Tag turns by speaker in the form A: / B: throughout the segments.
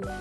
A: Hello,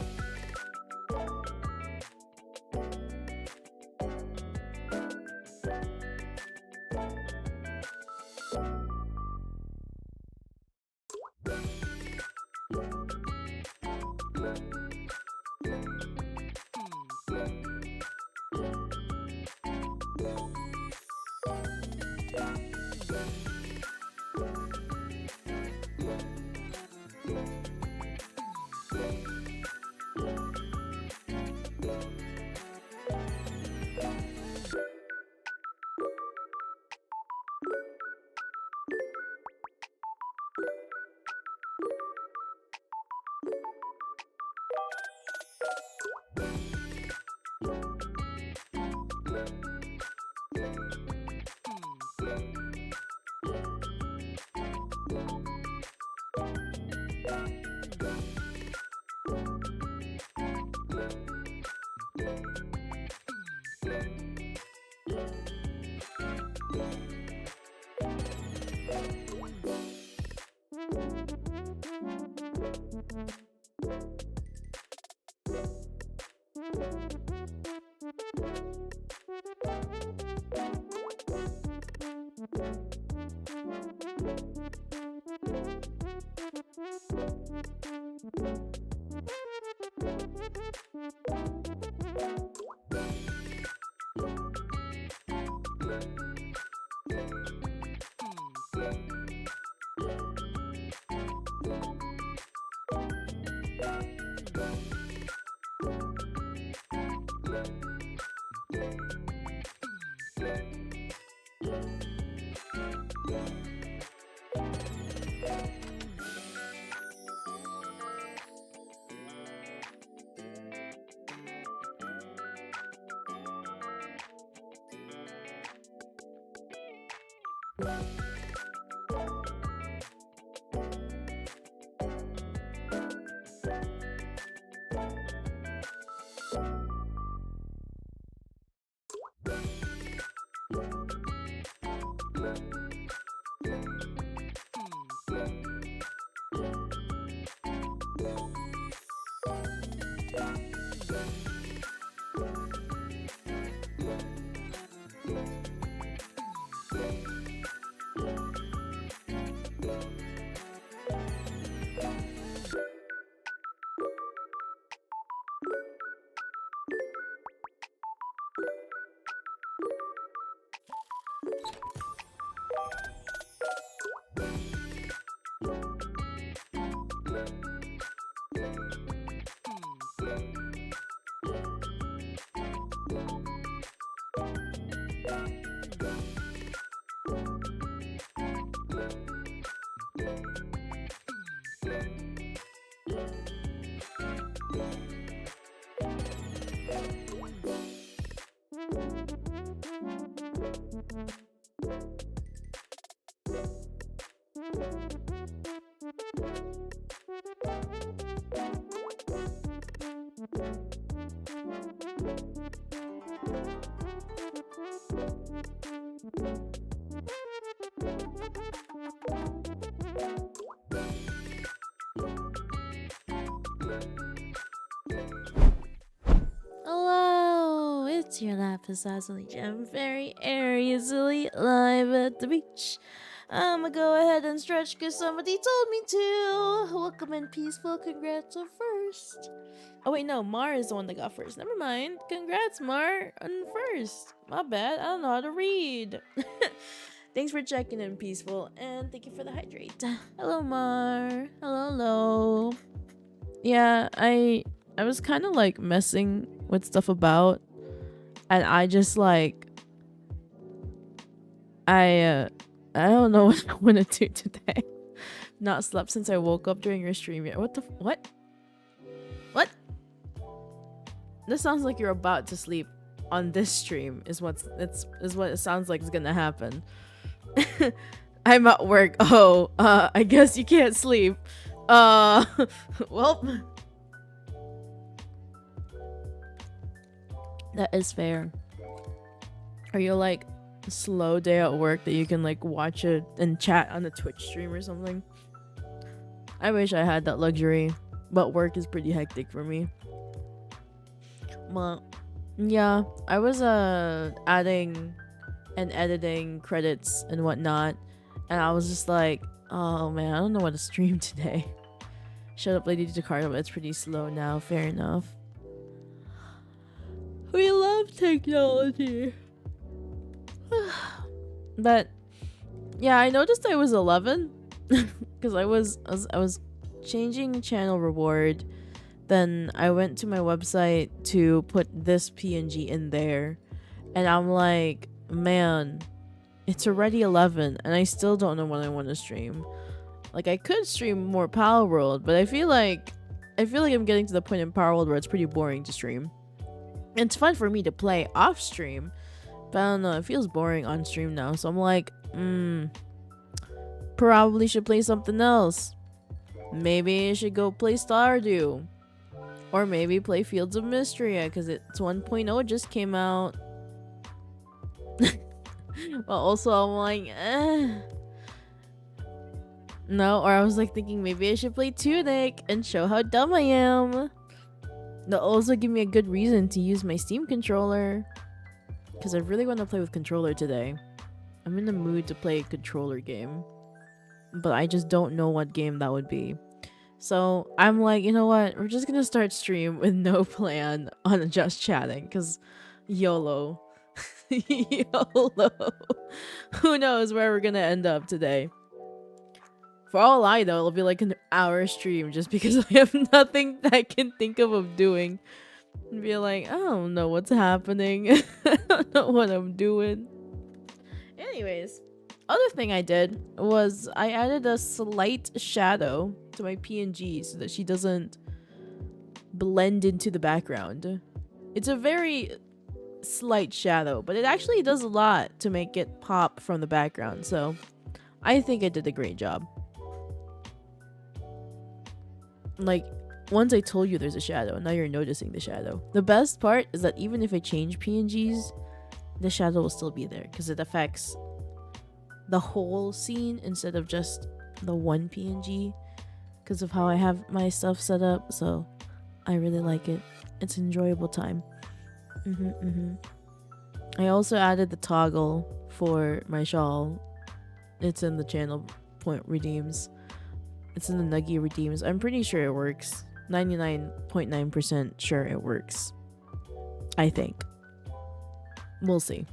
A: it's your aeriazuli gem fairy aeriazuli live at the beach. I'ma go ahead and stretch because somebody told me to. Welcome in peaceful. Congrats on first. Oh wait, no, Mar is the one that got first. Never mind. Congrats, Mar, on first. My bad. I don't know how to read. Thanks for checking in, peaceful, and thank you for the hydrate. Hello, Mar. Hello, hello. Yeah, I was kind of like messing with stuff about, and I just like I don't know what I'm gonna do today. Not slept since I woke up during your stream yet. What? This sounds like you're about to sleep on this stream. Is what it sounds like is gonna happen. I'm at work. Oh, I guess you can't sleep. Well, that is fair. Are you like a slow day at work that you can like watch it and chat on a Twitch stream or something? I wish I had that luxury. but work is pretty hectic for me. Well, yeah, I was adding and editing credits and whatnot, and I was just like, oh man, I don't know what to stream today. Shut up, Lady Jakarta, but it's pretty slow now. Fair enough. We love technology. But yeah, I noticed I was 11 because I was changing channel reward. Then I went to my website to put this PNG in there, and I'm like, man, it's already 11 and I still don't know when I want to stream. Like, I could stream more Power World, but I feel like I'm getting to the point in Power World where it's pretty boring to stream. It's fun for me to play off stream, but I don't know, it feels boring on stream now. So I'm like, probably should play something else. Maybe I should go play Stardew. Or maybe play Fields of Mystery, because it's 1.0 just came out. But also I'm like, no, or I was like thinking maybe I should play Tunic and show how dumb I am. That'll also give me a good reason to use my Steam controller, because I really want to play with controller today. I'm in the mood to play a controller game, but I just don't know what game that would be. So I'm like, you know what? We're just gonna start stream with no plan on just chatting, because YOLO. YOLO. Who knows where we're gonna end up today? For all I know, it'll be like an hour stream just because I have nothing that I can think of doing. And be like, I don't know what's happening. I don't know what I'm doing. Anyways, other thing I did was I added a slight shadow to my PNG so that she doesn't blend into the background. It's a very slight shadow, but it actually does a lot to make it pop from the background. So I think I did a great job. Like, once I told you there's a shadow, now you're noticing the shadow. The best part is that even if I change PNGs, the shadow will still be there because it affects the whole scene instead of just the one PNG because of how I have my stuff set up. So I really like it. It's an enjoyable time. I also added the toggle for my shawl. It's in the channel point redeems. It's in the Nuggy redeems. I'm pretty sure it works. 99.9% sure it works. I think. We'll see.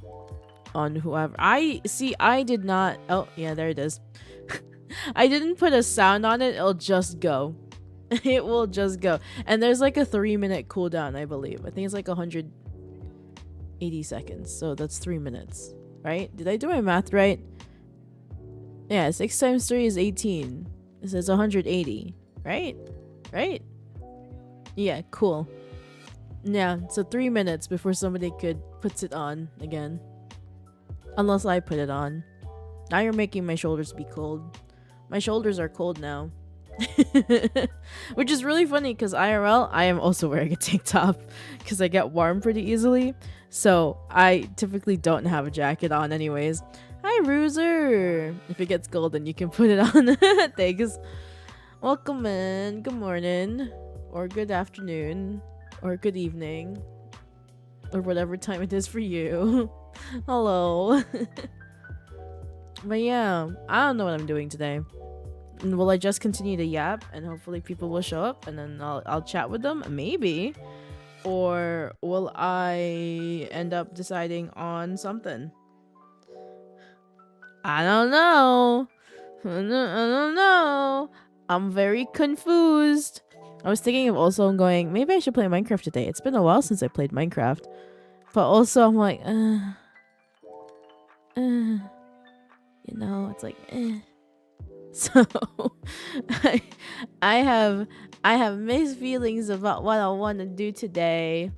A: On whoever. I did not. Oh, yeah, there it is. I didn't put a sound on it. It'll just go. It will just go. And there's like a 3-minute cooldown, I believe. I think it's like 180 seconds. So that's 3 minutes. Right? Did I do my math right? Yeah, 6 times 3 is 18. It says 180. Right? Right? Yeah, cool. Yeah, so 3 minutes before somebody could puts it on again. Unless I put it on. Now you're making my shoulders be cold. My shoulders are cold now. Which is really funny because IRL, I am also wearing a tank top because I get warm pretty easily. So I typically don't have a jacket on anyways. Hi, Roozer. If it gets cold, then you can put it on. Thanks. Welcome in. Good morning. Or good afternoon. Or good evening. Or whatever time it is for you. Hello. But yeah, I don't know what I'm doing today. Will I just continue to yap and hopefully people will show up and then I'll chat with them? Maybe. Or will I end up deciding on something? I don't know. I don't know. I'm very confused. I was thinking of also going, maybe I should play Minecraft today. It's been a while since I played Minecraft. But also I'm like, you know, it's like, So I have mixed feelings about what I want to do today.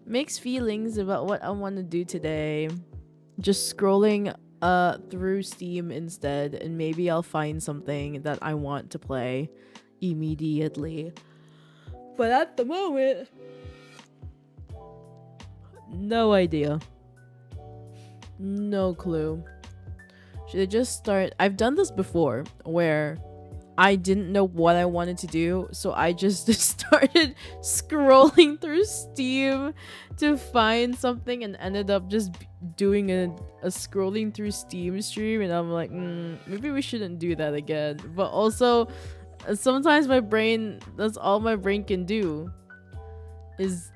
A: Mixed feelings about what I want to do today. Just scrolling through Steam instead, and maybe I'll find something that I want to play immediately. But at the moment, no idea. No clue. Should I just start? I've done this before where I didn't know what I wanted to do, so I just started scrolling through Steam to find something and ended up just doing a scrolling through Steam stream. And I'm like, maybe we shouldn't do that again. But also, sometimes my brain, that's all my brain can do is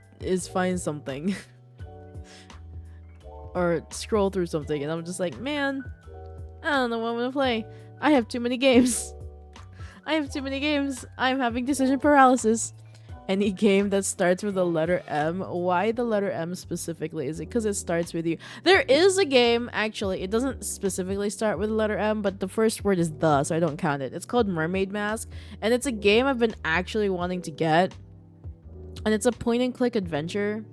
A: find something or scroll through something. And I'm just like, man, I don't know what I'm gonna play. I have too many games. I have too many games. I'm having decision paralysis. Any game that starts with the letter M. Why the letter M specifically? Is it because it starts with you? There is a game, actually. It doesn't specifically start with the letter M, but the first word is the, so I don't count it. It's called Mermaid Mask, and it's a game I've been actually wanting to get. And it's a point and click adventure.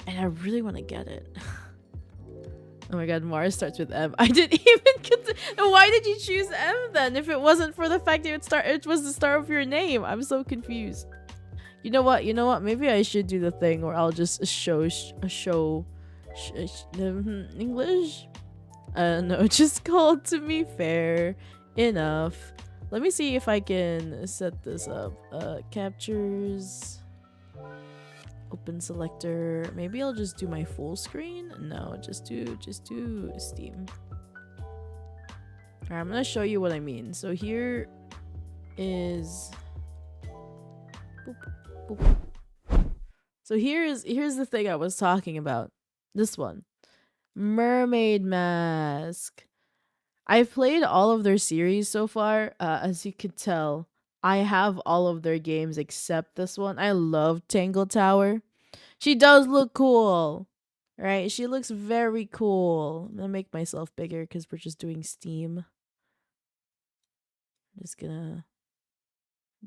A: And I really want to get it. Oh my god, Mars starts with M. I didn't even get to. Why did you choose M then? If it wasn't for the fact that it was the start of your name. I'm so confused. You know what? Maybe I should do the thing where I'll just show English. No, just called to me fair enough. Let me see if I can set this up. Captures. Open selector. Maybe I'll just do my full screen. No, just do Steam. Alright, I'm gonna show you what I mean. So here is boop, boop. So here's the thing I was talking about. This one. Mermaid Mask. I've played all of their series so far. As you could tell, I have all of their games except this one. I love Tangle Tower. She does look cool, right? She looks very cool. I'm gonna make myself bigger because we're just doing Steam. I'm just gonna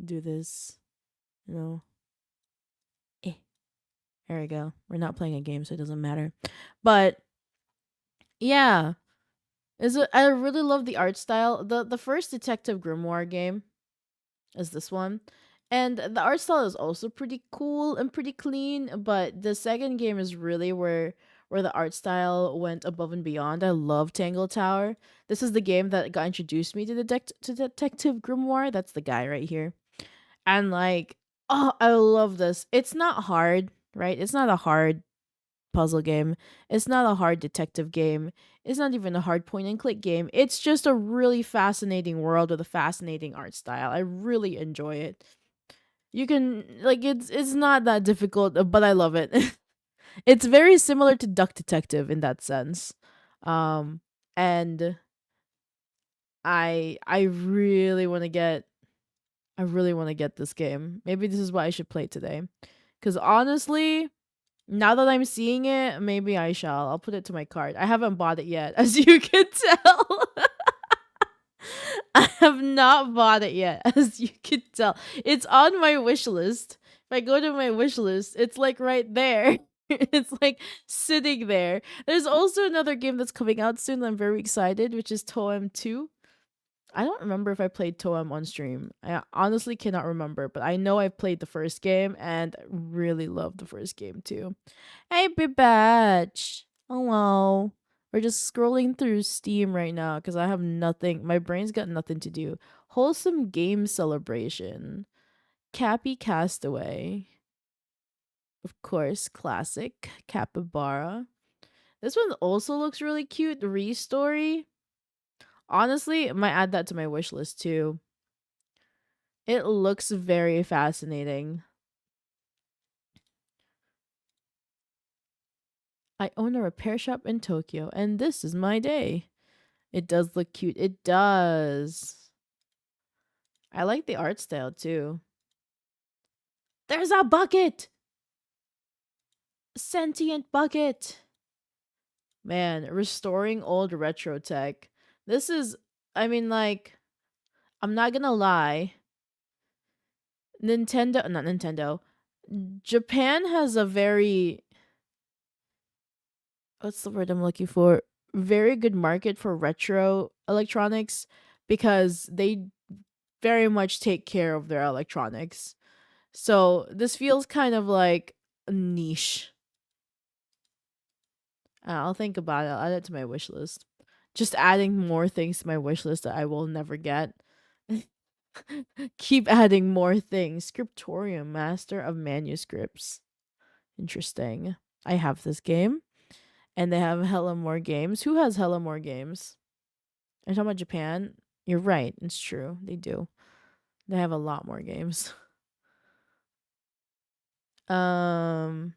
A: do this, you know. There we go. We're not playing a game, so it doesn't matter. But yeah, I really love the art style. The first Detective Grimoire game is this one. And the art style is also pretty cool and pretty clean, but the second game is really where the art style went above and beyond. I love Tangle Tower. This is the game that got introduced me to Detective Grimoire. That's the guy right here. And like, oh, I love this. It's not hard, right? It's not a hard puzzle game. It's not a hard detective game. It's not even a hard point and click game. It's just a really fascinating world with a fascinating art style. I really enjoy it. You can like it's not that difficult, but I love it. It's very similar to Duck Detective in that sense. And I really want to get this game. Maybe this is why I should play today. Cuz honestly, now that I'm seeing it, maybe I shall. I'll put it to my cart. I haven't bought it yet, as you can tell. I have not bought it yet, as you can tell. It's on my wish list. If I go to my wish list, it's like right there. It's like sitting there. There's also another game that's coming out soon that I'm very excited, which is Toem 2. I don't remember if I played Toem on stream. I honestly cannot remember, but I know I've played the first game and really loved the first game too. Hey, Batch. Hello. We're just scrolling through Steam right now because I have nothing. My brain's got nothing to do. Wholesome Game Celebration. Cappy Castaway. Of course, classic. Capybara. This one also looks really cute. Restory. Honestly, I might add that to my wish list too. It looks very fascinating. I own a repair shop in Tokyo, and this is my day. It does look cute. It does. I like the art style too. There's a bucket! Sentient bucket! Man, restoring old retro tech. This is, I mean, like, I'm not gonna lie. Not Nintendo. Japan has a very, what's the word I'm looking for? Very good market for retro electronics because they very much take care of their electronics. So this feels kind of like niche. I'll think about it. I'll add it to my wish list. Just adding more things to my wish list that I will never get Keep adding more things. Scriptorium, Master of Manuscripts. Interesting. I have this game. And they have hella more games. Who has hella more games? Are you talking about Japan? You're right. It's true. They do. They have a lot more games. Um,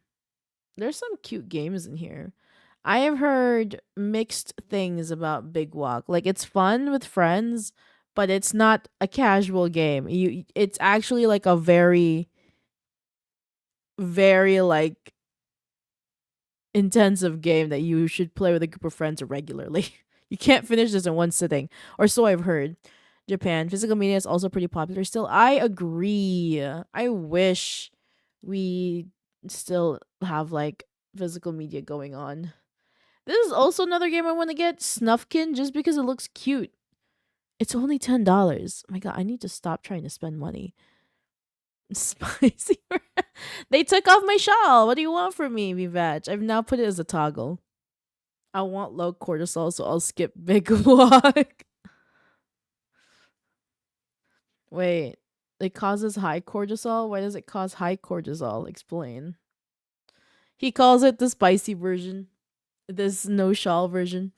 A: there's some cute games in here. I have heard mixed things about Big Walk. Like it's fun with friends, but it's not a casual game. It's actually like a very very like intensive game that you should play with a group of friends regularly. You can't finish this in one sitting, or so I've heard. Japan physical media is also pretty popular still. I agree. I wish we still have like physical media going on. This is also another game I want to get, Snufkin, just because it looks cute. It's only $10. Oh my god, I need to stop trying to spend money. Spicy. They took off my shawl. What do you want from me, Vivage? I've now put it as a toggle. I want low cortisol, so I'll skip Big Walk. Wait, it causes high cortisol? Why does it cause high cortisol? Explain. He calls it the spicy version. This no shawl version.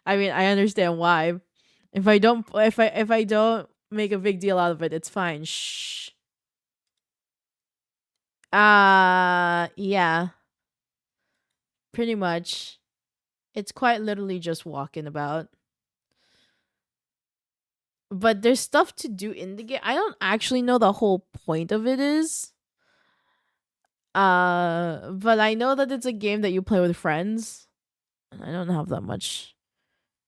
A: I mean, I understand why. If I don't make a big deal out of it, it's fine. Shh. Yeah. Pretty much. It's quite literally just walking about. But there's stuff to do in the game. I don't actually know the whole point of it is. But I know that it's a game that you play with friends. I don't have that much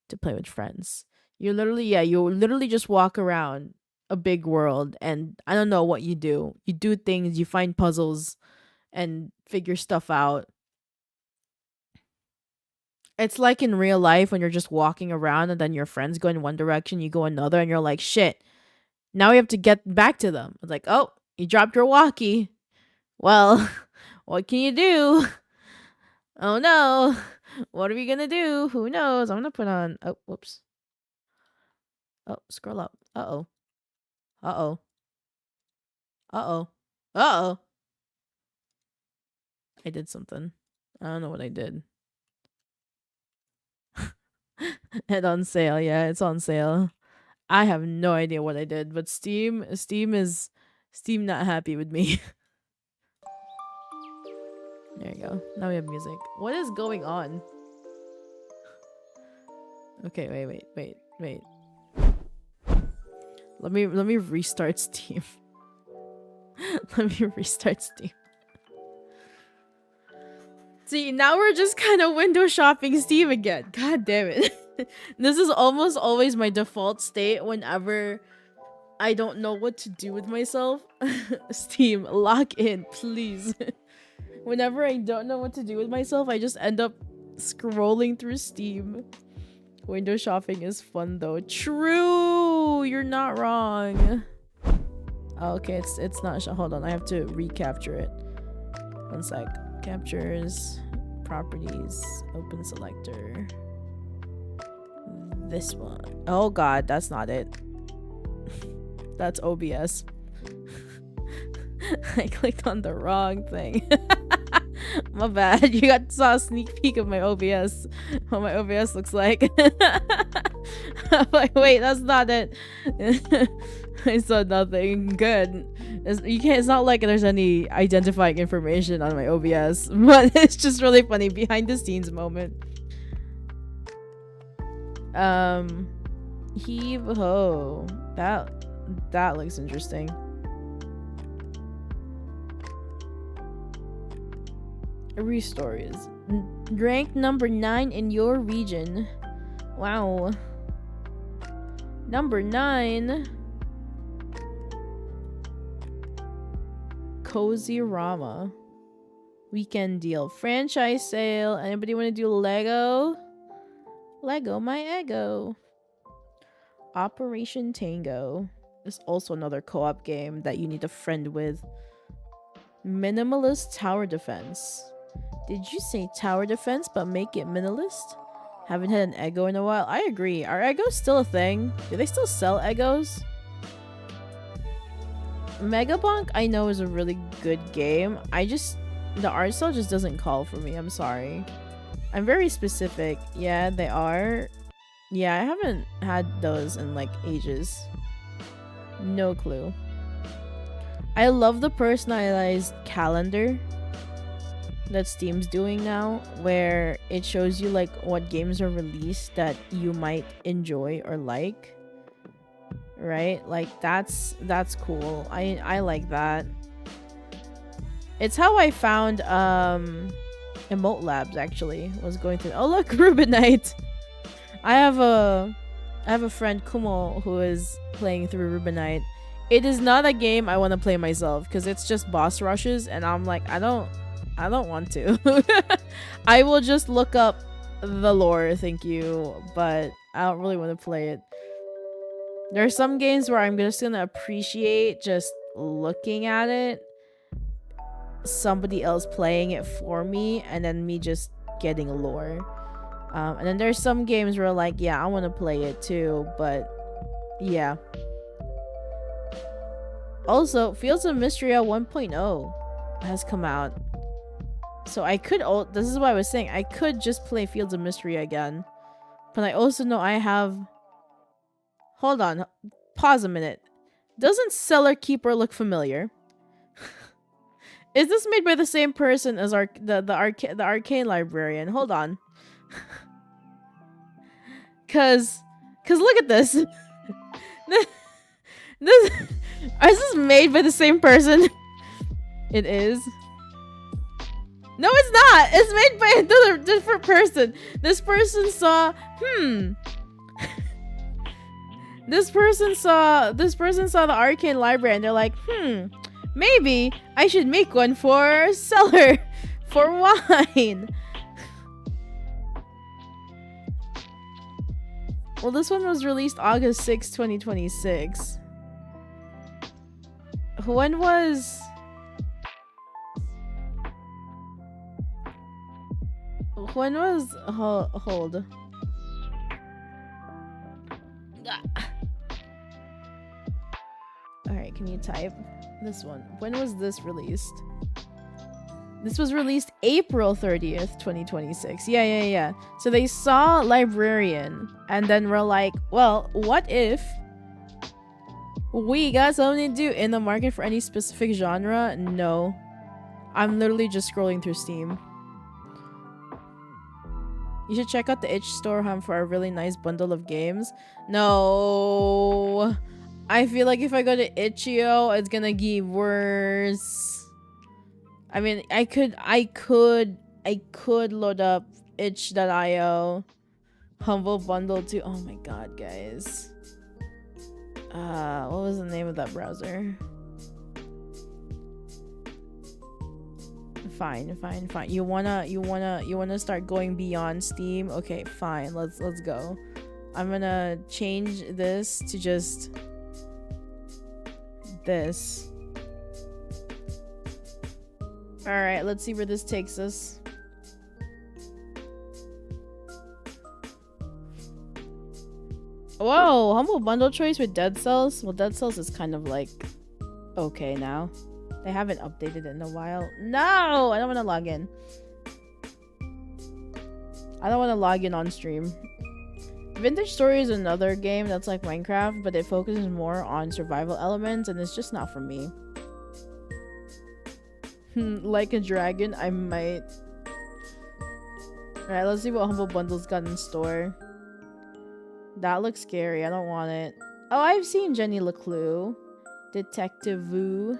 A: to play with friends. You literally just walk around a big world and I don't know what you do. You do things, you find puzzles and figure stuff out. It's like in real life when you're just walking around and then your friends go in one direction, you go another, and you're like, shit, now we have to get back to them. It's like, oh, you dropped your walkie. Well, what can you do? Oh no. What are we gonna do? Who knows? I'm gonna put on. Oh, whoops. Oh, scroll up. Uh oh. Uh oh. Uh oh. Uh oh. I did something. I don't know what I did. It on sale. Yeah, it's on sale. I have no idea what I did, but Steam not happy with me. There you go. Now we have music. What is going on? Okay, wait. Let me restart Steam. Let me restart Steam. See, now we're just kind of window shopping Steam again. God damn it. This is almost always my default state whenever I don't know what to do with myself. Steam, lock in, please. Whenever I don't know what to do with myself, I just end up scrolling through Steam. Window shopping is fun though. True! You're not wrong. Oh, okay, it's not. Hold on, I have to recapture it. One sec. Captures, properties, open selector. This one. Oh god, that's not it. That's OBS. I clicked on the wrong thing. My bad. You saw a sneak peek of my OBS. What my OBS looks like. I'm like, wait, that's not it. I saw nothing. Good. It's not like there's any identifying information on my OBS, but it's just really funny behind the scenes moment. Heave ho. That looks interesting. Restories. Ranked number 9 in your region. Wow. Number 9. Cozy Rama. Weekend deal. Franchise sale. Anybody want to do Lego? Lego my ego. Operation Tango. There's also another co-op game that you need a friend with. Minimalist tower defense. Did you say tower defense but make it minimalist? Haven't had an Eggo in a while. I agree. Are Eggos still a thing? Do they still sell Eggos? Megabonk I know is a really good game. The art style just doesn't call for me. I'm sorry. I'm very specific. Yeah, they are. Yeah, I haven't had those in like ages. No clue. I love the personalized calendar that Steam's doing now, where it shows you like what games are released that you might enjoy or like. Right? Like that's cool. I like that. It's how I found Emote Labs actually. Was going through. Oh look, Rubinite. I have a friend Kumo who is playing through Rubinite. It is not a game I want to play myself because it's just boss rushes and I'm like I don't want to. I will just look up the lore, thank you, but I don't really want to play it. There are some games where I'm just gonna appreciate just looking at it, somebody else playing it for me, and then me just getting lore. And then there's some games where like, yeah, I want to play it too, but yeah. Also, Fields of Mysteria 1.0 has come out. So I could, this is what I was saying, I could just play Fields of Mystery again. But I also know I have... Hold on. Pause a minute. Doesn't Cellar Keeper look familiar? Is this made by the same person as the Arcane Librarian? Hold on. Cause look at this. Is this made by the same person? It is. No, it's not. It's made by another different person. This person saw, This person saw the Arcane Library and they're like, maybe I should make one for Cellar for wine. Well, this one was released August 6, 2026. When was... Hold. Alright, can you type this one? When was this released? This was released April 30th, 2026. Yeah. So they saw Librarian and then were like, well, what if we got something to do in the market for any specific genre? No. I'm literally just scrolling through Steam. You should check out the itch store for a really nice bundle of games. No. I feel like if I go to itch.io, it's gonna get worse. I mean, I could load up itch.io. Humble bundle too. Oh my god, guys. What was the name of that browser? Fine. You wanna start going beyond Steam? Okay, fine. Let's go. I'm gonna change this to just this. Alright, let's see where this takes us. Whoa, Humble Bundle choice with Dead Cells? Well, Dead Cells is kind of like okay now. They haven't updated it in a while. No! I don't want to log in. I don't want to log in on stream. Vintage Story is another game that's like Minecraft, but it focuses more on survival elements, and it's just not for me. Like a dragon, I might. Alright, let's see what Humble Bundle's got in store. That looks scary. I don't want it. Oh, I've seen Jenny LeClue. Detective Vu.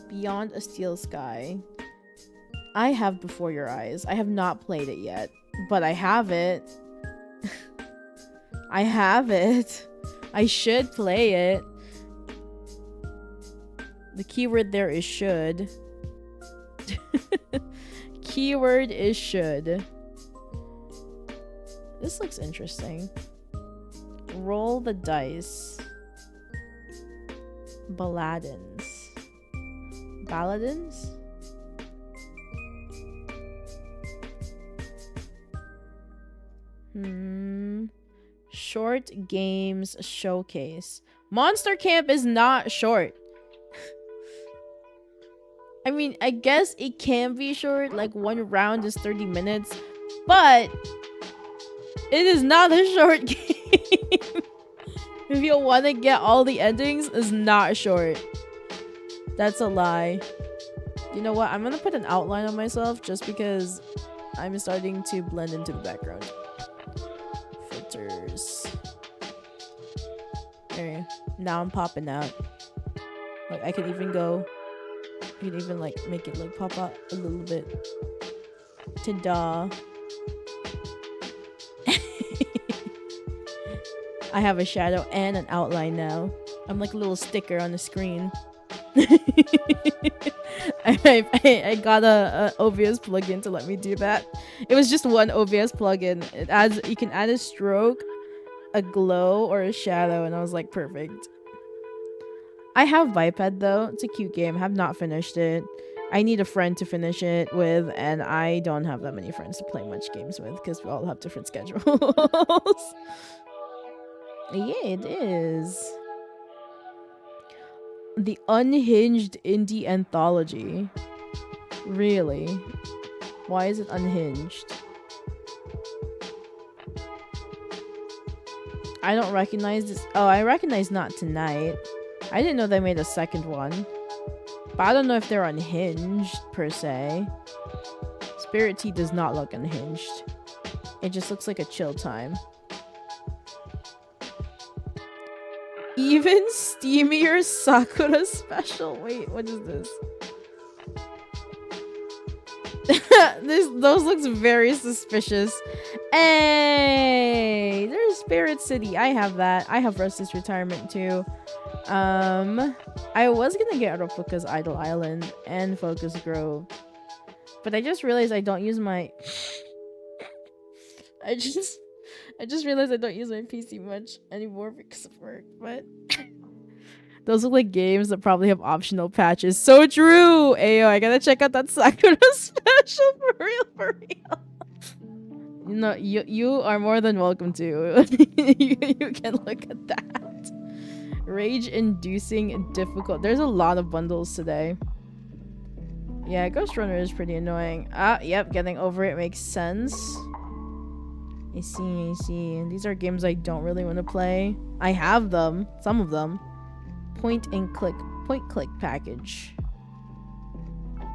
A: Beyond a Steel Sky. I have Before Your Eyes. I have not played it yet, but I have it. I have it. I should play it. The keyword there is should. Keyword is should. This looks interesting. Roll the dice. Balladins. Short games showcase. Monster Camp is not short. I mean, I guess it can be short, like one round is 30 minutes, but it is not a short game. If you want to get all the endings, it's not short. That's a lie. You know what? I'm gonna put an outline on myself just because I'm starting to blend into the background. Filters. There. Now I'm popping out. Like I can even go. You can even like make it like pop out a little bit. Ta-da. I have a shadow and an outline now. I'm like a little sticker on the screen. I got a OBS plugin to let me do that. It was just one OBS plugin. It adds, you can add a stroke, a glow, or a shadow, and I was like, perfect. I have Biped though. It's a cute game. Have not finished it. I need a friend to finish it with, and I don't have that many friends to play much games with because we all have different schedules. Yeah, it is. The Unhinged Indie Anthology. Really? Why is it unhinged? I don't recognize this. Oh, I recognize Not Tonight. I didn't know they made a second one. But I don't know if they're unhinged, per se. Spirit Tea does not look unhinged. It just looks like a chill time. Even steamier Sakura special. Wait, what is this? Those looks very suspicious. Hey, there's Spirit City. I have that. I have Rusty's Retirement too. I was gonna get Ropuka's Idle Island and Focus Grove, but I just realized I don't use my. I just realized I don't use my PC much anymore because of work, but those look like games that probably have optional patches. So true! Ayo, I gotta check out that Sakura special for real. You know, you are more than welcome to. you can look at that. Rage-inducing difficult. There's a lot of bundles today. Yeah, Ghost Runner is pretty annoying. Ah, yep, getting over it makes sense. I see. These are games I don't really want to play. I have them. Some of them. Point click package.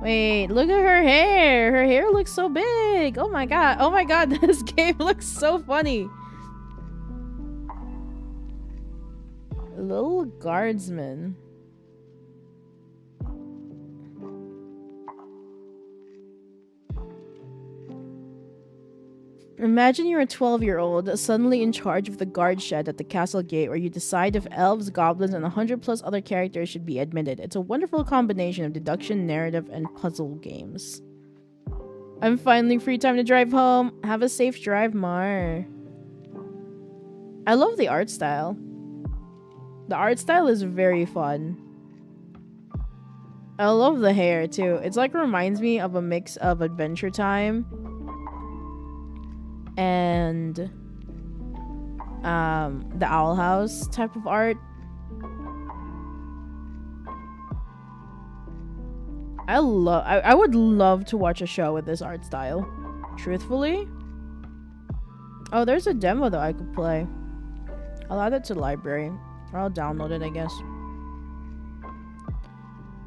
A: Wait, look at her hair. Her hair looks so big. Oh my god, this game looks so funny. Little Guardsman. Imagine you're a 12-year-old suddenly in charge of the guard shed at the castle gate where you decide if elves, goblins, and 100 plus other characters should be admitted. It's a wonderful combination of deduction, narrative, and puzzle games. I'm finally free time to drive home. Have a safe drive, Mar. I love the art style. The art style is very fun. I love the hair too. It's like reminds me of a mix of Adventure Time and the Owl House type of art. I would love to watch a show with this art style, truthfully. Oh, there's a demo that I could play. I'll add it to the library, or I'll download it, I guess.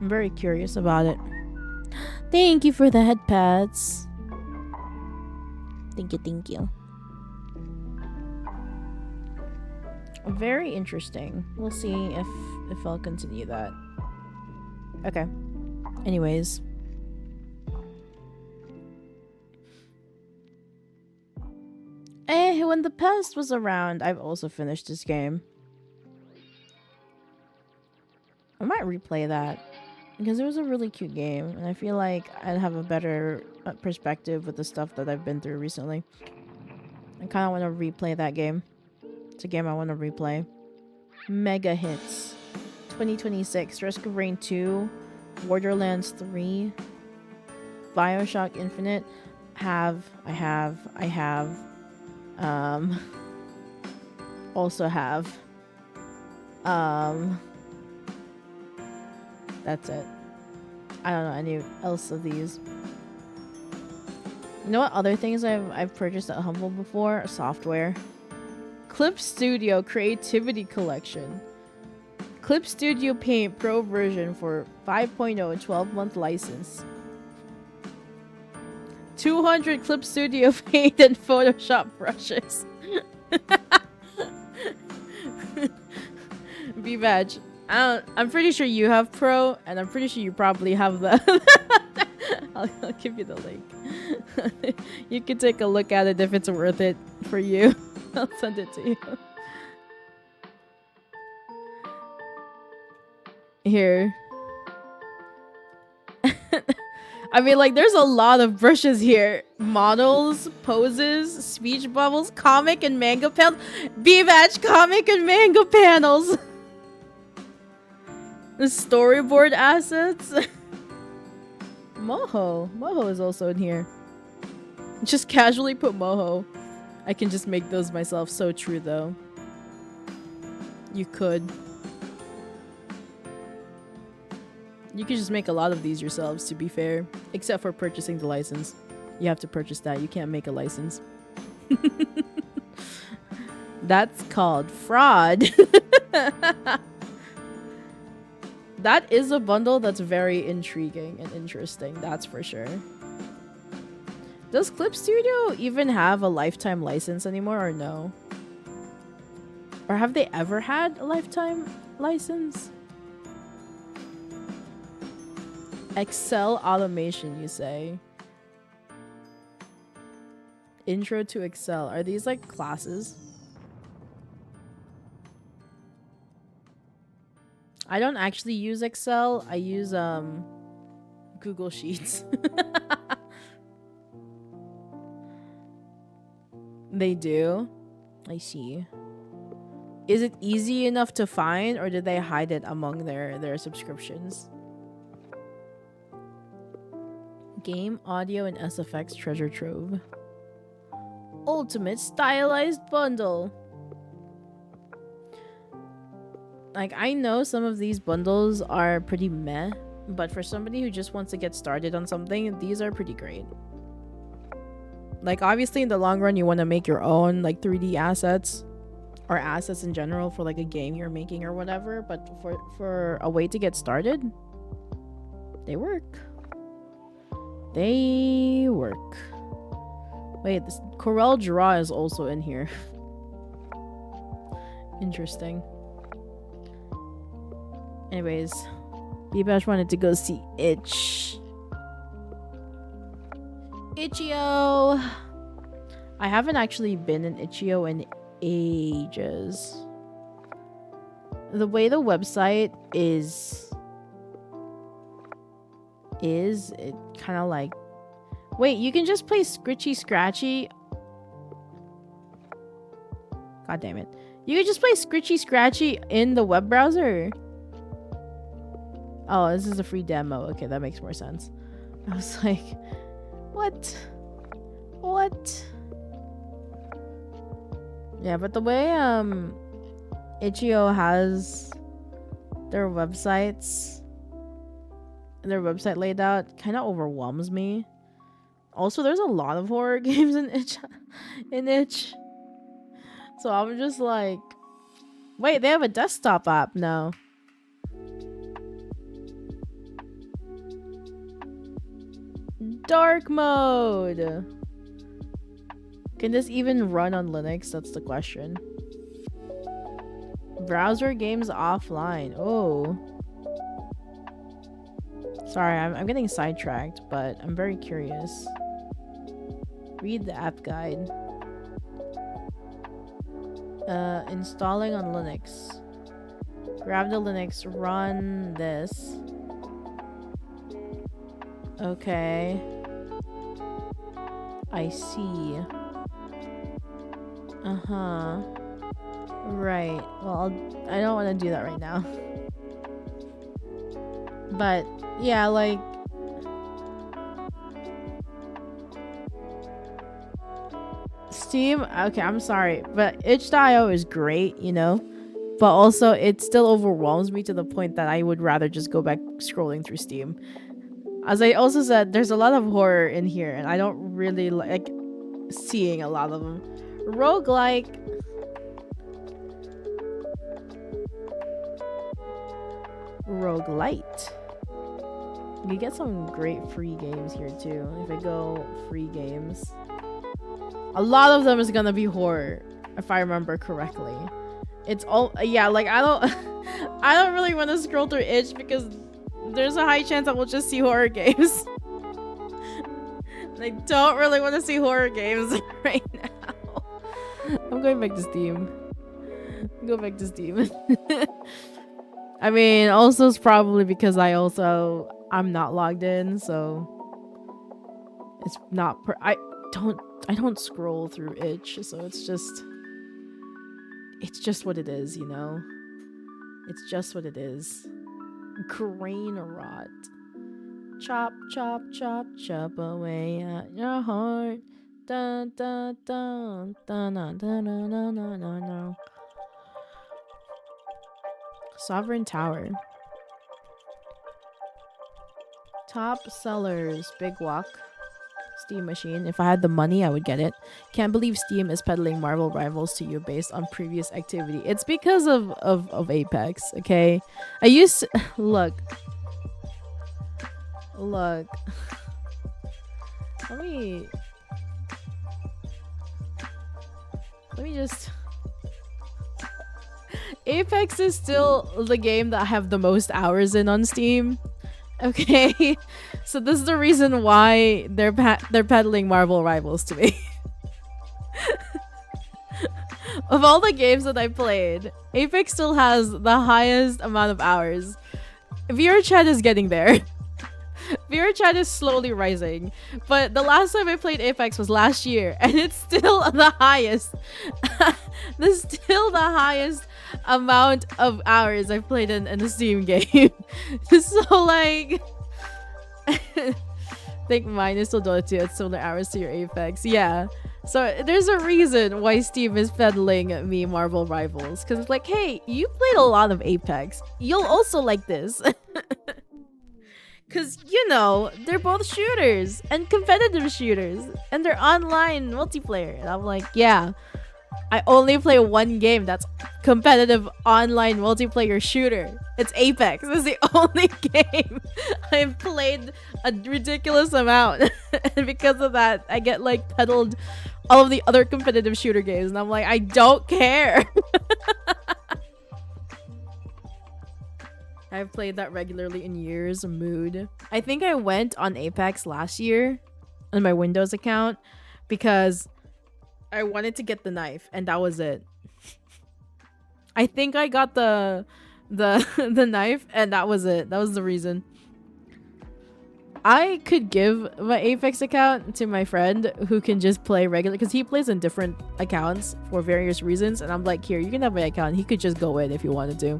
A: I'm very curious about it. Thank you for the head pads. Thank you. Very interesting. We'll see if I'll continue that. Okay. Anyways. When the past was around, I've also finished this game. I might replay that because it was a really cute game, and I feel like I'd have a better perspective with the stuff that I've been through recently. I kind of want to replay that game. It's a game I want to replay. Mega hits. 2026. Risk of Rain 2. Borderlands 3. Bioshock Infinite. I have. Um, also have. That's it. I don't know any else of these. You know what other things I've purchased at Humble before? Software. Clip Studio Creativity Collection. Clip Studio Paint Pro version for 5.0 12-month license. 200 Clip Studio Paint and Photoshop brushes. B-Badge. I'm pretty sure you have Pro, and I'm pretty sure you probably have the... I'll give you the link. You can take a look at it if it's worth it for you. I'll send it to you. Here. I mean, like, there's a lot of brushes here. Models, poses, speech bubbles, comic and manga panels. B-Batch comic and manga panels. The storyboard assets. Moho. Moho is also in here. Just casually put Moho. I can just make those myself. So true, though. You could. You could just make a lot of these yourselves, to be fair. Except for purchasing the license. You have to purchase that. You can't make a license. That's called fraud. That is a bundle that's very intriguing and interesting. That's for sure. Does Clip Studio even have a lifetime license anymore or no? Or have they ever had a lifetime license? Excel automation, you say? Intro to Excel. Are these like classes? I don't actually use Excel. I use Google Sheets. They do? I see. Is it easy enough to find, or did they hide it among their subscriptions? Game, audio, and SFX treasure trove. Ultimate stylized bundle. Like, I know some of these bundles are pretty meh, but for somebody who just wants to get started on something, these are pretty great. Like, obviously in the long run you want to make your own like 3D assets or assets in general for like a game you're making or whatever, but for a way to get started, they work. They work. Wait, this Corel Draw is also in here. Interesting. Anyways, B-Bash wanted to go see Itch.io. I haven't actually been in Itch.io in ages. The way the website is it kind of like... Wait, you can just play Scritchy Scratchy? God damn it. You can just play Scritchy Scratchy in the web browser? Oh, this is a free demo. Okay, that makes more sense. I was like, what? What? Yeah, but the way Itch.io has their website laid out kind of overwhelms me. Also, there's a lot of horror games in Itch. So I'm just like, wait, they have a desktop app now. Dark mode. Can this even run on Linux? That's the question. Browser games offline. Oh. Sorry, I'm getting sidetracked, but I'm very curious. Read the app guide. Installing on Linux. Grab the Linux, run this. Okay. I see. Uh-huh. Right. Well, I don't want to do that right now. But, yeah, like... Steam, okay, I'm sorry, but itch.io is great, you know, but also it still overwhelms me to the point that I would rather just go back scrolling through Steam. As I also said, there's a lot of horror in here, and I don't really like seeing a lot of them. Roguelike. Roguelite. You get some great free games here too. If I go free games, a lot of them is gonna be horror, if I remember correctly. It's all, yeah, like I don't I don't really want to scroll through itch because there's a high chance I will just see horror games. I don't really want to see horror games right now. I'm going back to Steam. Go back to Steam. I mean, also it's probably because I'm not logged in, so it's not I don't scroll through itch, so it's just what it is, you know. It's just what it is. Crane rot. Chop, chop, chop, chop away at your heart. Dun, dun, dun, dun, dun, dun, dun, dun, dun, dun. Sovereign Tower. Top sellers. Big Walk. Steam machine. If I had the money, I would get it. Can't believe Steam is peddling Marvel Rivals to you based on previous activity. It's because of Apex, okay? I used to, look. Let me just Apex is still the game that I have the most hours in on Steam. Okay, so this is the reason why they're peddling Marvel Rivals to me. Of all the games that I played, Apex still has the highest amount of hours. VRChat is getting there. VRChat is slowly rising, but the last time I played Apex was last year, and it's still the highest. There's still the highest amount of hours I've played in a Steam game. So like, I think mine is still Dota 2 at similar hours to your Apex. Yeah. So there's a reason why Steam is peddling me Marvel Rivals, because it's like, hey, you played a lot of Apex. You'll also like this. Because, you know, they're both shooters and competitive shooters, and they're online multiplayer. And I'm like, yeah, I only play one game that's competitive online multiplayer shooter. It's Apex. This is the only game I've played a ridiculous amount. And because of that, I get like peddled all of the other competitive shooter games. And I'm like, I don't care. I've played that regularly in years. Mood. I think I went on Apex last year on my Windows account because I wanted to get the knife, and that was it. I think I got the knife, and that was it. That was the reason. I could give my Apex account to my friend who can just play regular, because he plays in different accounts for various reasons, and I'm like, here, you can have my account. He could just go in if he wanted to.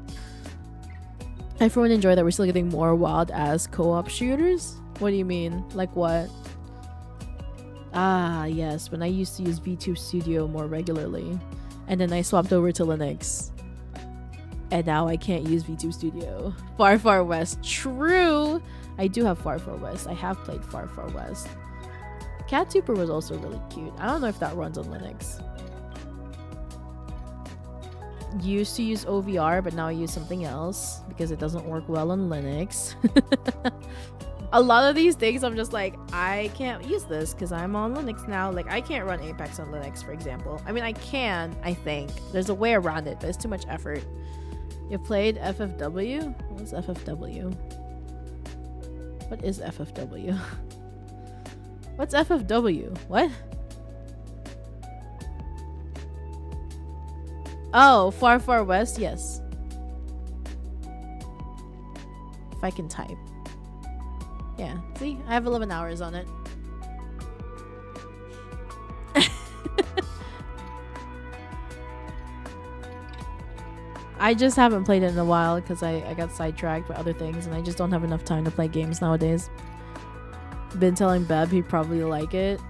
A: Everyone enjoy that we're still getting more wild ass co-op shooters? What do you mean? Like what? Ah, yes, when I used to use V2 Studio more regularly. And then I swapped over to Linux. And now I can't use V2 Studio. Far Far West. True! I do have Far Far West. I have played Far Far West. Cat Super was also really cute. I don't know if that runs on Linux. Used to use OVR, but now I use something else because it doesn't work well on Linux. A lot of these things I'm just like, I can't use this because I'm on Linux now. Like, I can't run Apex on Linux, for example. I mean, I can, I think. There's a way around it, but it's too much effort. You played FFW? What's FFW? What is FFW? What's FFW? What? Oh, Far Far West? Yes. If I can type. Yeah, see? I have 11 hours on it. I just haven't played it in a while because I got sidetracked by other things, and I just don't have enough time to play games nowadays. Been telling Beb he'd probably like it.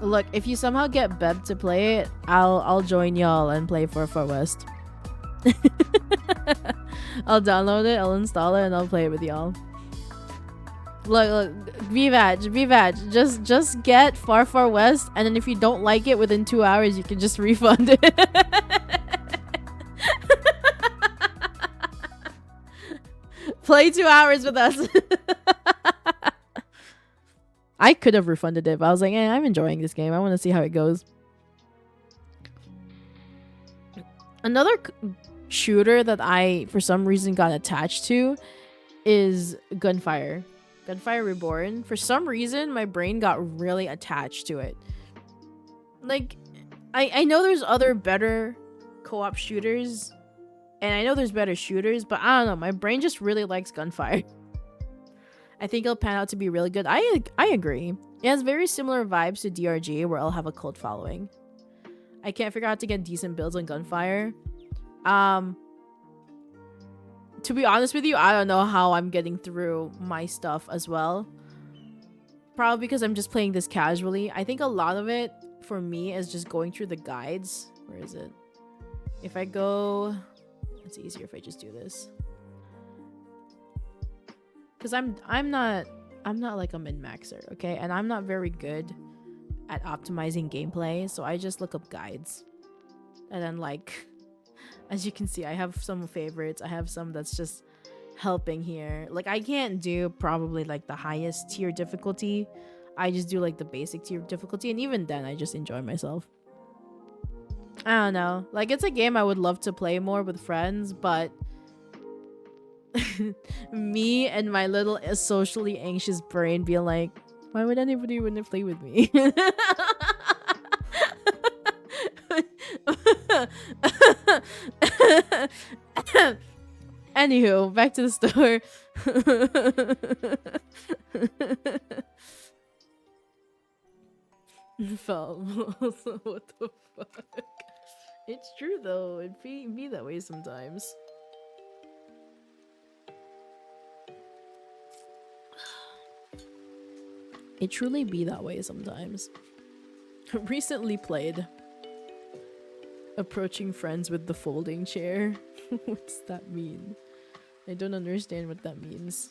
A: Look, if you somehow get Beb to play it, I'll join y'all and play for Far West. I'll download it, I'll install it, and I'll play it with y'all. Look, VVAG, just get Far West, and then if you don't like it within 2 hours, you can just refund it. Play 2 hours with us. I could have refunded it, but I was like, I'm enjoying this game. I want to see how it goes. Another shooter that I, for some reason, got attached to is Gunfire. Gunfire Reborn. For some reason, my brain got really attached to it. Like, I know there's other better co-op shooters, and I know there's better shooters, but I don't know. My brain just really likes Gunfire. I think it'll pan out to be really good. I agree. It has very similar vibes to DRG, where I'll have a cult following. I can't figure out how to get decent builds on Gunfire. To be honest with you, I don't know how I'm getting through my stuff as well. Probably because I'm just playing this casually. I think a lot of it for me is just going through the guides. Where is it? If I go, it's easier if I just do this. Because I'm not like a min-maxer, okay? And I'm not very good at optimizing gameplay, so I just look up guides. And then, like, as you can see, I have some favorites. I have some that's just helping here. Like, I can't do probably like the highest tier difficulty. I just do like the basic tier difficulty, and even then I just enjoy myself. I don't know. Like, it's a game I would love to play more with friends, but me and my little socially anxious brain being like, why would anybody want to play with me? Anywho, back to the store. What the fuck? It's true though. It be that way sometimes. It truly be that way sometimes. Recently played Approaching Friends with the Folding Chair. What's that mean? I don't understand what that means.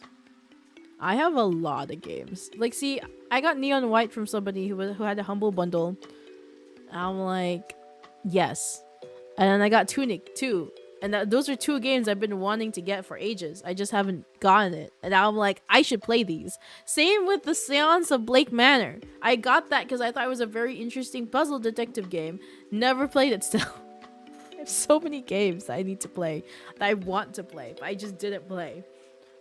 A: I have a lot of games. Like, see, I got Neon White from somebody who had a Humble Bundle. I'm like, yes. And then I got Tunic too. And those are two games I've been wanting to get for ages. I just haven't gotten it. And now I'm like, I should play these. Same with the Seance of Blake Manor. I got that because I thought it was a very interesting puzzle detective game. Never played it still. I have so many games that I need to play. That I want to play, but I just didn't play.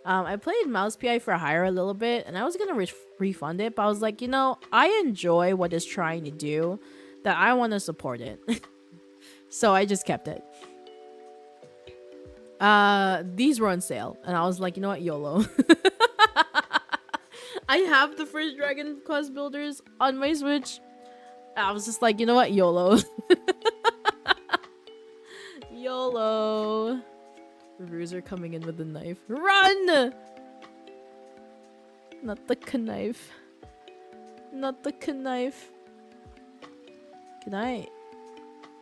A: I played Mouse PI for Hire a little bit, and I was going to refund it. But I was like, you know, I enjoy what it's trying to do. That I want to support it. So I just kept it. These were on sale, and I was like, you know what, YOLO. I have the first Dragon Quest builders on my Switch. I was just like, you know what, YOLO. YOLO. Bruiser coming in with the knife. Run! Not the knife. Not the knife. Can I?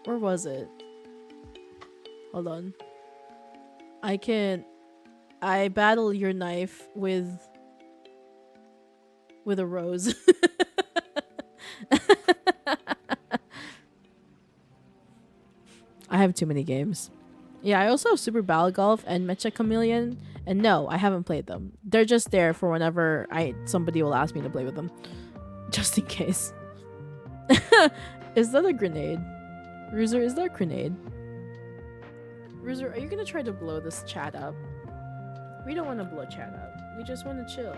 A: Where was it? Hold on. I battle your knife with a rose. I have too many games. Yeah, I also have Super Battle Golf and Mecha Chameleon, and no, I haven't played them. They're just there for whenever somebody will ask me to play with them. Just in case. Is that a grenade? Ruzer, is that a grenade? Ruzer, are you gonna try to blow this chat up? We don't want to blow chat up. We just want to chill.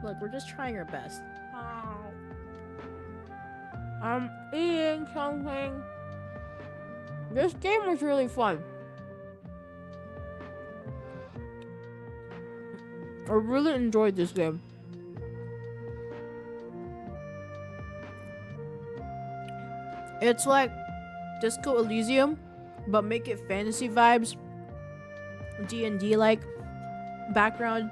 A: Look, we're just trying our best. I'm eating something. This game was really fun. I really enjoyed this game. It's like Disco Elysium, but make it fantasy vibes. D&D like background.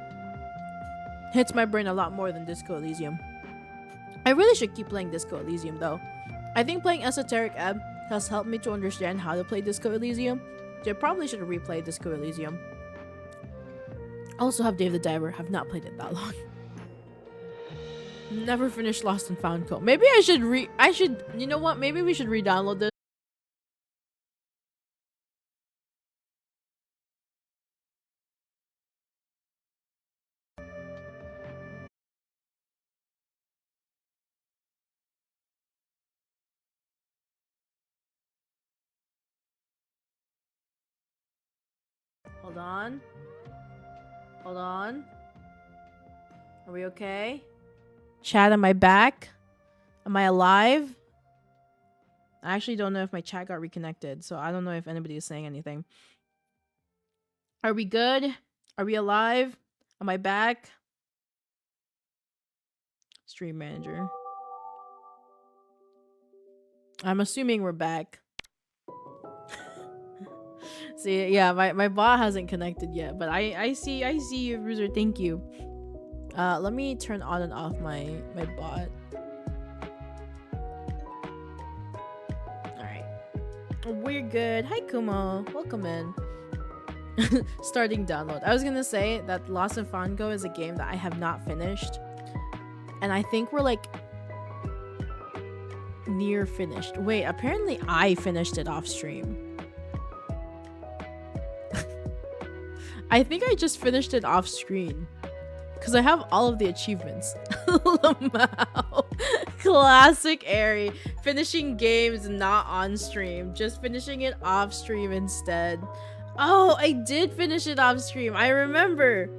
A: Hits my brain a lot more than Disco Elysium. I really should keep playing Disco Elysium though. I think playing Esoteric Ebb has helped me to understand how to play Disco Elysium. So I probably should replay Disco Elysium. I also have Dave the Diver. Have not played it that long. Never finished Lost and Found Co. Maybe I should you know what? Maybe we should re-download this. Hold on. Hold on. Are we okay? Chat, am I back? Am I alive? I actually don't know if my chat got reconnected, so I don't know if anybody is saying anything. Are we good? Are we alive? Am I back? Stream manager. I'm assuming we're back. See, yeah, my bot hasn't connected yet, but I see you, Bruiser. Thank you. Let me turn on and off my bot. Alright. We're good. Hi Kumo. Welcome in. Starting download. I was gonna say that Lost and Found Go is a game that I have not finished. And I think we're like near finished. Wait, apparently I finished it off stream. I think I just finished it off screen. Because I have all of the achievements. Lamau. Classic Aerie. Finishing games not on stream. Just finishing it off stream instead. Oh, I did finish it off stream. I remember.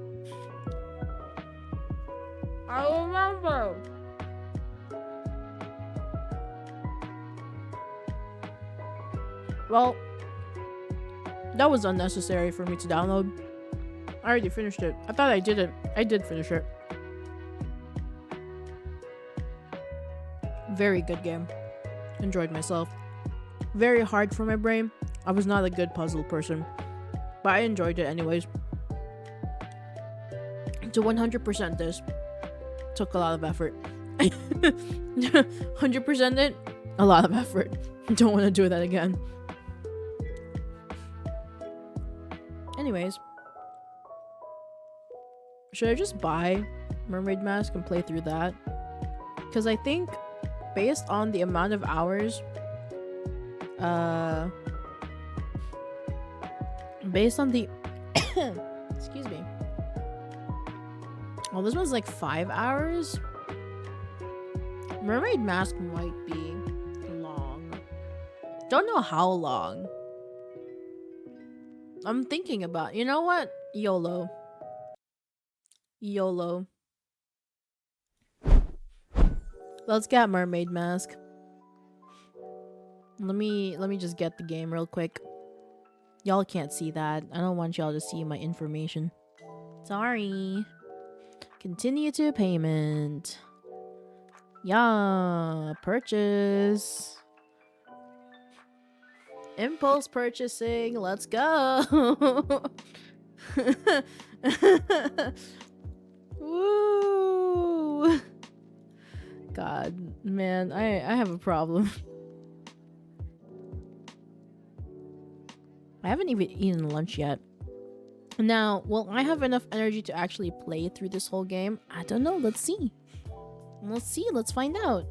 A: I remember. Well, that was unnecessary for me to download. I already finished it. I thought I didn't. I did finish it. Very good game. Enjoyed myself. Very hard for my brain. I was not a good puzzle person, but I enjoyed it anyways. To 100% this took a lot of effort. 100% it, a lot of effort. Don't want to do that again. Anyways, should I just buy Mermaid Mask and play through that? Because I think based on the amount of hours, based on the excuse me. Well, this one's like 5 hours. Mermaid Mask might be long. Don't know how long. I'm thinking about, you know what? YOLO. YOLO. Let's get Mermaid Mask. Let me just get the game real quick. Y'all can't see that. I don't want y'all to see my information. Sorry. Continue to payment. Yeah, purchase. Impulse purchasing. Let's go. Woo. God, man, I have a problem. I haven't even eaten lunch yet. Now, will I have enough energy to actually play through this whole game? I don't know. Let's see. Let's find out.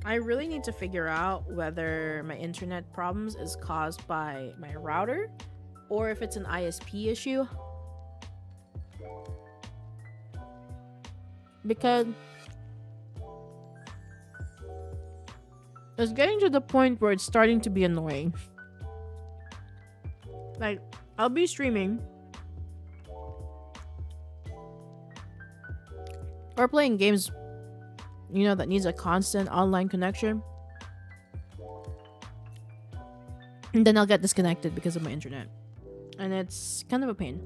A: I really need to figure out whether my internet problems is caused by my router or if it's an ISP issue. Because it's getting to the point where it's starting to be annoying. Like, I'll be streaming or playing games, you know, that needs a constant online connection, and then I'll get disconnected because of my internet, and it's kind of a pain.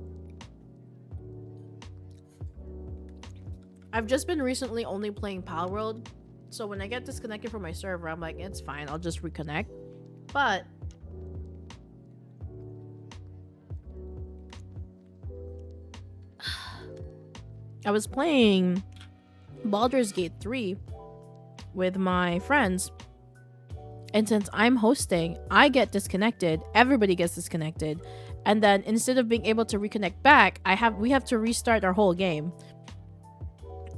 A: I've just been recently only playing Pal World, so when I get disconnected from my server, I'm like, it's fine, I'll just reconnect. But I was playing Baldur's Gate 3 with my friends, and since I'm hosting, I get disconnected, everybody gets disconnected, and then instead of being able to reconnect back, we have to restart our whole game.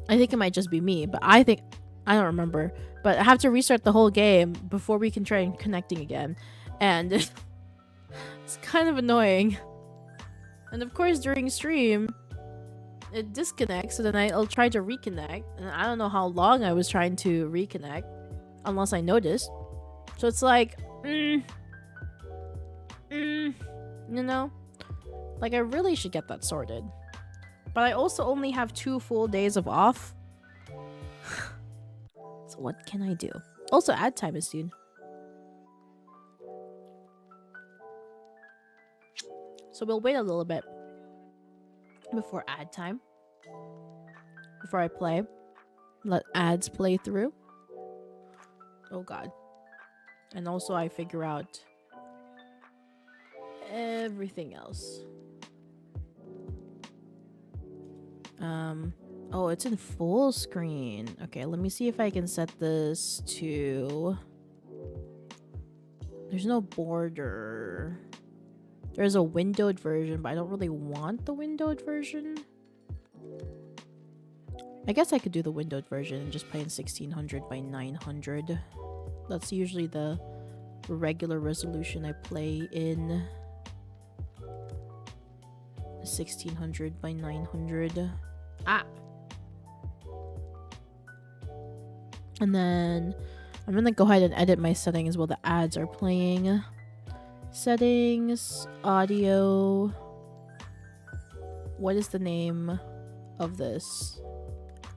A: I think it might just be me, but I don't remember, but I have to restart the whole game before we can try connecting again, and it's kind of annoying. And of course during stream it disconnects, so then I'll try to reconnect, and I don't know how long I was trying to reconnect unless I noticed. So it's like you know, like I really should get that sorted. But I also only have 2 full days of off. So what can I do? Also, ad time is soon. So we'll wait a little bit before ad time. Before I play. Let ads play through. Oh god. And also I figure out everything else. Oh, it's in full screen. Okay, let me see if I can set this to... There's no border. There's a windowed version, but I don't really want the windowed version. I guess I could do the windowed version and just play in 1600 by 900. That's usually the regular resolution I play in. 1600 by 900. Ah! And then I'm gonna go ahead and edit my settings while the ads are playing. Settings, audio. What is the name of this?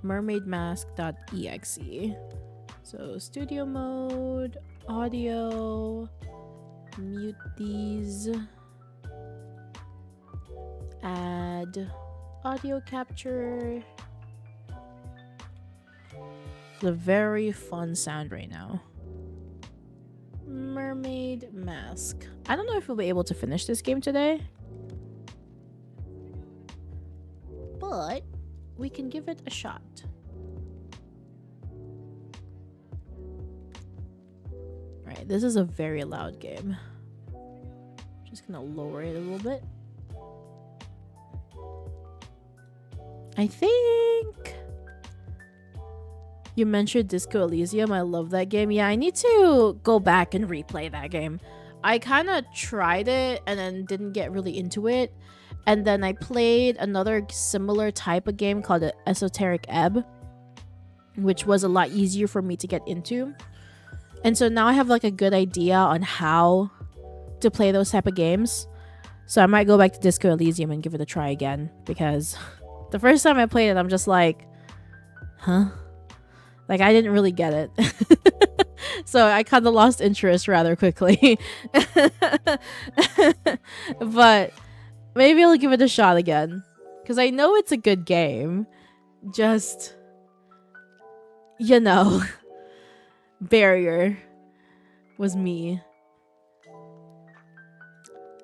A: mermaidmask.exe. So studio mode, audio, mute these, add audio capture. It's a very fun sound right now. Mermaid mask. I don't know if we'll be able to finish this game today, but we can give it a shot. Alright, this is a very loud game. Just gonna lower it a little bit. I think you mentioned Disco Elysium. I love that game. Yeah, I need to go back and replay that game. I kind of tried it and then didn't get really into it. And then I played another similar type of game called Esoteric Ebb, which was a lot easier for me to get into. And so now I have like a good idea on how to play those type of games. So I might go back to Disco Elysium and give it a try again, because the first time I played it, I'm just like, huh? Like, I didn't really get it. So I kind of lost interest rather quickly. But maybe I'll give it a shot again, because I know it's a good game. Just, you know, barrier was me.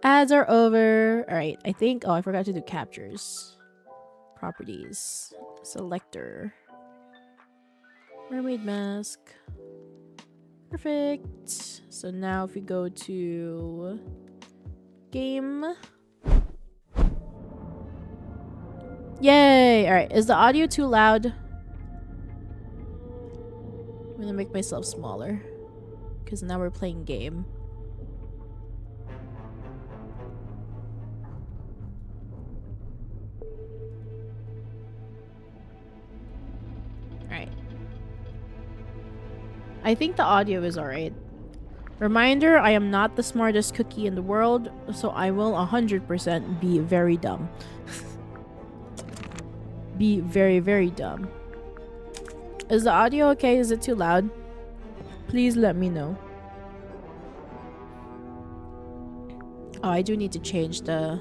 A: Ads are over. Alright, I think... Oh, I forgot to do captures. Properties. Selector. Mermaid mask. Perfect. So now if we go to game. Yay! Alright, is the audio too loud? I'm gonna make myself smaller, because now we're playing game. Alright. I think the audio is alright. Reminder, I am not the smartest cookie in the world, so I will 100% be very dumb. Be very, very dumb. Is the audio okay? Is it too loud? Please let me know. Oh, I do need to change the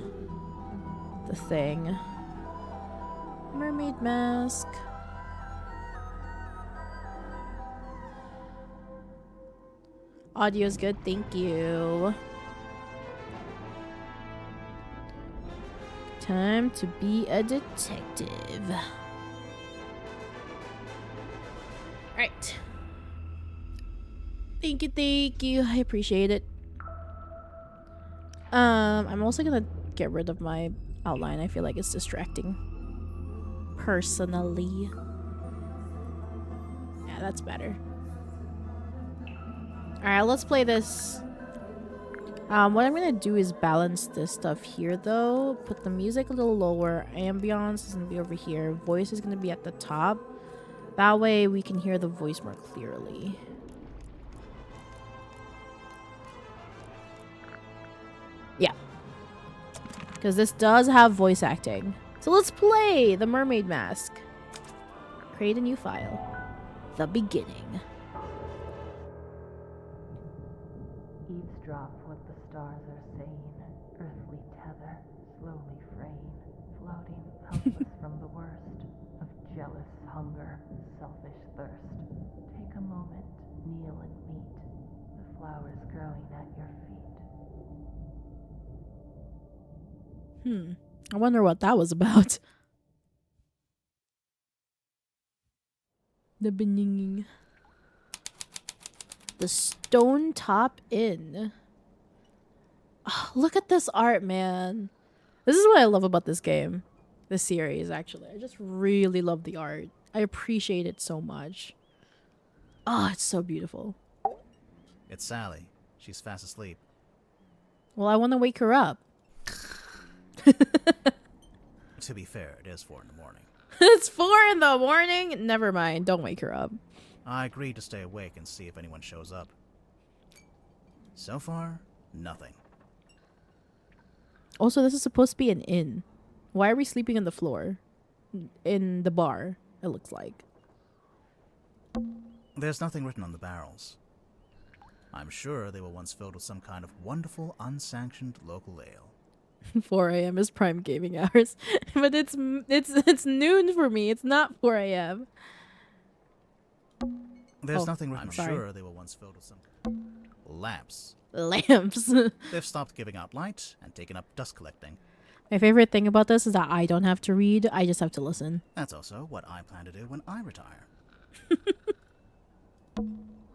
A: thing. Mermaid mask. Audio's good, thank you. Time to be a detective. Thank you, thank you. I appreciate it. I'm also gonna get rid of my outline. I feel like it's distracting. Personally. Yeah, that's better. Alright, let's play this. What I'm gonna do is balance this stuff here though. Put the music a little lower. Ambience is gonna be over here. Voice is gonna be at the top. That way we can hear the voice more clearly. Yeah. Because this does have voice acting. So let's play The Mermaid Mask. Create a new file. The beginning.
B: Eavesdrop what the stars are saying. Earthly tether, slowly fraying. Floating, helpless from the worst of jealous hunger, selfish thirst. Take a moment, kneel and meet the flowers growing at your feet.
A: I wonder what that was about. The beginning. The Stone Top Inn. Oh, look at this art, man. This is what I love about this game. This series, actually. I just really love the art. I appreciate it so much. Oh, it's so beautiful.
C: It's Sally. She's fast asleep.
A: Well, I want to wake her up.
C: To be fair, it is 4 in the morning.
A: It's 4 in the morning? Never mind. Don't wake her up.
C: I agreed to stay awake and see if anyone shows up. So far, nothing.
A: Also, this is supposed to be an inn. Why are we sleeping on the floor? In the bar, it looks like.
C: There's nothing written on the barrels. I'm sure they were once filled with some kind of wonderful, unsanctioned local ale.
A: 4 a.m. is prime gaming hours. But it's noon for me. It's not 4 a.m.
C: There's nothing written.
A: I'm
C: I'm
A: sorry.
C: sure they were once filled with some lamps.
A: Lamps.
C: They've stopped giving out light and taken up dust collecting.
A: My favorite thing about this is that I don't have to read. I just have to listen.
C: That's also what I plan to do when I retire.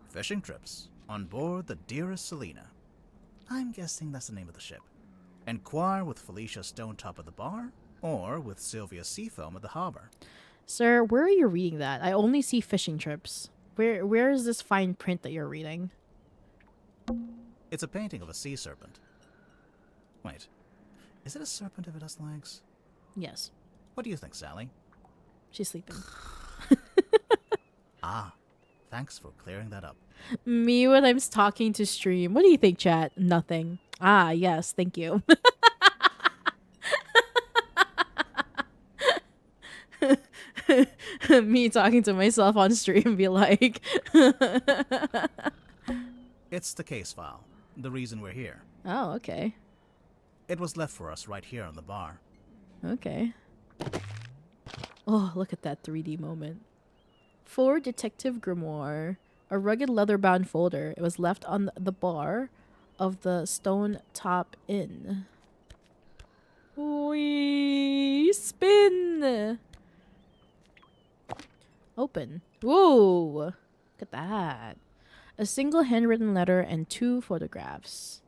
C: Fishing trips on board the dearest Selena. I'm guessing that's the name of the ship. Inquire with Felicia Stonetop at the bar, or with Sylvia Seafoam at the harbor.
A: Sir, where are you reading that? I only see fishing trips. Where is this fine print that you're reading?
C: It's a painting of a sea serpent. Wait, is it a serpent if it has legs?
A: Yes.
C: What do you think, Sally?
A: She's sleeping.
C: Ah, thanks for clearing that up.
A: Me when I'm talking to stream. What do you think, chat? Nothing. Ah, yes, thank you. Me talking to myself on stream be like...
C: It's the case file, the reason we're here.
A: Oh, okay.
C: It was left for us right here on the bar.
A: Okay. Oh, look at that 3D moment. For Detective Grimoire, a rugged leather-bound folder. It was left on the bar of the Stone Top Inn. Wee spin. Open. Whoa! Look at that. A single handwritten letter and 2 photographs.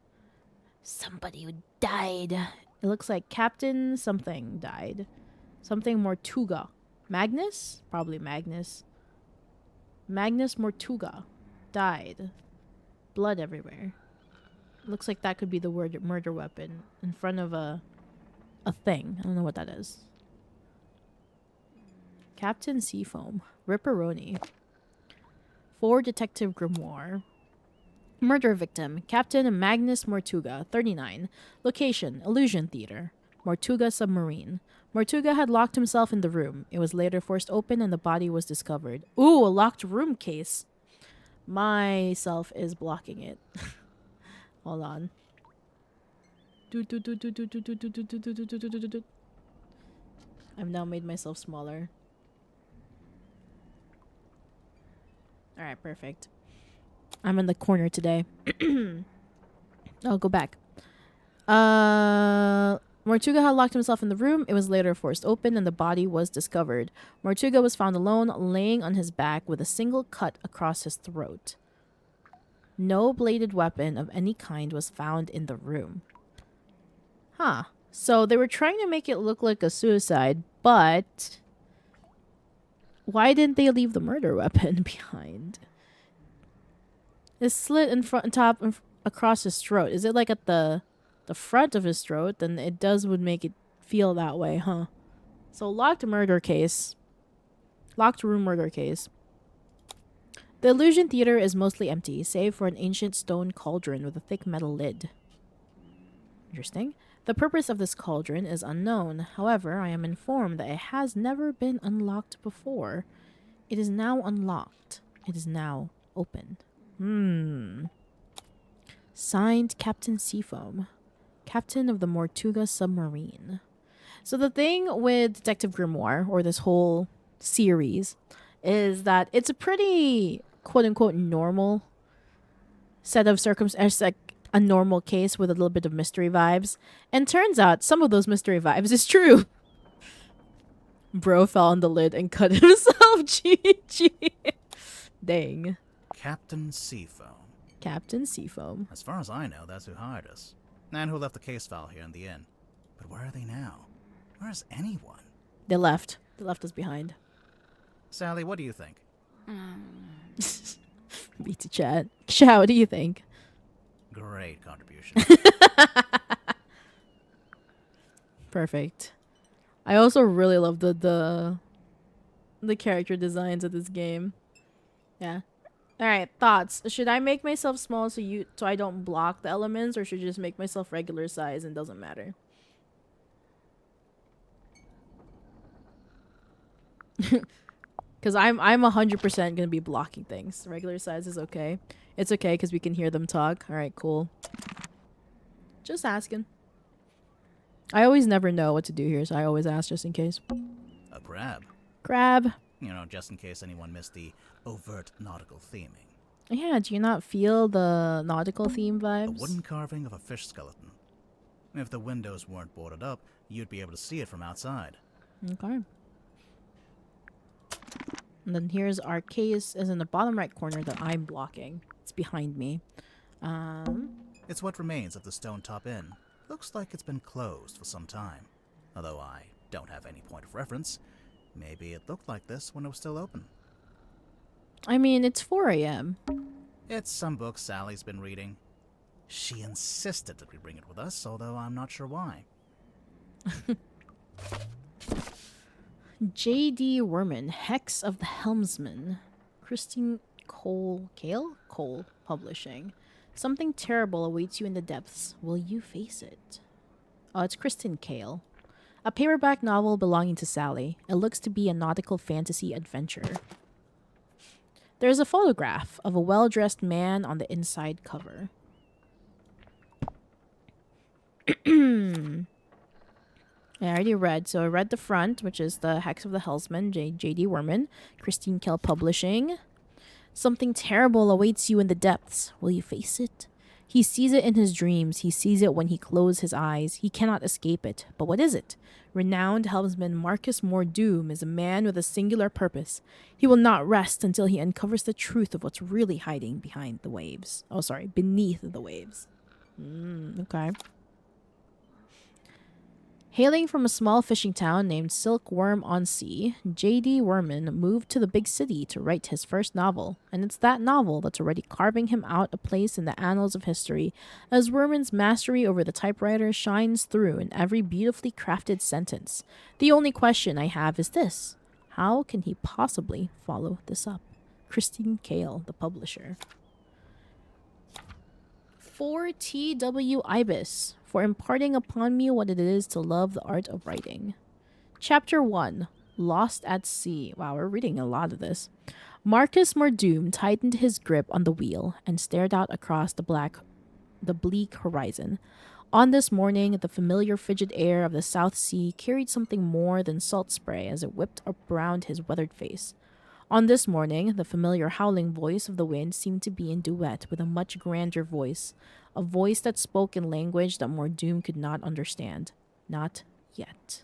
A: Somebody who died. It looks like Captain something died. Something Mortuga. Magnus? Probably Magnus. Magnus Mortuga died. Blood everywhere. Looks like that could be the word murder weapon in front of a thing. I don't know what that is. Captain Seafoam. Ripperoni. For Detective Grimoire. Murder victim. Captain Magnus Mortuga, 39. Location. Illusion Theater. Mortuga Submarine. Mortuga had locked himself in the room. It was later forced open and the body was discovered. Ooh, a locked room case. Myself is blocking it. Hold on. I've now made myself smaller. Alright, perfect. I'm in the corner today. I'll go back. Mortuga had locked himself in the room. It was later forced open and the body was discovered. Mortuga was found alone, laying on his back with a single cut across his throat. No bladed weapon of any kind was found in the room. Huh. So they were trying to make it look like a suicide, but why didn't they leave the murder weapon behind? It's slit in front and top and across his throat. Is it like at the front of his throat? Then it would make it feel that way, huh? So locked murder case. Locked room murder case. The illusion theater is mostly empty, save for an ancient stone cauldron with a thick metal lid. Interesting. The purpose of this cauldron is unknown. However, I am informed that it has never been unlocked before. It is now unlocked. It is now open. Signed, Captain Seafoam. Captain of the Mortuga submarine. So the thing with Detective Grimoire, or this whole series, is that it's a pretty quote-unquote normal set of circumstances, like a normal case with a little bit of mystery vibes. And turns out some of those mystery vibes is true. Bro fell on the lid and cut himself. GG. Dang.
C: Captain Seafoam.
A: Captain Seafoam.
C: As far as I know, that's who hired us. And who left the case file here in the inn. But where are they now? Where is anyone?
A: They left. They left us behind.
C: Sally, what do you think?
A: Beat to chat. Chat, what do you think?
C: Great contribution.
A: Perfect. I also really love the character designs of this game. Yeah. All right, thoughts. Should I make myself small so I don't block the elements, or should I just make myself regular size and doesn't matter? Because I'm 100% gonna be blocking things. Regular size is okay. It's okay because we can hear them talk. All right, cool. Just asking. I always never know what to do here, so I always ask just in case.
C: A grab.
A: Grab.
C: You know, just in case anyone missed the overt nautical theming.
A: Yeah, do you not feel the nautical theme vibes?
C: A wooden carving of a fish skeleton. If the windows weren't boarded up, you'd be able to see it from outside.
A: Okay. And then here's our case is in the bottom right corner that I'm blocking. It's behind me.
C: It's what remains of the Stone Top Inn. Looks like it's been closed for some time. Although I don't have any point of reference. Maybe it looked like this when it was still open.
A: I mean, it's 4 a.m.
C: It's some book Sally's been reading. She insisted that we bring it with us, although I'm not sure why.
A: J.D. Werman, Hex of the Helmsman. Christine Cole Publishing. Something terrible awaits you in the depths. Will you face it? Oh, it's Kristen Kale. A paperback novel belonging to Sally. It looks to be a nautical fantasy adventure. There's a photograph of a well-dressed man on the inside cover. I already read. So I read the front, which is the Hex of the Helmsman, J.D. Werman, Christine Kell Publishing. Something terrible awaits you in the depths. Will you face it? He sees it in his dreams. He sees it when he closes his eyes. He cannot escape it. But what is it? Renowned helmsman Marcus Mordoom is a man with a singular purpose. He will not rest until he uncovers the truth of what's really hiding behind the waves. Oh, sorry, beneath the waves. Okay. Hailing from a small fishing town named Silkworm-on-Sea, J.D. Werman moved to the big city to write his first novel, and it's that novel that's already carving him out a place in the annals of history, as Werman's mastery over the typewriter shines through in every beautifully crafted sentence. The only question I have is this: how can he possibly follow this up? Christine Kale, the publisher. For T.W. Ibis, for imparting upon me what it is to love the art of writing. Chapter 1, Lost at Sea. Wow, we're reading a lot of this. Marcus Mordoom tightened his grip on the wheel and stared out across the bleak horizon. On this morning, the familiar frigid air of the South Sea carried something more than salt spray as it whipped up around his weathered face. On this morning, the familiar howling voice of the wind seemed to be in duet with a much grander voice, a voice that spoke in language that Mordoom could not understand. Not yet.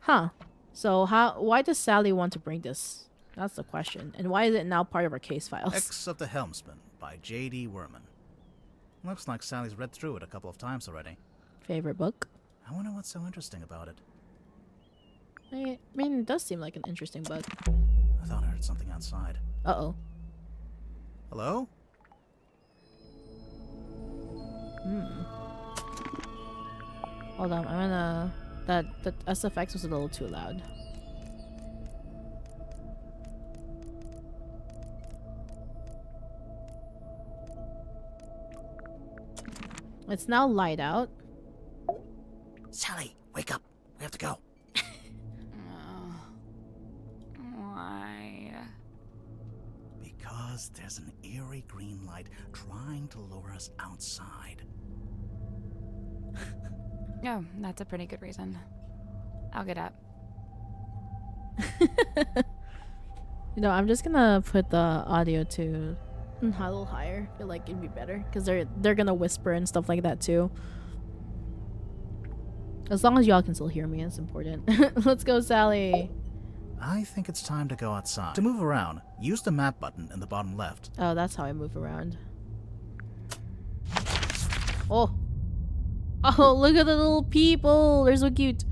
A: Huh. So why does Sally want to bring this? That's the question. And why is it now part of our case files?
C: Hex of the Helmsman, by J.D. Werman. Looks like Sally's read through it a couple of times already.
A: Favorite book?
C: I wonder what's so interesting about it.
A: I mean, it does seem like an interesting book.
C: I thought I heard something outside.
A: Uh-oh.
C: Hello?
A: Hold on, I'm gonna... That SFX was a little too loud. It's now light out.
C: Sally, wake up. We have to go.
B: Why?
C: Because there's an eerie green light trying to lure us outside.
B: Oh, that's a pretty good reason. I'll get up.
A: You know, I'm just gonna put the audio to a little higher. I feel like it'd be better because they're gonna whisper and stuff like that too. As long as y'all can still hear me, it's important. Let's go, Sally.
C: I think it's time to go outside. To move around, use the map button in the bottom left.
A: Oh, that's how I move around. Oh. Oh, look at the little people. They're so cute.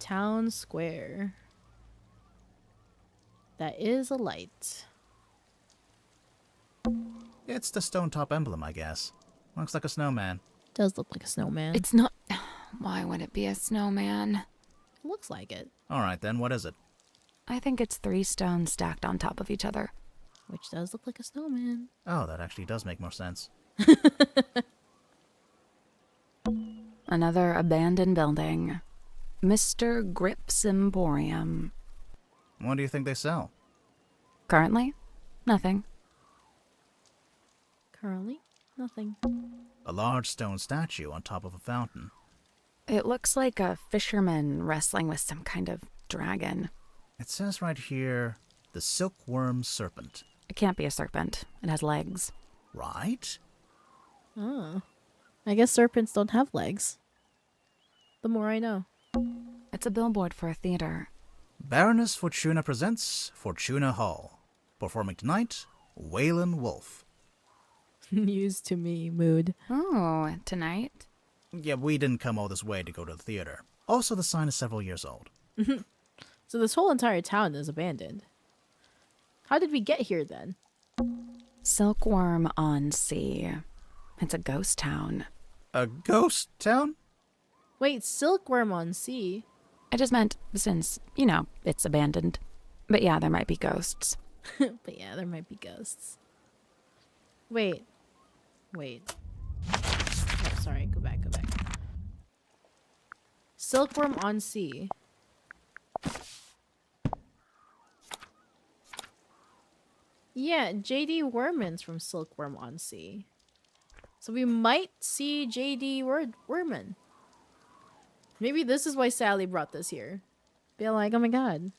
A: Town Square. That is a light.
C: It's the stone top emblem, I guess. Looks like a snowman.
A: Does look like a snowman.
B: It's not. Why would it be a snowman?
A: Looks like it.
C: Alright then, what is it?
B: I think it's 3 stones stacked on top of each other.
A: Which does look like a snowman.
C: Oh, that actually does make more sense.
B: Another abandoned building. Mr. Grip's Emporium.
C: What do you think they sell?
B: Currently, nothing.
A: Currently, nothing.
C: A large stone statue on top of a fountain.
B: It looks like a fisherman wrestling with some kind of dragon.
C: It says right here, the silkworm serpent.
B: It can't be a serpent. It has legs.
C: Right?
A: Oh. I guess serpents don't have legs. The more I know.
B: It's a billboard for a theater.
C: Baroness Fortuna presents Fortuna Hall. Performing tonight, Waylon Wolf.
A: News to me, mood.
B: Oh, tonight?
C: Yeah, we didn't come all this way to go to the theater. Also, the sign is several years old.
A: So this whole entire town is abandoned. How did we get here then?
B: Silkworm on Sea. It's a ghost town.
C: A ghost town?
A: Wait, Silkworm on Sea?
B: I just meant since, you know, it's abandoned. But yeah, there might be ghosts.
A: But yeah, there might be ghosts. Wait. Oh, sorry. Go back. Silkworm on Sea. Yeah, J.D. Werman's from Silkworm on Sea. So we might see J.D. Werman. Maybe this is why Sally brought this here. Be like, oh my god,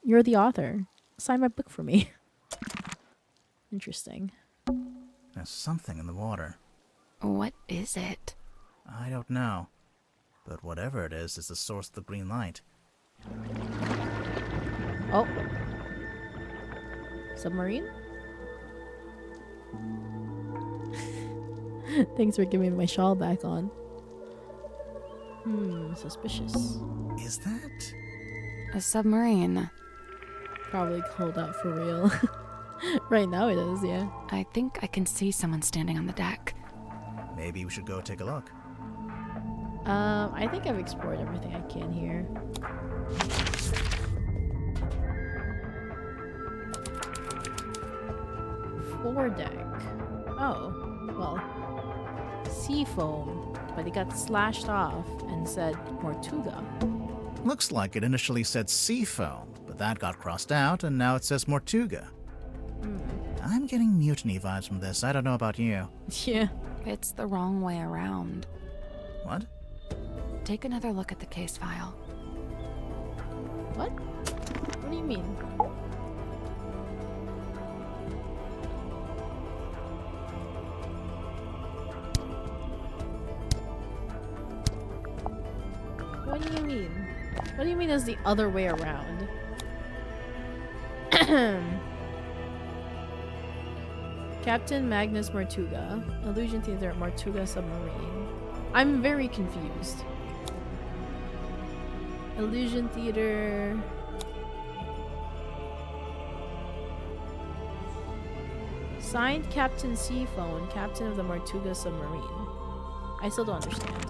A: you're the author. Sign my book for me. Interesting.
C: There's something in the water.
B: What is it?
C: I don't know. But whatever it is the source of the green light.
A: Oh. Submarine? Thanks for giving me my shawl back on. Suspicious.
C: Is that?
B: A submarine.
A: Probably cold out for real. Right now it is, yeah.
B: I think I can see someone standing on the deck.
C: Maybe we should go take a look.
A: I think I've explored everything I can here. Foredeck. Oh, well. Sea foam, but it got slashed off and said Mortuga.
C: Looks like it initially said sea foam, but that got crossed out and now it says Mortuga. I'm getting mutiny vibes from this. I don't know about you.
A: Yeah.
B: It's the wrong way around.
C: What?
B: Take another look at the case file.
A: What? What do you mean? What do you mean? What do you mean is the other way around? Captain Magnus Martuga. Illusion Theater Martuga Submarine. I'm very confused. Illusion Theater. Signed Captain Seaphone, Captain of the Martuga Submarine. I still don't understand.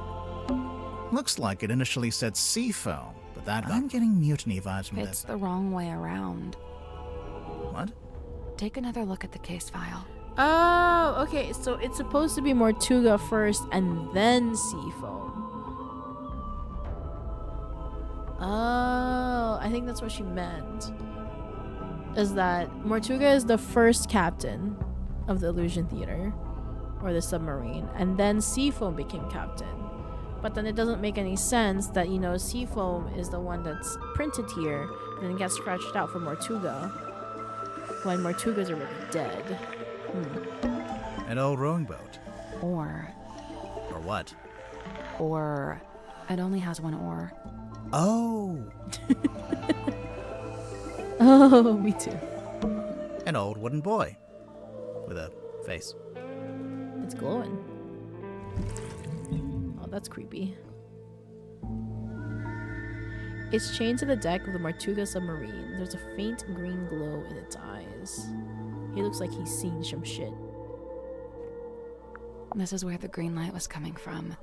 C: Looks like it initially said Seafoam, but I'm getting mutiny vibes from
D: It's
C: this.
D: the wrong way around.
C: What?
D: Take another look at the case file.
A: Oh, okay. So it's supposed to be Martuga first and then Seafoam. Oh, I think that's what she meant. Is that Martuga is the first captain of the Illusion Theater, or the submarine, and then Seafoam became captain. But then it doesn't make any sense that, you know, Seafoam is the one that's printed here, and then gets scratched out for Martuga, when Martuga's already dead.
C: An old rowing boat.
D: Or
C: what?
D: It only has one oar.
C: Oh!
A: Oh, me too.
C: An old wooden boy. With a face.
A: It's glowing. Oh, that's creepy. It's chained to the deck of the Martuga submarine. There's a faint green glow in its eyes. He looks like he's seen some shit.
D: This is where the green light was coming from.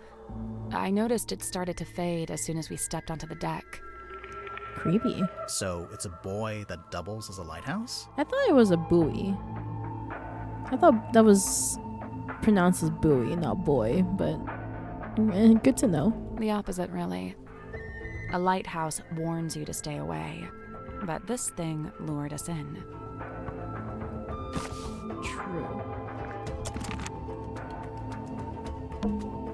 D: I noticed it started to fade as soon as we stepped onto the deck.
A: Creepy.
C: So it's a buoy that doubles as a lighthouse?
A: I thought it was a buoy. I thought that was pronounced as buoy, not boy, but good to know.
D: The opposite, really. A lighthouse warns you to stay away, but this thing lured us in.
A: True.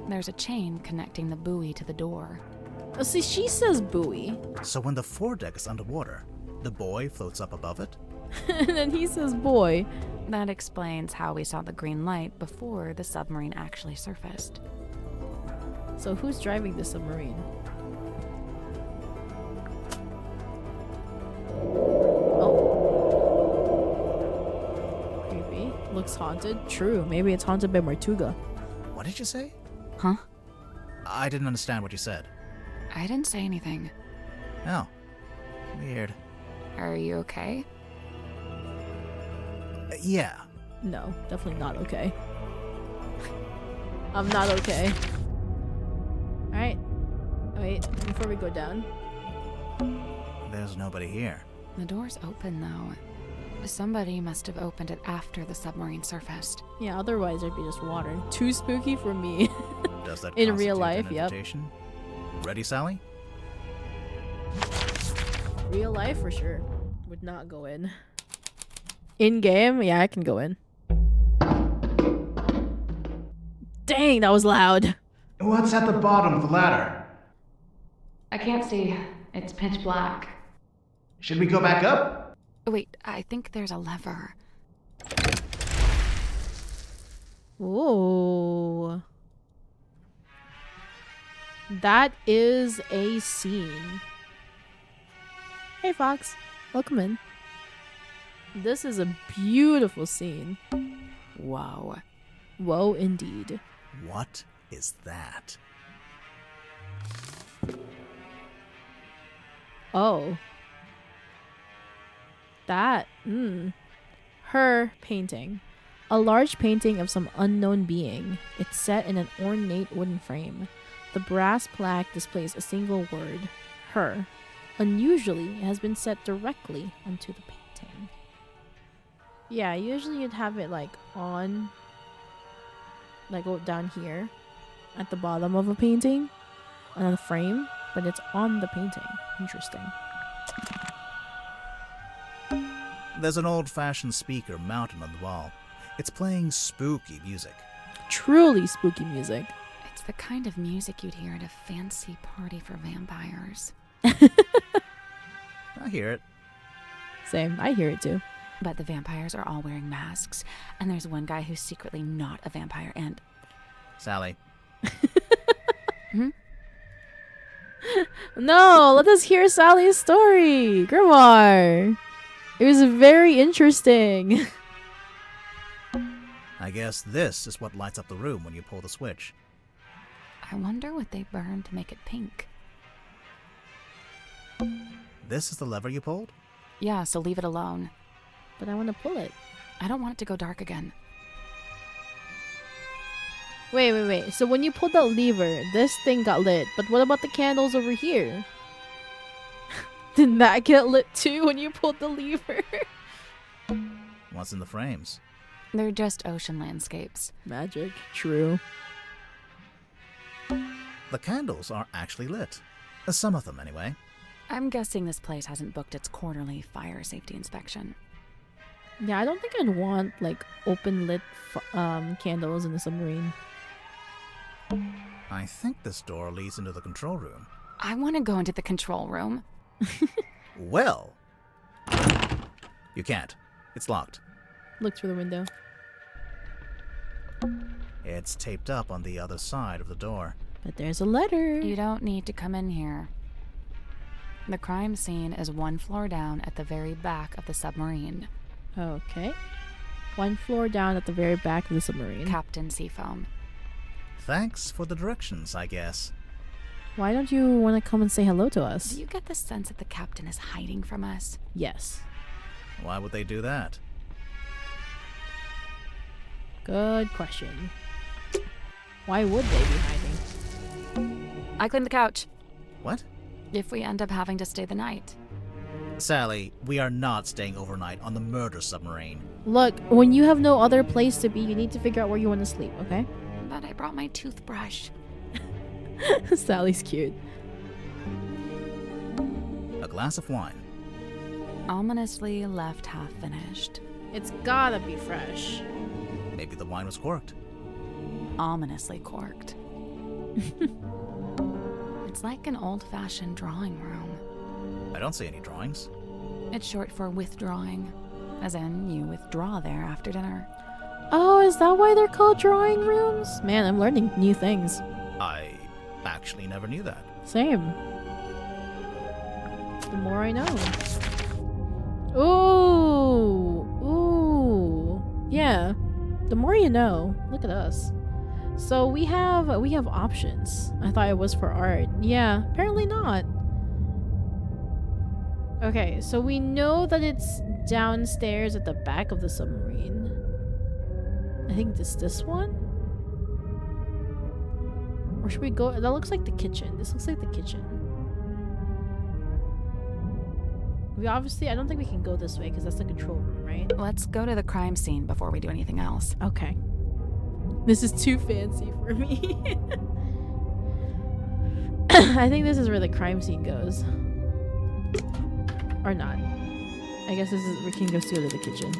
D: There's a chain connecting the buoy to the door.
A: Oh, see, she says buoy.
C: So when the foredeck is underwater, the buoy floats up above it?
A: And then he says boy.
D: That explains how we saw the green light before the submarine actually surfaced.
A: So who's driving the submarine? Oh. Creepy. Looks haunted. True. Maybe it's haunted by Martuga.
C: What did you say?
D: Huh?
C: I didn't understand what you said.
D: I didn't say anything.
C: Oh. Weird.
D: Are you okay?
C: Yeah.
A: No, definitely not okay. I'm not okay. Alright. Wait, before we go down.
C: There's nobody here.
D: The door's open, though. Somebody must have opened it after the submarine surfaced.
A: Yeah, otherwise it'd be just water. Too spooky for me.
C: Does that
A: In real
C: constitute
A: life,
C: an
A: yep.
C: invitation? Ready, Sally?
A: Real life, for sure. Would not go in. In game, yeah, I can go in. Dang, that was loud.
C: What's at the bottom of the ladder?
D: I can't see. It's pitch black.
C: Should we go back up?
D: Wait, I think there's a lever.
A: Whoa. That is a scene. Hey, Fox. Welcome in. This is a beautiful scene.
D: Whoa.
A: Whoa, indeed.
C: What is that?
A: Oh. That, Her painting. A large painting of some unknown being. It's set in an ornate wooden frame. The brass plaque displays a single word, her. Unusually, it has been set directly onto the painting. Yeah, usually you'd have it like on, like down here at the bottom of a painting, on the frame, but it's on the painting. Interesting.
C: There's an old-fashioned speaker mounted on the wall. It's playing spooky music.
A: Truly spooky music.
D: It's the kind of music you'd hear at a fancy party for vampires.
C: I hear it.
A: Same, I hear it too.
D: But the vampires are all wearing masks, and there's one guy who's secretly not a vampire, and...
C: Sally.
D: Hmm?
A: No, let us hear Sally's story. Grimoire. It was very interesting.
C: I guess this is what lights up the room when you pull the switch.
D: I wonder what they burned to make it pink.
C: This is the lever you pulled?
D: Yeah, so leave it alone.
A: But I want to pull it.
D: I don't want it to go dark again.
A: Wait. So when you pulled that lever, this thing got lit. But what about the candles over here? Didn't that get lit too when you pulled the lever?
C: What's in the frames?
D: They're just ocean landscapes.
A: Magic. True.
C: The candles are actually lit. Some of them, anyway.
D: I'm guessing this place hasn't booked its quarterly fire safety inspection.
A: Yeah, I don't think I'd want like open lit candles in the submarine.
C: I think this door leads into the control room.
D: I want to go into the control room.
C: Well, you can't. It's locked.
A: Look through the window.
C: It's taped up on the other side of the door.
A: But there's a letter.
D: You don't need to come in here. The crime scene is 1 floor down at the very back of the submarine.
A: Okay. 1 floor down at the very back of the submarine.
D: Captain Seafoam.
C: Thanks for the directions, I guess.
A: Why don't you want to come and say hello to us?
D: Do you get the sense that the captain is hiding from us?
A: Yes.
C: Why would they do that?
A: Good question. Why would they be hiding?
D: I cleaned the couch.
C: What?
D: If we end up having to stay the night.
C: Sally, we are not staying overnight on the murder submarine.
A: Look, when you have no other place to be, you need to figure out where you want to sleep, okay?
D: But I brought my toothbrush.
A: Sally's cute.
C: A glass of wine.
D: Ominously left half finished.
A: It's gotta be fresh.
C: Maybe the wine was corked.
D: Ominously corked. It's like an old-fashioned drawing room.
C: I don't see any drawings.
D: It's short for withdrawing, as in you withdraw there after dinner.
A: Oh, is that why they're called drawing rooms? Man, I'm learning new things.
C: I actually never knew that.
A: Same. The more I know. Ooh. Yeah. The more you know. Look at us. So we have options. I thought it was for art. Yeah, apparently not. Okay, so we know that it's downstairs at the back of the submarine. I think this one? Or should we go? That looks like the kitchen. This looks like the kitchen. We obviously, I don't think we can go this way because that's the control room, right?
D: Let's go to the crime scene before we do anything else.
A: Okay. This is too fancy for me. I think this is where the crime scene goes. Or not. I guess this is, we can just go to the kitchen.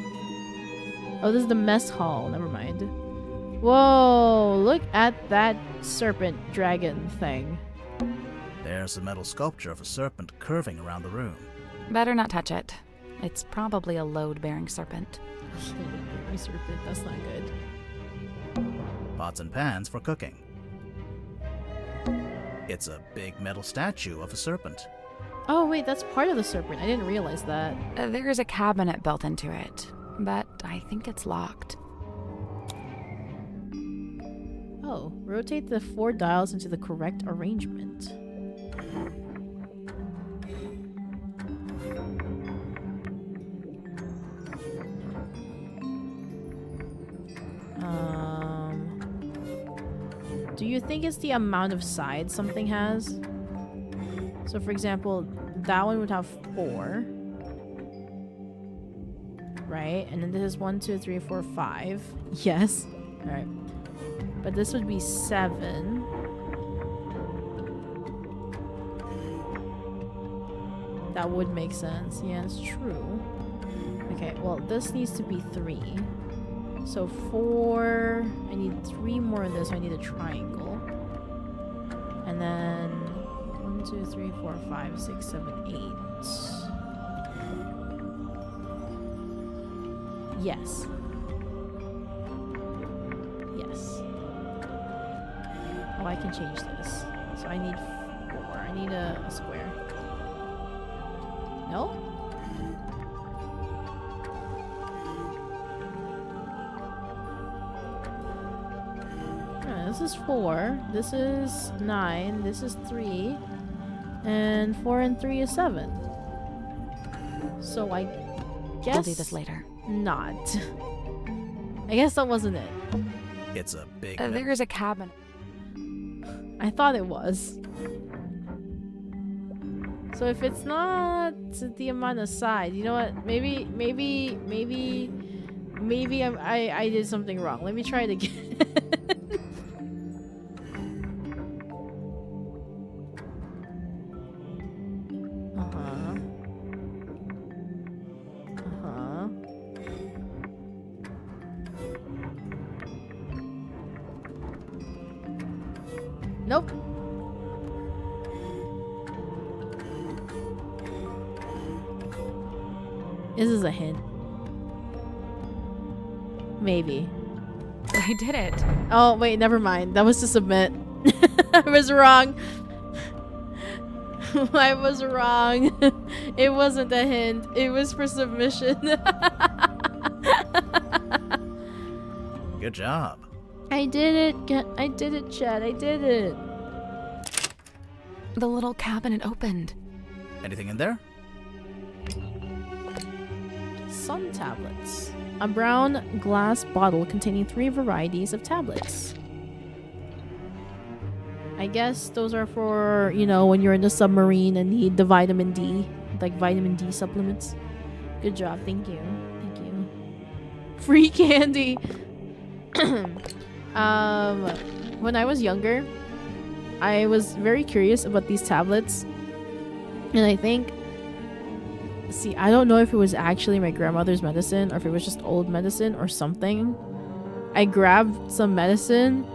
A: Oh, this is the mess hall. Never mind. Whoa, look at that serpent dragon thing.
C: There's a metal sculpture of a serpent curving around the room.
D: Better not touch it. It's probably a load-bearing serpent.
A: My serpent, that's not good.
C: Pots and pans for cooking. It's a big metal statue of a serpent.
A: Oh wait, that's part of the serpent. I didn't realize that.
D: There's a cabinet built into it, but I think it's locked.
A: Oh, rotate the 4 dials into the correct arrangement. Do you think it's the amount of sides something has? So for example, that one would have 4. Right? And then this is 1, 2, 3, 4, 5. Yes. Alright. But this would be 7. That would make sense. Yeah, it's true. Okay, well, this needs to be 3. So 4. I need 3 more of this. So I need a triangle. And then 1, 2, 3, 4, 5, 6, 7, 8. Yes. Yes. Oh, I can change this. So I need 4. for? I need a square. No? This is 4. This is 9. This is 3. And 4 and 3 is 7. So I guess
D: We'll do this later.
A: not. I guess that wasn't it.
C: It's a big.
D: There's a cabinet.
A: I thought it was. So if it's not the amount of side, you know what? Maybe I did something wrong. Let me try it again. Nope. This is a hint. Maybe.
D: I did it.
A: Oh, wait, never mind. That was to submit. I was wrong. I was wrong. It wasn't a hint. It was for submission.
C: Good job.
A: I did it. I did it, Chad. I did it.
D: The little cabinet opened.
C: Anything in there?
A: Sun tablets. A brown glass bottle containing 3 varieties of tablets. I guess those are for, you know, when you're in the submarine and need the vitamin D. Like vitamin D supplements. Good job. Thank you. Thank you. Free candy. When I was younger, I was very curious about these tablets. And I think... See, I don't know if it was actually my grandmother's medicine or if it was just old medicine or something. I grabbed some medicine.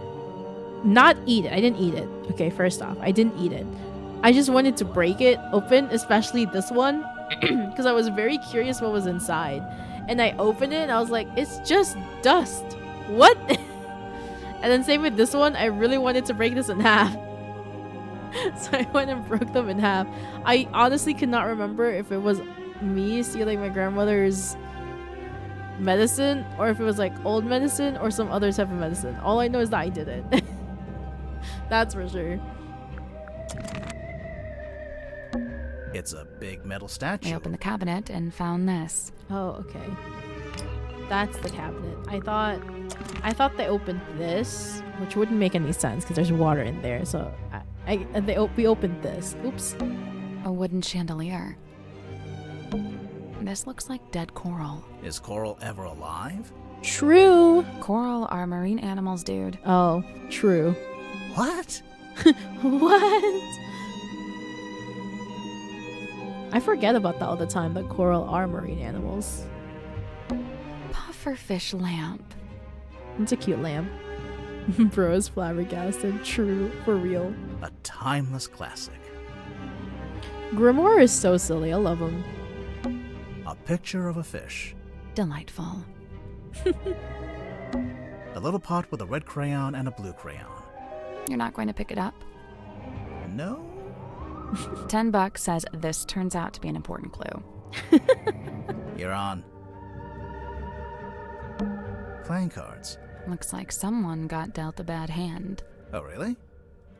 A: Not eat it. I didn't eat it. Okay, first off, I didn't eat it. I just wanted to break it open, especially this one. Because I was very curious what was inside. And I opened it and I was like, it's just dust. What? And then same with this one. I really wanted to break this in half. So I went and broke them in half. I honestly could not remember if it was me stealing my grandmother's medicine or if it was like old medicine or some other type of medicine. All I know is that I did it. That's for sure.
C: It's a big metal statue.
D: I opened the cabinet and found this.
A: Oh, okay. That's the cabinet. I thought they opened this, which wouldn't make any sense because there's water in there. So we opened this. Oops.
D: A wooden chandelier. This looks like dead coral.
C: Is coral ever alive?
A: True.
D: Coral are marine animals, dude.
A: Oh, true.
C: What?
A: What? I forget about that all the time, that coral are marine animals.
D: Pufferfish lamp.
A: It's a cute lamp. Bro is flabbergasted. True. For real.
C: A timeless classic.
A: Grimoire is so silly. I love him.
C: A picture of a fish.
D: Delightful.
C: A little pot with a red crayon and a blue crayon.
D: You're not going to pick it up?
C: No?
D: $10 says this turns out to be an important clue.
C: You're on. Playing cards.
D: Looks like someone got dealt a bad hand.
C: Oh, really?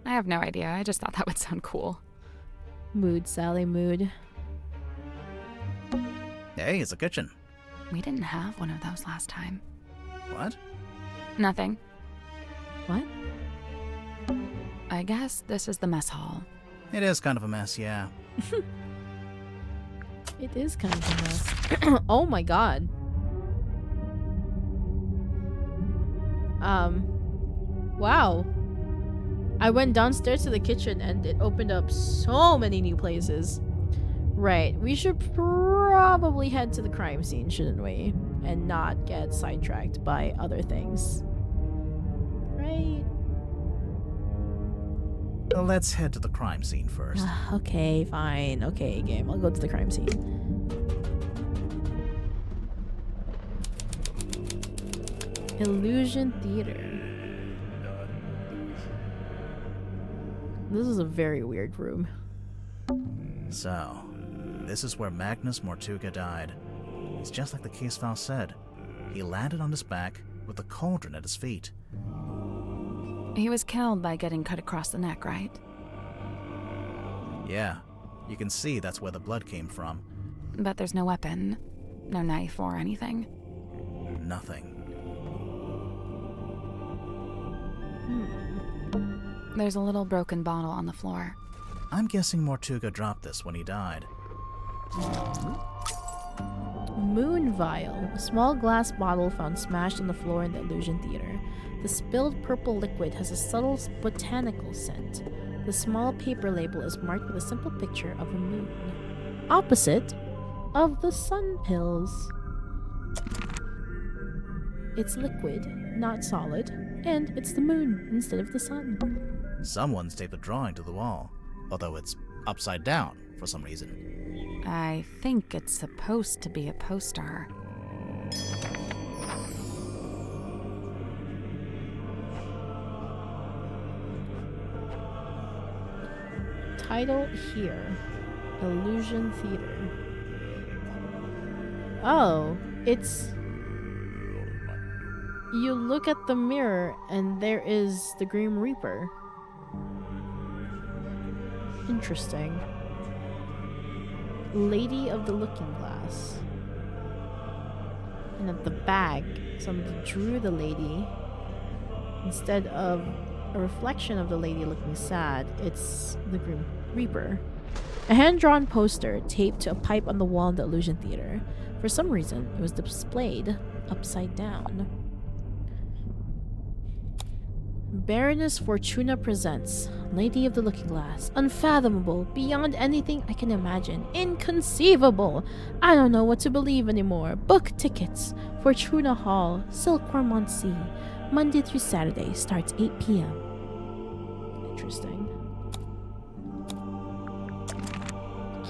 D: I have no idea. I just thought that would sound cool.
A: Mood, Sally, mood.
C: Hey, it's a kitchen.
D: We didn't have one of those last time.
C: What?
D: Nothing.
A: What?
D: I guess this is the mess hall.
C: It is kind of a mess, yeah.
A: It is kind of a mess. Oh my god. Wow. I went downstairs to the kitchen and it opened up so many new places. Right. We should probably head to the crime scene, shouldn't we? And not get sidetracked by other things. Right?
C: Let's head to the crime scene first.
A: Okay, fine. Okay, game. I'll go to the crime scene. Illusion Theater. This is a very weird room.
C: So, this is where Magnus Mortuga died. It's just like the case file said. He landed on his back with the cauldron at his feet.
D: He was killed by getting cut across the neck, right?
C: Yeah, you can see that's where the blood came from.
D: But there's no weapon, no knife or anything.
C: Nothing.
D: There's a little broken bottle on the floor.
C: I'm guessing Mortuga dropped this when he died.
A: Moon vial, a small glass bottle found smashed on the floor in the Illusion Theater. The spilled purple liquid has a subtle botanical scent. The small paper label is marked with a simple picture of a moon, opposite of the sun pills. It's liquid, not solid, and it's the moon instead of the sun.
C: Someone's taped a drawing to the wall, although it's upside down for some reason.
D: I think it's supposed to be a poster.
A: Title here, Illusion Theater. Oh, it's... You look at the mirror and there is the Grim Reaper. Interesting. Lady of the Looking Glass. And at the back, somebody drew the lady. Instead of a reflection of the lady looking sad, it's the Grim Reaper. A hand-drawn poster taped to a pipe on the wall in the Illusion Theater. For some reason, it was displayed upside down. Baroness Fortuna presents Lady of the Looking Glass. Unfathomable, beyond anything I can imagine. Inconceivable. I don't know what to believe anymore. Book tickets. Fortuna Hall, Silkworm on Sea. Monday through Saturday, starts 8 p.m. Interesting.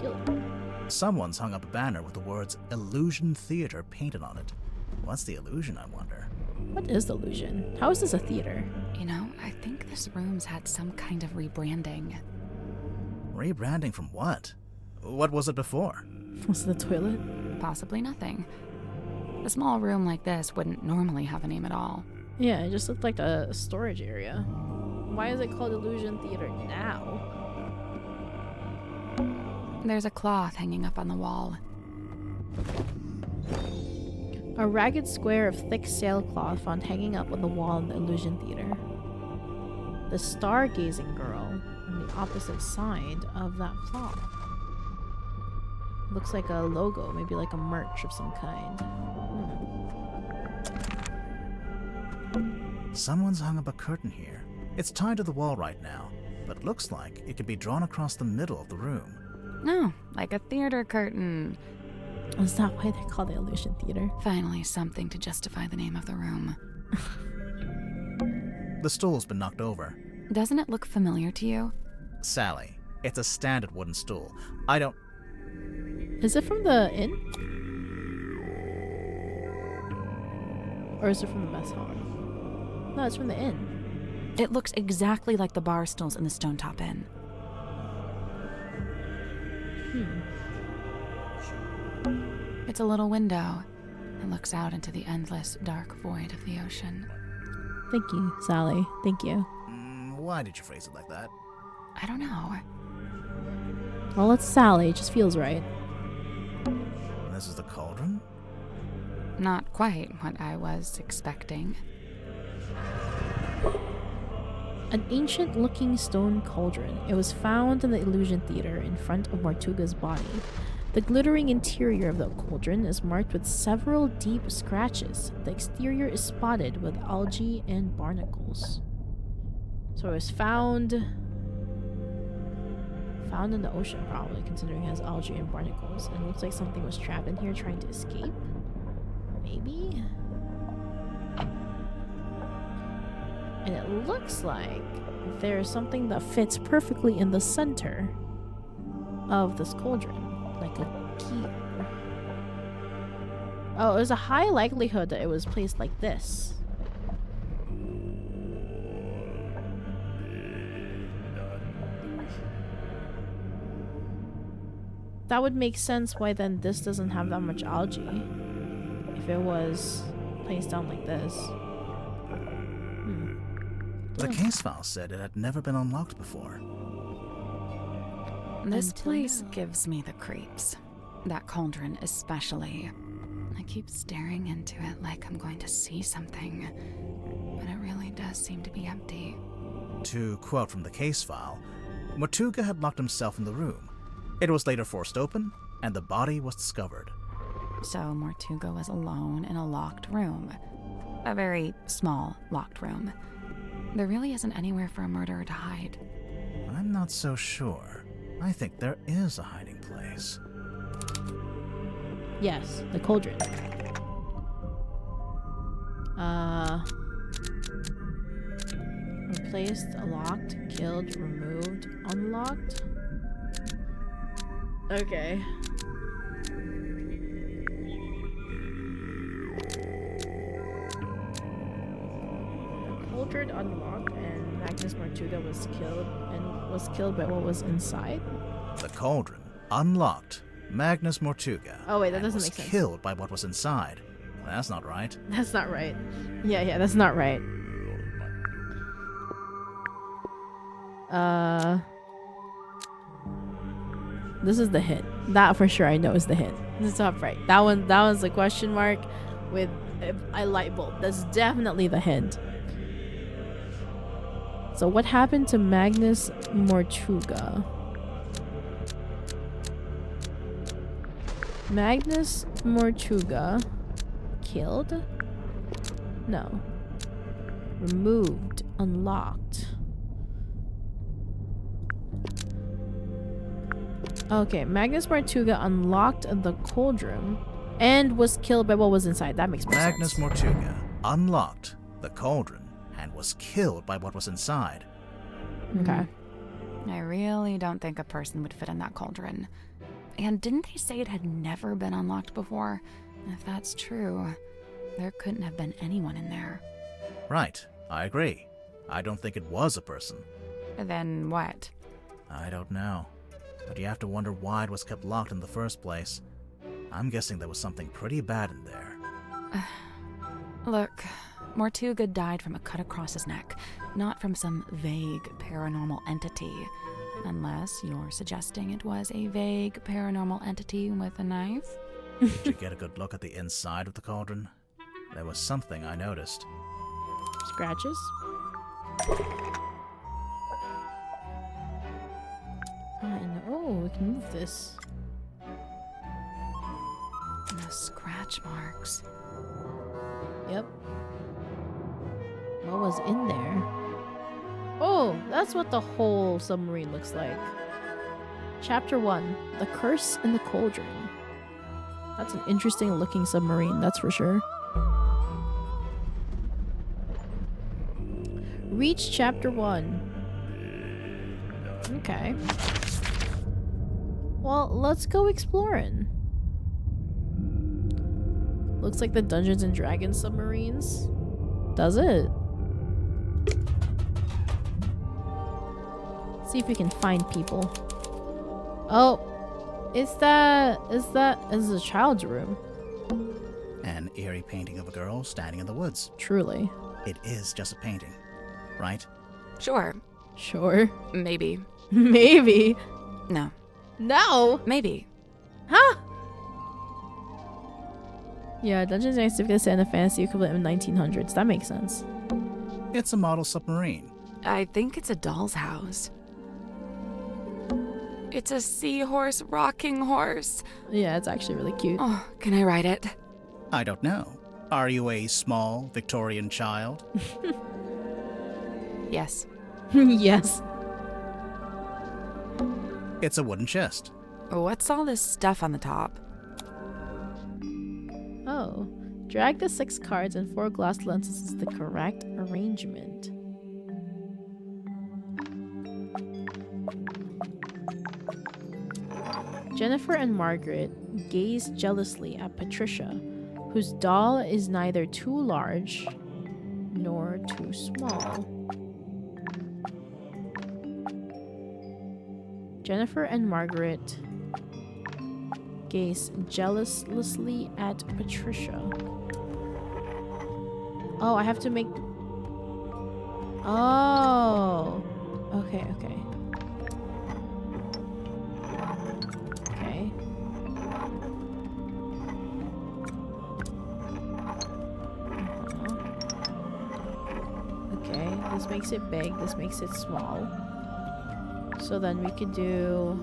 A: Kill it.
C: Someone's hung up a banner with the words Illusion Theater painted on it. What's the illusion, I wonder?
A: What is the illusion? How is this a theater?
D: You know, I think this room's had some kind of rebranding.
C: Rebranding from what? What was it before?
A: Was it the toilet?
D: Possibly nothing. A small room like this wouldn't normally have a name at all.
A: Yeah, it just looked like a storage area. Why is it called Illusion Theater now?
D: There's a cloth hanging up on the wall.
A: A ragged square of thick sailcloth found hanging up on the wall in the Illusion Theater. The stargazing girl on the opposite side of that cloth. Looks like a logo, maybe like a merch of some kind.
C: Someone's hung up a curtain here. It's tied to the wall right now, but it looks like it could be drawn across the middle of the room.
D: No, like a theater curtain.
A: Is that why they call it Illusion Theater?
D: Finally, something to justify the name of the room.
C: The stool's been knocked over.
D: Doesn't it look familiar to you?
C: Sally, it's a standard wooden stool. I don't...
A: Is it from the inn? Or is it from the mess hall? No, it's from the inn.
D: It looks exactly like the bar stools in the Stone Top Inn. It's a little window. It looks out into the endless, dark void of the ocean.
A: Thank you, Sally. Thank you.
C: Why did you phrase it like that?
D: I don't know.
A: Well, it's Sally. It just feels right.
C: This is the cauldron?
D: Not quite what I was expecting.
A: An ancient-looking stone cauldron. It was found in the Illusion Theater in front of Mortuga's body. The glittering interior of the cauldron is marked with several deep scratches. The exterior is spotted with algae and barnacles. So it was found in the ocean, probably, considering it has algae and barnacles. And it looks like something was trapped in here trying to escape. Maybe? And it looks like there's something that fits perfectly in the center of this cauldron. Like a key. Oh, there's a high likelihood that it was placed like this. that would make sense why then this doesn't have that much algae. If it was placed down like this.
C: The case file said it had never been unlocked before.
D: This
A: Until
D: place
A: now.
D: gives me the creeps. That cauldron especially. I keep staring into it like I'm going to see something, but it really does seem to be empty.
C: To quote from the case file, Mortuga had locked himself in the room. It was later forced open, and the body was discovered.
D: So Mortuga was alone in a locked room. A very small locked room. There really isn't anywhere for a murderer to hide.
C: I'm not so sure. I think there is a hiding place.
A: Yes, the cauldron. Replaced, locked, killed, removed, unlocked. Okay. The cauldron unlocked, and Magnus Mortuga was killed by what was inside.
C: The cauldron, unlocked. Magnus Mortuga.
A: Oh wait, that
C: and
A: doesn't
C: was
A: make sense.
C: killed by what was inside. That's not right.
A: That's not right. Yeah, that's not right. This is the hint. That for sure I know is the hint. This is top right. That one's a question mark with a light bulb. That's definitely the hint. So what happened to Magnus Mortuga? Magnus Mortuga killed? No. Removed. Unlocked. Okay, Magnus Mortuga unlocked the cauldron and was killed by what was inside. That makes more
C: Magnus
A: sense.
C: Mortuga unlocked the cauldron and was killed by what was inside.
A: Okay.
D: I really don't think a person would fit in that cauldron. And didn't they say it had never been unlocked before? If that's true, there couldn't have been anyone in there.
C: Right, I agree. I don't think it was a person.
D: Then what?
C: I don't know. But you have to wonder why it was kept locked in the first place. I'm guessing there was something pretty bad in there.
D: Look, Mortuga died from a cut across his neck, not from some vague paranormal entity. Unless you're suggesting it was a vague paranormal entity with a knife?
C: Did you get a good look at the inside of the cauldron? There was something I noticed.
A: Scratches. I know. Oh, we can move this.
D: The scratch marks.
A: Yep. What was in there? Oh, that's what the whole submarine looks like. Chapter 1. The Curse in the Cauldron. That's an interesting looking submarine, that's for sure. Reach Chapter 1. Okay. Well, let's go exploring. Looks like the Dungeons and Dragons submarines. Does it? See if we can find people. Oh, is a child's room?
C: An eerie painting of a girl standing in the woods.
A: Truly.
C: It is just a painting, right?
D: Sure.
A: Sure.
D: Maybe.
A: Maybe.
D: No.
A: No.
D: Maybe.
A: Huh? Yeah, Dungeons and Dragons set in the fantasy equivalent of 1900s. That makes sense.
C: It's a model submarine.
D: I think it's a doll's house. It's a seahorse rocking horse.
A: Yeah, it's actually really cute.
D: Oh, can I ride it?
C: I don't know. Are you a small Victorian child?
D: Yes.
A: Yes.
C: It's a wooden chest.
D: What's all this stuff on the top?
A: Oh. Drag the 6 cards and 4 glass lenses is the correct arrangement. Jennifer and Margaret gaze jealously at Patricia, whose doll is neither too large nor too small. Jennifer and Margaret gaze jealously at Patricia. Oh, I have to make... Oh. Okay. Okay. Okay, this makes it big, this makes it small. So then we could do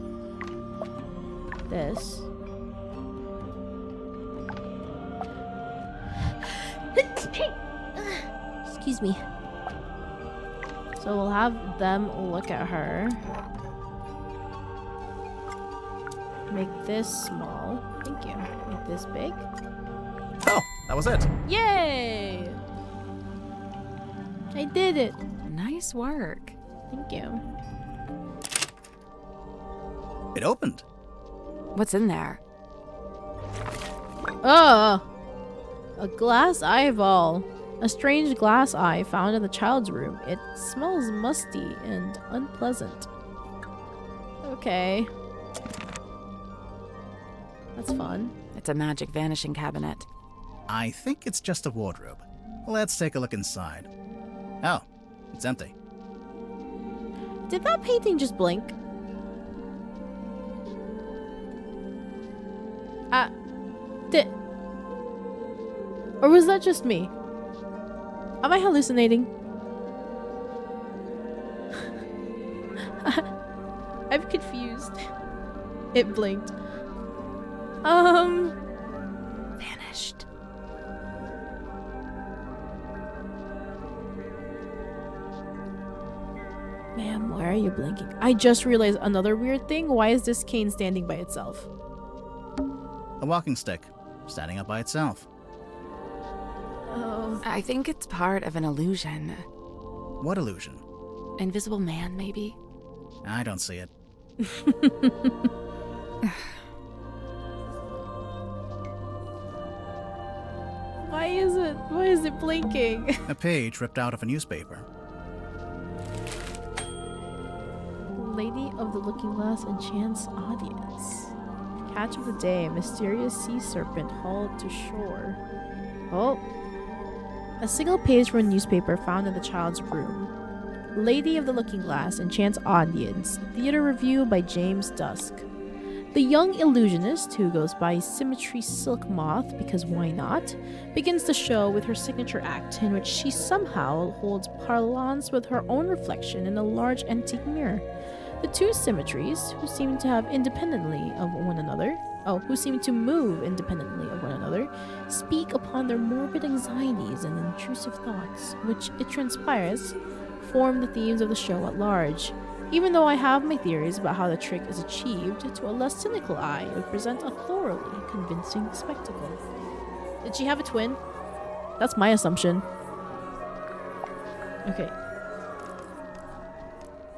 A: this. Excuse me. So we'll have them look at her. Make this small. Thank you. Make this big.
C: Oh, that was it.
A: Yay! I did it.
D: Nice work.
A: Thank you.
C: It opened.
D: What's in there?
A: Oh! A glass eyeball. A strange glass eye found in the child's room. It smells musty and unpleasant. Okay. That's fun.
D: It's a magic vanishing cabinet.
C: I think it's just a wardrobe. Let's take a look inside. Oh, it's empty.
A: Did that painting just blink? Did... Or was that just me? Am I hallucinating? I'm confused. It blinked.
D: Vanished.
A: Ma'am, why are you blinking? I just realized another weird thing. Why is this cane standing by itself?
C: A walking stick, standing up by itself.
A: Oh.
D: I think it's part of an illusion.
C: What illusion?
D: Invisible man, maybe?
C: I don't see it.
A: Why is it blinking?
C: A page ripped out of a newspaper.
A: Lady of the Looking Glass enchants audience. Catch of the day, mysterious sea serpent hauled to shore. Oh. A single page from a newspaper found in the child's room. Lady of the Looking Glass enchants audience. Theater review by James Dusk. The young illusionist, who goes by Symmetry Silk Moth because why not, begins the show with her signature act, in which she somehow holds parlance with her own reflection in a large antique mirror. The two symmetries, who seem to move independently of one another, speak upon their morbid anxieties and intrusive thoughts, which, it transpires, form the themes of the show at large. Even though I have my theories about how the trick is achieved, to a less cynical eye, it would present a thoroughly convincing spectacle. Did she have a twin? That's my assumption. Okay.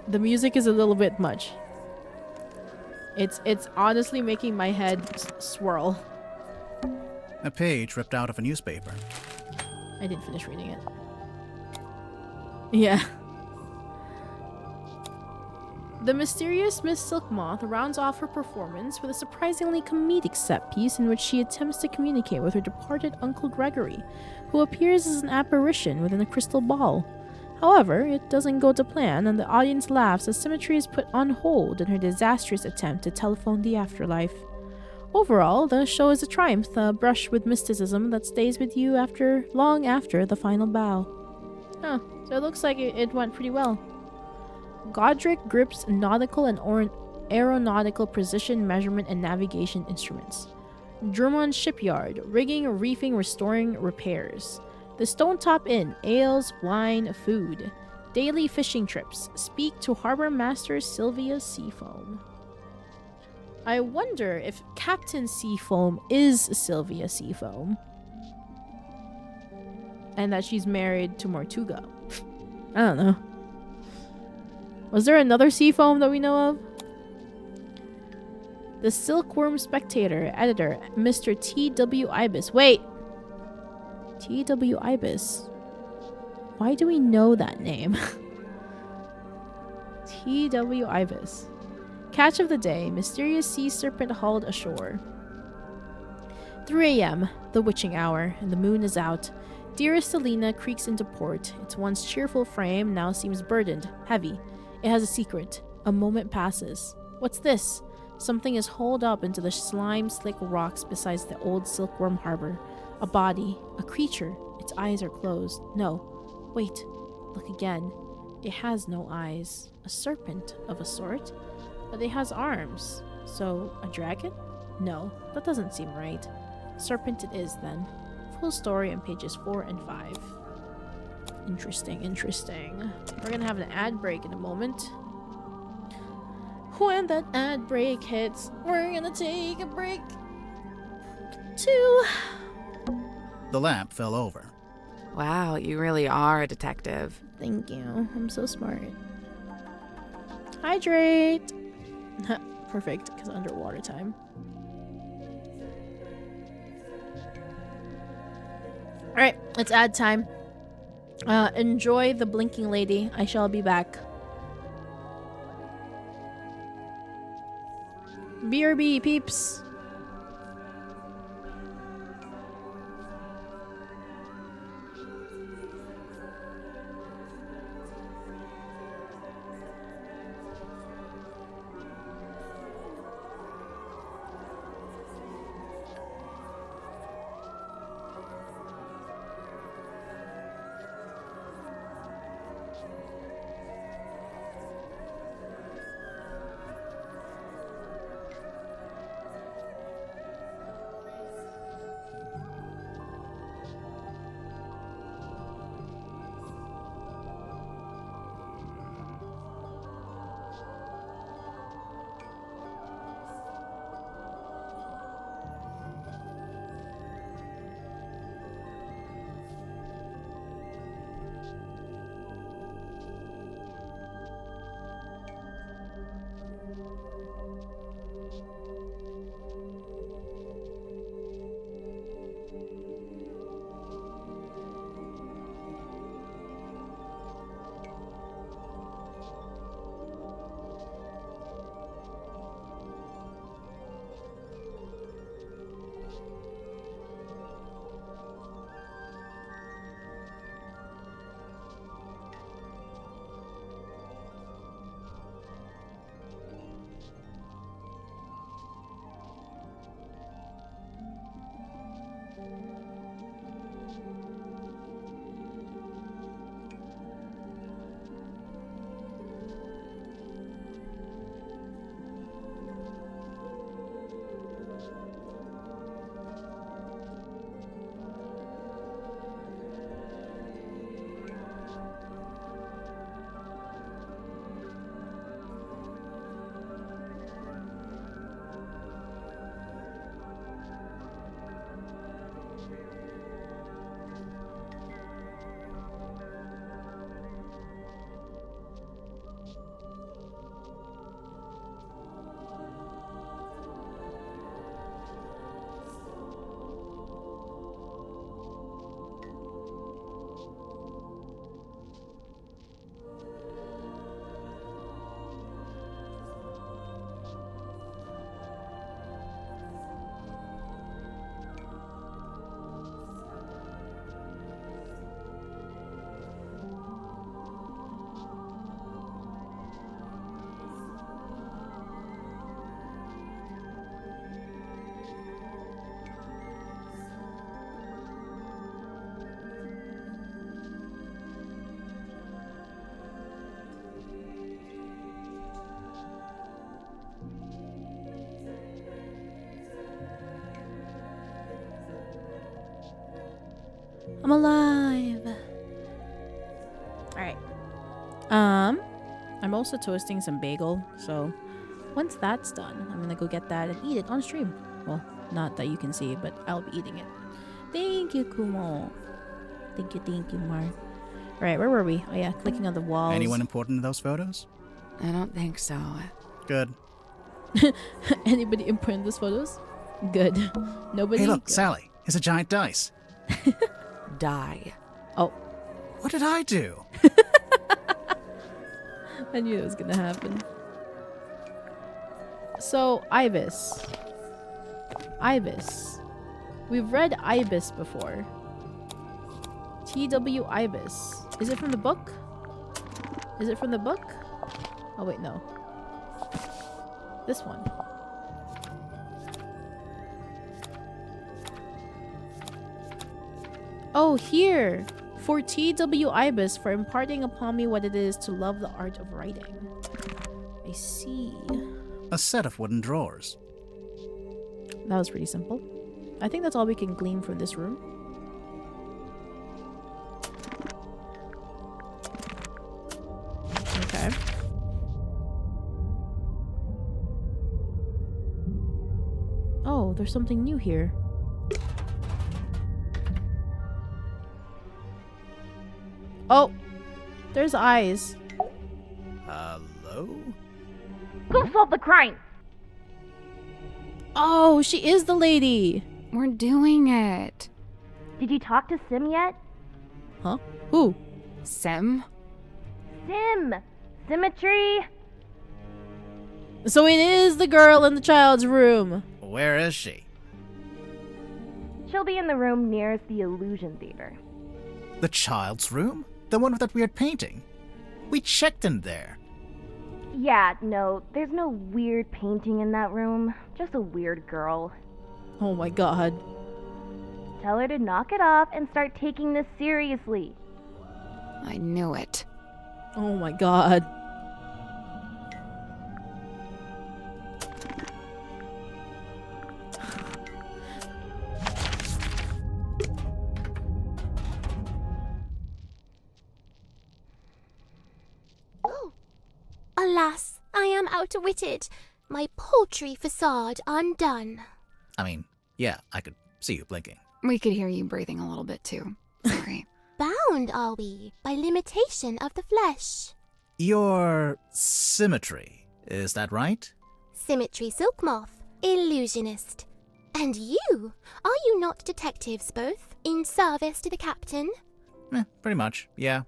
A: The music is a little bit much. It's honestly making my head swirl.
C: A page ripped out of a newspaper.
A: I didn't finish reading it. Yeah. The mysterious Miss Silkmoth rounds off her performance with a surprisingly comedic set piece in which she attempts to communicate with her departed Uncle Gregory, who appears as an apparition within a crystal ball. However, it doesn't go to plan, and the audience laughs as Symmetry is put on hold in her disastrous attempt to telephone the afterlife. Overall, the show is a triumph, a brush with mysticism that stays with you long after the final bow. Huh, so it looks like it went pretty well. Godric grips nautical and aeronautical precision measurement and navigation instruments. Drummond Shipyard, rigging, reefing, restoring, repairs. The Stone Top Inn, ales, wine, food. Daily fishing trips. Speak to Harbor Master Sylvia Seafoam. I wonder if Captain Seafoam is Sylvia Seafoam. And that she's married to Mortuga. I don't know. Was there another Seafoam that we know of? The Silkworm Spectator, editor, Mr. T.W. Ibis. Wait! T.W. Ibis. Why do we know that name? T.W. Ibis. Catch of the day, mysterious sea serpent hauled ashore. 3 a.m., the witching hour, and the moon is out. Dearest Selina creaks into port. Its once cheerful frame now seems burdened, heavy. It has a secret. A moment passes. What's this? Something is hauled up into the slime-slick rocks beside the old silkworm harbor. A body. A creature. Its eyes are closed. No. Wait. Look again. It has no eyes. A serpent of a sort. But it has arms. So, a dragon? No, that doesn't seem right. Serpent it is, then. Full story on pages 4 and 5. Interesting, interesting. We're gonna have an ad break in a moment. When that ad break hits, we're gonna take a break. 2.
C: The lamp fell over.
D: Wow, you really are a detective.
A: Thank you. I'm so smart. Hydrate! Perfect, because underwater time. Alright, it's ad time. Enjoy the blinking lady. I shall be back. BRB, peeps. I'm alive. Alright. I'm also toasting some bagel, so once that's done, I'm gonna go get that and eat it on stream. Well, not that you can see, but I'll be eating it. Thank you, Kumo. Thank you, Mark. Alright, where were we? Oh yeah, clicking on the walls.
C: Anyone important in those photos?
D: I don't think so.
C: Good.
A: Anybody important in those photos? Good. Nobody?
C: Hey, look,
A: Good.
C: Sally. It's a giant dice.
D: Die.
A: Oh,
C: What did I do?
A: I knew it was gonna happen. So, Ibis. We've read ibis before. TW ibis. Is it from the book? Is it from the book? Oh wait, no. This one. Oh, here! For TW ibis, for imparting upon me what it is to love the art of writing. I see.
C: A set of wooden drawers.
A: That was pretty simple. I think that's all we can glean from this room. Okay. Oh, there's something new here. Oh, there's eyes.
C: Hello?
E: Go solve the crime!
A: Oh, she is the lady.
D: We're doing it.
E: Did you talk to Sim yet?
A: Huh? Who?
D: Sim?
E: Sim! Symmetry!
A: So it is the girl in the child's room.
C: Where is she?
E: She'll be in the room nearest the illusion theater.
C: The child's room? The one with that weird painting? We checked in there.
E: Yeah, no, there's no weird painting in that room. Just a weird girl.
A: Oh my god.
E: Tell her to knock it off and start taking this seriously.
D: I knew it.
A: Oh my god.
F: Alas, I am outwitted, my paltry facade undone.
C: I mean, yeah, I could see you blinking.
D: We could hear you breathing a little bit too. Sorry.
F: Bound are we by limitation of the flesh.
C: Your symmetry, is that right?
F: Symmetry silk moth, illusionist. And you? Are you not detectives both, in service to the captain?
C: Pretty much, yeah.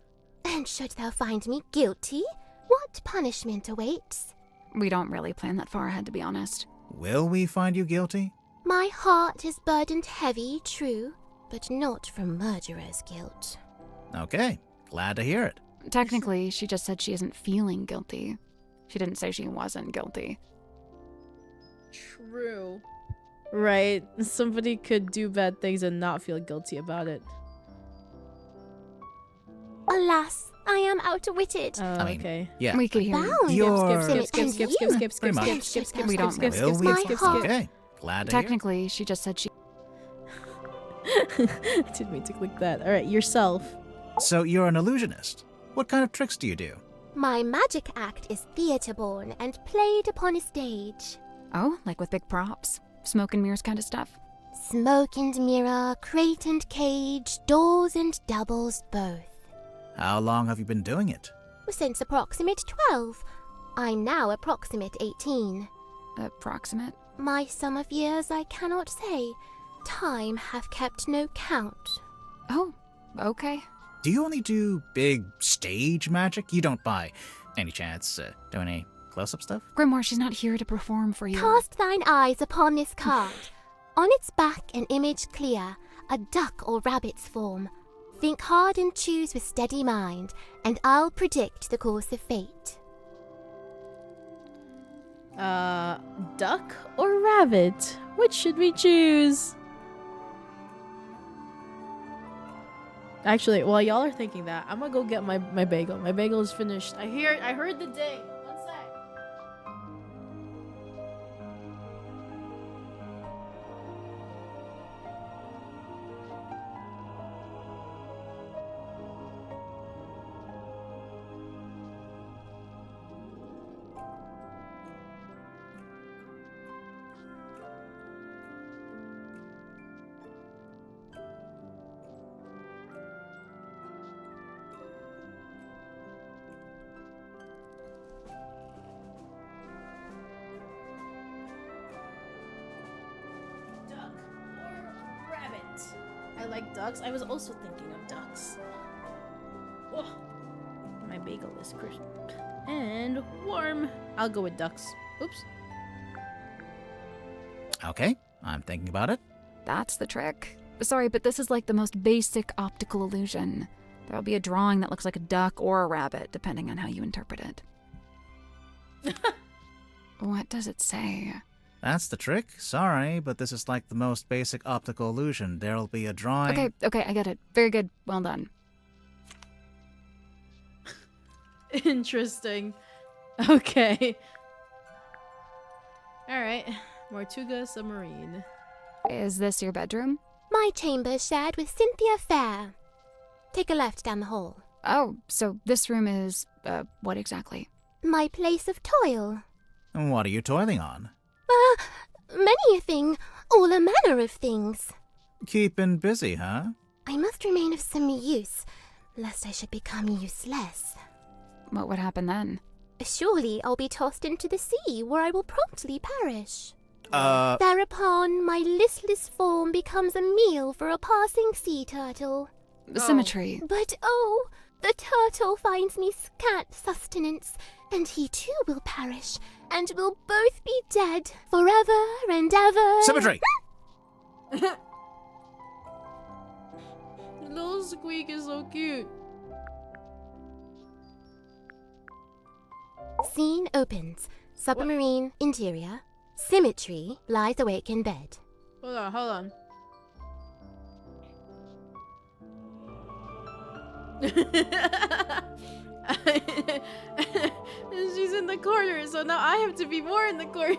F: And should thou find me guilty, what punishment awaits?
D: We don't really plan that far ahead, to be honest.
C: Will we find you guilty?
F: My heart is burdened heavy, true, but not from murderer's guilt.
C: Okay, glad to hear it.
D: Technically, she just said she isn't feeling guilty. She didn't say she wasn't guilty.
A: True. Right. Somebody could do bad things and not feel guilty about it.
F: Alas, I am outwitted.
A: Oh,
C: I mean,
A: okay.
C: yeah.
D: We could hear you.
F: Bound
C: Your-
F: skip,
C: Pretty much.
F: skip,
D: We don't
F: skip,
D: know.
F: skip,
D: Will
F: skip,
D: we?
F: skip, skip.
C: Okay, glad to hear it.
D: Technically, she just said she.
A: I didn't mean to click that. Alright, yourself.
C: So you're an illusionist. What kind of tricks do you do?
F: My magic act is theatre-born and played upon a stage.
D: Oh, like with big props? Smoke and mirrors kind of stuff?
F: Smoke and mirror, crate and cage, doors and doubles both.
C: How long have you been doing it?
F: Since approximate 12. I'm now approximate 18.
D: Approximate?
F: My sum of years I cannot say. Time hath kept no count.
D: Oh, okay.
C: Do you only do big stage magic? You don't, by any chance, do any close-up stuff?
D: Grimoire, she's not here to perform for you.
F: Cast thine eyes upon this card. On its back an image clear, a duck or rabbit's form. Think hard and choose with steady mind, and I'll predict the course of fate.
A: Duck or rabbit? Which should we choose? Actually, while y'all are thinking that, I'm gonna go get my bagel. My bagel is finished. I heard the ding. One sec. Duck or rabbit? I like ducks. I was also thinking of ducks. Oh, my bagel is crisp and warm. I'll go with ducks. Oops.
C: Okay, I'm thinking about it.
D: That's the trick? Sorry, but this is like the most basic optical illusion. There'll be a drawing that looks like a duck or a rabbit, depending on how you interpret it. What does it say?
C: That's the trick. Sorry, but this is like the most basic optical illusion. There'll be a drawing.
D: Okay, I get it. Very good. Well done.
A: Interesting. Okay. Alright. Mortuga Submarine.
D: Is this your bedroom?
F: My chamber shared with Cynthia Fair. Take a left down the hall.
D: Oh, so this room is, what exactly?
F: My place of toil.
C: And what are you toiling on?
F: Many a thing, all a manner of things.
C: Keeping busy, huh?
F: I must remain of some use, lest I should become useless.
D: What would happen then?
F: Surely I'll be tossed into the sea, where I will promptly perish.
C: Uh,
F: Thereupon my listless form becomes a meal for a passing sea turtle.
D: Symmetry.
F: But oh, the turtle finds me scant sustenance, and he too will perish, and we'll both be dead forever and ever.
C: Symmetry!
A: Little Squeak is so cute.
F: Scene opens. Submarine interior. Symmetry lies awake in bed.
A: Hold on. She's in the corner, so now I have to be more in the corner.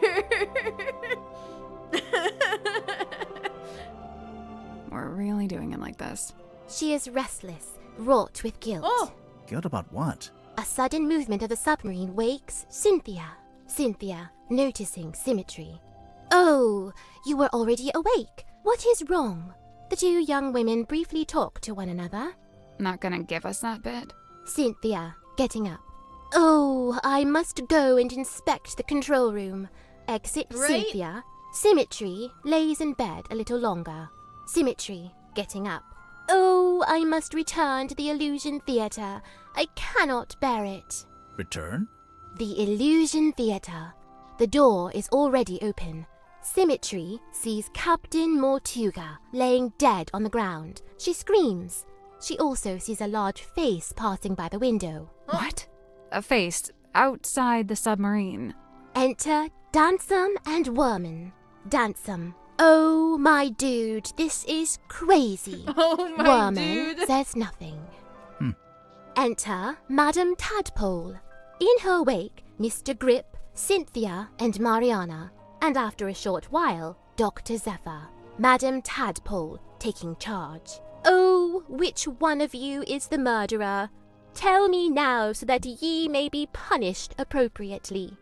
D: We're really doing it like this.
F: She is restless, wrought with guilt.
A: Oh!
C: Guilt about what?
F: A sudden movement of the submarine wakes Cynthia. Cynthia, noticing Symmetry. Oh, you were already awake. What is wrong? The two young women briefly talk to one another.
D: Not gonna give us that bit?
F: Cynthia, getting up. Oh, I must go and inspect the control room. Exit
A: Right?
F: Cynthia. Symmetry lays in bed a little longer. Symmetry, getting up. Oh, I must return to the Illusion Theatre. I cannot bear it.
C: Return?
F: The Illusion Theatre. The door is already open. Symmetry sees Captain Mortuga laying dead on the ground. She screams. She also sees a large face passing by the window.
D: What? A face outside the submarine.
F: Enter Dansum and Worman. Dansum. Oh, my dude, this is crazy.
A: Oh my
F: Worman
A: dude.
F: says nothing.
C: Hmm.
F: Enter Madame Tadpole. In her wake, Mr. Grip, Cynthia, and Mariana. And after a short while, Dr. Zephyr. Madame Tadpole taking charge. Oh, which one of you is the murderer? Tell me now so that ye may be punished appropriately.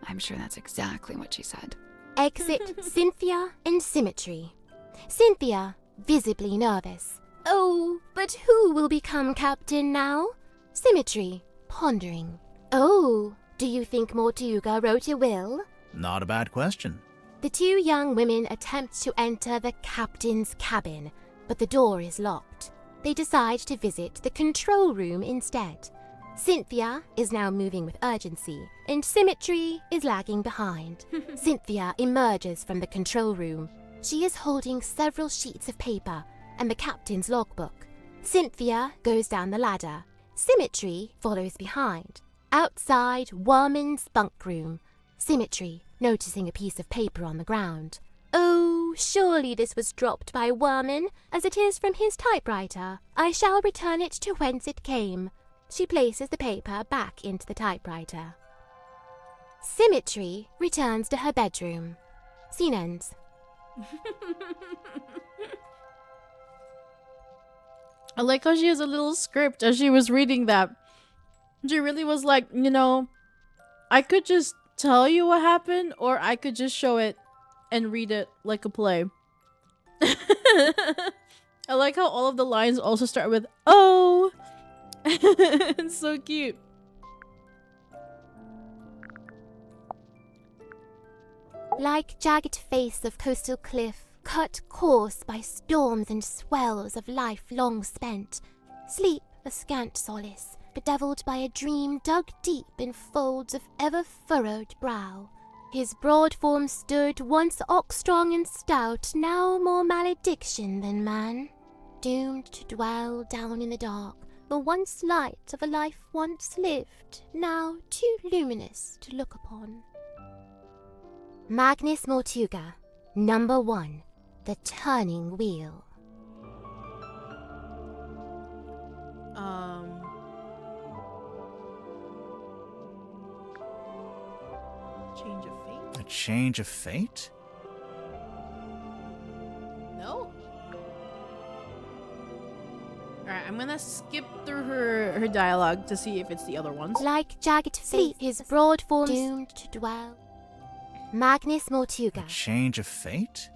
D: I'm sure that's exactly what she said.
F: Exit Cynthia and Symmetry. Cynthia, visibly nervous. Oh, but who will become captain now? Symmetry, pondering. Oh, do you think Mortuga wrote a will?
C: Not a bad question.
F: The two young women attempt to enter the captain's cabin, but the door is locked. They decide to visit the control room instead. Cynthia is now moving with urgency, and Symmetry is lagging behind. Cynthia emerges from the control room. She is holding several sheets of paper and the captain's logbook. Cynthia goes down the ladder. Symmetry follows behind. Outside Worman's bunk room, Symmetry noticing a piece of paper on the ground. Oh, surely this was dropped by Worman, as it is from his typewriter. I shall return it to whence it came. She places the paper back into the typewriter. Symmetry returns to her bedroom. Scene ends.
A: I like how she has a little script as she was reading that. She really was like, you know, I could just tell you what happened, or I could just show it and read it like a play. I like how all of the lines also start with "oh." It's so cute.
F: Like jagged face of coastal cliff, cut coarse by storms and swells of life long spent, sleep a scant solace, bedeviled by a dream dug deep in folds of ever-furrowed brow. His broad form stood, once ox-strong and stout, now more malediction than man. Doomed to dwell down in the dark, the once light of a life once lived, now too luminous to look upon. Magnus Mortuga, number 1, the turning wheel.
A: Change of fate?
C: A change of fate?
A: No? Alright, I'm gonna skip through her dialogue to see if it's the other ones.
F: Like jagged fleet, his broad form doomed to dwell. Magnus
C: A
F: Mortuga.
C: change of fate?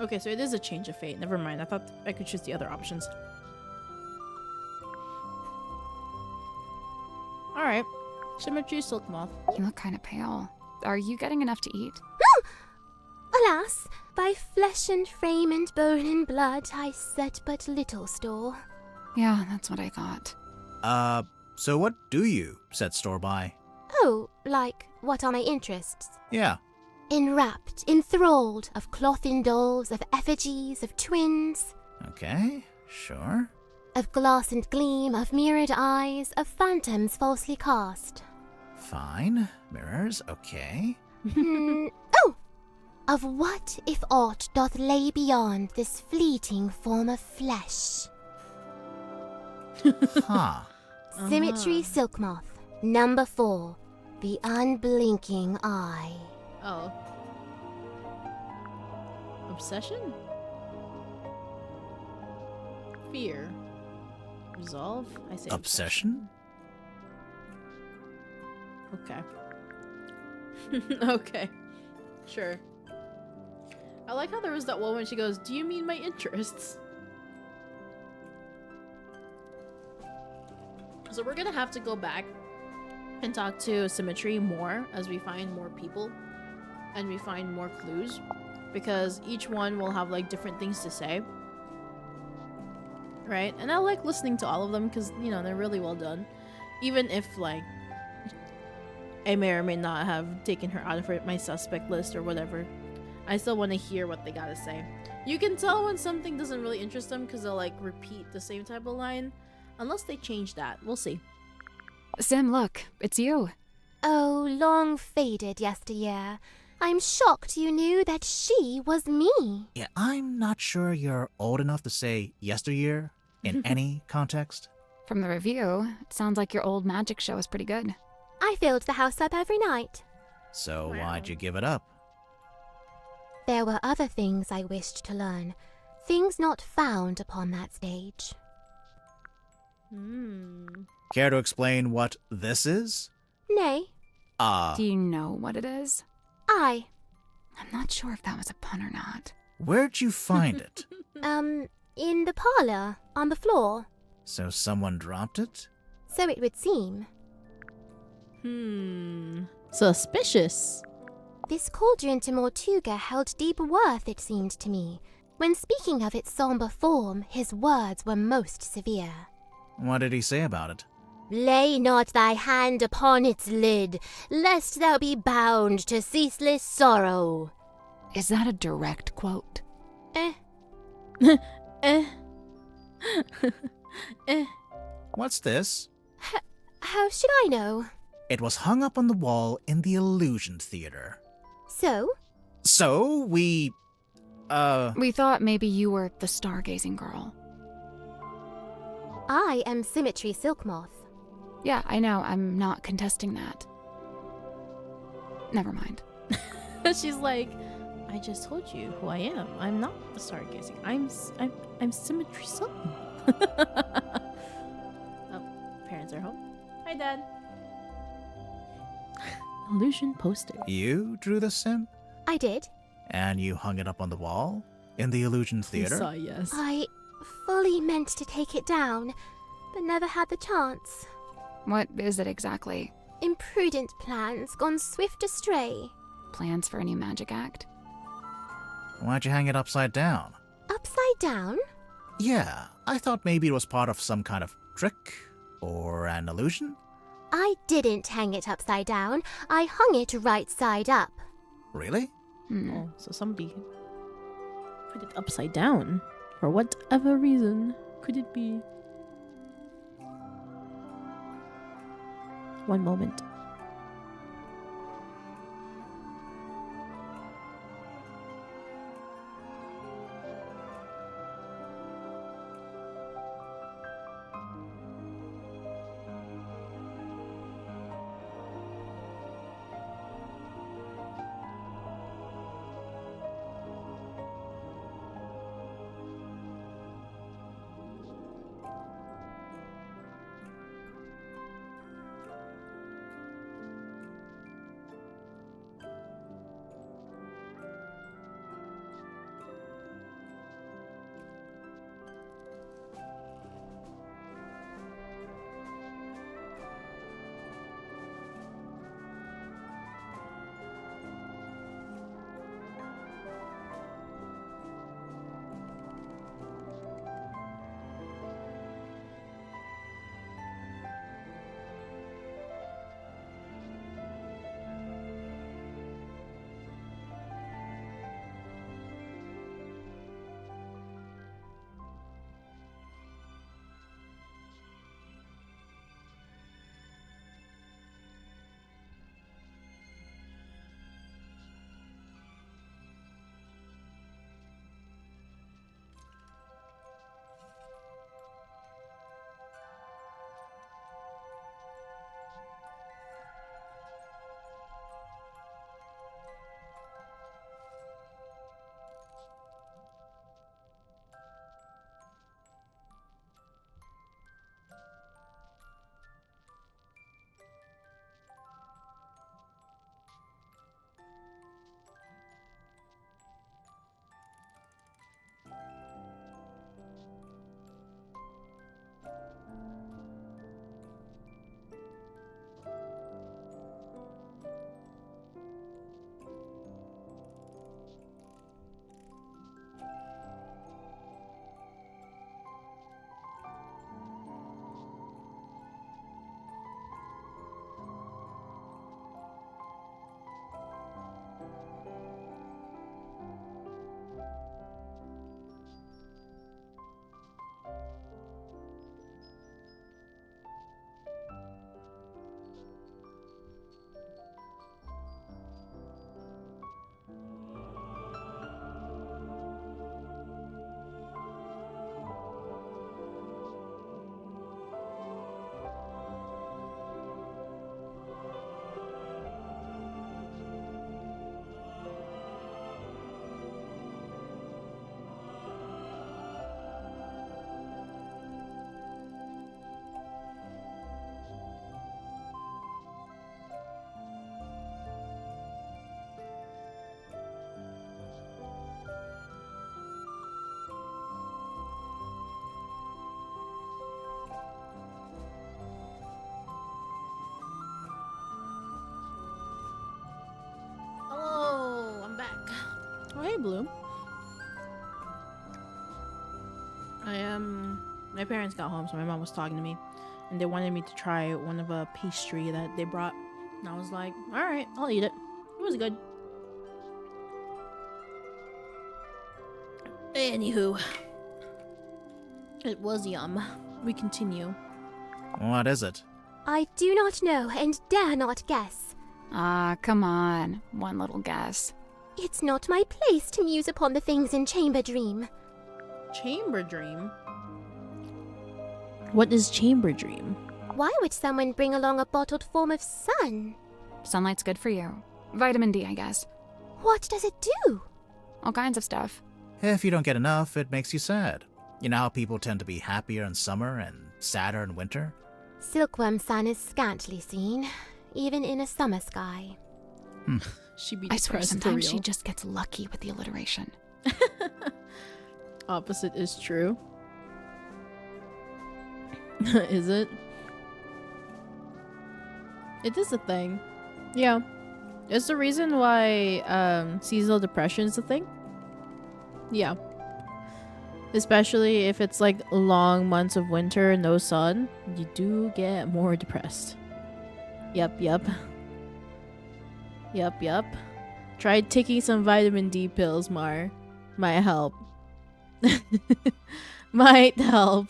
A: Okay, so it is a change of fate. Never mind. I thought I could choose the other options. Alright. Symmetry Silk Moth.
D: You look kind of pale. Are you getting enough to eat?
F: Alas, by flesh and frame and bone and blood I set but little store.
D: Yeah, that's what I thought.
C: So what do you set store by?
F: Oh, like, what are my interests?
C: Yeah.
F: Enwrapped, enthralled, of cloth-in dolls, of effigies, of twins,
C: Okay, sure.
F: of glass and gleam, of mirrored eyes, of phantoms falsely cast.
C: Fine. Mirrors, okay.
F: Oh! Of what if aught doth lay beyond this fleeting form of flesh?
C: Huh.
F: Symmetry Silk Moth, number 4, the unblinking eye.
A: Oh. Obsession? Fear. Resolve? I say
C: Obsession?
A: Okay. Okay. Sure. I like how there was that one when she goes, "Do you mean my interests?" So we're gonna have to go back and talk to Symmetry more as we find more people and we find more clues, because each one will have like different things to say, right? And I like listening to all of them because, you know, they're really well done, even if like I may or may not have taken her out of my suspect list or whatever. I still want to hear what they gotta say. You can tell when something doesn't really interest them because they'll like repeat the same type of line, unless they change that. We'll see.
D: Sim, look, it's you.
F: Oh, long faded yesteryear. I'm shocked you knew that she was me.
C: Yeah, I'm not sure you're old enough to say yesteryear in any context.
D: From the review, it sounds like your old magic show is pretty good.
F: I filled the house up every night.
C: So
A: Wow.
C: why'd you give it up?
F: There were other things I wished to learn, things not found upon that stage.
C: Care to explain what this is?
F: Nay,
D: Do you know what it is?
F: I,
D: I'm not sure if that was a pun or not.
C: Where'd you find it?
F: in the parlor, on the floor,
C: So someone dropped it?
F: so it would seem.
A: Suspicious.
F: This cauldron to Mortuga held deep worth, it seemed to me. When speaking of its somber form, his words were most severe.
C: What did he say about it?
F: Lay not thy hand upon its lid, lest thou be bound to ceaseless sorrow.
D: Is that a direct quote?
A: Eh.
C: What's this?
F: How should I know?
C: It was hung up on the wall in the Illusion Theater.
F: So?
C: So, we
D: thought maybe you were the stargazing girl.
F: I am Symmetry Silk Moth.
D: Yeah, I know, I'm not contesting that. Never mind.
A: She's like, I just told you who I am. I'm not the stargazing. I'm Symmetry Silk. Oh, parents are home. Hi, Dad. Illusion poster.
C: You drew this, Sim?
F: I did.
C: And you hung it up on the wall? In the Illusion Theater?
A: Saw yes.
F: I fully meant to take it down, but never had the chance.
D: What is it exactly?
F: Imprudent plans gone swift astray.
D: Plans for a new magic act?
C: Why'd you hang it upside down?
F: Upside down?
C: Yeah, I thought maybe it was part of some kind of trick or an illusion.
F: I didn't hang it upside down. I hung it right side up.
C: Really?
A: Oh, so somebody put it upside down. For whatever reason could it be? One moment. Hello, I'm back. Oh, hey, Blue. My parents got home, so my mom was talking to me, and they wanted me to try one of a pastry that they brought, and I was like, all right, I'll eat it. It was good. Anywho, it was yum. We continue.
C: What is it?
F: I do not know and dare not guess.
D: Ah, come on. One little guess.
F: It's not my place to muse upon the things in Chamber Dream.
A: Chamber Dream? What is Chamber Dream?
F: Why would someone bring along a bottled form of sun?
D: Sunlight's good for you. Vitamin D, I guess.
F: What does it do?
D: All kinds of stuff.
C: If you don't get enough, it makes you sad. You know how people tend to be happier in summer and sadder in winter?
F: Silkworm sun is scantily seen, even in a summer sky.
A: She be
D: I swear
A: depressed for
D: sometimes she
A: real.
D: just gets lucky with the alliteration.
A: Opposite is true. Is it? It is a thing. Yeah. It's the reason why seasonal depression is a thing. Yeah. Especially if it's like long months of winter, no sun, you do get more depressed. Yep, yep. Yep, yep. Tried taking some vitamin D pills, Mar. Might help. Might help.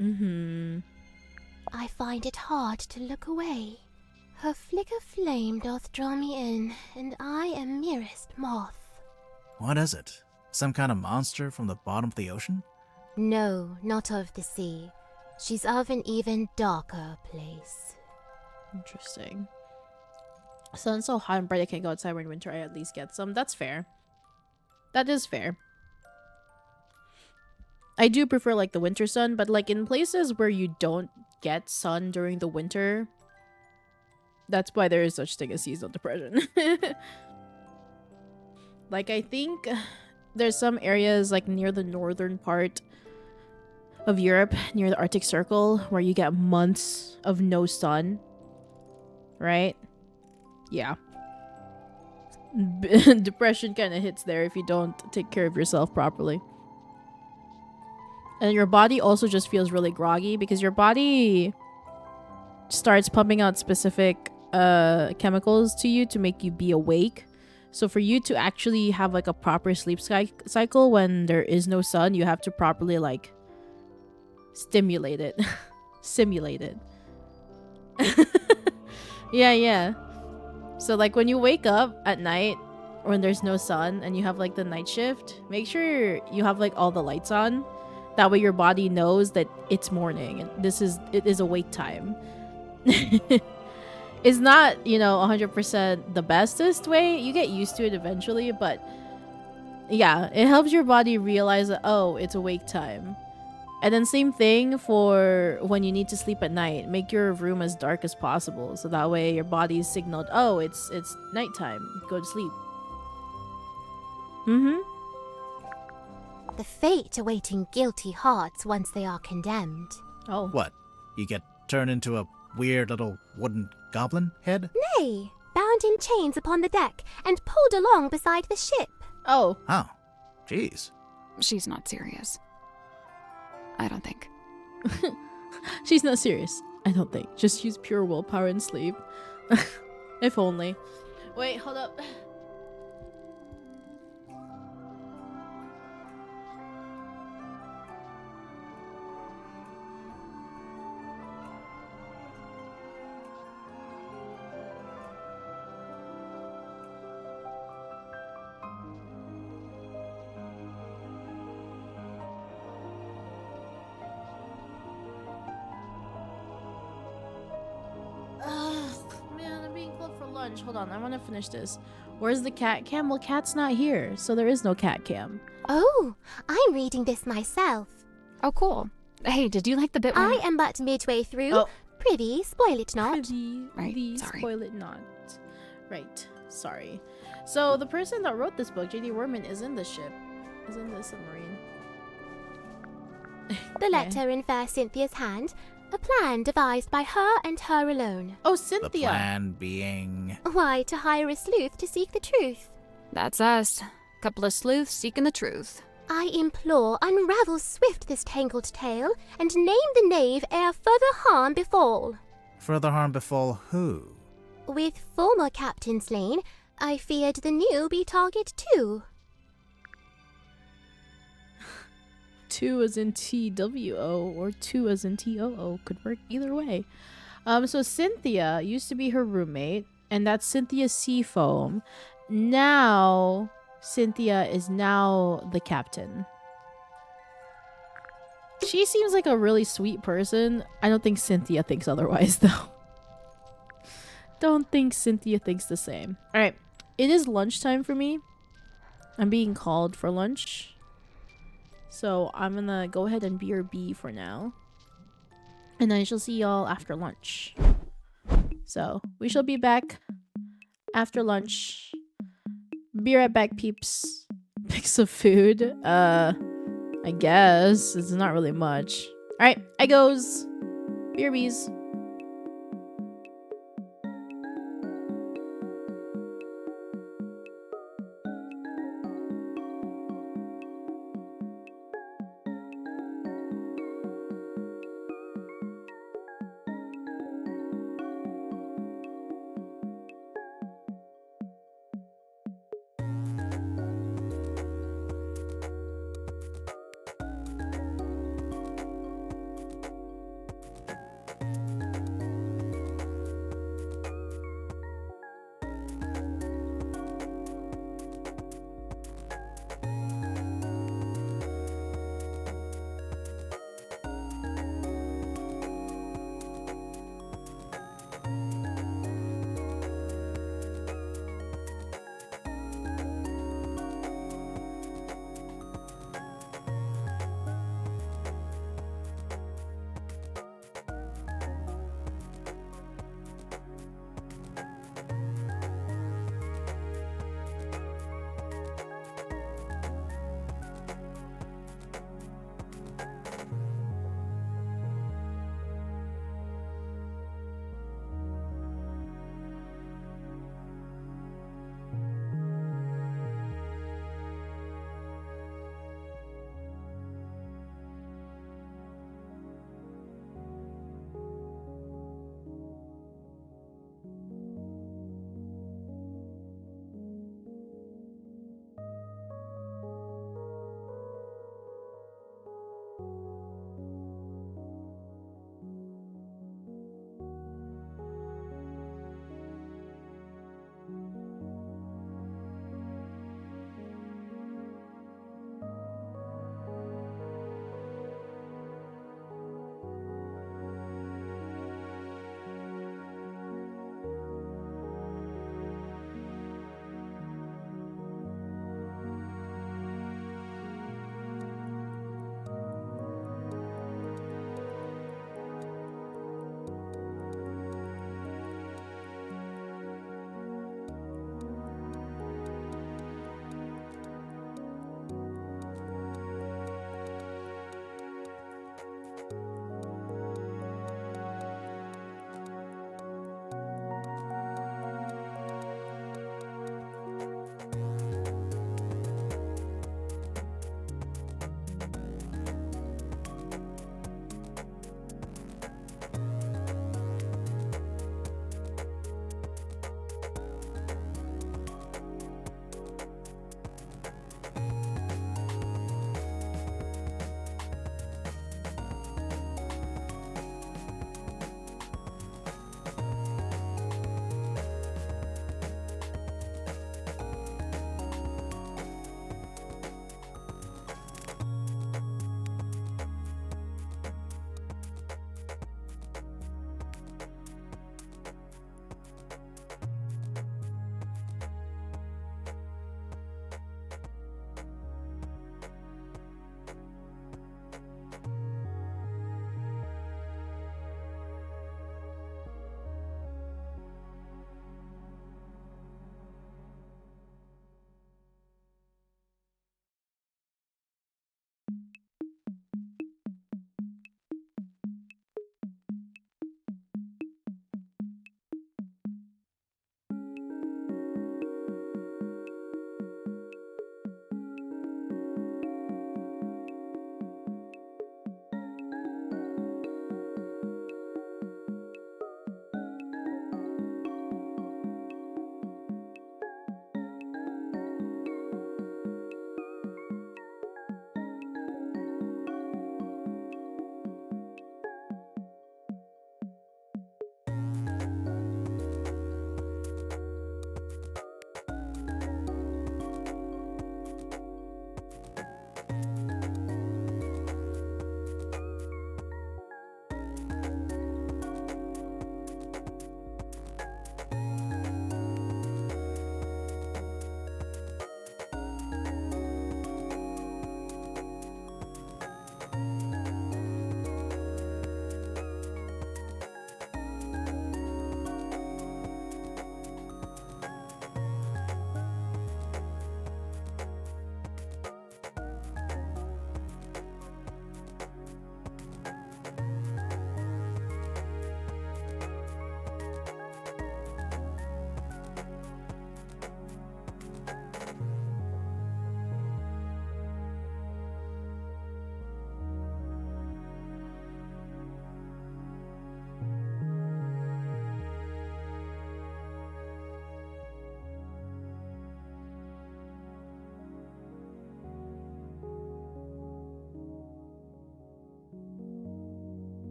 A: Mm-hmm.
F: I find it hard to look away. Her flicker flame doth draw me in, and I am merest moth.
C: What is it? Some kind of monster from the bottom of the ocean?
F: No, not of the sea. She's of an even darker place.
A: Interesting. Sun's so hot and bright I can't go outside when winter. I at least get some. That's fair. That is fair. I do prefer like the winter sun, but like in places where you don't get sun during the winter, that's why there is such thing as seasonal depression. Like I think there's some areas like near the northern part of Europe, near the Arctic Circle, where you get months of no sun. Right? Yeah. Depression kind of hits there if you don't take care of yourself properly. And your body also just feels really groggy because your body starts pumping out specific chemicals to you to make you be awake. So for you to actually have like a proper sleep cycle when there is no sun, you have to properly like stimulate it. Simulate it. Yeah. So like when you wake up at night when there's no sun and you have like the night shift, make sure you have like all the lights on. That way your body knows that it's morning and it is awake time. It's not, 100% the bestest way. You get used to it eventually, but yeah, it helps your body realize that, oh, it's awake time. And then same thing for when you need to sleep at night. Make your room as dark as possible so that way your body is signaled, oh, it's nighttime. Go to sleep. Mm-hmm.
F: The fate awaiting guilty hearts once they are condemned.
A: Oh.
C: What? You get turned into a weird little wooden goblin head?
F: Nay, bound in chains upon the deck and pulled along beside the ship.
A: Oh.
C: Oh, jeez.
D: She's not serious. I don't think.
A: She's not serious. I don't think. Just use pure willpower and sleep. If only. Wait, hold up. Man, I'm being called for lunch. Hold on, I want to finish this. Where's the cat cam? Well, cat's not here, so there is no cat cam.
F: Oh, I'm reading this myself.
D: Oh, cool. Hey, did you like the bit where...
F: I am but midway through.
A: Oh.
F: Prithee, spoil it not.
A: Prithee,
D: sorry.
A: spoil it not. Right, sorry. So the person that wrote this book, J.D. Worman, is in the ship. Is in the submarine.
F: The letter in fair Cynthia's hand, a plan devised by her and her alone.
A: Oh,
C: The
A: Cynthia.
C: plan being...
F: Why, to hire a sleuth to seek the truth.
D: That's us. Couple of sleuths seeking the truth.
F: I implore, unravel swift this tangled tale, and name the knave ere further harm befall.
C: Further harm befall who?
F: With former captain slain, I feared the new be target too.
A: 2 as in TWO or 2 as in TOO could work either way. So Cynthia used to be her roommate, and that's Cynthia Seafoam. Now Cynthia is now the captain. She seems like a really sweet person. I don't think Cynthia thinks otherwise, though. Don't think Cynthia thinks the same. All right, it is lunchtime for me. I'm being called for lunch. So I'm gonna go ahead and BRB for now. And I shall see y'all after lunch. So we shall be back after lunch. Be right back, peeps. Pick some food. I guess. It's not really much. Alright, I goes. BRBs.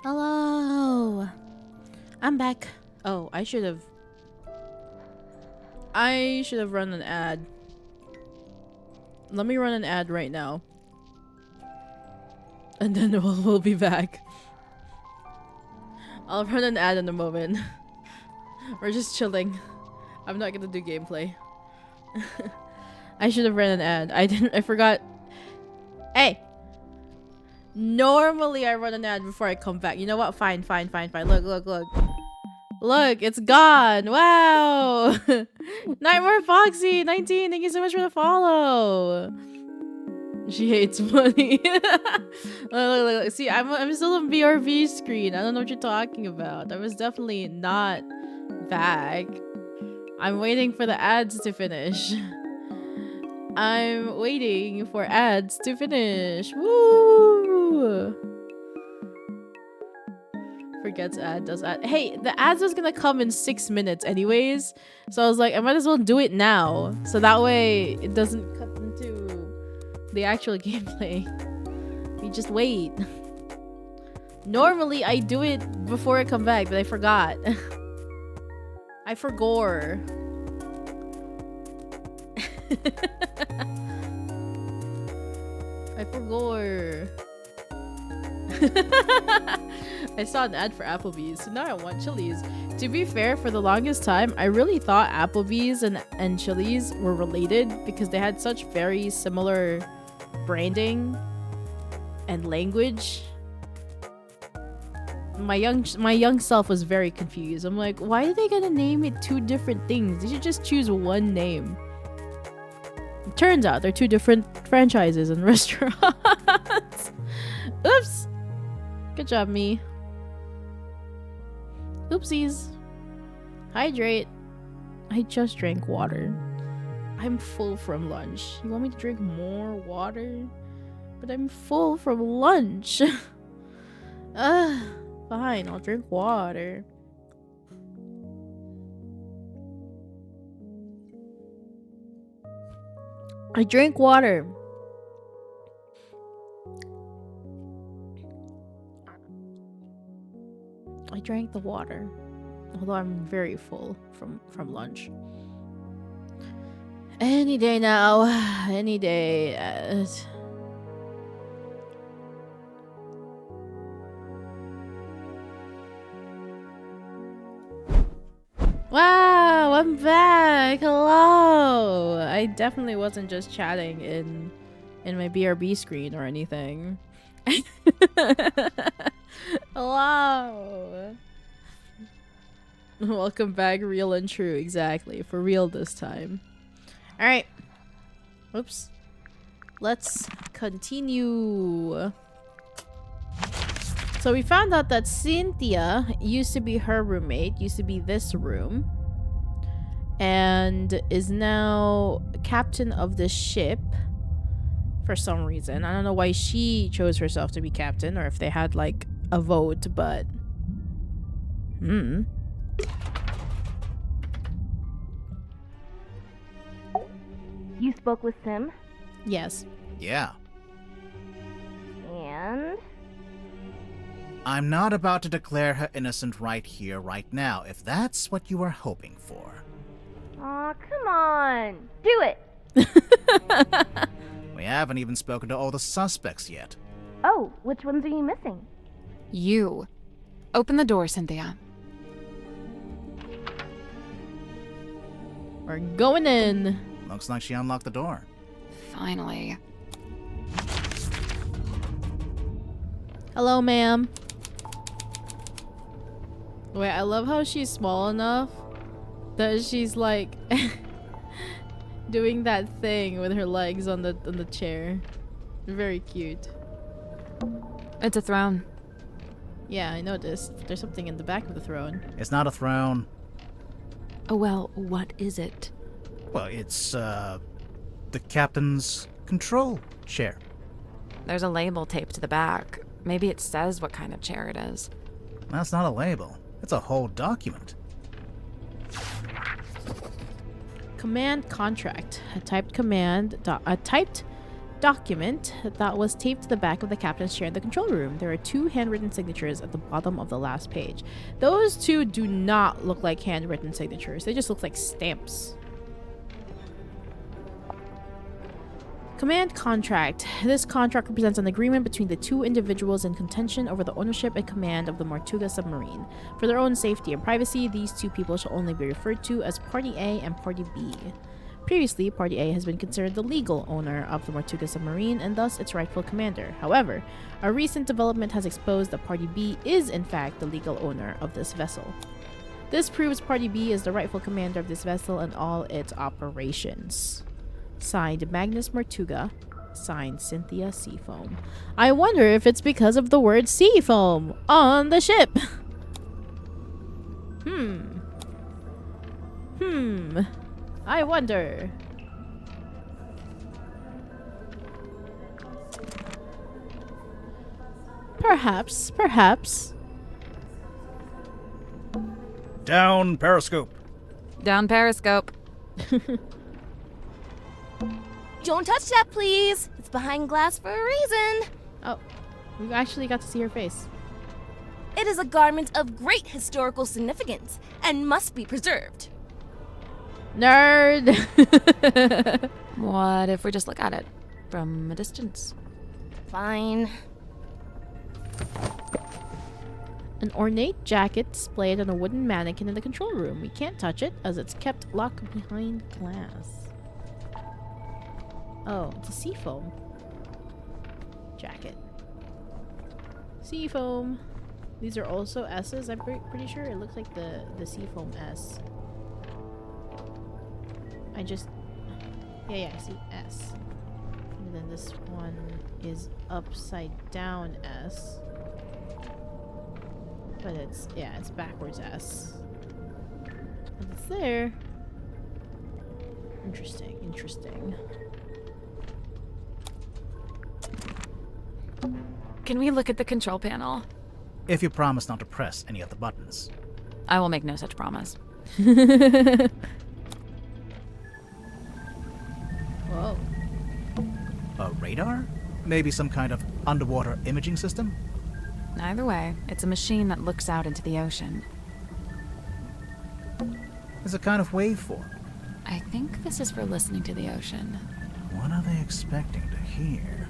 A: Hello. I'm back. Oh, I should have run an ad. Let me run an ad right now. And then we'll be back. I'll run an ad in a moment. We're just chilling. I'm not gonna do gameplay. I should have ran an ad. I forgot. Hey! Normally I run an ad before I come back. You know what? Fine. Look. Look, it's gone. Wow! Nightmare Foxy 19, thank you so much for the follow. She hates money. Look. See, I'm still on BRB screen. I don't know what you're talking about. I was definitely not back. I'm waiting for the ads to finish. I'm waiting for ads to finish. Woo! Forgets ad, does ad. Hey, the ads was gonna come in 6 minutes anyways. So I was like, I might as well do it now. So that way it doesn't cut into the actual gameplay. We just wait. Normally I do it before I come back, but I forgot. I forgore. I forgore. I saw an ad for Applebee's, so now I want Chili's. To be fair, for the longest time, I really thought Applebee's and Chili's were related because they had such very similar branding and language. My young self was very confused. I'm like, why are they gonna name it two different things? They should just choose one name. It turns out they're two different franchises and restaurants. Oops. Good job, me. Oopsies. Hydrate. I just drank water. I'm full from lunch. You want me to drink more water? But I'm full from lunch. Fine, I'll drink water. I drank water. I drank the water. Although I'm very full from lunch. Any day now. Any day. Wow, I'm back. Hello. I definitely wasn't just chatting in my BRB screen or anything. Hello. Welcome back, real and true. Exactly. For real this time. Alright. Oops. Let's continue. So we found out that Cynthia used to be her roommate, used to be this room, and is now captain of the ship for some reason. I don't know why she chose herself to be captain or if they had like a vote, but
E: You spoke with Sim?
A: Yes.
C: Yeah.
E: And?
B: I'm not about to declare her innocent right here, right now, if that's what you were hoping for.
E: Aw, come on! Do it!
B: We haven't even spoken to all the suspects yet.
E: Oh, which ones are you missing?
D: You. Open the door, Cynthia.
A: We're going in.
B: Looks like she unlocked the door.
D: Finally.
A: Hello, ma'am. Wait, I love how she's small enough that she's like doing that thing with her legs on the chair. Very cute.
D: It's a throne.
A: Yeah, I noticed. There's something in the back of the throne.
B: It's not a throne.
D: Oh, well, what is it?
B: Well, it's, the captain's control chair.
D: There's a label taped to the back. Maybe it says what kind of chair it is.
B: That's not a label. It's a whole document.
A: Command contract. A typed document that was taped to the back of the captain's chair in the control room. There are 2 handwritten signatures at the bottom of the last page. Those 2 do not look like handwritten signatures. They just look like stamps. Command contract. This contract represents an agreement between the 2 individuals in contention over the ownership and command of the Tortuga submarine. For their own safety and privacy, these 2 people shall only be referred to as Party A and Party B. Previously, Party A has been considered the legal owner of the Tortuga submarine and thus its rightful commander. However, a recent development has exposed that Party B is in fact the legal owner of this vessel. This proves Party B is the rightful commander of this vessel and all its operations. Signed, Magnus Tortuga. Signed, Cynthia Seafoam. I wonder if it's because of the word seafoam on the ship. I wonder. Perhaps.
C: Down periscope.
D: Down periscope.
F: Don't touch that, please. It's behind glass for a reason.
A: Oh, we actually got to see her face.
F: It is a garment of great historical significance and must be preserved.
A: Nerd!
D: What if we just look at it from a distance?
F: Fine.
A: An ornate jacket displayed on a wooden mannequin in the control room. We can't touch it as it's kept locked behind glass. Oh, it's a seafoam jacket. Seafoam. These are also S's, I'm pretty sure. It looks like the seafoam S. Yeah, I see S. And then this one is upside down S. But it's backwards S. And it's there. Interesting.
D: Can we look at the control panel?
C: If you promise not to press any of the buttons.
D: I will make no such promise.
A: Whoa.
C: A radar? Maybe some kind of underwater imaging system?
D: Either way, it's a machine that looks out into the ocean.
C: It's a kind of waveform.
D: I think this is for listening to the ocean.
C: What are they expecting to hear?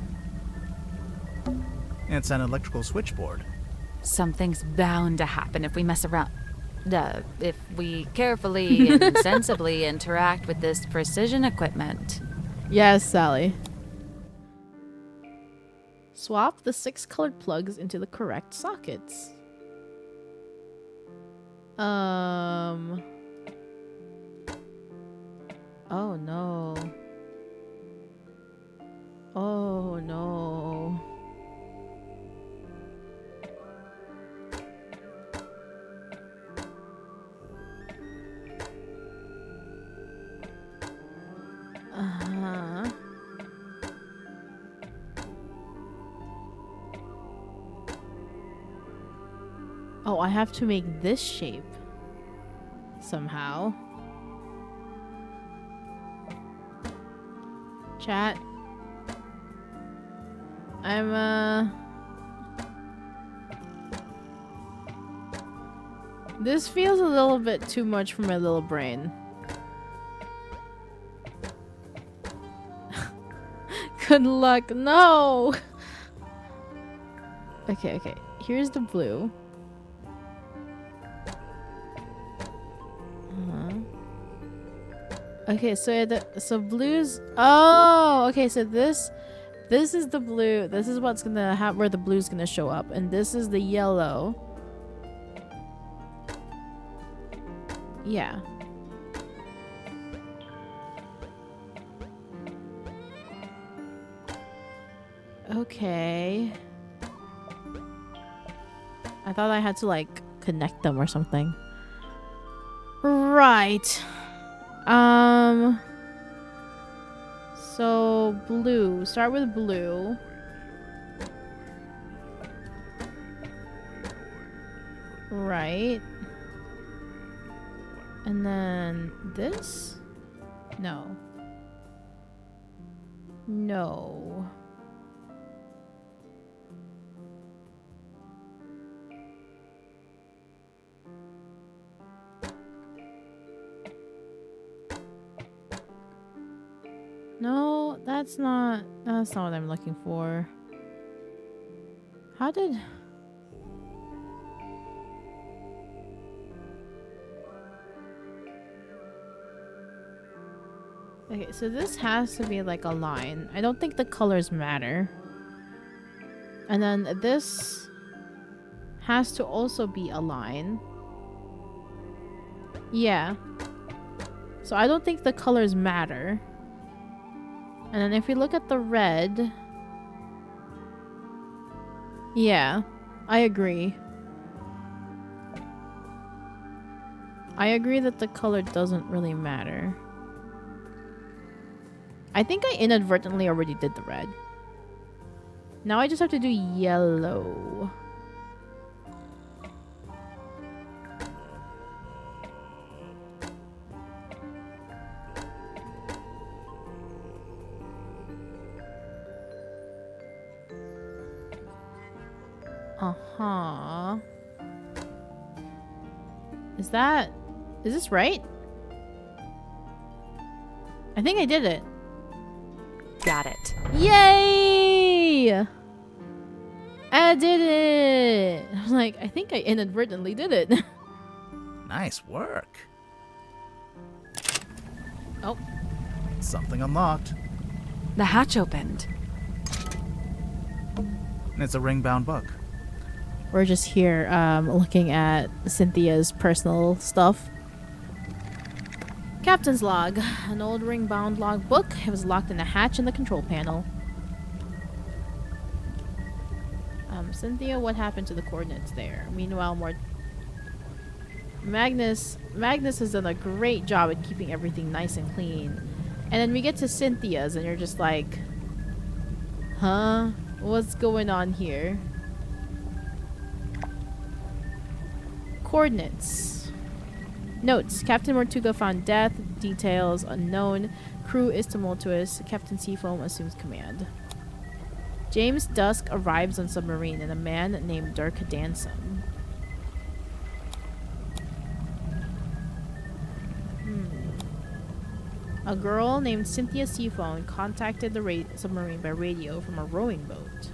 C: It's an electrical switchboard.
D: Something's bound to happen if we mess around. If we carefully and sensibly interact with this precision equipment.
A: Yes, Sally. Swap the 6 colored plugs into the correct sockets. Oh no. Oh no. Oh, I have to make this shape somehow. Chat. This feels a little bit too much for my little brain. Good luck. No! Okay. Here's the blue. Okay, so blues. Oh, okay. So this is the blue. This is what's gonna have where the blue's gonna show up, and this is the yellow. Yeah. Okay. I thought I had to like connect them or something. Right. So blue. Start with blue. Right. And then this? No. No. No, that's not what I'm looking for. How did... Okay, so this has to be like a line. I don't think the colors matter. And then this has to also be a line. Yeah. So I don't think the colors matter. And then if you look at the red... Yeah, I agree. I agree that the color doesn't really matter. I think I inadvertently already did the red. Now I just have to do yellow. Uh-huh. Is this right? I think I did it.
D: Got it.
A: Yay! I did it! I was like, I think I inadvertently did it.
C: Nice work.
A: Oh.
C: Something unlocked.
D: The hatch opened.
C: It's a ring-bound book.
A: We're just here looking at Cynthia's personal stuff. Captain's log. An old ring-bound log book. It was locked in a hatch in the control panel. Cynthia, what happened to the coordinates there? Meanwhile, Magnus has done a great job at keeping everything nice and clean. And then we get to Cynthia's and you're just like, huh? What's going on here? Coordinates. Notes. Captain Mortuga found death. Details unknown. Crew is tumultuous. Captain Seafoam assumes command. James Dusk arrives on submarine and a man named Dirk Dansom. A girl named Cynthia Seafoam contacted the submarine by radio from a rowing boat.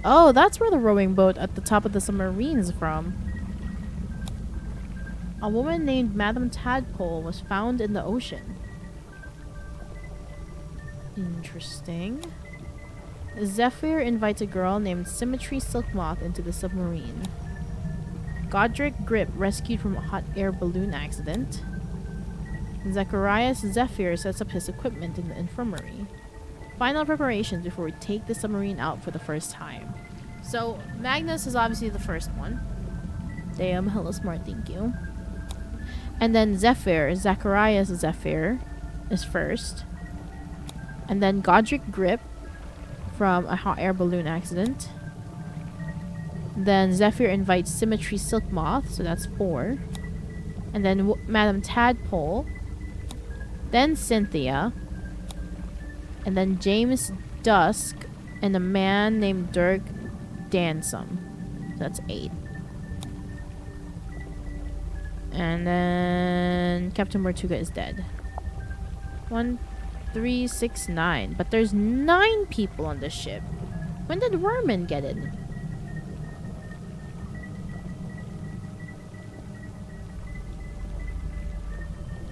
A: Oh, that's where the rowing boat at the top of the submarine is from. A woman named Madame Tadpole was found in the ocean. Interesting. Zephyr invites a girl named Symmetry Silkmoth into the submarine. Godric Grip rescued from a hot air balloon accident. Zacharias Zephyr sets up his equipment in the infirmary. Final preparations before we take the submarine out for the first time. So, Magnus is obviously the first one. Damn, hella smart, thank you. And then Zacharias Zephyr is first. And then Godric Grip from a hot air balloon accident. Then Zephyr invites Symmetry Silkmoth, so that's 4. And then Madame Tadpole. Then Cynthia. And then James Dusk and a man named Dirk Dansom. So that's 8. And then Captain Mortuga is dead. 1, 3, 6, 9. But there's 9 people on this ship. When did Werman get in?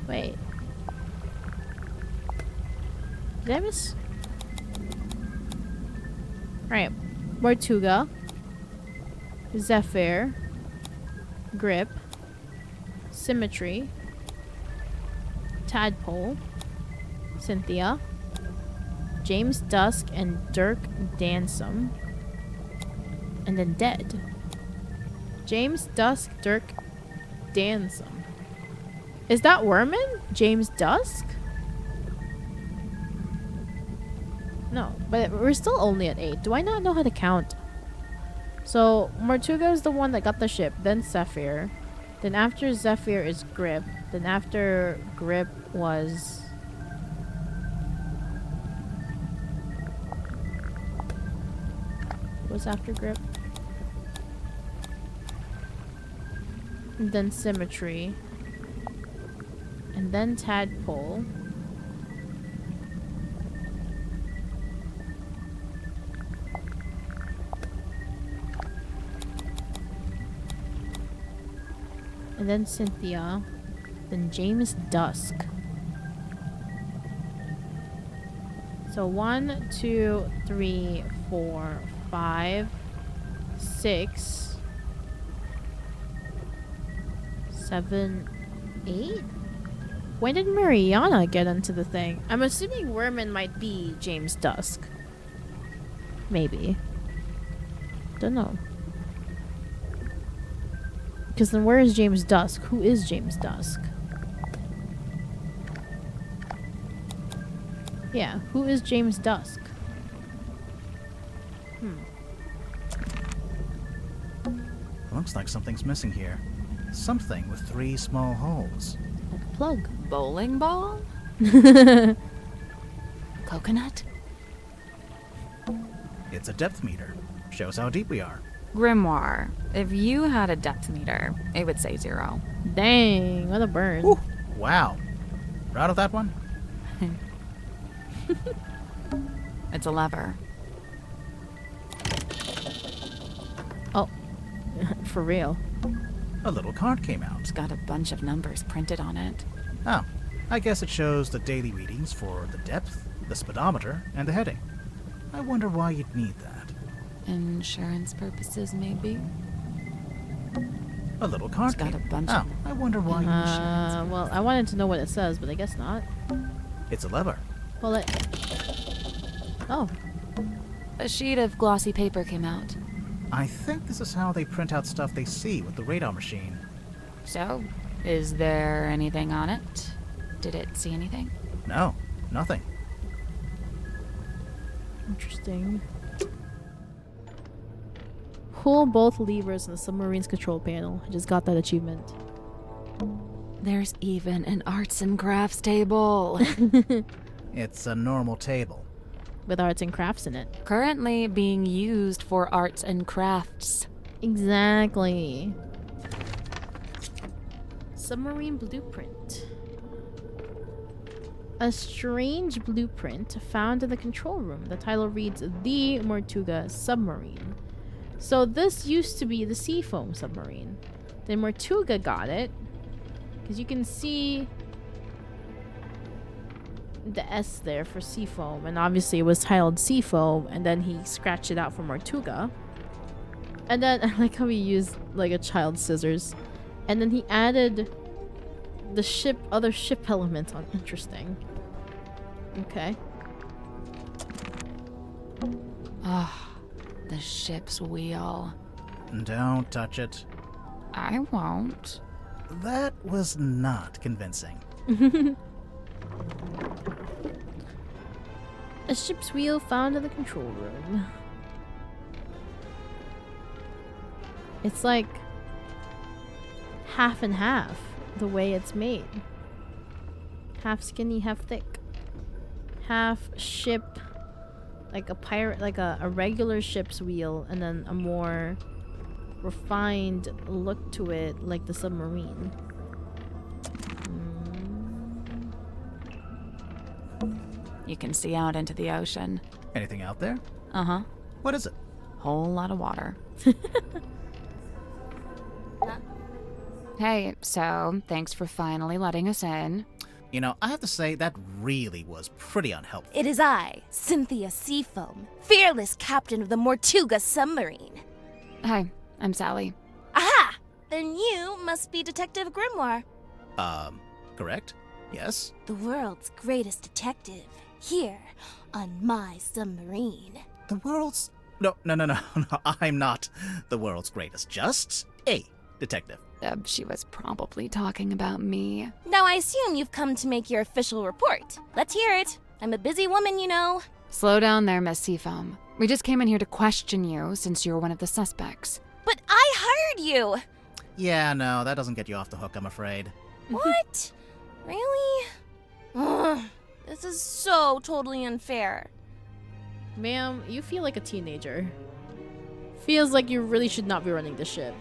A: Wait. Did I miss? Alright. Mortuga. Zephyr. Grip. Symmetry. Tadpole. Cynthia. James Dusk and Dirk Dansom. And then dead. James Dusk, Dirk Dansom. Is that Werman? James Dusk? No, but we're still only at 8. Do I not know how to count? So, Mortuga is the one that got the ship, then Zephyr. Then after Zephyr is Grip. Then after Grip was... was after grip. And then symmetry. And then tadpole. And then Cynthia. Then James Dusk. So 1, 2, 3, 4, 5, 6, 7, 8? When did Mariana get into the thing? I'm assuming Werman might be James Dusk. Maybe. Don't know. Because then where is James Dusk? Who is James Dusk? Yeah, who is James Dusk?
C: Looks like something's missing here. Something with 3 small holes.
A: Like a plug.
D: Bowling ball? Coconut?
C: It's a depth meter. Shows how deep we are.
D: Grimoire. If you had a depth meter, it would say 0.
A: Dang, what a burn.
C: Whew. Wow. Proud of that one?
D: It's a lever.
A: Oh, for real.
C: A little card came out.
D: It's got a bunch of numbers printed on it.
C: Oh, I guess it shows the daily readings for the depth, the speedometer, and the heading. I wonder why you'd need that.
D: Insurance purposes, maybe?
C: A little card
D: It's got
C: came.
D: a bunch
C: Oh,
D: of...
C: I wonder why you...
A: Well, I wanted to know what it says, but I guess not.
C: It's a lever.
A: Well, oh,
D: A sheet of glossy paper came out.
C: I think this is how they print out stuff they see with the radar machine.
D: So, is there anything on it? Did it see anything?
C: No, nothing.
A: interesting. Pull both levers in the submarine's control panel. I just got that achievement.
D: There's even an arts and crafts table.
C: It's a normal table.
A: With arts and crafts in it.
D: Currently being used for arts and crafts.
A: Exactly. Submarine blueprint. A strange blueprint found in the control room. The title reads The Mortuga Submarine. So this used to be the Seafoam submarine. Then Mortuga got it. Because you can see the S there for Seafoam. And obviously it was titled Seafoam. And then he scratched it out for Mortuga. And then I like how he used like a child's scissors. And then he added the other ship element on. Interesting. Okay.
D: Ah, the ship's wheel.
C: Don't touch it.
D: I won't.
C: That was not convincing.
A: A ship's wheel found in the control room. It's like half and half the way it's made. Half skinny, half thick. Half ship, like a pirate, like a regular ship's wheel, and then a more refined look to it, like the submarine.
D: You can see out into the ocean.
C: Anything out there?
D: Uh-huh.
C: What is it?
D: Whole lot of water. Hey, so thanks for finally letting us in.
C: You know, I have to say that really was pretty unhelpful.
G: It is I, Cynthia Seafoam, fearless captain of the Mortuga submarine.
D: Hi, I'm Sally.
G: Aha! Then you must be Detective Grimoire,
C: Correct? Yes?
G: the world's greatest detective, here on my submarine.
C: The world's... No, I'm not the world's greatest. Just a detective.
D: She was probably talking about me.
G: Now I assume you've come to make your official report. Let's hear it. I'm a busy woman, you know.
D: Slow down there, Miss Seafoam. We just came in here to question you since you're one of the suspects.
G: But I hired you!
C: Yeah, no, that doesn't get you off the hook, I'm afraid.
G: What? Really? Ugh, this is so totally unfair.
A: Ma'am, you feel like a teenager. Feels like you really should not be running the ship.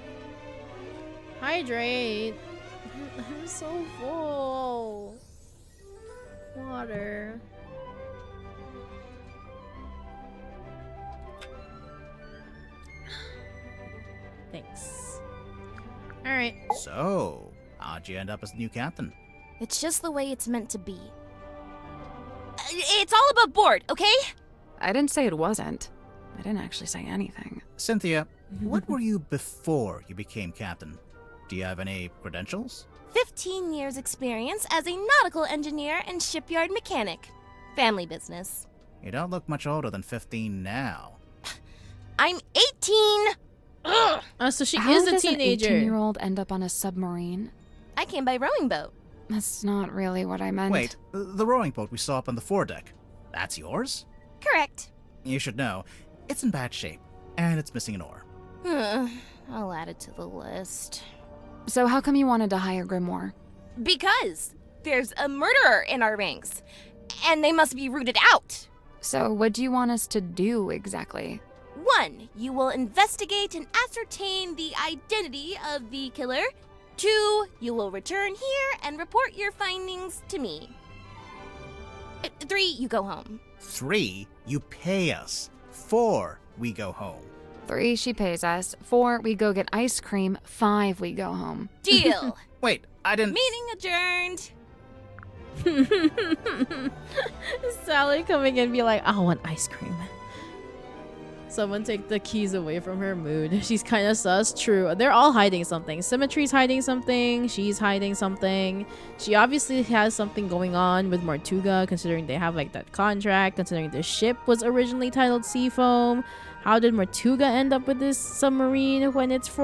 A: Hydrate. I'm so full. Water. Thanks. Alright.
C: So, how'd you end up as the new captain?
G: It's just the way it's meant to be. It's all above board, okay?
D: I didn't say it wasn't. I didn't actually say anything.
C: Cynthia, what were you before you became captain? Do you have any credentials?
G: 15 years experience as a nautical engineer and shipyard mechanic. Family business.
C: You don't look much older than 15 now.
G: I'm 18! Ugh!
A: So she
D: How
A: is a
D: does
A: teenager.
D: an 18-year-old end up on a submarine?
G: I came by rowing boat.
D: That's not really what I meant.
C: Wait, the rowing boat we saw up on the foredeck. That's yours?
G: Correct.
C: You should know. It's in bad shape, and it's missing an oar.
G: I'll add it to the list.
D: So how come you wanted to hire Grimoire?
G: Because there's a murderer in our ranks, and they must be rooted out.
D: So what do you want us to do exactly?
G: 1. You will investigate and ascertain the identity of the killer. 2. You will return here and report your findings to me. 3. You go home.
C: 3, you pay us. 4, we go home.
D: 3, she pays us. 4, we go get ice cream. 5, we go home.
G: Deal.
C: Wait, I didn't...
G: Meeting adjourned.
A: Sally coming in and be like, I want ice cream. Someone take the keys away from her mood. She's kind of sus. True. They're all hiding something. Symmetry's hiding something. She's hiding something. She obviously has something going on with Mortuga, considering they have like that contract, considering the ship was originally titled Seafoam. How did Mortuga end up with this submarine when it's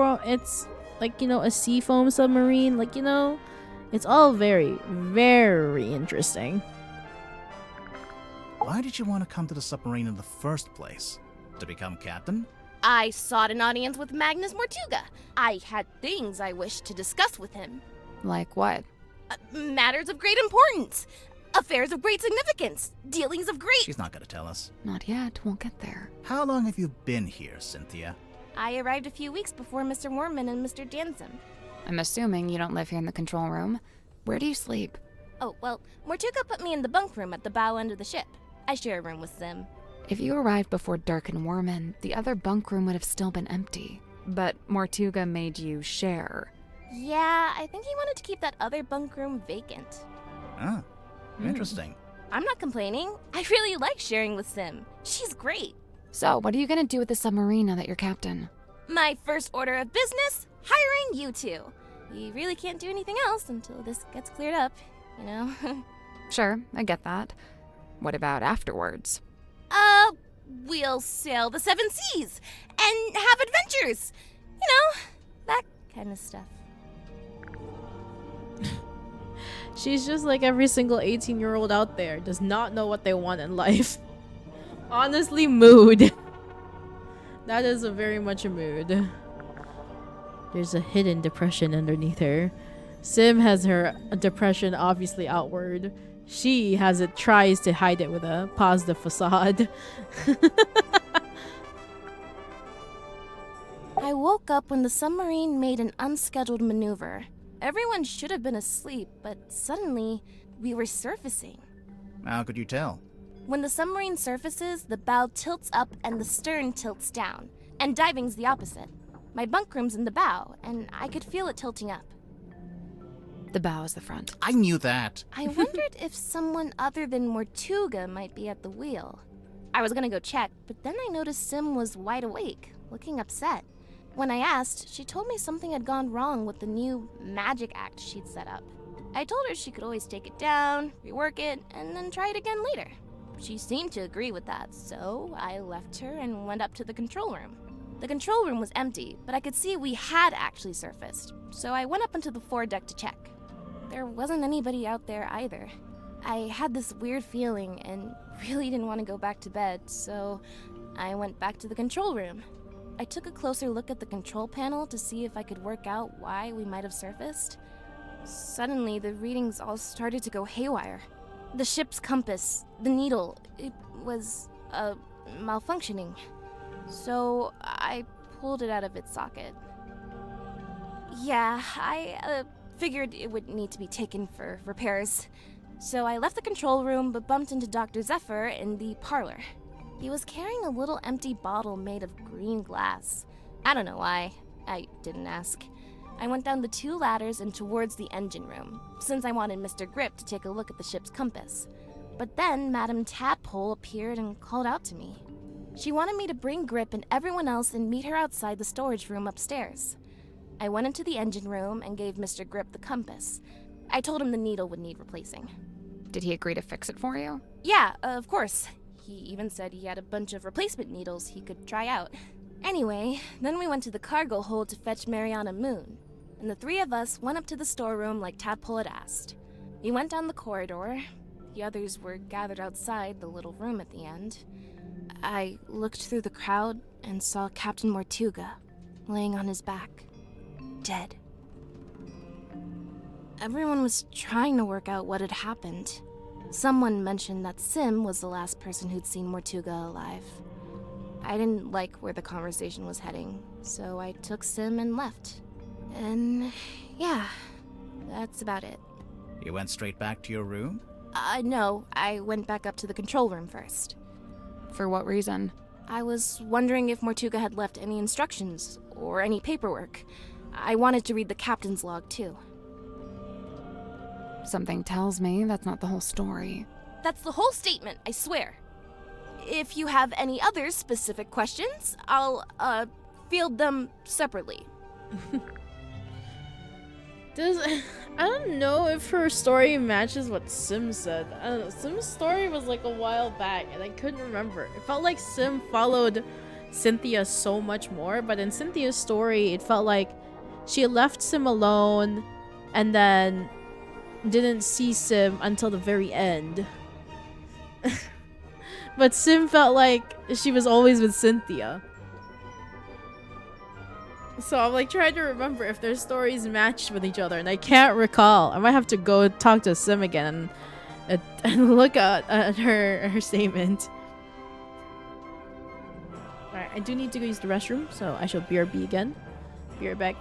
A: like, you know, a Seafoam submarine? Like, you know, it's all very, very interesting.
C: Why did you want to come to the submarine in the first place? To become captain?
G: I sought an audience with Magnus Mortuga. I had things I wished to discuss with him.
D: Like what?
G: Matters of great importance. Affairs of great significance. Dealings of great...
C: She's not gonna tell us.
D: Not yet. We'll get there.
C: How long have you been here, Cynthia?
G: I arrived a few weeks before Mr. Worman and Mr. Danson.
D: I'm assuming you don't live here in the control room. Where do you sleep?
G: Oh, well, Mortuga put me in the bunk room at the bow end of the ship. I share a room with Sim.
D: If you arrived before Dirk and Worman, the other bunk room would have still been empty. But Mortuga made you share.
G: Yeah, I think he wanted to keep that other bunk room vacant.
C: Ah, interesting.
G: I'm not complaining. I really like sharing with Sim. She's great.
D: So, what are you gonna do with the submarine now that you're captain?
G: My first order of business, hiring you two. We really can't do anything else until this gets cleared up, you know?
D: Sure, I get that. What about afterwards?
G: We'll sail the 7 seas and have adventures. You know, that kind of stuff.
A: She's just like every single 18-year-old out there. Does not know what they want in life. Honestly, mood. That is a very much a mood. There's a hidden depression underneath her. Sim has her depression obviously outward. She tries to hide it with a positive facade.
G: I woke up when the submarine made an unscheduled maneuver. Everyone should have been asleep, but suddenly we were surfacing.
C: How could you tell?
G: When the submarine surfaces, the bow tilts up and the stern tilts down, and diving's the opposite. My bunk room's in the bow, and I could feel it tilting up.
D: The bow is the front.
C: I knew that.
G: I wondered if someone other than Mortuga might be at the wheel. I was gonna go check, but then I noticed Sim was wide awake, looking upset. When I asked, she told me something had gone wrong with the new magic act she'd set up. I told her she could always take it down, rework it, and then try it again later. She seemed to agree with that, so I left her and went up to the control room. The control room was empty, but I could see we had actually surfaced, so I went up onto the foredeck to check. There wasn't anybody out there either. I had this weird feeling and really didn't want to go back to bed, so I went back to the control room. I took a closer look at the control panel to see if I could work out why we might have surfaced. Suddenly, the readings all started to go haywire. The ship's compass, the needle, it was, malfunctioning. So I pulled it out of its socket. Yeah, I figured it would need to be taken for repairs. So I left the control room but bumped into Dr. Zephyr in the parlor. He was carrying a little empty bottle made of green glass. I don't know why. I didn't ask. I went down the 2 ladders and towards the engine room, since I wanted Mr. Grip to take a look at the ship's compass. But then Madame Tadpole appeared and called out to me. She wanted me to bring Grip and everyone else and meet her outside the storage room upstairs. I went into the engine room and gave Mr. Grip the compass. I told him the needle would need replacing.
D: Did he agree to fix it for you?
G: Yeah, of course. He even said he had a bunch of replacement needles he could try out. Anyway, then we went to the cargo hold to fetch Mariana Moon, and the 3 of us went up to the storeroom like Tadpole had asked. We went down the corridor. The others were gathered outside the little room at the end. I looked through the crowd and saw Captain Mortuga laying on his back, dead. Everyone was trying to work out what had happened. Someone mentioned that Sim was the last person who'd seen Mortuga alive. I didn't like where the conversation was heading, so I took Sim and left. And yeah, that's about it.
C: You went straight back to your room?
G: No, I went back up to the control room first.
D: For what reason?
G: I was wondering if Mortuga had left any instructions or any paperwork. I wanted to read the captain's log too.
D: Something tells me that's not the whole story.
G: That's the whole statement, I swear. If you have any other specific questions, I'll, field them separately.
A: I don't know if her story matches what Sim said. I don't know. Sim's story was like a while back and I couldn't remember. It felt like Sim followed Cynthia so much more, but in Cynthia's story, it felt like she left Sim alone and then didn't see Sim until the very end. But Sim felt like she was always with Cynthia. So I'm like trying to remember if their stories matched with each other, and I can't recall. I might have to go talk to Sim again and look at her statement. Alright, I do need to go use the restroom, so I shall BRB again. Be right back.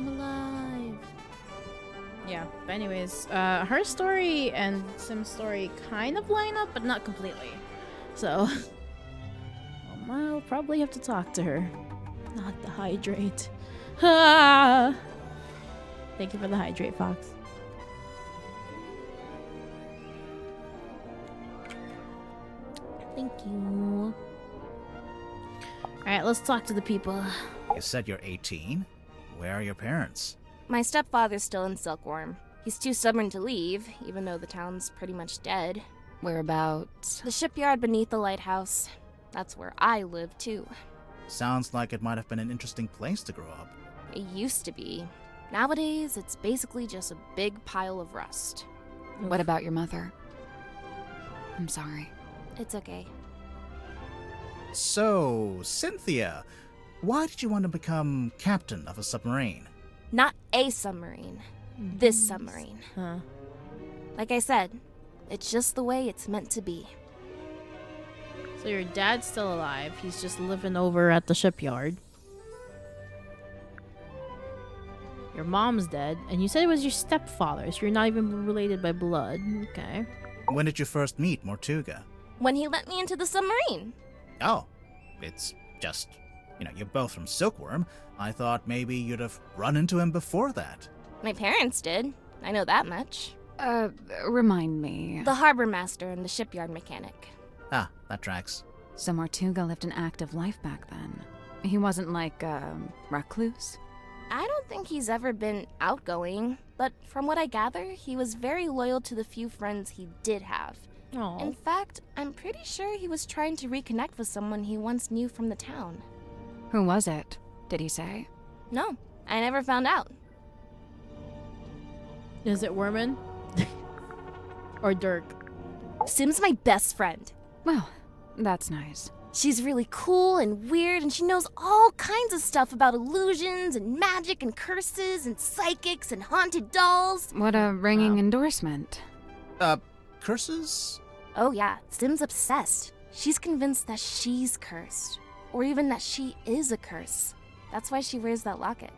A: I'm alive. Yeah, but anyways, her story and Sim's story kind of line up, but not completely. So, I'll probably have to talk to her. Not the hydrate. Ah! Thank you for the hydrate, Fox. Thank you. Alright, let's talk to the people.
C: You said you're 18? Where are your parents?
G: My stepfather's still in Silkworm. He's too stubborn to leave, even though the town's pretty much dead.
D: Whereabouts?
G: The shipyard beneath the lighthouse. That's where I live, too.
C: Sounds like it might have been an interesting place to grow up.
G: It used to be. Nowadays, it's basically just a big pile of rust.
D: What about your mother? I'm sorry.
G: It's okay.
C: So, Cynthia, why did you want to become captain of a submarine?
G: Not a submarine. This submarine.
A: Huh.
G: Like I said, it's just the way it's meant to be.
A: So your dad's still alive. He's just living over at the shipyard. Your mom's dead, and you said it was your stepfather, so you're not even related by blood. Okay.
C: When did you first meet Mortuga?
G: When he let me into the submarine.
C: Oh, it's just, you're both from Silkworm. I thought maybe you'd have run into him before that.
G: My parents did. I know that much.
D: Remind me.
G: The harbor master and the shipyard mechanic.
C: Ah, that tracks.
D: So Mortuga lived an active life back then. He wasn't like, recluse?
G: I don't think he's ever been outgoing, but from what I gather, he was very loyal to the few friends he did have.
A: Oh.
G: In fact, I'm pretty sure he was trying to reconnect with someone he once knew from the town.
D: Who was it? Did he say?
G: No, I never found out.
A: Is it Werman? Or Dirk?
G: Sim's my best friend.
D: Well, that's nice.
G: She's really cool and weird, and she knows all kinds of stuff about illusions and magic and curses and psychics and haunted dolls.
D: What a ringing
A: Wow.
D: endorsement.
C: Curses?
G: Oh yeah, Sim's obsessed. She's convinced that she's cursed. Or even that she is a curse. That's why she wears that locket.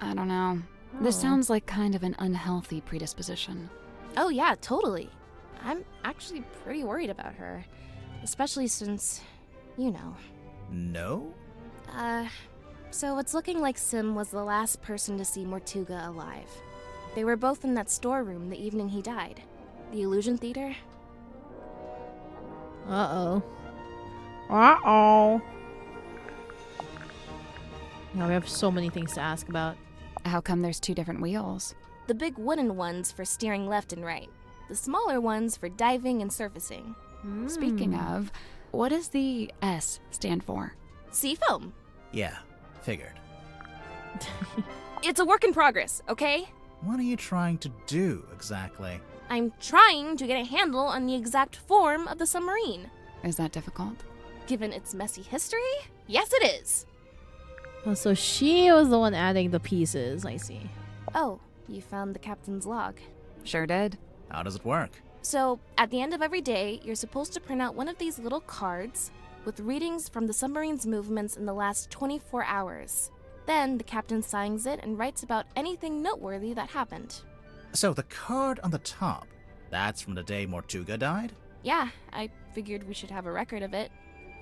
D: I don't know. This
A: Oh.
D: sounds like kind of an unhealthy predisposition.
G: Oh yeah, totally. I'm actually pretty worried about her. Especially since,
C: No?
G: So it's looking like Sim was the last person to see Mortuga alive. They were both in that storeroom the evening he died. The Illusion Theater.
A: Uh-oh. Uh-oh. Now we have so many things to ask about.
D: How come there's two different wheels?
G: The big wooden ones for steering left and right. The smaller ones for diving and surfacing.
D: Speaking
A: Hmm.
D: of, what does the S stand for?
G: Seafoam.
C: Yeah, figured.
G: It's a work in progress, okay?
C: What are you trying to do, exactly?
G: I'm trying to get a handle on the exact form of the submarine.
D: Is that difficult?
G: Given its messy history, yes it is.
A: Oh, so she was the one adding the pieces, I see.
G: Oh, you found the captain's log.
D: Sure did.
C: How does it work?
G: So, at the end of every day, you're supposed to print out one of these little cards with readings from the submarine's movements in the last 24 hours. Then, the captain signs it and writes about anything noteworthy that happened.
C: So the card on the top, that's from the day Mortuga died?
G: Yeah, I figured we should have a record of it.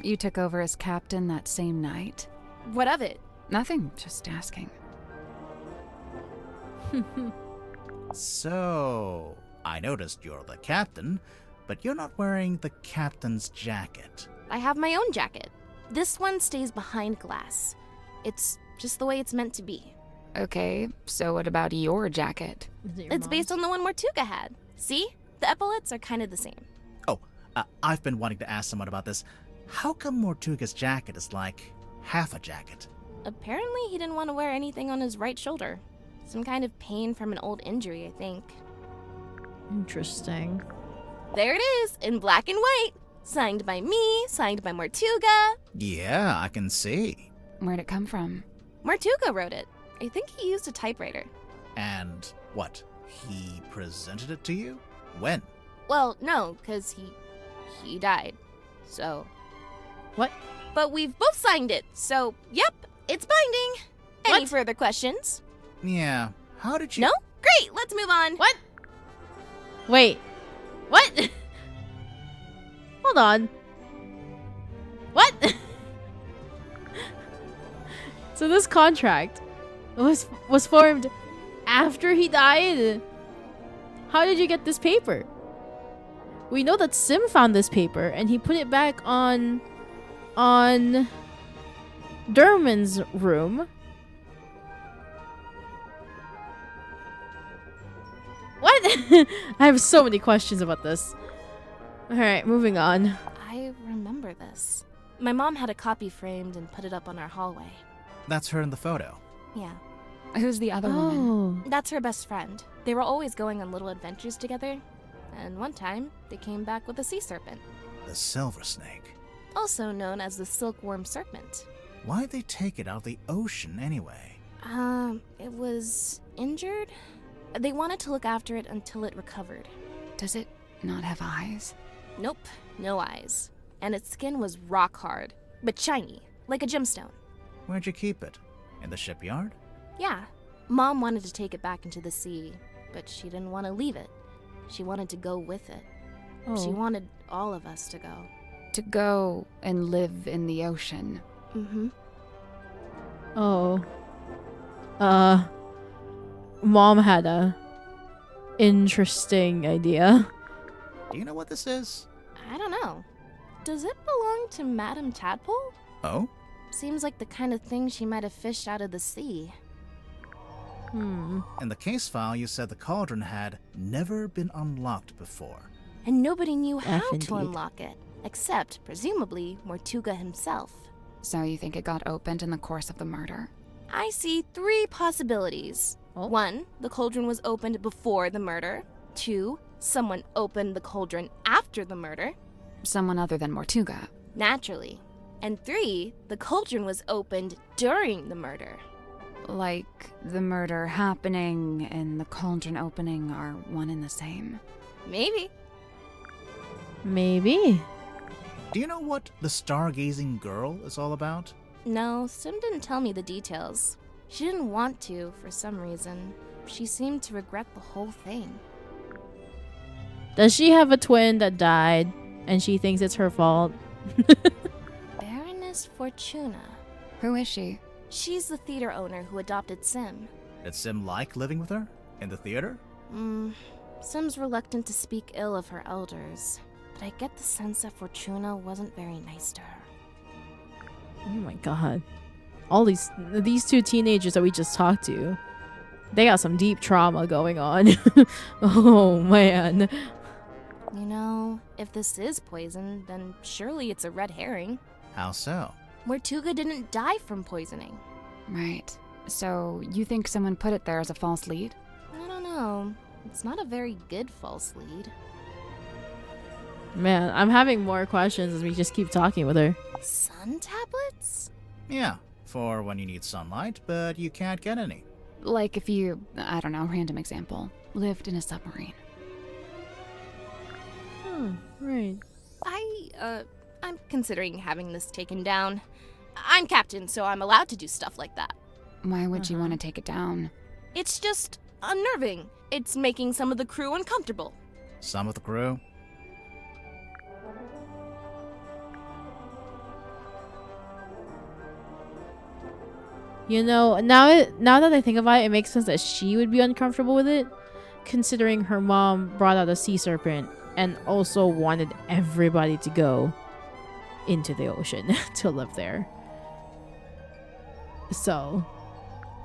D: You took over as captain that same night?
G: What of it?
D: Nothing, just asking.
C: So, I noticed you're the captain, but you're not wearing the captain's jacket.
G: I have my own jacket. This one stays behind glass. It's just the way it's meant to be.
D: Okay, so what about your jacket?
A: Is it your
G: It's based on the one Mortuga had. See? The epaulets are kind of the same.
C: Oh, I've been wanting to ask someone about this. How come Mortuga's jacket is like half a jacket?
G: Apparently, he didn't want to wear anything on his right shoulder. Some kind of pain from an old injury, I think.
A: Interesting.
G: There it is, in black and white. Signed by me, signed by Mortuga.
C: Yeah, I can see.
D: Where'd it come from?
G: Mortuga wrote it. I think he used a typewriter.
C: And what? He presented it to you? When?
G: Well, no, because he died. So.
A: What?
G: But we've both signed it, so yep, it's binding. Any
A: What?
G: further questions?
C: Yeah, how did you...
G: No? Great, let's move on.
A: What? Wait. What? Hold on. What? So this contract was formed after he died? How did you get this paper? We know that Sim found this paper and he put it back on Derman's room. What? I have so many questions about this. Alright, moving on.
G: I remember this. My mom had a copy framed and put it up on our hallway.
C: That's her in the photo.
G: Yeah.
D: Who's the other woman?
A: Oh.
G: That's her best friend. They were always going on little adventures together. And one time, they came back with a sea serpent,
C: The silver snake.
G: also known as the silkworm serpent.
C: Why'd they take it out of the ocean anyway?
G: It was injured? They wanted to look after it until it recovered.
D: Does it not have eyes?
G: Nope, no eyes. And its skin was rock hard, but shiny, like a gemstone.
C: Where'd you keep it? In the shipyard?
G: Yeah, Mom wanted to take it back into the sea, but she didn't want to leave it. She wanted to go with it. She
A: Oh.
G: wanted all of us to go.
D: To go and live in the ocean.
G: Mm-hmm.
A: Oh. Mom had a interesting idea.
C: Do you know what this is?
G: I don't know. Does it belong to Madame Tadpole?
C: Oh?
G: Seems like the kind of thing she might have fished out of the sea.
C: In the case file, you said the cauldron had never been unlocked before.
G: And nobody knew how
A: F
G: to
A: indeed.
G: unlock it, except, presumably, Mortuga himself.
D: So you think it got opened in the course of the murder?
G: I see 3 possibilities.
A: Oh.
G: 1, the cauldron was opened before the murder. 2, someone opened the cauldron after the murder.
D: Someone other than Mortuga.
G: Naturally. And 3, the cauldron was opened during the murder.
D: Like the murder happening and the cauldron opening are one and the same.
G: Maybe.
A: Maybe.
C: Do you know what the stargazing girl is all about?
G: No, Sim didn't tell me the details. She didn't want to, for some reason. She seemed to regret the whole thing.
A: Does she have a twin that died and she thinks it's her fault?
G: Baroness Fortuna.
D: Who is she?
G: She's the theater owner who adopted Sim.
C: Did Sim like living with her? In the theater?
G: Sim's reluctant to speak ill of her elders, but I get the sense that Fortuna wasn't very nice to her.
A: Oh my god. All these 2 teenagers that we just talked to, they got some deep trauma going on. Oh man.
G: You know, if this is poison, then surely it's a red herring.
C: How so?
G: Mortuga didn't die from poisoning.
D: Right. So you think someone put it there as a false lead?
G: I don't know. It's not a very good false lead.
A: Man, I'm having more questions as we just keep talking with her.
G: Sun tablets?
C: Yeah, for when you need sunlight, but you can't get any.
D: Like if you, I don't know, random example, lived in a submarine.
A: Oh, right.
G: I'm considering having this taken down. I'm captain, so I'm allowed to do stuff like that.
D: Why would you want to take it down?
G: It's just unnerving. It's making some of the crew uncomfortable.
C: Some of the crew?
A: You know, now that I think about it, it makes sense that she would be uncomfortable with it, considering her mom brought out a sea serpent and also wanted everybody to go into the ocean to live there. So,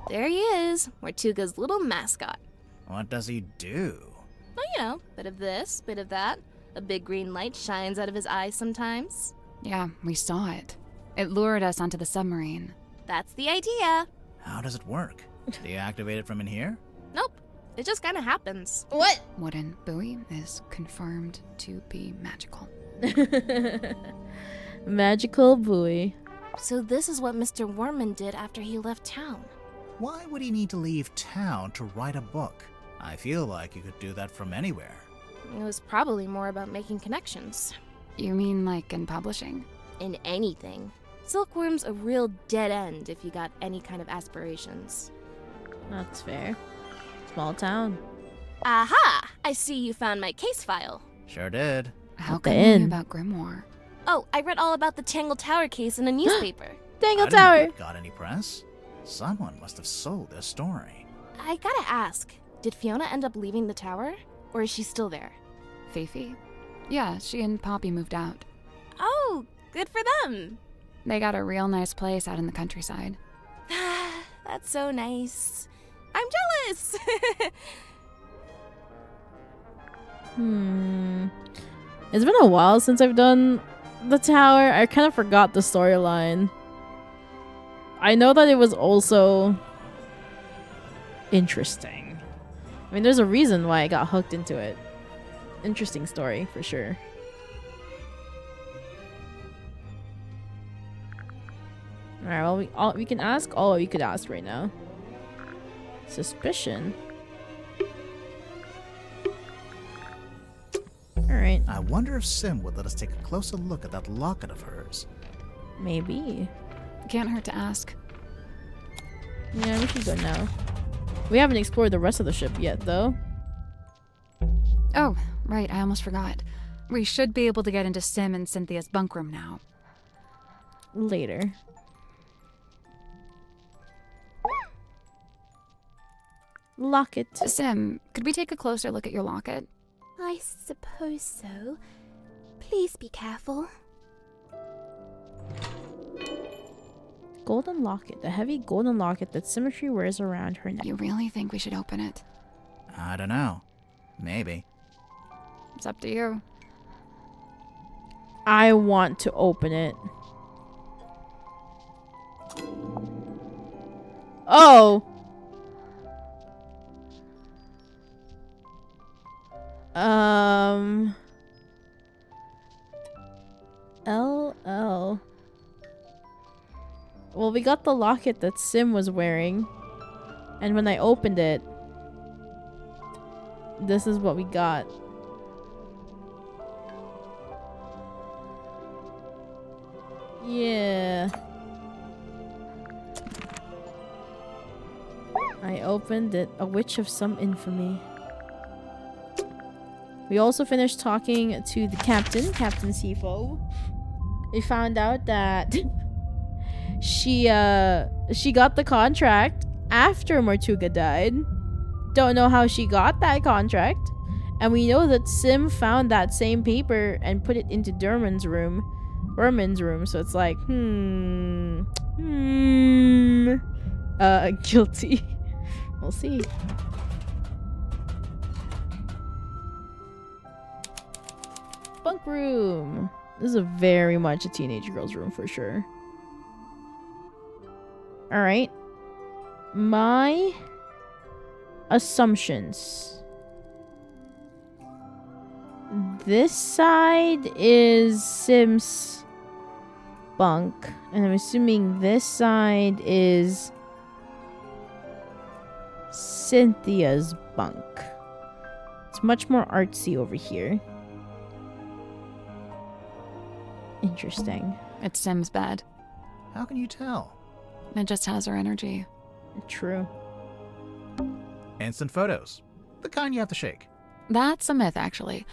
G: There he is, Mortuga's little mascot.
C: What does he do?
G: Well, you know, bit of this, bit of that. A big green light shines out of his eyes sometimes.
D: Yeah, we saw it. It lured us onto the submarine.
G: That's the idea.
C: How does it work? Do you activate it from in here?
G: Nope, it just kind of happens.
A: what?
D: Wooden buoy is confirmed to be magical.
A: Magical buoy.
G: So this is what Mr. Worman did after he left town.
C: Why would he need to leave town to write a book? I feel like he could do that from anywhere.
G: It was probably more about making connections.
D: You mean like in publishing?
G: In anything. Silkworm's a real dead end if you got any kind of aspirations.
A: That's fair. Small town.
G: Aha! I see you found my case file.
C: Sure did.
D: How
A: At the
D: come you knew
A: inn.
D: about Grimoire?
G: Oh, I read all about the Tangle Tower case in a newspaper.
A: Dangle
C: I didn't know
A: Tower!
C: it got any press. Someone must have sold their story.
G: I gotta ask, did Fiona end up leaving the tower? Or is she still there?
D: Fifi? Yeah, she and Poppy moved out.
G: Oh, good for them.
D: They got a real nice place out in the countryside.
G: That's so nice. I'm jealous.
A: It's been a while since I've done the tower. I kind of forgot the storyline. I know that it was also interesting. I mean, there's a reason why I got hooked into it. Interesting story, for sure. Alright, well, we can ask all we could ask right now. Suspicion. Alright,
C: I wonder if Sim would let us take a closer look at that locket of hers.
A: maybe.
D: Can't hurt to ask.
A: Yeah, we should go now. We haven't explored the rest of the ship yet, though.
D: Oh, right, I almost forgot. We should be able to get into Sim and Cynthia's bunk room now.
A: Later. Locket.
D: Sim, could we take a closer look at your locket?
F: I suppose so. Please be careful.
A: Golden locket. The heavy golden locket that Symmetry wears around her neck.
D: You really think we should open it?
C: I don't know. Maybe.
D: It's up to you.
A: I want to open it. Oh! LL. Well, we got the locket that Sim was wearing. And when I opened it, this is what we got. Yeah. I opened it. A witch of some infamy. We also finished talking to the captain, Captain Sifo. We found out that she got the contract after Mortuga died. Don't know how she got that contract. And we know that Sim found that same paper and put it into Derman's room. So it's like, guilty. We'll see. Bunk room. This is very much a teenage girl's room for sure. Alright. My assumptions. This side is Sim's bunk. And I'm assuming this side is Cynthia's bunk. It's much more artsy over here. Interesting.
D: It's Sim's bed.
C: How can you tell?
D: It just has her energy.
A: True.
C: Instant photos. The kind you have to shake.
D: That's a myth, actually.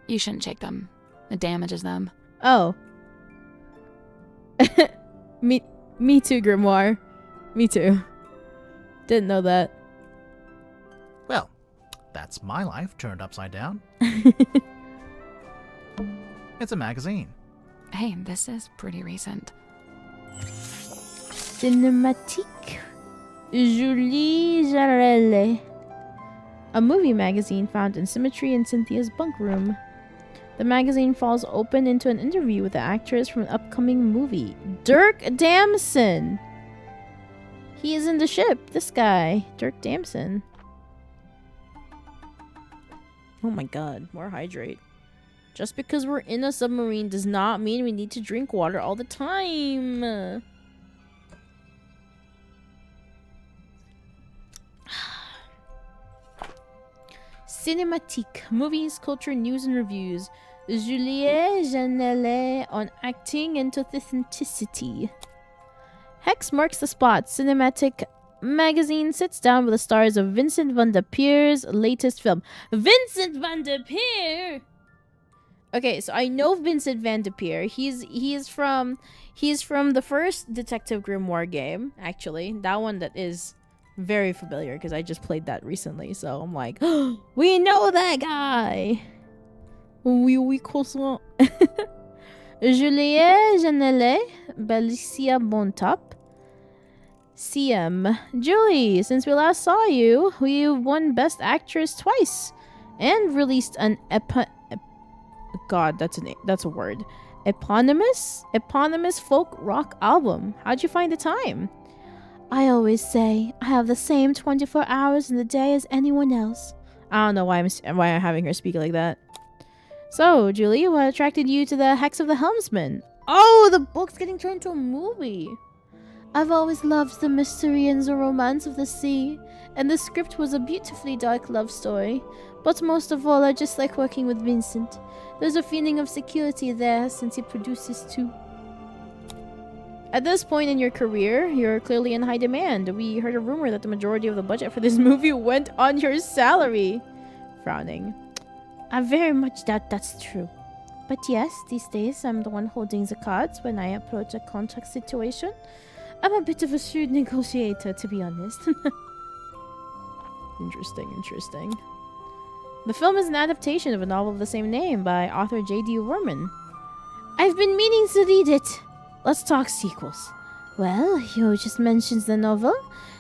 D: You shouldn't shake them. It damages them.
A: Oh. me too, Grimoire. Me too. Didn't know that.
C: Well, that's my life turned upside down. It's a magazine.
D: Hey, this is pretty recent.
A: Cinématique Julie Jarelle. A movie magazine found in Symmetry and Cynthia's bunk room. The magazine falls open into an interview with the actress from an upcoming movie. Dirk Damson! He is in the ship. This guy. Dirk Damson. Oh my god. More hydrate. Just because we're in a submarine does not mean we need to drink water all the time. Cinématique. Movies, culture, news, and reviews. Julie Janelle on acting and authenticity. Hex marks the spot. Cinematic magazine sits down with the stars of Vincent van der Peer's latest film. Vincent van der Peer! Okay, so I know Vincent van der Peer. He's from the first Detective Grimoire game, actually. That one that is very familiar because I just played that recently. So I'm like, oh, we know that guy. Oui, croissant. Julia Janelle, Balicia Bontop. CM. Julie, since we last saw you, we won Best Actress twice. And released an God, that's a word. Eponymous folk rock album. How'd you find the time? I always say I have the same 24 hours in the day as anyone else. I don't know why I'm having her speak like that. So, Julie, what attracted you to the Hex of the Helmsman? Oh, the book's getting turned into a movie. I've always loved the mystery and the romance of the sea, and the script was a beautifully dark love story. But most of all, I just like working with Vincent. There's a feeling of security there since he produces too. At this point in your career, you're clearly in high demand. We heard a rumor that the majority of the budget for this movie went on your salary. Frowning. I very much doubt that's true. But yes, these days I'm the one holding the cards when I approach a contract situation. I'm a bit of a shrewd negotiator, to be honest. Interesting. The film is an adaptation of a novel of the same name by author J.D. Worman. I've been meaning to read it. Let's talk sequels. Well, you just mentioned the novel.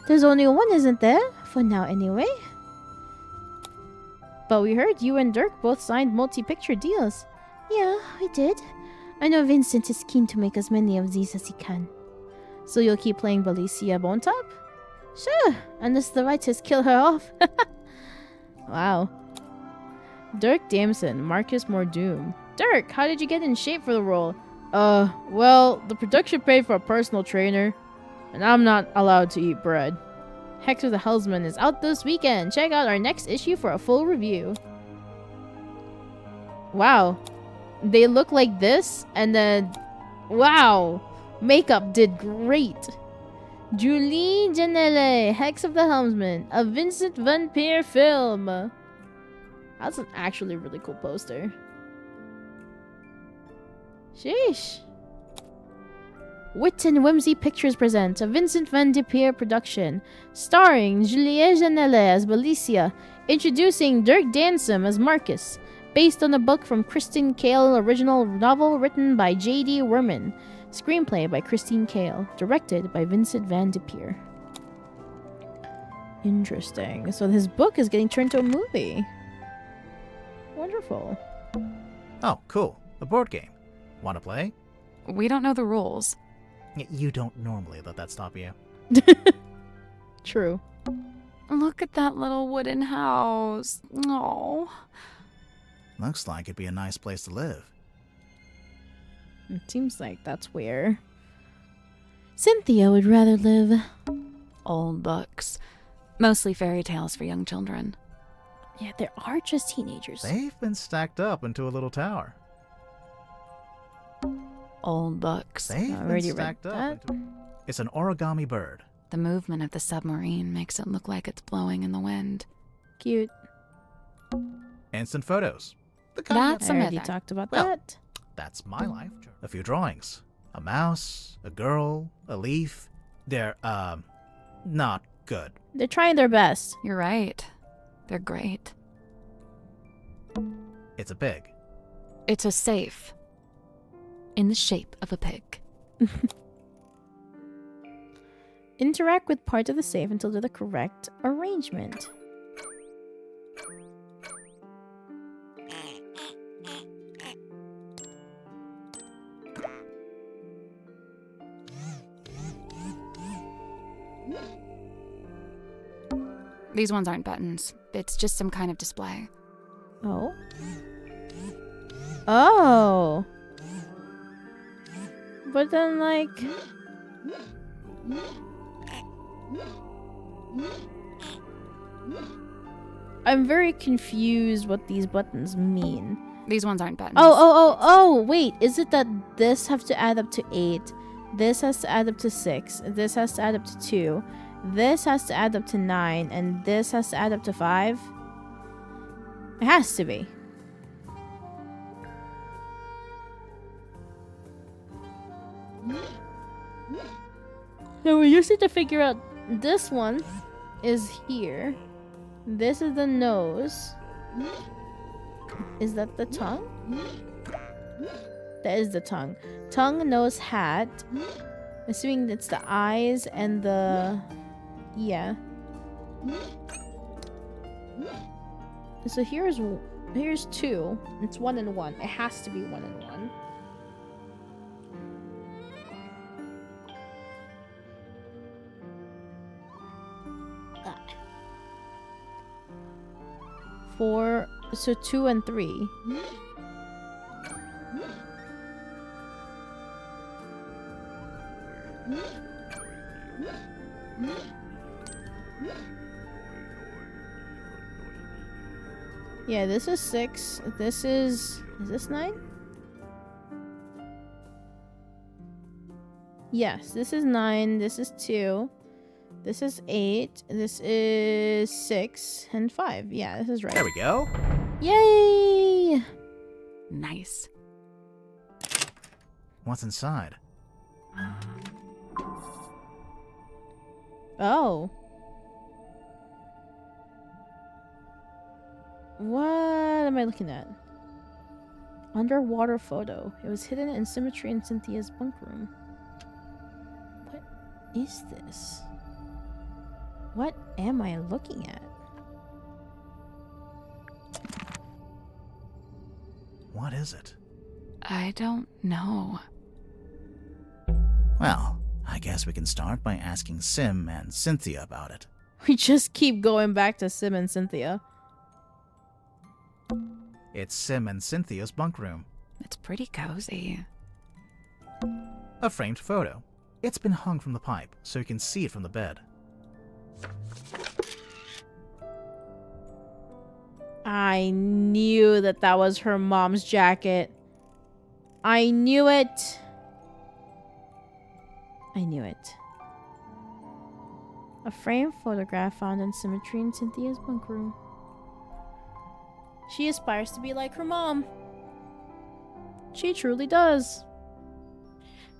A: There's only one, isn't there? For now, anyway. But we heard you and Dirk both signed multi-picture deals. Yeah, we did. I know Vincent is keen to make as many of these as he can. So you'll keep playing Balicia Bontop? Sure, unless the writers kill her off. Wow. Dirk Damson, Marcus Mordoom. Dirk, how did you get in shape for the role? Well, the production paid for a personal trainer, and I'm not allowed to eat bread. Hex of the Helmsman is out this weekend. Check out our next issue for a full review. Wow. They look like this, and then... Wow. Makeup did great. Julie Janelle, Hex of the Helmsman, a Vincent van Peer film. That's an actually really cool poster. Sheesh. Wit and Whimsy Pictures present a Vincent van der Peer production, starring Julie Janelle as Balicia, introducing Dirk Dansom as Marcus, based on a book from Christine Kale, original novel written by J.D. Worman, screenplay by Christine Kale, directed by Vincent van der Peer. Interesting. So his book is getting turned to a movie. Wonderful.
C: Oh, cool. A board game. Want to play?
D: We don't know the rules.
C: You don't normally let that stop you.
A: True.
D: Look at that little wooden house. Oh.
C: Looks like it'd be a nice place to live.
A: It seems like that's where Cynthia would rather live.
D: Old books. Mostly fairy tales for young children.
A: Yeah, there are just teenagers.
C: They've been stacked up into a little tower.
D: Old books.
C: They've
A: I've
C: been
A: already read
C: stacked up
A: that.
C: into... It's an origami bird.
D: The movement of the submarine makes it look like it's blowing in the wind.
A: Cute.
C: Instant photos. The kind
D: That's
A: I
D: a
A: already
D: myth.
A: talked about
C: Well,
A: that.
C: That's my life. A few drawings. A mouse, a girl, a leaf. They're, not good.
A: They're trying their best.
D: You're right. They're great.
C: It's a pig.
D: It's a safe. In the shape of a pig.
A: Interact with parts of the safe until they're the correct arrangement.
D: These ones aren't buttons. It's just some kind of display.
A: Oh. Oh. But then, like... I'm very confused what these buttons mean.
D: These ones aren't buttons.
A: Oh, wait. Is it that this has to add up to 8? This has to add up to 6. This has to add up to 2. This has to add up to 9, and this has to add up to 5. It has to be. So we just need to figure out this one is here. This is the nose. Is that the tongue? That is the tongue. Tongue, nose, hat. Assuming it's the eyes and the... Yeah. So here's 2. It's 1 and 1. It has to be 1 and 1. Four, so 2 and 3. Yeah, this is 6. This is this 9? Yes, this is 9. This is 2. This is 8. This is 6 and 5. Yeah, this is right.
C: There we go.
A: Yay!
D: Nice.
C: What's inside?
A: Oh. What am I looking at? Underwater photo. It was hidden in Symmetry and Cynthia's bunk room. What is this? What am I looking at?
C: What is it?
D: I don't know.
C: Well, I guess we can start by asking Sim and Cynthia about it.
A: We just keep going back to Sim and Cynthia.
C: It's Sim and Cynthia's bunk room.
D: It's pretty cozy.
C: A framed photo. It's been hung from the pipe, so you can see it from the bed.
A: I knew that that was her mom's jacket. I knew it. I knew it. A framed photograph found in Symmetry in Cynthia's bunk room. She aspires to be like her mom. She truly does.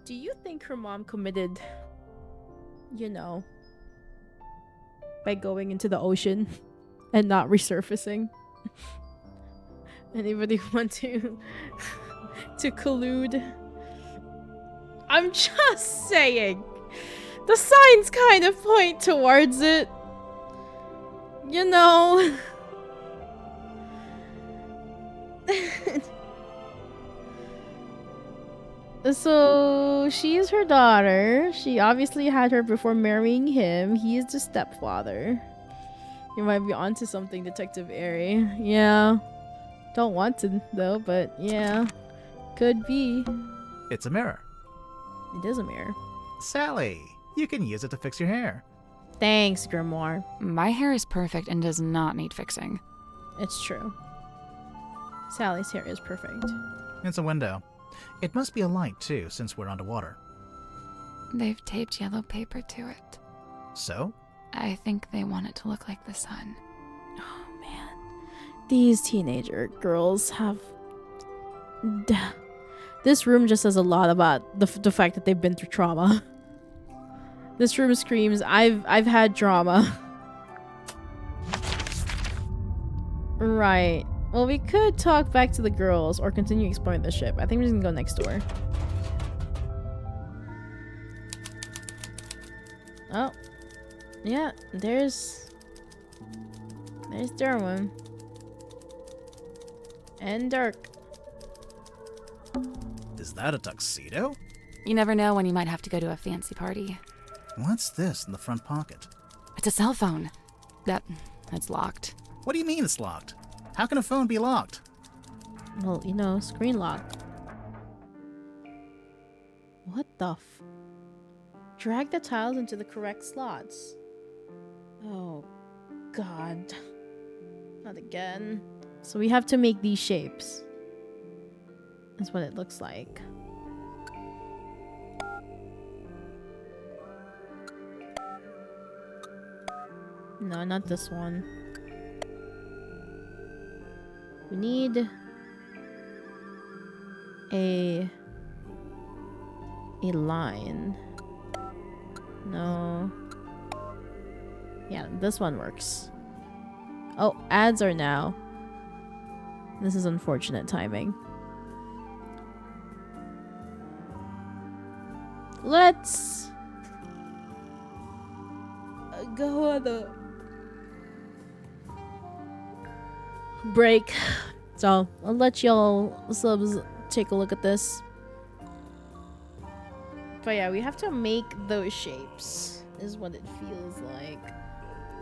A: Do you think her mom committed, you know, by going into the ocean and not resurfacing? Anybody want to collude? I'm just saying. The signs kind of point towards it. You know. So she's her daughter. She obviously had her before marrying him. He is the stepfather. You might be onto something, Detective Airy. Yeah. Don't want to though, but yeah. Could be.
C: It's a mirror.
A: It is a mirror.
C: Sally, you can use it to fix your hair.
A: Thanks, Grimoire.
D: My hair is perfect and does not need fixing.
A: It's true. Sally's hair is perfect.
C: It's a window. It must be a light too, since we're underwater.
D: They've taped yellow paper to it.
C: So?
D: I think they want it to look like the sun.
A: Oh man. These teenager girls have... This room just says a lot about the fact that they've been through trauma. This room screams, I've had trauma. Right. Well, we could talk back to the girls or continue exploring the ship. I think we're just gonna go next door. Oh. Yeah, there's Derwin. And Dirk.
C: Is that a tuxedo?
D: You never know when you might have to go to a fancy party.
C: What's this in the front pocket?
D: It's a cell phone. That's locked.
C: What do you mean it's locked? How can a phone be locked?
A: Well, you know, screen lock. What the Drag the tiles into the correct slots. Oh, God. Not again. So we have to make these shapes. That's what it looks like. No, not this one. We need a line. No. Yeah, this one works. Oh, ads are now. This is unfortunate timing. Let's go on the break. So I'll let y'all subs take a look at this. But yeah, we have to make those shapes, is what it feels like.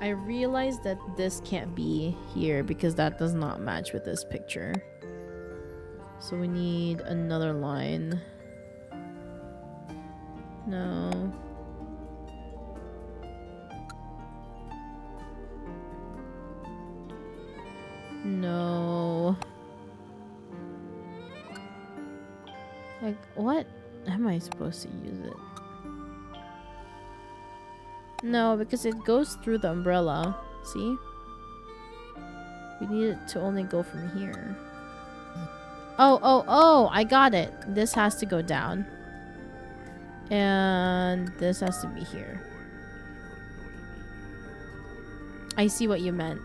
A: I realized that this can't be here because that does not match with this picture. So we need another line. No. No. Like, what am I supposed to use it? No, because it goes through the umbrella. See? We need it to only go from here. Oh, I got it. This has to go down. And this has to be here. I see what you meant.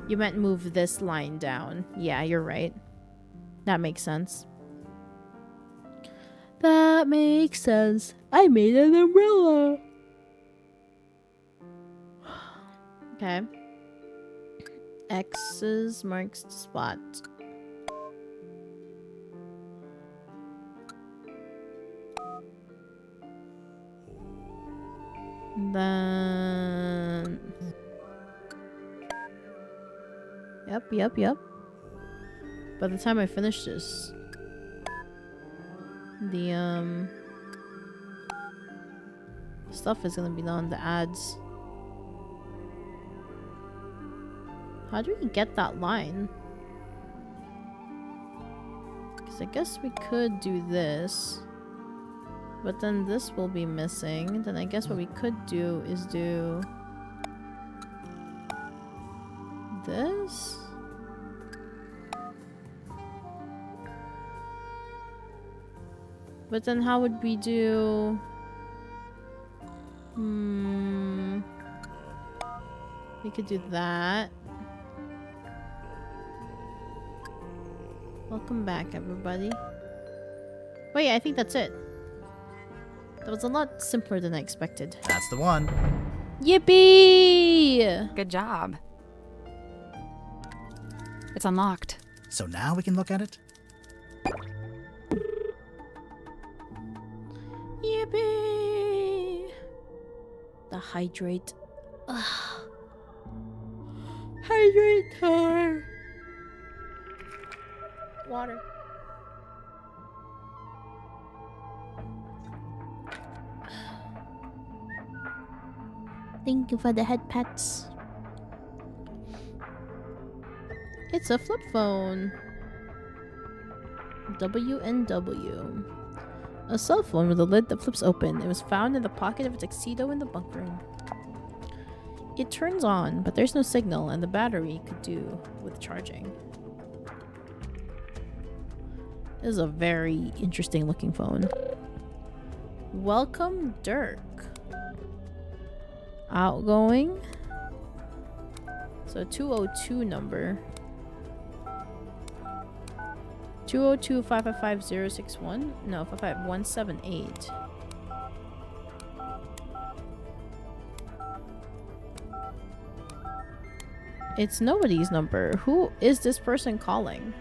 A: You meant move this line down. Yeah, you're right. That makes sense. That makes sense. I made an umbrella. Okay. X's marks the spot. Then... Yep. By the time I finish this, the stuff is gonna be on the ads. How do we get that line? Because I guess we could do this. But then this will be missing. Then I guess what we could do is do this. But then how would we do... We could do that. Welcome back, everybody. Wait, I think that's it. That was a lot simpler than I expected.
C: That's the one.
A: Yippee!
D: Good job. It's unlocked.
C: So now we can look at it?
A: Yippee! The hydrate. Ugh. Hydrate time! Water. Thank you for the head pats. It's a flip phone. WNW. A cell phone with a lid that flips open. It was found in the pocket of a tuxedo in the bunk room. It turns on, but there's no signal, and the battery could do with charging. This is a very interesting looking phone. Welcome, Dirk. Outgoing. So 202 number. 202-555-061? No, 55178. It's nobody's number. Who is this person calling?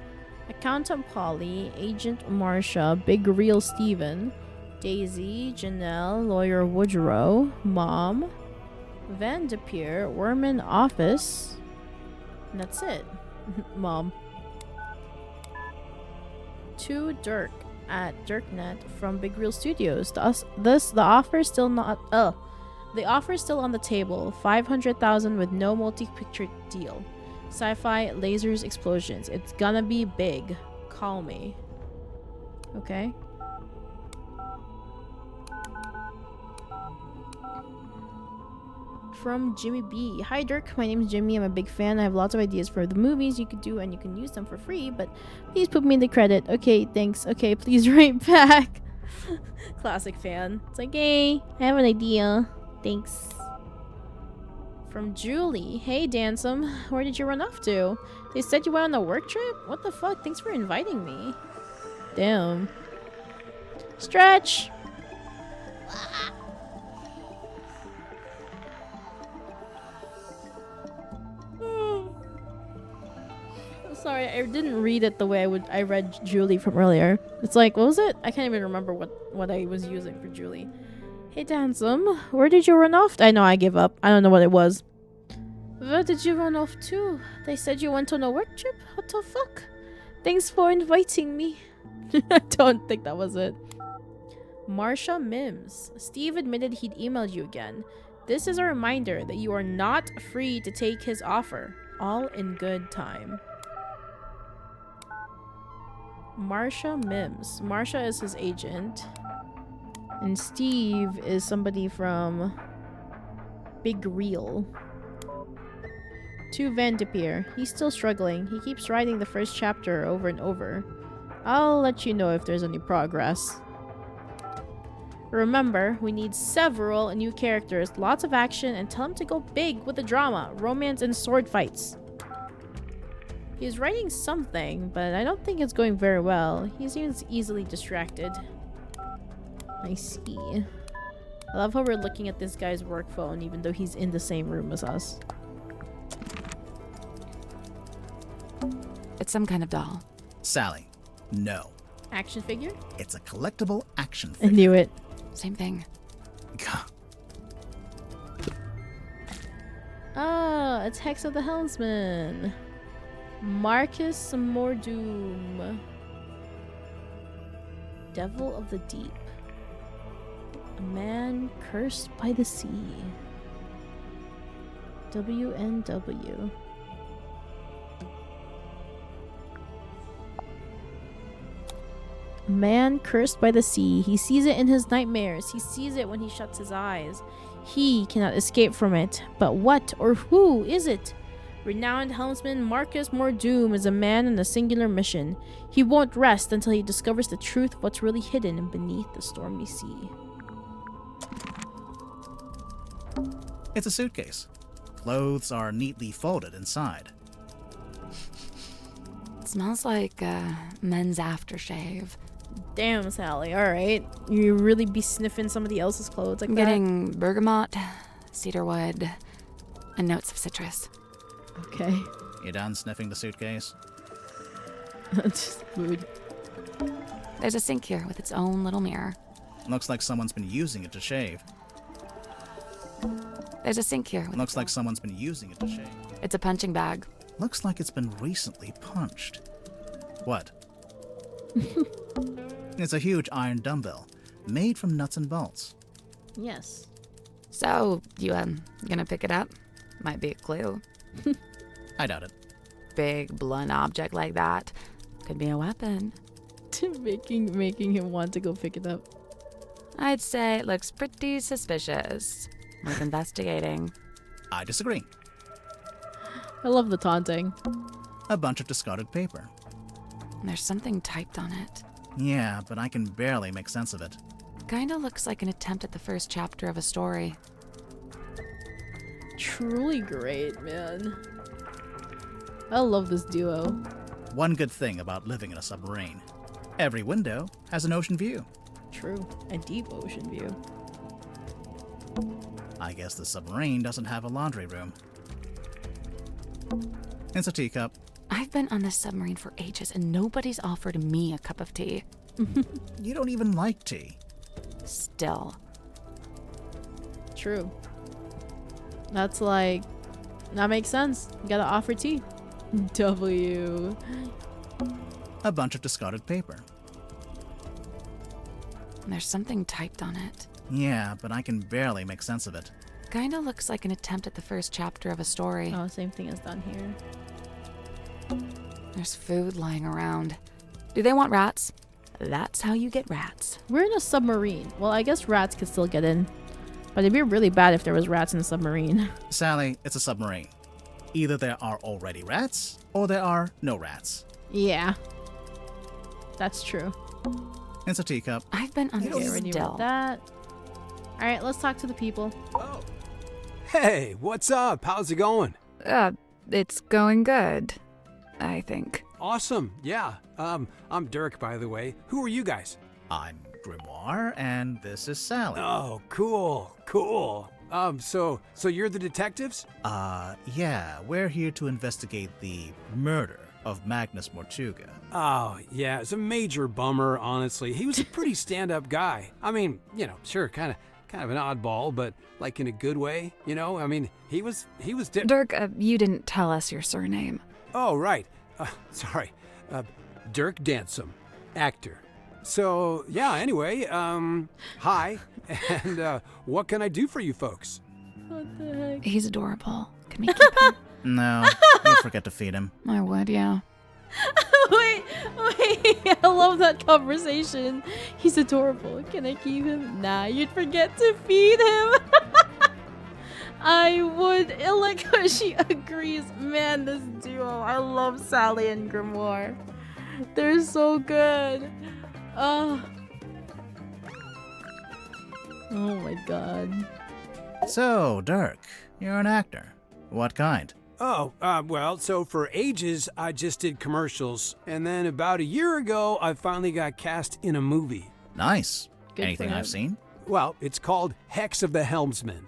A: Accountant Polly, Agent Marsha, Big Real Steven, Daisy, Janelle, Lawyer Woodrow, Mom, Van De Peer, Worman Office, and that's it. Mom. To Dirk at DirkNet from Big Real Studios. The offer is still not. The offer is still on the table. 500,000 with no multi-picture deal. Sci-fi, lasers, explosions. It's gonna be big. Call me. Okay. from Jimmy B. Hi Dirk, my name is Jimmy. I'm a big fan. I have lots of ideas for the movies you could do and you can use them for free, but please put me in the credit. Okay, thanks. Okay, please write back. Classic fan. It's like, hey, I have an idea. Thanks. From Julie. Hey, Dansome. Where did you run off to? They said you went on a work trip? What the fuck? Thanks for inviting me. Damn. Stretch! Sorry, I didn't read it the way I read Julie from earlier. It's like, what was it? I can't even remember what I was using for Julie. Hey, Dansome, where did you run off? I know, I give up. I don't know what it was. Where did you run off to? They said you went on a work trip? What the fuck? Thanks for inviting me. I don't think that was it. Marsha Mims. Steve admitted he'd emailed you again. This is a reminder that you are not free to take his offer. All in good time. Marsha Mims. Marsha is his agent. And Steve is somebody from Big Reel. To Van de Peer. He's still struggling. He keeps writing the first chapter over and over. I'll let you know if there's any progress. Remember, we need several new characters, lots of action, and tell him to go big with the drama, romance, and sword fights. He's writing something, but I don't think it's going very well. He seems easily distracted. I see. I love how we're looking at this guy's work phone even though he's in the same room as us.
D: It's some kind of doll.
C: Sally, no.
A: Action figure?
C: It's a collectible action
A: I
C: figure.
A: knew it.
D: Same thing.
A: Ah, it's Hex of the Helmsman. Marcus Mordoom. Devil of the Deep. A man cursed by the sea. WNW. A man cursed by the sea. He sees it in his nightmares. He sees it when he shuts his eyes. He cannot escape from it. But what or who is it? Renowned helmsman Marcus Mordoom is a man on a singular mission. He won't rest until he discovers the truth of what's really hidden beneath the stormy sea.
C: It's a suitcase. Clothes are neatly folded inside.
D: It smells like men's aftershave.
A: Damn, Sally. Alright. You really be sniffing somebody else's clothes like
D: I'm
A: that?
D: getting bergamot, cedarwood, and notes of citrus.
A: Okay.
C: You done sniffing the suitcase?
A: Just mood.
D: There's a sink here with its own little mirror.
C: Looks like someone's been using it to shave.
D: There's a sink here with
C: Looks like someone's been using it to shave.
D: It's a punching bag.
C: Looks like it's been recently punched. What? It's a huge iron dumbbell, made from nuts and bolts.
A: Yes.
D: So, you gonna pick it up? Might be a clue.
C: I doubt it.
D: Big, blunt object like that. Could be a weapon.
A: making him want to go pick it up.
D: I'd say it looks pretty suspicious. Worth investigating.
C: I disagree.
A: I love the taunting.
C: A bunch of discarded paper.
D: There's something typed on it.
C: Yeah, but I can barely make sense of it.
D: Kinda looks like an attempt at the first chapter of a story.
A: Truly great, man. I love this duo.
C: One good thing about living in a submarine. Every window has an ocean view.
A: True. A deep ocean view.
C: I guess the submarine doesn't have a laundry room. It's a teacup.
D: I've been on this submarine for ages and nobody's offered me a cup of tea.
C: You don't even like tea.
D: Still.
A: True. That's like... That makes sense. You gotta offer tea. W.
C: A bunch of discarded paper.
D: There's something typed on it.
C: Yeah, but I can barely make sense of it.
D: Kinda looks like an attempt at the first chapter of a story.
A: Oh, same thing as done here.
D: There's food lying around. Do they want rats? That's how you get rats.
A: We're in a submarine. Well, I guess rats could still get in. But it'd be really bad if there was rats in the submarine.
C: Sally, it's a submarine. Either there are already rats, or there are no rats.
A: Yeah. That's true.
C: It's a teacup.
D: I've been under
A: Get ready
D: still.
A: with that. Alright, let's talk to the people.
H: Oh. Hey, what's up? How's it going?
D: It's going good, I think.
H: Awesome. Yeah. I'm Dirk, by the way. Who are you guys?
C: I'm Grimoire, and this is Sally.
H: Oh, cool. So you're the detectives?
C: Yeah, we're here to investigate the murder of Magnus Mortuga.
H: Oh, yeah, it's a major bummer, honestly. He was a pretty stand-up guy. I mean, sure, kind of an oddball, but like in a good way, I mean, he was
D: Dirk, you didn't tell us your surname.
H: Oh, right. Sorry. Dirk Dansom, actor. So, yeah, anyway, hi, and what can I do for you folks?
A: What the heck?
D: He's adorable. Can we keep him?
C: No, you'd forget to feed him.
D: I would, yeah.
A: wait. I love that conversation. He's adorable. Can I keep him? Nah, you'd forget to feed him. I would. I like how she agrees. Man, this duo. I love Sally and Grimoire. They're so good. Oh my god.
C: So, Dirk, you're an actor. What kind?
H: Oh, well, so for ages, I just did commercials. And then about a year ago, I finally got cast in a movie.
C: Nice.
A: Good for
C: Anything
A: him.
C: I've seen?
H: Well, it's called Hex of the Helmsman.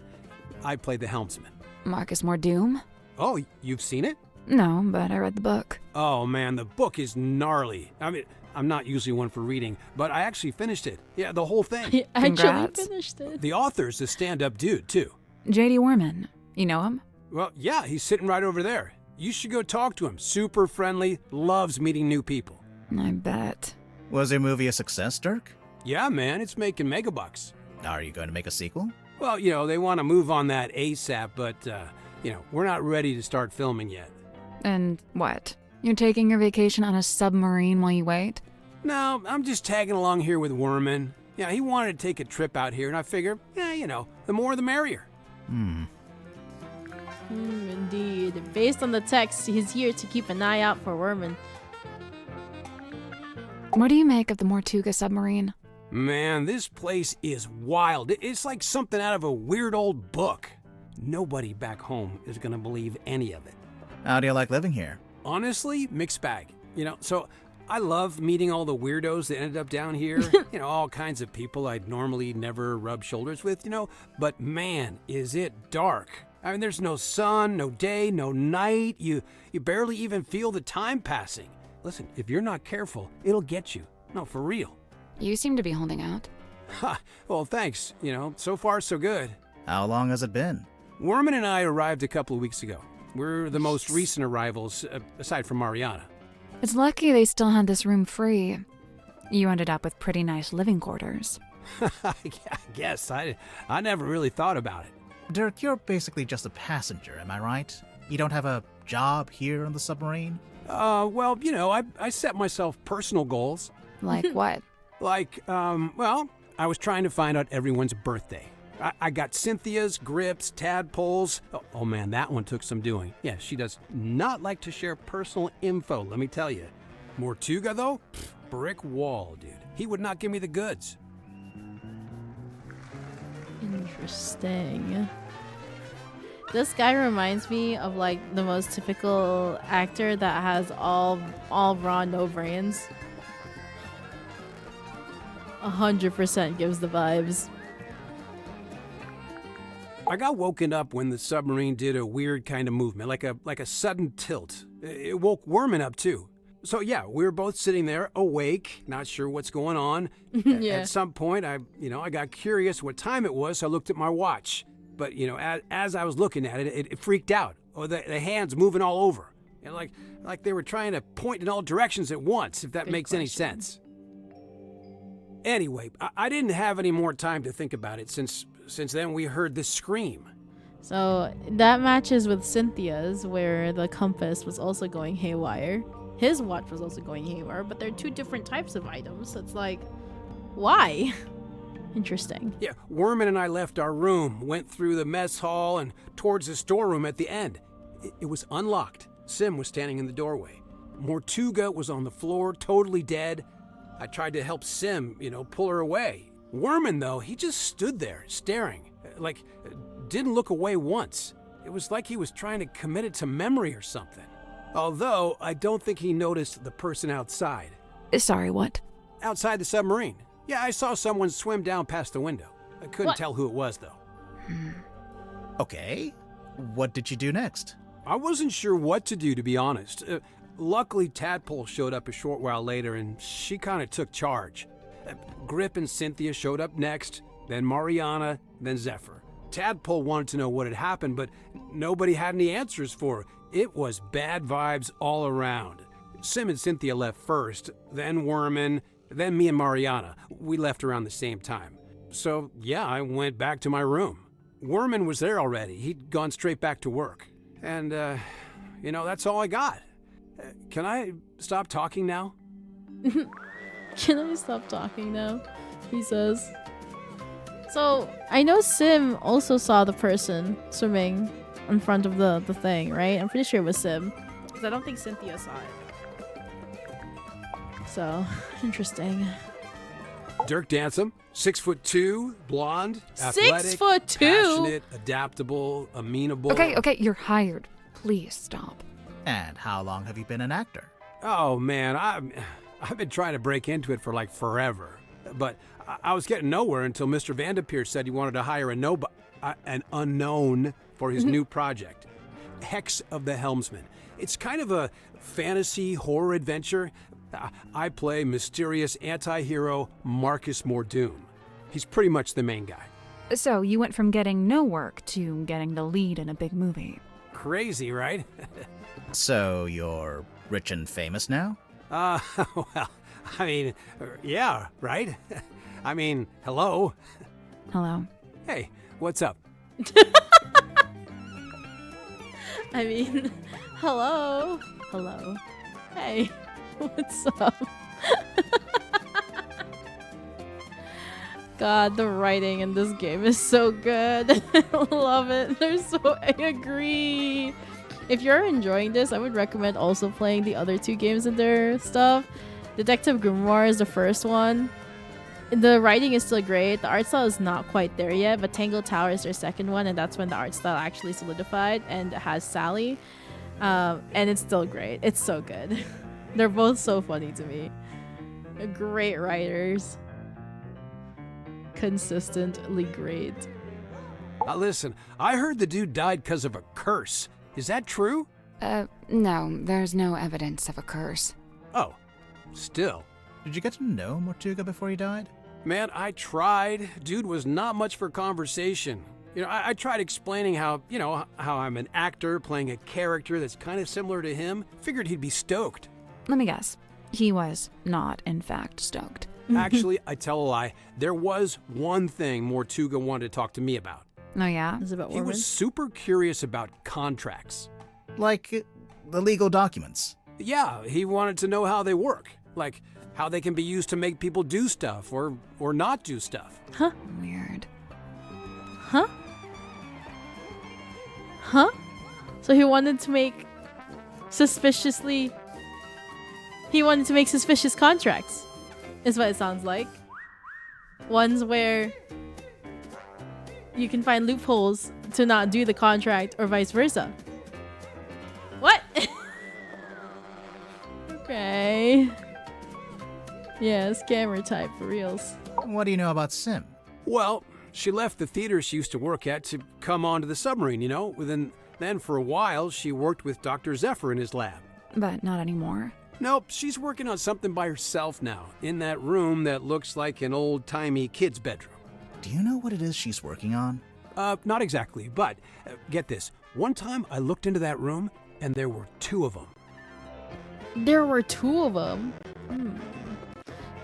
H: I played the helmsman.
D: Marcus Mordoom?
H: Oh, you've seen it?
D: No, but I read the book.
H: Oh, man, the book is gnarly. I mean, I'm not usually one for reading, but I actually finished it. Yeah, the whole thing.
A: He actually
D: Congrats.
A: finished it.
H: The author's a stand-up dude, too.
D: J.D. Warman. You know him?
H: Well, yeah, he's sitting right over there. You should go talk to him. Super friendly, loves meeting new people.
D: I bet.
C: Was your movie a success, Dirk?
H: Yeah, man, it's making megabucks.
C: Are you going to make a sequel?
H: Well, they want to move on that ASAP, but, we're not ready to start filming yet.
D: And what? You're taking your vacation on a submarine while you wait?
H: No, I'm just tagging along here with Worman. Yeah, he wanted to take a trip out here, and I figure, the more the merrier.
A: Indeed. Based on the text, he's here to keep an eye out for Worman.
D: What do you make of the Mortuga submarine?
H: Man, this place is wild. It's like something out of a weird old book. Nobody back home is going to believe any of it.
C: How do you like living here?
H: Honestly, mixed bag. So I love meeting all the weirdos that ended up down here. All kinds of people I'd normally never rub shoulders with, But man, is it dark. I mean, there's no sun, no day, no night. You barely even feel the time passing. Listen, if you're not careful, it'll get you. No, for real.
D: You seem to be holding out.
H: Ha, well, thanks. So far so good.
C: How long has it been?
H: Worman and I arrived a couple of weeks ago. We're the most recent arrivals, aside from Mariana.
D: It's lucky they still had this room free. You ended up with pretty nice living quarters.
H: I guess. I never really thought about it.
C: Dirk, you're basically just a passenger, am I right? You don't have a job here on the submarine?
H: Well, I set myself personal goals.
D: Like what?
H: Like, I was trying to find out everyone's birthday. I got Cynthia's, Grip's, Tadpole's. Oh man, that one took some doing. Yeah, she does not like to share personal info, let me tell you. Mortuga, though? Brick wall, dude. He would not give me the goods.
A: Interesting. This guy reminds me of like the most typical actor that has all raw, no brains. 100% gives the vibes.
H: I got woken up when the submarine did a weird kind of movement, like a sudden tilt. It woke Worman up too. So yeah, we were both sitting there, awake, not sure what's going on.
A: Yeah.
H: At some point, I got curious what time it was, so I looked at my watch. But as I was looking at it, it freaked out. Or the hands moving all over, and like they were trying to point in all directions at once. If that
A: Good
H: makes any
A: question.
H: sense. Anyway, I didn't have any more time to think about it since then we heard this scream.
A: So that matches with Cynthia's, where the compass was also going haywire. His watch was also going haywire, but they're two different types of items. So it's like, why? Interesting.
H: Yeah, Werman and I left our room, went through the mess hall and towards the storeroom at the end. It was unlocked. Sim was standing in the doorway. Mortuga was on the floor, totally dead. I tried to help Sim, pull her away. Werman, though, he just stood there, staring, didn't look away once. It was like he was trying to commit it to memory or something. Although, I don't think he noticed the person outside.
D: Sorry, what?
H: Outside the submarine. Yeah, I saw someone swim down past the window. I couldn't tell who it was, though.
C: Okay. What did you do next?
H: I wasn't sure what to do, to be honest. Luckily, Tadpole showed up a short while later, and she kind of took charge. Grip and Cynthia showed up next, then Mariana, then Zephyr. Tadpole wanted to know what had happened, but nobody had any answers for her. It was bad vibes all around. Sim and Cynthia left first, then Werman, then me and Mariana. We left around the same time. So, yeah, I went back to my room. Werman was there already. He'd gone straight back to work. And, that's all I got. Can I stop talking now?
A: Can I stop talking now? He says. So, I know Sim also saw the person swimming in front of the thing, right? I'm pretty sure it was Sim. Because I don't think Cynthia saw it. So, interesting.
H: Dirk Dansom, 6'2", blonde, athletic,
A: 6'2"?
H: passionate, adaptable, amenable.
D: Okay, you're hired. Please stop.
C: And how long have you been an actor?
H: Oh man, I've been trying to break into it for like forever, but I was getting nowhere until Mr. Vanderpeer said he wanted to hire an unknown for his new project, Hex of the Helmsman. It's kind of a fantasy horror adventure. I play mysterious anti-hero Marcus Mordoom. He's pretty much the main guy.
D: So you went from getting no work to getting the lead in a big movie.
H: Crazy, right?
C: So you're rich and famous now?
H: Well, I mean, yeah, right? I mean, hello.
D: Hello.
H: Hey, what's up?
A: I mean, hello. Hello. Hey, what's up? God, the writing in this game is so good. I love it. I agree. If you're enjoying this, I would recommend also playing the other two games in their stuff. Detective Grimoire is the first one. The writing is still great. The art style is not quite there yet, but Tangle Tower is their second one, and that's when the art style actually solidified, and it has Sally. And it's still great. It's so good. They're both so funny to me. They're great writers. Consistently great.
H: Listen, I heard the dude died because of a curse. Is that true?
D: No, there's no evidence of a curse.
H: Oh, still.
C: Did you get to know Mortuga before he died?
H: Man, I tried. Dude was not much for conversation. I tried explaining how I'm an actor playing a character that's kind of similar to him. Figured he'd be stoked.
D: Let me guess. He was not, in fact, stoked.
H: Actually, I tell a lie. There was one thing Mortuga wanted to talk to me about.
D: Oh, yeah?
A: Is it about
H: He was super curious about contracts.
C: Like the legal documents?
H: Yeah, he wanted to know how they work. Like, how they can be used to make people do stuff or not do stuff.
A: Huh?
D: Weird.
A: Huh? Huh? So he wanted to make suspicious contracts, is what it sounds like. Ones where you can find loopholes to not do the contract or vice versa. What? Okay. Yeah, scammer type for reals.
C: What do you know about Sim?
H: Well, she left the theater she used to work at to come onto the submarine, Then for a while, she worked with Dr. Zephyr in his lab.
D: But not anymore.
H: Nope, she's working on something by herself now, in that room that looks like an old-timey kid's bedroom.
C: Do you know what it is she's working on?
H: Not exactly, but get this. One time I looked into that room, and there were two of them.
A: There were two of them?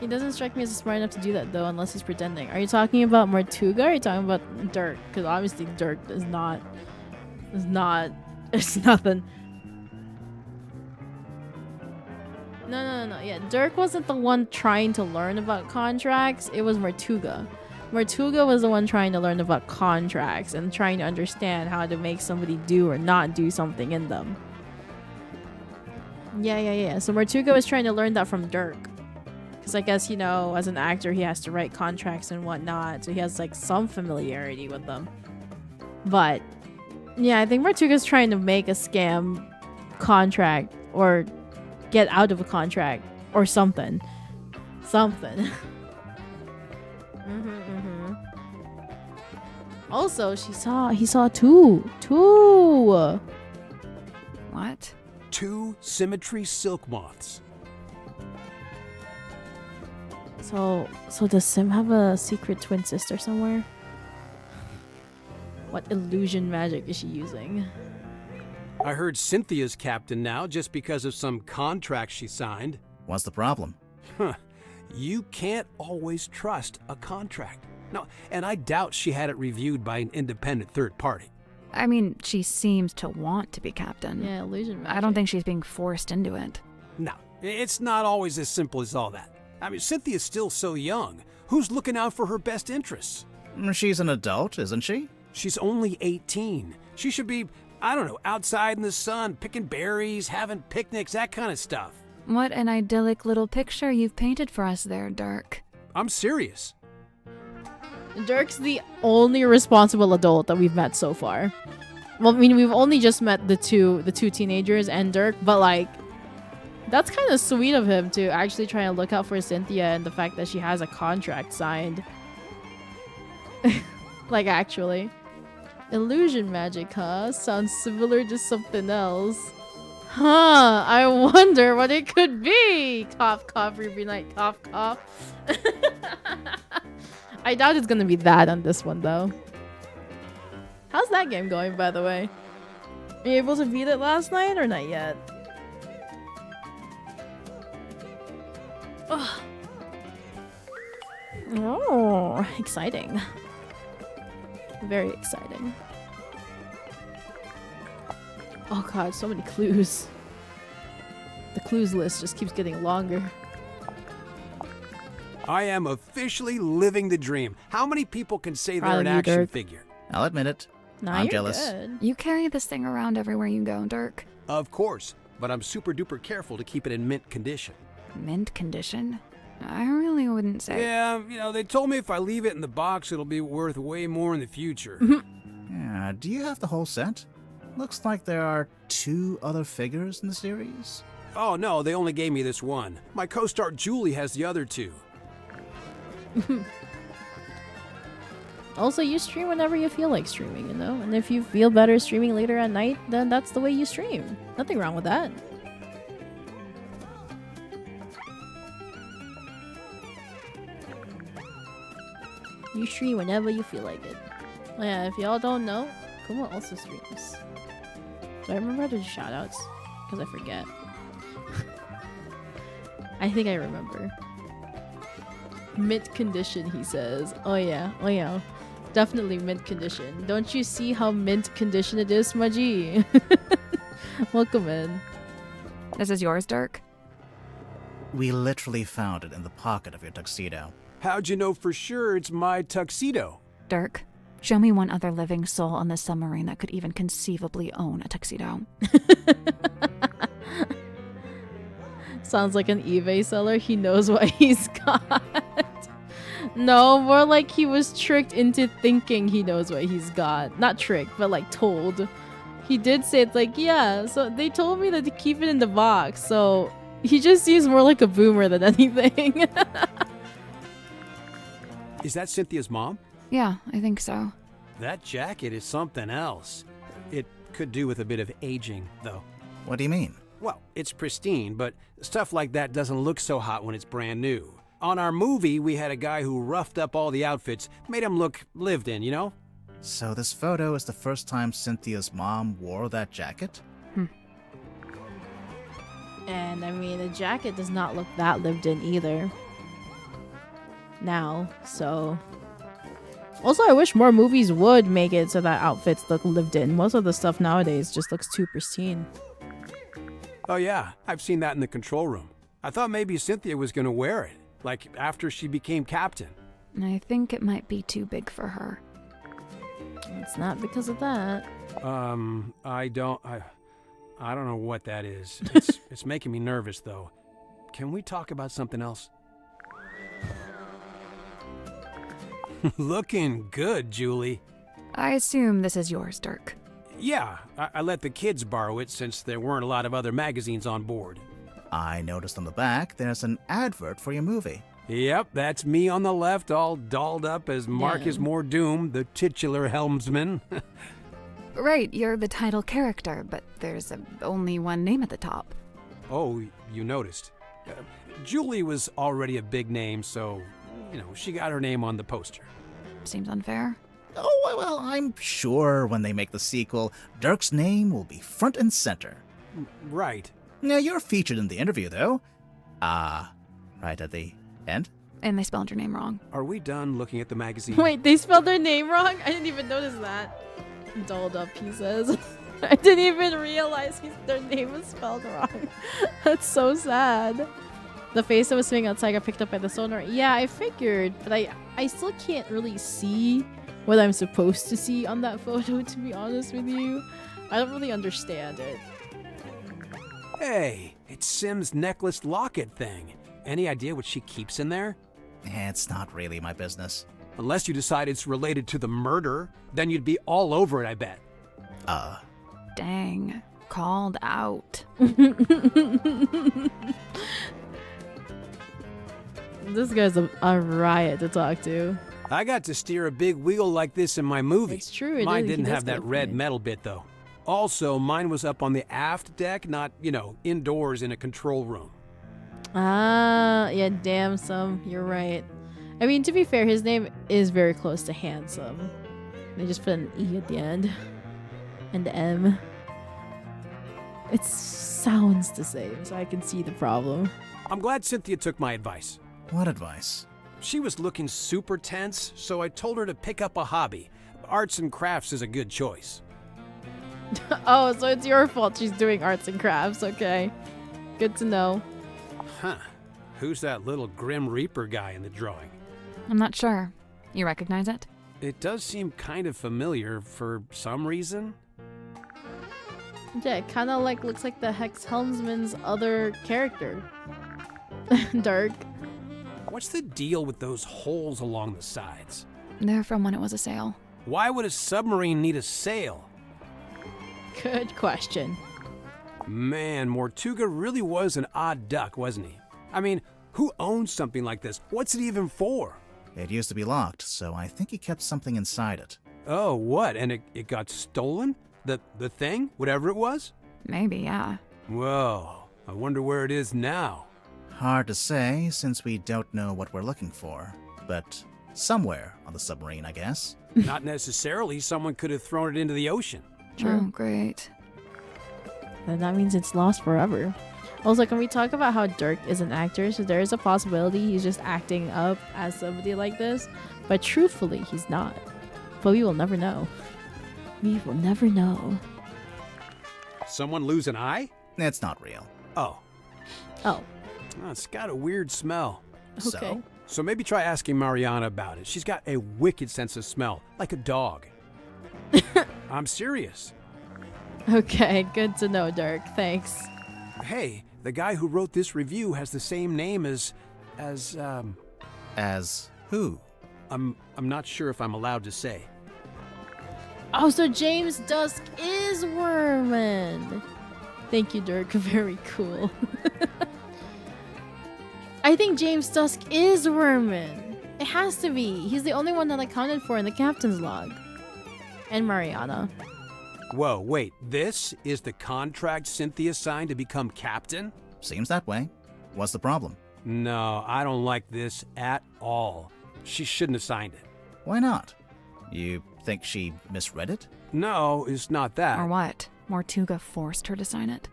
A: He doesn't strike me as smart enough to do that, though, unless he's pretending. Are you talking about Mortuga, or are you talking about Dirk? Because obviously Dirk is not... It's nothing. No. Yeah, Dirk wasn't the one trying to learn about contracts. It was Mortuga. Mortuga was the one trying to learn about contracts and trying to understand how to make somebody do or not do something in them. Yeah. So Mortuga was trying to learn that from Dirk. Because I guess, you know, as an actor, he has to write contracts and whatnot. So he has, like, some familiarity with them. But, yeah, I think Mortuga's trying to make a scam contract or get out of a contract or something. Something. Also, he saw two.
D: What?
H: 2 symmetry silk moths.
A: So does Sim have a secret twin sister somewhere? What illusion magic is she using?
H: I heard Cynthia's captain now just because of some contract she signed.
C: What's the problem?
H: Huh. You can't always trust a contract. No, and I doubt she had it reviewed by an independent third party.
D: I mean, she seems to want to be captain.
A: Yeah, illusion magic.
D: I don't think she's being forced into it.
H: No, it's not always as simple as all that. I mean, Cynthia's still so young. Who's looking out for her best interests?
C: She's an adult, isn't she?
H: She's only 18. She should be, I don't know, outside in the sun, picking berries, having picnics, that kind of stuff.
D: What an idyllic little picture you've painted for us there, Dirk.
H: I'm serious.
A: Dirk's the only responsible adult that we've met so far. Well, I mean, we've only just met the two teenagers and Dirk, but like, that's kind of sweet of him to actually try and look out for Cynthia and the fact that she has a contract signed. Like, actually. Illusion magic, huh? Sounds similar to something else. Huh, I wonder what it could be. Cough, cough, Ruby Knight, cough, cough. I doubt it's gonna be that on this one, though. How's that game going, by the way? Are you able to beat it last night or not yet? Ugh. Oh, exciting. Very exciting. Oh god, so many clues. The clues list just keeps getting longer.
H: I am officially living the dream. How many people can say
A: Proud
H: they're
A: of
H: an
A: you,
H: action
A: Dirk.
H: figure?
C: I'll admit it.
A: Nah,
C: I'm
A: you're
C: jealous.
A: good.
D: You carry this thing around everywhere you go, Dirk.
H: Of course, but I'm super duper careful to keep it in mint condition.
D: Mint condition? I really wouldn't say.
H: Yeah, you know, they told me if I leave it in the box, it'll be worth way more in the future.
C: Yeah, do you have the whole set? Looks like there are 2 other figures in the series.
H: Oh no, they only gave me this one. My co-star Julie has the other 2.
A: Also, you stream whenever you feel like streaming, you know? And if you feel better streaming later at night, then that's the way you stream. Nothing wrong with that. You stream whenever you feel like it. Oh yeah, if y'all don't know, Kuma also streams. Do I remember how to do shoutouts? Because I forget. I think I remember. Mint condition, he says. Oh yeah. Definitely mint condition. Don't you see how mint condition it is, Maji? Welcome in.
D: This is yours, Dirk?
C: We literally found it in the pocket of your tuxedo.
H: How'd you know for sure it's my tuxedo?
D: Dirk, show me one other living soul on this submarine that could even conceivably own a tuxedo.
A: Sounds like an eBay seller. He knows what he's got. No, more like he was tricked into thinking he knows what he's got. Not tricked, but like told. He did say it's like, yeah, so they told me that to keep it in the box, so he just seems more like a boomer than anything.
H: Is that Cynthia's mom?
D: Yeah, I think so.
H: That jacket is something else. It could do with a bit of aging, though.
C: What do you mean?
H: Well, it's pristine, but stuff like that doesn't look so hot when it's brand new. On our movie, we had a guy who roughed up all the outfits, made them look lived in, you know?
C: So this photo is the first time Cynthia's mom wore that jacket?
A: And I mean, the jacket does not look that lived in either. Now, so. Also, I wish more movies would make it so that outfits look lived in. Most of the stuff nowadays just looks too pristine.
H: Oh yeah, I've seen that in the control room. I thought maybe Cynthia was gonna wear it, like after she became captain.
D: I think it might be too big for her.
A: It's not because of that.
H: I don't know what that is. It's making me nervous, though. Can we talk about something else? Looking good, Julie.
D: I assume this is yours, Dirk.
H: Yeah, I let the kids borrow it since there weren't a lot of other magazines on board.
C: I noticed on the back there's an advert for your movie.
H: Yep, that's me on the left, all dolled up as Marcus Mordoom, the titular helmsman.
D: Right, you're the title character, but there's only one name at the top.
H: Oh, you noticed. Julie was already a big name, so, she got her name on the poster.
D: Seems unfair.
C: Oh, well, I'm sure when they make the sequel, Dirk's name will be front and center.
H: Right.
C: Now, you're featured in the interview, though. Right at the end?
D: And they spelled your name wrong.
H: Are we done looking at the magazine?
A: Wait, they spelled their name wrong? I didn't even notice that. Dolled up, he says. I didn't even realize their name was spelled wrong. That's so sad. The face that was swimming outside got picked up by the sonar. Yeah, I figured, but I still can't really see what I'm supposed to see on that photo, to be honest with you. I don't really understand it.
H: Hey, it's Sim's necklace locket thing. Any idea what she keeps in there?
C: It's not really my business.
H: Unless you decide it's related to the murder, then you'd be all over it, I bet.
D: Dang. Called out.
A: This guy's a riot to talk to.
H: I got to steer a big wheel like this in my movie.
A: It's true.
H: Mine
A: he
H: didn't
A: does
H: have that
A: go
H: red
A: for it.
H: metal bit, though. Also, mine was up on the aft deck, not, indoors in a control room.
A: Yeah, damn, Some. You're right. I mean, to be fair, his name is very close to handsome. They just put an E at the end. And M. It sounds the same, so I can see the problem.
H: I'm glad Cynthia took my advice.
C: What advice?
H: She was looking super tense, so I told her to pick up a hobby. Arts and crafts is a good choice.
A: Oh, so it's your fault she's doing arts and crafts. Okay. Good to know.
H: Huh. Who's that little Grim Reaper guy in the drawing?
D: I'm not sure. You recognize it?
H: It does seem kind of familiar for some reason.
A: Yeah, it kind of looks like the Hex Helmsman's other character. Dark.
H: What's the deal with those holes along the sides?
D: They're from when it was a sail.
H: Why would a submarine need a sail?
A: Good question.
H: Man, Mortuga really was an odd duck, wasn't he? I mean, who owns something like this? What's it even for?
C: It used to be locked, so I think he kept something inside it.
H: Oh, what? And it got stolen? The thing? Whatever it was?
D: Maybe, yeah.
H: Whoa, I wonder where it is now.
C: Hard to say, since we don't know what we're looking for. But somewhere on the submarine, I guess.
H: Not necessarily. Someone could have thrown it into the ocean.
A: True.
D: Oh, great.
A: Then that means it's lost forever. Also, can we talk about how Dirk is an actor? So there is a possibility he's just acting up as somebody like this. But truthfully, he's not. But we will never know. We will never know.
H: Someone lose an eye?
C: It's not real.
H: Oh.
A: Oh,
H: It's got a weird smell.
A: okay.
H: So maybe try asking Mariana about it. She's got a wicked sense of smell, like a dog. I'm serious.
A: Okay, good to know, Dirk. Thanks.
H: Hey, the guy who wrote this review has the same name as
C: As who?
H: I'm not sure if I'm allowed to say.
A: Oh, so James Dusk is Worman. Thank you, Dirk. Very cool. I think James Dusk is Worman. It has to be. He's the only one that accounted for in the captain's log. And Mariana.
H: Whoa, wait, this is the contract Cynthia signed to become captain?
C: Seems that way. What's the problem?
H: No, I don't like this at all. She shouldn't have signed it.
C: Why not? You think she misread it?
H: No, it's not that.
D: Or what? Mortuga forced her to sign it?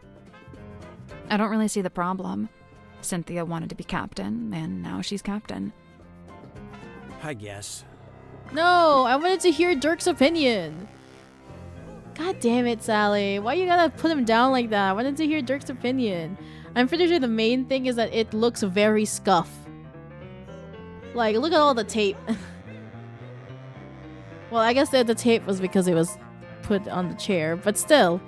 D: I don't really see the problem. Cynthia wanted to be captain, and now she's captain.
H: I guess.
A: No, I wanted to hear Dirk's opinion. God damn it, Sally. Why you gotta put him down like that? I wanted to hear Dirk's opinion. I'm pretty sure the main thing is that it looks very scuff. Like, look at all the tape. Well, I guess the tape was because it was put on the chair, but still.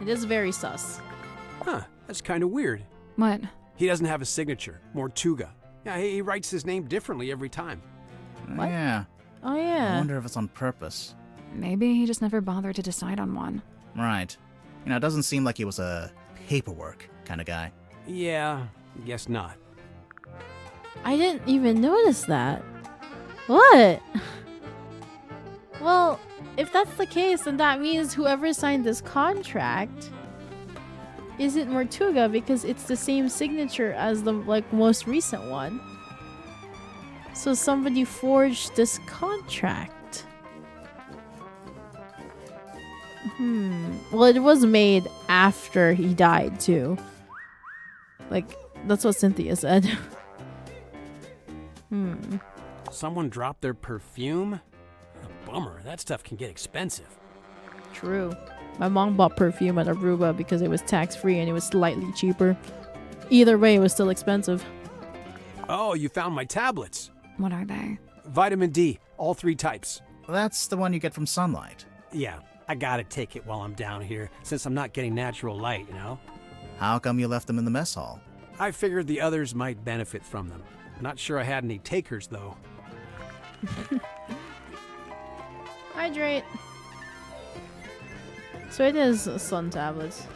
A: It is very sus.
H: Huh, that's kind of weird.
D: What?
H: He doesn't have a signature, Mortuga. Yeah, he writes his name differently every time.
A: What?
C: Yeah.
A: Oh,
C: I
A: yeah.
C: wonder if it's on purpose.
D: Maybe he just never bothered to decide on one.
C: Right. It doesn't seem like he was a paperwork kind of guy.
H: Yeah, guess not.
A: I didn't even notice that. What? Well, if that's the case, then that means whoever signed this contract isn't Mortuga because it's the same signature as the most recent one. So somebody forged this contract. Well, it was made after he died too. That's what Cynthia said.
H: Someone dropped their perfume? A bummer, that stuff can get expensive.
A: True. My mom bought perfume at Aruba because it was tax-free and it was slightly cheaper. Either way, it was still expensive.
H: Oh, you found my tablets.
D: What are they?
H: Vitamin D, all 3 types.
C: That's the one you get from sunlight.
H: Yeah, I gotta take it while I'm down here, since I'm not getting natural light,
C: How come you left them in the mess hall?
H: I figured the others might benefit from them. Not sure I had any takers, though.
A: Hydrate. So it is sun tablets.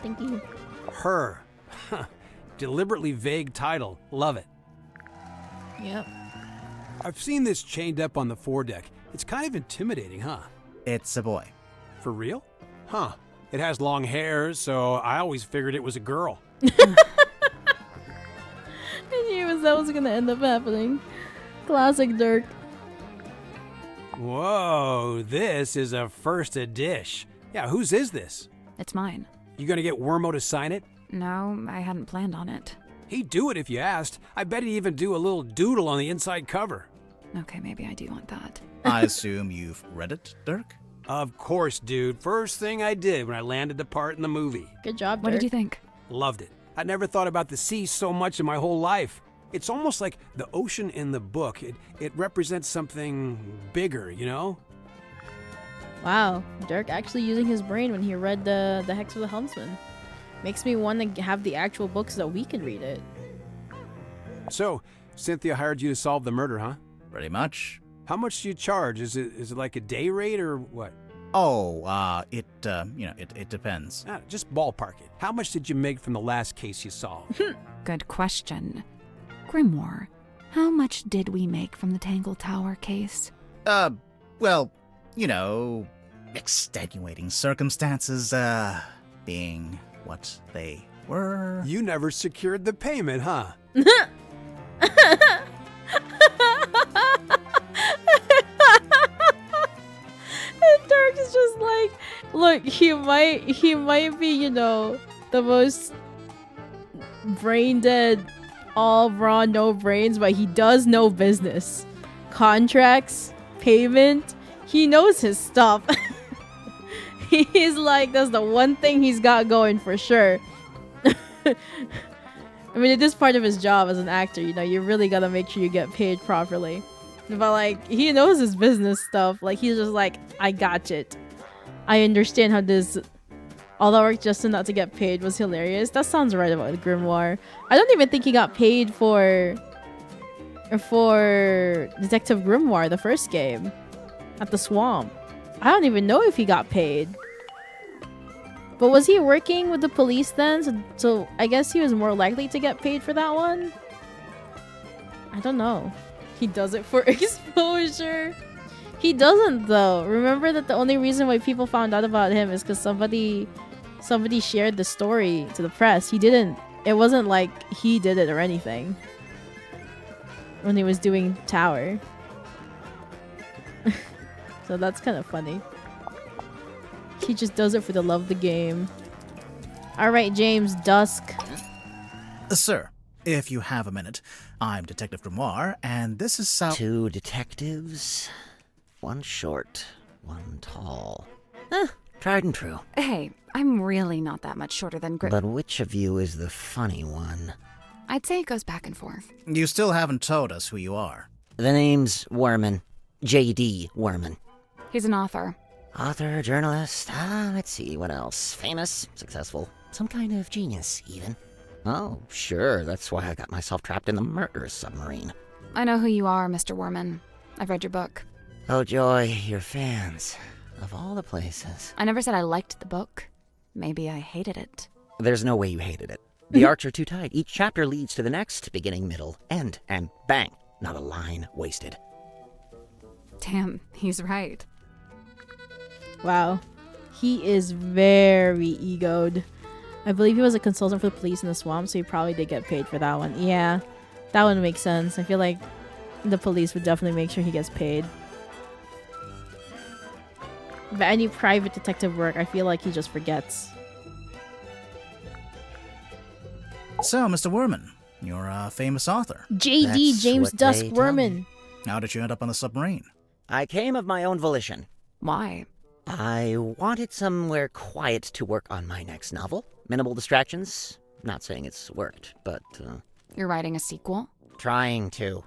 A: Thank you.
H: Her. Deliberately vague title. Love it.
A: Yep.
H: I've seen this chained up on the foredeck. It's kind of intimidating, huh?
C: It's a boy.
H: For real? Huh. It has long hair, so I always figured it was a girl.
A: I knew that was gonna end up happening. Classic Dirk.
H: Whoa, this is a first edition. Yeah, whose is this?
D: It's mine.
H: You gonna get Wormo to sign it?
D: No, I hadn't planned on it.
H: He'd do it if you asked. I bet he'd even do a little doodle on the inside cover.
D: Okay, maybe I do want that.
C: I assume you've read it, Dirk?
H: Of course, dude. First thing I did when I landed the part in the movie.
A: Good job, Dirk.
D: What did you think?
H: Loved it. I never thought about the sea so much in my whole life. It's almost like the ocean in the book. It represents something bigger,
A: Wow, Dirk actually using his brain when he read the Hex of the Helmsman. Makes me want to have the actual book so that we can read it.
H: So, Cynthia hired you to solve the murder, huh?
C: Pretty much.
H: How much do you charge? Is it like a day rate or what?
C: Oh, it depends.
H: Just ballpark it. How much did you make from the last case you solved?
D: Good question. Grimoire, how much did we make from the Tangle Tower case?
C: Well, extenuating circumstances, being what they were.
H: You never secured the payment, huh?
A: Dirk is just like, look, he might be, the most brain dead, all raw, no brains, but he does know business. Contracts, payment, he knows his stuff. He's like, that's the one thing he's got going for sure. I mean, it is part of his job as an actor, you really gotta make sure you get paid properly. But he knows his business stuff. He's just like, I got it. I understand how this all that work just not to get paid was hilarious. That sounds right about Grimoire. I don't even think he got paid for Detective Grimoire, the first game, at the swamp. I don't even know if he got paid. But was he working with the police then? So I guess he was more likely to get paid for that one? I don't know. He does it for exposure. He doesn't though. Remember that the only reason why people found out about him is because somebody shared the story to the press. He didn't. It wasn't like he did it or anything. When he was doing Tower. So that's kind of funny. He just does it for the love of the game. Alright, James, Dusk.
C: Sir, if you have a minute, I'm Detective Grimoire, and this is Sal—
I: 2 detectives, 1 short, 1 tall. Tried and true.
D: Hey, I'm really not that much shorter than
I: But which of you is the funny one?
D: I'd say it goes back and forth.
C: You still haven't told us who you are.
I: The name's Werman. J.D. Werman.
D: He's an author.
I: Author, journalist, let's see, what else? Famous, successful, some kind of genius, even. Oh, sure, that's why I got myself trapped in the murder submarine.
D: I know who you are, Mr. Worman. I've read your book.
I: Oh, joy, your fans. Of all the places.
D: I never said I liked the book. Maybe I hated it.
I: There's no way you hated it. The arcs are too tight. Each chapter leads to the next, beginning, middle, end, and bang, not a line wasted.
D: Damn, he's right.
A: Wow. He is very egoed. I believe he was a consultant for the police in the swamp, so he probably did get paid for that one. Yeah, that would make sense. I feel like the police would definitely make sure he gets paid. But any private detective work, I feel like he just forgets.
C: So, Mr. Werman, you're a famous author.
A: J.D.
I: That's
A: James
I: what
A: Dusk
I: they tell
A: Werman.
I: me.
C: How did you end up on the submarine?
I: I came of my own volition.
D: Why?
I: I wanted somewhere quiet to work on my next novel. Minimal distractions. Not saying it's worked, but,
D: You're writing a sequel?
I: trying to.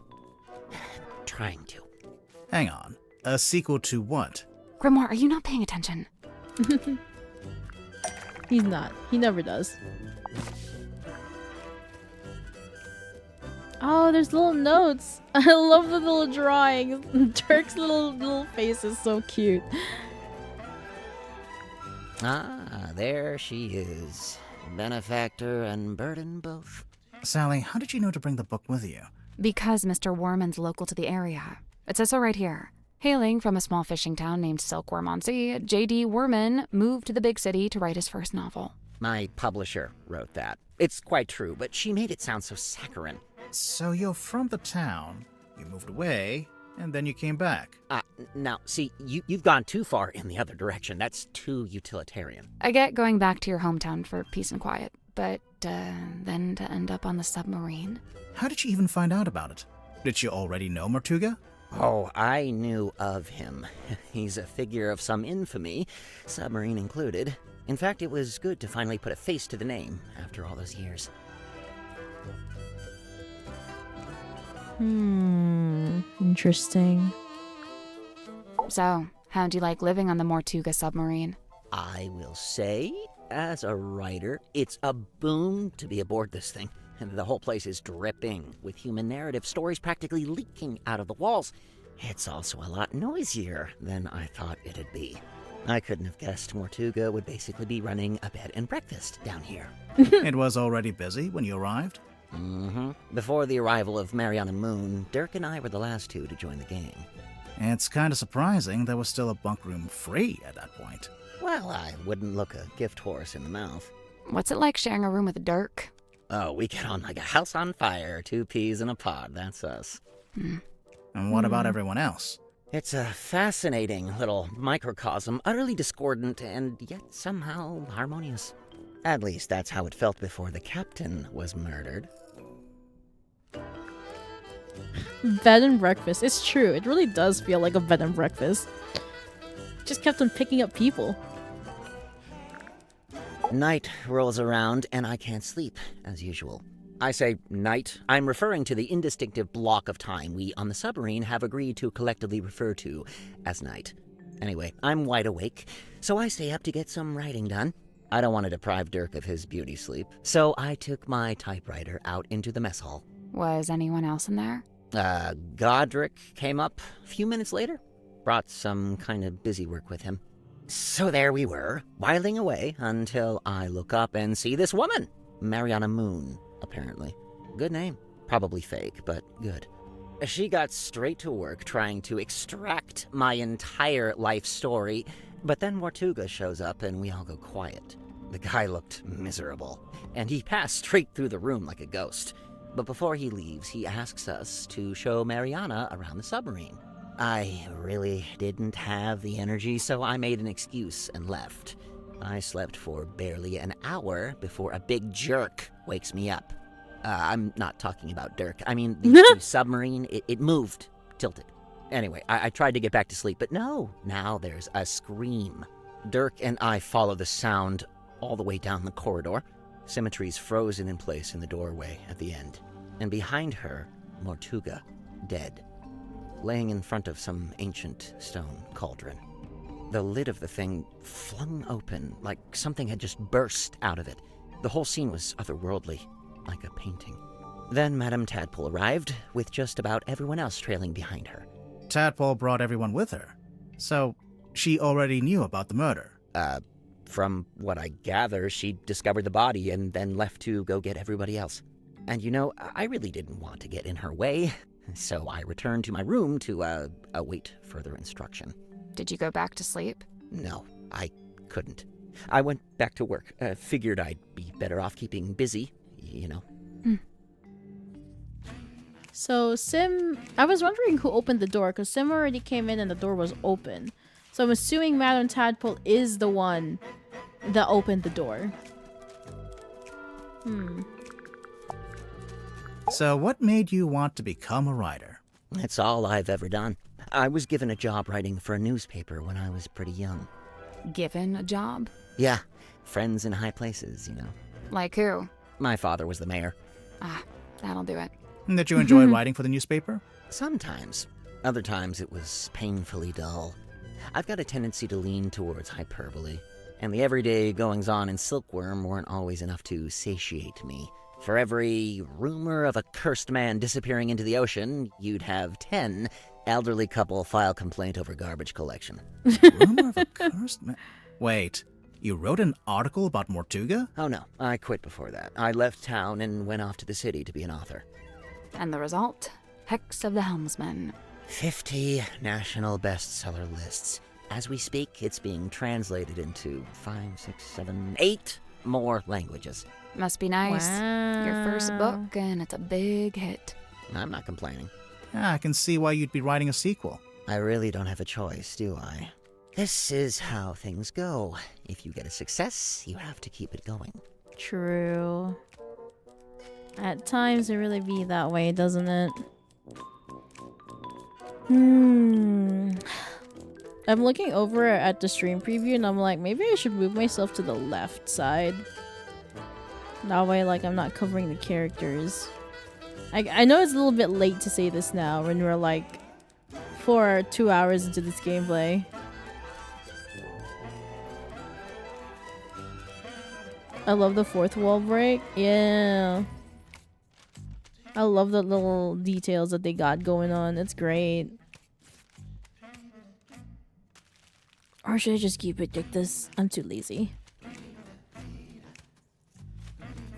C: Hang on. A sequel to what?
D: Grimoire, are you not paying attention?
A: He's not. He never does. Oh, there's little notes. I love the little drawings. Dirk's little face is so cute.
I: Ah, there she is. Benefactor and burden both.
C: Sally, how did you know to bring the book with you?
D: Because Mr. Worman's local to the area. It says so right here. Hailing from a small fishing town named Silkworm on Sea, J.D. Worman moved to the big city to write his first novel.
I: My publisher wrote that. It's quite true, but she made it sound so saccharine.
C: So you're from the town, you moved away, and then you came back.
I: Now, see, you've gone too far in the other direction. That's too utilitarian.
D: I get going back to your hometown for peace and quiet, but then to end up on the submarine?
C: How did you even find out about it? Did you already know Mortuga?
I: Oh, I knew of him. He's a figure of some infamy, submarine included. In fact, it was good to finally put a face to the name after all those years.
A: Interesting.
D: So, how'd you like living on the Mortuga submarine?
I: I will say, as a writer, it's a boon to be aboard this thing. The whole place is dripping with human narrative, stories practically leaking out of the walls. It's also a lot noisier than I thought it'd be. I couldn't have guessed Mortuga would basically be running a bed and breakfast down here.
C: It was already busy when you arrived?
I: Before the arrival of Mariana Moon, Dirk and I were the last two to join the gang.
C: It's kind of surprising there was still a bunk room free at that point.
I: Well, I wouldn't look a gift horse in the mouth.
D: What's it like sharing a room with Dirk?
I: Oh, we get on like a house on fire, 2 peas in a pod, that's us.
C: And what about everyone else?
I: It's a fascinating little microcosm, utterly discordant and yet somehow harmonious. At least that's how it felt before the captain was murdered.
A: Bed and breakfast. It's true. It really does feel like a bed and breakfast. Just kept on picking up people.
I: Night rolls around and I can't sleep, as usual. I say night. I'm referring to the indistinctive block of time we on the submarine have agreed to collectively refer to as night. Anyway, I'm wide awake, so I stay up to get some writing done. I don't want to deprive Dirk of his beauty sleep, so I took my typewriter out into the mess hall.
D: Was anyone else in there?
I: Godric came up a few minutes later. Brought some kind of busy work with him. So there we were, whiling away until I look up and see this woman. Mariana Moon, apparently. Good name. Probably fake, but good. She got straight to work trying to extract my entire life story, but then Mortuga shows up and we all go quiet. The guy looked miserable, and he passed straight through the room like a ghost. But before he leaves, he asks us to show Mariana around the submarine. I really didn't have the energy, so I made an excuse and left. I slept for barely an hour before a big jerk wakes me up. I'm not talking about Dirk. I mean, the submarine, it moved, tilted. Anyway, I tried to get back to sleep, but no. Now there's a scream. Dirk and I follow the sound all the way down the corridor. Symmetry's frozen in place in the doorway at the end. And behind her, Mortuga, dead, laying in front of some ancient stone cauldron. The lid of the thing flung open, like something had just burst out of it. The whole scene was otherworldly, like a painting. Then Madame Tadpole arrived, with just about everyone else trailing behind her.
C: Tadpole brought everyone with her. So, she already knew about the murder.
I: From what I gather, she discovered the body and then left to go get everybody else. And you know, I really didn't want to get in her way, so I returned to my room to, await further instruction.
D: Did you go back to sleep?
I: No, I couldn't. I went back to work. Figured I'd be better off keeping busy, you know.
A: So I was wondering who opened the door, because Sim already came in and the door was open. So I'm assuming Madame Tadpole is the one that opened the door.
C: So what made you want to become a writer?
I: That's all I've ever done. I was given a job writing for a newspaper when I was pretty young.
D: Given a job?
I: Yeah, friends in high places, you know.
D: Like who?
I: My father was the mayor.
D: Ah, that'll do it.
C: Did you enjoy writing for the newspaper?
I: Sometimes. Other times it was painfully dull. I've got a tendency to lean towards hyperbole, and the everyday goings-on in Silkworm weren't always enough to satiate me. For every rumor of a cursed man disappearing into the ocean, you'd have 10 elderly couple file complaint over garbage collection.
C: Rumor of a cursed man? Wait, you wrote an article about Mortuga?
I: Oh no, I quit before that. I left town and went off to the city to be an author.
D: And the result? Hex of the Helmsman.
I: 50 national bestseller lists. As we speak, it's being translated into 5, 6, 7, 8 more languages.
D: Must be nice.
A: Wow.
D: Your first book, and it's a big hit.
I: I'm not complaining.
C: I can see why you'd be writing a sequel.
I: I really don't have a choice, do I? This is how things go. If you get a success, you have to keep it going.
A: True. At times it really be that way, doesn't it? I'm looking over at the stream preview and I'm like, maybe I should move myself to the left side. That way, like, I'm not covering the characters. I know it's a little bit late to say this now when we're like 2 hours into this gameplay. I love the fourth wall break. Yeah. I love the little details that they got going on. It's great. Or should I just keep it like this? I'm too lazy.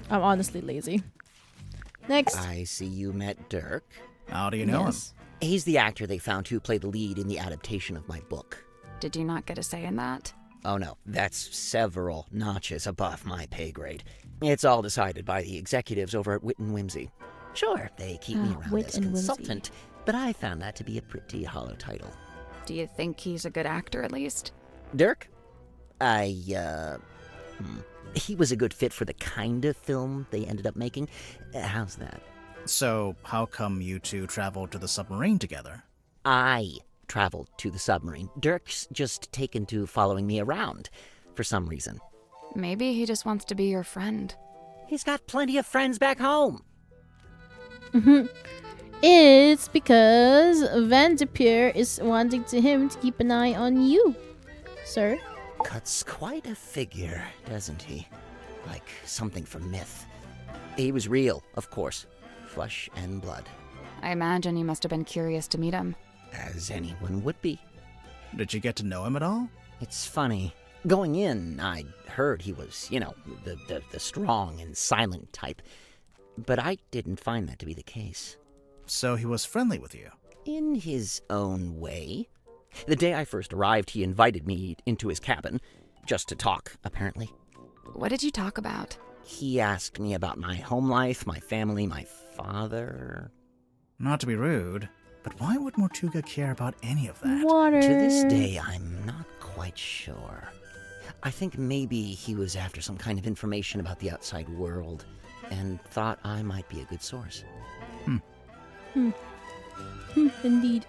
A: I'm honestly lazy. Next.
I: I see you met Dirk.
C: How do you know him?
I: He's the actor they found to play the lead in the adaptation of my book.
D: Did you not get a say in that?
I: Oh no, that's several notches above my pay grade. It's all decided by the executives over at Wit and Whimsy. Sure, they keep me around
A: Wit
I: as
A: and Whimsy.
I: consultant, but I found that to be a pretty hollow title.
D: Do you think he's a good actor, at least?
I: Dirk? He was a good fit for the kind of film they ended up making. How's that?
C: So, how come you two traveled to the submarine together?
I: I traveled to the submarine. Dirk's just taken to following me around, for some reason.
D: Maybe he just wants to be your friend.
I: He's got plenty of friends back home.
A: It's because Van de Peer is wanting him to keep an eye on you, sir.
I: Cuts quite a figure, doesn't he? Like something from myth. He was real, of course. Flesh and blood.
D: I imagine you must have been curious to meet him.
I: As anyone would be.
C: Did you get to know him at all?
I: It's funny. Going in, I heard he was, the strong and silent type. But I didn't find that to be the case.
C: So he was friendly with you?
I: In his own way. The day I first arrived, he invited me into his cabin, just to talk, apparently.
D: What did you talk about?
I: He asked me about my home life, my family, my father.
C: Not to be rude, but why would Mortuga care about any of that?
A: Water.
I: To this day, I'm not quite sure. I think maybe he was after some kind of information about the outside world, and thought I might be a good source.
A: Indeed.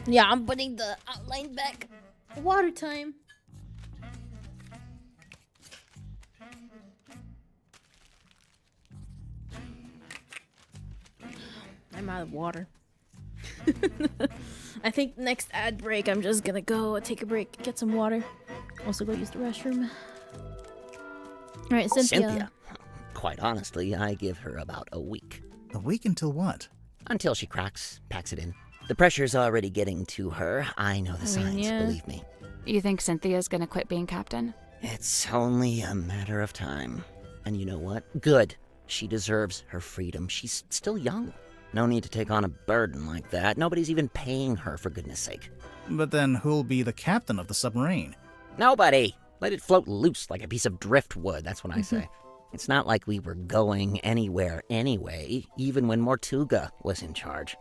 A: Yeah, I'm putting the outline back. Water time. I'm out of water. I think next ad break, I'm just gonna go take a break, get some water. Also go use the restroom. Alright, Cynthia.
I: Quite honestly, I give her about a week.
C: A week until what?
I: Until she cracks, packs it in. The pressure's already getting to her. I know the signs,
A: yeah.
I: believe me.
D: You think Cynthia's gonna quit being captain?
I: It's only a matter of time. And you know what? Good. She deserves her freedom. She's still young. No need to take on a burden like that. Nobody's even paying her, for goodness sake.
C: But then who'll be the captain of the submarine?
I: Nobody! Let it float loose like a piece of driftwood, that's what I say. It's not like we were going anywhere anyway, even when Mortuga was in charge.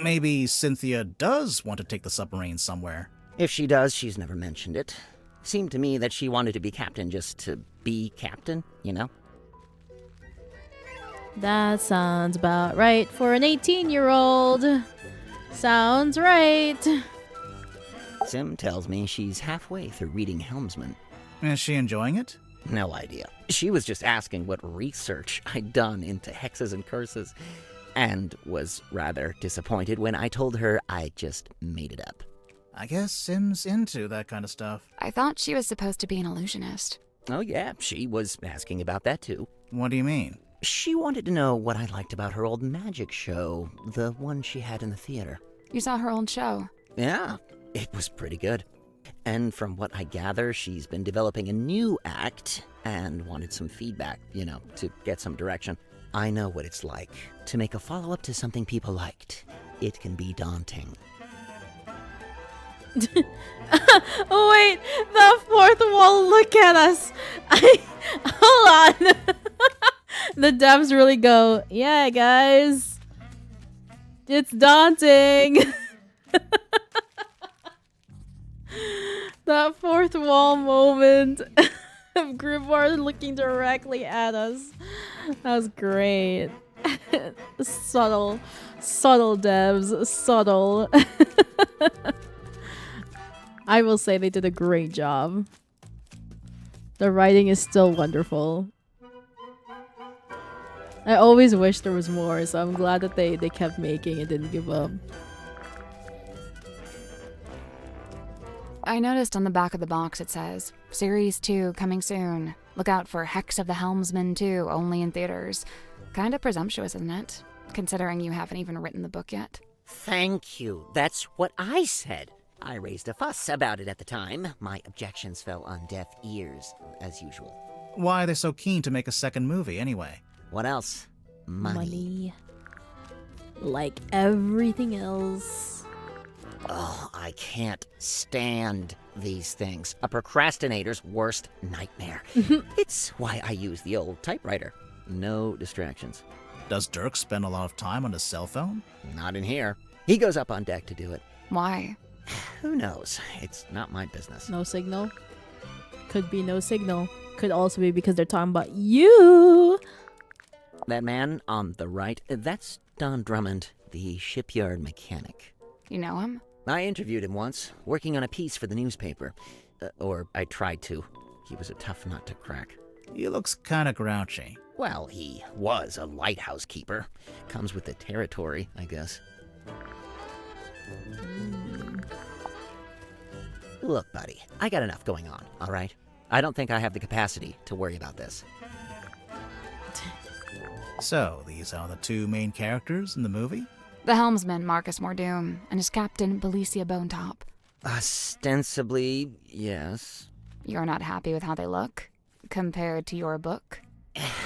C: Maybe Cynthia does want to take the submarine somewhere.
I: If she does, she's never mentioned it. Seemed to me that she wanted to be captain just to be captain, you know?
A: That sounds about right for an 18-year-old. Sounds right.
I: Sim tells me she's halfway through reading Helmsman.
C: Is she enjoying it?
I: No idea. She was just asking what research I'd done into hexes and curses, and was rather disappointed when I told her I just made it up.
C: I guess Sim's into that kind of stuff.
D: I thought she was supposed to be an illusionist.
I: Oh yeah, she was asking about that too.
C: What do you mean?
I: She wanted to know what I liked about her old magic show, the one she had in the theater.
D: You saw her old show.
I: Yeah, it was pretty good. And from what I gather, she's been developing a new act and wanted some feedback, to get some direction. I know what it's like to make a follow-up to something people liked. It can be daunting.
A: Oh wait, the fourth wall, look at us. Hold on. The devs really go, yeah guys, it's daunting. That fourth wall moment of Grimoire looking directly at us. That was great. Subtle devs, subtle. I will say they did a great job. The writing is still wonderful. I always wish there was more, so I'm glad that they kept making and didn't give up.
D: I noticed on the back of the box it says, Series 2 coming soon. Look out for Hex of the Helmsman 2, only in theaters. Kinda presumptuous, isn't it? Considering you haven't even written the book yet.
I: Thank you. That's what I said. I raised a fuss about it at the time. My objections fell on deaf ears, as usual.
C: Why are they so keen to make a second movie, anyway?
I: What else? Money.
A: Like everything else.
I: Oh, I can't stand these things. A procrastinator's worst nightmare. It's why I use the old typewriter. No distractions.
C: Does Dirk spend a lot of time on his cell phone?
I: Not in here. He goes up on deck to do it.
D: Why?
I: Who knows? It's not my business.
A: No signal. Could be no signal. Could also be because they're talking about you.
I: That man on the right, that's Don Drummond, the shipyard mechanic.
D: You know him?
I: I interviewed him once, working on a piece for the newspaper. Or I tried to. He was a tough nut to crack.
C: He looks kinda grouchy.
I: Well, he was a lighthouse keeper. Comes with the territory, I guess. Look, buddy, I got enough going on, all right? I don't think I have the capacity to worry about this.
C: So, these are the two main characters in the movie?
D: The helmsman, Marcus Mordoom, and his captain, Belicia Bonetop.
I: Ostensibly, yes.
D: You're not happy with how they look? Compared to your book?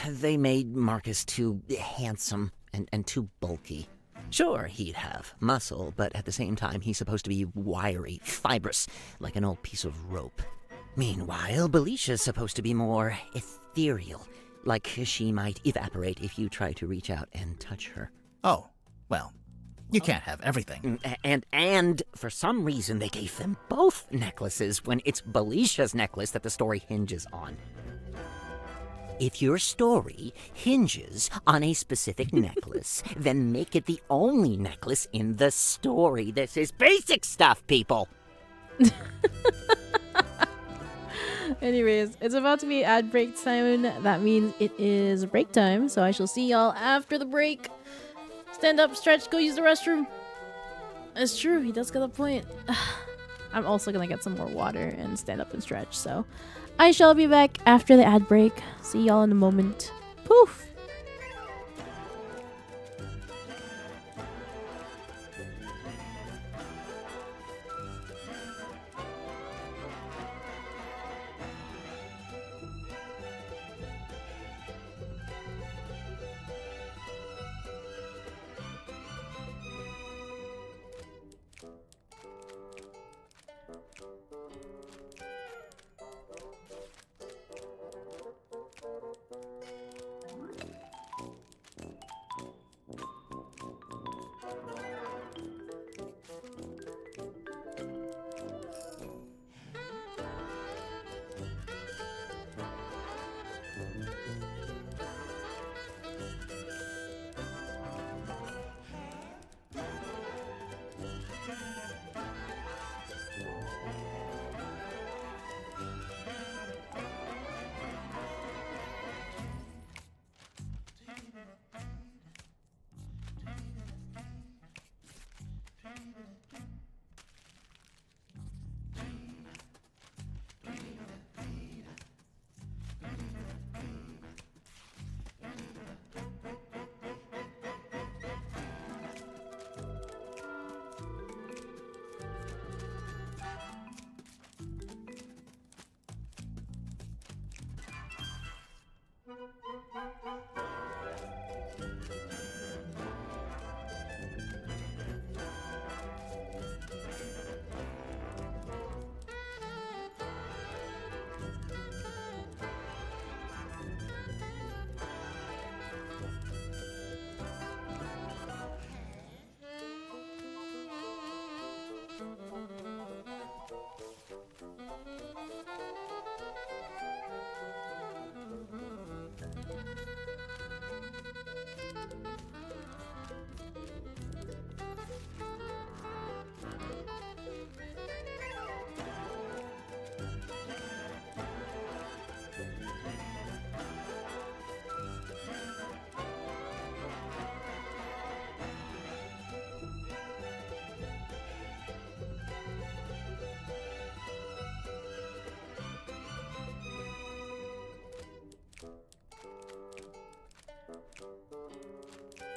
I: They made Marcus too handsome and too bulky. Sure, he'd have muscle, but at the same time, he's supposed to be wiry, fibrous, like an old piece of rope. Meanwhile, Belicia's supposed to be more ethereal, like she might evaporate if you try to reach out and touch her.
C: Oh, well, you can't have everything.
I: And for some reason, they gave them both necklaces when it's Belicia's necklace that the story hinges on. If your story hinges on a specific necklace, then make it the only necklace in the story. This is basic stuff, people.
A: Anyways, it's about to be ad break time. That means it is break time. So I shall see y'all after the break. Stand up, stretch, go use the restroom. It's true, he does get a point. I'm also gonna get some more water and stand up and stretch. So I shall be back after the ad break. See y'all in a moment. Poof!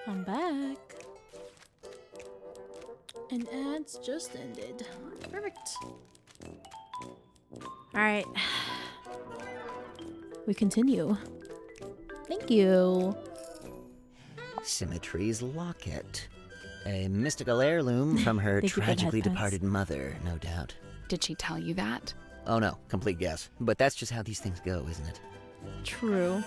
A: I'm back. And ads just ended. Perfect. Alright. We continue. Thank you.
I: Symmetry's locket. A mystical heirloom from her
A: Thank you for the
I: tragically
A: headphones.
I: departed mother, no doubt.
D: Did she tell you that?
I: Oh no, complete guess. But that's just how these things go, isn't it?
A: True.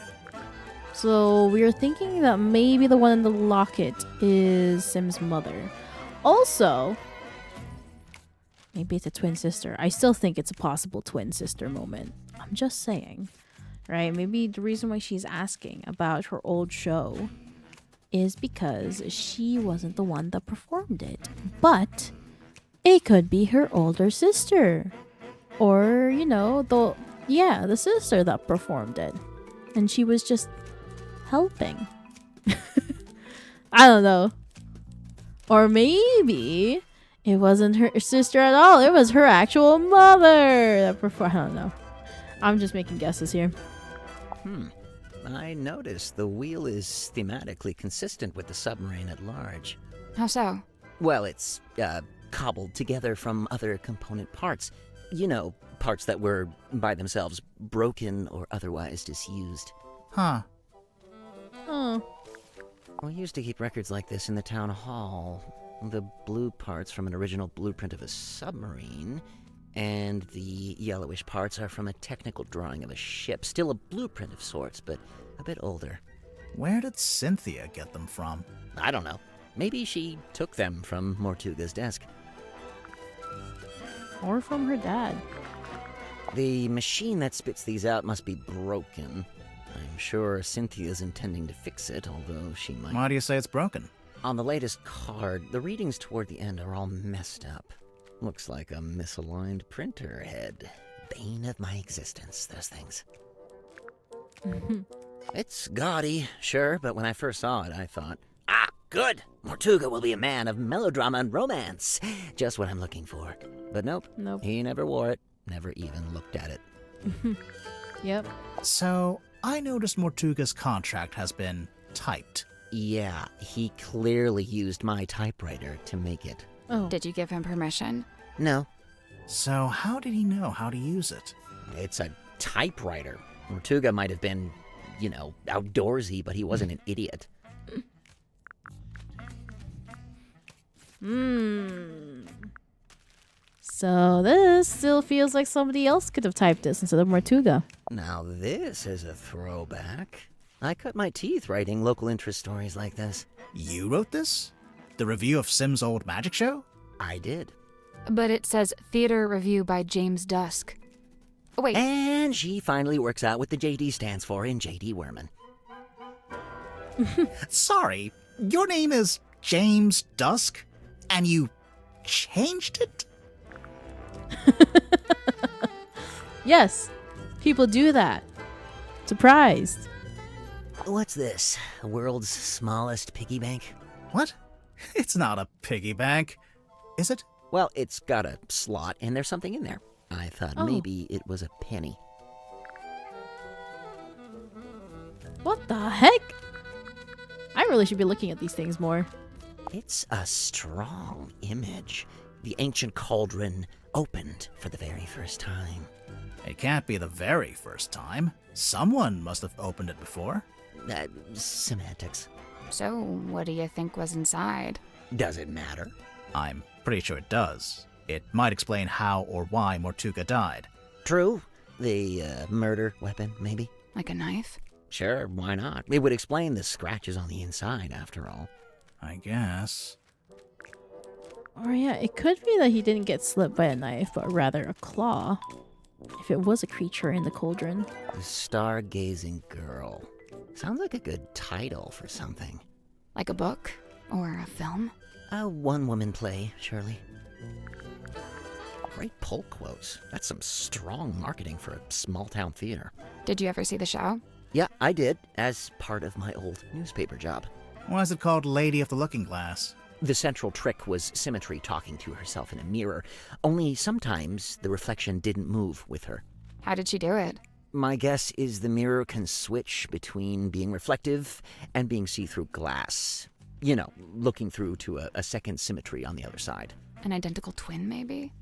A: So we are thinking that maybe the one in the locket is Sim's mother. Also, maybe it's a twin sister. I still think it's a possible twin sister moment. I'm just saying. Right? Maybe the reason why she's asking about her old show is because she wasn't the one that performed it. But it could be her older sister. Or, you know, the sister that performed it. And she was just helping. I don't know. Or maybe it wasn't her sister at all. It was her actual mother that performed. I don't know. I'm just making guesses here.
I: I noticed the wheel is thematically consistent with the submarine at large.
D: How so?
I: Well, it's, cobbled together from other component parts. You know, parts that were, by themselves, broken or otherwise disused.
C: Huh.
A: Oh.
I: We used to keep records like this in the town hall. The blue parts from an original blueprint of a submarine, and the yellowish parts are from a technical drawing of a ship. Still a blueprint of sorts, but a bit older.
C: Where did Cynthia get them from?
I: I don't know. Maybe she took them from Mortuga's desk.
A: Or from her dad.
I: The machine that spits these out must be broken. I'm sure Cynthia's intending to fix it, although she might...
C: Why do you say it's broken?
I: On the latest card, the readings toward the end are all messed up. Looks like a misaligned printer head. Bane of my existence, those things. It's gaudy, sure, but when I first saw it, I thought, ah, good! Mortuga will be a man of melodrama and romance. Just what I'm looking for. But nope. He never wore it, never even looked at it.
A: Yep.
C: So, I noticed Mortuga's contract has been typed.
I: Yeah, he clearly used my typewriter to make it.
A: Oh.
D: Did you give him permission?
I: No,
C: So, how did he know how to use it?
I: it's a typewriter. Mortuga might have been, outdoorsy, but he wasn't an idiot.
A: So this still feels like somebody else could have typed this instead of Mortuga.
I: Now this is a throwback. I cut my teeth writing local interest stories like this.
C: You wrote this? The review of Sim's old magic show?
I: I did.
D: But it says theater review by James Dusk. Oh, wait.
I: And she finally works out what the JD stands for in JD Werman.
C: Sorry, your name is James Dusk? And you changed it?
A: Yes, people do that. Surprised.
I: What's this? The world's smallest piggy bank?
C: What? It's not a piggy bank. Is it?
I: Well, it's got a slot and there's something in there. I thought
A: Oh.
I: maybe it was a penny.
A: What the heck? I really should be looking at these things more.
I: It's a strong image. The ancient cauldron opened for the very first time.
C: It can't be the very first time. Someone must have opened it before.
I: Semantics.
D: So, what do you think was inside?
I: Does it matter?
C: I'm pretty sure it does. It might explain how or why Mortuga died.
I: True. The murder weapon, maybe?
D: Like a knife?
I: Sure, why not? It would explain the scratches on the inside, after all.
C: I guess.
A: Or yeah, it could be that he didn't get slipped by a knife, but rather a claw. If it was a creature in the cauldron.
I: The Stargazing Girl. Sounds like a good title for something.
D: Like a book? Or a film?
I: A one-woman play, surely. Great pull quotes. That's some strong marketing for a small-town theater.
D: Did you ever see the show?
I: Yeah, I did, as part of my old newspaper job.
C: Why is it called Lady of the Looking Glass?
I: The central trick was Symmetry talking to herself in a mirror, only sometimes the reflection didn't move with her.
D: How did she do it?
I: My guess is the mirror can switch between being reflective and being see-through glass. You know, looking through to a second Symmetry on the other side.
D: An identical twin, maybe?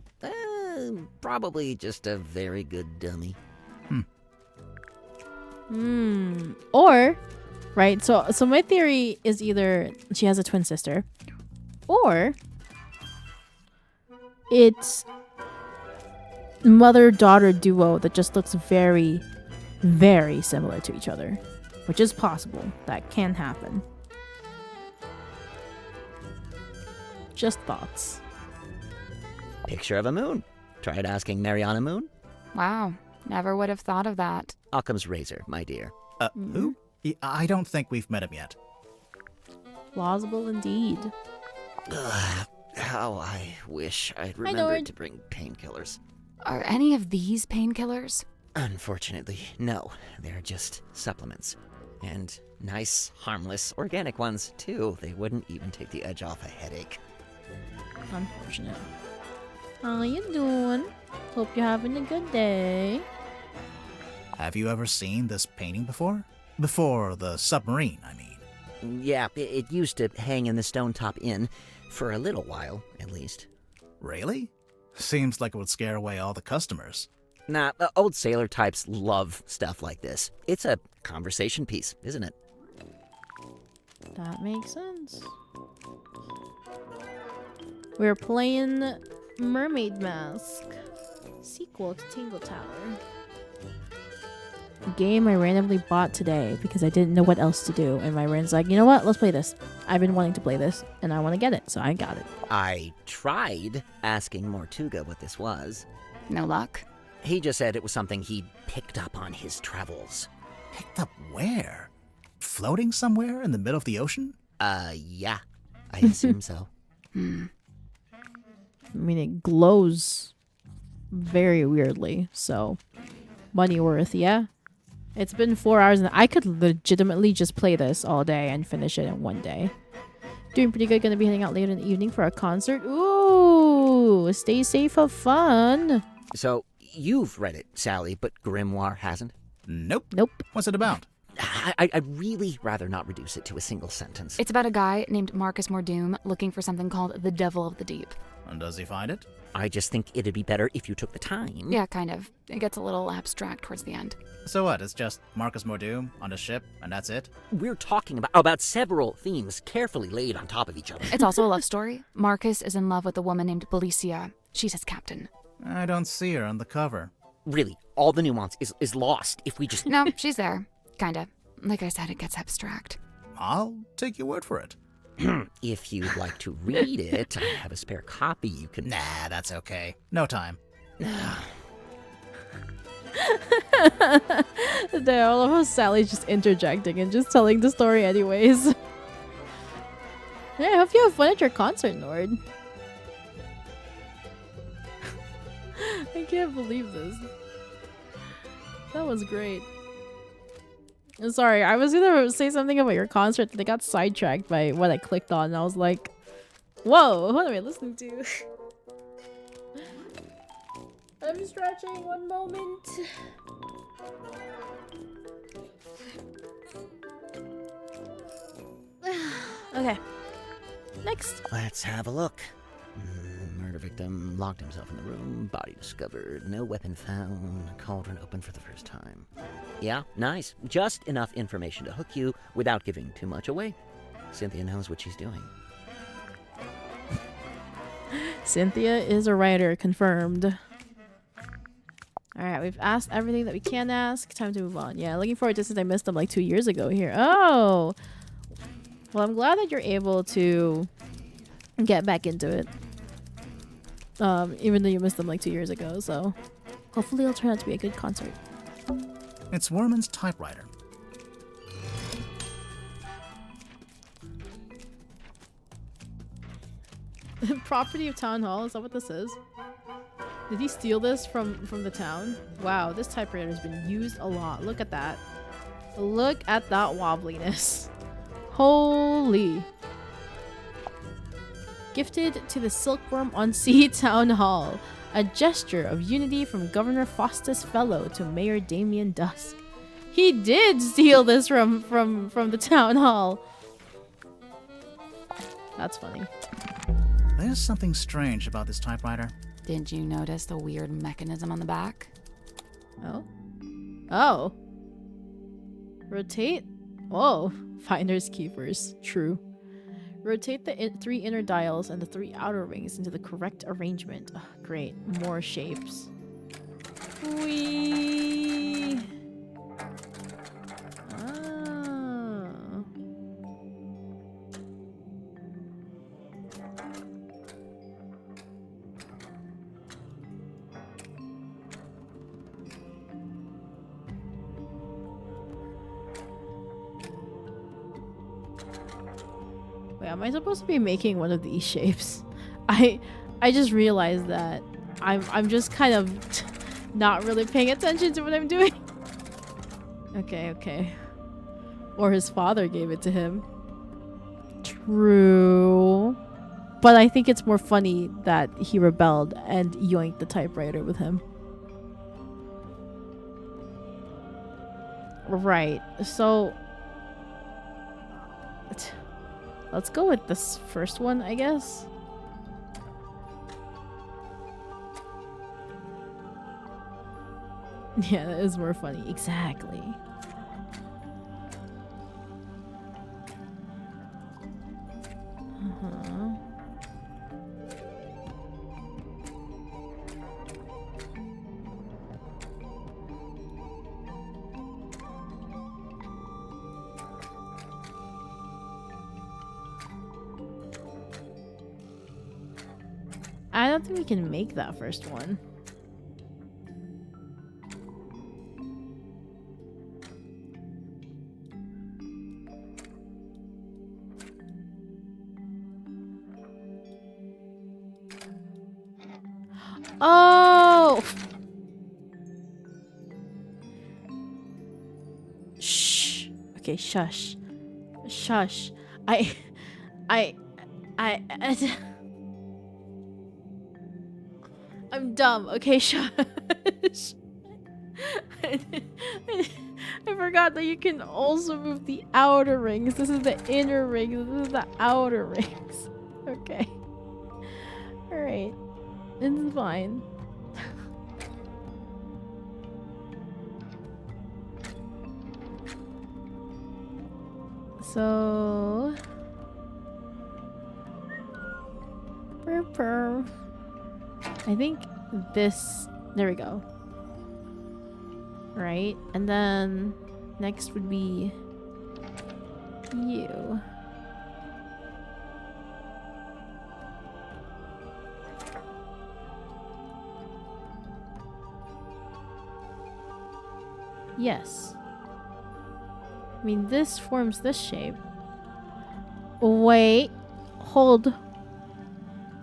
I: Probably just a very good dummy.
A: Or, right, so my theory is either she has a twin sister, or it's mother-daughter duo that just looks very, very similar to each other. Which is possible. That can happen. Just thoughts.
I: Picture of a moon. Tried asking Mariana Moon?
D: Wow, never would have thought of that.
I: Occam's razor, my dear.
C: Who? I don't think we've met him yet.
A: Plausible indeed.
I: Ugh, how I wish I'd
A: Nord.
I: remembered to bring painkillers.
D: Are any of these painkillers?
I: Unfortunately, no. They're just supplements. And nice, harmless, organic ones, too. They wouldn't even take the edge off a headache.
A: Unfortunate. How you doing? Hope you're having a good day.
C: Have you ever seen this painting before? Before the submarine, I mean.
I: Yeah, it used to hang in the Stone Top Inn. For a little while, at least.
C: Really? Seems like it would scare away all the customers.
I: Nah, old sailor types love stuff like this. It's a conversation piece, isn't it?
A: That makes sense. We're playing Mermaid Mask. Sequel to Tingle Tower. A game I randomly bought today because I didn't know what else to do. And my friend's like, you know what? Let's play this. I've been wanting to play this and I want to get it. So I got it.
I: I tried asking Mortuga what this was.
D: No luck?
I: He just said it was something he'd picked up on his travels.
C: Picked up where? Floating somewhere in the middle of the ocean?
I: Yeah. I assume so.
A: I mean, it glows very weirdly, so money worth, yeah. It's been 4 hours and I could legitimately just play this all day and finish it in one day. Doing pretty good. Gonna be heading out later in the evening for a concert. Ooh, stay safe, have fun.
I: So, you've read it, Sally, but Grimoire hasn't?
C: Nope.
A: Nope.
C: What's it about?
I: I'd really rather not reduce it to a single sentence.
D: It's about a guy named Marcus Mordoom looking for something called the Devil of the Deep.
C: And does he find it?
I: I just think it'd be better if you took the time.
D: Yeah, kind of. It gets a little abstract towards the end.
C: So what? It's just Marcus Mordoom on a ship, and that's it?
I: We're talking about several themes carefully laid on top of each other.
D: It's also a love story. Marcus is in love with a woman named Belicia. She's his captain.
C: I don't see her on the cover.
I: Really, all the nuance is lost if we just...
D: No, she's there. Kinda. Like I said, it gets abstract.
C: I'll take your word for it.
I: If you'd like to read it, I have a spare copy you can...
C: Nah, that's okay. No time.
A: There, all of us, Sally's just interjecting and just telling the story anyways. Yeah, I hope you have fun at your concert, Nord. I can't believe this. That was great. I'm sorry, I was gonna say something about your concert, but I got sidetracked by what I clicked on, and I was like, whoa, what am I listening to? I'm stretching, one moment. Okay. Next.
I: Let's have a look. Murder victim locked himself in the room. Body discovered. No weapon found. Cauldron open for the first time. Yeah, nice. Just enough information to hook you without giving too much away. Cynthia knows what she's doing.
A: Cynthia is a writer, confirmed. Alright, we've asked everything that we can ask. Time to move on. Yeah, looking forward to since I missed them like 2 years ago here. Oh! Well, I'm glad that you're able to get back into it. Even though you missed them like 2 years ago, so hopefully it'll turn out to be a good concert.
C: It's Werman's typewriter.
A: Property of Town Hall, is that what this is? Did he steal this from the town? Wow, this typewriter has been used a lot. Look at that. Look at that wobbliness. Holy. Gifted to the Silkworm on Sea Town Hall. A gesture of unity from Governor Faustus Fellow to Mayor Damien Dusk. He did steal this from the town hall. That's funny.
C: There's something strange about this typewriter.
D: Didn't you notice the weird mechanism on the back?
A: Oh? Oh. Rotate? Oh. Finders keepers. True. Rotate the 3 inner dials and the 3 outer rings into the correct arrangement. Oh, great. More shapes. Whee! Ah. Wait, am I supposed to be making one of these shapes? I just realized that I'm just kind of not really paying attention to what I'm doing. Okay. Or his father gave it to him. True. But I think it's more funny that he rebelled and yoinked the typewriter with him. Right. So let's go with this first one, I guess. Yeah, that is more funny. Exactly. Uh-huh. I don't think we can make that first one. Oh! Shh. Okay, shush. Shush. I I'm dumb. Okay, shush. I forgot that you can also move the outer rings. This is the inner rings. This is the outer rings. Okay. Alright. It's fine. So... I think this... There we go. Right? And then next would be you. Yes. I mean, this forms this shape. Wait. Hold.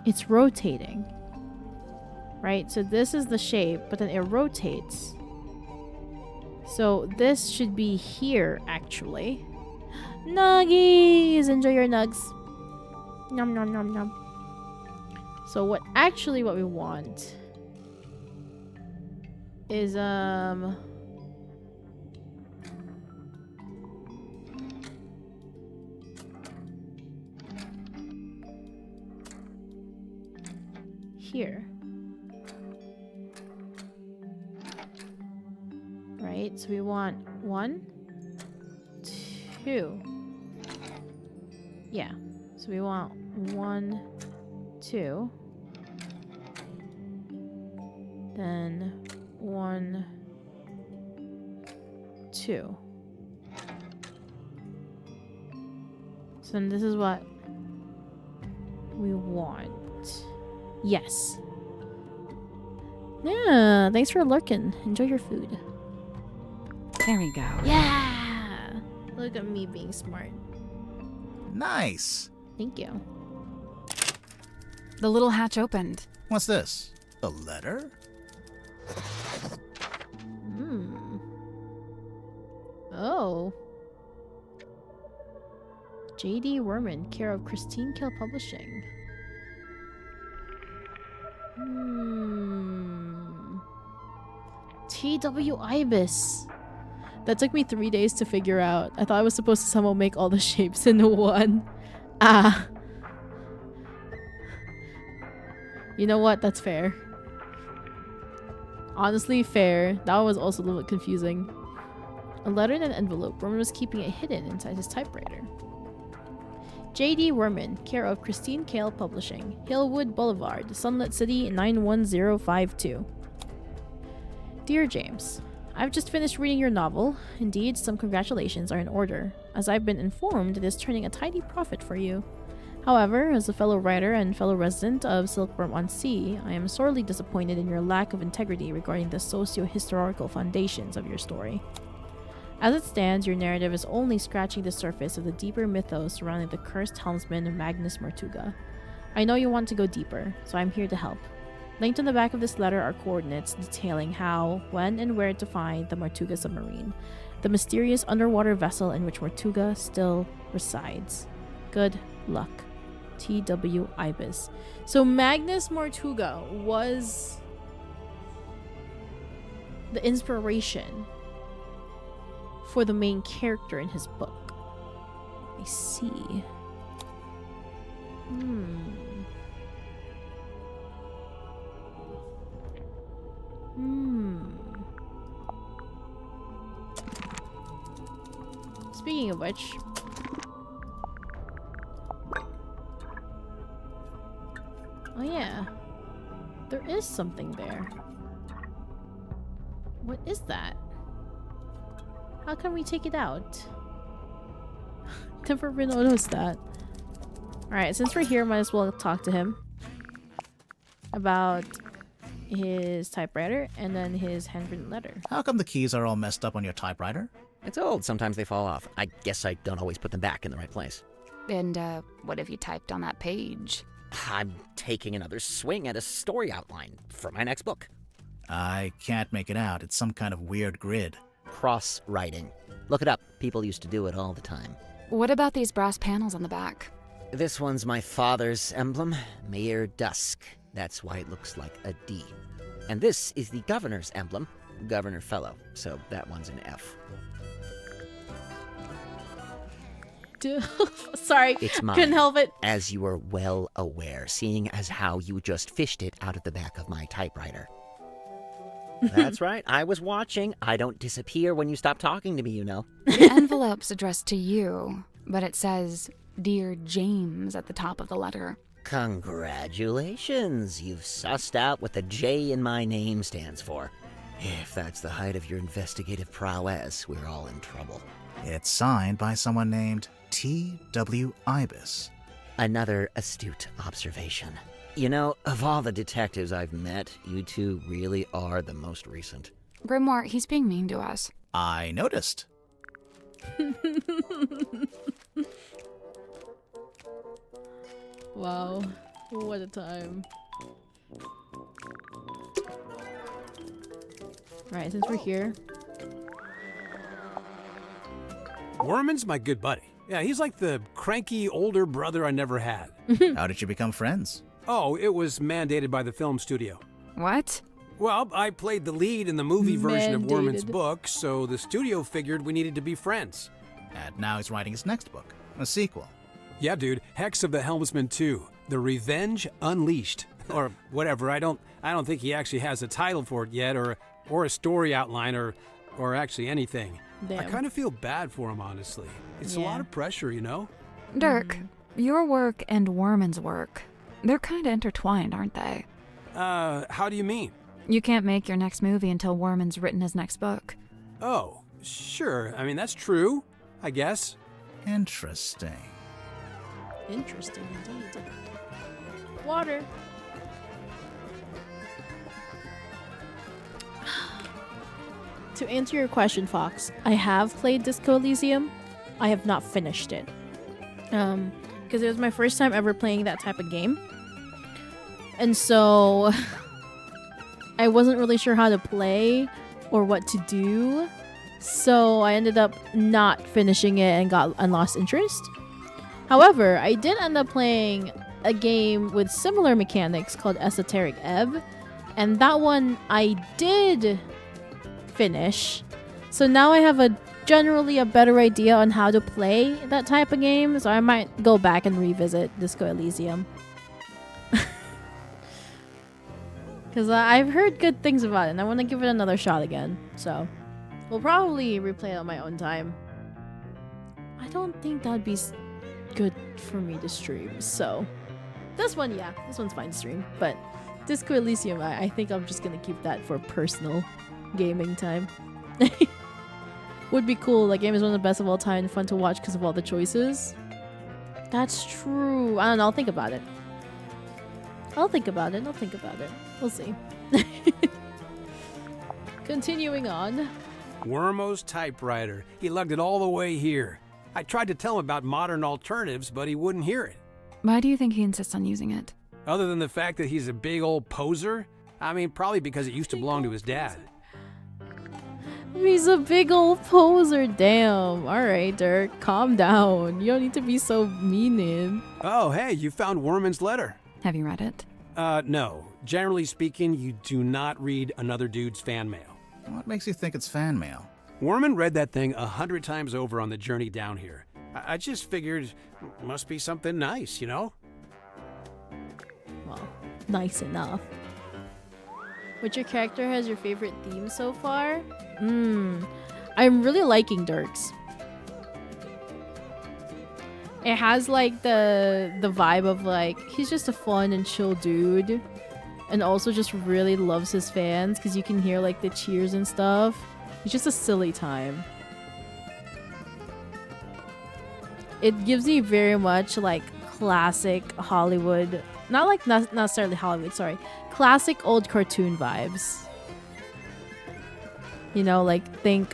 A: It's rotating. Right? So this is the shape, but then it rotates. So this should be here, actually. Nuggies! Enjoy your nugs. Nom nom nom nom. So what we want is here. Right? So we want 1, 2. Yeah. So we want 1, 2. Then 1, 2. So then this is what we want. Yes. Yeah, thanks for lurking. Enjoy your food.
D: There we go.
A: Yeah! Look at me being smart.
C: Nice.
A: Thank you.
D: The little hatch opened.
C: What's this? A letter?
A: Oh. J.D. Werman, care of Christine Kill Publishing. T.W. Ibis. That took me 3 days to figure out. I thought I was supposed to somehow make all the shapes into one. Ah. You know what? That's fair. Honestly, fair. That was also a little bit confusing. A letter in an envelope. Werman was keeping it hidden inside his typewriter. J.D. Werman, care of Christine Kale Publishing, Hillwood Boulevard, Sunlit City, 91052. Dear James, I've just finished reading your novel. Indeed, some congratulations are in order. As I've been informed, it is turning a tidy profit for you. However, as a fellow writer and fellow resident of Silkworm-on-Sea, I am sorely disappointed in your lack of integrity regarding the socio-historical foundations of your story. As it stands, your narrative is only scratching the surface of the deeper mythos surrounding the cursed helmsman Magnus Martuga. I know you want to go deeper, so I'm here to help. Linked on the back of this letter are coordinates detailing how, when, and where to find the Martuga submarine, the mysterious underwater vessel in which Martuga still resides. Good luck. T.W. Ibis. So Magnus Martuga was the inspiration for the main character in his book. I see. Speaking of which, oh yeah, there is something there. What is that? How can we take it out? Never even noticed that. Alright, since we're here, might as well talk to him about his typewriter and then his handwritten letter.
C: How come the keys are all messed up on your typewriter?
I: It's old. Sometimes they fall off. I guess I don't always put them back in the right place.
D: And what have you typed on that page?
I: I'm taking another swing at a story outline for my next book.
C: I can't make it out. It's some kind of weird grid.
I: Cross-writing. Look it up. People used to do it all the time.
D: What about these brass panels on the back?
I: This one's my father's emblem, Mayor Dusk. That's why it looks like a D. And this is the governor's emblem, Governor Fellow. So that one's an F.
A: Sorry,
I: It's mine.
A: couldn't help it.
I: As you are well aware, seeing as how you just fished it out of the back of my typewriter. That's right, I was watching. I don't disappear when you stop talking to me, you know.
D: The envelope's addressed to you, but it says, Dear James at the top of the letter.
I: Congratulations, you've sussed out what the J in my name stands for. If that's the height of your investigative prowess, we're all in trouble.
C: It's signed by someone named T.W. Ibis.
I: Another astute observation. You know, of all the detectives I've met, you two really are the most recent.
D: Grimoire, he's being mean to us.
C: I noticed.
A: Wow, what a time. Alright, since we're here.
H: Worman's my good buddy. Yeah, he's like the cranky older brother I never had.
C: How did you become friends?
H: Oh, it was mandated by the film studio.
D: What?
H: Well, I played the lead in the movie version of Worman's
A: Mandated.
H: book, so the studio figured we needed to be friends.
C: And now he's writing his next book, a sequel.
H: Yeah, dude, Hex of the Helmsman 2, The Revenge Unleashed. Or whatever, I don't think he actually has a title for it yet, or a story outline, or actually anything. I
A: Damn.
H: kind of feel bad for him, honestly. It's a lot
A: Yeah.
H: of pressure, you know?
D: Dirk, your work and Worman's work, they're kind of intertwined, aren't they?
H: How do you mean?
D: You can't make your next movie until Worman's written his next book.
H: Oh, sure. I mean, that's true, I guess.
C: Interesting.
A: Interesting indeed. Water. To answer your question, Fox, I have played Disco Elysium. I have not finished it. Because it was my first time ever playing that type of game. And so I wasn't really sure how to play or what to do. So I ended up not finishing it and lost interest. However, I did end up playing a game with similar mechanics called Esoteric Ebb. And that one I did finish. So now I have generally a better idea on how to play that type of game. So I might go back and revisit Disco Elysium. Because I've heard good things about it and I want to give it another shot again. So we'll probably replay it on my own time. I don't think that'd be good for me to stream. So this one's fine to stream. But Disco Elysium, I think I'm just going to keep that for personal gaming time. Would be cool. That game is one of the best of all time and fun to watch because of all the choices. That's true. I don't know. I'll think about it. I'll think about it. We'll see. Continuing on.
H: Wormo's typewriter. He lugged it all the way here. I tried to tell him about modern alternatives, but he wouldn't hear it.
D: Why do you think he insists on using it?
H: Other than the fact that he's a big old poser? I mean, probably because it used to belong to his dad.
A: He's a big old poser. Damn. Alright, Dirk. Calm down. You don't need to be so meaning.
H: Oh, hey, you found Worman's letter.
D: Have you read it?
H: No. Generally speaking, you do not read another dude's fan mail.
C: What makes you think it's fan mail?
H: Worman read that thing 100 times over on the journey down here. I just figured must be something nice, you know?
A: Well, nice enough. Which your character has your favorite theme so far? I'm really liking Dirk's. It has like the vibe of like he's just a fun and chill dude, and also just really loves his fans because you can hear like the cheers and stuff. It's just a silly time. It gives me very much like classic Hollywood, not necessarily Hollywood, sorry, classic old cartoon vibes. You know, like think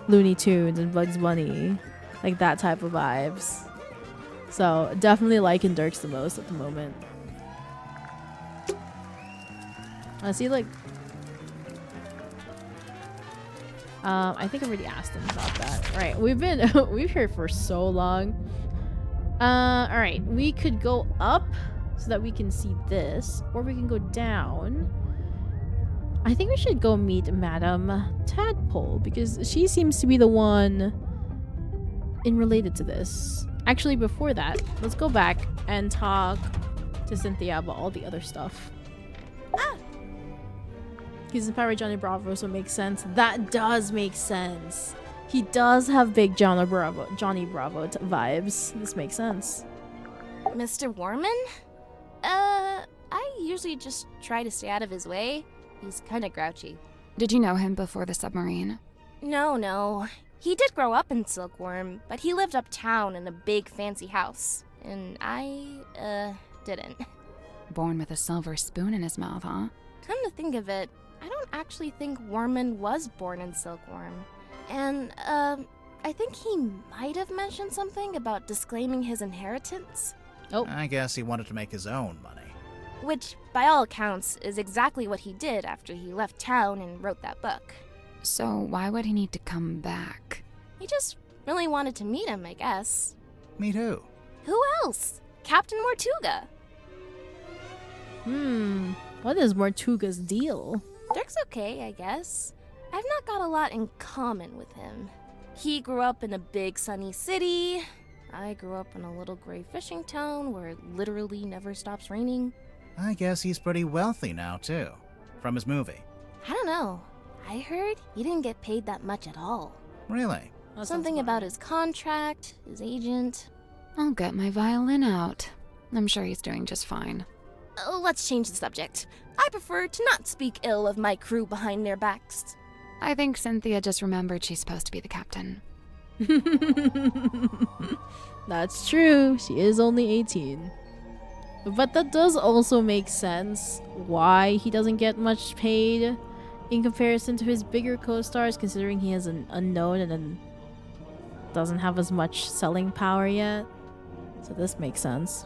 A: Looney Tunes and Bugs Bunny, like that type of vibes. So definitely liking Dirks the most at the moment. Is he like... I think I already asked him about that. Alright, we've been we've here for so long. Alright, we could go up so that we can see this, or we can go down. I think we should go meet Madame Tadpole because she seems to be the one in related to this. Actually, before that, let's go back and talk to Cynthia about all the other stuff. He's inspired by Johnny Bravo, so it makes sense. That does make sense. He does have big Johnny Bravo vibes. This makes sense.
G: Mr. Warman? I usually just try to stay out of his way. He's kind of grouchy.
D: Did you know him before the submarine?
G: No. He did grow up in Silkworm, but he lived uptown in a big fancy house. And I, didn't.
D: Born with a silver spoon in his mouth, huh?
G: Come to think of it, I don't actually think Warman was born in Silkworm. And, I think he might have mentioned something about disclaiming his inheritance.
A: Oh.
C: I guess he wanted to make his own money.
G: Which, by all accounts, is exactly what he did after he left town and wrote that book.
D: So why would he need to come back?
G: He just really wanted to meet him, I guess.
C: Meet who?
G: Who else? Captain Mortuga.
A: What is Mortuga's deal?
G: Dirk's okay, I guess. I've not got a lot in common with him. He grew up in a big sunny city. I grew up in a little gray fishing town where it literally never stops raining.
C: I guess he's pretty wealthy now, too. From his movie.
G: I don't know. I heard he didn't get paid that much at all.
C: Really?
G: Something about his contract, his agent.
D: I'll get my violin out. I'm sure he's doing just fine.
G: Let's change the subject. I prefer to not speak ill of my crew behind their backs.
D: I think Cynthia just remembered she's supposed to be the captain.
A: That's true. She is only 18. But that does also make sense why he doesn't get much paid in comparison to his bigger co-stars, considering he is an unknown and then doesn't have as much selling power yet. So this makes sense.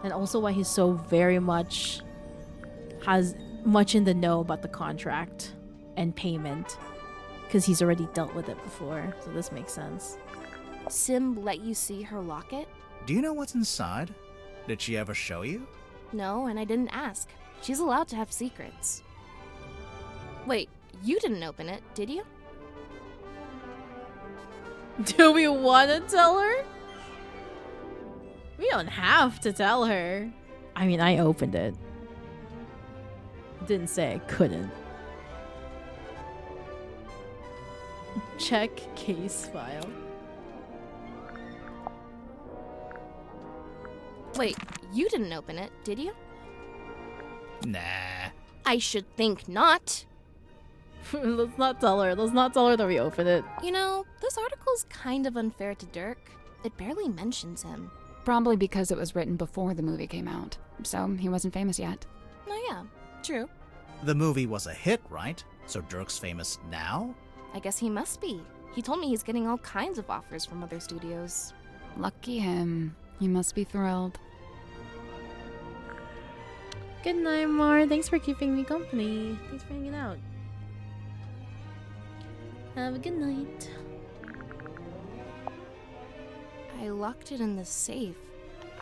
A: And also why he's so very much has much in the know about the contract and payment, because he's already dealt with it before. So this makes sense.
G: Sim let you see her locket?
C: Do you know what's inside? Did she ever show you?
G: No, and I didn't ask. She's allowed to have secrets. Wait, you didn't open it, did you?
A: Do we want to tell her? We don't have to tell her. I mean, I opened it. Didn't say I couldn't. Check case file.
G: Wait, you didn't open it, did you?
C: Nah.
G: I should think not.
A: Let's not tell her. Let's not tell her that we opened it.
G: You know, this article's kind of unfair to Dirk. It barely mentions him.
D: Probably because it was written before the movie came out, so he wasn't famous yet.
G: Oh yeah, true.
C: The movie was a hit, right? So Dirk's famous now?
G: I guess he must be. He told me he's getting all kinds of offers from other studios.
D: Lucky him. He must be thrilled.
A: Good night, Mar. Thanks for keeping me company. Thanks for hanging out. Have a good night.
G: I locked it in the safe.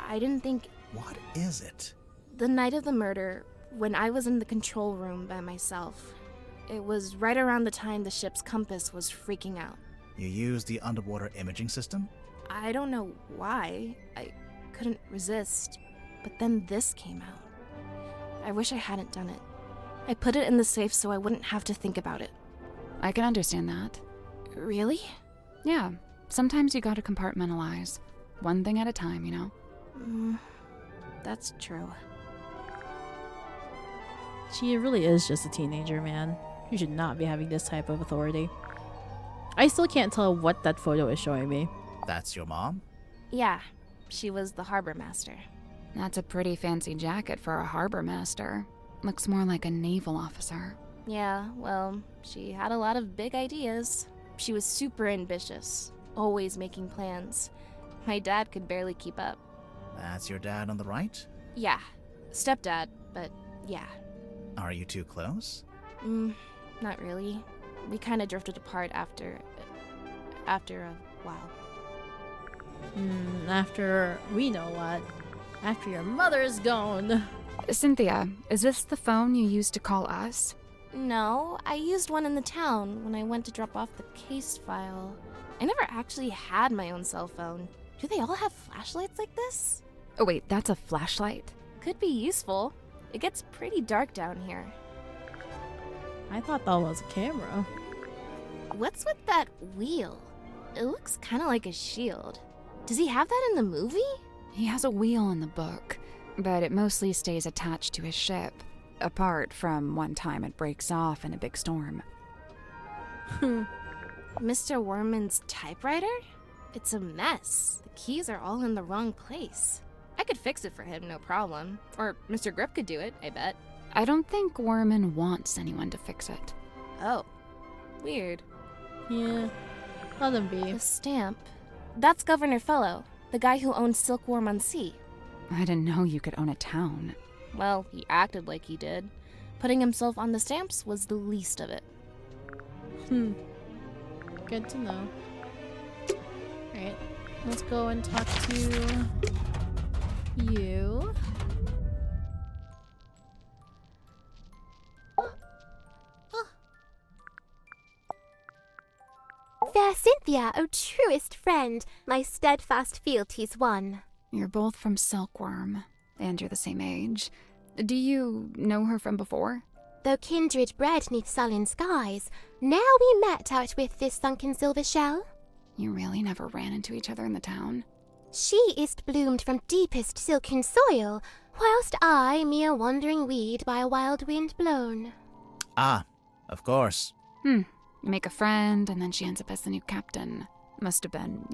G: I didn't think...
C: What is it?
G: The night of the murder, when I was in the control room by myself, it was right around the time the ship's compass was freaking out.
C: You used the underwater imaging system?
G: I don't know why. I couldn't resist. But then this came out. I wish I hadn't done it. I put it in the safe so I wouldn't have to think about it.
D: I can understand that.
G: Really?
D: Yeah, sometimes you gotta compartmentalize. One thing at a time, you know?
G: That's true.
A: She really is just a teenager, man. You should not be having this type of authority. I still can't tell what that photo is showing me.
C: That's your mom?
G: Yeah, she was the harbor master.
D: That's a pretty fancy jacket for a harbor master. Looks more like a naval officer.
G: Yeah, well, she had a lot of big ideas. She was super ambitious, always making plans. My dad could barely keep up.
C: That's your dad on the right?
G: Yeah, stepdad, but yeah.
C: Are you too close?
G: Not really. We kind of drifted apart after a while.
A: After we know what. After your mother's gone.
D: Cynthia, is this the phone you used to call us?
G: No, I used one in the town when I went to drop off the case file. I never actually had my own cell phone. Do they all have flashlights like this?
D: Oh wait, that's a flashlight?
G: Could be useful. It gets pretty dark down here.
A: I thought that was a camera.
G: What's with that wheel? It looks kind of like a shield. Does he have that in the movie?
D: He has a wheel in the book, but it mostly stays attached to his ship, apart from one time it breaks off in a big storm.
G: Mr. Worman's typewriter? It's a mess. The keys are all in the wrong place. I could fix it for him, no problem. Or Mr. Grip could do it, I bet.
D: I don't think Worman wants anyone to fix it.
G: Oh. Weird.
A: Yeah. Let him be.
G: The stamp. That's Governor Fellow, the guy who owns Silkworm on Sea.
D: I didn't know you could own a town.
G: Well, he acted like he did. Putting himself on the stamps was the least of it.
A: Good to know. Alright, let's go and talk to you.
F: Fair Cynthia, O truest friend, my steadfast fealties won.
D: You're both from Silkworm, and you're the same age. Do you know her from before?
F: Though kindred bred neath sullen skies, now we met out with this sunken silver shell.
D: You really never ran into each other in the town?
F: She is bloomed from deepest silken soil, whilst I, mere wandering weed by a wild wind blown.
C: Ah, of course.
D: You make a friend, and then she ends up as the new captain. Must have been,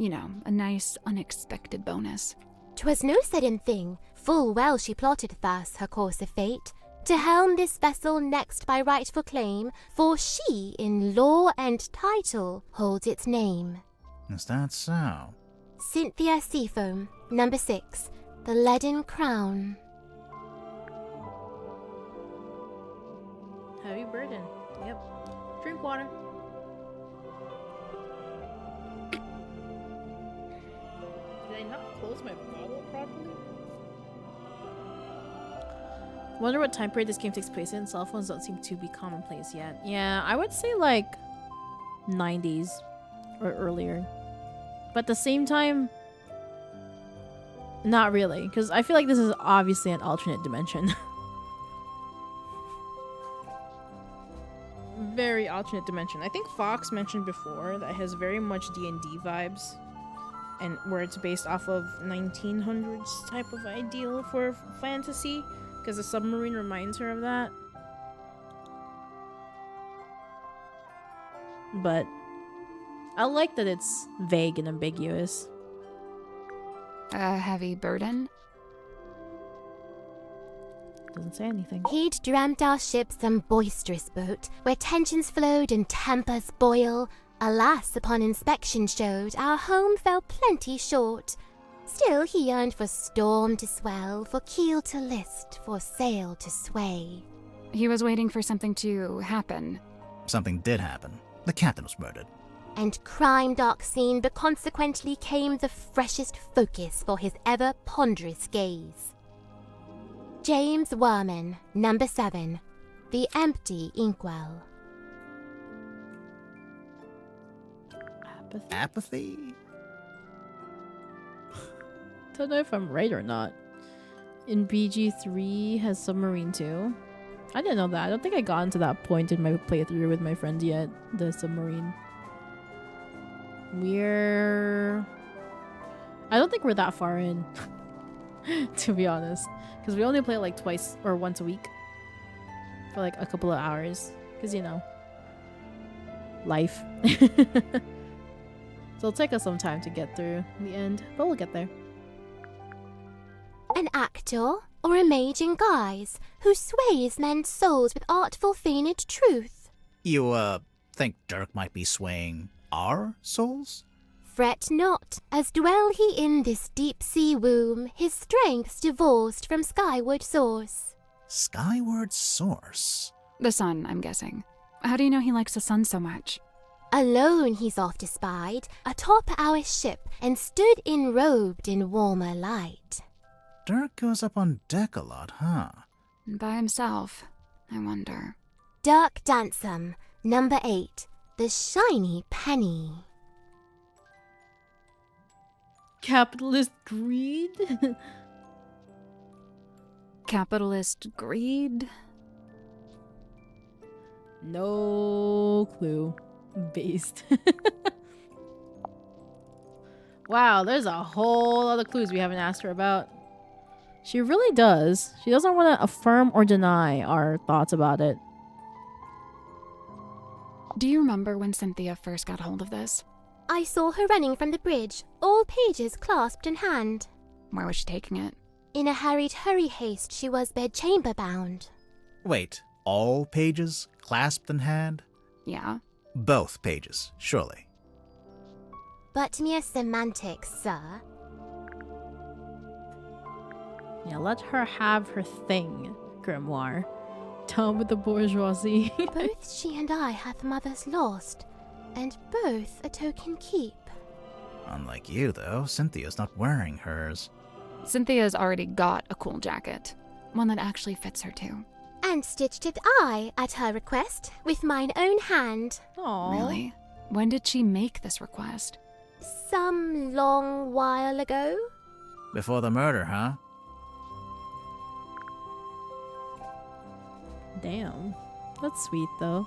D: a nice, unexpected bonus.
F: 'Twas no sudden thing, full well she plotted thus her course of fate, to helm this vessel next by rightful claim, for she in law and title holds its name.
C: Is that so?
F: Cynthia Seafoam, number 6, the Leaden Crown.
A: Heavy burden. Yep. Drink water. Did I not close my bottle properly? Wonder what time period this game takes place in. Cell phones don't seem to be commonplace yet. Yeah, I would say like 90s or earlier. But at the same time, not really. Because I feel like this is obviously an alternate dimension. Very alternate dimension. I think Fox mentioned before that it has very much D&D vibes. And where it's based off of 1900s type of ideal for fantasy. Because the submarine reminds her of that. But I like that it's vague and ambiguous.
D: A heavy burden?
A: Doesn't say anything.
F: He'd dreamt our ship some boisterous boat, where tensions flowed and tempers boil. Alas, upon inspection showed, our home fell plenty short. Still he yearned for storm to swell, for keel to list, for sail to sway.
D: He was waiting for something to happen.
C: Something did happen. The captain was murdered.
F: And crime dark scene, but consequently came the freshest focus for his ever ponderous gaze. James Worman, number 7, the Empty Inkwell.
C: Apathy?
A: Don't know if I'm right or not. In BG3 has submarine too. I didn't know that. I don't think I got into that point in my playthrough with my friend yet. The submarine. I don't think we're that far in. To be honest. Because we only play like twice or once a week. For like a couple of hours. Because life. So it'll take us some time to get through the end. But we'll get there.
F: An actor or a mage in guise, who sways men's souls with artful feigned truth.
C: You, think Dirk might be swaying our souls?
F: Fret not, as dwell he in this deep sea womb, his strength's divorced from skyward source.
C: Skyward source.
D: The sun, I'm guessing. How do you know he likes the sun so much?
F: Alone he's oft espied, atop our ship, and stood enrobed in warmer light.
C: Dirk goes up on deck a lot, huh?
D: By himself, I wonder.
F: Dirk Dansum, number 8, the shiny penny.
A: Capitalist greed?
D: Capitalist greed?
A: No clue. Based. Wow, there's a whole lot of clues we haven't asked her about. She really does. She doesn't want to affirm or deny our thoughts about it.
D: Do you remember when Cynthia first got hold of this?
F: I saw her running from the bridge, all pages clasped in hand.
D: Where was she taking it?
F: In a hurried hurry haste she was bedchamber bound.
C: Wait, all pages clasped in hand?
D: Yeah.
C: Both pages, surely.
F: But mere semantics, sir.
A: Yeah, let her have her thing, Grimoire. Down with the bourgeoisie.
F: Both she and I hath mothers lost, and both a token keep.
C: Unlike you, though, Cynthia's not wearing hers.
D: Cynthia's already got a cool jacket. One that actually fits her too.
F: And stitched it I, at her request, with mine own hand.
A: Aww.
D: Really? When did she make this request?
F: Some long while ago.
C: Before the murder, huh?
A: Damn. That's sweet, though.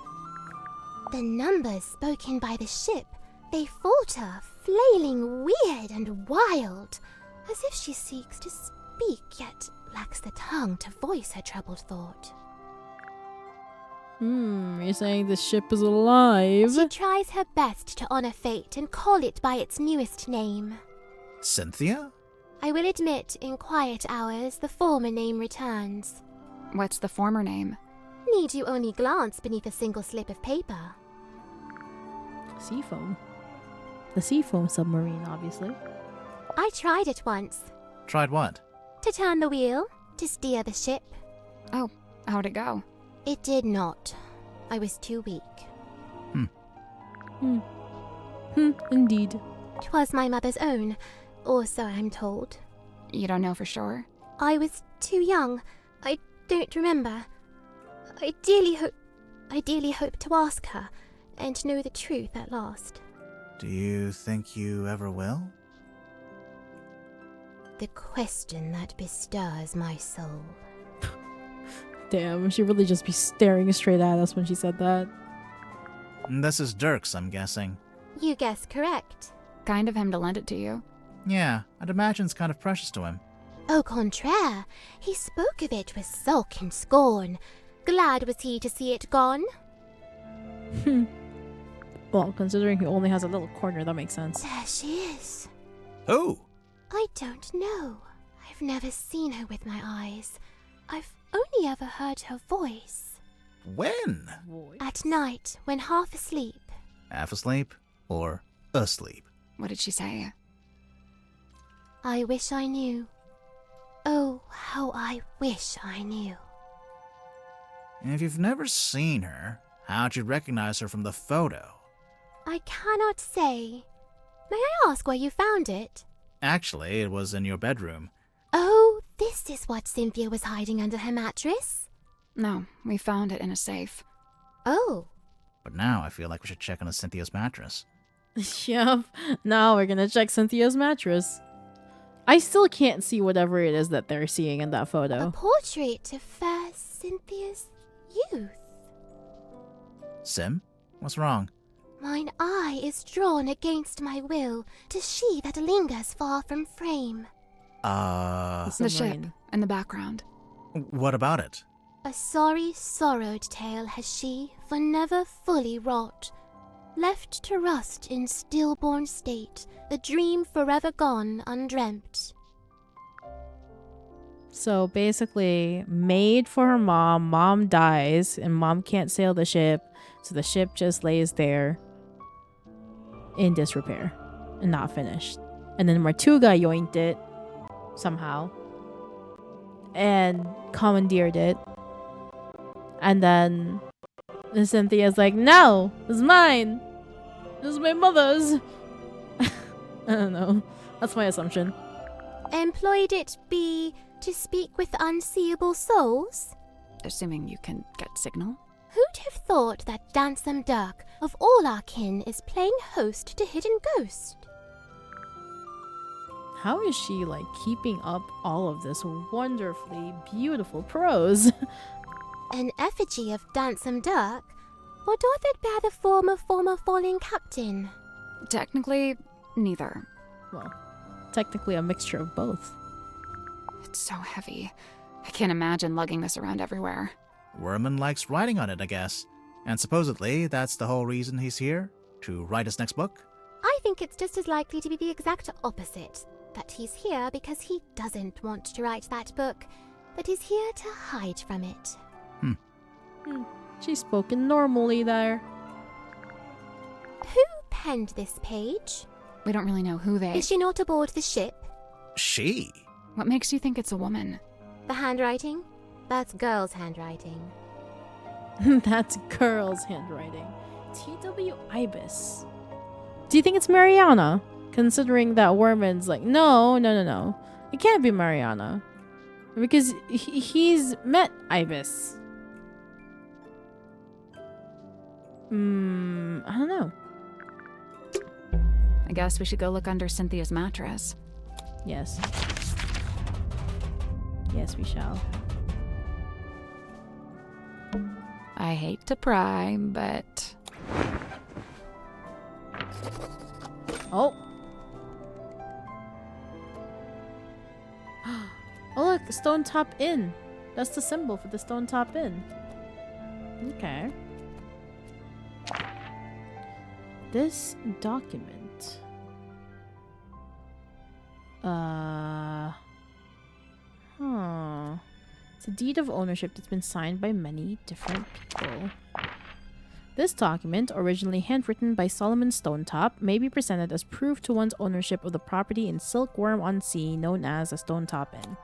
F: The numbers spoken by the ship, they falter, flailing weird and wild, as if she seeks to speak, yet lacks the tongue to voice her troubled thought.
A: You're saying the ship is alive?
F: She tries her best to honor fate and call it by its newest name.
C: Cynthia?
F: I will admit, in quiet hours, the former name returns.
D: What's the former name?
F: Need you only glance beneath a single slip of paper?
A: Seafoam. The Seafoam submarine, obviously.
F: I tried it once.
C: Tried what?
F: To turn the wheel, to steer the ship.
D: Oh, how'd it go?
F: It did not. I was too weak.
A: Indeed.
F: 'Twas my mother's own, or so I'm told.
D: You don't know for sure?
F: I was too young. I don't remember. I dearly hope to ask her, and know the truth at last.
C: Do you think you ever will?
F: The question that bestirs my soul.
A: Damn, she really just be staring straight at us when she said that.
C: This is Dirk's, I'm guessing.
F: You guess correct.
D: Kind of him to lend it to you.
C: Yeah, I'd imagine it's kind of precious to him.
F: Au contraire, he spoke of it with sulk and scorn. Glad was he to see it gone.
A: Well, considering he only has a little corner, that makes sense.
F: There she is.
C: Who?
F: I don't know. I've never seen her with my eyes. I've only ever heard her voice.
C: When?
F: At night, when half asleep.
C: Half asleep or asleep?
D: What did she say?
F: I wish I knew. Oh, how I wish I knew.
C: If you've never seen her, how'd you recognize her from the photo?
F: I cannot say. May I ask where you found it?
C: Actually, it was in your bedroom.
F: Oh, this is what Cynthia was hiding under her mattress?
D: No, we found it in a safe.
F: Oh.
C: But now I feel like we should check on Cynthia's mattress.
A: Yep. Now we're gonna check Cynthia's mattress. I still can't see whatever it is that they're seeing in that
F: A
A: photo.
F: portrait of fair Cynthia's youth.
C: Sim? What's wrong?
F: Mine eye is drawn against my will to she that lingers far from frame.
D: The ship
A: Submarine.
D: in the background.
C: What about it?
F: A sorry, sorrowed tale has she, for never fully wrought. Left to rust in stillborn state, the dream forever gone undreamt.
A: So basically, made for her mom, mom dies, and mom can't sail the ship, so the ship just lays there in disrepair and not finished. And then Martuga yoinked it somehow and commandeered it And then Cynthia's like, no, it's mine. This is my mother's. I don't know. That's my assumption.
F: Employed it be to speak with unseeable souls?
D: Assuming you can get signal.
F: Who'd have thought that Dansome Dirk, of all our kin, is playing host to Hidden Ghost?
A: How is she, like, keeping up all of this wonderfully beautiful prose?
F: An effigy of Dansome Dirk? Or doth it bear the form of former fallen captain?
D: Technically, neither.
A: Well, technically a mixture of both.
D: It's so heavy. I can't imagine lugging this around everywhere.
C: Werman likes writing on it, I guess. And supposedly, that's the whole reason he's here? To write his next book?
F: I think it's just as likely to be the exact opposite. That he's here because he doesn't want to write that book, but is here to hide from it.
A: She's spoken normally there.
F: Who penned this page?
D: We don't really know who they...
F: Is she not aboard the ship?
C: She?
D: What makes you think it's a woman?
F: The handwriting? That's girl's handwriting.
A: That's girl's handwriting. T.W. Ibis. Do you think it's Mariana? Considering that Werman's like, no. It can't be Mariana. Because he's met Ibis. I don't know.
D: I guess we should go look under Cynthia's mattress.
A: Yes. Yes, we shall.
D: I hate to pry, but...
A: Oh! Oh look, Stone Top Inn. That's the symbol for the Stone Top Inn. Okay. This document. It's a deed of ownership that's been signed by many different people. This document, originally handwritten by Solomon Stonetop, may be presented as proof to one's ownership of the property in Silkworm on Sea known as a Stonetop Inn.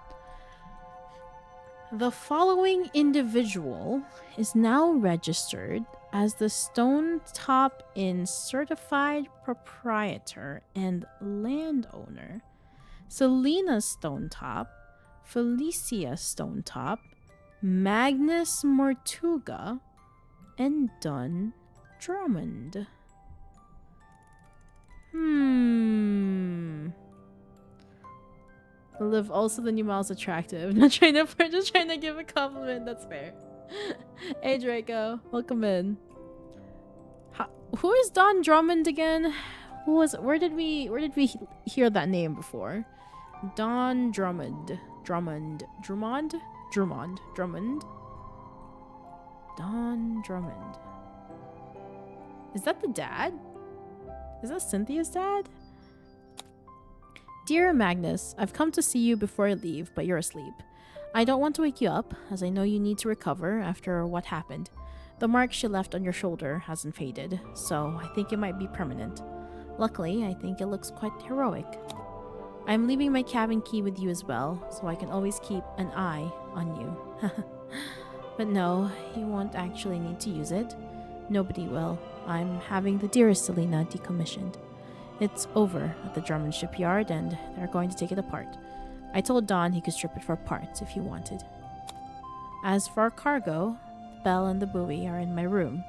A: The following individual is now registered as the Stonetop Inn certified proprietor and landowner: Selena Stonetop, Felicia Stonetop, Magnus Mortuga, and Dunn Drummond. Liv, also the new model's attractive. Just trying to give a compliment. That's fair. Hey Draco, welcome in. Who is Don Drummond again? Where did we hear that name before? Don Drummond. Don Drummond. Is that the dad? Is that Cynthia's dad? Dear Magnus, I've come to see you before I leave, but you're asleep. I don't want to wake you up, as I know you need to recover after what happened. The mark she left on your shoulder hasn't faded, so I think it might be permanent. Luckily, I think it looks quite heroic. I'm leaving my cabin key with you as well, so I can always keep an eye on you. But no, you won't actually need to use it. Nobody will. I'm having the dearest Selena decommissioned. It's over at the Drummond shipyard, and they're going to take it apart. I told Don he could strip it for parts if he wanted. As for our cargo, the bell and the buoy are in my room,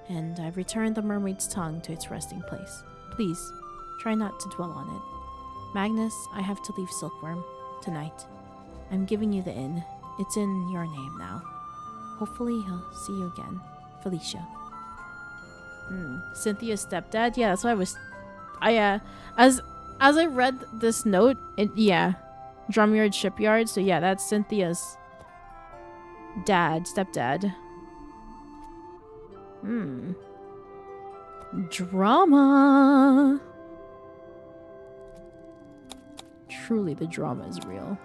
A: and I've returned the mermaid's tongue to its resting place. Please, try not to dwell on it. Magnus, I have to leave Silkworm tonight. I'm giving you the inn. It's in your name now. Hopefully he'll see you again. Felicia. Cynthia's stepdad? Yeah, that's what I was... as I read this note, Drumyard Shipyard, so yeah, that's Cynthia's stepdad. Drama! Truly, the drama is real.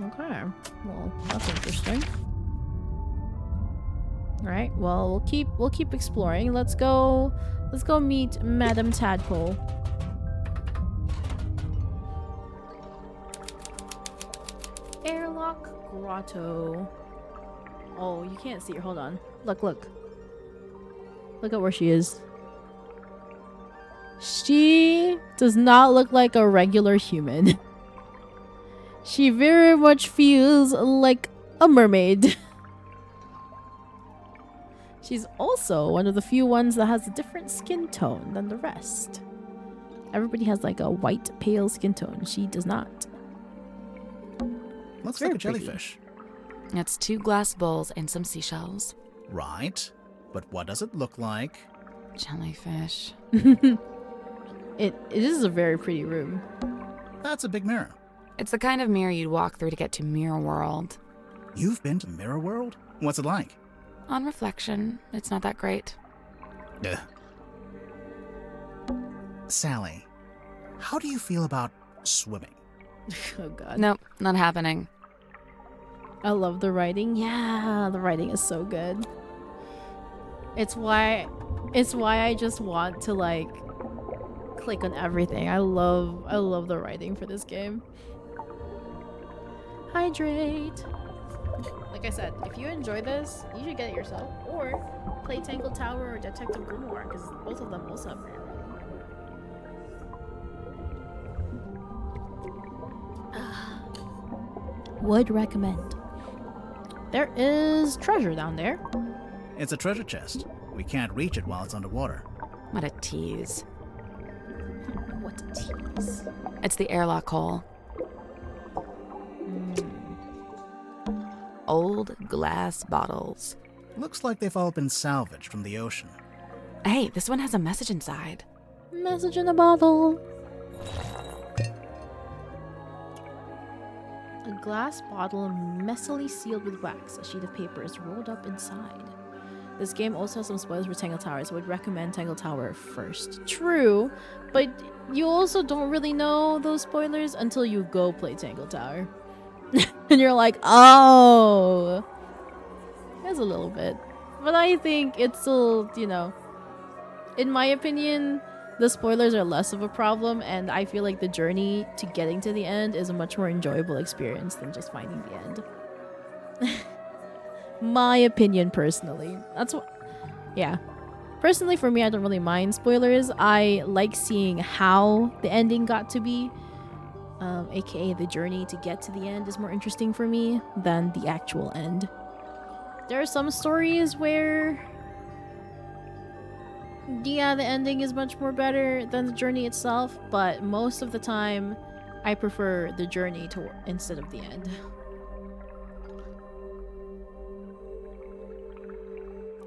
A: Okay, well, that's interesting. Alright, well, we'll keep exploring. Let's go meet Madame Tadpole. Airlock Grotto. Oh, you can't see her. Hold on. Look, look. Look at where she is. She does not look like a regular human. She very much feels like a mermaid. She's also one of the few ones that has a different skin tone than the rest. Everybody has like a white, pale skin tone. She does not.
C: Looks
A: Very
C: like a
A: pretty.
C: jellyfish.
D: It's 2 glass bowls and some seashells.
C: Right. But what does it look like?
D: Jellyfish.
A: It is a very pretty room.
C: That's a big mirror.
D: It's the kind of mirror you'd walk through to get to Mirror World.
C: You've been to Mirror World? What's it like?
D: On reflection, it's not that great.
C: Ugh. Sally, how do you feel about swimming?
A: Oh god.
D: Nope, not happening.
A: I love the writing. Yeah, the writing is so good. It's why I just want to like click on everything. I love the writing for this game. Hydrate. Like I said, if you enjoy this, you should get it yourself or play Tangled Tower or Detective Grimoire because both of them also have great writing. Would recommend. There is treasure down there.
C: It's a treasure chest. We can't reach it while it's underwater.
D: What a tease.
A: What a tease.
D: It's the airlock hole. Old glass bottles.
C: Looks like they've all been salvaged from the ocean.
D: Hey, this one has a message inside.
A: Message in a bottle. A glass bottle messily sealed with wax. A sheet of paper is rolled up inside. This game also has some spoilers for Tangled Tower, so I would recommend Tangled Tower first. True, but you also don't really know those spoilers until you go play Tangled Tower. And you're like, oh, there's a little bit. But I think it's still, you know, in my opinion, the spoilers are less of a problem, and I feel like the journey to getting to the end is a much more enjoyable experience than just finding the end. My opinion, personally. That's what, yeah. Personally, for me, I don't really mind spoilers. I like seeing how the ending got to be. AKA the journey to get to the end is more interesting for me than the actual end. There are some stories where, yeah, the ending is much more better than the journey itself, but most of the time, I prefer the journey to instead of the end.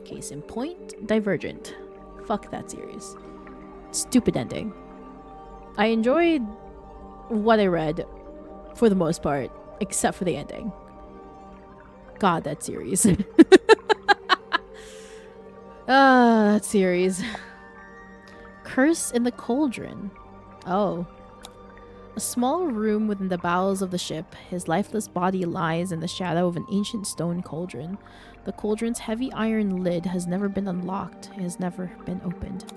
A: Case in point, Divergent. Fuck that series. Stupid ending. I enjoyed what I read for the most part, except for the ending. God, that series. That series. Curse in the Cauldron. Oh. A small room within the bowels of the ship. His lifeless body lies in the shadow of an ancient stone cauldron. The cauldron's heavy iron lid has never been unlocked. It has never been opened.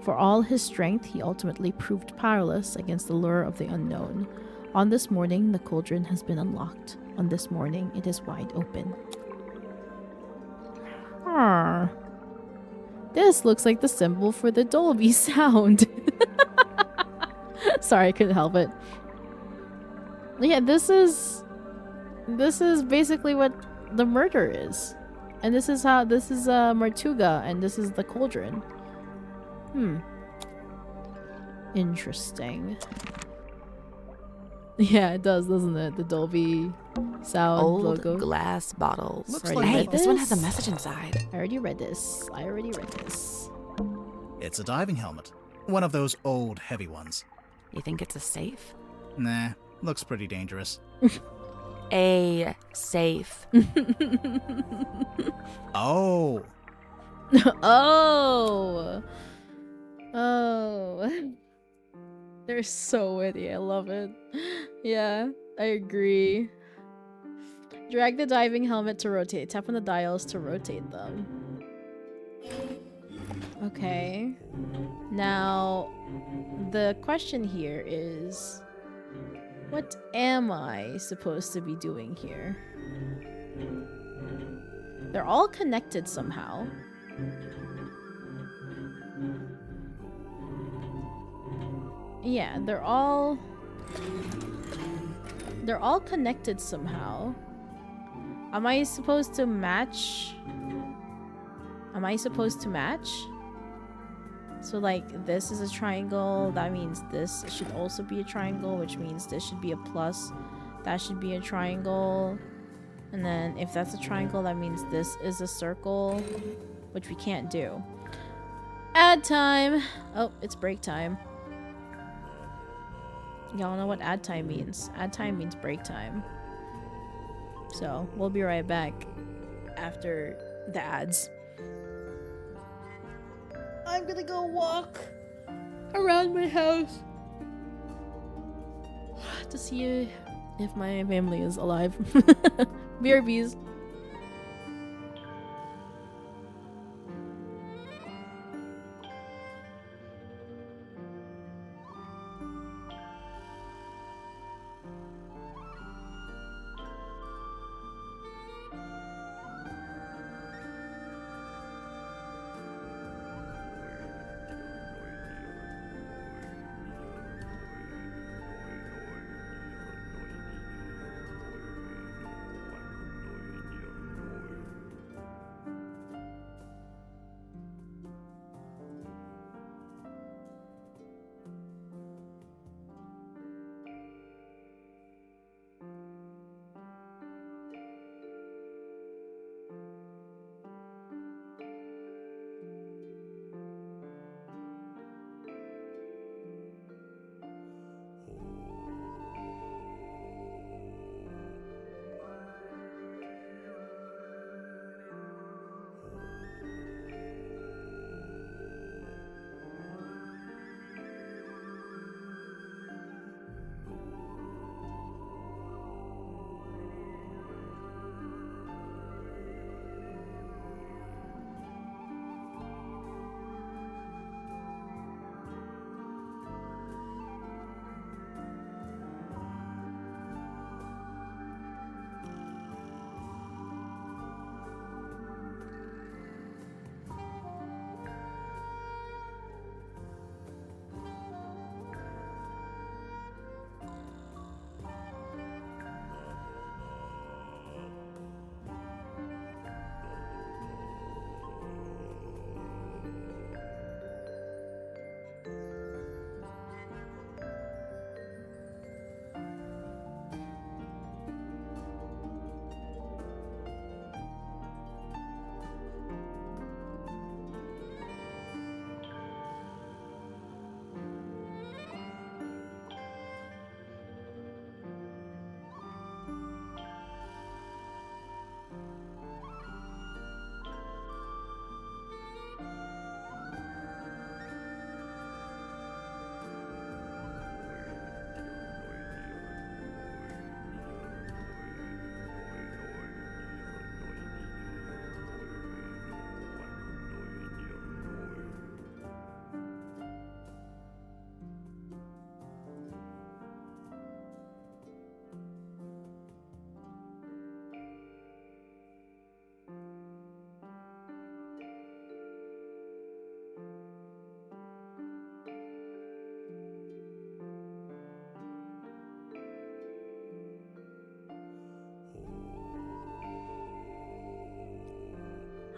A: For all his strength, he ultimately proved powerless against the lure of the unknown. On this morning, the cauldron has been unlocked. On this morning, it is wide open. This looks like the symbol for the Dolby sound. Sorry, I couldn't help it. Yeah, this is basically what the murder is. And this is Martuga, and this is the cauldron. Interesting. Yeah, it does, doesn't it? The Dolby sound
D: Old
A: logo.
D: glass bottles.
C: Looks
A: Already
C: like
D: Hey,
A: read
D: this one has a
A: this?
D: message inside.
A: I already read this.
C: It's a diving helmet. One of those old, heavy ones.
D: You think it's a safe?
C: Nah, looks pretty dangerous.
D: A safe.
C: Oh,
A: Oh. Oh. They're so witty. I love it. Yeah, I agree. Drag the diving helmet to rotate. Tap on the dials to rotate them. Okay. Now, the question here is, what am I supposed to be doing here? They're all connected somehow. Yeah, they're all connected somehow. Am I supposed to match? Am I supposed to match? So like this is a triangle, that means this should also be a triangle, which means this should be a plus. That should be a triangle. And then if that's a triangle, that means this is a circle, which we can't do. Add time. Oh, it's break time. Y'all know what add time means. Add time means break time. So we'll be right back after the ads. I'm gonna go walk around my house to see if my family is alive. BRBs.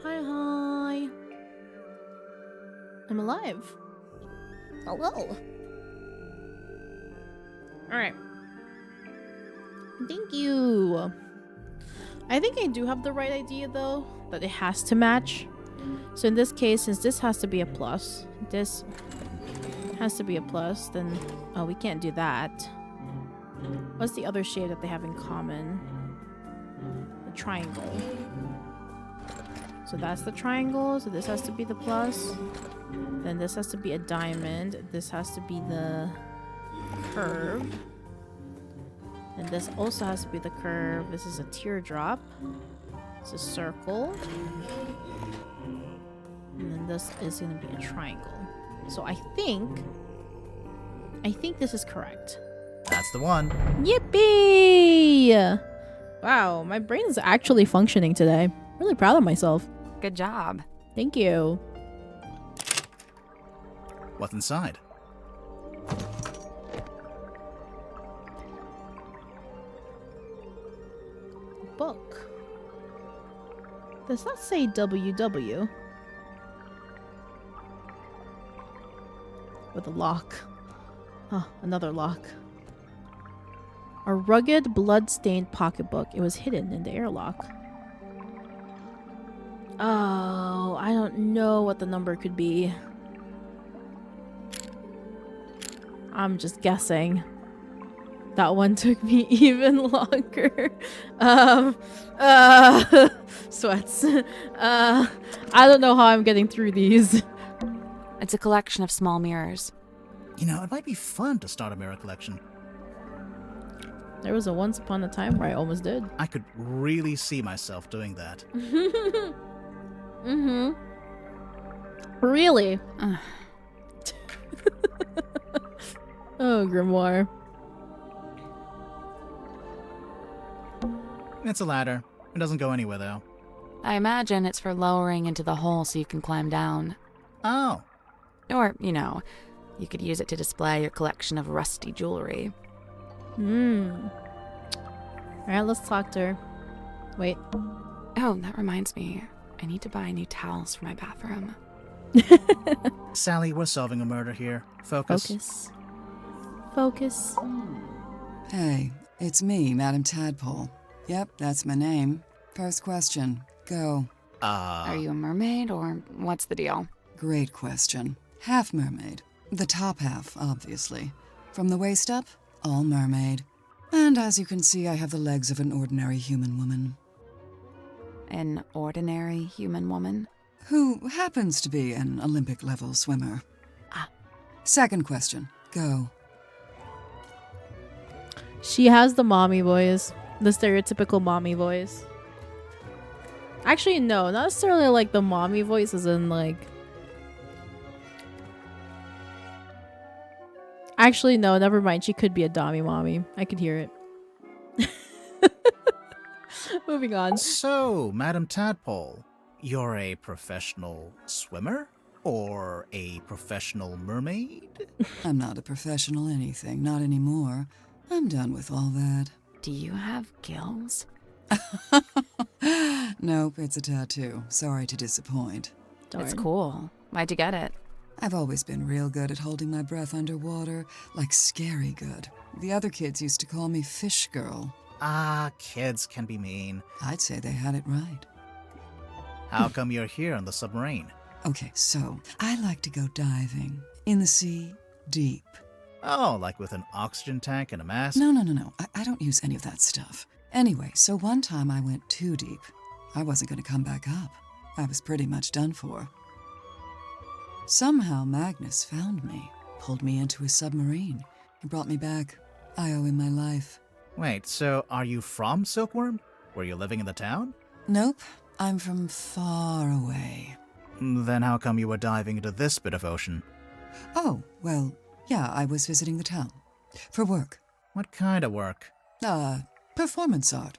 A: Hi. I'm alive. Hello. Alright. Thank you. I think I do have the right idea though, that it has to match. So in this case, since this has to be a plus, this has to be a plus, then oh, we can't do that. What's the other shape that they have in common? The triangle. So that's the triangle, so this has to be the plus. Then this has to be a diamond. This has to be the curve. And this also has to be the curve. This is a teardrop. It's a circle. And then this is going to be a triangle. So I think this is correct.
C: That's the one.
A: Yippee! Wow, my brain is actually functioning today. Really proud of myself.
D: Good job.
A: Thank you.
C: What's inside?
A: Book. Does that say WW? With a lock. Oh, another lock. A rugged, blood-stained pocketbook. It was hidden in the airlock. Oh, I don't know what the number could be. I'm just guessing. That one took me even longer. Sweats. I don't know how I'm getting through these.
D: It's a collection of small mirrors.
C: You know, it might be fun to start a mirror collection.
A: There was a once upon a time where I almost did.
C: I could really see myself doing that.
A: Mm-hmm. Really? Oh, Grimoire.
C: It's a ladder. It doesn't go anywhere, though.
D: I imagine it's for lowering into the hole so you can climb down.
C: Oh.
D: Or, you know, you could use it to display your collection of rusty jewelry.
A: Alright, let's talk to her. Wait.
D: Oh, that reminds me. I need to buy new towels for my bathroom.
C: Sally, we're solving a murder here. Focus.
A: Focus. Focus.
J: Hey, it's me, Madam Tadpole. Yep, that's my name. First question. Go.
D: Are you a mermaid, or what's the deal?
J: Great question. Half mermaid. The top half, obviously. From the waist up, all mermaid. And as you can see, I have the legs of an ordinary human woman.
D: An ordinary human woman?
J: Who happens to be an Olympic-level swimmer. Second question. Go.
A: She has the mommy voice. The stereotypical mommy voice. Actually, no. Not necessarily like the mommy voice as in like... Actually, no. Never mind. She could be a dommy mommy. I could hear it. Moving on.
C: So, Madam Tadpole, you're a professional swimmer? Or a professional mermaid?
J: I'm not a professional anything, not anymore. I'm done with all that.
D: Do you have gills?
J: Nope, it's a tattoo. Sorry to disappoint.
A: Darn.
D: It's cool. Why'd you get it?
J: I've always been real good at holding my breath underwater, like scary good. The other kids used to call me Fish Girl.
C: Ah, kids can be mean.
J: I'd say they had it right.
C: How come you're here on the submarine?
J: Okay, so I like to go diving. In the sea, deep.
C: Oh, like with an oxygen tank and a mask?
J: No. I don't use any of that stuff. Anyway, so one time I went too deep. I wasn't going to come back up. I was pretty much done for. Somehow Magnus found me, pulled me into his submarine. He brought me back. I owe him my life.
C: Wait, so are you from Silkworm? Were you living in the town?
J: Nope, I'm from far away.
C: Then how come you were diving into this bit of ocean?
J: Oh, well, yeah, I was visiting the town. For work.
C: What kind of work?
J: Performance art.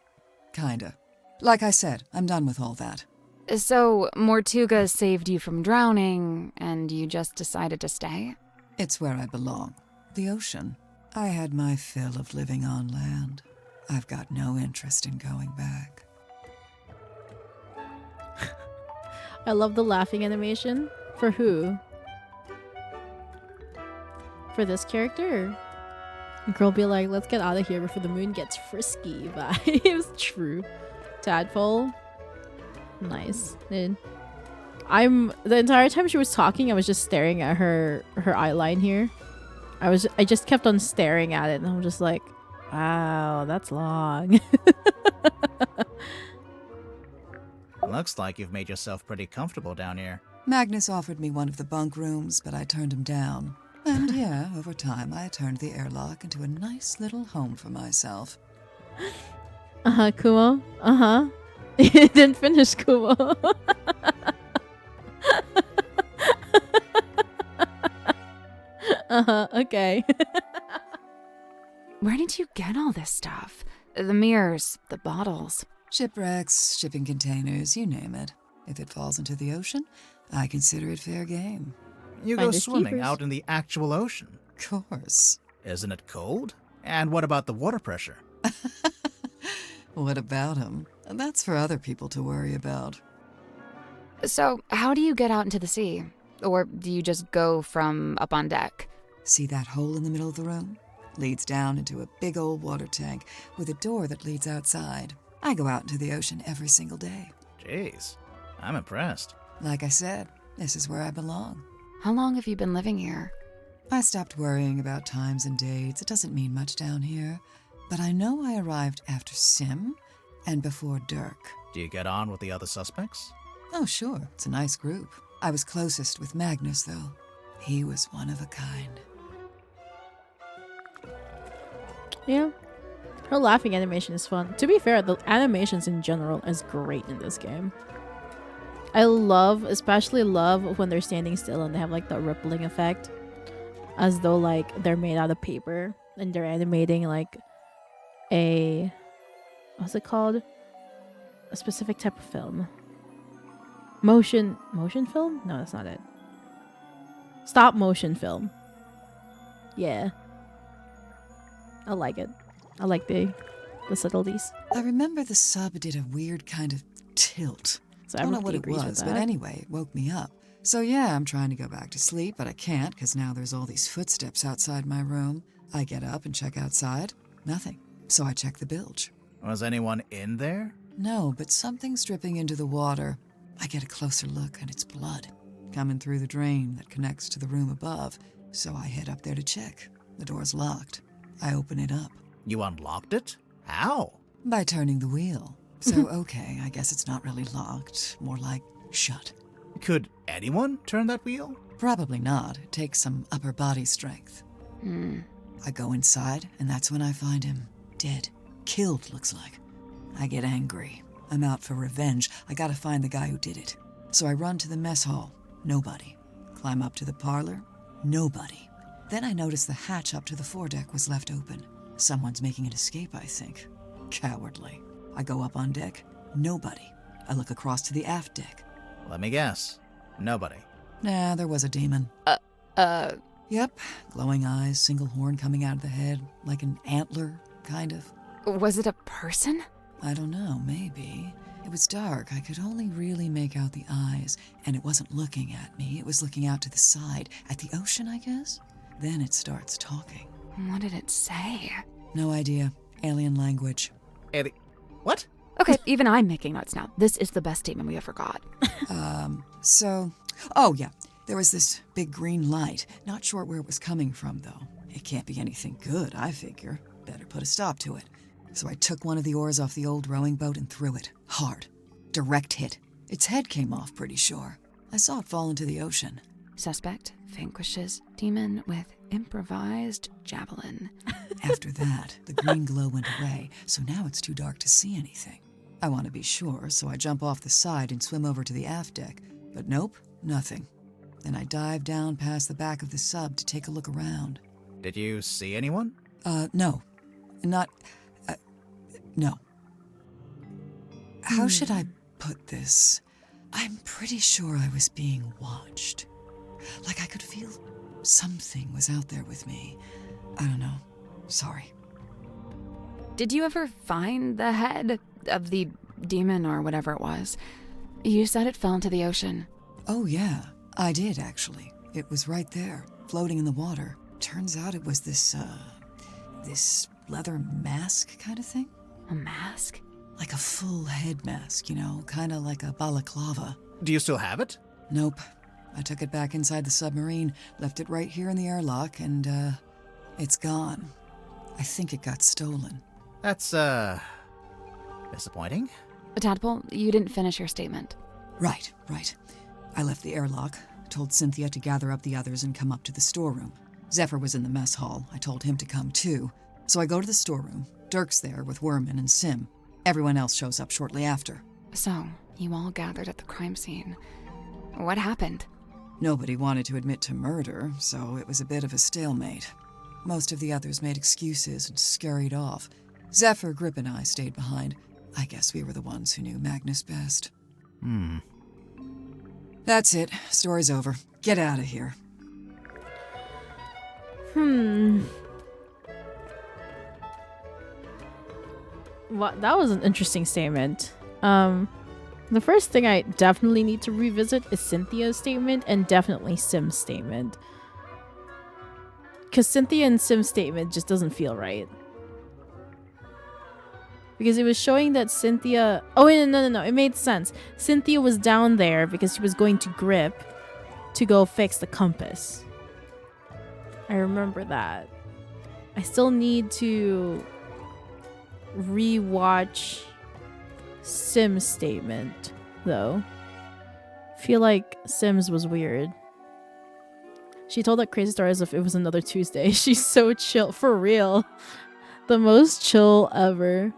J: Kinda. Like I said, I'm done with all that.
D: So, Mortuga saved you from drowning, and you just decided to stay?
J: It's where I belong. The ocean. I had my fill of living on land. I've got no interest in going back.
A: I love the laughing animation. For who? For this character? Or girl be like, let's get out of here before the moon gets frisky vibes. True. Tadpole. Nice. Dude. The entire time she was talking, I was just staring at her eyeline here. I just kept on staring at it, and I'm just like, wow, that's long.
C: Looks like you've made yourself pretty comfortable down here.
J: Magnus offered me one of the bunk rooms, but I turned him down. And yeah, over time I turned the airlock into a nice little home for myself.
A: Kumo. You didn't finish, Kumo. Okay.
D: Where did you get all this stuff? The mirrors, the bottles.
J: Shipwrecks, shipping containers, you name it. If it falls into the ocean, I consider it fair game.
C: You go
A: Finders
C: swimming
A: keepers.
C: out in the actual ocean.
J: Course.
C: Isn't it cold? And what about the water pressure?
J: What about him? That's for other people to worry about.
D: So, how do you get out into the sea? Or do you just go from up on deck?
J: See that hole in the middle of the room? Leads down into a big old water tank with a door that leads outside. I go out into the ocean every single day.
C: Jeez, I'm impressed.
J: Like I said, this is where I belong.
D: How long have you been living here?
J: I stopped worrying about times and dates. It doesn't mean much down here. But I know I arrived after Sim and before Dirk.
C: Do you get on with the other suspects?
J: Oh, sure. It's a nice group. I was closest with Magnus, though. He was one of a kind.
A: Yeah. Her laughing animation is fun. To be fair, the animations in general is great in this game. I especially love when they're standing still and they have like the rippling effect. As though like they're made out of paper and they're animating like what's it called? A specific type of film. Motion film? No, that's not it. Stop motion film. Yeah. I like it. I like the subtleties.
J: I remember the sub did a weird kind of tilt.
A: So
J: I don't know
A: everybody
J: what it
A: agrees with
J: was,
A: that.
J: but anyway, it woke me up. So yeah, I'm trying to go back to sleep, but I can't because now there's all these footsteps outside my room. I get up and check outside. Nothing. So I check the bilge.
C: Was anyone in there?
J: No, but something's dripping into the water. I get a closer look and it's blood coming through the drain that connects to the room above. So I head up there to check. The door's locked. I open it up.
C: You unlocked it? How?
J: By turning the wheel. So okay, I guess it's not really locked. More like shut.
C: Could anyone turn that wheel?
J: Probably not. It takes some upper body strength. I go inside, and that's when I find him. Dead. Killed, looks like. I get angry. I'm out for revenge. I gotta find the guy who did it. So I run to the mess hall. Nobody. Climb up to the parlor. Nobody. Then I notice the hatch up to the foredeck was left open. Someone's making an escape, I think. Cowardly. I go up on deck. Nobody. I look across to the aft deck.
C: Let me guess. Nobody.
J: Nah, there was a demon. Yep. Glowing eyes, single horn coming out of the head, like an antler, kind of.
D: Was it a person?
J: I don't know, maybe. It was dark. I could only really make out the eyes, and it wasn't looking at me. It was looking out to the side, at the ocean, I guess? Then it starts talking.
D: What did it say?
J: No idea. Alien language.
C: What?
D: Okay, even I'm making notes now. This is the best statement we ever got.
J: Oh yeah, there was this big green light. Not sure where it was coming from, though. It can't be anything good, I figure. Better put a stop to it. So I took one of the oars off the old rowing boat and threw it. Hard. Direct hit. Its head came off, pretty sure. I saw it fall into the ocean.
D: Suspect vanquishes demon with improvised javelin.
J: After that, the green glow went away, so now it's too dark to see anything. I want to be sure, so I jump off the side and swim over to the aft deck. But nope, nothing. Then I dive down past the back of the sub to take a look around.
C: Did you see anyone?
J: No. No. How should I put this? I'm pretty sure I was being watched. Like I could feel something was out there with me. I don't know. Sorry.
D: Did you ever find the head of the demon or whatever it was? You said it fell into the ocean.
J: Oh, yeah. I did, actually. It was right there, floating in the water. Turns out it was this leather mask kind of thing.
D: A mask?
J: Like a full head mask, you know, kind of like a balaclava.
C: Do you still have it?
J: Nope. I took it back inside the submarine, left it right here in the airlock, and, it's gone. I think it got stolen.
C: That's, disappointing.
D: Tadpole, you didn't finish your statement.
J: Right. I left the airlock, told Cynthia to gather up the others and come up to the storeroom. Zephyr was in the mess hall. I told him to come too. So I go to the storeroom. Dirk's there with Werman and Sim. Everyone else shows up shortly after.
D: So, you all gathered at the crime scene. What happened?
J: Nobody wanted to admit to murder, so it was a bit of a stalemate. Most of the others made excuses and scurried off. Zephyr, Grip, and I stayed behind. I guess we were the ones who knew Magnus best. That's it. Story's over. Get out of here.
A: Well, that was an interesting statement. The first thing I definitely need to revisit is Cynthia's statement and definitely Sim's statement. Because Cynthia and Sim's statement just doesn't feel right. Because it was showing that Cynthia... Oh, wait, no. It made sense. Cynthia was down there because she was going to Grip to go fix the compass. I remember that. I still need to rewatch Sim's statement, though. Feel like Sim's was weird. She told that crazy story as if it was another Tuesday. She's so chill, for real. The most chill ever.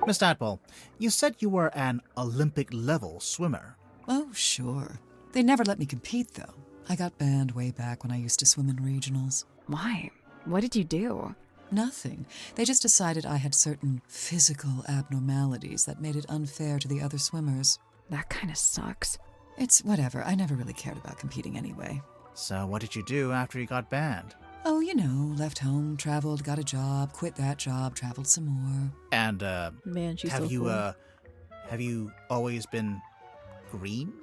C: Miss Tadpole, you said you were an Olympic-level swimmer.
J: Oh, sure. They never let me compete, though. I got banned way back when I used to swim in regionals.
D: Why? What did you do?
J: Nothing. They just decided I had certain physical abnormalities that made it unfair to the other swimmers.
D: That kind of sucks.
J: It's whatever. I never really cared about competing anyway.
C: So what did you do after you got banned?
J: Oh, you know, left home, traveled, got a job, quit that job, traveled some more.
C: And,
A: Man, she's
C: have
A: so
C: you,
A: cool.
C: have you always been green?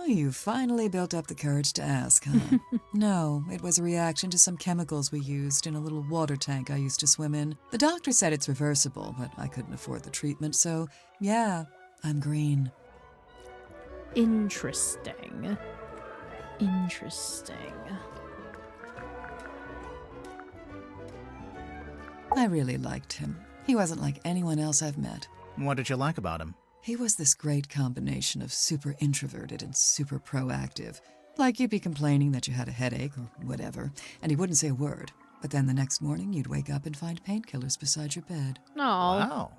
J: Oh, you finally built up the courage to ask, huh? No, it was a reaction to some chemicals we used in a little water tank I used to swim in. The doctor said it's reversible, but I couldn't afford the treatment, so yeah, I'm green.
A: Interesting.
J: I really liked him. He wasn't like anyone else I've met.
C: What did you like about him?
J: He was this great combination of super introverted and super proactive. Like you'd be complaining that you had a headache or whatever, and he wouldn't say a word. But then the next morning, you'd wake up and find painkillers beside your bed.
A: No.
C: Wow.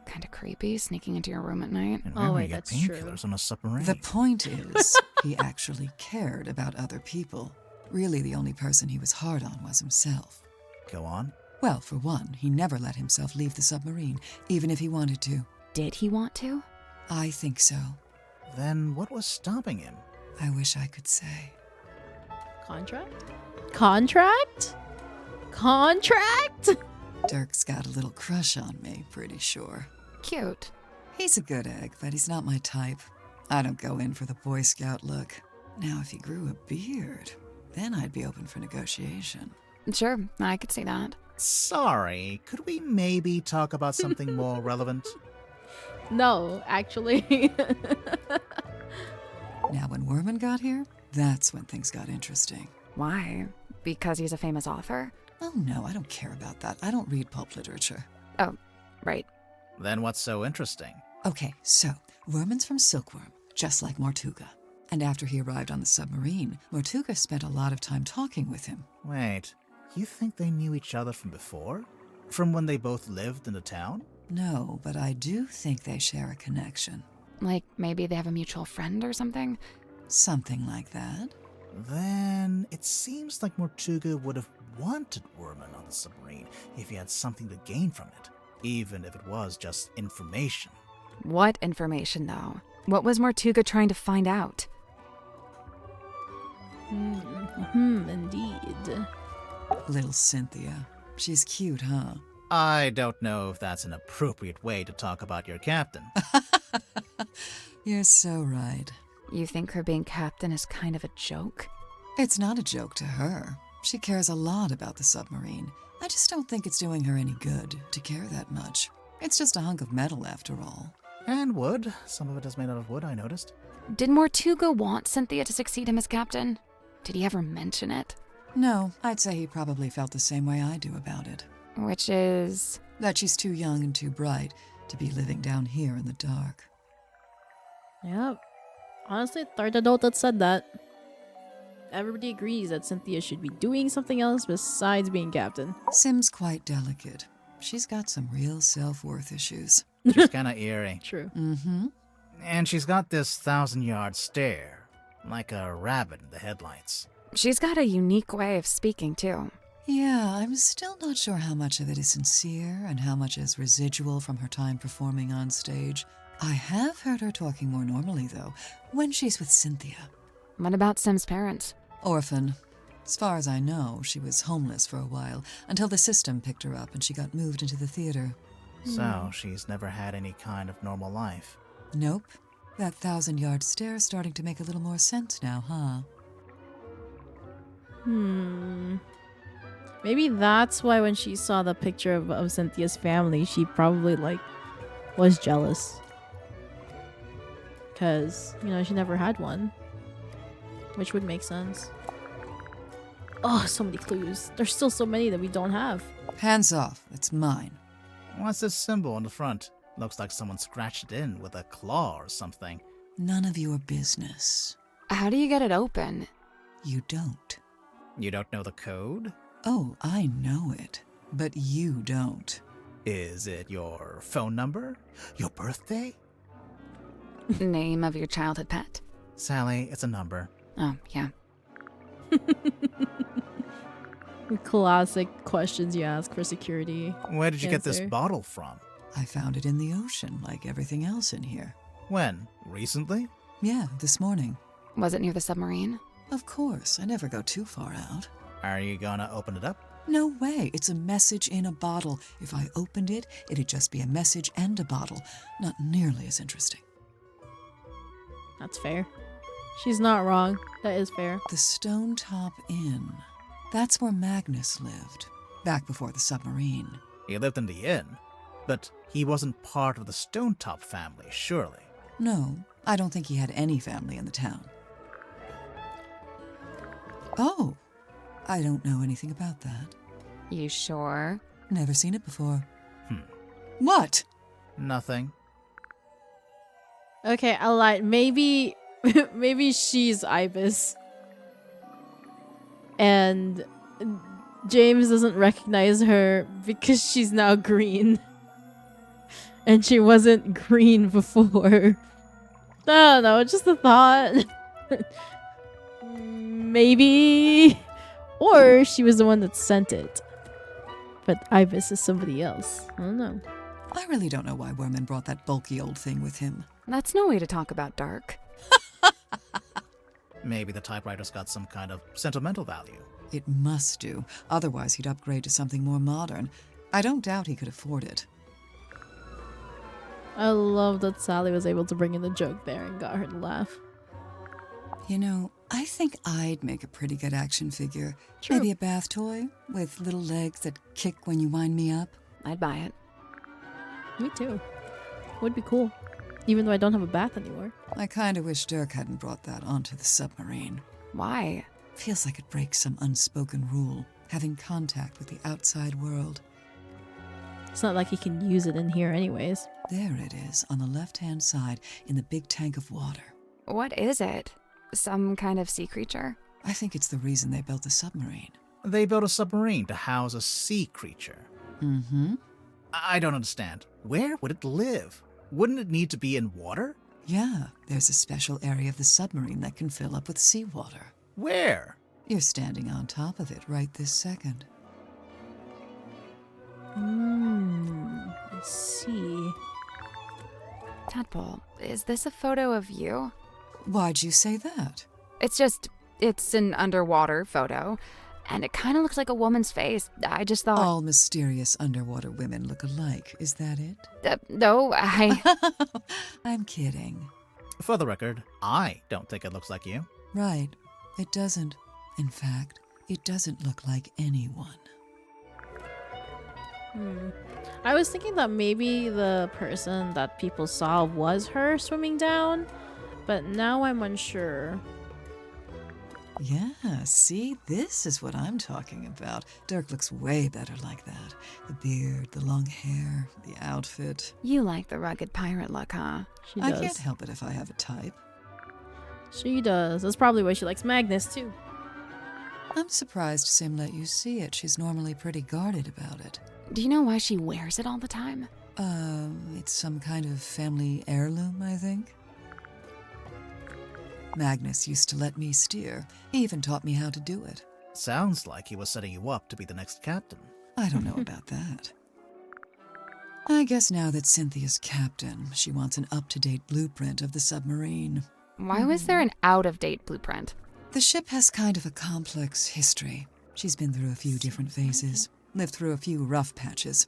D: Kind of creepy, sneaking into your room at night.
C: And
A: Oh,
C: where
A: wait,
C: you get
A: that's true.
C: painkillers on a submarine?
J: The point is, he actually cared about other people. Really, the only person he was hard on was himself.
C: Go on.
J: Well, for one, he never let himself leave the submarine, even if he wanted to.
D: Did he want to?
J: I think so.
C: Then what was stopping him?
J: I wish I could say.
A: Contract?
J: Dirk's got a little crush on me, pretty sure.
D: Cute.
J: He's a good egg, but he's not my type. I don't go in for the Boy Scout look. Now, if he grew a beard, then I'd be open for negotiation.
D: Sure, I could see that.
C: Sorry, could we maybe talk about something more relevant?
A: No, actually.
J: Now, when Werman got here, that's when things got interesting.
D: Why? Because he's a famous author?
J: Oh, no, I don't care about that. I don't read pulp literature.
D: Oh, right.
C: Then what's so interesting?
J: Okay, so, Werman's from Silkworm, just like Mortuga. And after he arrived on the submarine, Mortuga spent a lot of time talking with him.
C: Wait, you think they knew each other from before? From when they both lived in the town?
J: No, but I do think they share a connection.
D: Like maybe they have a mutual friend or something?
J: Something like that.
C: Then it seems like Mortuga would have wanted Werman on the submarine if he had something to gain from it, even if it was just information.
D: What information, though? What was Mortuga trying to find out?
A: Indeed.
J: Little Cynthia. She's cute, huh?
C: I don't know if that's an appropriate way to talk about your captain.
J: You're so right.
D: You think her being captain is kind of a joke?
J: It's not a joke to her. She cares a lot about the submarine. I just don't think it's doing her any good to care that much. It's just a hunk of metal, after all.
C: And wood. Some of it is made out of wood, I noticed.
D: Did Mortuga want Cynthia to succeed him as captain? Did he ever mention it?
J: No, I'd say he probably felt the same way I do about it.
D: Which is...
J: That she's too young and too bright to be living down here in the dark.
A: Yep. Honestly, third adult that said that. Everybody agrees that Cynthia should be doing something else besides being captain.
J: Sim's quite delicate. She's got some real self-worth issues.
C: She's kind of eerie.
A: True.
J: Mm-hmm.
C: And she's got this 1,000-yard stare, like a rabbit in the headlights.
D: She's got a unique way of speaking, too.
J: Yeah, I'm still not sure how much of it is sincere and how much is residual from her time performing on stage. I have heard her talking more normally, though, when she's with Cynthia.
D: What about Sim's parents?
J: Orphan. As far as I know, she was homeless for a while, until the system picked her up and she got moved into the theater.
C: So, she's never had any kind of normal life.
J: Nope. That 1,000-yard stare's starting to make a little more sense now, huh?
A: Maybe that's why when she saw the picture of Cynthia's family, she probably, like, was jealous. Because, you know, she never had one. Which would make sense. Oh, so many clues. There's still so many that we don't have.
J: Hands off. It's mine.
C: What's this symbol on the front? Looks like someone scratched it in with a claw or something.
J: None of your business.
D: How do you get it open?
J: You don't.
C: You don't know the code?
J: Oh, I know it. But you don't.
C: Is it your phone number? Your birthday?
D: Name of your childhood pet?
C: Sally, it's a number.
D: Oh, yeah.
A: Classic questions you ask for security.
C: Where did you get this
A: answer.
C: bottle from?
J: I found it in the ocean, like everything else in here.
C: When? Recently?
J: Yeah, this morning.
D: Was it near the submarine?
J: Of course, I never go too far out.
C: Are you gonna open it up?
J: No way, it's a message in a bottle. If I opened it, it'd just be a message and a bottle. Not nearly as interesting.
A: That's fair. She's not wrong. That is fair.
J: The Stone Top Inn. That's where Magnus lived, back before the submarine.
C: He lived in the inn, but he wasn't part of the Stone Top family, surely.
J: No, I don't think he had any family in the town. Oh, I don't know anything about that.
D: You sure?
J: Never seen it before. What?
C: Nothing.
A: Okay, I lied. Maybe maybe she's Ibis. And James doesn't recognize her because she's now green. And she wasn't green before. I don't know, just a thought. Maybe. Or she was the one that sent it. But Ibis is somebody else. I don't know.
J: I really don't know why Werman brought that bulky old thing with him.
D: That's no way to talk about Dark.
C: Maybe the typewriter's got some kind of sentimental value.
J: It must do. Otherwise, he'd upgrade to something more modern. I don't doubt he could afford it.
A: I love that Sally was able to bring in the joke there and got her to laugh.
J: You know, I think I'd make a pretty good action figure.
A: True.
J: Maybe a bath toy with little legs that kick when you wind me up.
D: I'd buy it.
A: Me too. Would be cool. Even though I don't have a bath anymore.
J: I kind of wish Dirk hadn't brought that onto the submarine.
D: Why?
J: Feels like it breaks some unspoken rule, having contact with the outside world.
A: It's not like he can use it in here anyways.
J: There it is, on the left-hand side, in the big tank of water.
D: What is it? Some kind of sea creature?
J: I think it's the reason they built the submarine.
C: They built a submarine to house a sea creature.
J: Mm-hmm.
C: I don't understand. Where would it live? Wouldn't it need to be in water?
J: Yeah, there's a special area of the submarine that can fill up with seawater.
C: Where?
J: You're standing on top of it right this second.
A: I see.
D: Tadpole, is this a photo of you?
J: Why'd you say that?
D: It's an underwater photo, and it kind of looks like a woman's face. I just thought...
J: All mysterious underwater women look alike, is that it?
D: No,
J: I'm kidding.
C: For the record, I don't think it looks like you.
J: Right, it doesn't. In fact, it doesn't look like anyone.
A: I was thinking that maybe the person that people saw was her swimming down, but now I'm unsure.
J: Yeah, see, this is what I'm talking about. Dirk looks way better like that. The beard, the long hair, the outfit.
D: You like the rugged pirate look, huh?
A: She
J: I
A: does.
J: can't help it if I have a type.
A: She does. That's probably why she likes Magnus too.
J: I'm surprised Sim let you see it. She's normally pretty guarded about it.
D: Do you know why she wears it all the time?
J: It's some kind of family heirloom, I think. Magnus used to let me steer. He even taught me how to do it.
C: Sounds like he was setting you up to be the next captain.
J: I don't know about that. I guess now that Cynthia's captain, she wants an up-to-date blueprint of the submarine.
D: Why was there an out-of-date blueprint?
J: The ship has kind of a complex history. She's been through a few different phases, lived through a few rough patches.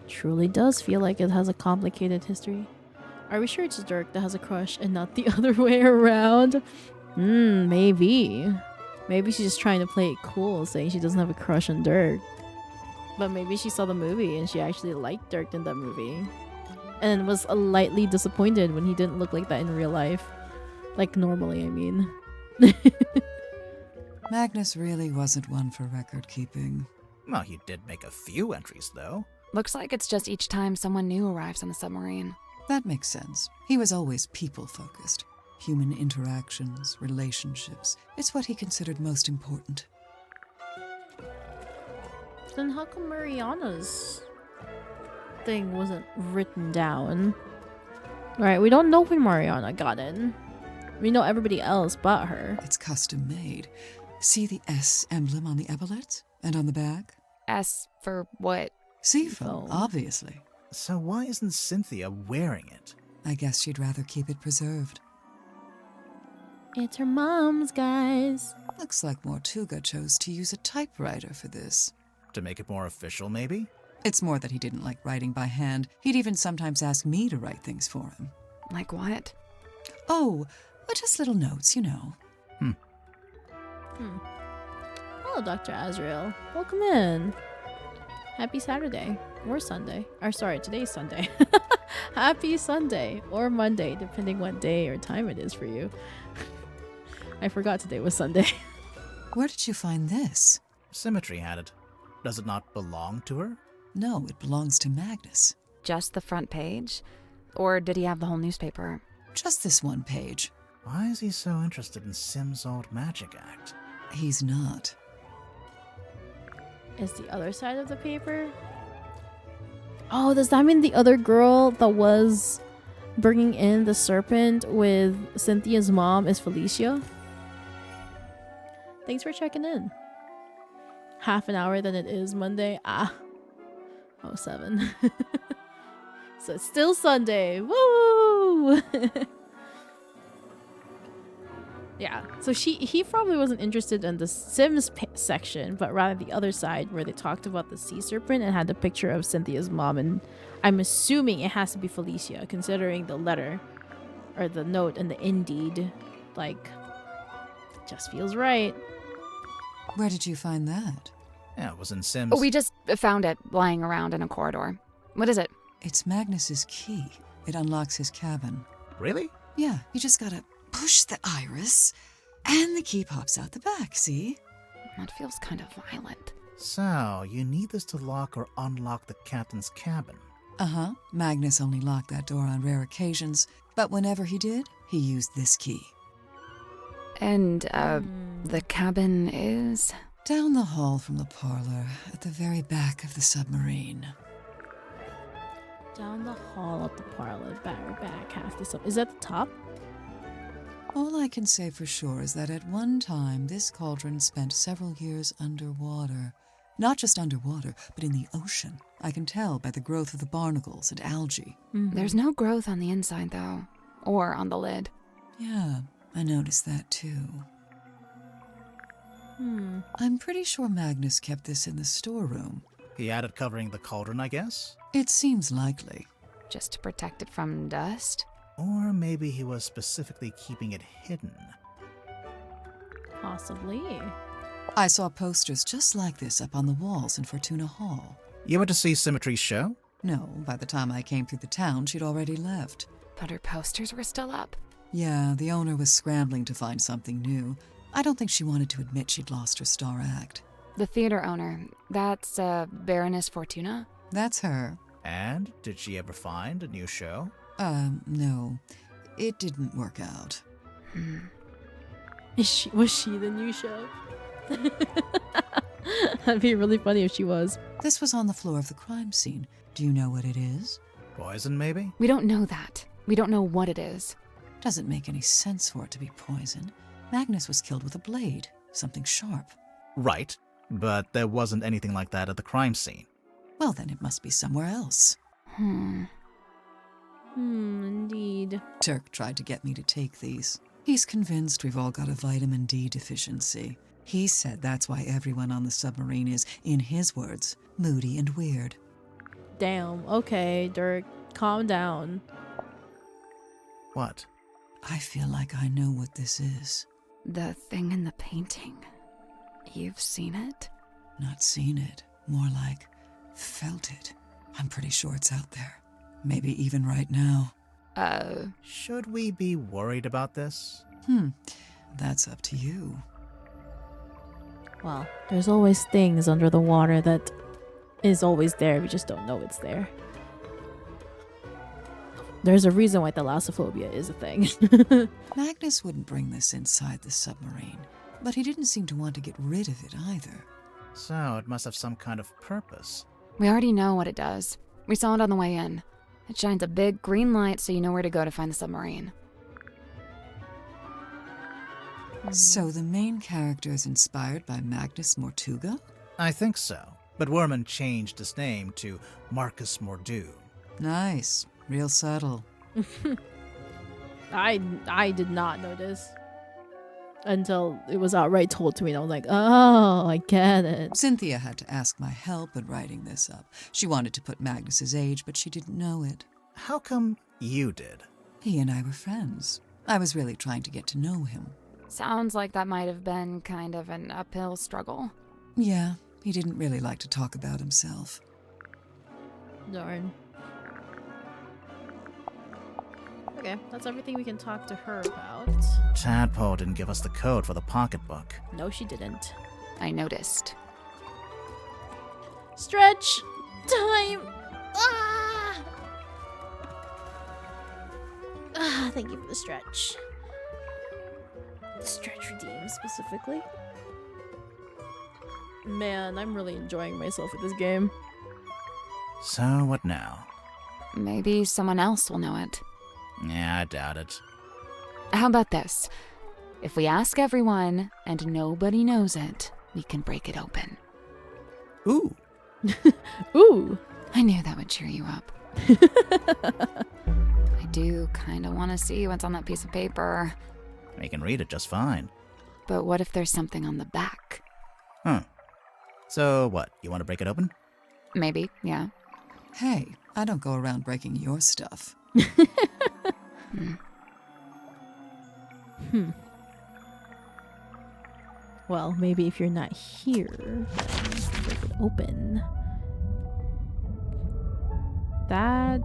A: Truly does feel like it has a complicated history. Are we sure it's Dirk that has a crush and not the other way around? Maybe. Maybe she's just trying to play it cool, saying she doesn't have a crush on Dirk. But maybe she saw the movie and she actually liked Dirk in that movie. And was lightly disappointed when he didn't look like that in real life. Like normally, I mean.
J: Magnus really wasn't one for record keeping.
C: Well, you did make a few entries, though.
D: Looks like it's just each time someone new arrives on the submarine.
J: That makes sense. He was always people-focused. Human interactions, relationships. It's what he considered most important.
A: Then how come Mariana's thing wasn't written down? Alright, we don't know when Mariana got in. We know everybody else but her.
J: It's custom made. See the S emblem on the epaulets? And on the back?
D: S for what?
J: Seafoam, obviously.
C: So why isn't Cynthia wearing it?
J: I guess she'd rather keep it preserved.
A: It's her mom's, guys.
J: Looks like Mortuga chose to use a typewriter for this.
C: To make it more official, maybe?
J: It's more that he didn't like writing by hand. He'd even sometimes ask me to write things for him.
D: Like what?
J: Oh, just little notes, you know.
A: Hello, Dr. Azrael. Welcome in. Happy Saturday. Or Sunday. Or sorry, today's Sunday. Happy Sunday. Or Monday, depending what day or time it is for you. I forgot today was Sunday.
J: Where did you find this?
C: Symmetry had it. Does it not belong to her?
J: No, it belongs to Magnus.
D: Just the front page? Or did he have the whole newspaper?
J: Just this one page.
C: Why is he so interested in Sim's old magic act?
J: He's not.
A: Is the other side of the paper? Oh, does that mean the other girl that was bringing in the serpent with Cynthia's mom is Felicia? Thanks for checking in. Half an hour than it is Monday. Oh, 7. So it's still Sunday. Woo! Yeah, so he probably wasn't interested in the Sims section, but rather the other side where they talked about the sea serpent and had the picture of Cynthia's mom, and I'm assuming it has to be Felicia, considering the letter or the note and the indeed, like, just feels right.
J: Where did you find that?
C: Yeah, it was in Sim's.
D: Oh, we just found it lying around in a corridor. What is it?
J: It's Magnus's key. It unlocks his cabin.
C: Really?
J: Yeah, you just gotta push the iris, and the key pops out the back, see?
D: That feels kind of violent.
C: So, you need this to lock or unlock the captain's cabin.
J: Uh-huh. Magnus only locked that door on rare occasions, but whenever he did, he used this key.
D: And, the cabin is?
J: Down the hall from the parlor, at the very back of the submarine.
A: Down the hall at the parlor, back half this up. Is that the top?
J: All I can say for sure is that at one time, this cauldron spent several years underwater. Not just underwater, but in the ocean. I can tell by the growth of the barnacles and algae.
A: Mm-hmm.
D: There's no growth on the inside, though. Or on the lid.
J: Yeah, I noticed that too. I'm pretty sure Magnus kept this in the storeroom.
C: He had it covering the cauldron, I guess?
J: It seems likely.
D: Just to protect it from dust?
C: Or maybe he was specifically keeping it hidden.
A: Possibly.
J: I saw posters just like this up on the walls in Fortuna Hall.
C: You went to see Symmetry's show?
J: No, by the time I came through the town, she'd already left.
D: But her posters were still up?
J: Yeah, the owner was scrambling to find something new. I don't think she wanted to admit she'd lost her star act.
D: The theater owner, that's, Baroness Fortuna?
J: That's her.
C: And did she ever find a new show?
J: No. It didn't work out.
A: Was she the new show? That'd be really funny if she was.
J: This was on the floor of the crime scene. Do you know what it is?
C: Poison, maybe?
D: We don't know that. We don't know what it is.
J: Doesn't make any sense for it to be poison. Magnus was killed with a blade. something sharp.
C: Right, but there wasn't anything like that at the crime scene.
J: Well, then it must be somewhere else.
A: Indeed.
J: Turk tried to get me to take these. He's convinced we've all got a vitamin D deficiency. He said that's why everyone on the submarine is, in his words, moody and weird.
A: Damn. Okay, Dirk, calm down.
C: What?
J: I feel like I know what this is.
D: The thing in the painting. You've seen it?
J: Not seen it, more like felt it. I'm pretty sure it's out there. Maybe even right now.
C: Should we be worried about this?
J: That's up to you.
A: Well, there's always things under the water that is always there. We just don't know it's there. There's a reason why thalassophobia is a thing.
J: Magnus wouldn't bring this inside the submarine, but he didn't seem to want to get rid of it either.
C: So it must have some kind of purpose.
D: We already know what it does. We saw it on the way in. It shines a big green light so you know where to go to find the submarine.
J: So the main character is inspired by Magnus Mortuga?
C: I think so, but Werman changed his name to Marcus Mordu.
J: Nice. Real subtle.
A: I did not notice until it was outright told to me, and I was like, oh, I get it.
J: Cynthia had to ask my help in writing this up. She wanted to put Magnus's age, but she didn't know it.
C: How come you did?
J: He and I were friends. I was really trying to get to know him.
D: Sounds like that might have been kind of an uphill struggle.
J: Yeah, he didn't really like to talk about himself.
A: Darn. Okay, that's everything we can talk to her about.
C: Tadpole didn't give us the code for the pocketbook.
A: No, she didn't.
D: I noticed.
A: Stretch time! Ah! Ah, thank you for the stretch. Stretch redeem specifically. Man, I'm really enjoying myself with this game.
C: So what now?
D: Maybe someone else will know it.
C: Yeah, I doubt it.
D: How about this? If we ask everyone and nobody knows it, we can break it open.
C: Ooh.
A: Ooh.
D: I knew that would cheer you up. I do kind of want to see what's on that piece of paper.
C: We can read it just fine.
D: But what if there's something on the back?
C: So what, you want to break it open?
D: Maybe, yeah.
J: Hey, I don't go around breaking your stuff.
A: Well, maybe if you're not here, break it open. That...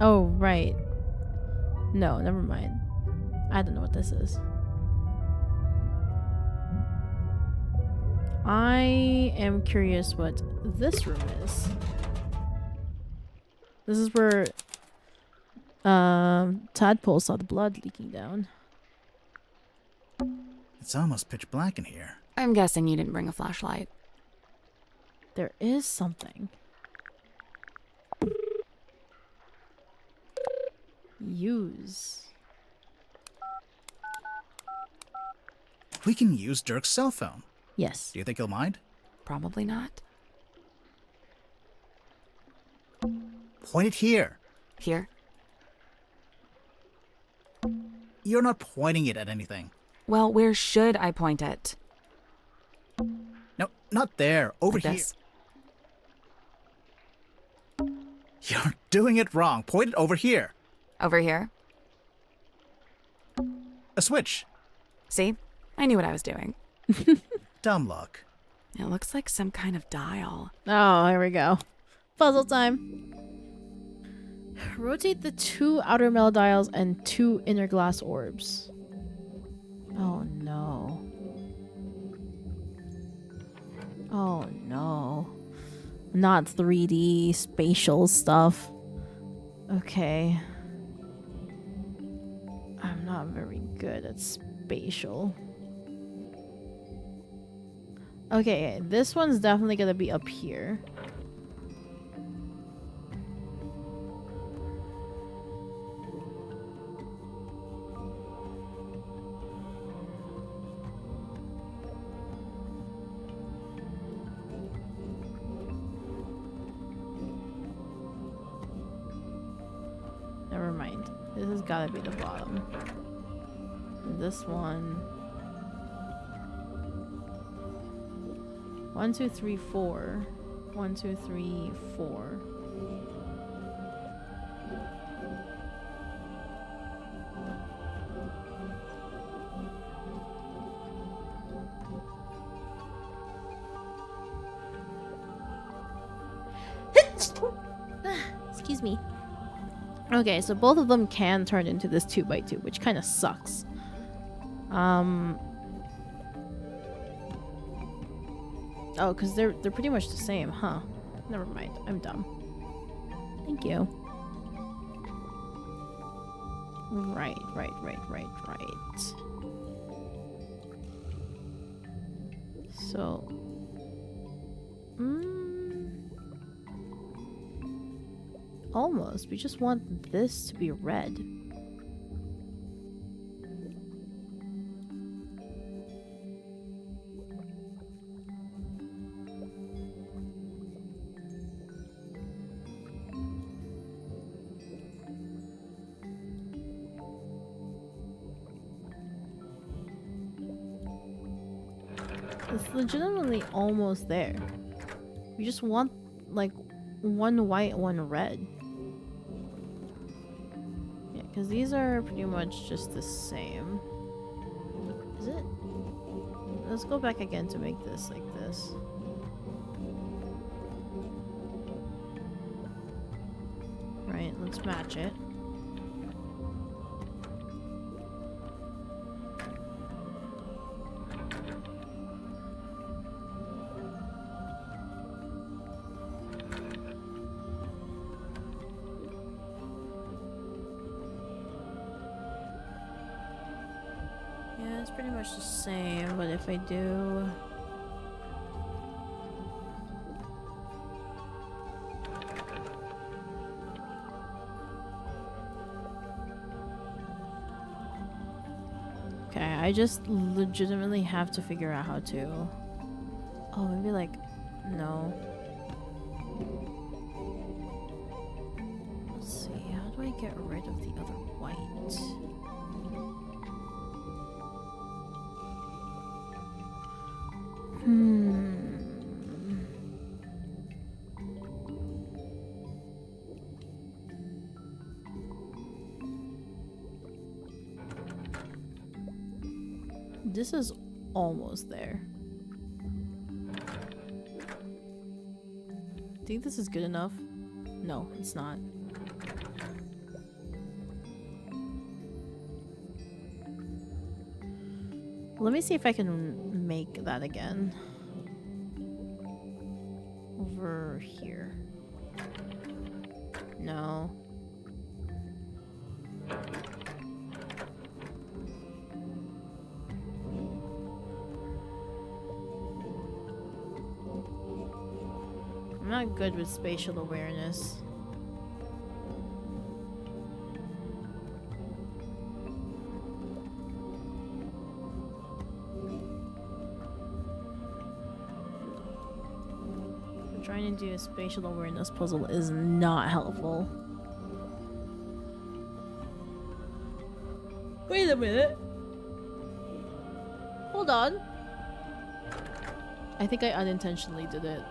A: Oh, right. No, never mind. I don't know what this is. I am curious what this room is. This is where Tadpole saw the blood leaking down.
C: It's almost pitch black in here.
D: I'm guessing you didn't bring a flashlight.
A: There is something. Use.
C: We can use Dirk's cell phone.
A: Yes.
C: Do you think he'll mind?
D: Probably not.
C: Point it here.
D: Here?
C: You're not pointing it at anything.
D: Well, where should I point it?
C: No, not there. Over
D: Like
C: here.
D: this?
C: You're doing it wrong. Point it over here.
D: Over here?
C: A switch.
D: See? I knew what I was doing.
C: Dumb luck.
D: It looks like some kind of dial.
A: Oh, here we go. Puzzle time. Rotate the 2 outer metal dials and 2 inner glass orbs. Oh no. Oh no. Not 3D spatial stuff. Okay. I'm not very good at spatial. Okay, this one's definitely gonna be up here. This has gotta be the bottom. And this one. 1, 2, 3, 4. 1, 2, 3, 4. Excuse me. Okay, so both of them can turn into this 2x2, which kind of sucks. Oh, because they're pretty much the same, huh? Never mind. I'm dumb. Thank you. Right. So... almost. We just want this to be red. It's legitimately almost there. We just want, like, one white, one red. Yeah, because these are pretty much just the same. Is it? Let's go back again to make this like this. Right, let's match it. Yeah, it's pretty much the same, but if I do... Okay, I just legitimately have to figure out how to... Oh, maybe like... No. Let's see, how do I get rid of the other white? This is almost there. Think this is good enough? No, it's not. Let me see if I can make that again. Over here. No. I'm not good with spatial awareness. Trying to do a spatial awareness puzzle is not helpful. Wait a minute. Hold on. I think I unintentionally did it.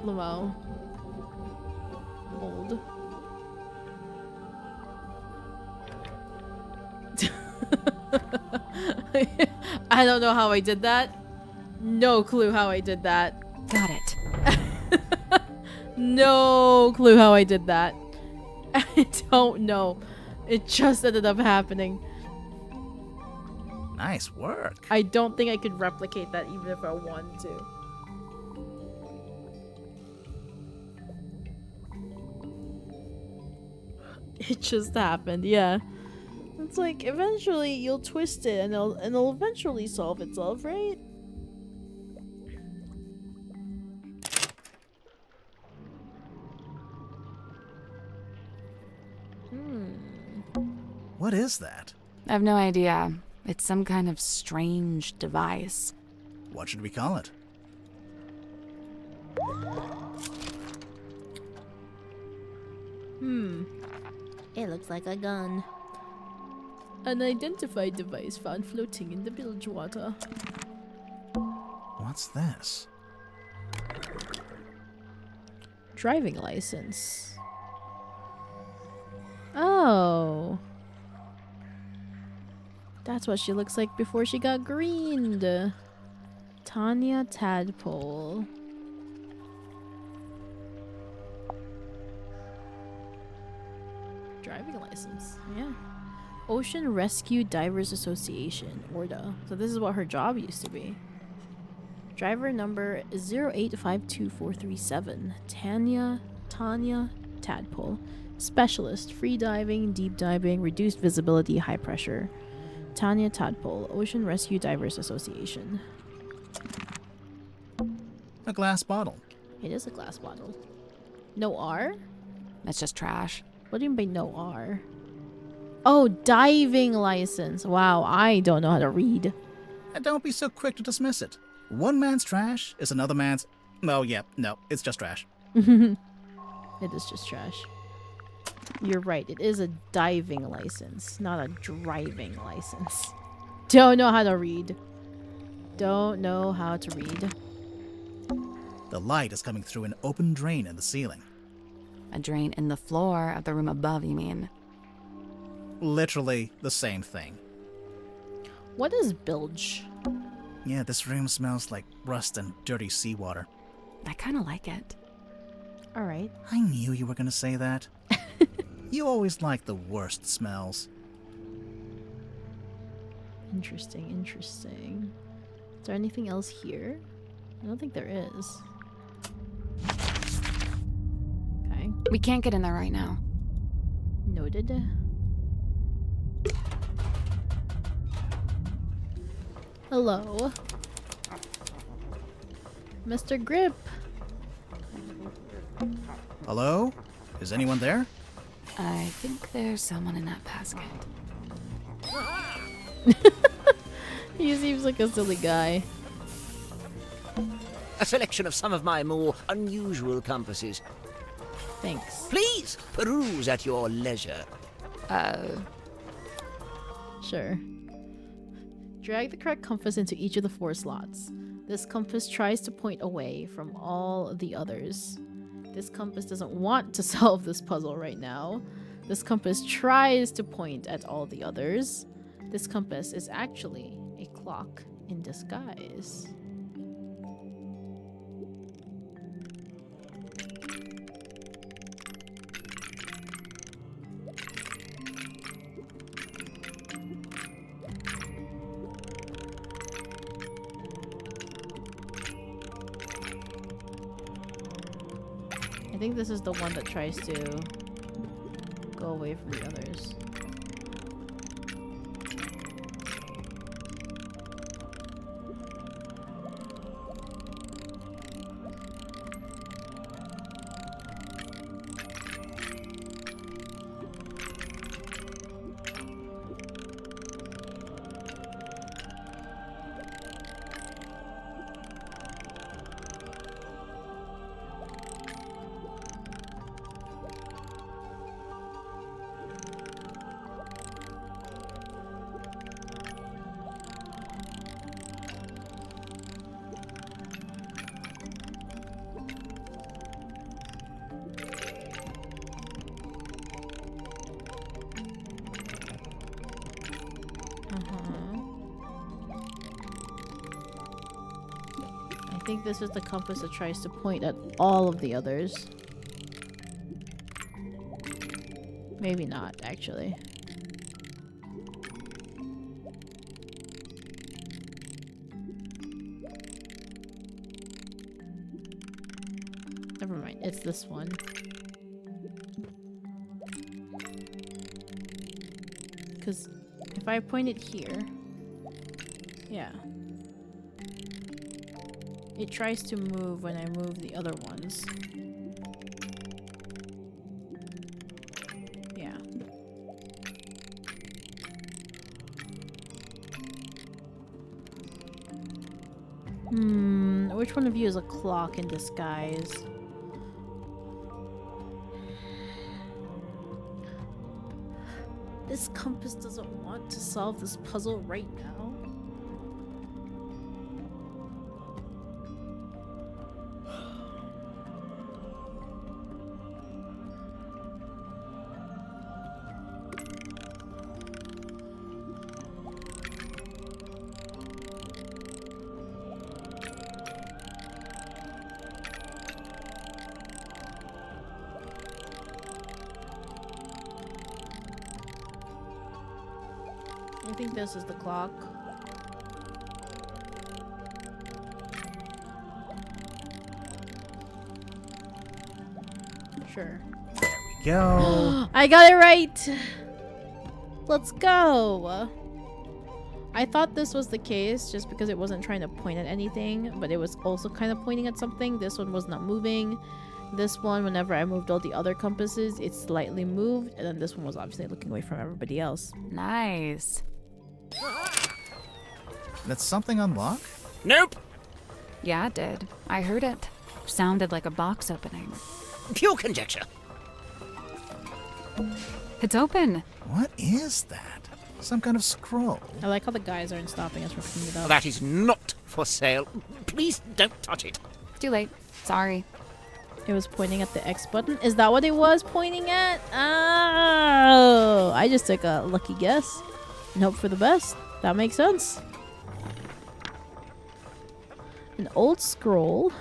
A: Lamau. Hold. I don't know how I did that. No clue how I did that.
D: Got it.
A: No clue how I did that. I don't know. It just ended up happening.
C: Nice work.
A: I don't think I could replicate that even if I wanted to. It just happened, yeah. It's like eventually you'll twist it and it'll eventually solve itself, right?
C: What is that?
D: I have no idea. It's some kind of strange device.
C: What should we call it?
A: It looks like a gun. Unidentified device found floating in the bilge water.
C: What's this?
A: Driving license. Oh. That's what she looks like before she got greened. Tanya Tadpole. Driving license, yeah. Ocean Rescue Divers Association, ORDA. So this is what her job used to be. Driver number 0852437. Tanya Tadpole. Specialist, free diving, deep diving, reduced visibility, high pressure. Tanya Tadpole, Ocean Rescue Divers Association.
C: A glass bottle.
A: It is a glass bottle. No R?
D: That's just trash.
A: What do you mean by no R? Oh, diving license. Wow, I don't know how to read.
C: And don't be so quick to dismiss it. One man's trash is another man's... Oh, yeah, no, it's just trash.
A: It is just trash. You're right, it is a diving license, not a driving license. Don't know how to read. Don't know how to read.
C: The light is coming through an open drain in the ceiling.
D: A drain in the floor of the room above, you mean?
C: Literally the same thing.
A: What is bilge?
C: Yeah, this room smells like rust and dirty seawater.
D: I kind of like it.
A: Alright.
C: I knew you were going to say that. You always like the worst smells.
A: Interesting, interesting. Is there anything else here? I don't think there is. Okay.
D: We can't get in there right now.
A: Noted. Hello. Mr. Grip.
C: Hello? Is anyone there?
D: I think there's someone in that basket.
A: He seems like a silly guy.
I: A selection of some of my more unusual compasses.
A: Thanks.
I: Please peruse at your leisure.
A: Sure. Drag the correct compass into each of the 4 slots. This compass tries to point away from all the others. This compass doesn't want to solve this puzzle right now. This compass tries to point at all the others. This compass is actually a clock in disguise. I think this is the one that tries to go away from the others. I think this is the compass that tries to point at all of the others. Maybe not, actually. Never mind, it's this one. Because if I point it here, yeah. It tries to move when I move the other ones. Yeah. Which one of you is a clock in disguise? This compass doesn't want to solve this puzzle right now. I think this is the clock. Sure.
C: There we go.
A: I got it right! Let's go! I thought this was the case just because it wasn't trying to point at anything, but it was also kind of pointing at something. This one was not moving. This one, whenever I moved all the other compasses, it slightly moved, and then this one was obviously looking away from everybody else.
D: Nice.
C: Did something unlock?
I: Nope.
D: Yeah, it did. I heard it. Sounded like a box opening.
I: Pure conjecture.
D: It's open.
C: What is that? Some kind of scroll.
A: I like how the guys aren't stopping us from picking it up.
I: That is not for sale. Please don't touch it.
D: Too late. Sorry.
A: It was pointing at the X button. Is that what it was pointing at? Oh, I just took a lucky guess and hope for the best. That makes sense. An old scroll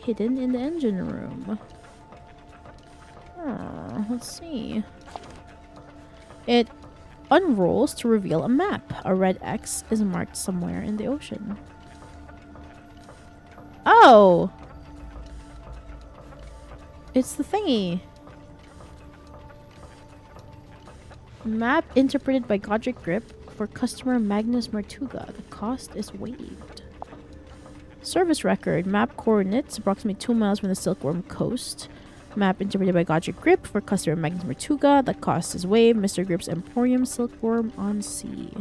A: hidden in the engine room. Oh, let's see. It unrolls to reveal a map. A red X is marked somewhere in the ocean. Oh! It's the thingy. Map interpreted by Godric Grip for customer Magnus Martuga. The cost is waived. Service record. Map coordinates approximately 2 miles from the Silkworm coast. Map interpreted by Godric Grip for customer Magnus Martuga. The cost is waived. Mr. Grip's Emporium Silkworm on sea.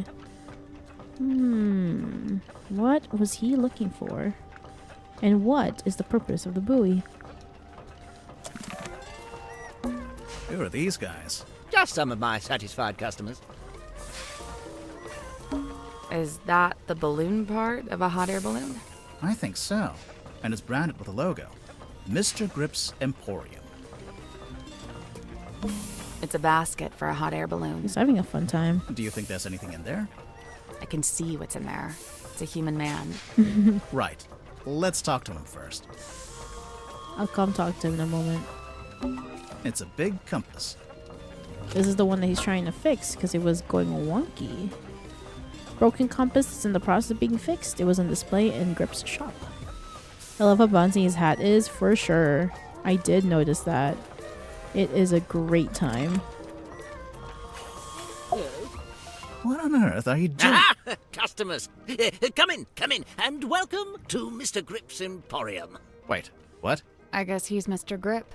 A: What was he looking for? And what is the purpose of the buoy?
C: Who are these guys?
I: Just some of my satisfied customers.
D: Is that the balloon part of a hot air balloon?
C: I think so. And it's branded with a logo. Mr. Grip's Emporium.
D: It's a basket for a hot air balloon.
A: He's having a fun time.
C: Do you think there's anything in there?
D: I can see what's in there. It's a human man.
C: Right. Let's talk to him first.
A: I'll come talk to him in a moment.
C: It's a big compass.
A: This is the one that he's trying to fix because it was going wonky. Broken compass is in the process of being fixed. It was on display in Grip's shop. I love how bouncy his hat is, for sure. I did notice that. It is a great time.
C: What on earth are you doing?
I: Ah, customers! Come in, and welcome to Mr. Grip's Emporium.
C: Wait, what?
D: I guess he's Mr. Grip.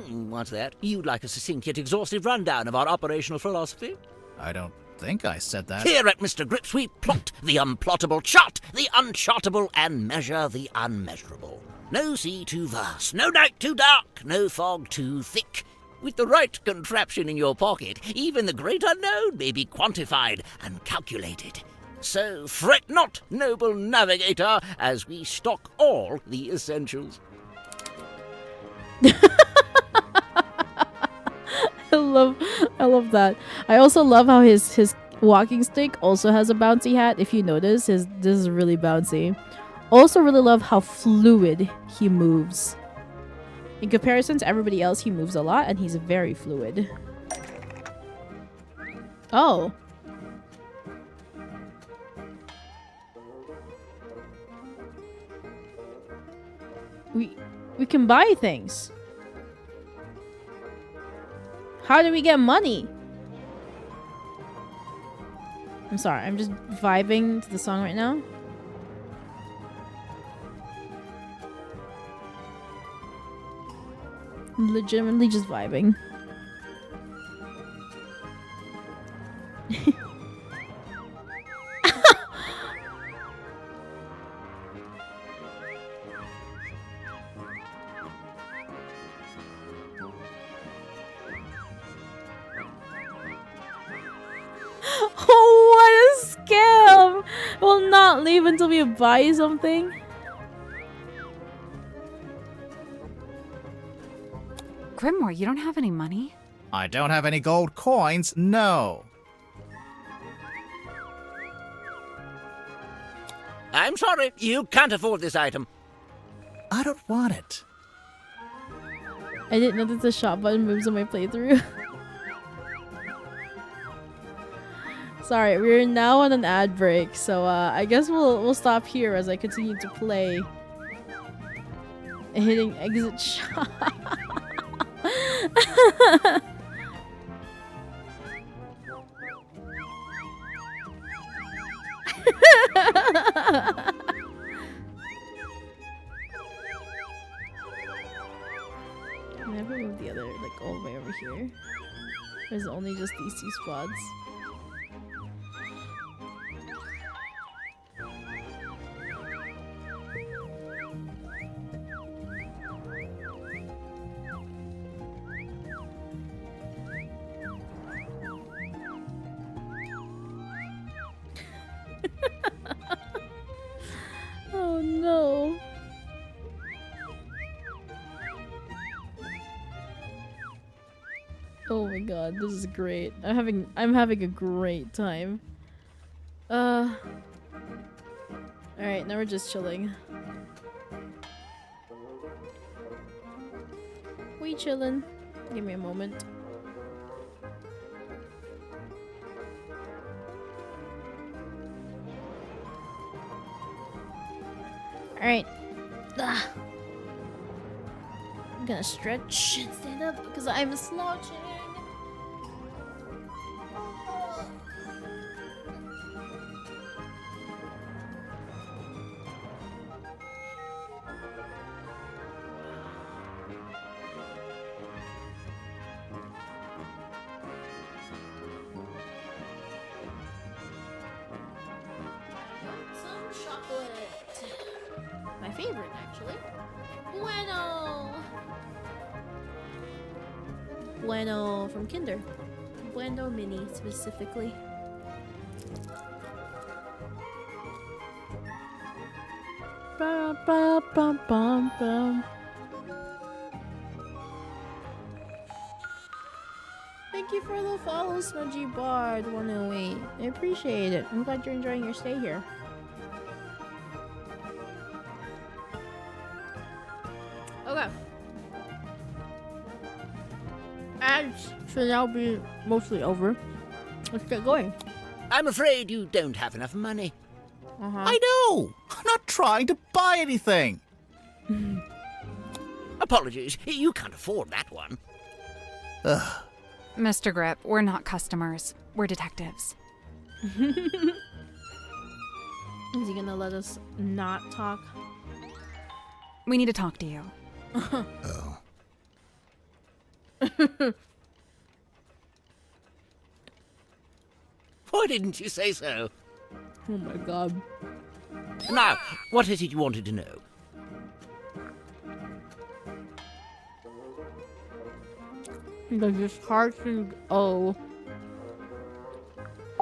I: What's that? You'd like a succinct yet exhaustive rundown of our operational philosophy?
C: I don't think I said that.
I: Here at Mr. Grips, we plot the unplottable, chart the unchartable, and measure the unmeasurable. No sea too vast, no night too dark, no fog too thick. With the right contraption in your pocket, even the great unknown may be quantified and calculated. So fret not, noble navigator, as we stock all the essentials.
A: I love that. I also love how his walking stick also has a bouncy hat. If you notice, this is really bouncy. Also really love how fluid he moves. In comparison to everybody else, he moves a lot and he's very fluid. Oh. We can buy things. How do we get money? I'm sorry, I'm just vibing to the song right now. I'm legitimately just vibing. Oh, what a scam! We'll not leave until we buy something.
D: Grimoire, you don't have any money?
C: I don't have any gold coins, no.
I: I'm sorry, you can't afford this item.
C: I don't want it.
A: I didn't know that the shop button moves on my playthrough. Sorry, we're now on an ad break, so I guess we'll stop here as I continue to play. Hitting exit shop. Can I ever move the other, like, all the way over here? Or is it only just these two squads? Oh no. Oh my god, this is great. I'm having a great time. Alright, now we're just chilling. We chillin'. Give me a moment. Alright. I'm gonna stretch and stand up because I'm slouching. Some chocolate. My favorite, actually. Bueno! Bueno from Kinder. Bueno Mini, specifically. Ba-ba-bum-bum-bum. Thank you for the follow, Smudgy Bard 108. I appreciate it. I'm glad you're enjoying your stay here. Okay. Ads should now be mostly over. Let's get going.
I: I'm afraid you don't have enough money.
C: I know! I'm not trying to buy anything!
I: Apologies, you can't afford that one.
C: Ugh.
D: Mr. Grip, we're not customers. We're detectives.
A: Is he gonna let us not talk?
D: We need to talk to you.
C: Oh.
I: Why didn't you say so?
A: Oh my god.
I: Now, what is it you wanted to know?
A: Does this heart and oh.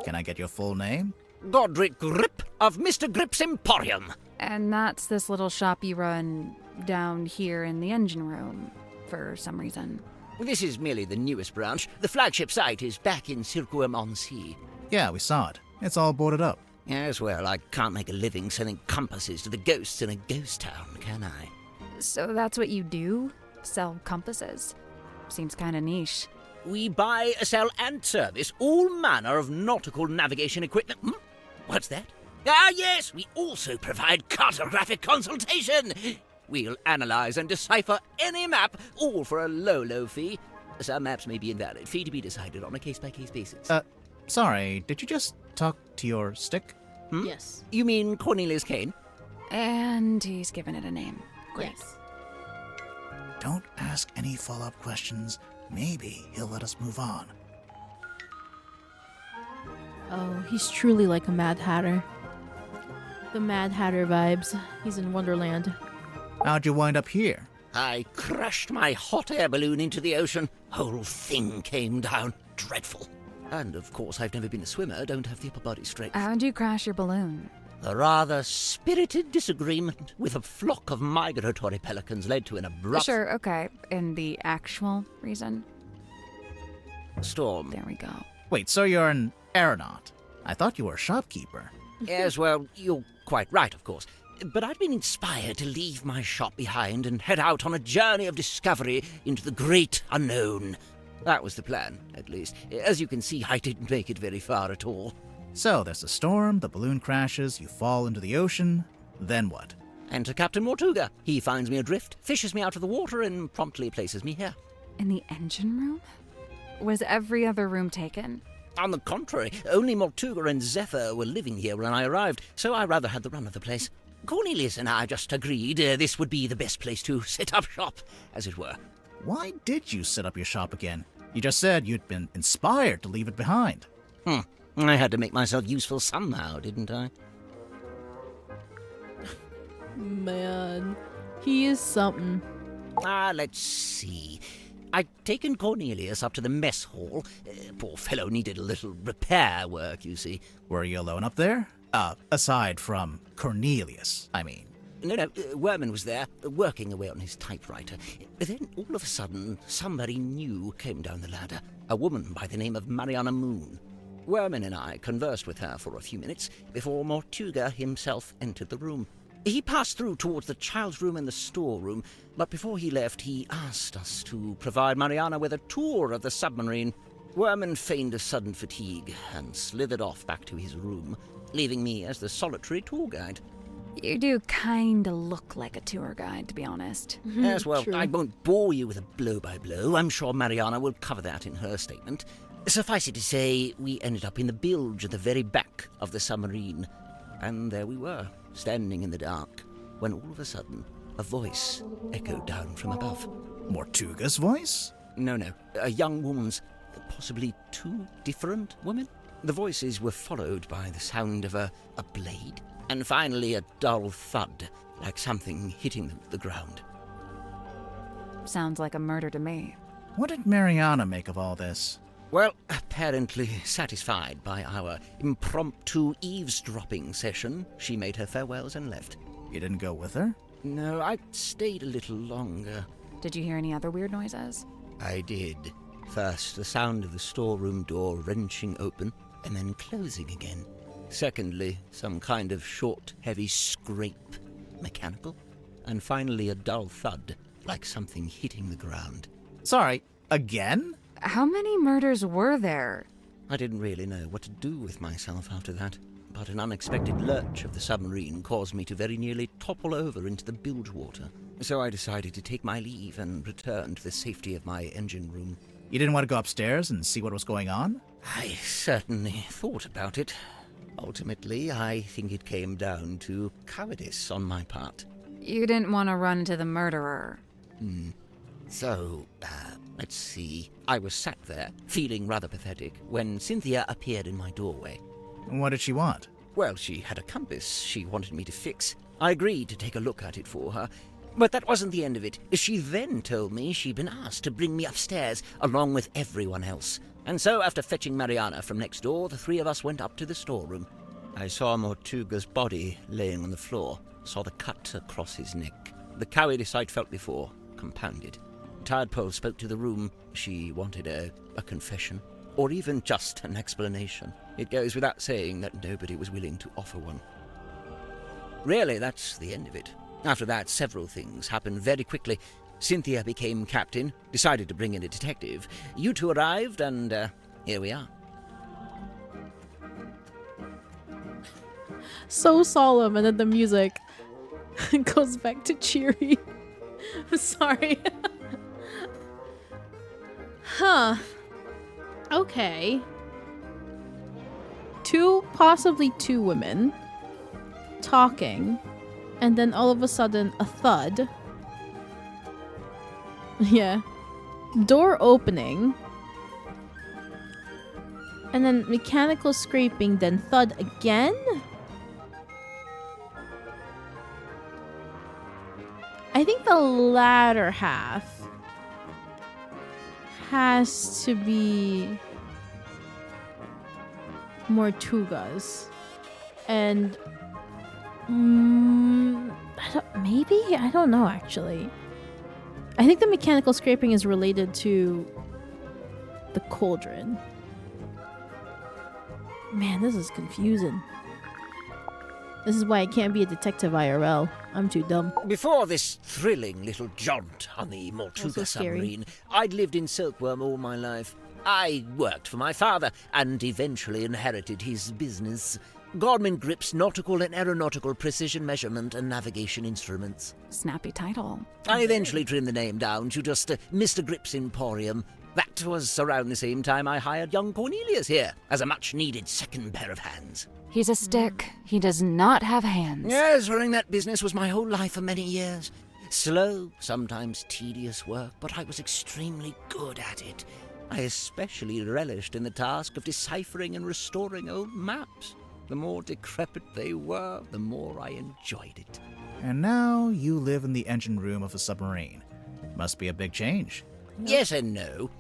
C: Can I get your full name?
I: Godric Grip of Mr. Grip's Emporium.
D: And that's this little shop you run down here in the engine room, for some reason.
I: This is merely the newest branch. The flagship site is back in Circuum-on-Sea.
C: Yeah, we saw it. It's all boarded up.
I: Yes, well, I can't make a living selling compasses to the ghosts in a ghost town, can I?
D: So that's what you do? Sell compasses? Seems kinda niche.
I: We buy, sell, and service all manner of nautical navigation equipment. What's that? Ah, yes, we also provide cartographic consultation. We'll analyze and decipher any map, all for a low, low fee. Some maps may be invalid. Fee to be decided on a case-by-case basis.
C: Sorry, did you just talk to your stick?
A: Yes.
I: You mean Cornelius Kane?
D: And he's given it a name. Great.
A: Yes.
C: Don't ask any follow-up questions. Maybe he'll let us move on.
A: Oh, he's truly like a Mad Hatter. The Mad Hatter vibes. He's in Wonderland.
C: How'd you wind up here?
I: I crashed my hot air balloon into the ocean. Whole thing came down. Dreadful. And of course, I've never been a swimmer, don't have the upper body strength.
D: How'd you crash your balloon?
I: A rather spirited disagreement with a flock of migratory pelicans led to an abrupt
D: Sure, okay. And the actual reason?
I: storm.
D: There we go.
C: Wait, so you're an aeronaut? I thought you were a shopkeeper.
I: Yes, well, you're quite right, of course. But I'd been inspired to leave my shop behind and head out on a journey of discovery into the great unknown. That was the plan, at least. As you can see, I didn't make it very far at all.
C: So there's a storm, the balloon crashes, you fall into the ocean. Then what?
I: Enter Captain Mortuga. He finds me adrift, fishes me out of the water, and promptly places me here.
D: In the engine room? Was every other room taken?
I: On the contrary, only Mortuga and Zephyr were living here when I arrived, so I rather had the run of the place. Cornelius and I just agreed this would be the best place to set up shop, as it were.
C: Why did you set up your shop again? You just said you'd been inspired to leave it behind.
I: I had to make myself useful somehow, didn't I?
A: Man, he is something.
I: Let's see. I'd taken Cornelius up to the mess hall. Poor fellow needed a little repair work, you see.
C: Were you alone up there? Aside from Cornelius, I mean.
I: No, Werman was there, working away on his typewriter. Then, all of a sudden, somebody new came down the ladder. A woman by the name of Mariana Moon. Werman and I conversed with her for a few minutes before Mortuga himself entered the room. He passed through towards the child's room and the storeroom, but before he left, he asked us to provide Mariana with a tour of the submarine. Werman feigned a sudden fatigue and slithered off back to his room, leaving me as the solitary tour guide.
D: You do kinda look like a tour guide, to be honest.
I: Yes, well,
A: True.
I: I won't bore you with a blow-by-blow. I'm sure Mariana will cover that in her statement. Suffice it to say, we ended up in the bilge at the very back of the submarine. And there we were, standing in the dark, when all of a sudden, a voice echoed down from above.
C: Mortuga's voice?
I: No, a young woman's, possibly two different women. The voices were followed by the sound of a blade, and finally a dull thud, like something hitting the ground.
D: Sounds like a murder to me.
C: What did Mariana make of all this?
I: Well, apparently satisfied by our impromptu eavesdropping session, she made her farewells and left.
C: You didn't go with her?
I: No, I stayed a little longer.
D: Did you hear any other weird noises?
I: I did. First, the sound of the storeroom door wrenching open and then closing again. Secondly, some kind of short, heavy scrape, mechanical. And finally, a dull thud, like something hitting the ground.
C: Sorry, again?
D: How many murders were there?
I: I didn't really know what to do with myself after that, but an unexpected lurch of the submarine caused me to very nearly topple over into the bilge water. So I decided to take my leave and return to the safety of my engine room.
C: You didn't want to go upstairs and see what was going on?
I: I certainly thought about it. Ultimately, I think it came down to cowardice on my part.
D: You didn't want to run into the murderer.
I: So, let's see. I was sat there, feeling rather pathetic, when Cynthia appeared in my doorway.
C: What did she want?
I: Well, she had a compass she wanted me to fix. I agreed to take a look at it for her. But that wasn't the end of it. She then told me she'd been asked to bring me upstairs, along with everyone else. And so, after fetching Mariana from next door, the three of us went up to the storeroom. I saw Mortuga's body laying on the floor, saw the cut across his neck. The cowardice I'd felt before, compounded. Tadpole spoke to the room. She wanted a confession, or even just an explanation. It goes without saying that nobody was willing to offer one. Really, that's the end of it. After that, several things happened very quickly. Cynthia became captain, decided to bring in a detective. You two arrived, and here we are.
A: So solemn, and then the music goes back to cheery. I'm sorry. Huh. Okay. Possibly two women talking, and then all of a sudden a thud. Yeah. Door opening. And then mechanical scraping, then thud again? I think the latter half has to be Mortugas. And I don't know actually. I think the mechanical scraping is related to the cauldron. Man, this is confusing. This is why I can't be a detective IRL. I'm too dumb.
I: Before this thrilling little jaunt on the
A: Also
I: Mortuga
A: scary.
I: submarine, I'd lived in Silkworm all my life. I worked for my father and eventually inherited his business. Gorman Grip's nautical and aeronautical precision measurement and navigation instruments.
D: Snappy title.
I: I eventually trimmed the name down to just Mr. Grip's Emporium. That was around the same time I hired young Cornelius here as a much-needed second pair of hands.
D: He's a stick. He does not have hands.
I: Yes, running that business was my whole life for many years. Slow, sometimes tedious work, but I was extremely good at it. I especially relished in the task of deciphering and restoring old maps. The more decrepit they were, the more I enjoyed it.
C: And now you live in the engine room of a submarine. Must be a big change.
I: Yes and no.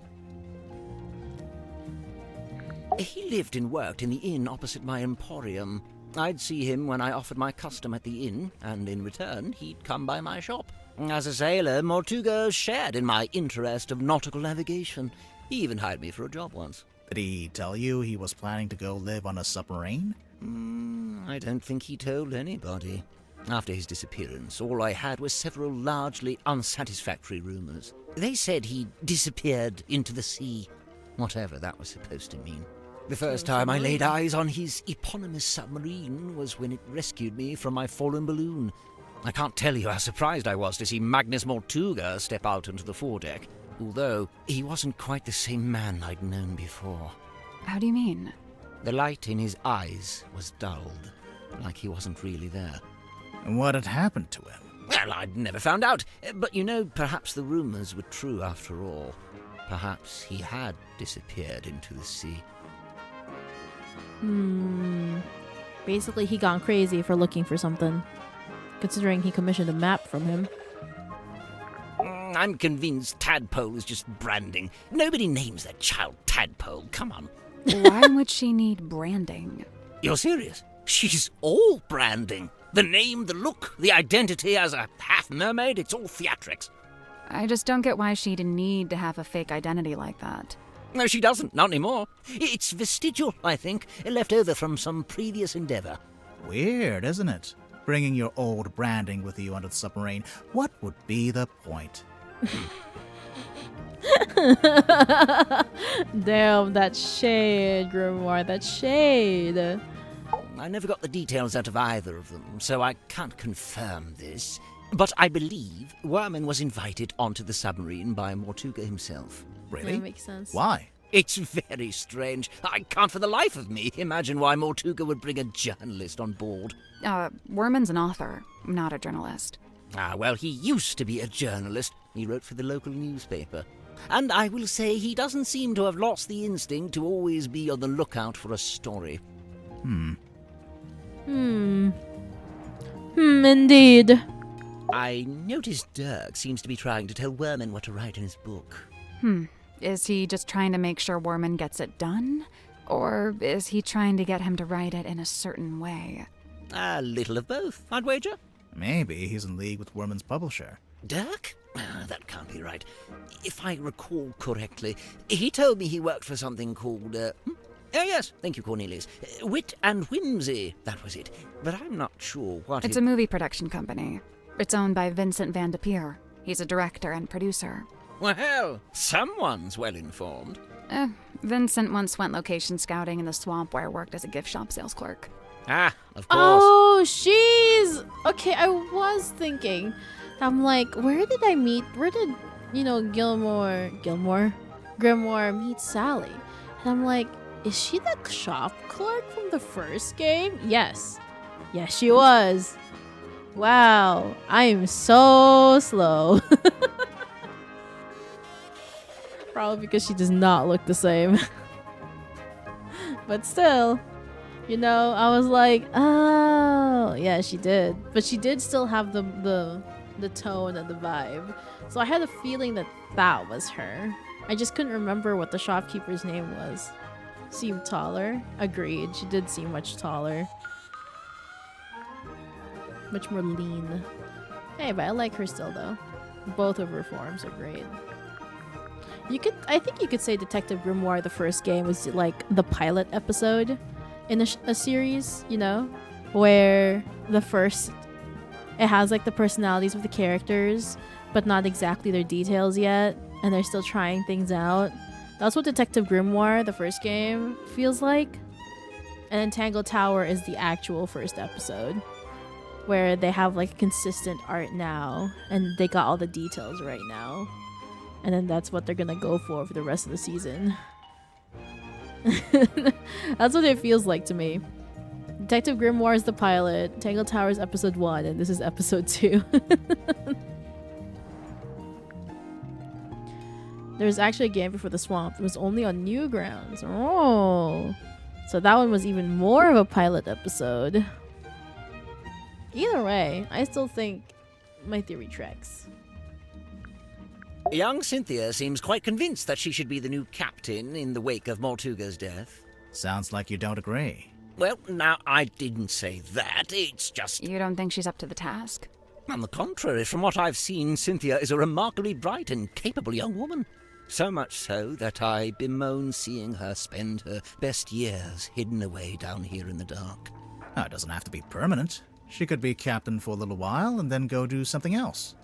I: He lived and worked in the inn opposite my emporium. I'd see him when I offered my custom at the inn, and in return, he'd come by my shop. As a sailor, Mortuga shared in my interest of nautical navigation. He even hired me for a job once.
C: Did he tell you he was planning to go live on a submarine?
I: I don't think he told anybody. After his disappearance, all I had was several largely unsatisfactory rumors. They said he disappeared into the sea, whatever that was supposed to mean. The first time I laid eyes on his eponymous submarine was when it rescued me from my fallen balloon. I can't tell you how surprised I was to see Magnus Mortuga step out onto the foredeck, although he wasn't quite the same man I'd known before.
D: How do you mean?
I: The light in his eyes was dulled, like he wasn't really there.
C: And what had happened to him?
I: Well, I'd never found out, but you know, perhaps the rumors were true after all. Perhaps he had disappeared into the sea.
A: Basically, he gone crazy for looking for something, considering he commissioned a map from him.
I: I'm convinced Tadpole is just branding. Nobody names their child Tadpole, come on.
D: Why would she need branding?
I: You're serious? She's all branding. The name, the look, the identity as a half-mermaid, it's all theatrics.
D: I just don't get why she'd need to have a fake identity like that.
I: No, she doesn't, not anymore. It's vestigial, I think, left over from some previous endeavor.
C: Weird, isn't it? Bringing your old branding with you onto the submarine. What would be the point?
A: Damn, that shade, Grimoire, that shade.
I: I never got the details out of either of them, so I can't confirm this. But I believe Werman was invited onto the submarine by Mortuga himself.
C: Really?
A: That makes sense.
C: Why?
I: It's very strange. I can't for the life of me imagine why Mortuga would bring a journalist on board.
D: Werman's an author, not a journalist.
I: Well, he used to be a journalist. He wrote for the local newspaper. And I will say he doesn't seem to have lost the instinct to always be on the lookout for a story.
A: Indeed.
I: I noticed Dirk seems to be trying to tell Werman what to write in his book.
D: Is he just trying to make sure Werman gets it done? Or is he trying to get him to write it in a certain way?
I: A little of both, I'd wager.
C: Maybe he's in league with Werman's publisher.
I: Dirk? That can't be right. If I recall correctly, he told me he worked for something called, Oh yes, thank you, Cornelius. Wit and Whimsy, that was it. But I'm not sure what
D: It's a movie production company. It's owned by Vincent Van de Peer. He's a director and producer.
I: Well, someone's well informed.
D: Vincent once went location scouting in the swamp where I worked as a gift shop sales clerk.
I: Of course.
A: Oh, she's... Okay, I was thinking. I'm like, where did Grimoire meet Sally? And I'm like, is she the shop clerk from the first game? Yes. Yes, she was. Wow, I am so slow. Probably because she does not look the same. But still, you know, I was like, oh, yeah, she did. But she did still have the tone and the vibe. So I had a feeling that that was her. I just couldn't remember what the shopkeeper's name was. seemed taller. Agreed, she did seem much taller. Much more lean. Hey, but I like her still though. Both of her forms are great. I think you could say Detective Grimoire, the first game, was like the pilot episode in a series, you know? Where it has like the personalities of the characters, but not exactly their details yet, and they're still trying things out. That's what Detective Grimoire, the first game, feels like. And then Tangle Tower is the actual first episode, where they have like consistent art now, and they got all the details right now. And then that's what they're gonna go for the rest of the season. That's what it feels like to me. Detective Grimoire is the pilot, Tangle Tower is episode 1, and this is episode 2. There's actually a game before the swamp. It was only on Newgrounds. Oh, so that one was even more of a pilot episode. Either way, I still think my theory tracks.
I: Young Cynthia seems quite convinced that she should be the new captain in the wake of Mortuga's death.
C: Sounds like you don't agree.
I: Well, now, I didn't say that. It's just...
D: You don't think she's up to the task?
I: On the contrary, from what I've seen, Cynthia is a remarkably bright and capable young woman. So much so that I bemoan seeing her spend her best years hidden away down here in the dark.
C: Oh, it doesn't have to be permanent. She could be captain for a little while and then go do something else.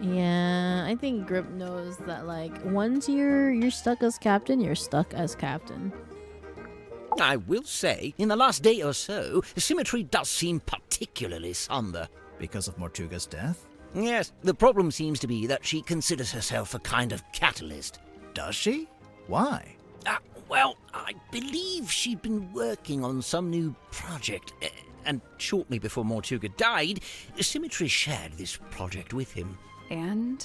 A: Yeah, I think Grip knows that, like, once you're stuck as captain, you're stuck as captain.
I: I will say, in the last day or so, Symmetry does seem particularly somber.
C: Because of Mortuga's death?
I: Yes, the problem seems to be that she considers herself a kind of catalyst.
C: Does she? Why?
I: Well, I believe she'd been working on some new project, and shortly before Mortuga died, Symmetry shared this project with him.
D: And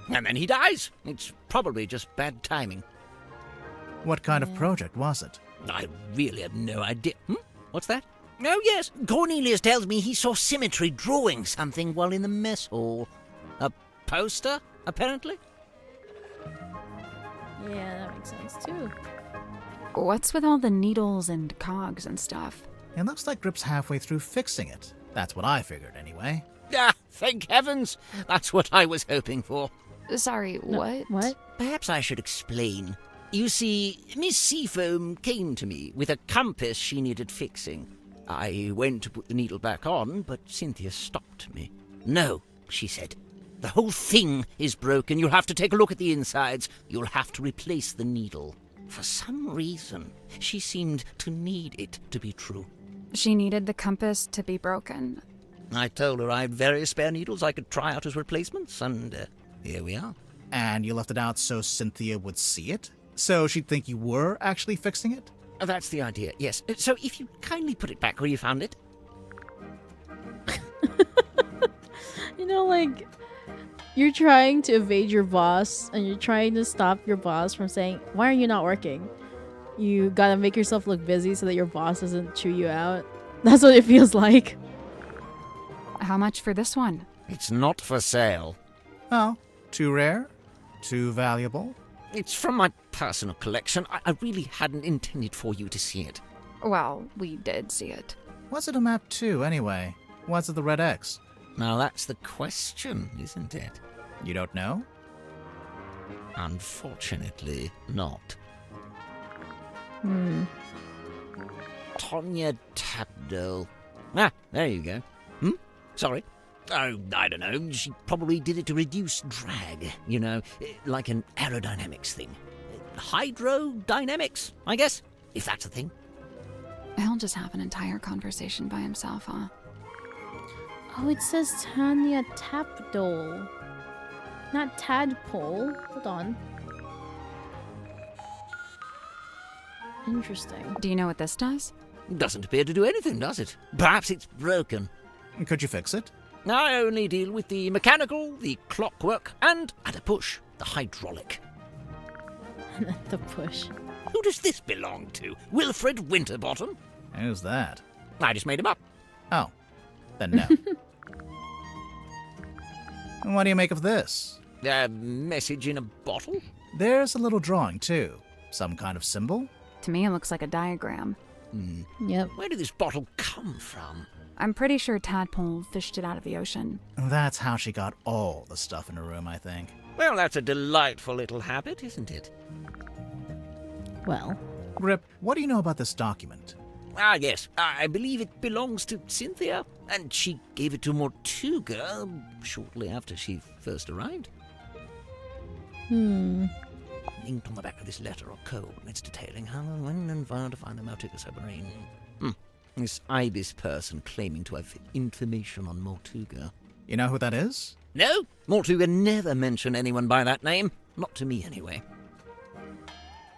I: then he dies. It's probably just bad timing.
C: What kind of project was it?
I: I really have no idea. What's that? Oh, yes. Cornelius tells me he saw Symmetry drawing something while in the mess hall. A poster, apparently?
A: Yeah, that makes sense too.
D: what's with all the needles and cogs and stuff?
C: It looks like Grip's halfway through fixing it. That's what I figured, anyway.
I: Thank heavens! That's what I was hoping for.
D: Sorry, what?
A: What?
I: Perhaps I should explain. You see, Miss Seafoam came to me with a compass she needed fixing. I went to put the needle back on, but Cynthia stopped me. No, she said. The whole thing is broken. You'll have to take a look at the insides. You'll have to replace the needle. For some reason, she seemed to need it to be true.
D: She needed the compass to be broken.
I: I told her I had various spare needles I could try out as replacements, and here we are.
C: And you left it out so Cynthia would see it? So she'd think you were actually fixing it?
I: That's the idea, yes. So if you kindly put it back where you found it.
A: You know, like, you're trying to evade your boss, and you're trying to stop your boss from saying, why are you not working? You gotta make yourself look busy so that your boss doesn't chew you out. That's what it feels like.
D: How much for this one?
I: It's not for sale.
C: Oh, too rare? Too valuable?
I: It's from my personal collection. I really hadn't intended for you to see it.
D: Well, we did see it.
C: What's it a map to, anyway? What's it the red X?
I: Now that's the question, isn't it?
C: You don't know?
I: Unfortunately, not. Tonya Tabdole. There you go. Sorry. Oh, I don't know. She probably did it to reduce drag, you know, like an aerodynamics thing. Hydrodynamics, I guess, if that's a thing.
D: He'll just have an entire conversation by himself, huh?
A: Oh, it says Tanya Tapdole. Not Tadpole. Hold on. Interesting.
D: Do you know what this does?
I: Doesn't appear to do anything, does it? Perhaps it's broken.
C: Could you fix it?
I: I only deal with the mechanical, the clockwork, and, at a push, the hydraulic.
A: The push.
I: Who does this belong to? Wilfred Winterbottom?
C: Who's that?
I: I just made him up.
C: Oh, then no. And what do you make of this?
I: A message in a bottle?
C: There's a little drawing, too. Some kind of symbol?
D: To me, it looks like a diagram.
A: Yep.
I: Where did this bottle come from?
D: I'm pretty sure Tadpole fished it out of the ocean.
C: That's how she got all the stuff in her room, I think.
I: Well, that's a delightful little habit, isn't it?
A: Well,
C: Grip, what do you know about this document?
I: Ah, yes. I believe it belongs to Cynthia, and she gave it to Mortuga shortly after she first arrived. Linked on the back of this letter are coordinates detailing how and when and where to find the Mortuga submarine. This Ibis person claiming to have information on Mortuga.
C: You know who that is?
I: No, Mortuga never mentioned anyone by that name. Not to me, anyway.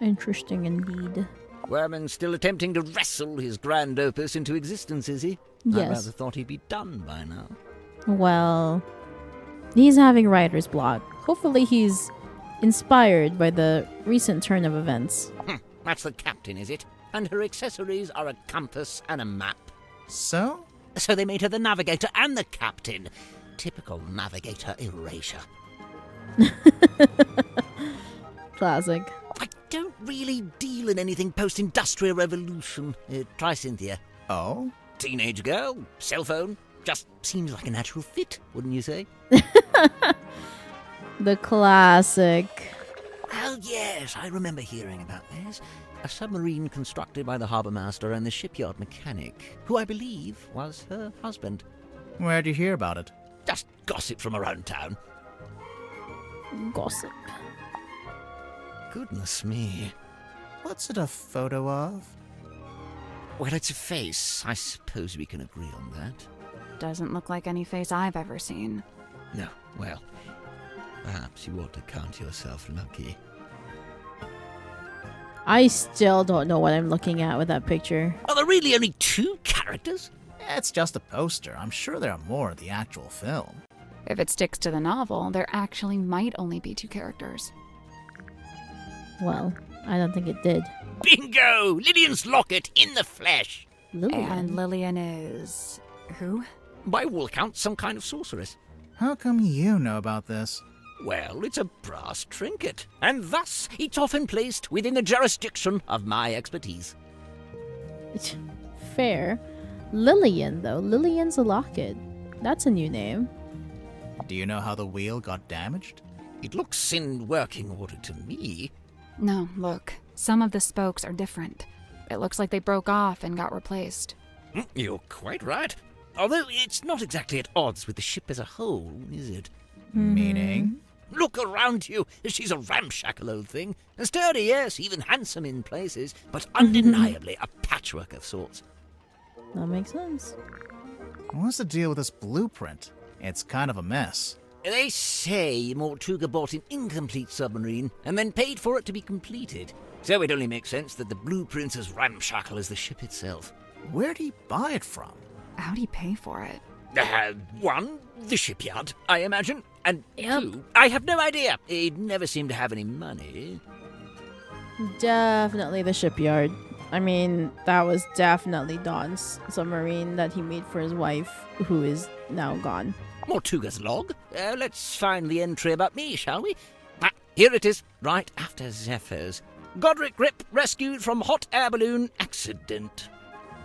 A: interesting indeed.
I: Werman's still attempting to wrestle his grand opus into existence, is he? I
A: Yes.
I: rather thought he'd be done by now.
A: Well, he's having writer's block. Hopefully he's inspired by the recent turn of events.
I: That's the captain, is it? And her accessories are a compass and a map.
C: So?
I: So they made her the navigator and the captain. Typical navigator erasure.
A: Classic.
I: I don't really deal in anything post-industrial revolution. Try Cynthia.
C: Oh?
I: Teenage girl, cell phone. Just seems like a natural fit, wouldn't you say?
A: The classic.
I: Oh, yes, I remember hearing about this. A submarine constructed by the harbour master and the shipyard mechanic, who I believe was her husband.
C: Where'd you hear about it?
I: Just gossip from around town.
A: Gossip.
I: Goodness me.
C: What's it a photo of?
I: Well, it's a face. I suppose we can agree on that.
D: Doesn't look like any face I've ever seen.
I: No, well, perhaps you ought to count yourself lucky.
A: I still don't know what I'm looking at with that picture.
I: Are there really only 2 characters?
C: It's just a poster. I'm sure there are more in the actual film.
D: If it sticks to the novel, there actually might only be 2 characters.
A: Well, I don't think it did.
I: Bingo! Lillian's locket in the flesh!
A: Lillian.
D: And Lillian is... who?
I: By all accounts, some kind of sorceress.
C: How come you know about this?
I: Well, it's a brass trinket, and thus it's often placed within the jurisdiction of my expertise.
A: Fair. Lillian, though. Lillian's a locket. That's a new name.
C: Do you know how the wheel got damaged?
I: It looks in working order to me.
D: No, look. Some of the spokes are different. It looks like they broke off and got replaced.
I: You're quite right. Although it's not exactly at odds with the ship as a whole, is it?
C: Meaning?
I: Look around you. She's a ramshackle old thing. Sturdy, yes, even handsome in places, but undeniably a patchwork of sorts.
A: That makes sense.
C: What's the deal with this blueprint? It's kind of a mess.
I: They say Mortuga bought an incomplete submarine and then paid for it to be completed. So it only makes sense that the blueprint's as ramshackle as the ship itself.
C: Where'd he buy it from?
D: How'd he pay for it?
I: 1, the shipyard, I imagine. And
A: Yep.
I: 2, I have no idea. He'd never seemed to have any money.
A: Definitely the shipyard. I mean, that was definitely Don's submarine that he made for his wife, who is now gone.
I: Mortuga's log. Let's find the entry about me, shall we? Here it is, right after Zephyr's. Godric Grip rescued from hot air balloon accident.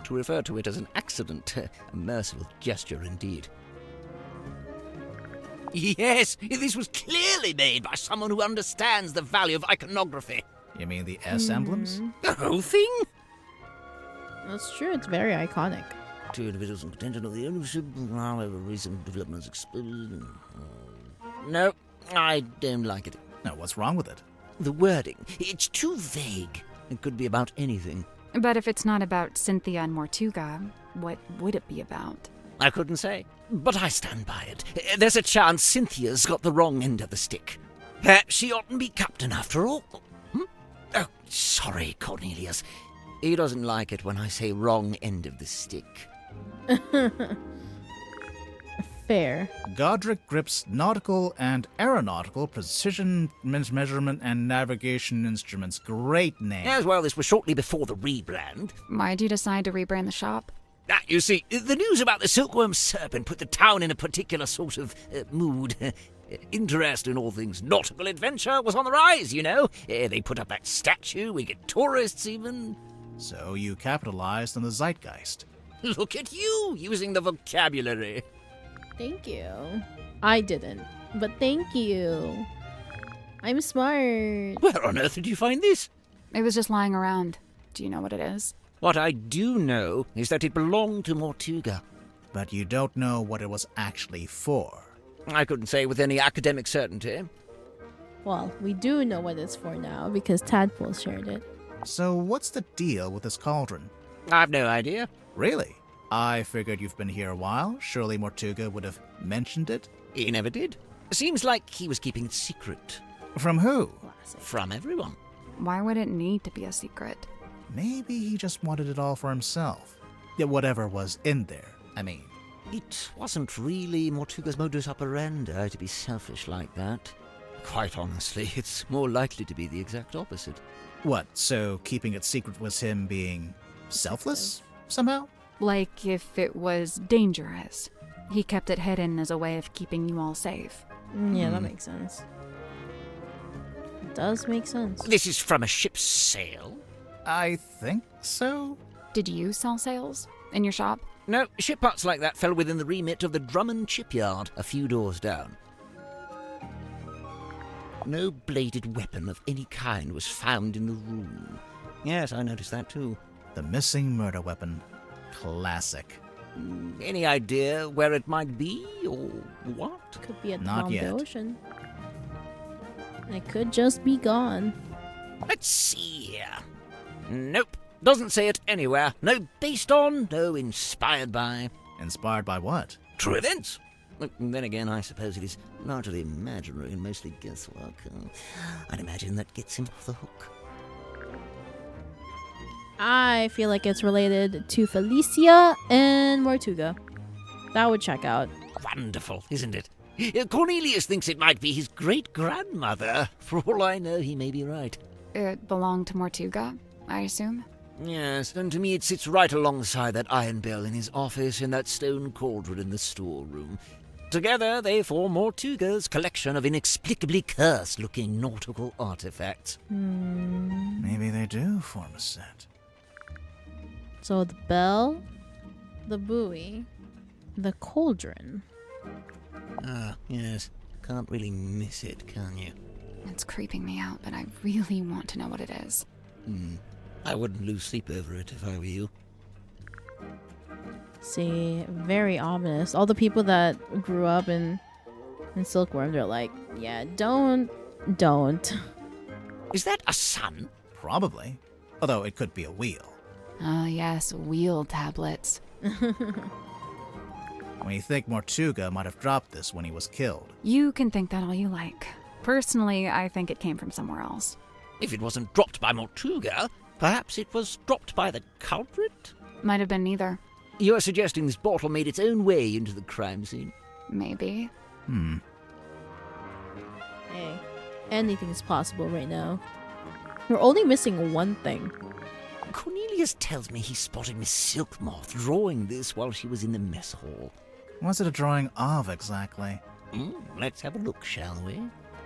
I: To refer to it as an accident, a merciful gesture indeed. Yes, this was clearly made by someone who understands the value of iconography.
C: You mean the S emblems?
I: The whole thing?
A: That's true, it's very iconic.
I: 2 individuals in contention of the ownership, however recent developments exposed. No, I don't like it.
C: No, what's wrong with it?
I: The wording, it's too vague. It could be about anything.
D: But if it's not about Cynthia and Mortuga, what would it be about?
I: I couldn't say, but I stand by it. There's a chance Cynthia's got the wrong end of the stick. She oughtn't be captain after all. Oh, sorry, Cornelius. He doesn't like it when I say wrong end of the stick.
A: Fair.
C: Godric Grip's nautical and aeronautical precision measurement and navigation instruments. Great name.
I: As well, this was shortly before the rebrand.
D: Why'd you decide to rebrand the shop?
I: You see, the news about the silkworm serpent put the town in a particular sort of mood. Interest in all things nautical adventure was on the rise, you know. They put up that statue, we get tourists even.
C: So you capitalized on the zeitgeist.
I: Look at you, using the vocabulary.
A: Thank you. I didn't, but thank you. I'm smart.
I: Where on earth did you find this?
D: It was just lying around. Do you know what it is?
I: What I do know is that it belonged to Mortuga.
C: But you don't know what it was actually for.
I: I couldn't say with any academic certainty.
A: Well, we do know what it's for now because Tadpole shared it.
C: So what's the deal with this cauldron?
I: I've no idea.
C: Really? I figured you've been here a while. Surely Mortuga would have mentioned it?
I: He never did. Seems like he was keeping it secret.
C: From who?
A: Classic.
I: From everyone.
D: Why would it need to be a secret?
C: Maybe he just wanted it all for himself. Yeah, whatever was in there, I mean.
I: It wasn't really Mortuga's modus operandi to be selfish like that. Quite honestly, it's more likely to be the exact opposite.
C: What, so keeping it secret was him being selfless, somehow?
D: Like if it was dangerous. He kept it hidden as a way of keeping you all safe.
A: Yeah, that makes sense. It does make sense.
I: This is from a ship's sail?
C: I think so.
D: Did you sell sails in your shop?
I: No, ship parts like that fell within the remit of the Drummond shipyard, a few doors down. No bladed weapon of any kind was found in the room. Yes, I noticed that too.
C: The missing murder weapon. Classic.
I: Any idea where it might be, or what?
A: Could be at the
C: Not
A: bottom of
C: yet.
A: the ocean. It could just be gone.
I: Let's see here. Nope, doesn't say it anywhere. No based on, no inspired by.
C: Inspired by what?
I: True events. Then again, I suppose it is largely imaginary and mostly guesswork. I'd imagine that gets him off the hook.
A: I feel like it's related to Felicia and Mortuga. That would check out.
I: Wonderful, isn't it? Cornelius thinks it might be his great-grandmother. For all I know, he may be right.
D: It belonged to Mortuga, I assume?
I: Yes, and to me it sits right alongside that iron bell in his office and that stone cauldron in the storeroom. Together, they form Mortuga's collection of inexplicably cursed-looking nautical artifacts.
C: Maybe they do form a set.
A: So the bell, the buoy, the cauldron.
I: Ah, yes. Can't really miss it, can you?
D: It's creeping me out, but I really want to know what it is.
I: I wouldn't lose sleep over it if I were you.
A: See, very ominous. All the people that grew up in Silkworm, they're like, yeah, don't.
I: Is that a sun?
C: Probably. Although it could be a wheel.
D: Oh, yes, wheel tablets.
C: We think Mortuga might have dropped this when he was killed.
D: You can think that all you like. Personally, I think it came from somewhere else.
I: If it wasn't dropped by Mortuga, perhaps it was dropped by the culprit?
D: Might have been neither.
I: You're suggesting this bottle made its own way into the crime scene?
D: Maybe.
A: Hey, anything's possible right now. We're only missing one thing.
I: Cornelius tells me he spotted Miss Silkmoth drawing this while she was in the mess hall.
C: What's it a drawing of, exactly?
I: Let's have a look, shall we?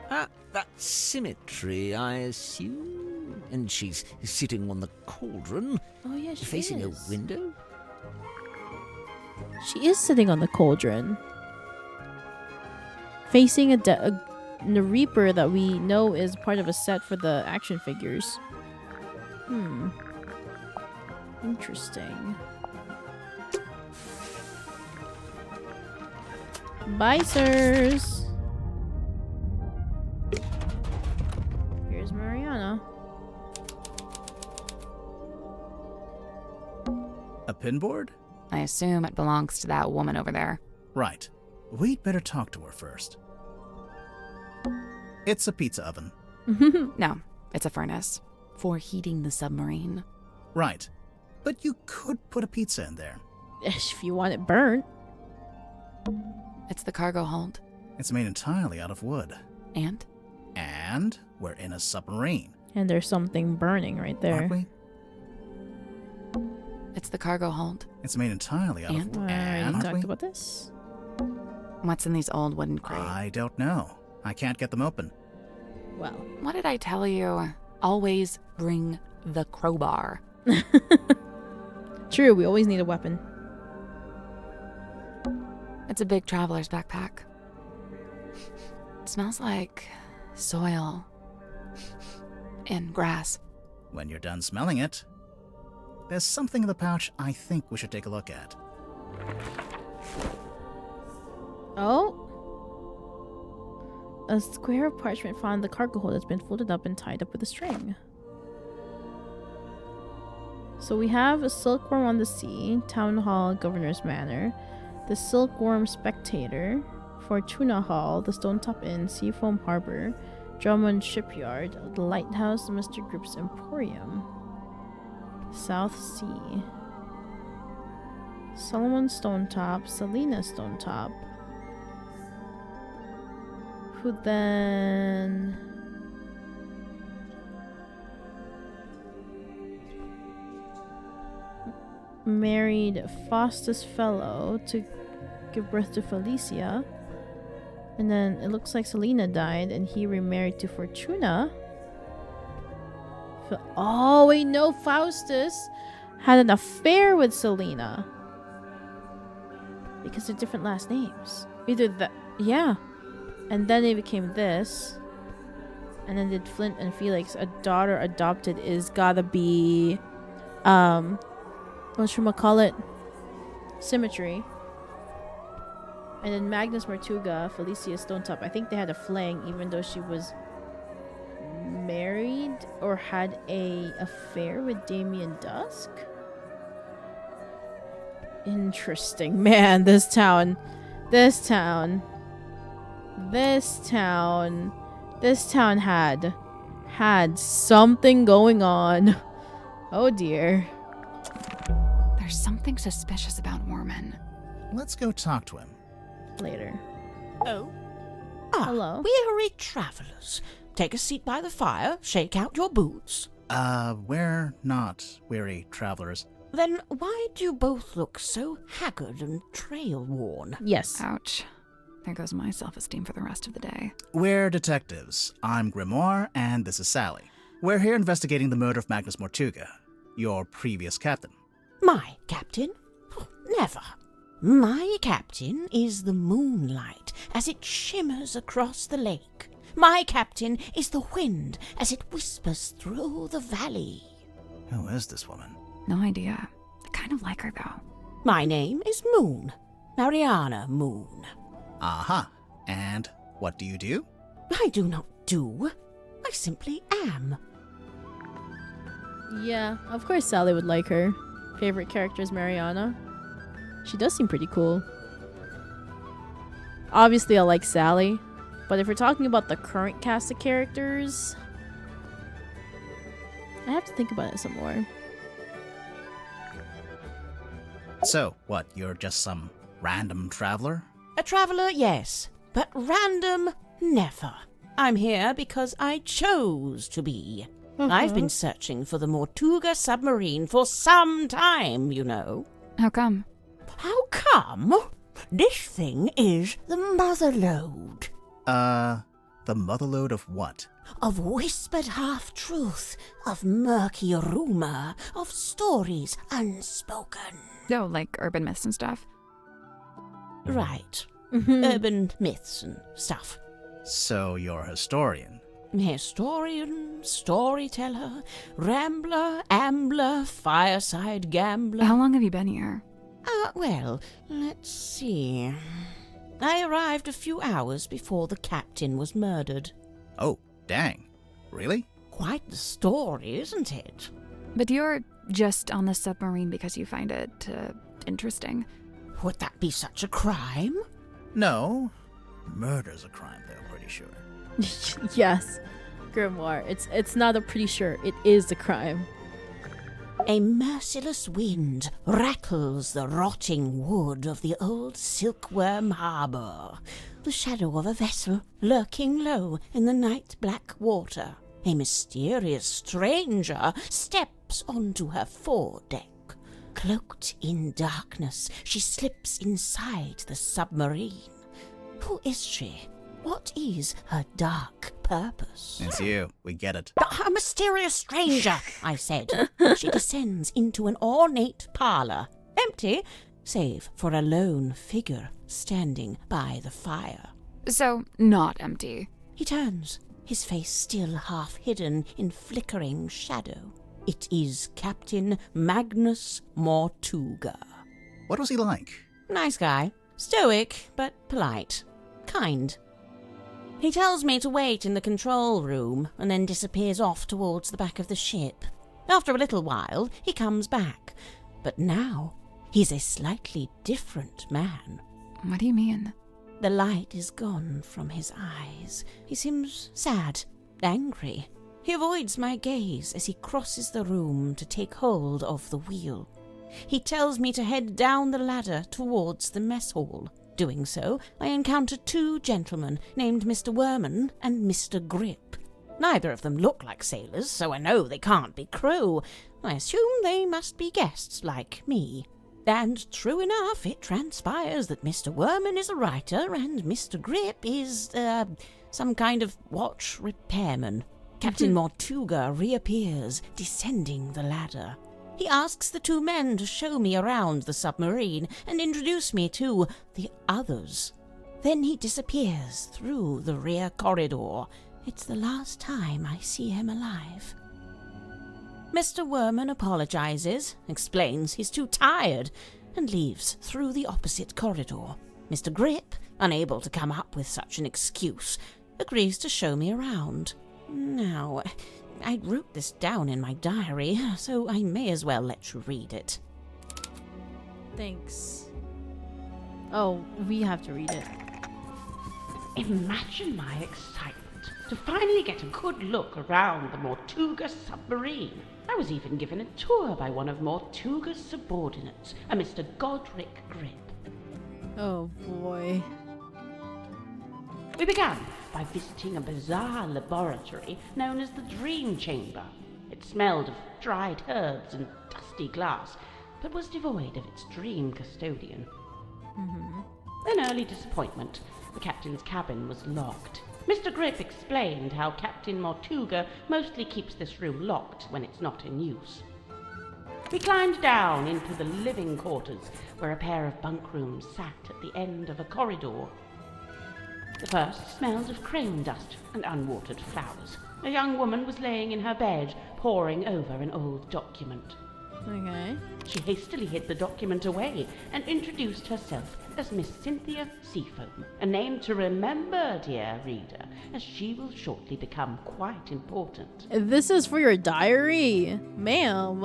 I: That symmetry, I assume. And she's sitting on the cauldron,
A: Oh yeah, she
I: facing
A: is.
I: a window.
A: She is sitting on the cauldron, facing a Reaper that we know is part of a set for the action figures. Interesting. Bye, sirs. Here's Mariana.
C: A pinboard?
D: I assume it belongs to that woman over there.
C: Right. We'd better talk to her first. It's a pizza oven.
D: No, it's a furnace. For heating the submarine.
C: Right. But you could put a pizza in there.
A: If you want it burnt.
D: It's the cargo hold.
C: It's made entirely out of wood.
D: And?
C: And we're in a submarine.
A: And there's something burning right there.
C: Aren't we?
D: It's the cargo hold.
C: It's made entirely out of
D: And?
C: wood.
A: We
C: And
A: talked about this.
D: What's in these old wooden crates?
C: I don't know. I can't get them open.
A: Well.
D: What did I tell you? Always bring the crowbar.
A: True, we always need a weapon.
D: It's a big traveler's backpack. It smells like soil and grass.
C: When you're done smelling it, there's something in the pouch I think we should take a look at.
A: Oh. A square of parchment found in the cargo hold has been folded up and tied up with a string. So we have a silkworm on the sea, town hall, governor's manor, the silkworm spectator, Fortuna Hall, the Stone Top Inn, Seafoam Harbor, Drummond Shipyard, the lighthouse, Mr. Group's Emporium, South Sea, Solomon Stone Top, Selena Stone Top, who then married Faustus Fellow to give birth to Felicia. And then it looks like Selena died and he remarried to Fortuna. Oh, wait, no, Faustus had an affair with Selena. Because they're different last names. Either that, yeah. And then they became this. And then did Flint and Felix. A daughter adopted is gotta be, whatchamacallit? Symmetry. And then Magnus Martuga, Felicia Stonetop. I think they had a fling even though she was married or had a affair with Damien Dusk. Interesting. Man, this town had something going on. Oh dear.
D: There's something suspicious about Warman.
C: Let's go talk to him.
A: Later.
K: Oh.
A: Hello.
K: Weary travelers. Take a seat by the fire, shake out your boots.
C: We're not weary travelers.
K: Then why do you both look so haggard and trail-worn?
A: Yes.
D: Ouch. There goes my self-esteem for the rest of the day.
C: We're detectives. I'm Grimoire, and this is Sally. We're here investigating the murder of Magnus Mortuga, your previous captain.
K: My captain? Never. My captain is the moonlight as it shimmers across the lake. My captain is the wind as it whispers through the valley.
C: Who is this woman?
D: No idea. I kind of like her, though.
K: My name is Moon. Mariana Moon.
C: Aha. And what do you do?
K: I do not do. I simply am.
A: Yeah, of course Sally would like her. Favorite character is Mariana. She does seem pretty cool. Obviously I like Sally, but if we're talking about the current cast of characters, I have to think about it some more.
C: So, what, you're just some random traveler?
K: A traveler, yes, but random, never. I'm here because I chose to be. I've been searching for the Mortuga submarine for some time, you know.
D: How come?
K: How come? This thing is the motherlode.
C: The motherlode of what?
K: Of whispered half-truth, of murky rumor, of stories unspoken.
D: Oh, like urban myths and stuff?
K: Right. Urban myths and stuff.
C: So you're a historian?
K: Historian, storyteller, rambler, ambler, fireside gambler.
D: How long have you been here?
K: Well, let's see. I arrived a few hours before the captain was murdered.
C: Oh, dang. Really?
K: Quite the story, isn't it?
D: But you're just on the submarine because you find it interesting.
K: Would that be such a crime?
C: No. Murder's a crime, though, pretty sure.
A: Yes. Grimoire, it's not a pretty sure, it is a crime.
K: A merciless wind rattles the rotting wood of the old silkworm harbour. The shadow of a vessel lurking low in the night-black water. A mysterious stranger steps onto her foredeck. Cloaked in darkness, she slips inside the submarine. Who is she? What is her dark purpose?
C: It's you. We get it.
K: A mysterious stranger, I said. She descends into an ornate parlour, empty, save for a lone figure standing by the fire.
D: So, not empty.
K: He turns, his face still half hidden in flickering shadow. It is Captain Magnus Mortuga.
C: What was he like?
K: Nice guy. Stoic, but polite. Kind. He tells me to wait in the control room and then disappears off towards the back of the ship. After a little while, he comes back. But now, he's a slightly different man.
D: What do you mean?
K: The light is gone from his eyes. He seems sad, angry. He avoids my gaze as he crosses the room to take hold of the wheel. He tells me to head down the ladder towards the mess hall. Doing so, I encounter two gentlemen named Mr. Werman and Mr. Grip. Neither of them look like sailors, so I know they can't be crew. I assume they must be guests like me. And true enough, it transpires that Mr. Werman is a writer and Mr. Grip is, some kind of watch repairman. Captain Mortuga reappears, descending the ladder. He asks the two men to show me around the submarine and introduce me to the others. Then he disappears through the rear corridor. It's the last time I see him alive. Mr. Werman apologizes, explains he's too tired, and leaves through the opposite corridor. Mr. Grip, unable to come up with such an excuse, agrees to show me around. Now, I wrote this down in my diary, so I may as well let you read it.
A: Thanks. Oh, we have to read it.
L: Imagine my excitement to finally get a good look around the Mortuga submarine. I was even given a tour by one of Mortuga's subordinates, a Mr. Godric Grip.
A: Oh boy.
L: We began by visiting a bizarre laboratory known as the Dream Chamber. It smelled of dried herbs and dusty glass, but was devoid of its dream custodian. An early disappointment. The captain's cabin was locked. Mr. Grip explained how Captain Mortuga mostly keeps this room locked when it's not in use. We climbed down into the living quarters, where a pair of bunk rooms sat at the end of a corridor. The first smelled of crane dust and unwatered flowers. A young woman was laying in her bed, poring over an old document.
A: Okay.
L: She hastily hid the document away and introduced herself as Miss Cynthia Seafoam, a name to remember, dear reader, as she will shortly become quite important.
A: This is for your diary? Ma'am.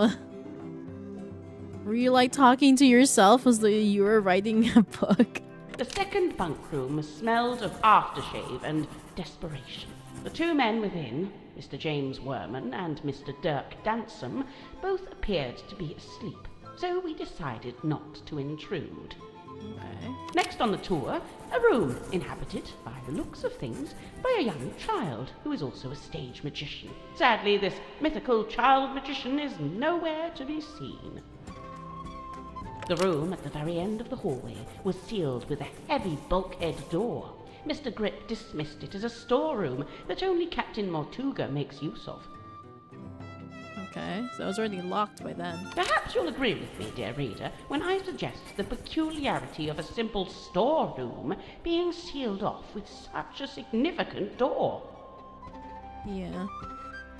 A: Were you like talking to yourself as though you were writing a book?
L: The second bunk room smelled of aftershave and desperation. The two men within, Mr. James Werman and Mr. Dirk Dansom, both appeared to be asleep, so we decided not to intrude.
A: Okay.
L: Next on the tour, a room inhabited, by the looks of things, by a young child who is also a stage magician. Sadly, this mythical child magician is nowhere to be seen. The room at the very end of the hallway was sealed with a heavy bulkhead door. Mr. Grip dismissed it as a storeroom that only Captain Mortuga makes use of.
A: Okay, so it was already locked by then.
L: Perhaps you'll agree with me, dear reader, when I suggest the peculiarity of a simple storeroom being sealed off with such a significant door.
A: Yeah.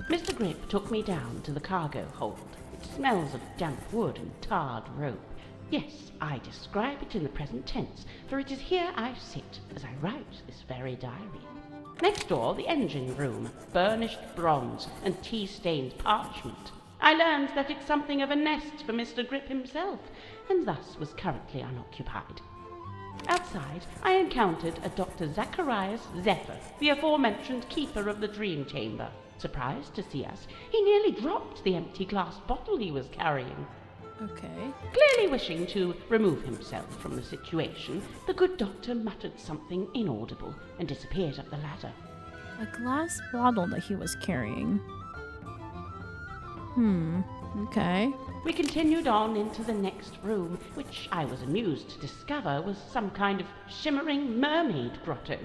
L: Mr. Grip took me down to the cargo hold. It smells of damp wood and tarred rope. Yes, I describe it in the present tense, for it is here I sit as I write this very diary. Next door, the engine room, burnished bronze and tea-stained parchment. I learned that it's something of a nest for Mr. Grip himself, and thus was currently unoccupied. Outside, I encountered a Dr. Zacharias Zephyr, the aforementioned keeper of the Dream Chamber. Surprised to see us, he nearly dropped the empty glass bottle he was carrying.
A: Okay.
L: Clearly wishing to remove himself from the situation, the good doctor muttered something inaudible and disappeared up the ladder.
A: A glass bottle that he was carrying. Okay.
L: We continued on into the next room, which I was amused to discover was some kind of shimmering mermaid grotto.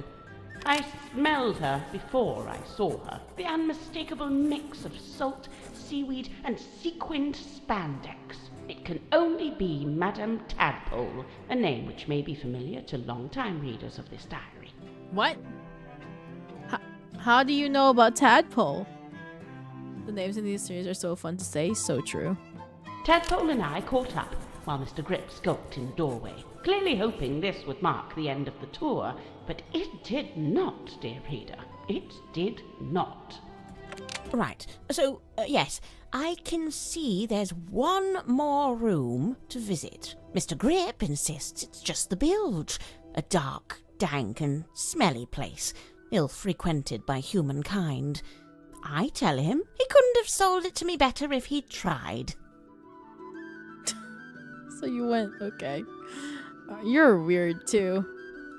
L: I smelled her before I saw her. The unmistakable mix of salt, seaweed, and sequined spandex. It can only be Madame Tadpole, a name which may be familiar to long-time readers of this diary.
A: What? How do you know about Tadpole? The names in these series are so fun to say, so true.
L: Tadpole and I caught up while Mr. Grip skulked in the doorway, clearly hoping this would mark the end of the tour, but it did not, dear reader. It did not.
K: Right, so, yes, I can see there's one more room to visit. Mr. Grip insists it's just the bilge, a dark, dank and smelly place, ill-frequented by humankind. I tell him he couldn't have sold it to me better if he'd tried.
A: So you went, okay. You're weird too.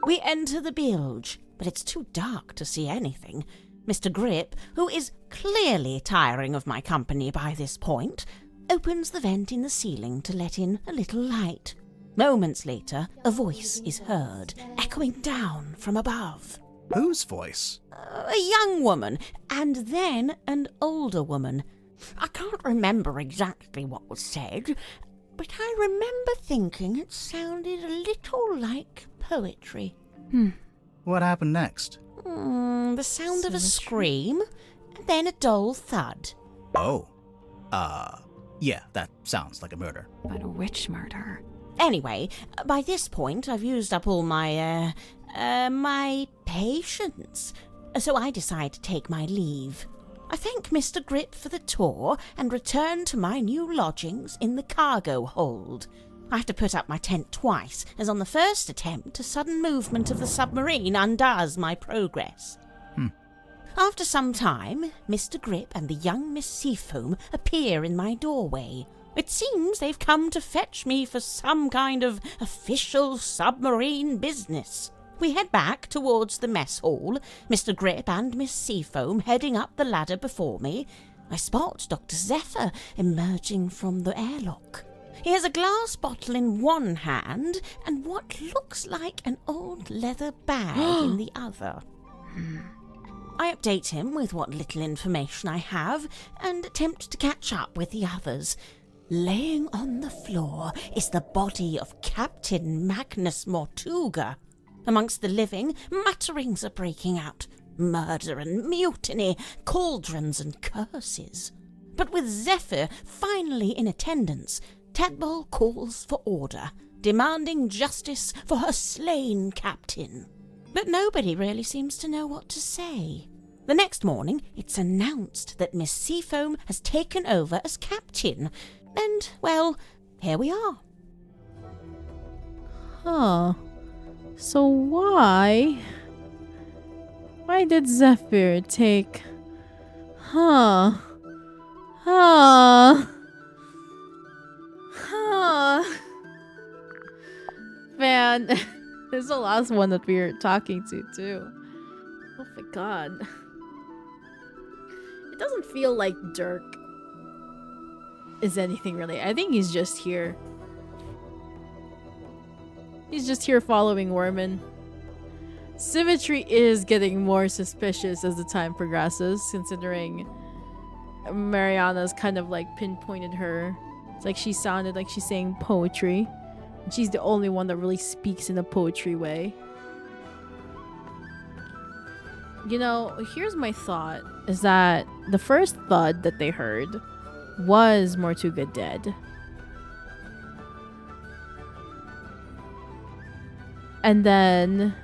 K: We enter the bilge, but it's too dark to see anything. Mr. Grip, who is clearly tiring of my company by this point, opens the vent in the ceiling to let in a little light. Moments later, a voice is heard, echoing down from above.
C: Whose voice?
K: A young woman, and then an older woman. I can't remember exactly what was said, but I remember thinking it sounded a little like poetry.
C: What happened next?
K: The sound of a scream, and then a dull thud.
C: Oh. Yeah, that sounds like a murder.
D: But which murder?
K: Anyway, by this point, I've used up all my patience, so I decide to take my leave. I thank Mr. Grip for the tour and return to my new lodgings in the cargo hold. I have to put up my tent twice, as on the first attempt, a sudden movement of the submarine undoes my progress. After some time, Mr. Grip and the young Miss Seafoam appear in my doorway. It seems they've come to fetch me for some kind of official submarine business. We head back towards the mess hall, Mr. Grip and Miss Seafoam heading up the ladder before me. I spot Dr. Zephyr emerging from the airlock. He has a glass bottle in one hand and what looks like an old leather bag in the other. I update him with what little information I have and attempt to catch up with the others. Laying on the floor is the body of Captain Magnus Mortuga. Amongst the living, mutterings are breaking out. Murder and mutiny, cauldrons and curses. But with Zephyr finally in attendance, Tadpole calls for order, demanding justice for her slain captain. But nobody really seems to know what to say. The next morning, it's announced that Miss Seafoam has taken over as captain. And, well, here we are.
A: Huh. So why did Zephyr take... Man, this is the last one that we're talking to, too. Oh my god. It doesn't feel like Dirk is anything really. I think he's just here. He's just here following Worman. Symmetry is getting more suspicious as the time progresses, considering Mariana's kind of like pinpointed her. It's like she sounded like she's saying poetry. And she's the only one that really speaks in a poetry way. You know, here's my thought, is that the first thud that they heard was Mortuga dead. And then,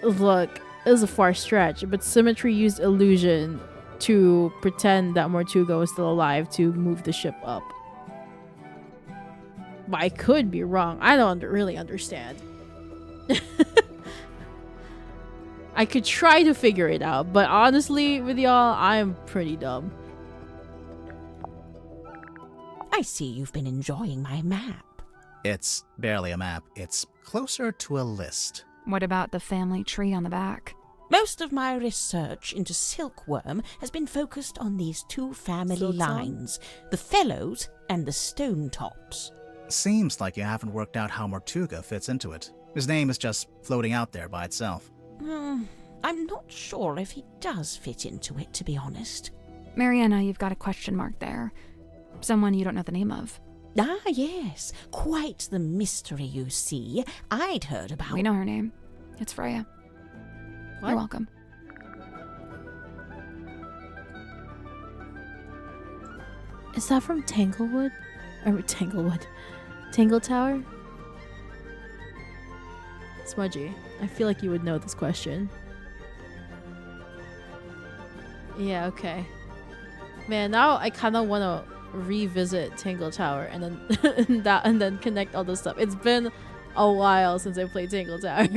A: look, it was a far stretch, but Symmetry used illusion to pretend that Mortuga was still alive to move the ship up. But I could be wrong. I don't really understand. I could try to figure it out, but honestly, with y'all, I'm pretty dumb.
K: I see you've been enjoying my map.
C: It's barely a map. It's closer to a list.
D: What about the family tree on the back?
K: Most of my research into silkworm has been focused on these two family
A: Silksong?
K: lines, the fellows and the stone tops.
C: Seems like you haven't worked out how Mortuga fits into it. His name is just floating out there by itself.
K: I'm not sure if he does fit into it, to be honest.
D: Mariana, you've got a question mark there. Someone you don't know the name of.
K: Ah, yes. Quite the mystery, you see. I'd heard about...
D: We know her name. It's Freya.
A: What?
D: You're welcome.
A: Is that from Tanglewood? Or Tanglewood? Tangle Tower? Smudgy, I feel like you would know this question. Yeah, okay. Man, now I kind of want to revisit Tangle Tower and then and then connect all this stuff. It's been a while since I played Tangle Tower.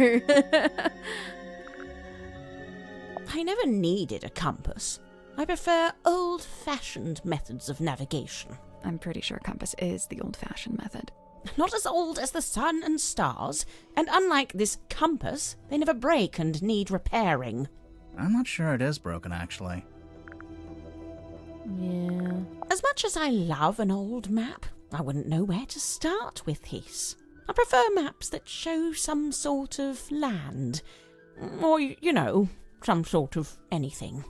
K: I never needed a compass. I prefer old-fashioned methods of navigation.
D: I'm pretty sure compass is the old-fashioned method.
K: Not as old as the sun and stars, and unlike this compass, they never break and need repairing.
C: I'm not sure it is broken, actually.
A: Yeah.
K: As much as I love an old map, I wouldn't know where to start with this. I prefer maps that show some sort of land. Or, you know, some sort of anything.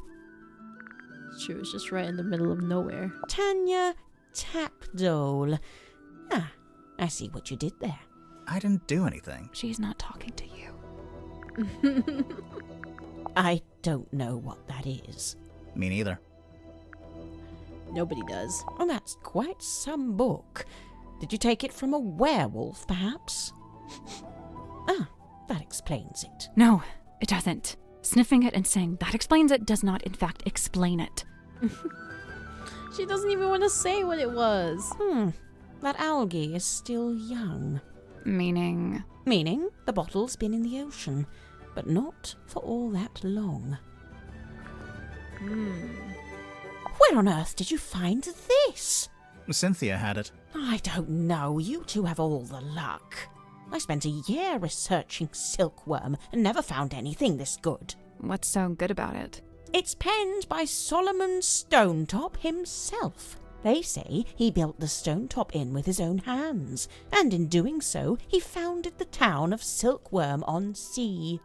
A: It's true, it's just right in the middle of nowhere.
K: Tanya Tapdole. Ah, I see what you did there.
C: I didn't do anything.
D: She's not talking to you.
K: I don't know what that is.
C: Me neither.
A: Nobody does.
K: Oh, that's quite some book. Did you take it from a werewolf, perhaps? Ah, that explains it.
D: No, it doesn't. Sniffing it and saying that explains it does not, in fact, explain it.
A: She doesn't even want to say what it was.
K: That algae is still young.
D: Meaning?
K: Meaning the bottle's been in the ocean, but not for all that long. Where on earth did you find this?
C: Cynthia had it.
K: I don't know. You two have all the luck. I spent a year researching silkworm and never found anything this good.
D: What's so good about it?
F: It's penned by Solomon Stonetop himself. They say he built the Stonetop Inn with his own hands, and in doing so, he founded the town of Silkworm-on-Sea.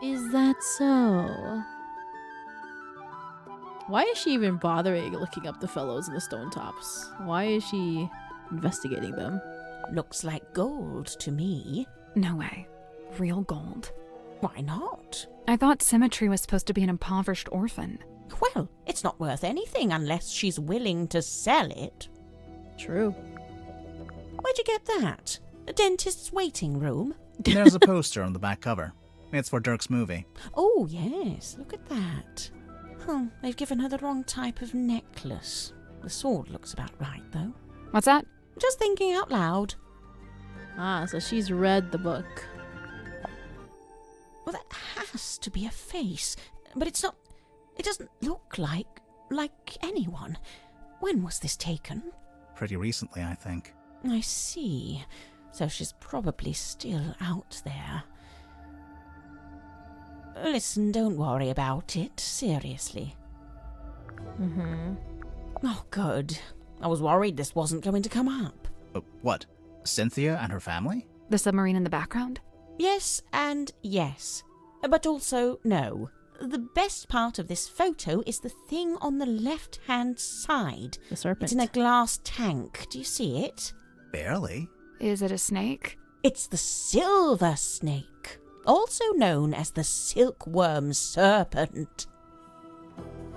A: Is that so? Why is she even bothering looking up the fellows in the stone tops? Why is she investigating them?
F: Looks like gold to me.
D: No way. Real gold.
F: Why not?
D: I thought Symmetry was supposed to be an impoverished orphan.
F: Well, it's not worth anything unless she's willing to sell it.
A: True.
F: Where'd you get that? A dentist's waiting room?
C: There's a poster on the back cover. It's for Dirk's movie.
F: Oh, yes, look at that. They've given her the wrong type of necklace. The sword looks about right, though.
D: What's that?
F: Just thinking out loud.
A: Ah, so she's read the book.
F: Well, that has to be a face, but it's not. It doesn't look like anyone. When was this taken?
C: Pretty recently, I think.
F: I see. So she's probably still out there. Listen, don't worry about it. Seriously. Oh, good. I was worried this wasn't going to come up.
C: What? Cynthia and her family?
D: The submarine in the background?
F: Yes and yes. But also no. The best part of this photo is the thing on the left-hand side.
A: The serpent.
F: It's in a glass tank. Do you see it?
C: Barely.
D: Is it a snake?
F: It's the silver snake, also known as the silkworm serpent.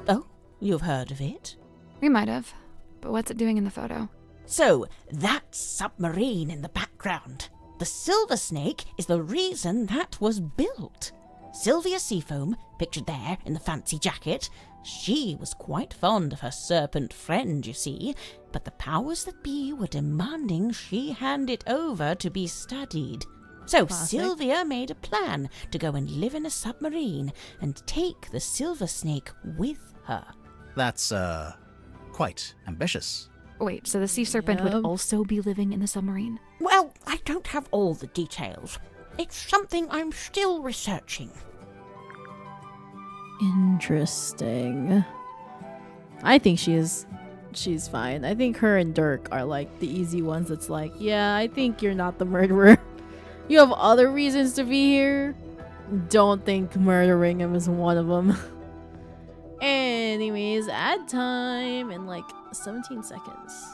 F: Oh, you've heard of it?
D: We might have. But what's it doing in the photo?
F: So, that submarine in the background. The silver snake is the reason that was built. Sylvia Seafoam, pictured there in the fancy jacket, she was quite fond of her serpent friend, you see, but the powers that be were demanding she hand it over to be studied. So
A: Classic.
F: Sylvia made a plan to go and live in a submarine and take the silver snake with her.
C: That's, quite ambitious.
D: Wait, so the sea serpent
A: Yep.
D: would also be living in the submarine?
F: Well, I don't have all the details.
K: It's something I'm still researching.
A: Interesting. I think she's fine. I think her and Dirk are like the easy ones that's like, yeah, I think you're not the murderer. You have other reasons to be here. Don't think murdering him is one of them. Anyways, ad time in like 17 seconds.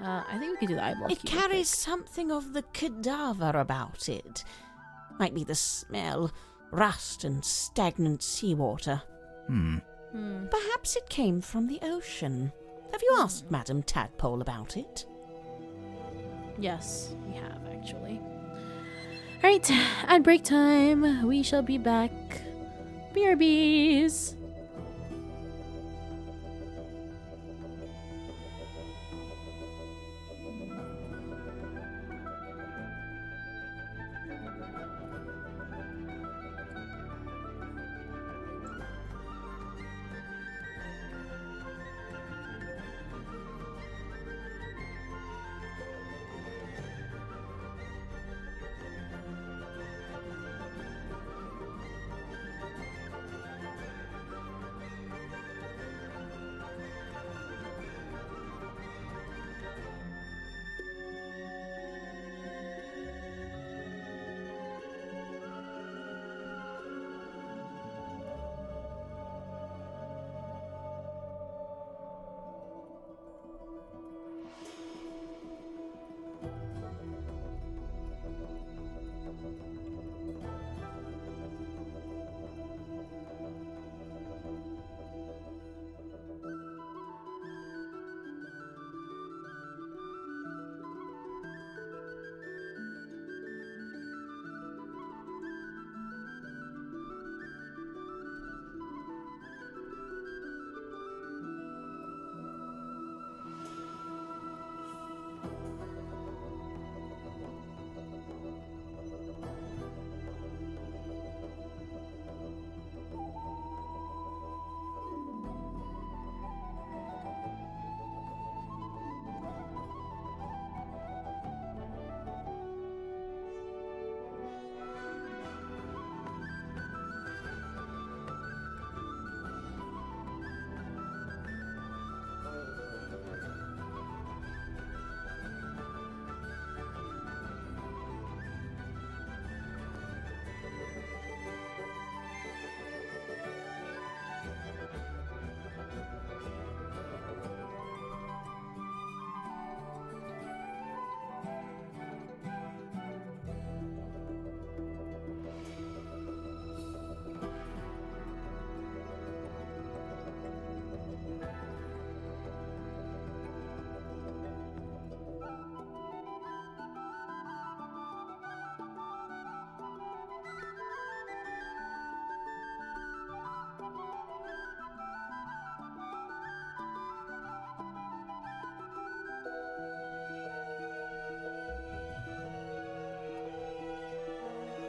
A: I think we could do the eyeball.
K: It carries something of the cadaver about it. Might be the smell, rust and stagnant seawater. Perhaps it came from the ocean. Have you asked Madame Tadpole about it?
A: Yes, we have actually. Alright, at break time, we shall be back. BRBs!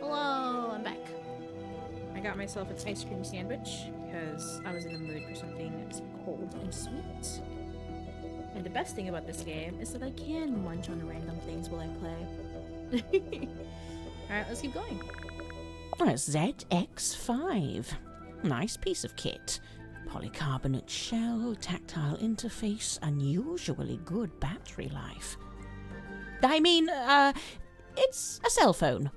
A: Hello, I'm back.
M: I got myself an ice cream sandwich because I was in the mood for something that's cold and sweet. And the best thing about this game is that I can munch on random things while I play. Alright, let's keep going.
K: A ZX5. Nice piece of kit. Polycarbonate shell, tactile interface, unusually good battery life. I mean, it's a cell phone.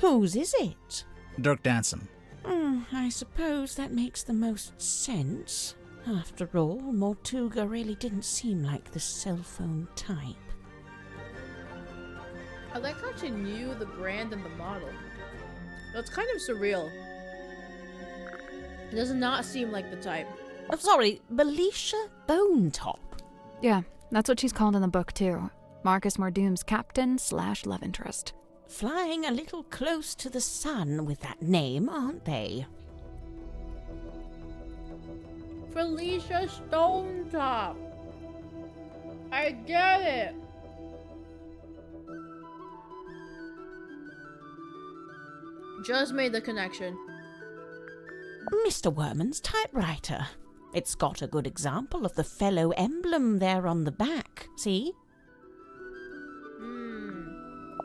K: Whose is it?
C: Dirk Danson.
K: I suppose that makes the most sense. After all, Mortuga really didn't seem like the cell phone type.
M: I like how she knew the brand and the model. It's kind of surreal. It does not seem like the type.
K: I'm sorry, Belisha Bonetop.
D: Yeah, that's what she's called in the book, too. Marcus Mordoom's captain/love interest.
K: Flying a little close to the sun with that name, aren't they?
M: Felicia Stonetop. I get it. Just made the connection.
K: Mr. Werman's typewriter. It's got a good example of the fellow emblem there on the back, see?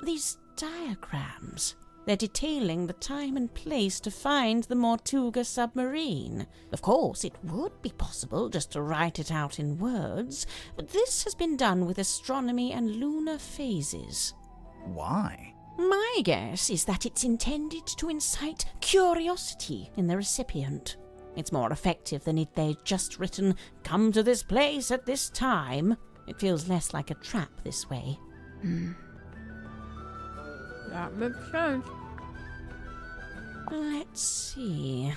K: These diagrams. They're detailing the time and place to find the Mortuga submarine. Of course, it would be possible just to write it out in words, but this has been done with astronomy and lunar phases.
C: Why?
K: My guess is that it's intended to incite curiosity in the recipient. It's more effective than if they'd just written, "Come to this place at this time." It feels less like a trap this way.
M: That makes sense.
K: Let's see.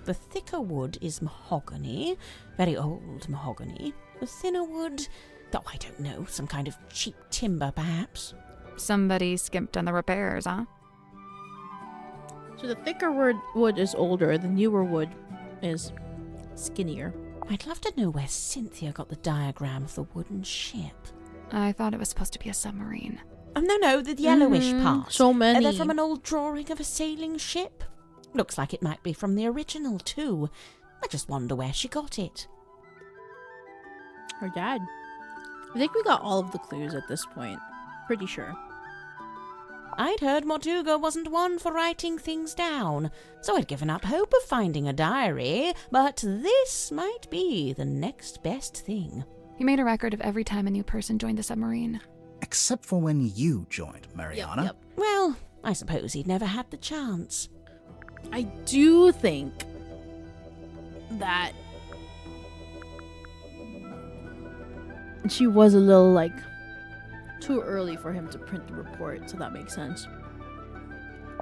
K: The thicker wood is mahogany, very old mahogany. The thinner wood, oh, I don't know, some kind of cheap timber perhaps.
D: Somebody skimped on the repairs, huh?
M: So the thicker wood is older, the newer wood is skinnier.
K: I'd love to know where Cynthia got the diagram of the wooden ship.
D: I thought it was supposed to be a submarine.
K: Oh, no, the yellowish part.
M: So many.
K: They're from an old drawing of a sailing ship. Looks like it might be from the original, too. I just wonder where she got it.
M: Her dad. I think we got all of the clues at this point. Pretty sure.
K: I'd heard Mortuga wasn't one for writing things down, so I'd given up hope of finding a diary, but this might be the next best thing.
D: He made a record of every time a new person joined the submarine.
C: Except for when you joined, Mariana.
M: Yep.
K: Well, I suppose he'd never had the chance.
M: I do think that she was a little, too early for him to print the report, so that makes sense.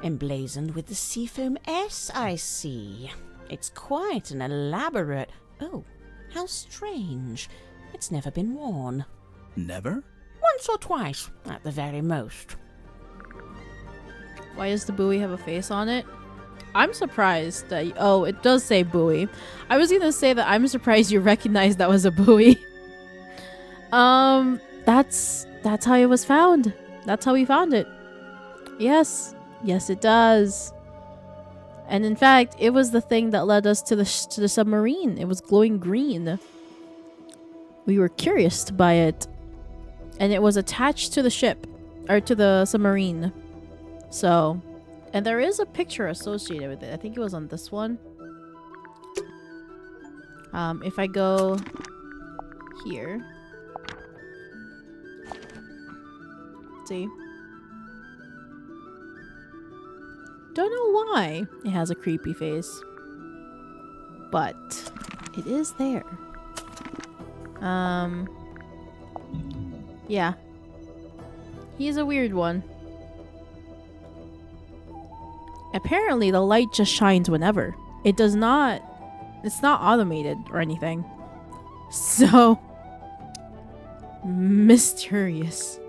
K: Emblazoned with the seafoam S, I see. It's quite an elaborate... Oh, how strange. It's never been worn.
C: Never?
K: Once or twice, at the very most.
M: Why does the buoy have a face on it? I'm surprised that... Oh, it does say buoy. I was gonna say that I'm surprised you recognized that was a buoy. That's how it was found. That's how we found it. Yes. Yes, it does. And in fact, it was the thing that led us to the submarine. It was glowing green. We were curious by it. And it was attached to the ship. Or to the submarine. So... And there is a picture associated with it. I think it was on this one. If I go here. See? Don't know why it has a creepy face. But it is there. Yeah. He's a weird one. Apparently, the light just shines whenever. It does not... It's not automated or anything. So... mysterious.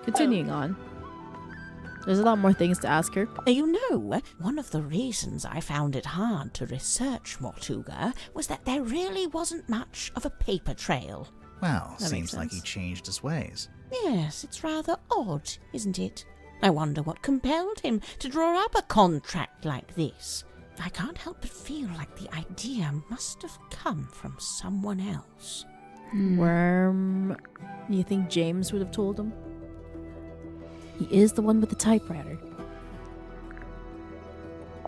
M: Continuing on. There's a lot more things to ask her.
K: You know, one of the reasons I found it hard to research Mortuga was that there really wasn't much of a paper trail.
C: Well,
M: That makes
C: seems like he
M: sense.
C: changed his ways.
K: Yes, it's rather odd, isn't it? I wonder what compelled him to draw up a contract like this. I can't help but feel like the idea must have come from someone else.
M: Worm. You think James would have told him? He is the one with the typewriter.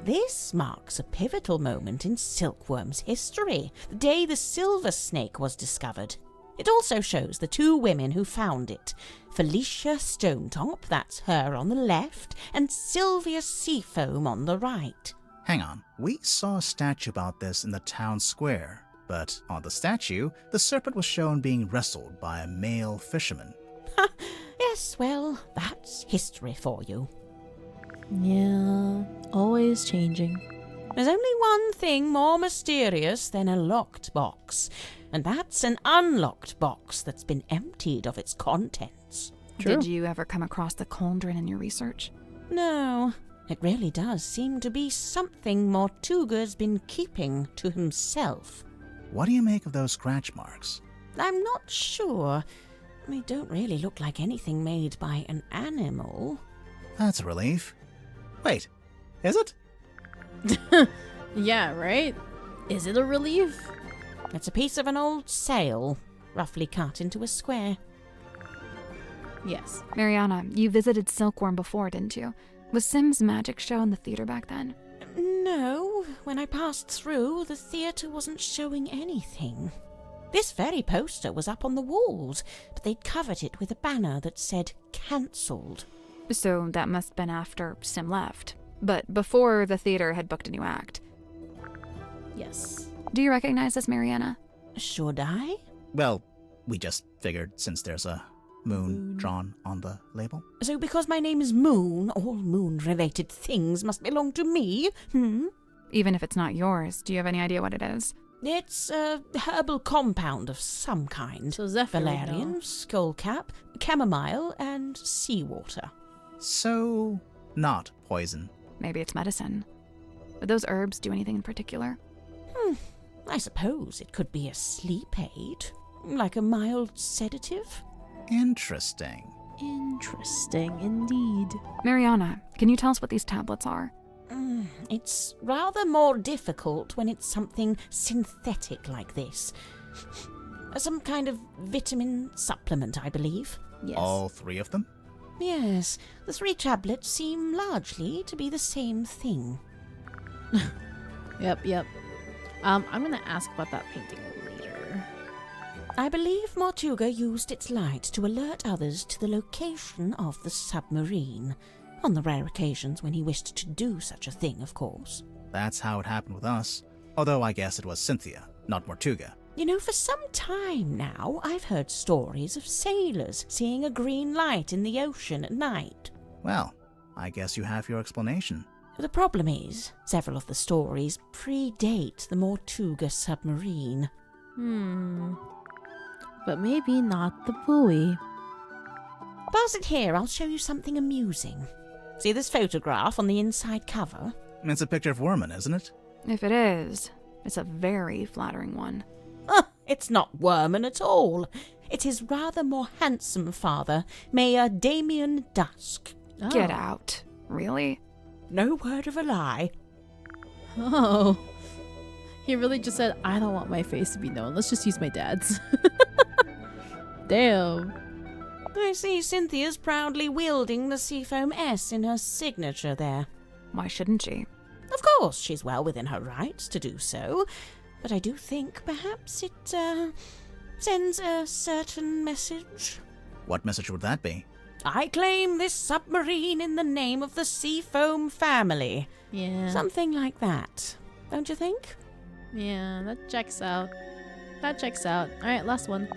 K: This marks a pivotal moment in Silkworm's history, the day the silver snake was discovered. It also shows the two women who found it. Felicia Stonetop, that's her on the left, and Sylvia Seafoam on the right.
C: Hang on, we saw a statue about this in the town square, but on the statue, the serpent was shown being wrestled by a male fisherman.
K: Yes, well, that's history for you.
M: Yeah, always changing.
K: There's only one thing more mysterious than a locked box, and that's an unlocked box that's been emptied of its contents.
M: True.
D: Did you ever come across the cauldron in your research?
K: No, it really does seem to be something Mortuga's been keeping to himself.
C: What do you make of those scratch marks?
K: I'm not sure. They don't really look like anything made by an animal.
C: That's a relief. Wait, is it?
M: Yeah, right? Is it a relief?
K: It's a piece of an old sail, roughly cut into a square.
A: Yes.
D: Mariana, you visited Silkworm before, didn't you? Was Sim's magic show in the theater back then?
K: No, when I passed through, the theatre wasn't showing anything. This very poster was up on the walls, but they'd covered it with a banner that said cancelled.
D: So that must have been after Sim left. But before the theater had booked a new act.
A: Yes.
D: Do you recognize this, Mariana?
K: Should I?
C: Well, we just figured since there's a moon drawn on the label.
K: So because my name is Moon, all moon-related things must belong to me,
D: Even if it's not yours, do you have any idea what it is?
K: It's a herbal compound of some kind.
A: So Zephyr would know.
K: Valerian, skullcap, chamomile, and seawater.
C: So, not poison.
D: Maybe it's medicine. Would those herbs do anything in particular?
K: I suppose it could be a sleep aid, like a mild sedative.
C: Interesting.
A: Interesting indeed.
D: Mariana, can you tell us what these tablets are?
K: It's rather more difficult when it's something synthetic like this. Some kind of vitamin supplement, I believe.
A: Yes.
C: All 3 of them?
K: Yes, the 3 tablets seem largely to be the same thing.
A: Yep. I'm gonna ask about that painting later.
K: I believe Mortuga used its light to alert others to the location of the submarine. On the rare occasions when he wished to do such a thing, of course.
C: That's how it happened with us. Although I guess it was Cynthia, not Mortuga.
K: You know, for some time now, I've heard stories of sailors seeing a green light in the ocean at night.
C: Well, I guess you have your explanation.
K: The problem is, several of the stories predate the Mortuga submarine.
A: But maybe not the buoy.
K: Pass it here, I'll show you something amusing. See this photograph on the inside cover?
C: It's a picture of Worman, isn't it?
D: If it is, it's a very flattering one.
K: It's not Worman at all. It's his rather more handsome father, Mayor Damien Dusk.
A: Oh.
D: Get out. Really?
K: No word of a lie.
A: Oh. He really just said, I don't want my face to be known. Let's just use my dad's. Damn.
K: I see Cynthia's proudly wielding the Seafoam S in her signature there.
D: Why shouldn't she?
K: Of course, she's well within her rights to do so, but I do think perhaps it sends a certain message.
C: What message would that be?
K: I claim this submarine in the name of the Seafoam family.
A: Yeah.
K: Something like that, don't you think?
A: Yeah, that checks out. Alright, last one.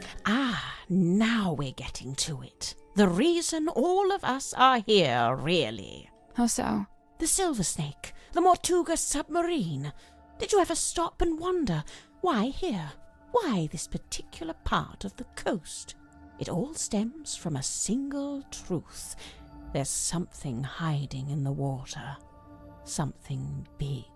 K: Now we're getting to it. The reason all of us are here, really.
D: How so?
K: The Silver Snake, the Mortuga submarine. Did you ever stop and wonder, why here? Why this particular part of the coast? It all stems from a single truth. There's something hiding in the water. Something big.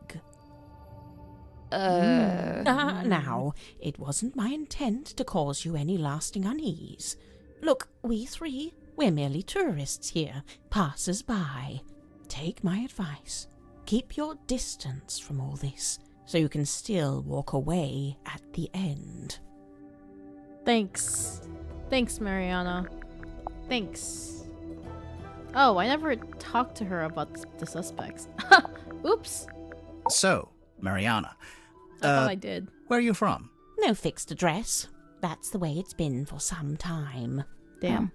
K: Now, it wasn't my intent to cause you any lasting unease. Look, we 3, we're merely tourists here, passers-by. Take my advice. Keep your distance from all this, so you can still walk away at the end.
A: Thanks, Mariana. Thanks. Oh, I never talked to her about the suspects. Oops.
C: So, Mariana.
A: I thought I did.
C: Where are you from?
K: No fixed address. That's the way it's been for some time.
A: Damn.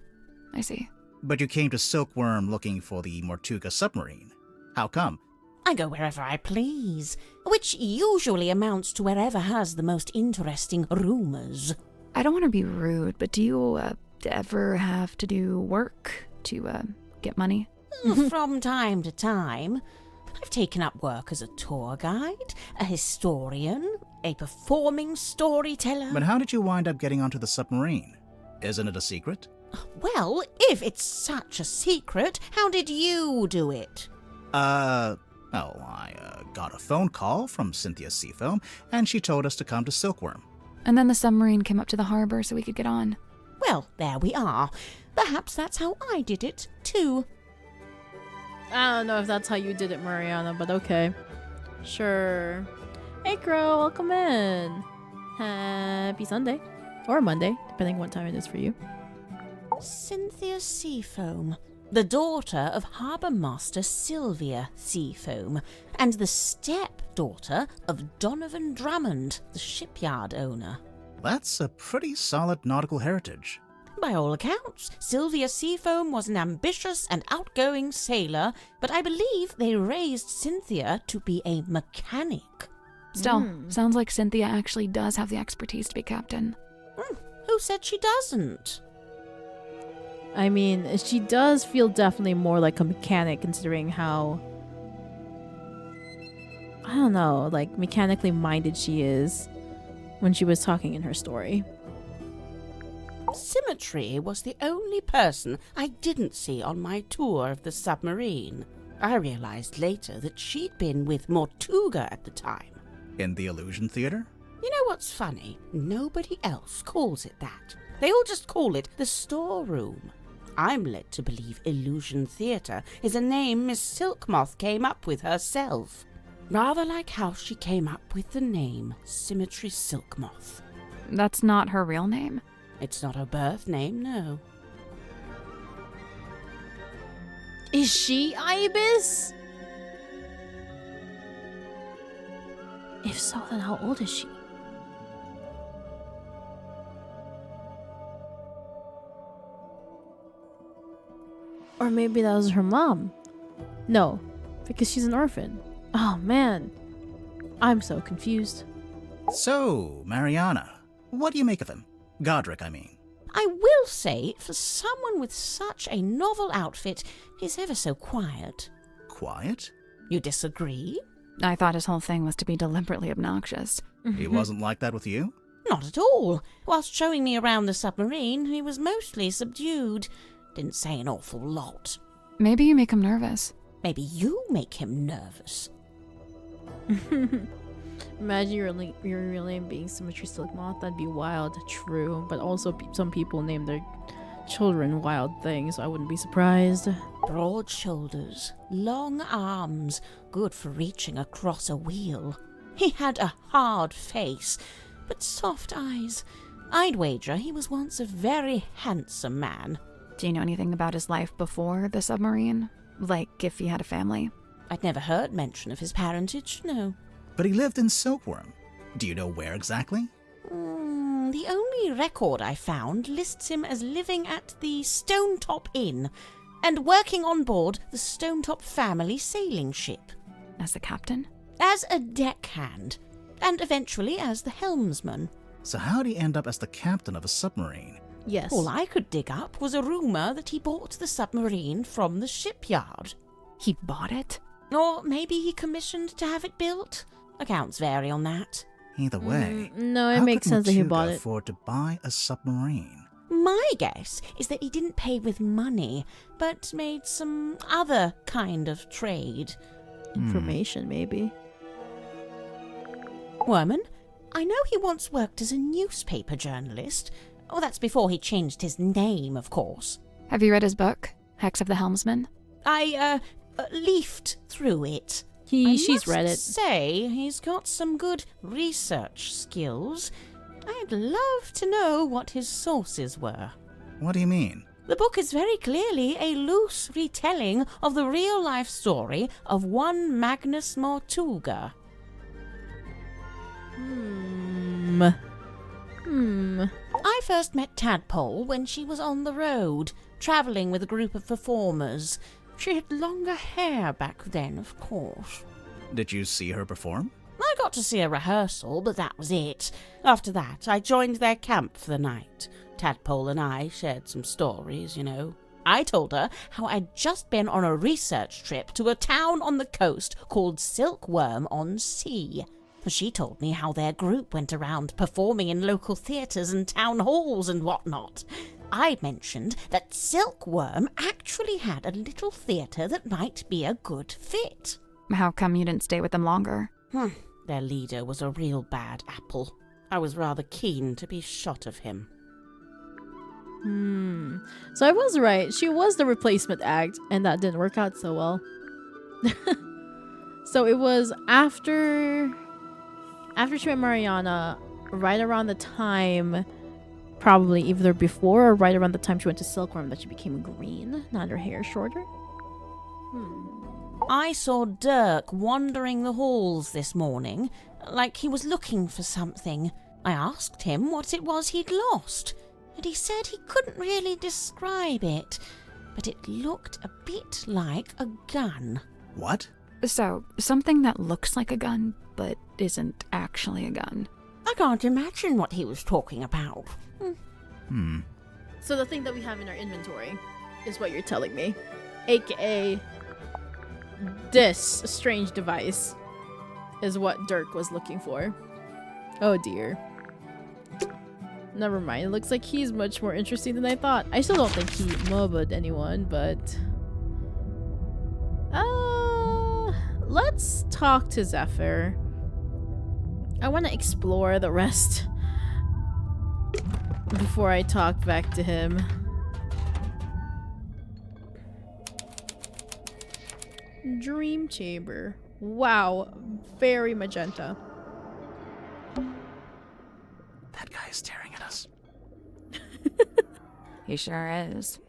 D: I see.
C: But you came to Silkworm looking for the Mortuga submarine. How come?
K: I go wherever I please, which usually amounts to wherever has the most interesting rumors.
D: I don't want to be rude, but do you ever have to do work to get money?
K: From time to time. I've taken up work as a tour guide, a historian, a performing storyteller.
C: But how did you wind up getting onto the submarine? Isn't it a secret?
K: Well, if it's such a secret, how did you do it?
C: I got a phone call from Cynthia Seafoam, and she told us to come to Silkworm.
D: And then the submarine came up to the harbor so we could get on.
K: Well, there we are. Perhaps that's how I did it, too.
A: I don't know if that's how you did it, Mariana, but okay. Sure. Hey, Crow, welcome in. Happy Sunday. Or Monday, depending what time it is for you.
K: Cynthia Seafoam, the daughter of Harbour Master Sylvia Seafoam, and the stepdaughter of Donovan Drummond, the shipyard owner.
C: That's a pretty solid nautical heritage.
K: By all accounts, Sylvia Seafoam was an ambitious and outgoing sailor, but I believe they raised Cynthia to be a mechanic.
D: Still, sounds like Cynthia actually does have the expertise to be captain.
K: Who said she doesn't?
A: I mean, she does feel definitely more like a mechanic considering how, I don't know, like mechanically minded she is when she was talking in her story.
K: Symmetry was the only person I didn't see on my tour of the submarine. I realized later that she'd been with Mortuga at the time.
C: In the Illusion Theater?
K: You know what's funny? Nobody else calls it that. They all just call it the storeroom. I'm led to believe Illusion Theatre is a name Miss Silkmoth came up with herself. Rather like how she came up with the name Symmetry Silkmoth.
D: That's not her real name?
K: It's not her birth name, no.
A: Is she Ibis? If so, then how old is she? Or maybe that was her mom. No, because she's an orphan. Oh man, I'm so confused.
C: So, Mariana, what do you make of him? Godric, I mean.
K: I will say, for someone with such a novel outfit, he's ever so quiet.
C: Quiet?
K: You disagree?
D: I thought his whole thing was to be deliberately obnoxious.
C: He wasn't like that with you?
K: Not at all. Whilst showing me around the submarine, he was mostly subdued. Didn't say an awful lot.
D: Maybe you make him nervous.
K: Maybe you make him nervous.
A: Imagine your real name being Symmetry Silkmoth. That'd be wild. True. But also some people name their children wild things, so I wouldn't be surprised.
K: Broad shoulders, long arms, good for reaching across a wheel. He had a hard face, but soft eyes. I'd wager he was once a very handsome man.
D: Do you know anything about his life before the submarine? Like if he had a family?
K: I'd never heard mention of his parentage, no.
C: But he lived in Silkworm. Do you know where exactly?
K: The only record I found lists him as living at the Stonetop Inn and working on board the Stonetop family sailing ship.
D: As the captain?
K: As a deckhand, and eventually as the helmsman.
C: So how'd he end up as the captain of a submarine?
A: Yes.
K: All I could dig up was a rumour that he bought the submarine from the shipyard.
D: He bought it?
K: Or maybe he commissioned to have it built. Accounts vary on that.
C: Either way,
A: no, it
C: how
A: makes
C: could
A: sense that he
C: Mortuga
A: bought it.
C: afford to buy a submarine?
K: My guess is that he didn't pay with money, but made some other kind of trade.
A: Information, maybe.
K: Worman, I know he once worked as a newspaper journalist. Oh, that's before he changed his name, of course.
D: Have you read his book, Hex of the Helmsman?
K: I, leafed through it.
A: She's read it.
K: Say he's got some good research skills. I'd love to know what his sources were.
C: What do you mean?
K: The book is very clearly a loose retelling of the real-life story of one Magnus Mortuga. I first met Tadpole when she was on the road, travelling with a group of performers. She had longer hair back then, of course.
C: Did you see her perform?
K: I got to see a rehearsal, but that was it. After that, I joined their camp for the night. Tadpole and I shared some stories, you know. I told her how I'd just been on a research trip to a town on the coast called Silkworm-on-Sea. She told me how their group went around performing in local theatres and town halls and whatnot. I mentioned that Silkworm actually had a little theatre that might be a good fit.
D: How come you didn't stay with them longer?
K: Their leader was a real bad apple. I was rather keen to be shot of him.
A: So I was right. She was the replacement act, and that didn't work out so well. So it was after she met Mariana, right around the time probably either before or right around the time she went to Silkworm that she became green. Now her hair shorter.
K: I saw Dirk wandering the halls this morning, like he was looking for something. I asked him what it was he'd lost, and he said he couldn't really describe it, but it looked a bit like a gun.
C: What?
D: So, something that looks like a gun, but isn't actually a gun.
K: I can't imagine what he was talking about.
A: So the thing that we have in our inventory is what you're telling me. AKA, this strange device is what Dirk was looking for. Oh dear. Never mind. It looks like he's much more interesting than I thought. I still don't think he mobbed anyone, but... let's talk to Zephyr. I want to explore the rest before I talk back to him. Dream Chamber. Wow. Very magenta.
C: That guy is staring at us.
D: He sure is.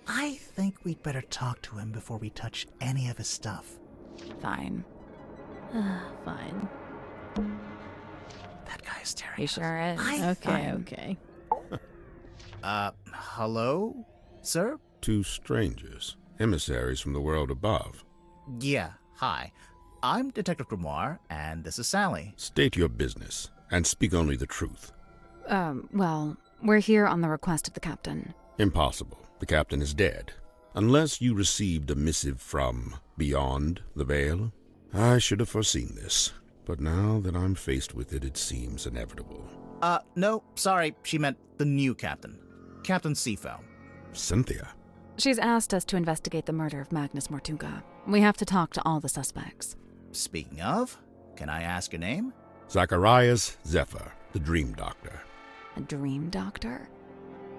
C: I think we'd better talk to him before we touch any of his stuff.
D: Fine.
A: Fine.
C: That guy is staring
D: He
C: at
D: sure
C: us.
D: is.
A: Okay, okay.
C: Hello, sir?
N: Two strangers, emissaries from the world above.
C: Yeah, hi. I'm Detective Grimoire, and this is Sally.
N: State your business, and speak only the truth.
D: Well, we're here on the request of the captain.
N: Impossible. The captain is dead. Unless you received a missive from beyond the veil. I should have foreseen this, but now that I'm faced with it, it seems inevitable.
C: No, sorry, she meant the new captain. Captain Sifo.
N: Cynthia?
D: She's asked us to investigate the murder of Magnus Mortuga. We have to talk to all the suspects.
C: Speaking of, can I ask your name?
N: Zacharias Zephyr, the Dream Doctor.
D: A dream doctor?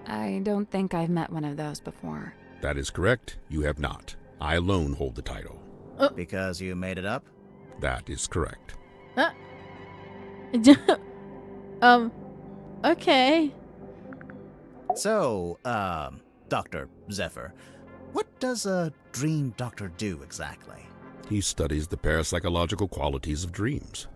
D: I don't think I've met one of those before.
N: That is correct. You have not. I alone hold the title.
C: Because you made it up?
N: That is correct.
A: Okay.
C: So, Dr. Zephyr, what does a dream doctor do exactly?
N: He studies the parapsychological qualities of dreams.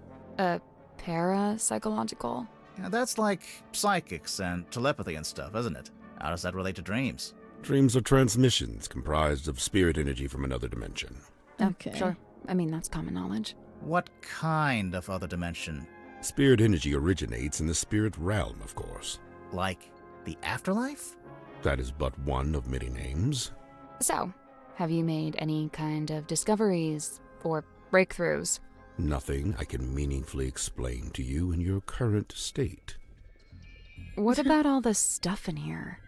D: Parapsychological?
C: Yeah, that's like psychics and telepathy and stuff, isn't it? How does that relate to dreams?
N: Dreams are transmissions comprised of spirit energy from another dimension.
A: Okay.
D: Sure. I mean, that's common knowledge.
C: What kind of other dimension?
N: Spirit energy originates in the spirit realm, of course.
C: Like the afterlife?
N: That is but one of many names.
D: So, have you made any kind of discoveries or breakthroughs?
N: Nothing I can meaningfully explain to you in your current state.
D: What about all this stuff in here?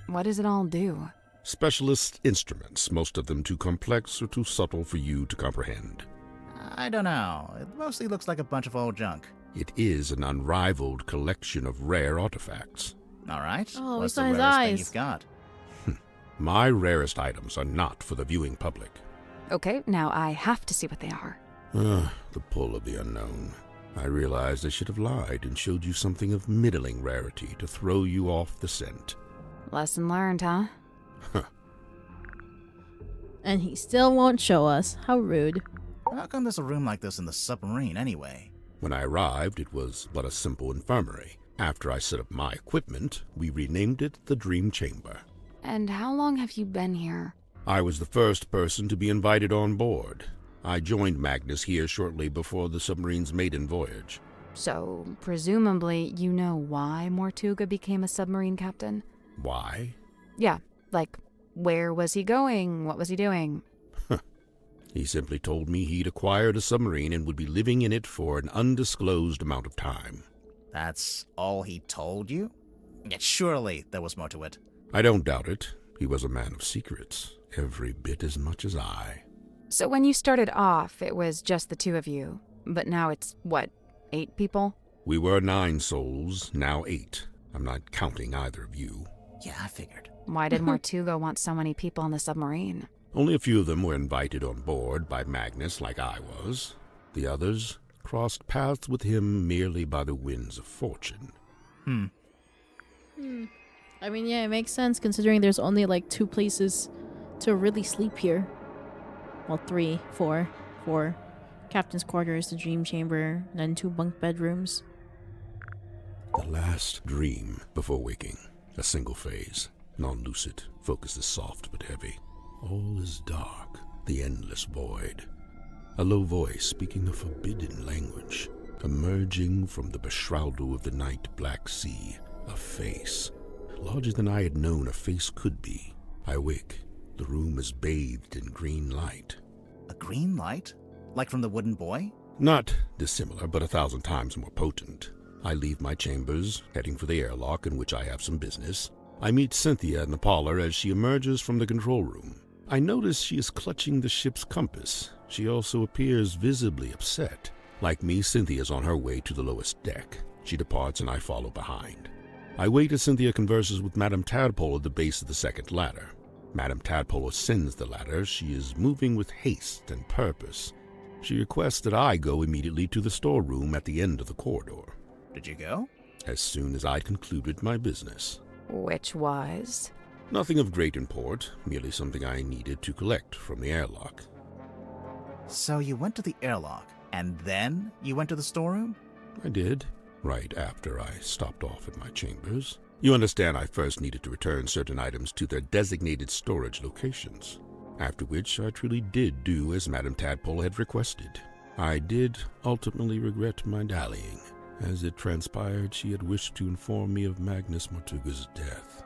D: What does it all do?
N: Specialist instruments, most of them too complex or too subtle for you to comprehend.
C: I don't know. It mostly looks like a bunch of old junk.
N: It is an unrivaled collection of rare artifacts.
C: All right.
A: Oh,
C: What's
A: we
C: the
A: saw his
C: rarest thing
A: eyes.
C: you've got?
N: My rarest items are not for the viewing public.
D: Okay, now I have to see what they are.
N: The pull of the unknown. I realized I should have lied and showed you something of middling rarity to throw you off the scent.
D: Lesson learned, huh?
A: And he still won't show us. How rude.
C: How come there's a room like this in the submarine anyway?
N: When I arrived, it was but a simple infirmary. After I set up my equipment, we renamed it the Dream Chamber.
D: And how long have you been here?
N: I was the first person to be invited on board. I joined Magnus here shortly before the submarine's maiden voyage.
D: So, presumably, you know why Mortuga became a submarine captain?
N: Why?
D: Yeah, like, where was he going? What was he doing?
N: He simply told me he'd acquired a submarine and would be living in it for an undisclosed amount of time.
C: That's all he told you? Yet surely there was more to it.
N: I don't doubt it. He was a man of secrets, every bit as much as I.
D: So when you started off, it was just the two of you. But now it's, what, 8 people?
N: We were 9 souls, now 8. I'm not counting either of you.
C: Yeah, I figured.
D: Why did Mortuga want so many people on the submarine?
N: Only a few of them were invited on board by Magnus like I was. The others crossed paths with him merely by the winds of fortune.
A: I mean, yeah, it makes sense considering there's only like 2 places to really sleep here. Well, 3, 4. Captain's quarters, the dream chamber, and then 2 bunk bedrooms.
N: The last dream before waking. A single phase. Non-lucid. Focus is soft but heavy. All is dark. The endless void. A low voice speaking a forbidden language. Emerging from the beshroudal of the night black sea. A face. Larger than I had known a face could be. I wake. The room is bathed in green light.
C: A green light? Like from the wooden boy?
N: Not dissimilar, but 1,000 times more potent. I leave my chambers, heading for the airlock in which I have some business. I meet Cynthia in the parlor as she emerges from the control room. I notice she is clutching the ship's compass. She also appears visibly upset. Like me, Cynthia's on her way to the lowest deck. She departs and I follow behind. I wait as Cynthia converses with Madame Tadpole at the base of the second ladder. Madame Tadpole ascends the ladder. She is moving with haste and purpose. She requests that I go immediately to the storeroom at the end of the corridor.
C: Did you go?
N: As soon as I'd concluded my business.
D: Which was?
N: Nothing of great import, merely something I needed to collect from the airlock.
C: So you went to the airlock, and then you went to the storeroom?
N: I did, right after I stopped off at my chambers. You understand, I first needed to return certain items to their designated storage locations. After which I truly did do as Madame Tadpole had requested. I did ultimately regret my dallying. As it transpired, she had wished to inform me of Magnus Mortuga's death.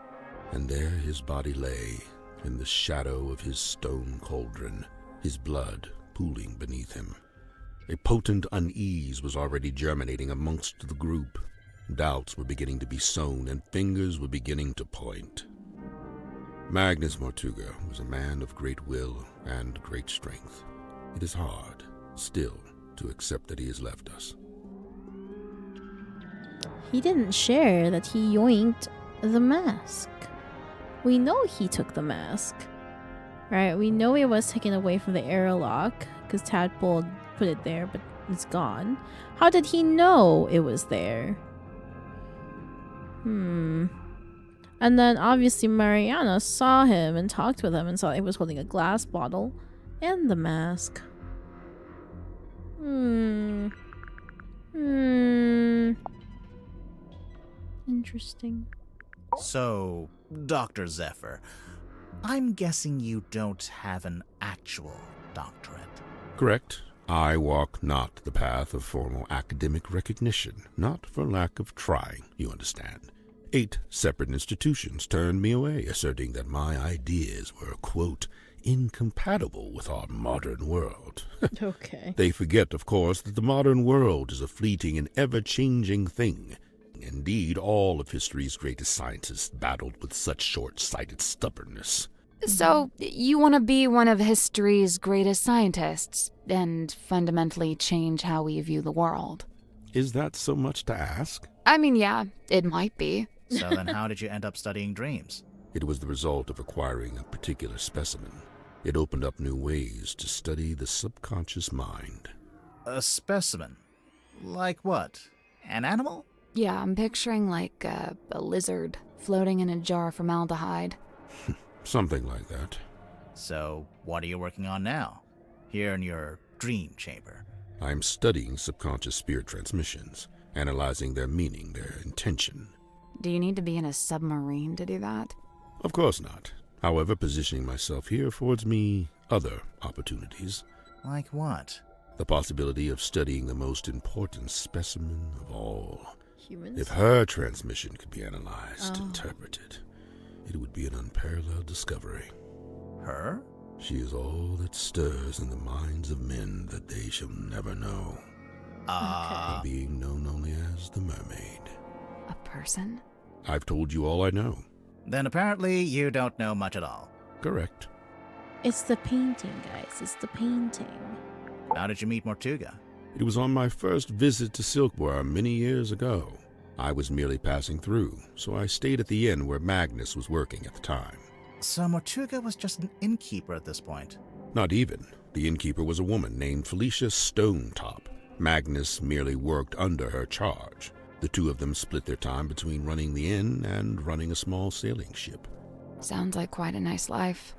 N: And there his body lay, in the shadow of his stone cauldron, his blood pooling beneath him. A potent unease was already germinating amongst the group. Doubts were beginning to be sown, and fingers were beginning to point. Magnus Mortuga was a man of great will and great strength. It is hard, still, to accept that he has left us.
A: He didn't share that he yoinked the mask. We know he took the mask. Right? We know it was taken away from the airlock because Tadpole put it there, but it's gone. How did he know it was there? And then obviously Mariana saw him and talked with him and saw he was holding a glass bottle and the mask. Interesting.
C: So, Dr. Zephyr, I'm guessing you don't have an actual doctorate.
N: Correct. I walk not the path of formal academic recognition, not for lack of trying, you understand. 8 separate institutions turned me away, asserting that my ideas were, quote, incompatible with our modern world.
A: Okay.
N: They forget, of course, that the modern world is a fleeting and ever-changing thing. Indeed, all of history's greatest scientists battled with such short-sighted stubbornness.
D: So, you want to be one of history's greatest scientists and fundamentally change how we view the world?
N: Is that so much to ask?
D: I mean, yeah, it might be.
C: So then how did you end up studying dreams?
N: It was the result of acquiring a particular specimen. It opened up new ways to study the subconscious mind.
C: A specimen? Like what? An animal?
D: Yeah, I'm picturing like a lizard floating in a jar of formaldehyde.
N: Something like that.
C: So, what are you working on now? Here in your dream chamber?
N: I'm studying subconscious spirit transmissions, analyzing their meaning, their intention.
D: Do you need to be in a submarine to do that?
N: Of course not. However, positioning myself here affords me other opportunities.
C: Like what?
N: The possibility of studying the most important specimen of all.
A: Humans?
N: If her transmission could be analyzed, interpreted, it would be an unparalleled discovery.
C: Her?
N: She is all that stirs in the minds of men that they shall never know. Being known only as the mermaid.
D: A person?
N: I've told you all I know.
C: Then apparently you don't know much at all.
N: Correct.
A: It's the painting, guys. It's the painting.
C: How did you meet Mortuga?
N: It was on my first visit to Silkworm many years ago. I was merely passing through, so I stayed at the inn where Magnus was working at the time.
C: So Mortuga was just an innkeeper at this point?
N: Not even. The innkeeper was a woman named Felicia Stonetop. Magnus merely worked under her charge. The two of them split their time between running the inn and running a small sailing ship.
D: Sounds like quite a nice life.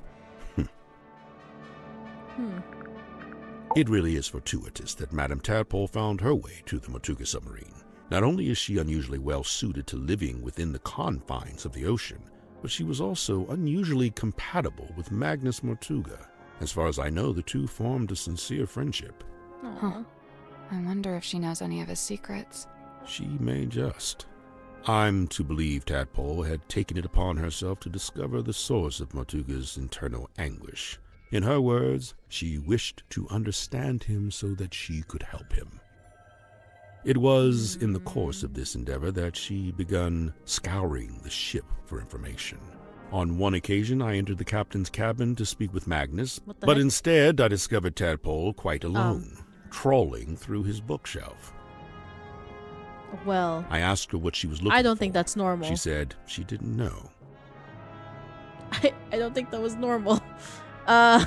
N: It really is fortuitous that Madame Tadpole found her way to the Mortuga submarine. Not only is she unusually well suited to living within the confines of the ocean, but she was also unusually compatible with Magnus Mortuga. As far as I know, the two formed a sincere friendship.
D: Huh. I wonder if she knows any of his secrets.
N: She may just. I'm to believe Tadpole had taken it upon herself to discover the source of Mortuga's internal anguish. In her words, she wished to understand him so that she could help him. It was in the course of this endeavor that she began scouring the ship for information. On one occasion, I entered the captain's cabin to speak with Magnus, but instead I discovered Tadpole quite alone, trawling through his bookshelf.
A: Well,
N: I asked her what she was looking for.
A: I don't think that's normal.
N: She said she didn't know.
A: I don't think that was normal. I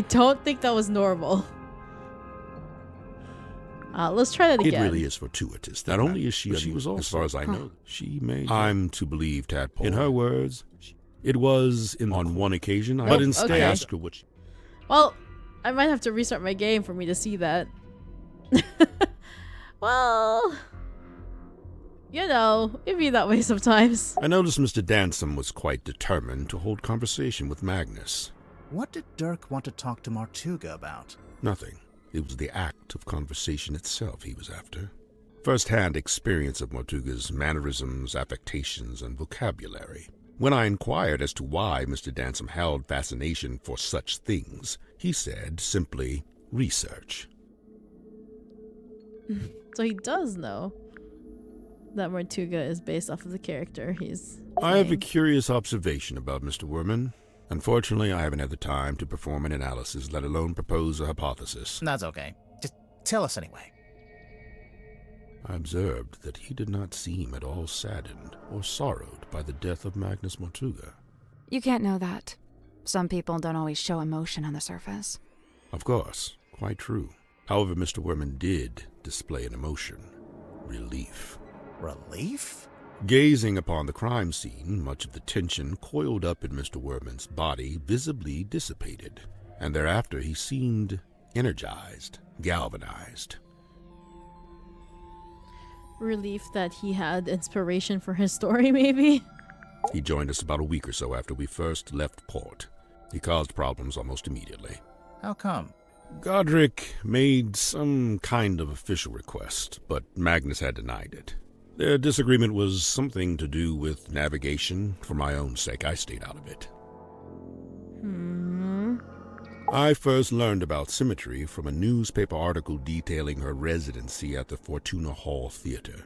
A: don't think that was normal. Let's try that again.
N: It really is fortuitous. Not only is she, but she was also, as far as I know, she made. I'm to believe Tadpole. In her words, it was on one occasion. But instead, I asked her what.
A: Well, I might have to restart my game for me to see that. Well, you know, it'd be that way sometimes.
N: I noticed Mr. Dansom was quite determined to hold conversation with Magnus.
C: What did Dirk want to talk to Mortuga about?
N: Nothing. It was the act of conversation itself he was after. First-hand experience of Mortuga's mannerisms, affectations, and vocabulary. When I inquired as to why Mr. Dansom held fascination for such things, he said simply, research.
A: So he does know that Mortuga is based off of the character he's
N: I have a curious observation about Mr. Werman. Unfortunately, I haven't had the time to perform an analysis, let alone propose a hypothesis.
C: That's okay. Just tell us anyway.
N: I observed that he did not seem at all saddened or sorrowed by the death of Magnus Mortuga.
D: You can't know that. Some people don't always show emotion on the surface.
N: Of course, quite true. However, Mr. Werman did display an emotion. Relief.
C: Relief?
N: Gazing upon the crime scene, much of the tension coiled up in Mr. Werman's body visibly dissipated, and thereafter he seemed energized, galvanized.
A: Relief that he had inspiration for his story, maybe?
N: He joined us about a week or so after we first left port. He caused problems almost immediately.
C: How come?
N: Godric made some kind of official request, but Magnus had denied it. Their disagreement was something to do with navigation. For my own sake, I stayed out of it. I first learned about Symmetry from a newspaper article detailing her residency at the Fortuna Hall Theater.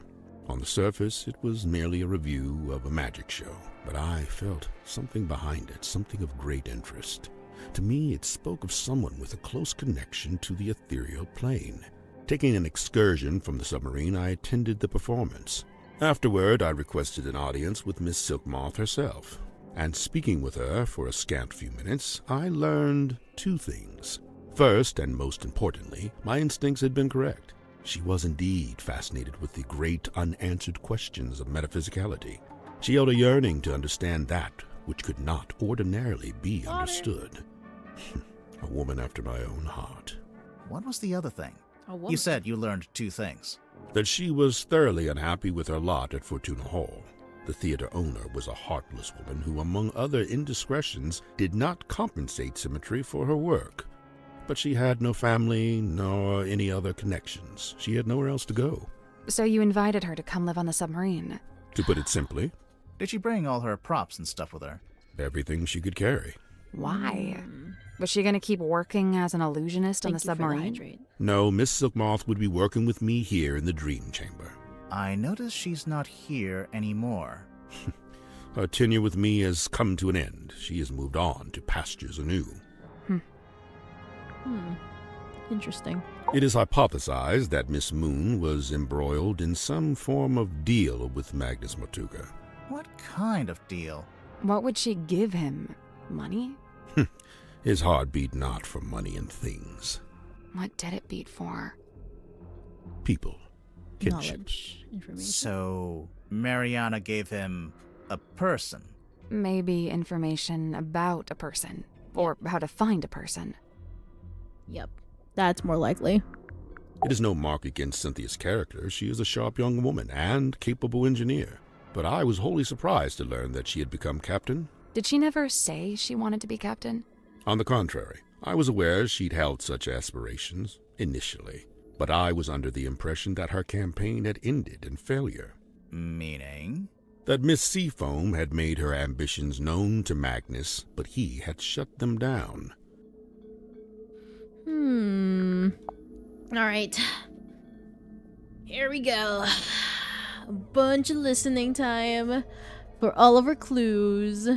N: On the surface, it was merely a review of a magic show, but I felt something behind it, something of great interest. To me, it spoke of someone with a close connection to the ethereal plane. Taking an excursion from the submarine, I attended the performance. Afterward, I requested an audience with Miss Silkmoth herself, and speaking with her for a scant few minutes, I learned two things. First, and most importantly, my instincts had been correct. She was indeed fascinated with the great unanswered questions of metaphysicality. She held a yearning to understand that which could not ordinarily be understood. A woman after my own heart.
C: What was the other thing? You said you learned two things.
N: That she was thoroughly unhappy with her lot at Fortuna Hall. The theater owner was a heartless woman who, among other indiscretions, did not compensate Symmetry for her work. But she had no family, nor any other connections. She had nowhere else to go.
D: So you invited her to come live on the submarine?
N: To put it simply.
C: Did she bring all her props and stuff with her?
N: Everything she could carry.
D: Why? Was she going to keep working as an illusionist on the submarine?
N: No, Miss Silkmoth would be working with me here in the Dream Chamber.
C: I notice she's not here anymore.
N: Her tenure with me has come to an end. She has moved on to pastures anew.
A: Interesting.
N: It is hypothesized that Miss Moon was embroiled in some form of deal with Magnus Mortuga.
C: What kind of deal?
D: What would she give him? Money?
N: His heart beat not for money and things.
D: What did it beat for?
N: People.
C: Kinship.
M: Information.
C: So, Mariana gave him a person.
D: Maybe information about a person, or how to find a person.
M: Yep. That's more likely.
N: It is no mark against Cynthia's character. She is a sharp young woman and capable engineer. But I was wholly surprised to learn that she had become captain.
D: Did she never say she wanted to be captain?
N: On the contrary, I was aware she'd held such aspirations, initially. But I was under the impression that her campaign had ended in failure.
C: Meaning?
N: That Miss Seafoam had made her ambitions known to Magnus, but he had shut them down.
M: Alright. Here we go. A bunch of listening time for all of our clues.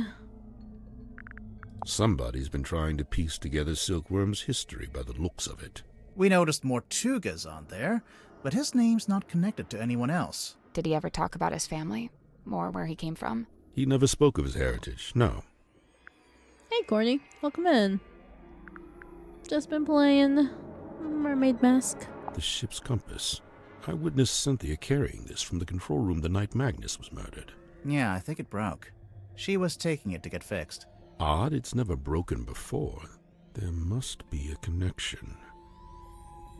N: Somebody's been trying to piece together Silkworm's history by the looks of it.
C: We noticed Mortuga's on there, but his name's not connected to anyone else.
D: Did he ever talk about his family? Or where he came from?
N: He never spoke of his heritage, no.
M: Hey, Corny. Welcome in. Just been playing Mermaid Mask.
N: The ship's compass. I witnessed Cynthia carrying this from the control room the night Magnus was murdered.
C: Yeah, I think it broke. She was taking it to get fixed.
N: Odd, it's never broken before. There must be a connection.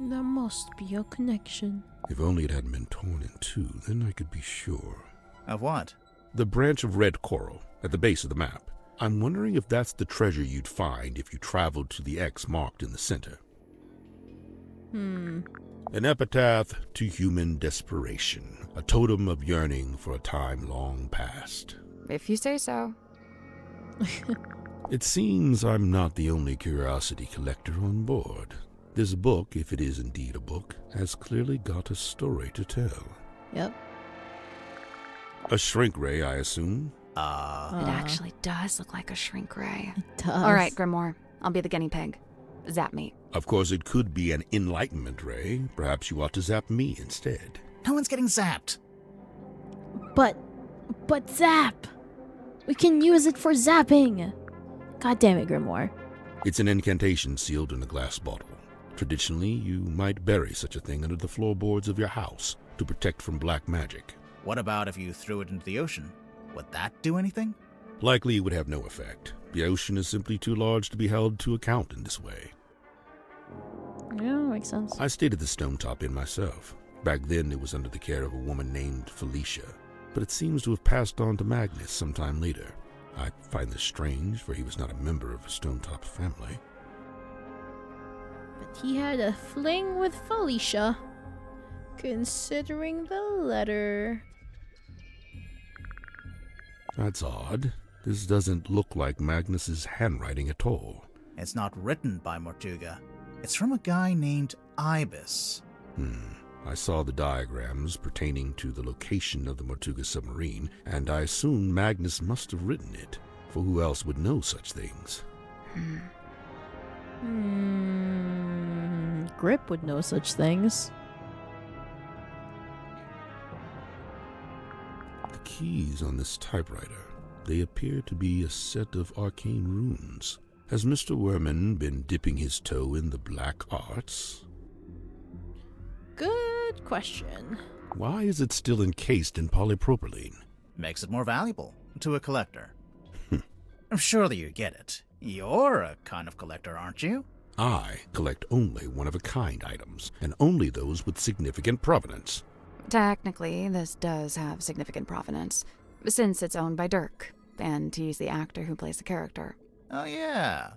M: There must be a connection.
N: If only it hadn't been torn in two, then I could be sure.
C: Of what?
N: The branch of red coral at the base of the map. I'm wondering if that's the treasure you'd find if you traveled to the X marked in the center. An epitaph to human desperation, a totem of yearning for a time long past.
D: If you say so.
N: It seems I'm not the only curiosity collector on board. This book, if it is indeed a book, has clearly got a story to tell.
M: Yep.
N: A shrink ray, I assume?
D: It actually does look like a shrink ray.
M: It does.
D: All right, Grimoire. I'll be the guinea pig. Zap me.
N: Of course, it could be an enlightenment ray. Perhaps you ought to zap me instead.
C: No one's getting zapped.
M: But zap! We can use it for zapping! God damn it, Grimoire.
N: It's an incantation sealed in a glass bottle. Traditionally, you might bury such a thing under the floorboards of your house to protect from black magic.
C: What about if you threw it into the ocean? Would that do anything?
N: Likely it would have no effect. The ocean is simply too large to be held to account in this way.
M: Yeah, makes sense.
N: I stayed at the Stone Top Inn myself. Back then it was under the care of a woman named Felicia, but it seems to have passed on to Magnus sometime later. I find this strange, for he was not a member of a Stone Top family.
M: But he had a fling with Felicia, considering the letter.
N: That's odd. This doesn't look like Magnus's handwriting at all.
C: It's not written by Mortuga. It's from a guy named Ibis.
N: I saw the diagrams pertaining to the location of the Mortuga submarine, and I assume Magnus must have written it, for who else would know such things?
M: Grip would know such things.
N: The keys on this typewriter, they appear to be a set of arcane runes. Has Mr. Werman been dipping his toe in the black arts?
M: Good question.
N: Why is it still encased in polypropylene?
C: Makes it more valuable to a collector. Surely you get it. You're a kind of collector, aren't you?
N: I collect only one-of-a-kind items, and only those with significant provenance.
D: Technically, this does have significant provenance, since it's owned by Dirk, and he's the actor who plays the character.
C: Oh, yeah.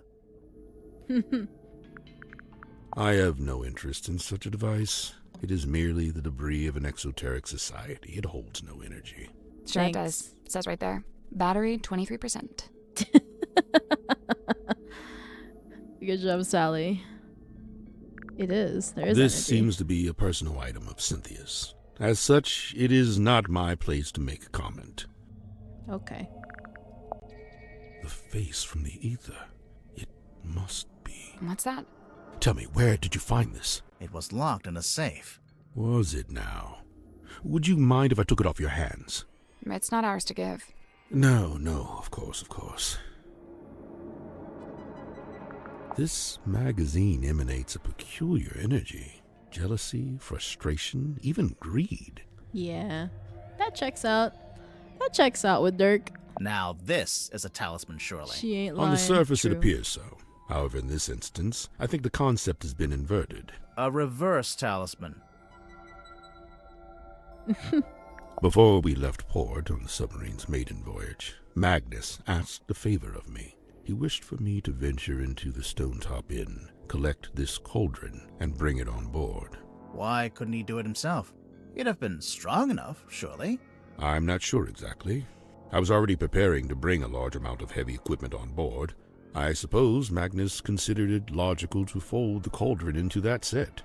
N: I have no interest in such a device. It is merely the debris of an exoteric society. It holds no energy.
D: Sure it does. It says right there. Battery, 23%.
M: Good job, Sally. It is. There is
N: This
M: energy.
N: seems to be a personal item of Cynthia's. As such, it is not my place to make a comment.
M: Okay.
N: The face from the ether. It must be.
D: What's that?
N: Tell me, where did you find this?
C: It was locked in a safe.
N: Was it now? Would you mind if I took it off your hands?
D: It's not ours to give.
N: No, of course. This magazine emanates a peculiar energy. Jealousy, frustration, even greed.
A: Yeah, that checks out. That checks out with Dirk.
C: Now this is a talisman, surely.
A: She ain't lying.
N: On the surface,
A: True.
N: it appears so. However, in this instance, I think the concept has been inverted.
C: A reverse talisman.
N: Before we left port on the submarine's maiden voyage, Magnus asked a favor of me. He wished for me to venture into the Stonetop Inn, collect this cauldron, and bring it on board.
C: Why couldn't he do it himself? He'd have been strong enough, surely.
N: I'm not sure exactly. I was already preparing to bring a large amount of heavy equipment on board. I suppose Magnus considered it logical to fold the cauldron into that set.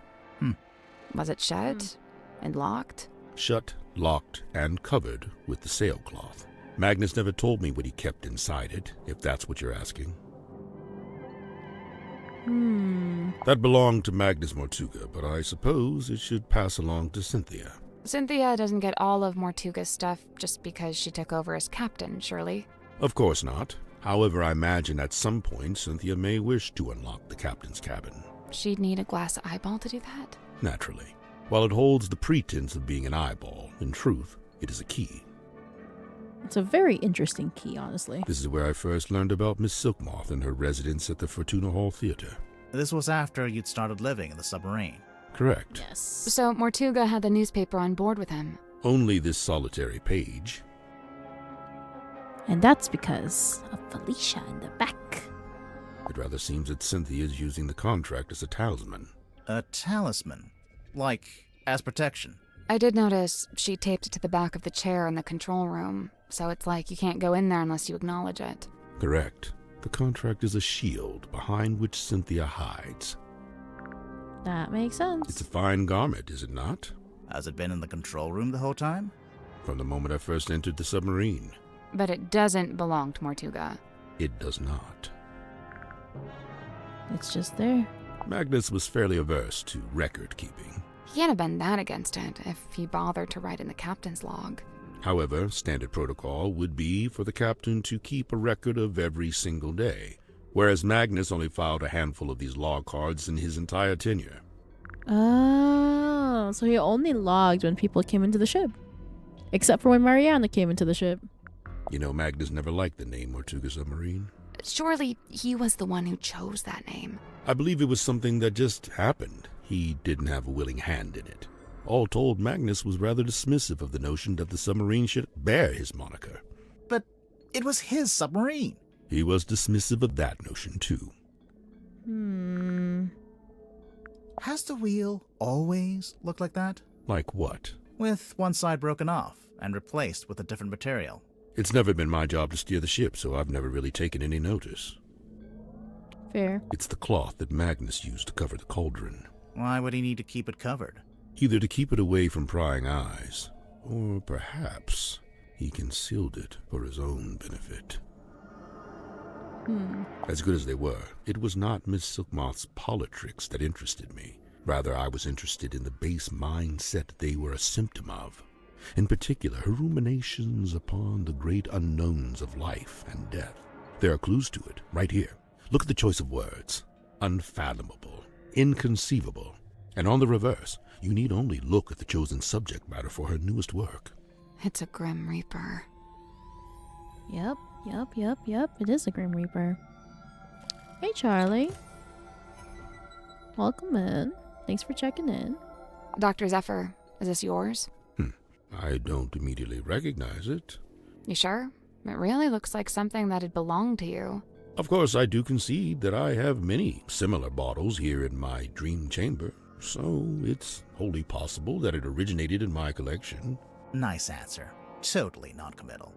D: Was it shut and locked?
N: Shut, locked, and covered with the sailcloth. Magnus never told me what he kept inside it, if that's what you're asking. That belonged to Magnus Mortuga, but I suppose it should pass along to Cynthia.
D: Cynthia doesn't get all of Mortuga's stuff just because she took over as captain, surely?
N: Of course not. However, I imagine at some point Cynthia may wish to unlock the captain's cabin.
D: She'd need a glass eyeball to do that?
N: Naturally. While it holds the pretense of being an eyeball, in truth, it is a key.
A: It's a very interesting key, honestly.
N: This is where I first learned about Miss Silkmoth and her residence at the Fortuna Hall Theater.
C: This was after you'd started living in the submarine.
N: Correct.
A: Yes.
D: So Mortuga had the newspaper on board with him.
N: Only this solitary page.
A: And that's because of Felicia in the back.
N: It rather seems that Cynthia is using the contract as a talisman.
C: A talisman? Like, as protection?
D: I did notice she taped it to the back of the chair in the control room, so it's like you can't go in there unless you acknowledge it.
N: Correct. The contract is a shield behind which Cynthia hides.
A: That makes sense.
N: It's a fine garment, is it not?
C: Has it been in the control room the whole time?
N: From the moment I first entered the submarine.
D: But it doesn't belong to Mortuga.
N: It does not.
A: It's just there.
N: Magnus was fairly averse to record keeping.
D: He can't have been that against it if he bothered to write in the captain's log.
N: However, standard protocol would be for the captain to keep a record of every single day, whereas Magnus only filed a handful of these log cards in his entire tenure.
A: Oh, so he only logged when people came into the ship. Except for when Mariana came into the ship.
N: You know, Magnus never liked the name Mortuga Submarine.
D: Surely he was the one who chose that name.
N: I believe it was something that just happened. He didn't have a willing hand in it. All told, Magnus was rather dismissive of the notion that the submarine should bear his moniker.
C: But it was his submarine.
N: He was dismissive of that notion, too.
C: Has the wheel always looked like that?
N: Like what?
C: With one side broken off and replaced with a different material.
N: It's never been my job to steer the ship, so I've never really taken any notice.
A: Fair.
N: It's the cloth that Magnus used to cover the cauldron.
C: Why would he need to keep it covered?
N: Either to keep it away from prying eyes, or perhaps he concealed it for his own benefit. As good as they were, it was not Miss Silkmoth's politricks that interested me. Rather, I was interested in the base mindset they were a symptom of. In particular, her ruminations upon the great unknowns of life and death. There are clues to it, right here. Look at the choice of words. Unfathomable, inconceivable. And on the reverse, you need only look at the chosen subject matter for her newest work.
D: It's a Grim Reaper.
A: Yep. It is a Grim Reaper. Hey, Charlie. Welcome in. Thanks for checking in.
D: Dr. Zephyr, is this yours?
N: I don't immediately recognize it.
D: You sure? It really looks like something that had belonged to you.
N: Of course, I do concede that I have many similar bottles here in my dream chamber, so it's wholly possible that it originated in my collection.
C: Nice answer. Totally non-committal.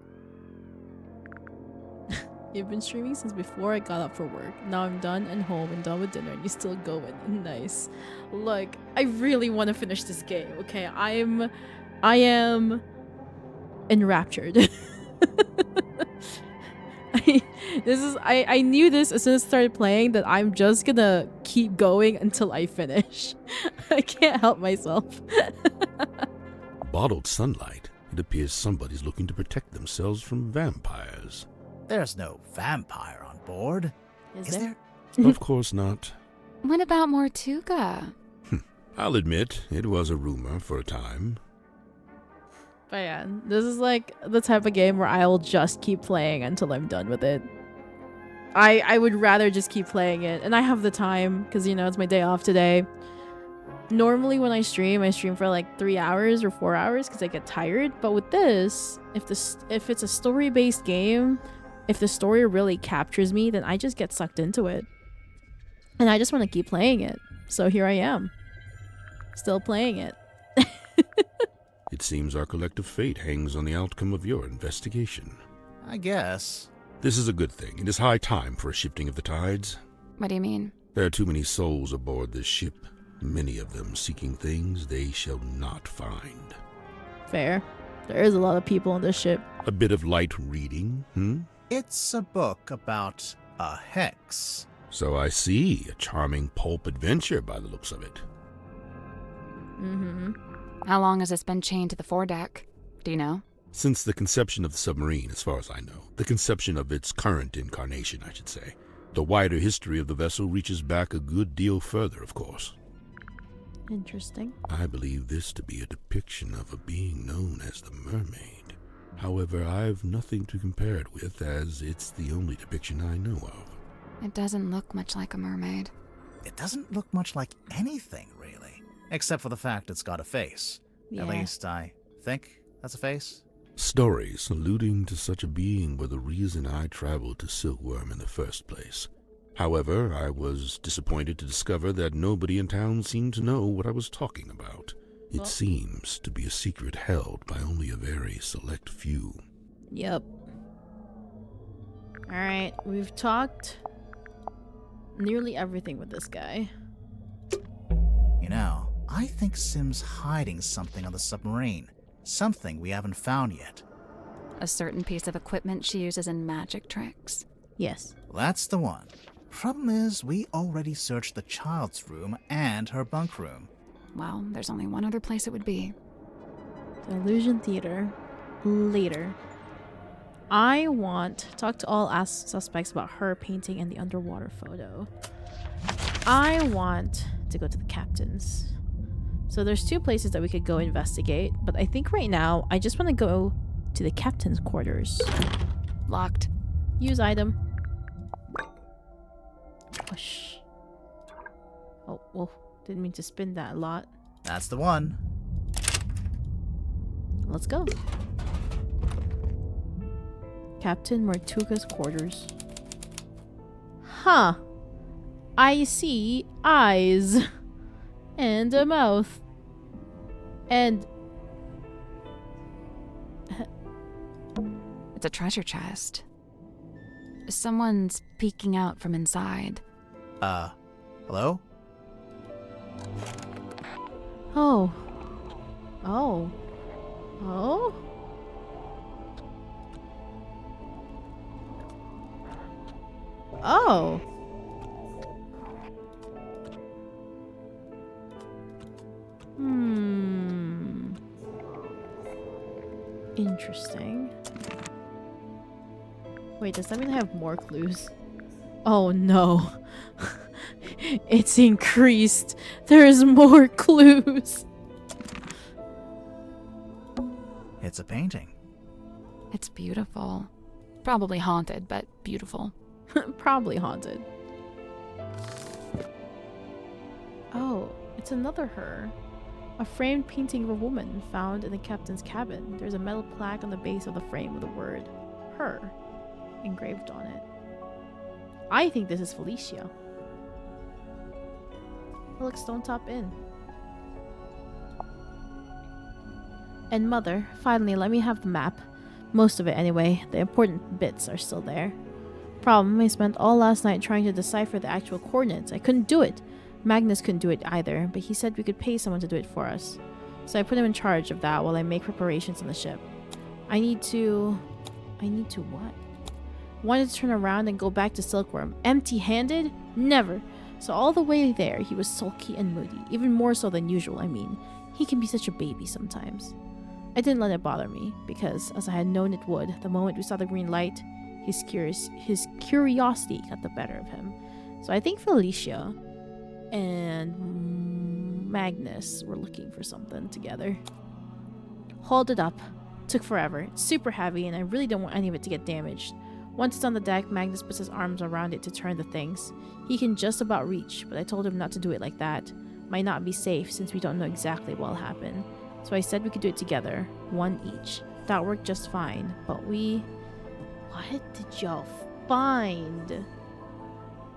A: You've been streaming since before I got up for work. Now I'm done and home and done with dinner and you still going. Nice. Look, I really want to finish this game, okay? I am enraptured. I knew this as soon as I started playing that I'm just gonna keep going until I finish. I can't help myself.
N: Bottled sunlight. It appears somebody's looking to protect themselves from vampires.
C: There's no vampire on board. Is there?
N: Of course not.
D: What about Mortuga?
N: I'll admit, it was a rumor for a time.
A: But yeah, this is like the type of game where I'll just keep playing until I'm done with it. I would rather just keep playing it. And I have the time because, you know, it's my day off today. Normally when I stream for like 3 hours or 4 hours because I get tired. But with this, if it's a story-based game, if the story really captures me, then I just get sucked into it. And I just want to keep playing it. So here I am. Still playing it.
N: It seems our collective fate hangs on the outcome of your investigation.
C: I guess.
N: This is a good thing. It is high time for a shifting of the tides.
D: What do you mean?
N: There are too many souls aboard this ship, many of them seeking things they shall not find.
A: Fair. There is a lot of people on this ship.
N: A bit of light reading,
C: It's a book about a hex.
N: So I see. A charming pulp adventure by the looks of it.
A: Mm-hmm.
D: How long has this been chained to the foredeck? Do you know?
N: Since the conception of the submarine, as far as I know. The conception of its current incarnation, I should say. The wider history of the vessel reaches back a good deal further, of course.
A: Interesting.
N: I believe this to be a depiction of a being known as the Mermaid. However, I've nothing to compare it with, as it's the only depiction I know of.
D: It doesn't look much like a mermaid.
C: It doesn't look much like anything, really. Except for the fact it's got a face.
A: Yeah.
C: At least I think that's a face.
N: Stories alluding to such a being were the reason I traveled to Silkworm in the first place. However, I was disappointed to discover that nobody in town seemed to know what I was talking about. It seems to be a secret held by only a very select few.
A: Yep. Alright, we've talked nearly everything with this guy.
C: You know, I think Sim's hiding something on the submarine. Something we haven't found yet.
D: A certain piece of equipment she uses in magic tricks?
A: Yes.
C: That's the one. Problem is, we already searched the child's room and her bunk room.
D: Well, there's only one other place it would be.
A: The Illusion Theater. Later. I want to talk to all suspects about her painting and the underwater photo. I want to go to the captain's. So there's 2 places that we could go investigate, but I think right now I just want to go to the captain's quarters.
D: Locked.
A: Use item. Push. Oh, well, didn't mean to spin that a lot.
C: That's the one.
A: Let's go. Captain Martuga's quarters. Huh. I see eyes. And a mouth. And...
D: It's a treasure chest. Someone's peeking out from inside.
C: Hello?
A: Oh. Oh. Oh? Oh. Interesting. Wait, does that mean I have more clues? Oh no. It's increased. There's more clues.
C: It's a painting.
D: It's beautiful. Probably haunted, but beautiful.
A: Probably haunted. Oh, it's another her. A framed painting of a woman found in the captain's cabin. There's a metal plaque on the base of the frame with the word "her" engraved on it. I think this is Felicia. Oh, look, Stone Top Inn. And Mother, finally, let me have the map. Most of it, anyway. The important bits are still there. Problem, I spent all last night trying to decipher the actual coordinates. I couldn't do it. Magnus couldn't do it either, but he said we could pay someone to do it for us. So I put him in charge of that while I make preparations on the ship. I need to what? Wanted to turn around and go back to Silkworm. Empty-handed? Never. So all the way there, he was sulky and moody. Even more so than usual, I mean. He can be such a baby sometimes. I didn't let it bother me, because, as I had known it would, the moment we saw the green light, his curiosity got the better of him. So I think Felicia and Magnus were looking for something together. Hauled it up. Took forever. It's super heavy and I really don't want any of it to get damaged. Once it's on the deck, Magnus puts his arms around it to turn the things. He can just about reach, but I told him not to do it like that. Might not be safe since we don't know exactly what'll happen. So I said we could do it together, one each. That worked just fine, but we... What did y'all find?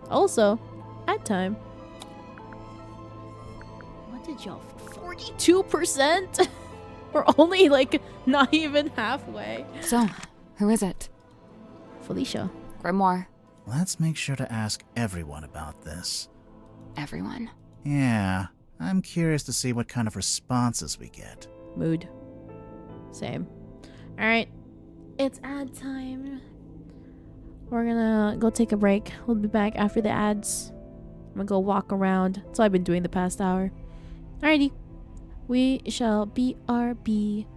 A: Also, ad time. What did y'all... 42%? We're only, like, not even halfway.
D: So, who is it?
A: Felicia.
D: Grimoire.
C: Let's make sure to ask everyone about this.
D: Everyone.
C: Yeah, I'm curious to see what kind of responses we get.
A: Mood. Same. Alright. It's ad time. We're gonna go take a break. We'll be back after the ads. I'm gonna go walk around. That's all I've been doing the past hour. Alrighty. We shall BRB.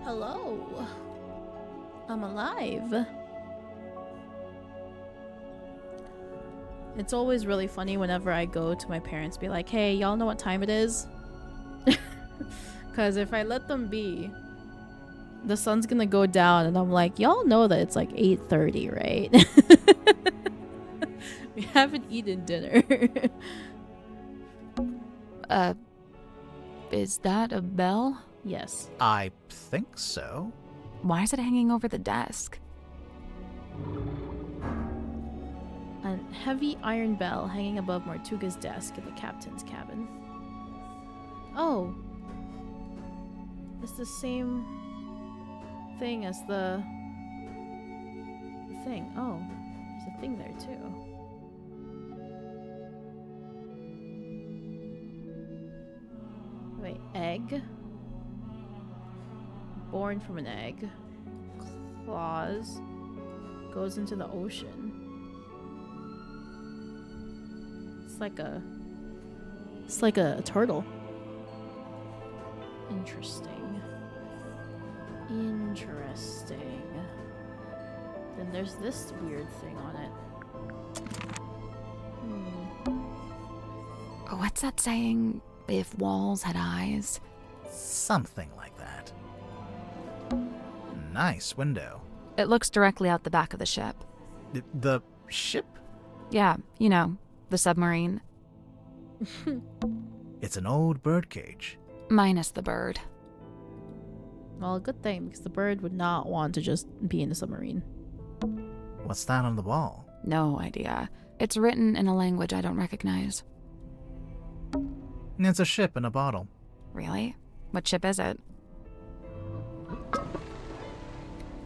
A: Hello. I'm alive. It's always really funny whenever I go to my parents, be like, hey, y'all know what time it is? Because if I let them be, the sun's gonna go down, and I'm like, y'all know that it's like 8:30, right? We haven't eaten dinner.
D: Is that a bell?
A: Yes.
C: I think so.
D: Why is it hanging over the desk?
A: A heavy iron bell hanging above Mortuga's desk in the captain's cabin. Oh. It's the same thing as the thing. Oh, there's a thing there too. Wait, egg? Born from an egg. Claws. Goes into the ocean. It's like a turtle. Interesting. Then there's this weird thing on it.
D: What's that saying? If walls had eyes?
C: Something like that. Nice window.
D: It looks directly out the back of the ship.
C: The ship?
D: Yeah, you know, the submarine.
C: It's an old birdcage.
D: Minus the bird.
A: Well, a good thing, because the bird would not want to just be in the submarine.
C: What's that on the wall?
D: No idea. It's written in a language I don't recognize.
C: It's a ship in a bottle.
D: Really? What ship is it?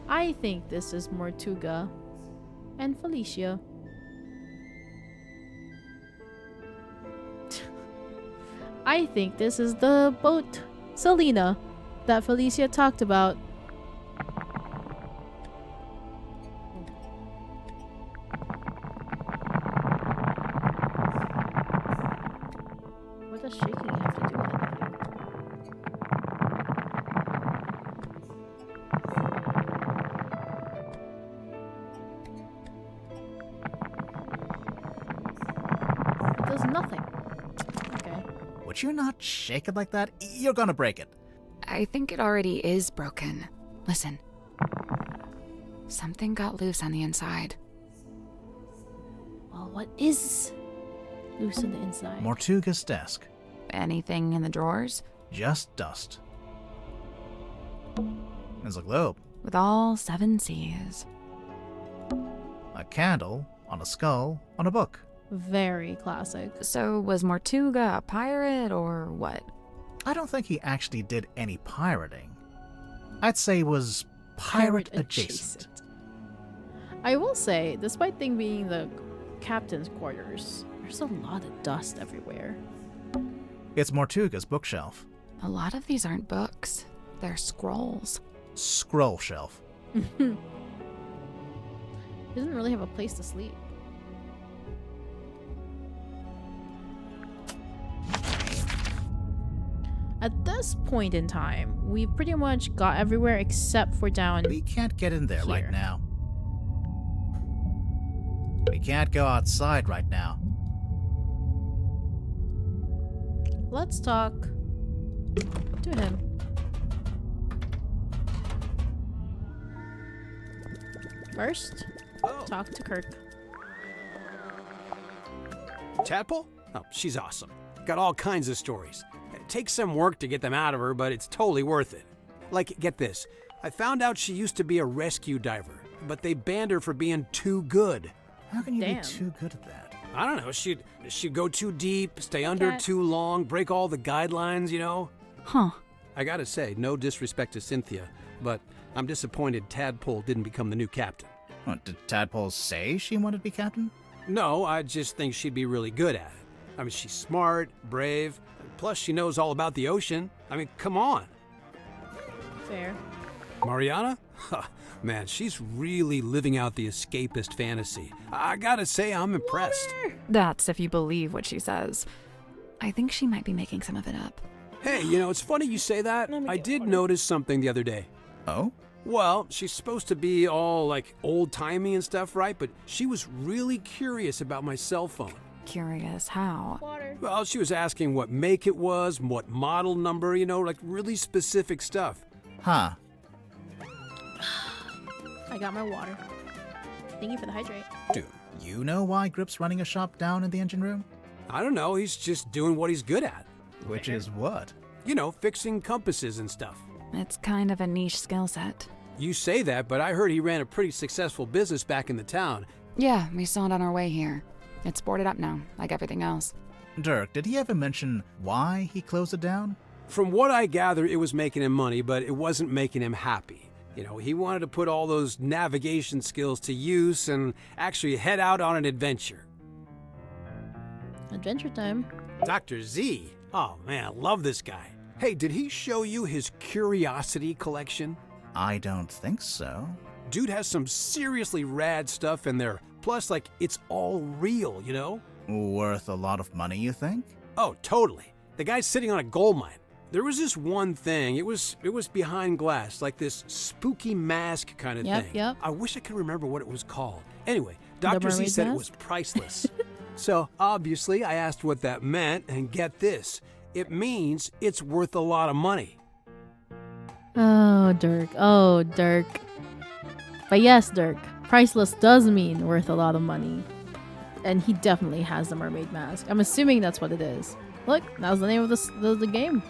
A: I think this is Mortuga and Felicia. I think this is the boat, Selena, that Felicia talked about. What does shaking have to do with anything? It does nothing. Okay.
C: Would you not shake it like that? You're gonna break it.
D: I think it already is broken. Listen. Something got loose on the inside.
A: Well, what is loose on the inside?
C: Mortuga's desk.
D: Anything in the drawers?
C: Just dust. There's a globe.
D: With all 7 seas.
C: A candle on a skull on a book.
A: Very classic.
D: So was Mortuga a pirate or what?
C: I don't think he actually did any pirating. I'd say he was pirate adjacent.
A: I will say, despite thing being the captain's quarters, there's a lot of dust everywhere.
C: It's Mortuga's bookshelf.
D: A lot of these aren't books. They're scrolls.
C: Scroll shelf.
A: He doesn't really have a place to sleep. At this point in time, we've pretty much got everywhere except for down
C: We can't get in there
A: here.
C: right now. We can't go outside right now.
A: Let's talk to him. First, talk to Kirk.
H: Tadpole? Oh, she's awesome. Got all kinds of stories. It takes some work to get them out of her, but it's totally worth it. Like, get this. I found out she used to be a rescue diver, but they banned her for being too good.
C: How can you
A: Damn.
C: be too good at that?
H: I don't know. She'd go too deep, stay under too long, break all the guidelines, you know?
D: Huh.
H: I gotta say, no disrespect to Cynthia, but I'm disappointed Tadpole didn't become the new captain.
C: What, did Tadpole say she wanted to be captain?
H: No, I just think she'd be really good at it. I mean, she's smart, brave, plus she knows all about the ocean. I mean, come on.
A: Fair.
H: Mariana? Man, she's really living out the escapist fantasy. I gotta say, I'm impressed.
D: That's if you believe what she says. I think she might be making some of it up.
H: Hey, you know, it's funny you say that. I did notice something the other day.
C: Oh?
H: Well, she's supposed to be all like old-timey and stuff, right? But she was really curious about my cell phone.
D: Curious how?
M: Water.
H: Well, she was asking what make it was, what model number, like really specific stuff.
C: Huh.
M: I got my water. Thank you for the hydrate.
C: Do you know why Grip's running a shop down in the engine room?
H: I don't know, he's just doing what he's good at.
C: Which is what?
H: Fixing compasses and stuff.
D: It's kind of a niche skill set.
H: You say that, but I heard he ran a pretty successful business back in the town.
D: Yeah, we saw it on our way here. It's boarded up now, like everything else.
C: Dirk, did he ever mention why he closed it down?
H: From what I gather, it was making him money, but it wasn't making him happy. He wanted to put all those navigation skills to use and actually head out on an adventure.
M: Adventure time.
H: Dr. Z. Oh man, I love this guy. Hey, did he show you his curiosity collection?
C: I don't think so.
H: Dude has some seriously rad stuff in there. Plus, it's all real,
C: Worth a lot of money, you think?
H: Oh, totally. The guy's sitting on a gold mine. There was this one thing. It was behind glass, like this spooky mask kind of thing.
M: Yep.
H: I wish I could remember what it was called. Anyway, Dr. Z said
M: mask?
H: it was priceless. So, obviously, I asked what that meant, and get this. It means it's worth a lot of money.
M: Oh, Dirk. Oh, Dirk. But yes, Dirk. Priceless does mean worth a lot of money. And he definitely has the mermaid mask. I'm assuming that's what it is. Look, that was the name of the game.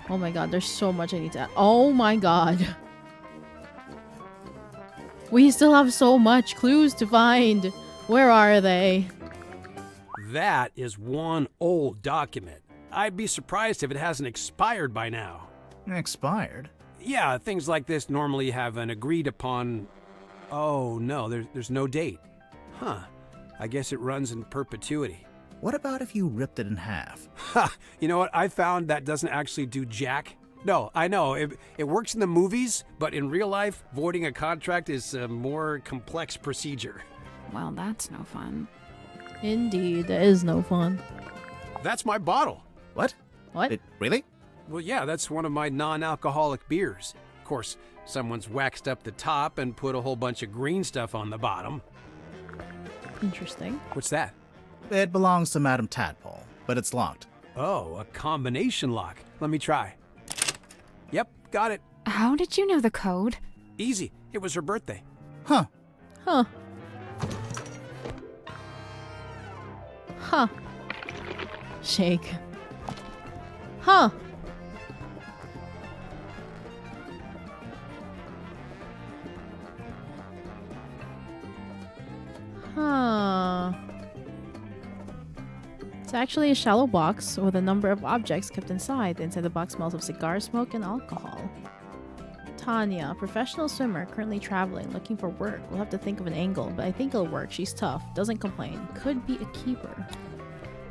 M: Oh my god, there's so much I need to add. Oh my god. We still have so much clues to find. Where are they?
H: That is one old document. I'd be surprised if it hasn't expired by now.
C: Expired?
H: Yeah, things like this normally have an agreed upon... Oh, no, there's no date. Huh. I guess it runs in perpetuity.
C: What about if you ripped it in half?
H: Ha! You know what? I found that doesn't actually do jack. No, I know. It works in the movies, but in real life, voiding a contract is a more complex procedure.
D: Well, that's no fun.
M: Indeed, that is no fun.
H: That's my bottle.
C: What?
M: What?
C: Really?
H: Well, yeah, that's one of my non-alcoholic beers. Of course, someone's waxed up the top and put a whole bunch of green stuff on the bottom.
M: Interesting.
H: What's that?
C: It belongs to Madame Tadpole, but it's locked.
H: Oh, a combination lock. Let me try. Yep, got it.
D: How did you know the code?
H: Easy. It was her birthday.
C: Huh.
M: Huh. Huh. Shake. Huh. Huh. It's actually a shallow box with a number of objects kept inside. The inside the box smells of cigar smoke and alcohol. Tanya, professional swimmer, currently traveling, looking for work. We'll have to think of an angle, but I think it'll work. She's tough, doesn't complain. Could be a keeper.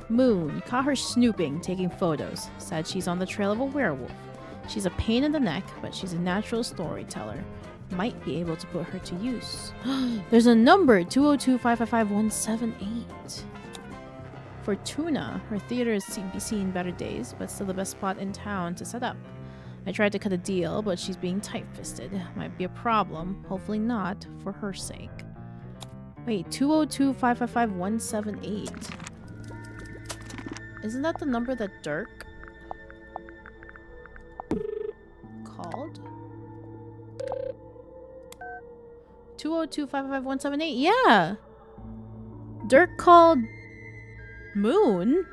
M: Moon, caught her snooping, taking photos. Said she's on the trail of a werewolf. She's a pain in the neck, but she's a natural storyteller. Might be able to put her to use. There's a number, 202-555-178. Fortuna, her theater has seen better days, but still the best spot in town to set up. I tried to cut a deal, but she's being tight-fisted. Might be a problem. Hopefully not, for her sake. Wait, 202-555-178. Isn't that the number that Dirk called? 202-555-178. Yeah. Dirk called Moon.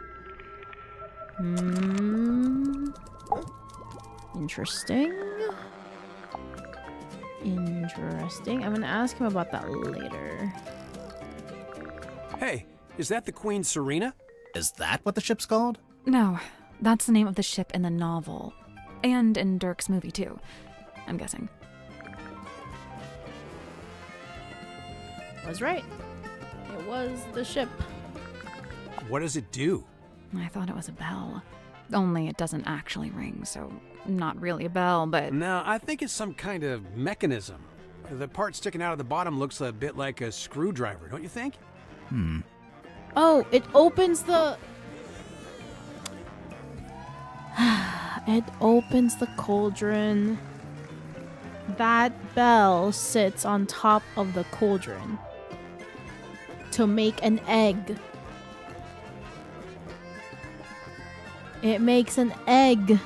M: Interesting. Interesting. I'm gonna ask him about that later.
H: Hey, is that the Queen Serena?
C: Is that what the ship's called?
D: No, that's the name of the ship in the novel. And in Dirk's movie, too. I'm guessing.
M: Was right. It was the ship.
H: What does it do?
D: I thought it was a bell. Only it doesn't actually ring, so not really a bell, but...
H: No, I think it's some kind of mechanism. The part sticking out of the bottom looks a bit like a screwdriver, don't you think?
M: Oh, it opens the... It opens the cauldron. That bell sits on top of the cauldron to make an egg. It makes an egg.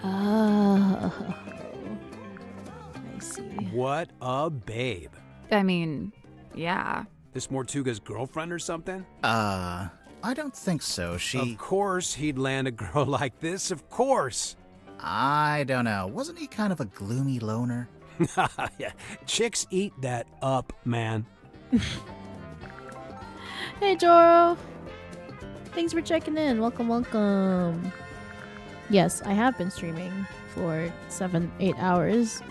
M: Oh, I see.
H: What a babe.
D: I mean, yeah.
H: This Mortuga's girlfriend or something?
C: I don't think so.
H: Of course he'd land a girl like this, of course.
C: I don't know. Wasn't he kind of a gloomy loner?
H: Yeah, chicks eat that up, man.
M: Hey, Joro. Thanks for checking in. Welcome, welcome. Yes, I have been streaming for 7-8 hours.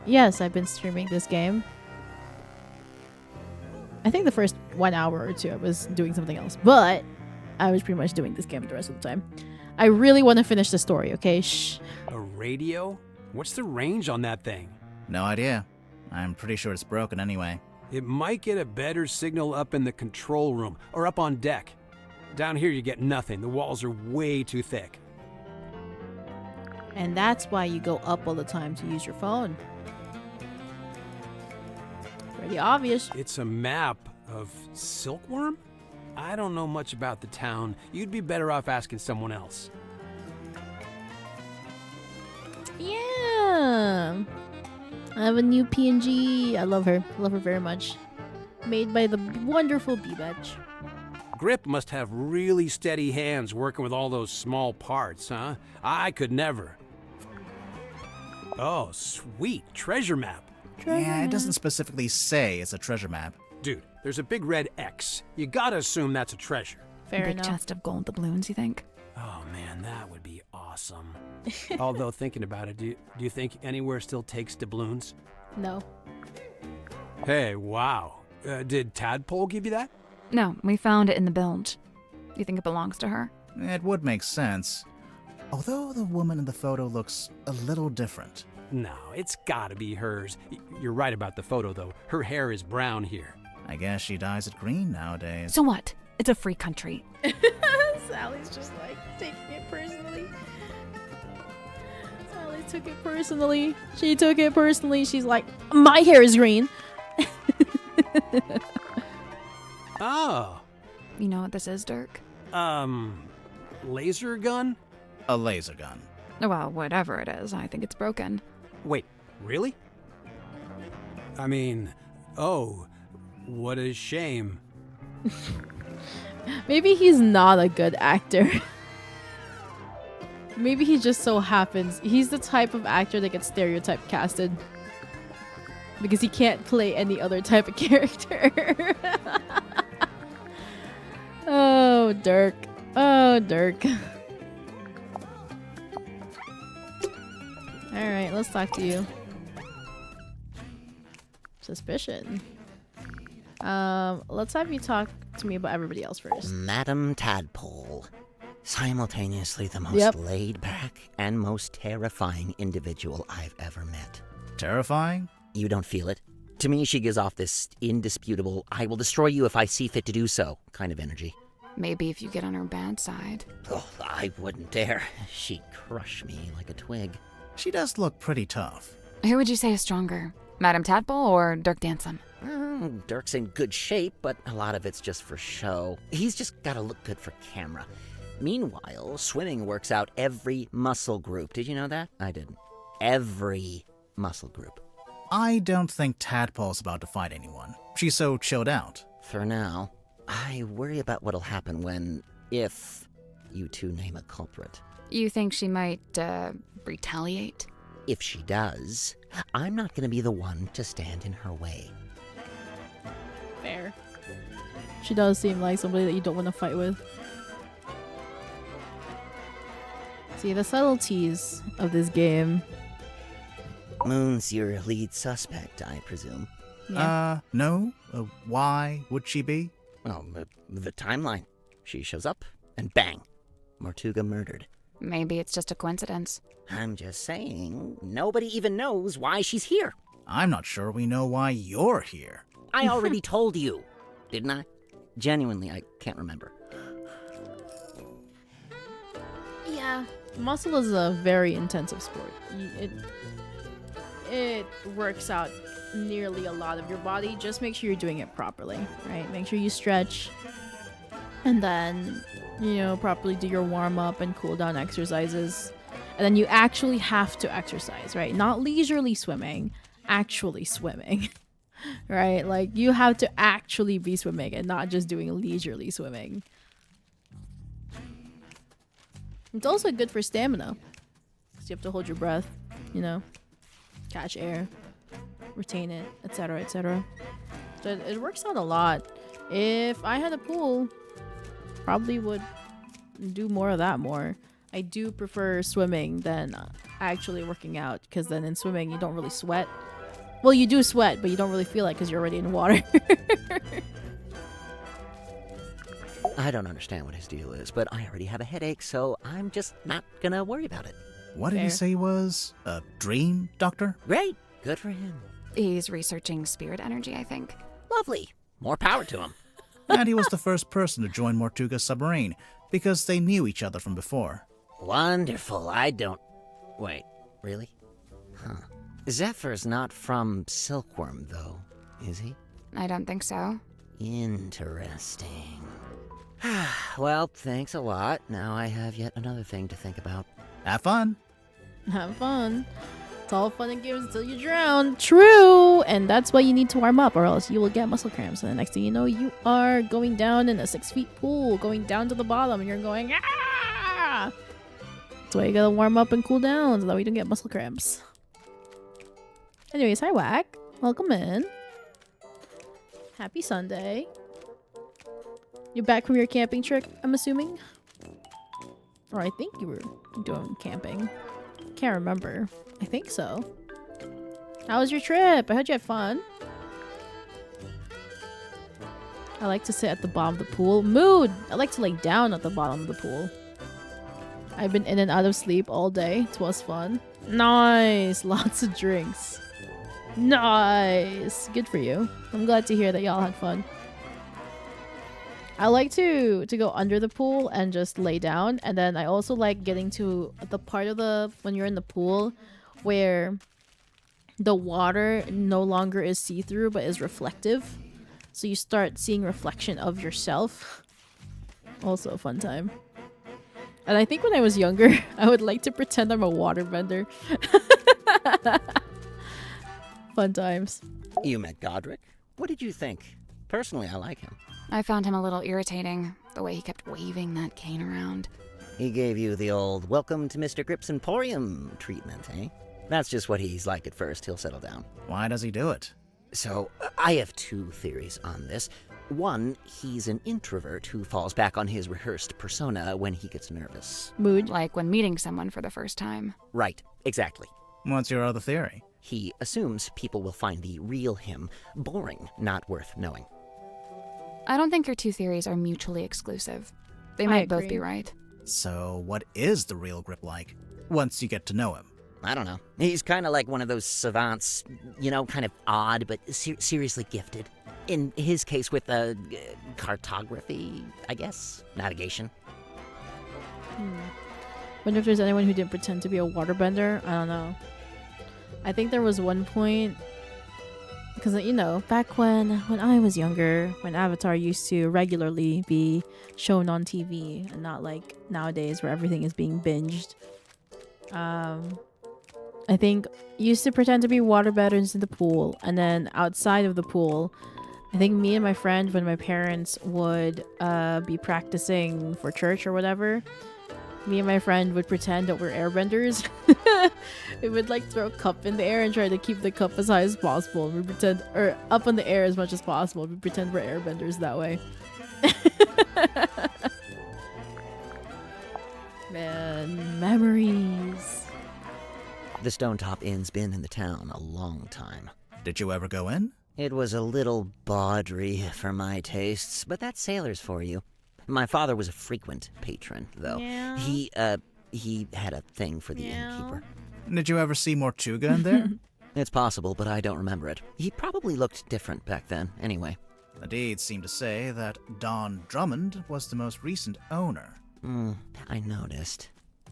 M: Yes, I've been streaming this game. I think the first 1 hour or two I was doing something else, but I was pretty much doing this game the rest of the time. I really want to finish the story, okay? Shh.
H: A radio? What's the range on that thing?
C: No idea. I'm pretty sure it's broken anyway.
H: It might get a better signal up in the control room or up on deck. Down here you get nothing. The walls are way too thick.
M: And that's why you go up all the time to use your phone. Pretty obvious.
H: It's a map of Silkworm? I don't know much about the town. You'd be better off asking someone else.
M: Yeah. I have a new PNG. I love her. Love her very much. Made by the wonderful B-Batch.
H: Grip must have really steady hands working with all those small parts, huh? I could never. Oh, sweet. Treasure map.
C: Yeah, it doesn't specifically say it's a treasure map.
H: Dude, there's a big red X. You gotta assume that's a treasure.
M: Fair
D: Big
M: enough.
D: chest of gold doubloons, you think?
H: Oh man, that would be awesome. Although thinking about it, do you think anywhere still takes doubloons?
M: No.
H: Hey, wow. Did Tadpole give you that?
D: No, we found it in the bilge. You think it belongs to her?
C: It would make sense. Although the woman in the photo looks a little different.
H: No, it's gotta be hers. You're right about the photo, though. Her hair is brown here.
C: I guess she dyes it green nowadays.
D: So what? It's a free country.
M: Sally's just like taking it personally. Sally took it personally. She took it personally. She's like, my hair is green.
H: Oh.
D: You know what this is, Dirk?
H: Laser gun?
C: A laser gun.
D: Well, whatever it is, I think it's broken.
H: Wait, really? I mean, oh, what a shame.
M: Maybe he's not a good actor. Maybe he just so happens. He's the type of actor that gets stereotype casted. Because he can't play any other type of character. Oh, Dirk. Oh, Dirk. Alright, let's talk to you. Suspicion. Let's have you talk to me about everybody else first.
I: Madam Tadpole. Simultaneously the most laid-back and most terrifying individual I've ever met.
C: Terrifying?
I: You don't feel it? To me, she gives off this indisputable, I will destroy you if I see fit to do so kind of energy.
D: Maybe if you get on her bad side.
I: Oh, I wouldn't dare. She'd crush me like a twig.
C: She does look pretty tough.
D: Who would you say is stronger? Madam Tadpole or Dirk Dansom?
I: Dirk's in good shape, but a lot of it's just for show. He's just gotta look good for camera. Meanwhile, swimming works out every muscle group. Did you know that? I didn't. Every muscle group.
C: I don't think Tadpole's about to fight anyone. She's so chilled out.
I: For now. I worry about what'll happen when, if, you two name a culprit.
D: You think she might, retaliate?
I: If she does, I'm not gonna be the one to stand in her way.
M: Fair. She does seem like somebody that you don't want to fight with. See, the subtleties of this game.
I: Moon's your lead suspect, I presume.
M: Yeah.
C: No. Why would she be?
I: Well, the timeline. She shows up, and bang, Mortuga murdered.
D: Maybe it's just a coincidence.
I: I'm just saying, nobody even knows why she's here.
C: I'm not sure we know why you're here.
I: I already told you, didn't I? Genuinely, I can't remember.
M: Yeah, Muscle is a very intensive sport. It works out nearly a lot of your body. Just make sure you're doing it properly, right? Make sure you stretch, and then properly do your warm up and cool down exercises. And then you actually have to exercise, right? Not leisurely swimming, actually swimming. Right? Like, you have to actually be swimming and not just doing leisurely swimming. It's also good for stamina. So you have to hold your breath, catch air, retain it, etc., etc. So it works out a lot. If I had a pool, probably would do more of that more. I do prefer swimming than actually working out, because then in swimming you don't really sweat. Well, you do sweat, but you don't really feel it because you're already in water.
I: I don't understand what his deal is, but I already have a headache, so I'm just not gonna worry about it.
C: What did he say he was? A dream doctor?
I: Great. Good for him.
D: He's researching spirit energy, I think.
I: Lovely. More power to him.
C: And he was the first person to join Mortuga's submarine, because they knew each other from before.
I: Wonderful. I don't... Wait, really? Huh. Zephyr's not from Silkworm, though, is he?
D: I don't think so.
I: Interesting. Well, thanks a lot. Now I have yet another thing to think about.
C: Have fun.
M: Have fun. It's all fun and games until you drown. True! And that's why you need to warm up, or else you will get muscle cramps. And the next thing you know, you are going down in a 6-feet pool, going down to the bottom, and you're going, ah! That's why you gotta warm up and cool down so that we don't get muscle cramps. Anyways, hi Whack. Welcome in. Happy Sunday. You're back from your camping trip, I'm assuming? Or I think you were doing camping. Can't remember. I think so. How was your trip? I heard you had fun. I like to sit at the bottom of the pool. Mood! I like to lay down at the bottom of the pool. I've been in and out of sleep all day. It was fun. Nice! Lots of drinks. Nice! Good for you. I'm glad to hear that y'all had fun. I like to go under the pool and just lay down, and then I also like getting to the part of when you're in the pool where the water no longer is see-through but is reflective. So you start seeing reflection of yourself. Also a fun time. And I think when I was younger, I would like to pretend I'm a waterbender. Fun times.
I: You met Godric? What did you think? Personally, I like him.
D: I found him a little irritating, the way he kept waving that cane around.
I: He gave you the old welcome to Mr. Grip's Emporium treatment, eh? That's just what he's like at first. He'll settle down.
C: Why does he do it?
I: So, I have 2 theories on this. One, he's an introvert who falls back on his rehearsed persona when he gets nervous.
M: Mood.
D: Like when meeting someone for the first time.
I: Right, exactly.
C: What's your other theory?
I: He assumes people will find the real him boring, not worth knowing.
D: I don't think your 2 theories are mutually exclusive. They might both be right.
C: So, what is the real Grip like, once you get to know him?
I: I don't know. He's kind of like one of those savants, kind of odd, but seriously gifted. In his case with cartography, I guess? Navigation.
M: Wonder if there's anyone who didn't pretend to be a waterbender. I don't know. I think there was one point, because back when I was younger, when Avatar used to regularly be shown on TV and not like nowadays where everything is being binged. I think used to pretend to be waterbenders in the pool, and then outside of the pool, I think me and my friend, when my parents would be practicing for church or whatever, me and my friend would pretend that we're airbenders. We would like throw a cup in the air and try to keep the cup as high as possible. We pretend, or up in the air as much as possible. We pretend we're airbenders that way. Man, memories.
I: The Stone Top Inn's been in the town a long time.
C: Did you ever go in?
I: It was a little bawdry for my tastes, but that's sailors for you. My father was a frequent patron, though.
M: Yeah.
I: He had a thing for the innkeeper.
C: Did you ever see Mortuga in there?
I: It's possible, but I don't remember it. He probably looked different back then, anyway.
C: The deeds seem to say that Don Drummond was the most recent owner.
I: I noticed.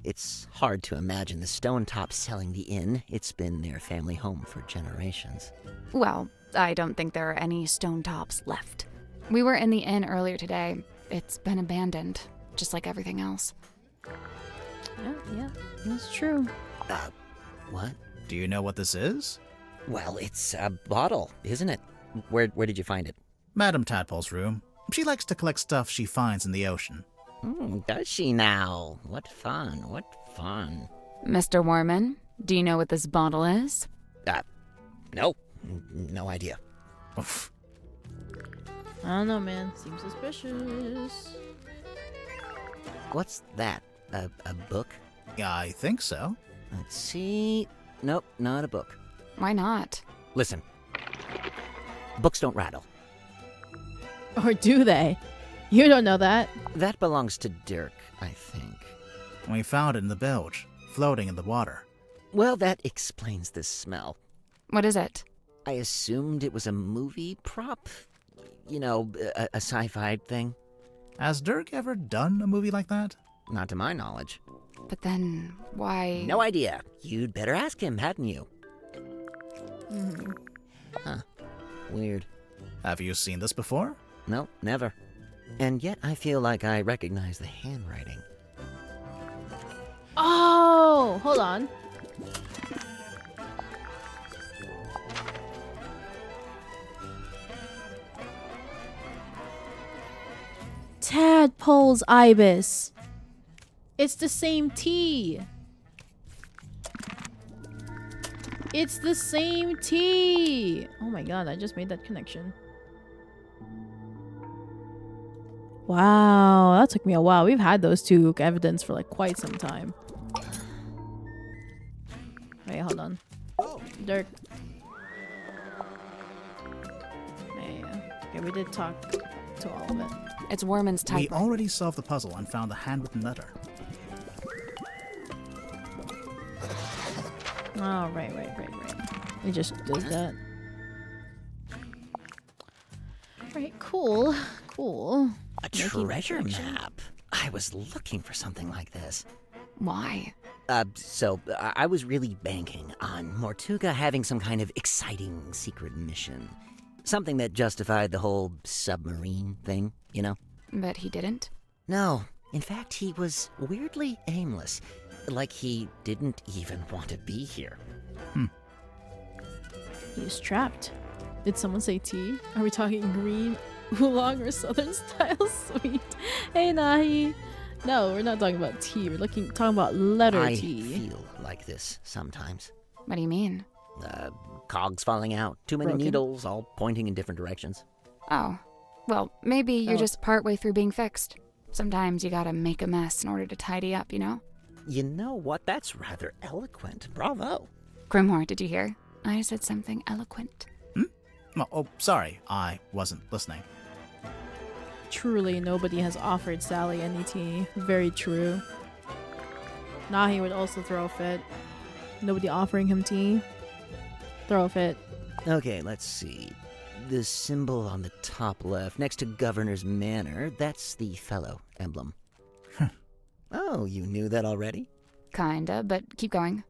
I: It's hard to imagine the Stonetops selling the inn. It's been their family home for generations.
D: Well, I don't think there are any stone tops left. We were in the inn earlier today. It's been abandoned, just like everything else.
A: Yeah, that's true.
I: What?
C: Do you know what this is?
I: Well, it's a bottle, isn't it? Where did you find it?
C: Madame Tadpole's room. She likes to collect stuff she finds in the ocean.
I: Does she now? What fun, what fun.
D: Mr. Warman, do you know what this bottle is?
I: No. No idea.
C: Oof.
A: I don't know, man. Seems suspicious.
I: What's that? A book?
C: Yeah, I think so.
I: Let's see. Nope, not a book.
D: Why not?
I: Listen. Books don't rattle.
A: Or do they? You don't know that.
I: That belongs to Dirk, I think.
C: We found it in the bilge, floating in the water.
I: Well, that explains the smell.
D: What is it?
I: I assumed it was a movie prop. You know, a sci-fi thing.
C: Has Dirk ever done a movie like that?
I: Not to my knowledge.
D: But then, why...
I: No idea. You'd better ask him, hadn't you? Huh. Weird.
C: Have you seen this before?
I: No, never. And yet I feel like I recognize the handwriting.
A: Oh, hold on. Tadpole's ibis. It's the same tea. It's the same tea. Oh my god, I just made that connection. Wow, that took me a while. We've had those two evidence for like quite some time. Wait, hold on. Dirk. Yeah. Okay, we did talk to all of it.
D: It's Warman's type.
C: We already solved the puzzle and found the handwritten letter.
A: Oh, right. We just did that. Right, cool.
I: A treasure map. I was looking for something like this.
D: Why?
I: So I was really banking on Mortuga having some kind of exciting secret mission. Something that justified the whole submarine thing, you know?
D: But he didn't?
I: No. In fact, he was weirdly aimless. Like he didn't even want to be here.
A: He's trapped. Did someone say tea? Are we talking green, oolong, or southern style sweet? Hey, Nahi. No, we're not talking about tea. We're talking about letter tea.
I: I feel like this sometimes.
D: What do you mean?
I: Cogs falling out. Too many needles, all pointing in different directions.
D: Oh. Well, maybe you're just partway through being fixed. Sometimes you gotta make a mess in order to tidy up, you know?
I: You know what? That's rather eloquent. Bravo.
D: Grimhor, did you hear? I said something eloquent.
C: Oh, sorry. I wasn't listening.
A: Truly, nobody has offered Sally any tea. Very true. Nahi would also throw a fit. Nobody offering him tea. Throw a fit.
I: Okay, let's see. The symbol on the top left, next to Governor's Manor, that's the fellow emblem. Oh, you knew that already?
D: Kinda, but keep going.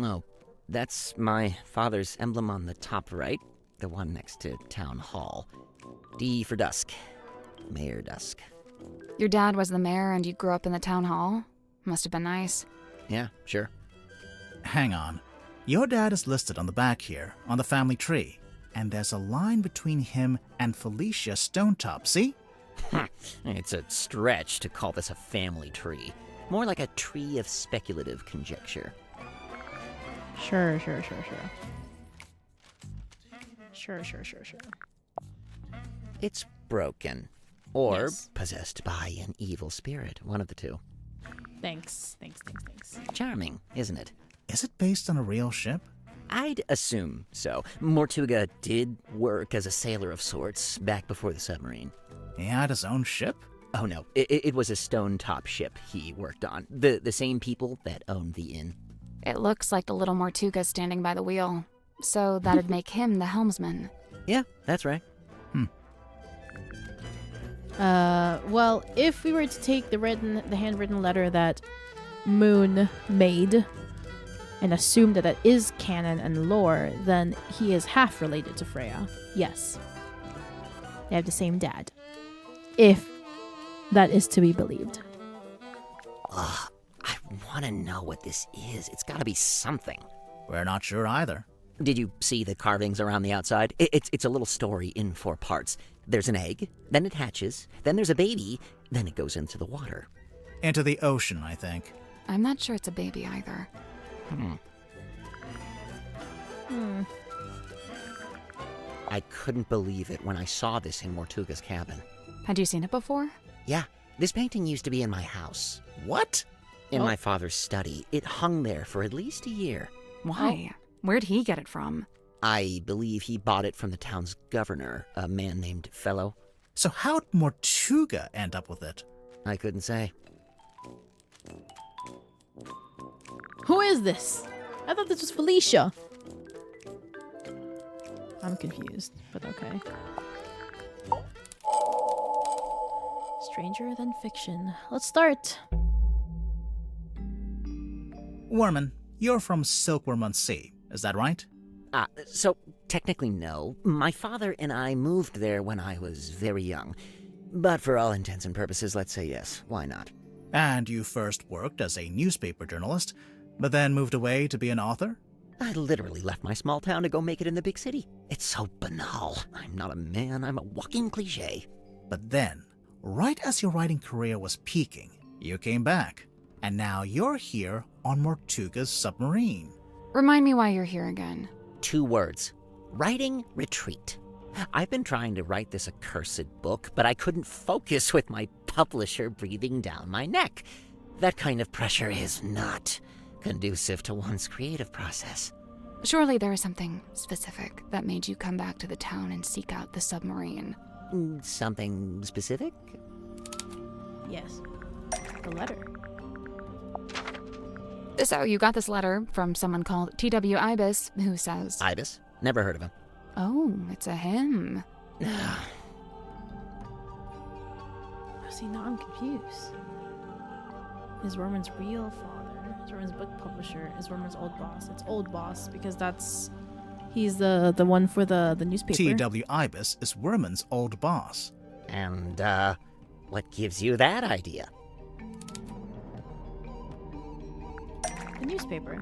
I: Oh, that's my father's emblem on the top right, the one next to Town Hall. D for Dusk. Mayor Dusk.
D: Your dad was the mayor and you grew up in the town hall? Must have been nice.
I: Yeah, sure.
C: Hang on. Your dad is listed on the back here, on the family tree. And there's a line between him and Felicia Stonetop, see?
I: It's a stretch to call this a family tree. More like a tree of speculative conjecture.
A: Sure.
I: It's broken. Or
A: Yes.
I: possessed by an evil spirit, one of the two.
A: Thanks.
I: Charming, isn't it?
C: Is it based on a real ship?
I: I'd assume so. Mortuga did work as a sailor of sorts back before the submarine.
C: He had his own ship?
I: Oh no, it was a stone-top ship he worked on. The same people that owned the inn.
D: It looks like the little Mortuga standing by the wheel. So that'd make him the helmsman.
I: Yeah, that's right.
A: Well, if we were to take the handwritten letter that moon made and assume that that is canon and lore, then he is half related to Freya. Yes. They have the same dad. If that is to be believed.
I: Ugh, I want to know what this is. It's got to be something.
C: We're not sure either.
I: Did you see the carvings around the outside? It's a little story in 4 parts. There's an egg, then it hatches, then there's a baby, then it goes into the water.
C: Into the ocean, I think.
D: I'm not sure it's a baby either.
I: I couldn't believe it when I saw this in Mortuga's cabin.
D: Had you seen it before?
I: Yeah, this painting used to be in my house.
C: What?
I: In my father's study. It hung there for at least a year.
D: Why? Where'd he get it from?
I: I believe he bought it from the town's governor, a man named Fellow.
C: So how'd Mortuga end up with it?
I: I couldn't say.
A: Who is this? I thought this was Felicia. I'm confused, but okay. Stranger than fiction. Let's start.
C: Worman, you're from Silkworm-on-Sea, is that right?
I: So technically no. My father and I moved there when I was very young. But for all intents and purposes, let's say yes. Why not?
C: And you first worked as a newspaper journalist, but then moved away to be an author?
I: I literally left my small town to go make it in the big city. It's so banal. I'm not a man, I'm a walking cliché.
C: But then, right as your writing career was peaking, you came back. And now you're here on Mortuga's submarine.
D: Remind me why you're here again.
I: 2 words. Writing retreat. I've been trying to write this accursed book, but I couldn't focus with my publisher breathing down my neck. That kind of pressure is not conducive to one's creative process.
D: Surely there is something specific that made you come back to the town and seek out the submarine.
I: Something specific?
A: Yes. The letter.
D: So you got this letter from someone called T.W. Ibis, who says...
I: Ibis? Never heard of him.
D: Oh, it's a him.
A: See, now I'm confused. Is Roman's real father? Is Roman's book publisher? Is Roman's old boss? It's old boss because that's... He's the one for the newspaper.
C: T.W. Ibis is Worman's old boss.
I: And, what gives you that idea?
A: The newspaper.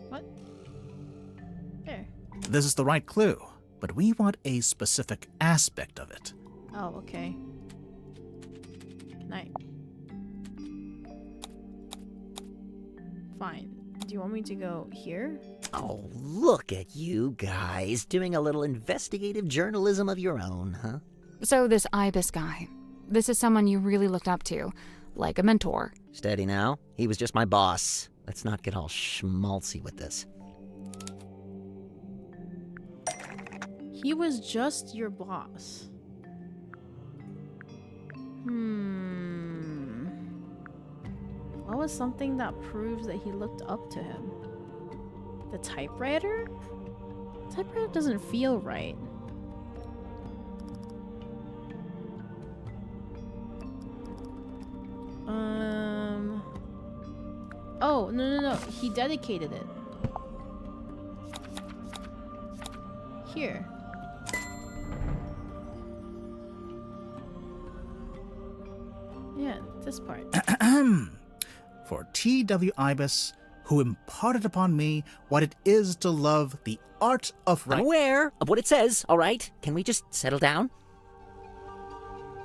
A: What? There.
C: This is the right clue, but we want a specific aspect of it.
A: Oh, okay. Good night. Fine. Do you want me to go here?
I: Oh, look at you guys doing a little investigative journalism of your own, huh?
D: So this Ibis guy, this is someone you really looked up to, like a mentor.
I: Steady now. He was just my boss. Let's not get all schmaltzy with this.
A: He was just your boss. What was something that proves that he looked up to him? The typewriter? Typewriter doesn't feel right. Oh, no. He dedicated it. Here. Yeah, this part.
C: For T.W. Ibis, who imparted upon me what it is to love the art of
I: I'm aware of what it says, all right? Can we just settle down?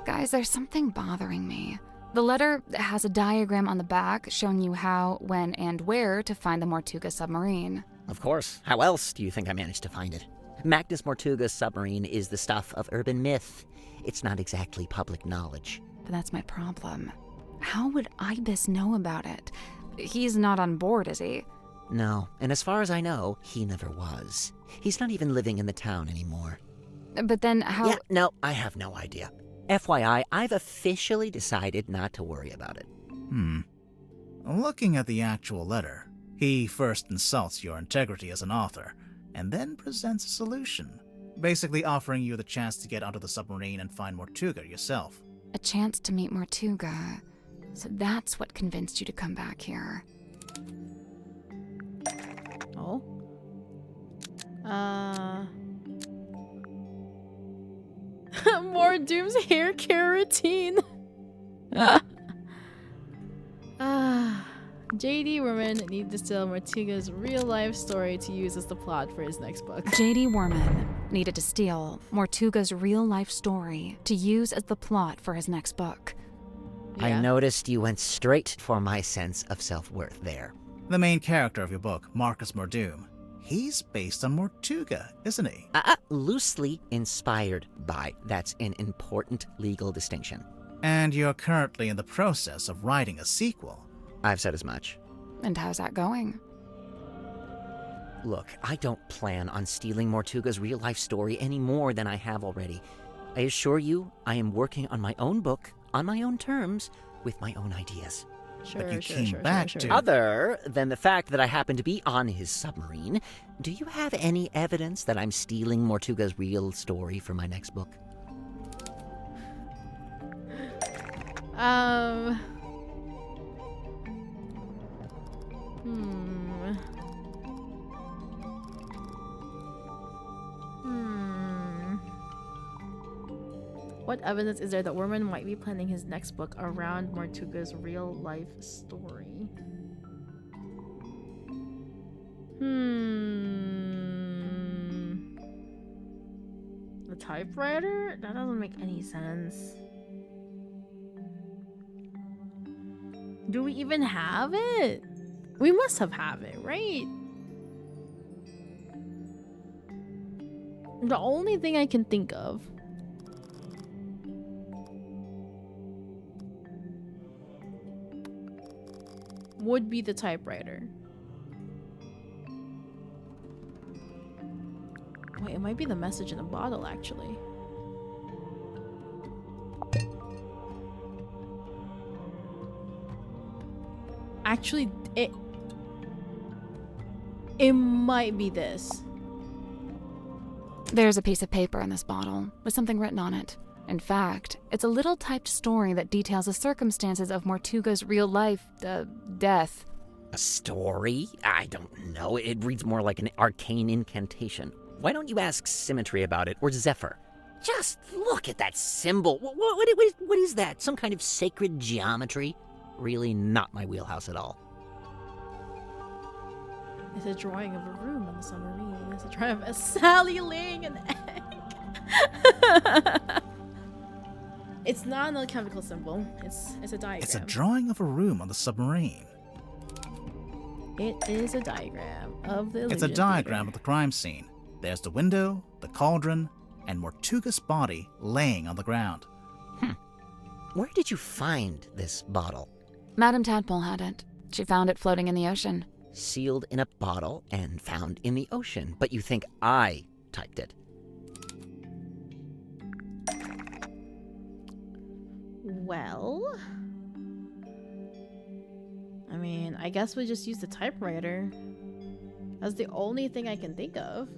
D: Guys, there's something bothering me. The letter has a diagram on the back showing you how, when, and where to find the Mortuga submarine.
I: Of course. How else do you think I managed to find it? Magnus Mortuga's submarine is the stuff of urban myth. It's not exactly public knowledge.
D: But that's my problem. How would Ibis know about it? He's not on board, is he?
I: No, and as far as I know, he never was. He's not even living in the town anymore.
D: But then how...
I: Yeah, no, I have no idea. FYI, I've officially decided not to worry about it.
C: Looking at the actual letter, he first insults your integrity as an author, and then presents a solution. basically offering you the chance to get onto the submarine and find Mortuga yourself.
D: A chance to meet Mortuga. So that's what convinced you to come back here.
A: Oh. More Doom's hair care routine. J.D. Worman needs to steal Mortuga's real-life story to use as the plot for his next book.
D: J.D. Worman needed to steal Mortuga's real-life story to use as the plot for his next book.
I: I noticed you went straight for my sense of self-worth there.
C: The main character of your book, Marcus Mordoom, he's based on Mortuga, isn't he?
I: Loosely inspired by. That's an important legal distinction.
C: And you're currently in the process of writing a sequel.
I: I've said as much.
D: And how's that going?
I: Look, I don't plan on stealing Mortuga's real-life story any more than I have already. I assure you, I am working on my own book, on my own terms, with my own ideas.
C: But you came back to...
I: Other than the fact that I happen to be on his submarine, do you have any evidence that I'm stealing Mortuga's real story for my next book?
A: What evidence is there that Worman might be planning his next book around Mortuga's real-life story? The typewriter? That doesn't make any sense. Do we even have it? We must have it, right? The only thing I can think of would be the typewriter. Wait, it might be the message in the bottle, actually. Actually, it might be this.
D: There's a piece of paper in this bottle with something written on it. In fact, it's a little typed story that details the circumstances of Mortuga's real-life, death.
I: A story? I don't know. It reads more like an arcane incantation. Why don't you ask Symmetry about it, or Zephyr? Just look at that symbol. What is that? Some kind of sacred geometry? Really not my wheelhouse at all.
A: It's a drawing of a room on the submarine. It's a drawing of a Sally laying an egg. It's not an alchemical symbol. It's a diagram.
C: It's a drawing of a room on the submarine.
A: It is a diagram of the
C: It's a
A: illusion
C: diagram
A: theater.
C: of the crime scene. There's the window, the cauldron, and Mortuga's body laying on the ground.
I: Where did you find this bottle?
D: Madame Tadpole had it. She found it floating in the ocean.
I: Sealed in a bottle and found in the ocean, but you think I typed it?
A: Well, I mean, I guess we just use the typewriter. That's the only thing I can think of.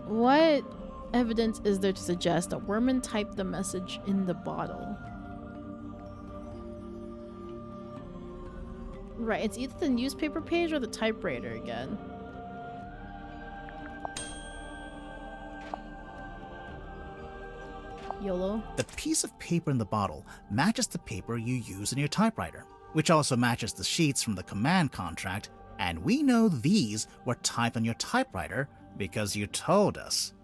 A: What evidence is there to suggest that Worman typed the message in the bottle? Right, it's either the newspaper page or the typewriter again. YOLO.
C: The piece of paper in the bottle matches the paper you use in your typewriter, which also matches the sheets from the command contract, and we know these were typed on your typewriter because you told us.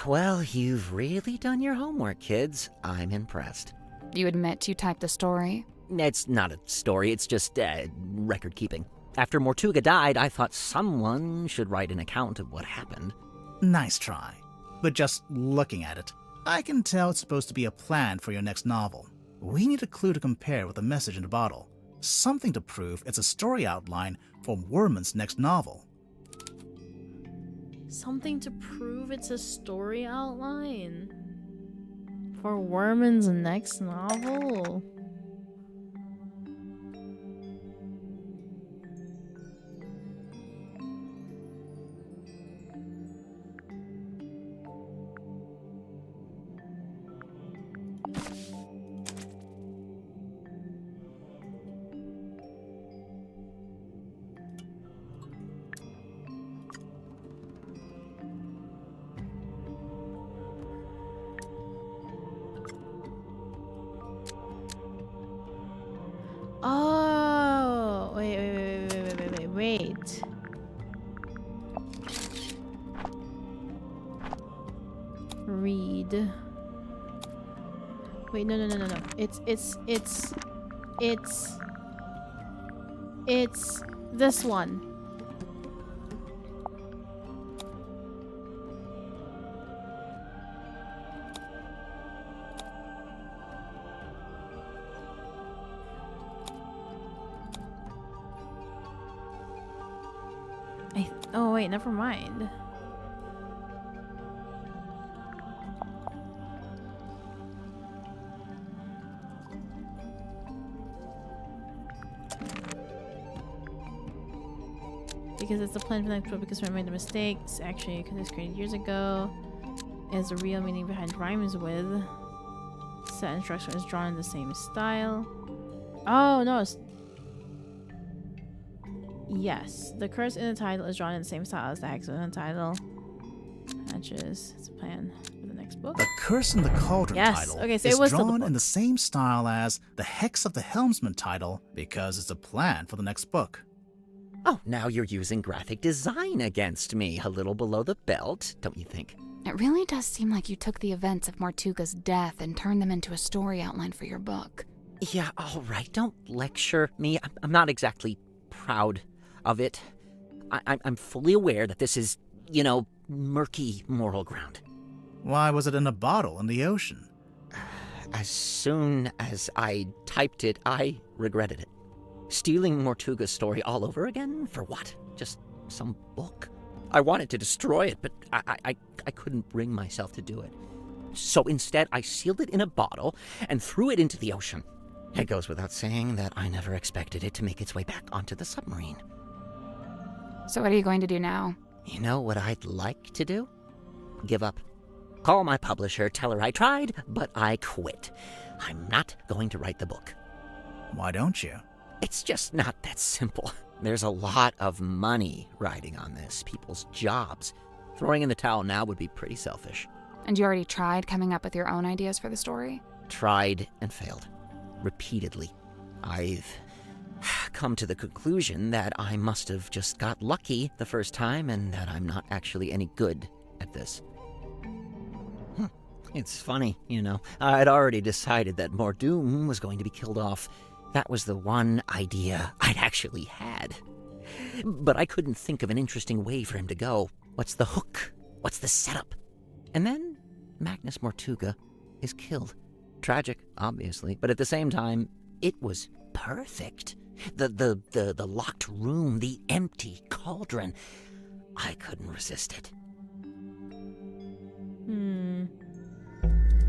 I: Well, you've really done your homework, kids. I'm impressed.
D: You admit you typed the story?
I: It's not a story, it's just record keeping. After Mortuga died, I thought someone should write an account of what happened.
C: Nice try. But just looking at it, I can tell it's supposed to be a plan for your next novel. We need a clue to compare with the message in the bottle. Something to prove it's a story outline for Werman's next novel.
A: Something to prove it's a story outline for Werman's next novel. Oh, wait. Read. Wait, no. It's this one. Oh wait, never mind. Because it's a plan for the next book because I made the mistakes. Actually, because it was created years ago. Is the real meaning behind rhymes with. Set instruction is drawn in the same style. Oh no, yes, the curse in the title is drawn in the same style as the hex in the title. Matches. It's a plan for the next book.
C: The curse in the cauldron title
A: okay, so
C: is
A: it was
C: drawn in the same style as the hex of the helmsman title because it's a plan for the next book.
I: Oh, now you're using graphic design against me, a little below the belt, don't you think?
D: It really does seem like you took the events of Mortuga's death and turned them into a story outline for your book.
I: Yeah, all right, don't lecture me. I'm not exactly proud of it. I'm fully aware that this is, murky moral ground.
C: Why was it in a bottle in the ocean?
I: As soon as I typed it, I regretted it. Stealing Mortuga's story all over again? For what? Just some book? I wanted to destroy it, but I couldn't bring myself to do it. So instead, I sealed it in a bottle and threw it into the ocean. It goes without saying that I never expected it to make its way back onto the submarine.
D: So what are you going to do now?
I: You know what I'd like to do? Give up. Call my publisher, tell her I tried, but I quit. I'm not going to write the book.
C: Why don't you?
I: It's just not that simple. There's a lot of money riding on this, people's jobs. Throwing in the towel now would be pretty selfish.
D: And you already tried coming up with your own ideas for the story?
I: Tried and failed. Repeatedly. I've come to the conclusion that I must have just got lucky the first time and that I'm not actually any good at this. It's funny, I'd already decided that Mordoom was going to be killed off. That was the one idea I'd actually had. But I couldn't think of an interesting way for him to go. What's the hook? What's the setup? And then Magnus Mortuga is killed. Tragic, obviously, but at the same time, it was perfect. The locked room, the empty cauldron. I couldn't resist it.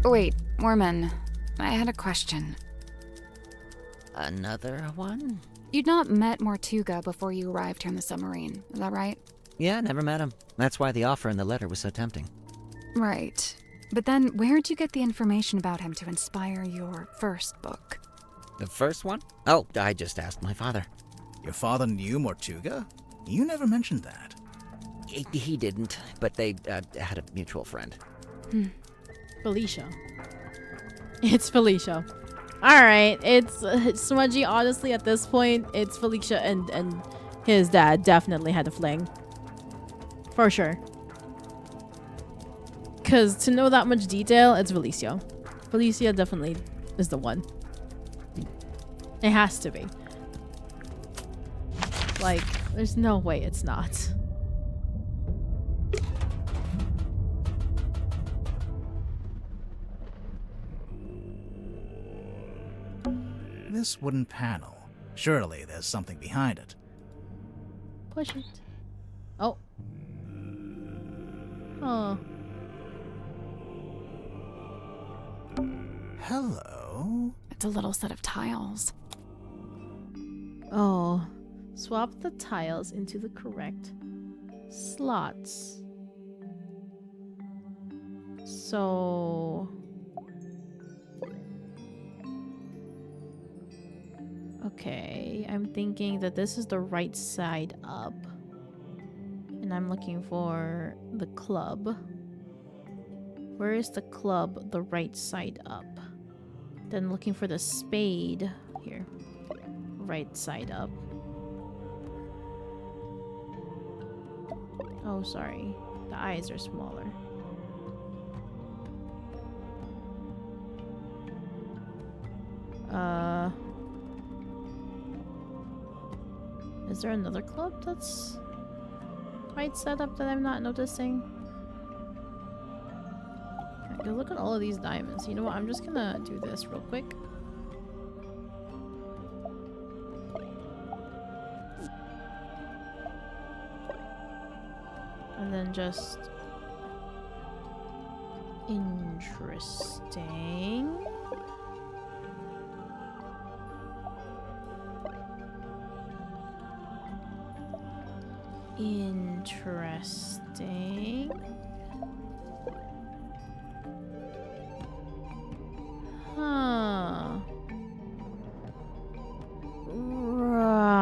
D: Wait, Werman, I had a question.
I: Another one?
D: You'd not met Mortuga before you arrived here on the submarine, is that right?
I: Yeah, never met him. That's why the offer in the letter was so tempting.
D: Right. But then, where'd you get the information about him to inspire your first book?
I: The first one? Oh, I just asked my father.
C: Your father knew Mortuga? You never mentioned that.
I: He didn't, but they had a mutual friend.
A: Felicia. It's Felicia. Alright, it's Smudgy. Honestly, at this point, it's Felicia and his dad definitely had a fling. For sure. Because to know that much detail, it's Felicia. Felicia definitely is the one. It has to be. Like, there's no way it's not.
C: This wooden panel. Surely there's something behind it.
A: Push it. Oh. Oh.
C: Hello?
D: It's a little set of tiles.
A: Oh. Swap the tiles into the correct slots. So... Okay, I'm thinking that this is the right side up. And I'm looking for the club. Where is the club the right side up? Then looking for the spade. Here. Right side up. Oh, sorry. The eyes are smaller. Is there another club that's right set up that I'm not noticing? Okay, look at all of these diamonds. You know what? I'm just gonna do this real quick. And then just... Interesting. Interesting. Huh. Right.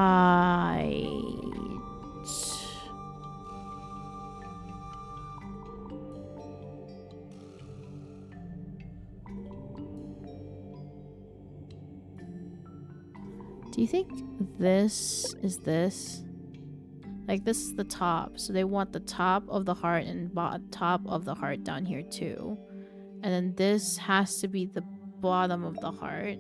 A: Do you think this is this? Like, this is the top, so they want the top of the heart and top of the heart down here too. And then this has to be the bottom of the heart.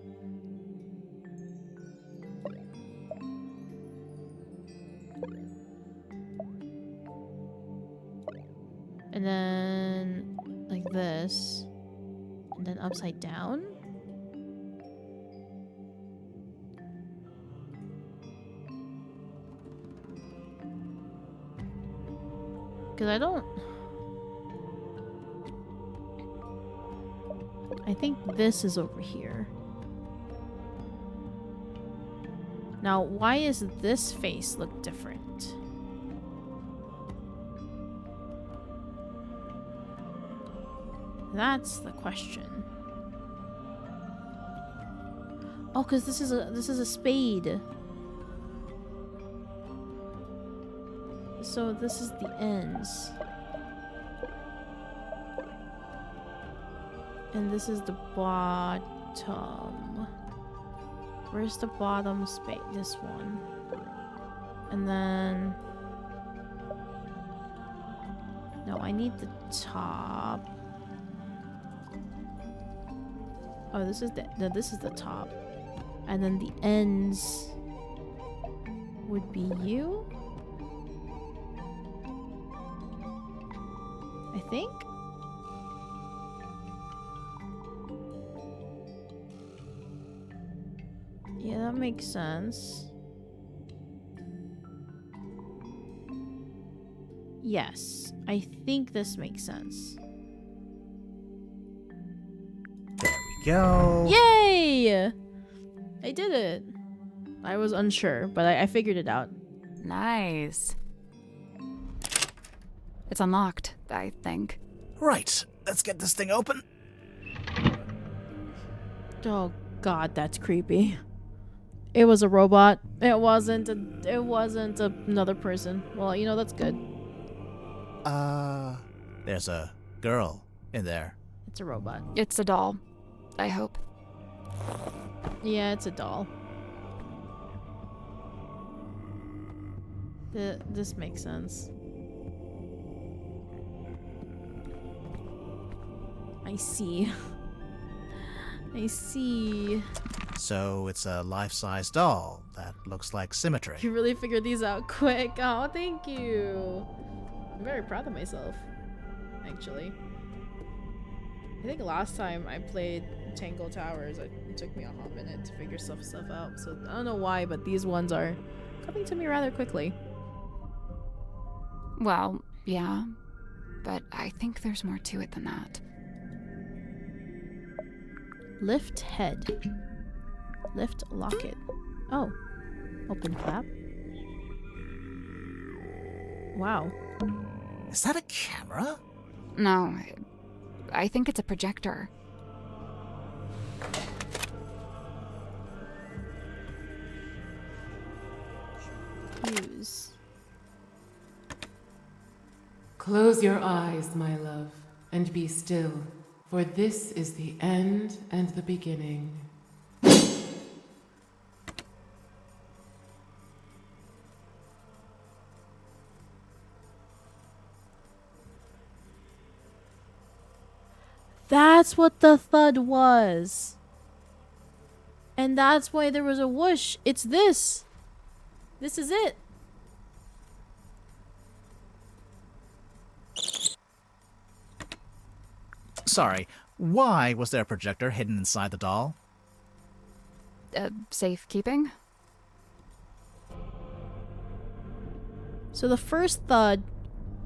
A: And then like this. And then upside down. Because I think this is over here. Now, why is this face look different? That's the question. Oh, because this is a spade. So this is the ends. And this is the bottom. Where's the bottom space? This one. And then... No, I need the top. Oh, this is the top. And then the ends would be you? I think? Yeah, that makes sense. Yes, I think this makes sense.
C: There we go.
A: Yay! I did it. I was unsure, but I figured it out.
D: Nice. It's unlocked, I think.
C: Right, let's get this thing open.
A: Oh god, that's creepy. It was a robot. It wasn't another person. Well, you know, that's good.
C: There's a girl in there.
A: It's a robot.
D: It's a doll, I hope.
A: Yeah, it's a doll. This makes sense. I see. I see.
C: So it's a life-size doll that looks like symmetry.
A: You really figured these out quick. Oh, thank you. I'm very proud of myself, actually. I think last time I played Tangle Towers, it took me a hot minute to figure stuff out. So I don't know why, but these ones are coming to me rather quickly.
D: Well, yeah, but I think there's more to it than that.
A: Lift head. Lift locket. Oh. Open flap. Wow.
C: Is that a camera?
D: No, I think it's a projector.
A: Use.
O: Close your eyes, my love, and be still, for this is the end and the beginning.
A: That's what the thud was. And that's why there was a whoosh. It's this. This is it.
C: Sorry, why was there a projector hidden inside the doll?
D: Safekeeping?
A: So the first thud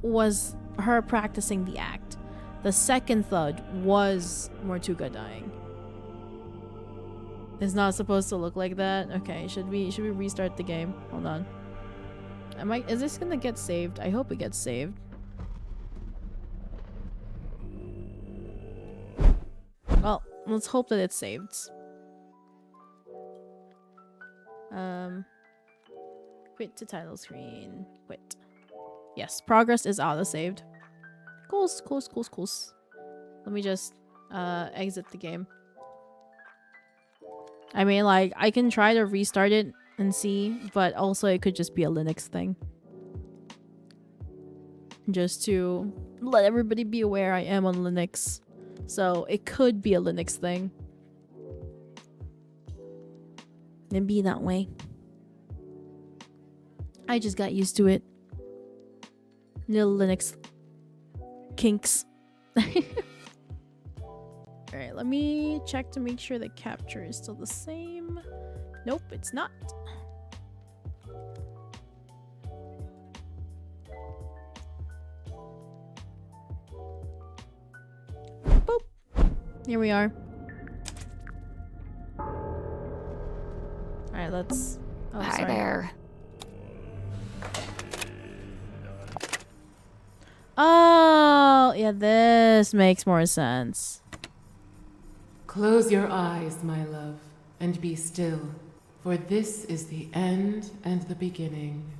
A: was her practicing the act. The second thud was Mortuga dying. It's not supposed to look like that. Okay, should we restart the game? Hold on. Is this gonna get saved? I hope it gets saved. Well, let's hope that it's saved. Quit to title screen. Quit. Yes, progress is auto-saved. Cool. Let me just exit the game. I mean, like, I can try to restart it and see, but also it could just be a Linux thing. Just to let everybody be aware I am on Linux. So it could be a Linux thing. And be that way. I just got used to it. Little Linux kinks. Alright, let me check to make sure the capture is still the same. Nope, it's not. Boop. Here we are. Alright, let's... Oh,
D: Hi
A: sorry.
D: there.
A: Oh, yeah, this makes more sense.
O: Close your eyes, my love, and be still, for this is the end and the beginning.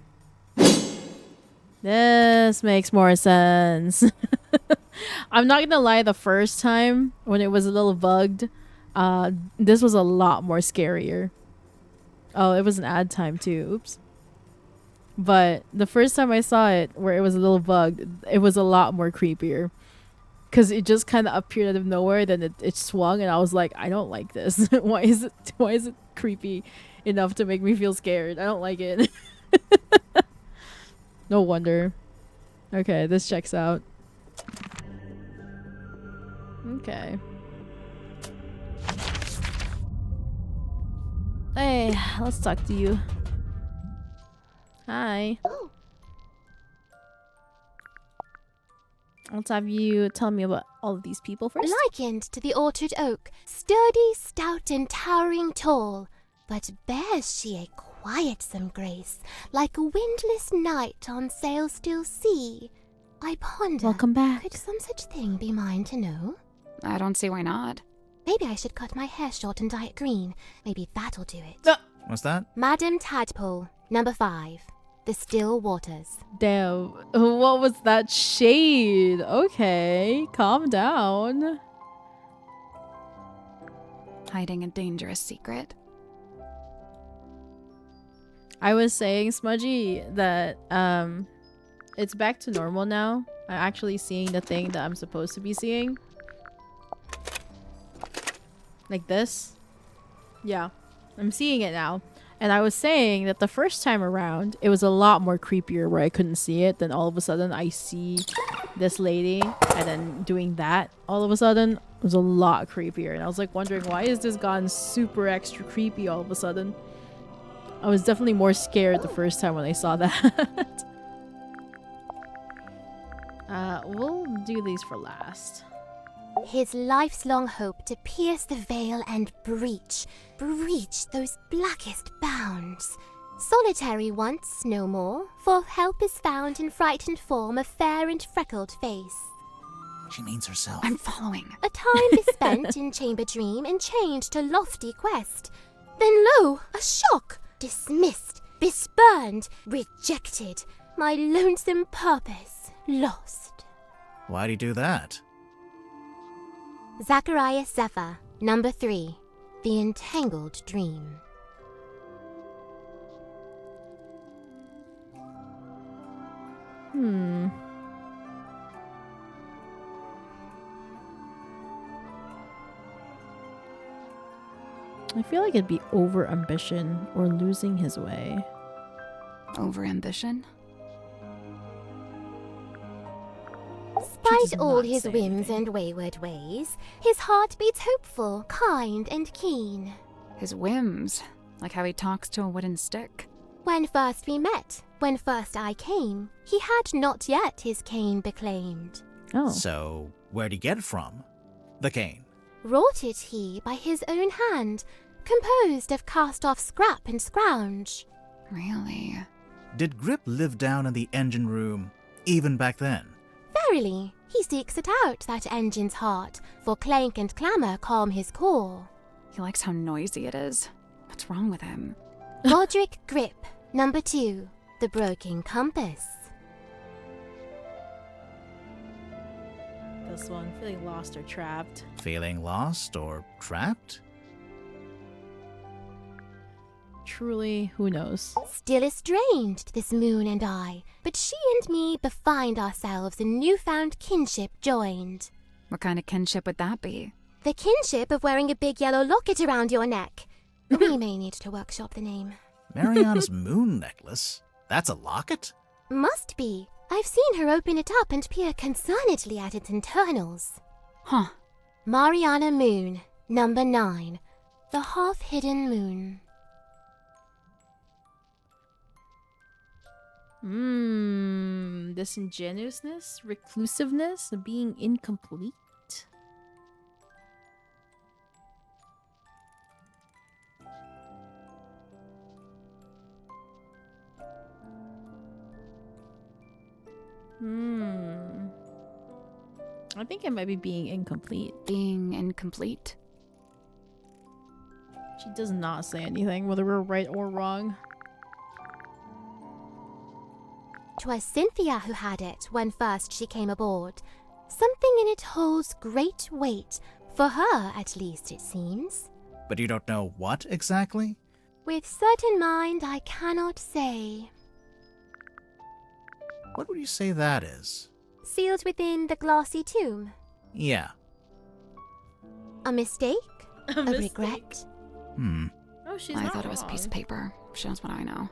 A: This makes more sense. I'm not gonna lie, the first time when it was a little bugged, this was a lot more scarier. Oh, it was an ad time too. Oops. But the first time I saw it where it was a little bugged, it was a lot more creepier. Because it just kind of appeared out of nowhere, then it swung, and I was like, I don't like this. Why is it creepy enough to make me feel scared? I don't like it. No wonder. Okay, this checks out. Okay. Hey, let's talk to you. Hi. Let's have you tell me about all of these people first.
F: Likened to the orchard oak, sturdy, stout, and towering tall, but bears she a quietsome grace, like a windless night on sail-still sea. I ponder,
A: Welcome back.
F: Could some such thing be mine to know?
D: I don't see why not.
F: Maybe I should cut my hair short and dye it green. Maybe that'll do it.
C: What's that?
F: Madam Tadpole, number 5. The Still Waters.
A: Damn, what was that shade? Okay, calm down.
D: Hiding a dangerous secret.
A: I was saying, Smudgy, that it's back to normal now. I'm actually seeing the thing that I'm supposed to be seeing. Like this. Yeah.
M: I'm seeing it now. And I was saying that the first time around, it was a lot more creepier where I couldn't see it. Then all of a sudden, I see this lady, and then doing that all of a sudden was a lot creepier. And I was like wondering, why is this gone super extra creepy all of a sudden? I was definitely more scared the first time when I saw that. We'll do these for last.
F: His life's long hope to pierce the veil and breach those blackest bounds. Solitary once, no more, for help is found in frightened form of fair and freckled face.
C: She means herself.
D: I'm following.
F: A time is spent in chamber dream and chained to lofty quest. Then lo, a shock! Dismissed, bespurned, rejected, my lonesome purpose lost.
C: Why'd he do that?
F: Zachariah Zephyr, number 3, The Entangled Dream.
M: I feel like it'd be over ambition or losing his way.
D: Over ambition?
F: Despite all his whims and wayward ways, his heart beats hopeful, kind, and keen.
D: His whims? Like how he talks to a wooden stick?
F: When first we met, when first I came, he had not yet his cane beclaimed.
M: Oh.
C: So, where'd he get it from? The cane.
F: Wrought it he by his own hand, composed of cast-off scrap and scrounge.
D: Really?
C: Did Grip live down in the engine room, even back then?
F: Verily, he seeks it out, that engine's heart, for clank and clamour calm his core.
D: He likes how noisy it is. What's wrong with him?
F: Roderick Grip, number 2, The Broken Compass.
M: This one, feeling lost or trapped.
C: Feeling lost or trapped?
M: Truly, who knows?
F: Still estranged, this moon and I, but she and me befind ourselves in newfound kinship joined.
D: What kind of kinship would that be?
F: The kinship of wearing a big yellow locket around your neck. We may need to workshop the name.
C: Mariana's moon necklace? That's a locket?
F: Must be. I've seen her open it up and peer concernedly at its internals.
D: Huh.
F: Mariana Moon, number 9, The Half-Hidden Moon.
M: Disingenuousness, reclusiveness, being incomplete. I think it might be being incomplete.
D: Being incomplete?
M: She does not say anything, whether we're right or wrong.
F: 'Twas Cynthia who had it when first she came aboard. Something in it holds great weight, for her at least it seems.
C: But you don't know what exactly?
F: With certain mind I cannot say.
C: What would you say that is?
F: Sealed within the glassy tomb.
C: Yeah.
F: A mistake? A regret?
M: Oh, she's
D: I
M: not
D: thought it was a piece of
M: wrong.
D: paper. She knows what I know.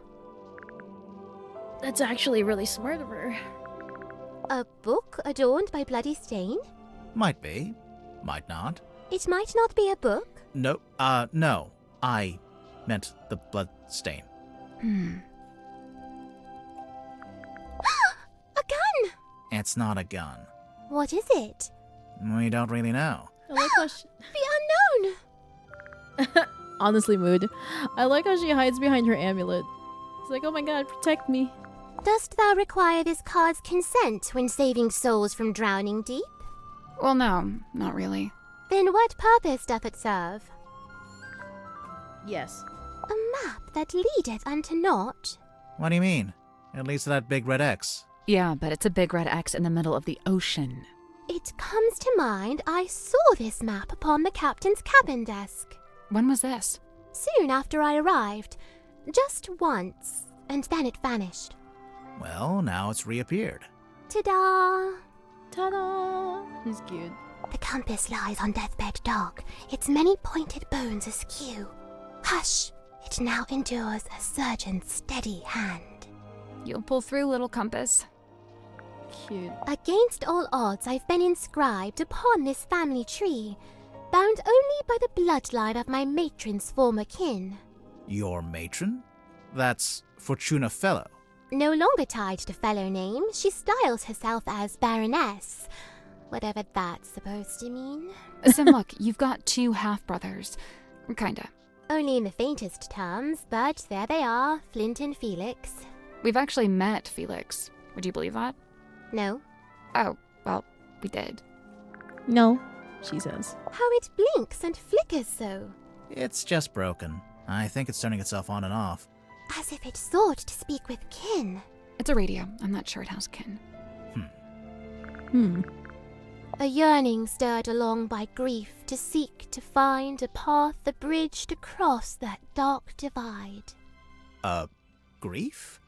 M: That's actually really smart of her.
F: A book adorned by bloody stain?
C: Might be. Might not.
F: It might not be a book.
C: No, no. I meant the blood stain.
F: A gun!
C: It's not a gun.
F: What is it?
C: We don't really know.
M: I like how she...
F: The unknown!
M: Honestly, Mood. I like how she hides behind her amulet. It's like, oh my god, protect me.
F: Dost thou require this card's consent when saving souls from drowning deep?
D: Well, no, not really.
F: Then what purpose doth it serve?
M: Yes.
F: A map that leadeth unto naught?
C: What do you mean? It leads to that big red X.
D: Yeah, but it's a big red X in the middle of the ocean.
F: It comes to mind I saw this map upon the captain's cabin desk.
D: When was this?
F: Soon after I arrived. Just once, and then it vanished.
C: Well, now it's reappeared.
F: Ta-da!
M: Ta-da! He's cute.
F: The compass lies on deathbed dark, its many pointed bones askew. Hush! It now endures a surgeon's steady hand.
D: You'll pull through, little compass.
A: Cute.
F: Against all odds, I've been inscribed upon this family tree, bound only by the bloodline of my matron's former kin.
C: Your matron? That's Fortuna Fellow.
F: No longer tied to fellow name, she styles herself as Baroness. Whatever that's supposed to mean.
D: Sim, look, you've got 2 half-brothers. Kinda.
F: Only in the faintest terms, but there they are, Flint and Felix.
D: We've actually met Felix. Would you believe that?
F: No.
D: Oh, well, we did.
A: No, she says.
F: How it blinks and flickers so.
C: It's just broken. I think it's turning itself on and off.
F: As if it sought to speak with kin.
D: It's a radio. I'm not sure it has kin.
F: A yearning stirred along by grief to seek to find a path, a bridge to cross that dark divide.
C: Grief?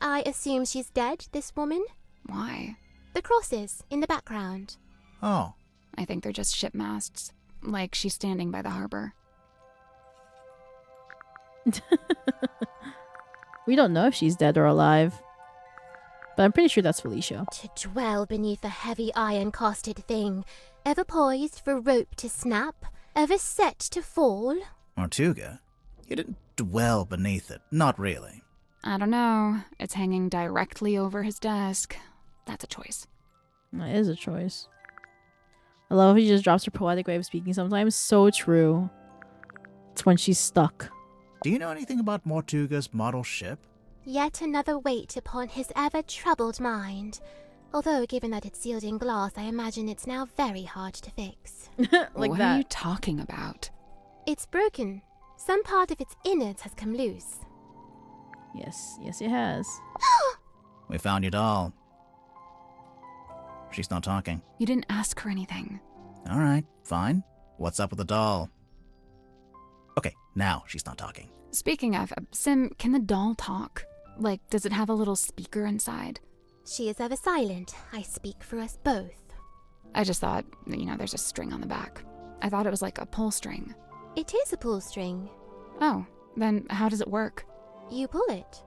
F: I assume she's dead, this woman?
D: Why?
F: The crosses in the background.
C: Oh.
D: I think they're just ship masts. Like she's standing by the harbor.
A: We don't know if she's dead or alive. But I'm pretty sure that's Felicia.
F: To dwell beneath a heavy iron-casted thing, ever poised for rope to snap, ever set to fall.
C: Mortuga? You didn't dwell beneath it. Not really.
D: I don't know. It's hanging directly over his desk. That's a choice.
A: That is a choice. I love how she just drops her poetic way of speaking sometimes. So true. It's when she's stuck.
C: Do you know anything about Mortuga's model ship?
F: Yet another weight upon his ever-troubled mind. Although, given that it's sealed in glass, I imagine it's now very hard to fix.
A: Like
D: what
A: that.
D: are you talking about?
F: It's broken. Some part of its innards has come loose.
A: Yes, it has.
C: We found your doll. She's not talking.
D: You didn't ask her anything.
C: All right, fine. What's up with the doll? Okay, now she's not talking.
D: Speaking of, Sim, can the doll talk? Like, does it have a little speaker inside?
F: She is ever silent. I speak for us both.
D: I just thought, there's a string on the back. I thought it was like a pull string.
F: It is a pull string.
D: Oh, then how does it work?
F: You pull it.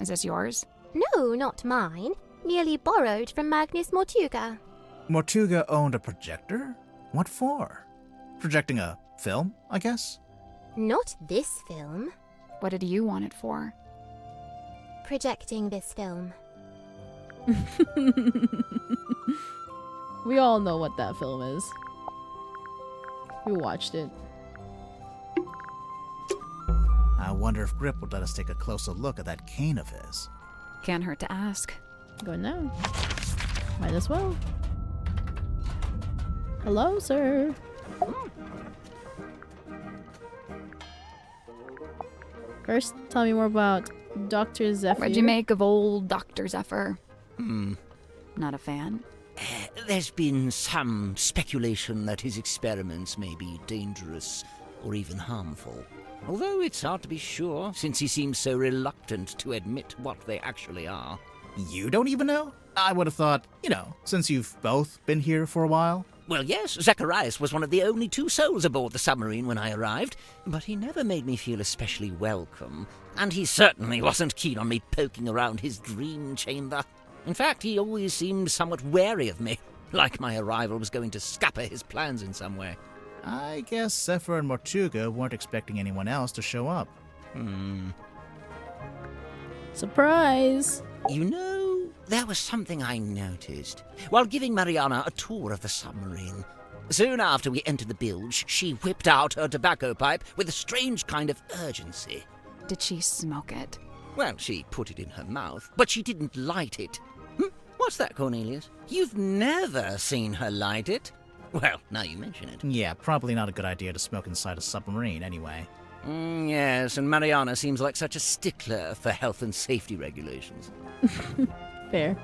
D: Is this yours?
F: No, not mine. Merely borrowed from Magnus Mortuga.
C: Mortuga owned a projector? What for? Projecting a film, I guess?
F: Not this film.
D: What did you want it for?
F: Projecting this film.
A: We all know what that film is. We watched it.
C: I wonder if Grip would let us take a closer look at that cane of his.
D: Can't hurt to ask.
A: Go now. Might as well. Hello, sir. First, tell me more about Dr. Zephyr.
D: What'd you make of old Dr. Zephyr? Not a fan?
I: There's been some speculation that his experiments may be dangerous or even harmful. Although it's hard to be sure, since he seems so reluctant to admit what they actually are.
C: You don't even know? I would have thought, since you've both been here for a while.
I: Well, yes, Zacharias was one of the only 2 souls aboard the submarine when I arrived, but he never made me feel especially welcome, and he certainly wasn't keen on me poking around his dream chamber. In fact, he always seemed somewhat wary of me, like my arrival was going to scupper his plans in some way.
C: I guess Zephyr and Mortuga weren't expecting anyone else to show up.
A: Surprise!
I: There was something I noticed while giving Mariana a tour of the submarine. Soon after we entered the bilge, she whipped out her tobacco pipe with a strange kind of urgency.
D: Did she smoke it?
I: Well, she put it in her mouth, but she didn't light it. What's that, Cornelius? You've never seen her light it? Well, now you mention it.
C: Yeah, probably not a good idea to smoke inside a submarine anyway.
I: Yes, and Mariana seems like such a stickler for health and safety regulations.
A: Fair.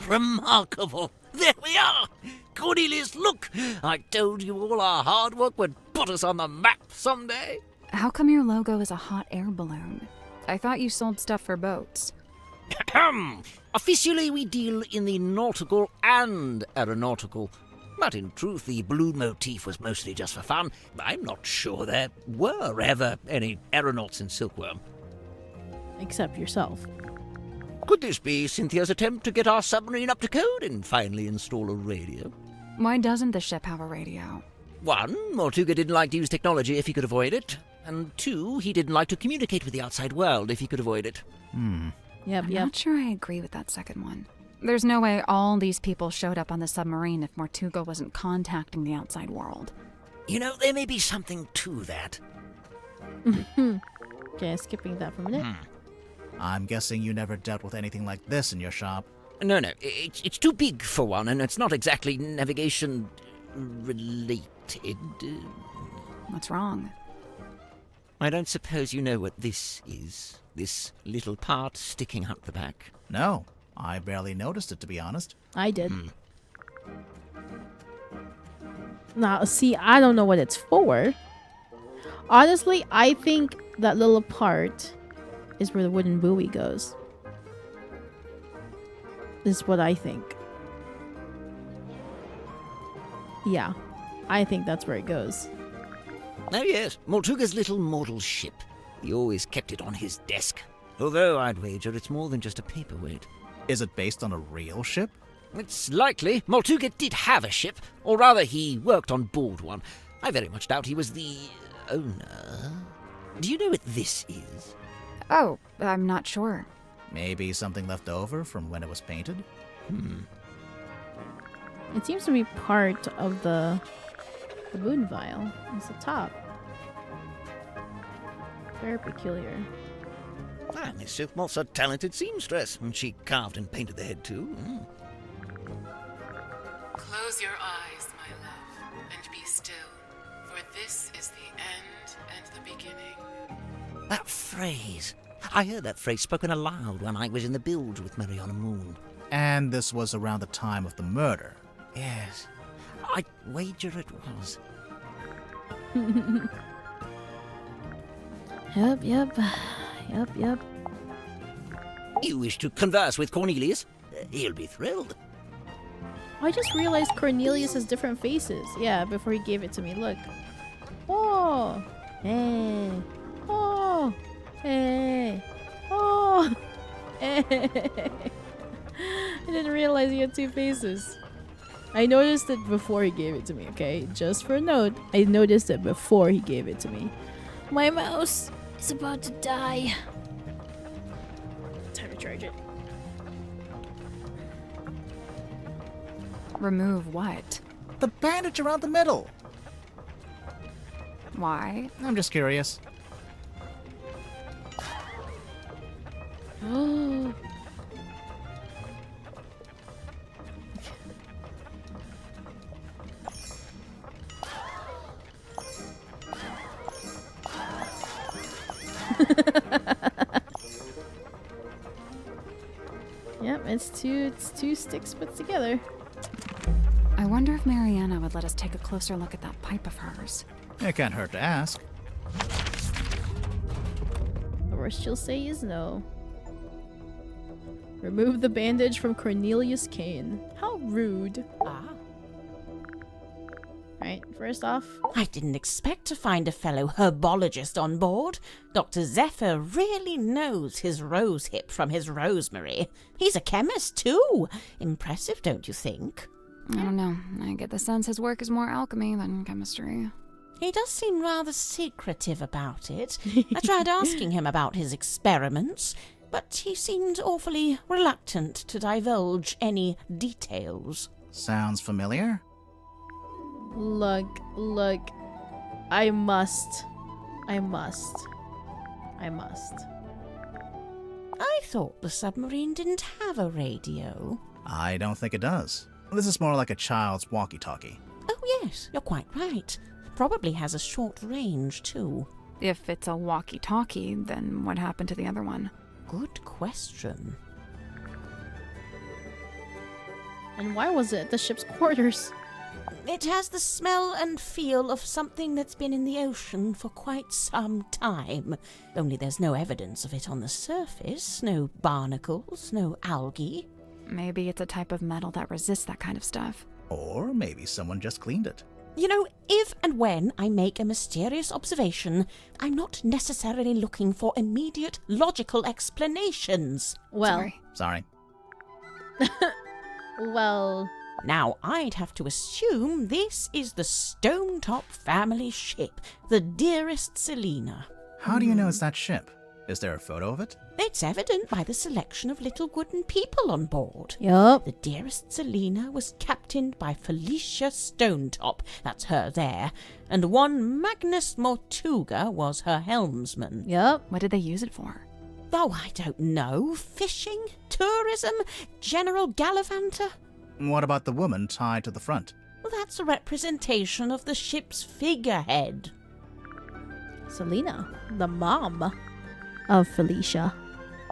I: Remarkable! There we are! Cornelius, look! I told you all our hard work would put us on the map someday.
D: How come your logo is a hot air balloon? I thought you sold stuff for boats.
I: Officially, we deal in the nautical and aeronautical. But in truth, the balloon motif was mostly just for fun. I'm not sure there were ever any aeronauts in Silkworm.
A: Except yourself.
I: Could this be Cynthia's attempt to get our submarine up to code and finally install a radio?
D: Why doesn't the ship have a radio?
I: 1, Mortuga didn't like to use technology if he could avoid it. And 2, he didn't like to communicate with the outside world if he could avoid it.
A: Yep,
D: I'm not sure I agree with that second one. There's no way all these people showed up on the submarine if Mortuga wasn't contacting the outside world.
I: You know, there may be something to that.
A: Okay, skipping that for a minute.
C: I'm guessing you never dealt with anything like this in your shop.
I: No, it's too big for one, and it's not exactly navigation related.
D: What's wrong?
I: I don't suppose you know what this is, this little part sticking out the back.
C: No, I barely noticed it, to be honest.
A: I did. Now, see, I don't know what it's for. Honestly, I think that little part is where the wooden buoy goes. This is what I think. Yeah, I think that's where it goes.
I: Oh yes, Mortuga's little model ship. He always kept it on his desk. Although I'd wager it's more than just a paperweight.
C: Is it based on a real ship?
I: It's likely. Mortuga did have a ship, or rather he worked on board one. I very much doubt he was the owner. Do you know what this is?
D: Oh, I'm not sure.
C: Maybe something left over from when it was painted?
A: It seems to be part of the moon vial. It's the top. Very peculiar.
I: Miss Silkmoth's a talented seamstress, and she carved and painted the head too.
O: Close your eyes, my love, and be still, for this is the end and the beginning.
I: That phrase. I heard that phrase spoken aloud when I was in the bilge with Mariana Moon.
C: And this was around the time of the murder.
I: Yes. I'd wager it was.
A: Yep.
I: You wish to converse with Cornelius? He'll be thrilled.
A: I just realized Cornelius has different faces. Yeah, before he gave it to me. Look. Oh. Hey. Oh. Hey. Oh. Hey. I didn't realize he had two faces. I noticed it before he gave it to me, okay? Just for a note, I noticed it before he gave it to me. My mouse is about to die. Time to charge it.
D: Remove what?
C: The bandage around the middle.
D: Why?
C: I'm just curious.
A: Oh. Yep, it's two sticks put together.
D: I wonder if Mariana would let us take a closer look at that pipe of hers.
C: It can't hurt to ask.
A: The worst she'll say is no. Remove the bandage from Cornelius Kane. How rude. Right, first off,
K: I didn't expect to find a fellow herbologist on board. Dr. Zephyr really knows his rosehip from his rosemary. He's a chemist, too. Impressive, don't you think?
D: I don't know. I get the sense his work is more alchemy than chemistry.
K: He does seem rather secretive about it. I tried asking him about his experiments, but he seemed awfully reluctant to divulge any details.
C: Sounds familiar?
A: look. I must.
K: I thought the submarine didn't have a radio.
C: I don't think it does. This is more like a child's walkie-talkie.
K: Oh yes, you're quite right. Probably has a short range, too.
D: If it's a walkie-talkie, then what happened to the other one?
K: Good question.
A: And why was it at the ship's quarters?
K: It has the smell and feel of something that's been in the ocean for quite some time. Only there's no evidence of it on the surface. No barnacles, no algae.
D: Maybe it's a type of metal that resists that kind of stuff.
C: Or maybe someone just cleaned it.
K: You know, if and when I make a mysterious observation, I'm not necessarily looking for immediate logical explanations.
A: Well.
C: Sorry.
A: Well.
K: Now, I'd have to assume this is the Stonetop family ship, the dearest Selina.
C: How do you know it's that ship? Is there a photo of it?
K: It's evident by the selection of little wooden people on board.
A: Yup.
K: The dearest Selina was captained by Felicia Stonetop, that's her there, and one Magnus Mortuga was her helmsman.
A: Yup.
D: What did they use it for?
K: Oh, I don't know. Fishing? Tourism? General gallivanter?
C: What about the woman tied to the front?
K: Well, that's a representation of the ship's figurehead.
A: Selina, the mom of Felicia.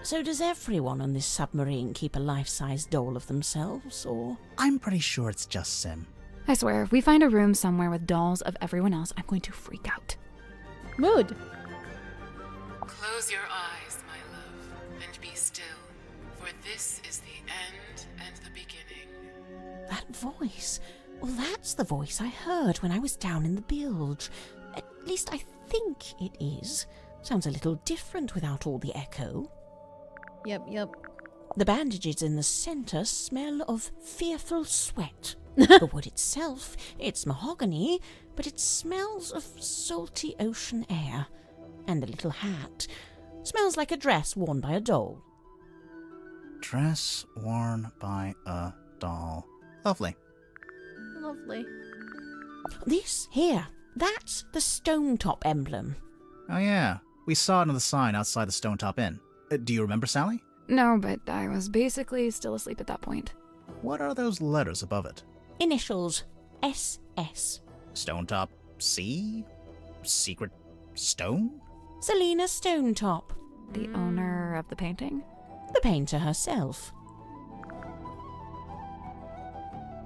K: So does everyone on this submarine keep a life-size doll of themselves, or...?
C: I'm pretty sure it's just Sim.
D: I swear, if we find a room somewhere with dolls of everyone else, I'm going to freak out.
A: Mood.
O: Close your eyes, my love, and be still, for this is the end and the beginning.
K: That voice. Well, that's the voice I heard when I was down in the bilge. At least I think it is. Sounds a little different without all the echo.
A: Yep.
K: The bandages in the center smell of fearful sweat. The wood itself, it's mahogany, but it smells of salty ocean air. And the little hat smells like a dress worn by a doll.
C: Dress worn by a doll. Lovely.
A: Lovely.
K: This here, that's the Stonetop emblem.
C: Oh yeah, we saw it on the sign outside the Stonetop Inn. Do you remember, Sally?
D: No, but I was basically still asleep at that point.
C: What are those letters above it?
K: Initials. SS.
C: Stonetop C? Secret stone?
K: Selina Stonetop.
D: The owner of the painting?
K: The painter herself.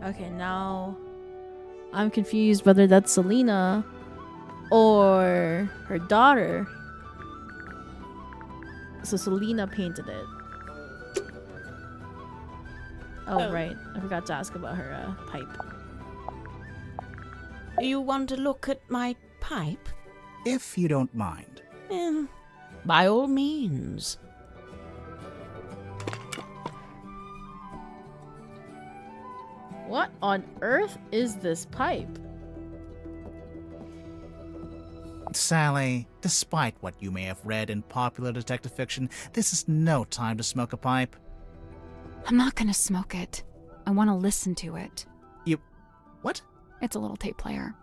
A: Okay, now I'm confused whether that's Selina or her daughter. So Selina painted it. Oh, right. I forgot to ask about her pipe.
K: You want to look at my pipe?
C: If you don't mind.
K: By all means.
A: What on earth is this pipe?
C: Sally, despite what you may have read in popular detective fiction, this is no time to smoke a pipe.
D: I'm not gonna smoke it. I want to listen to it.
C: You... what?
D: It's a little tape player.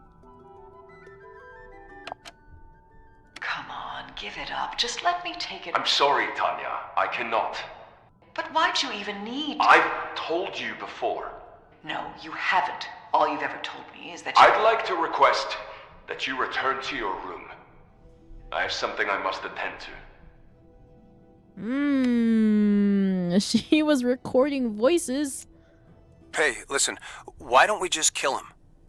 J: Come on, give it up. Just let me take it.
P: I'm sorry, Tanya. I cannot.
J: But why'd you even need to?
P: I've told you before.
J: No, you haven't. All you've ever told me is that
P: I'd like to request that you return to your room. I have something I must attend to.
A: She was recording voices.
H: Hey, listen, why don't we just kill him?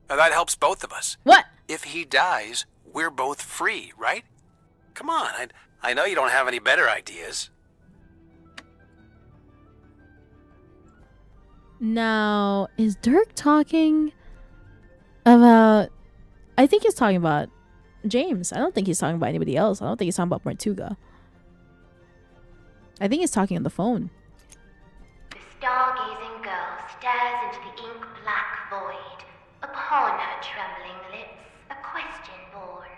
H: Now, that helps both of us.
A: What?
H: If he dies, we're both free, right? Come on, I know you don't have any better ideas.
A: Now, is Dirk talking about... I think he's talking about James. I don't think he's talking about anybody else. I don't think he's talking about Mortuga. I think he's talking on the phone.
F: The stargazing girl stares into the ink-black void. Upon her trembling lips, a question born.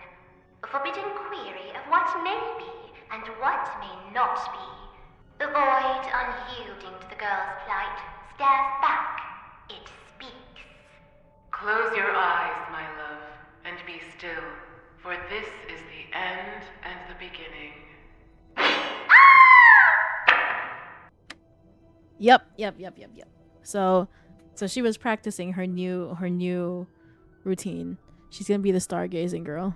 F: A forbidden query of what may be and what may not be. The void, unyielding to the girl's plight, stares back. It speaks.
O: Close your eyes, my love, and be still, for this is the end and the beginning.
A: Yep. So she was practicing her new routine. She's gonna be the stargazing girl.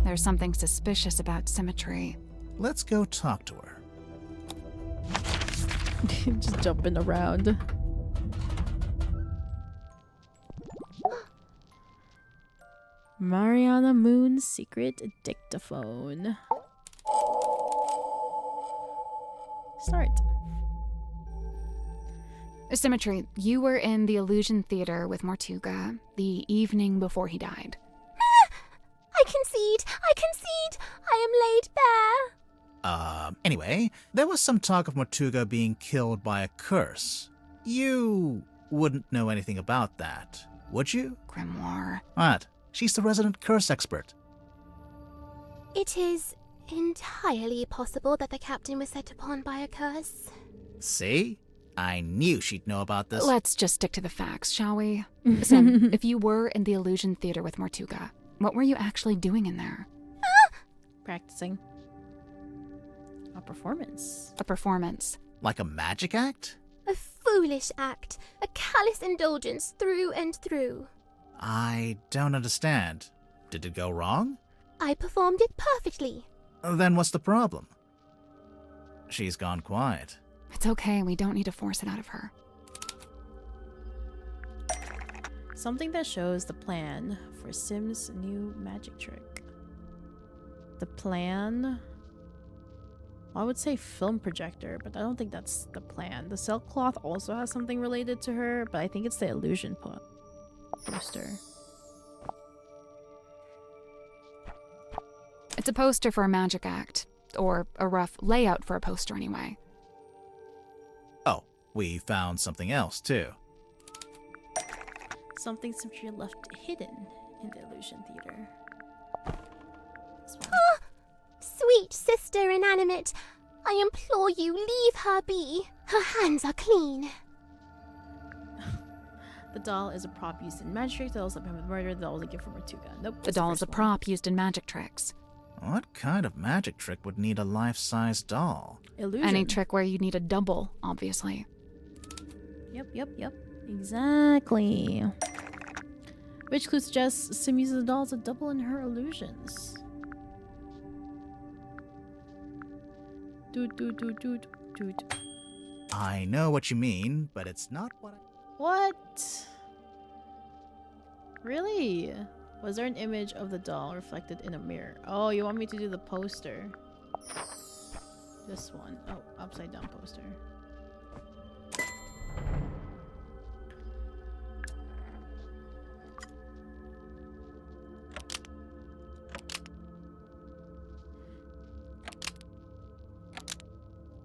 D: There's something suspicious about Symmetry.
C: Let's go talk to her.
A: Just jumping around. Mariana Moon's secret dictaphone. Start.
D: Symmetry, you were in the Illusion Theater with Mortuga the evening before he died.
F: I concede! I concede! I am laid bare!
C: Anyway, there was some talk of Mortuga being killed by a curse. You wouldn't know anything about that, would you?
D: Grimoire.
C: What? She's the resident curse expert.
F: It is entirely possible that the captain was set upon by a curse.
C: See? I knew she'd know about this.
D: Let's just stick to the facts, shall we? Sim, if you were in the Illusion Theater with Mortuga, what were you actually doing in there?
A: Practicing. A performance.
D: A performance.
C: Like a magic act?
F: A foolish act. A callous indulgence through and through.
C: I don't understand. Did it go wrong?
F: I performed it perfectly.
C: Then what's the problem? She's gone quiet.
D: It's okay, we don't need to force it out of her.
A: Something that shows the plan for Sim's new magic trick. The plan? I would say film projector, but I don't think that's the plan. The silk cloth also has something related to her, but I think it's the illusion poster.
D: It's a poster for a magic act, or a rough layout for a poster anyway.
C: Oh, we found something else too.
A: Something Symmetry left hidden in the illusion theater.
F: Sweet sister inanimate, I implore you, leave her be. Her hands are clean.
A: The doll is a prop used in magic tricks. The doll's up him with murder. The doll is a gift from Mortuga. Nope.
D: The doll is a prop used in magic tricks.
C: What kind of magic trick would need a life-size doll?
A: Illusion.
D: Any trick where you need a double, obviously.
A: Yep. Exactly. Which clue suggests Sim uses the doll as a double in her illusions. Doot.
C: I know what you mean, but it's not what I...
A: What? Really? Was there an image of the doll reflected in a mirror? Oh, you want me to do the poster? This one. Oh, upside down poster.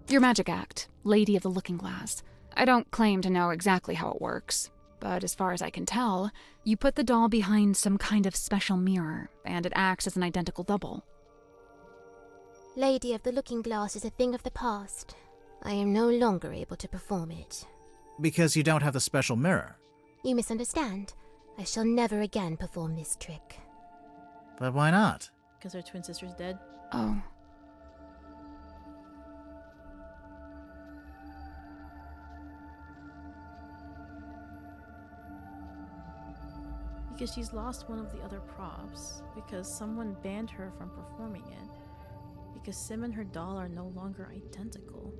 D: Your magic act, Lady of the Looking Glass. I don't claim to know exactly how it works, but as far as I can tell, you put the doll behind some kind of special mirror, and it acts as an identical double.
F: Lady of the Looking Glass is a thing of the past. I am no longer able to perform it.
C: Because you don't have the special mirror.
F: You misunderstand. I shall never again perform this trick.
C: But why not?
A: Because her twin sister's dead.
D: Oh.
A: Because she's lost one of the other props. Because someone banned her from performing it. Because Sim and her doll are no longer identical.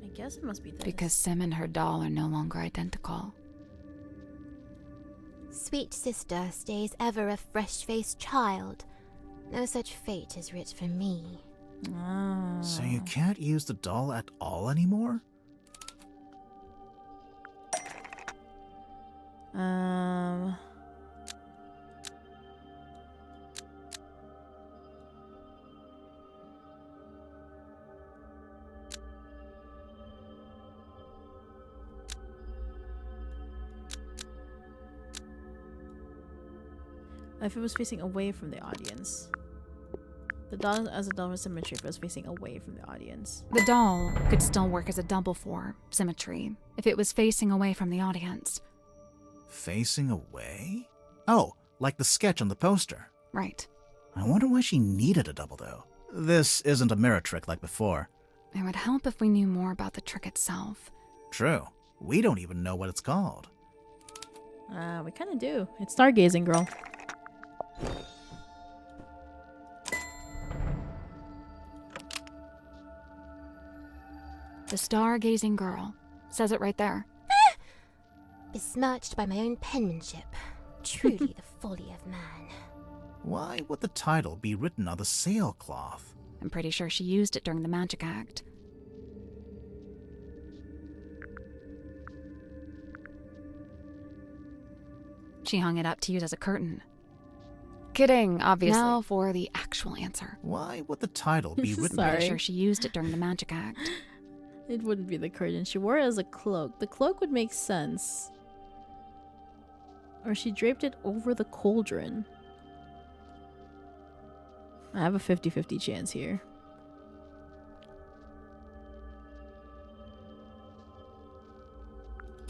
A: I guess it must be this.
D: Because Sim and her doll are no longer identical.
F: Sweet sister stays ever a fresh-faced child. No such fate is writ for me.
A: Oh.
C: So you can't use the doll at all anymore?
A: If it was facing away from the audience. The doll as a doll with Symmetry if it was facing away from the audience.
D: The doll could still work as a double for Symmetry if it was facing away from the audience.
C: Facing away? Oh, like the sketch on the poster.
D: Right.
C: I wonder why she needed a double, though. This isn't a mirror trick like before.
D: It would help if we knew more about the trick itself.
C: True. We don't even know what it's called.
A: We kind of do. It's Stargazing Girl.
D: The Stargazing Girl. Says it right there.
F: Besmirched by my own penmanship. Truly the folly of man.
C: Why would the title be written on the sailcloth?
D: I'm pretty sure she used it during the magic act. She hung it up to use as a curtain. Kidding, obviously. Now for the actual answer.
C: Why would the title be written?
A: Sorry.
D: Pretty sure she used it during the magic act.
A: It wouldn't be the curtain. She wore it as a cloak. The cloak would make sense. Or she draped it over the cauldron. I have a 50-50 chance here.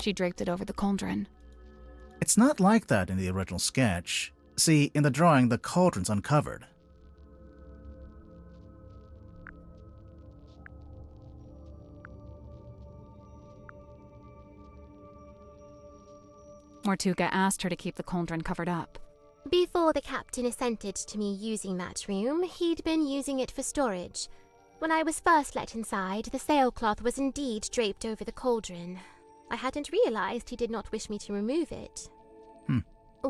D: She draped it over the cauldron.
C: It's not like that in the original sketch. See, in the drawing, the cauldron's uncovered.
D: Mortuga asked her to keep the cauldron covered up.
F: Before the captain assented to me using that room, he'd been using it for storage. When I was first let inside, the sailcloth was indeed draped over the cauldron. I hadn't realized he did not wish me to remove it.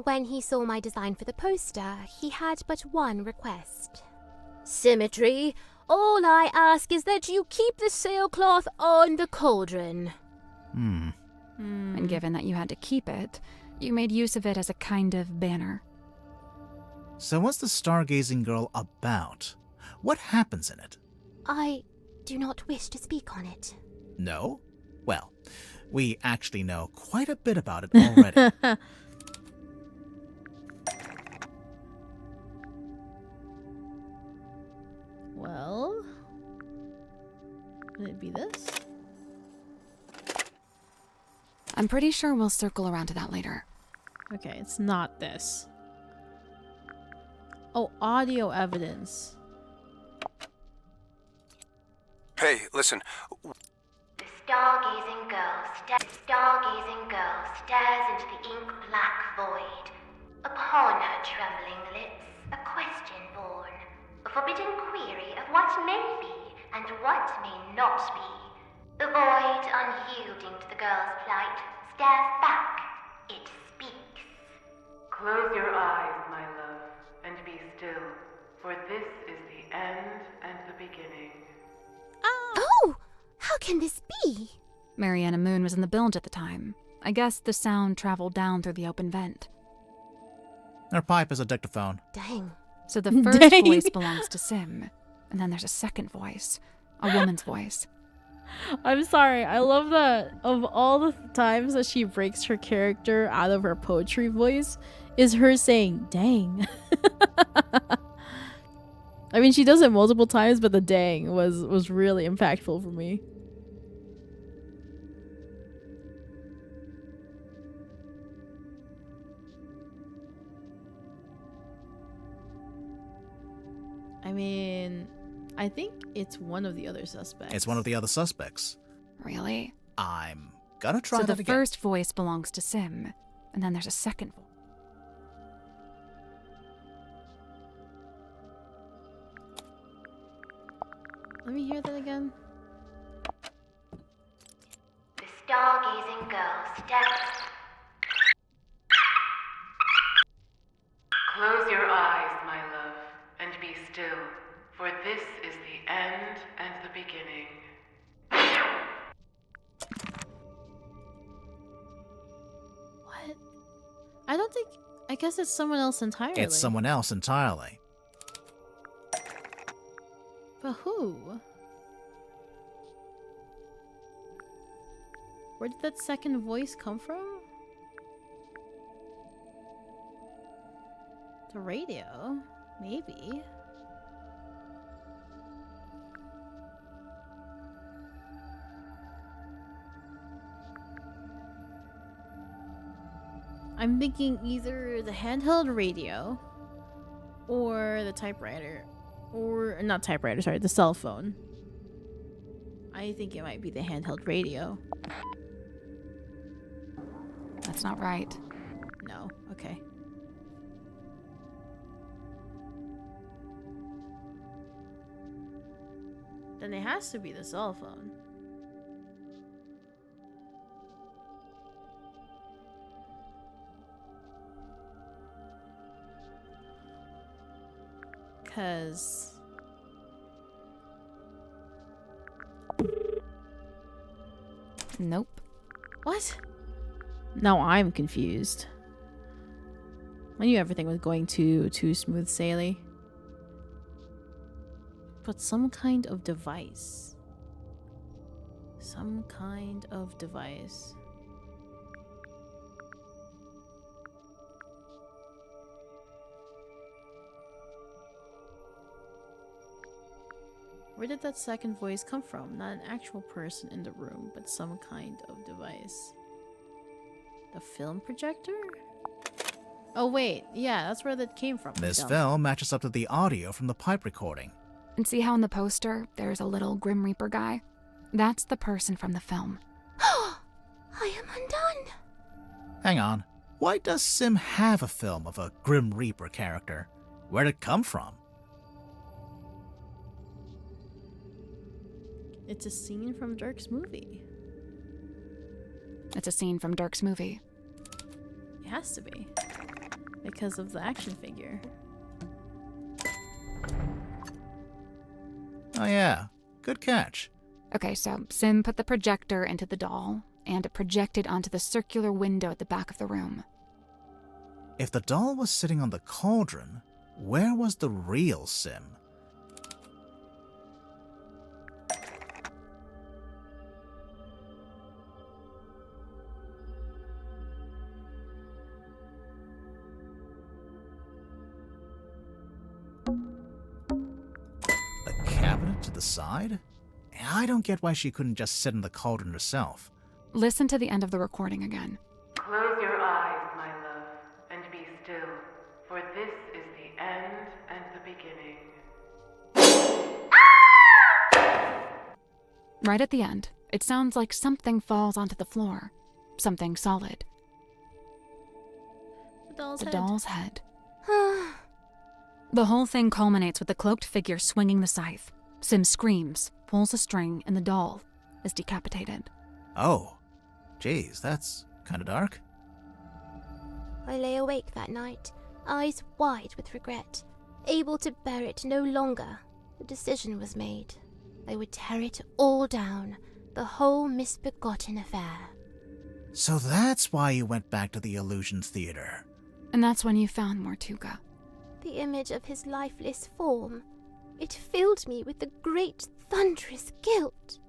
F: When he saw my design for the poster, he had but one request. Symmetry. All I ask is that you keep the sailcloth on the cauldron.
D: And given that you had to keep it, you made use of it as a kind of banner.
C: So what's the Stargazing Girl about? What happens in it?
F: I do not wish to speak on it.
C: No? Well, we actually know quite a bit about it already.
A: Well, would it be this?
D: I'm pretty sure we'll circle around to that later.
A: Okay, it's not this. Oh, audio evidence.
H: Hey, listen.
F: The stargazing girl stares into the ink-black void. Upon her trembling lips, a question born. A forbidden query of what may be and what may not be. The void, unyielding to the girl's plight, stares back. It speaks.
O: Close your eyes, my love, and be still, for this is the end and the beginning.
F: Oh! How can this be?
D: Mariana Moon was in the bilge at the time. I guess the sound traveled down through the open vent.
C: Her pipe is a dictaphone.
F: Dang.
D: So the first voice belongs to Sim, and then there's a second voice, a woman's voice.
A: I'm sorry, I love that of all the times that she breaks her character out of her poetry voice, is her saying, dang. I mean, she does it multiple times, but the dang was really impactful for me. I mean, I think it's one of the other suspects.
C: It's one of the other suspects.
D: Really?
C: I'm gonna try
D: that
C: that
D: again. So the first voice belongs to Sim, and then there's a second voice.
A: Let me hear that again.
F: The stargazing girl stares.
O: Close your eyes, my love, and be still, for this is the end and the beginning.
A: What? I guess it's someone else entirely.
C: It's someone else entirely.
A: But who? Where did that second voice come from? The radio? Maybe. I'm thinking either the handheld radio or the typewriter. Or, not typewriter, sorry, the cell phone. I think it might be the handheld radio.
D: That's not right.
A: No. Okay. Then it has to be the cell phone. Cause
D: Nope.
A: what? Now I'm confused. I knew everything was going too smooth sailing. But some kind of device. Some kind of device. Where did that second voice come from? Not an actual person in the room, but some kind of device. The film projector? Oh wait, yeah, that's where that came from.
C: This
A: Film.
C: film matches up to the audio from the pipe recording.
D: And see how in the poster there's a little Grim Reaper guy? That's the person from the film.
F: I am undone.
C: Hang on. Why does Sim have a film of a Grim Reaper character? Where'd it come from?
A: It's a scene from Dirk's movie.
D: It's a scene from Dirk's movie.
A: It has to be. Because of the action figure.
C: Oh yeah, good catch.
D: Okay, so Sim put the projector into the doll, and it projected onto the circular window at the back of the room.
C: If the doll was sitting on the cauldron, where was the real Sim? The cabinet to the side? I don't get why she couldn't just sit in the cauldron herself.
D: Listen to the end of the recording again.
O: Close your eyes, my love, and be still, for this is the end and the beginning.
D: Right at the end, it sounds like something falls onto the floor. Something solid.
A: The
D: doll's head. The whole thing culminates with the cloaked figure swinging the scythe. Sim screams, pulls a string, and the doll is decapitated.
C: Oh, geez, that's kind of dark.
F: I lay awake that night, eyes wide with regret, able to bear it no longer. The decision was made. I would tear it all down, the whole misbegotten affair.
C: So that's why you went back to the Illusion Theater.
D: And that's when you found Mortuga.
F: The image of his lifeless form. It filled me with a great thunderous guilt.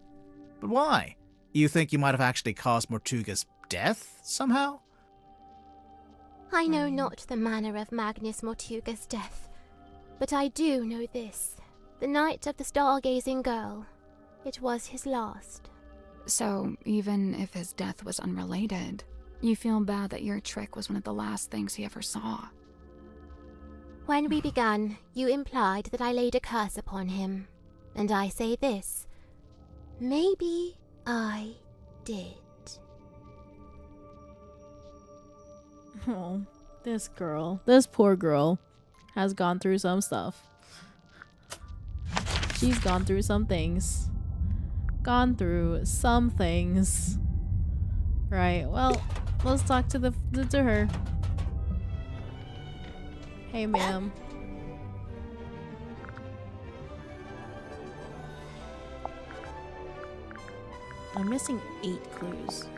C: But why? You think you might have actually caused Mortuga's death somehow?
F: I know not the manner of Magnus Mortuga's death, but I do know this. The night of the stargazing girl. It was his last.
D: So, even if his death was unrelated, you feel bad that your trick was one of the last things he ever saw.
F: When we began, you implied that I laid a curse upon him. And I say this. Maybe I did.
A: Oh, this girl, this poor girl, has gone through some stuff. She's gone through some things. Gone through some things. Right, well, let's talk to her. Hey, ma'am. I'm missing 8 clues.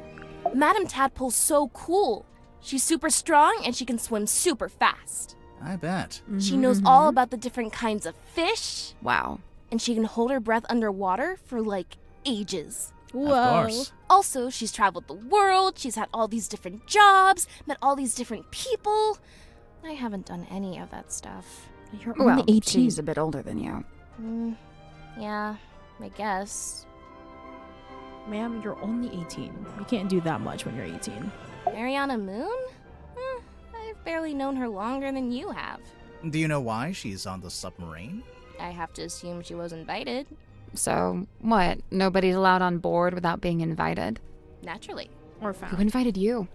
G: Madame Tadpole's so cool. She's super strong and she can swim super fast.
C: I bet.
G: She knows all about the different kinds of fish.
D: Wow.
G: And she can hold her breath underwater for like ages.
A: Whoa.
C: Of course.
G: Also, she's traveled the world, she's had all these different jobs, met all these different people. I haven't done any of that stuff.
A: You're only 18.
D: She's a bit older than you.
G: Yeah, I guess.
A: Ma'am, you're only 18. You can't do that much when you're 18.
G: Mariana Moon? I've barely known her longer than you have.
C: Do you know why she's on the submarine?
G: I have to assume she was invited.
D: So, what? Nobody's allowed on board without being invited?
G: Naturally.
A: Or found.
D: Who invited you?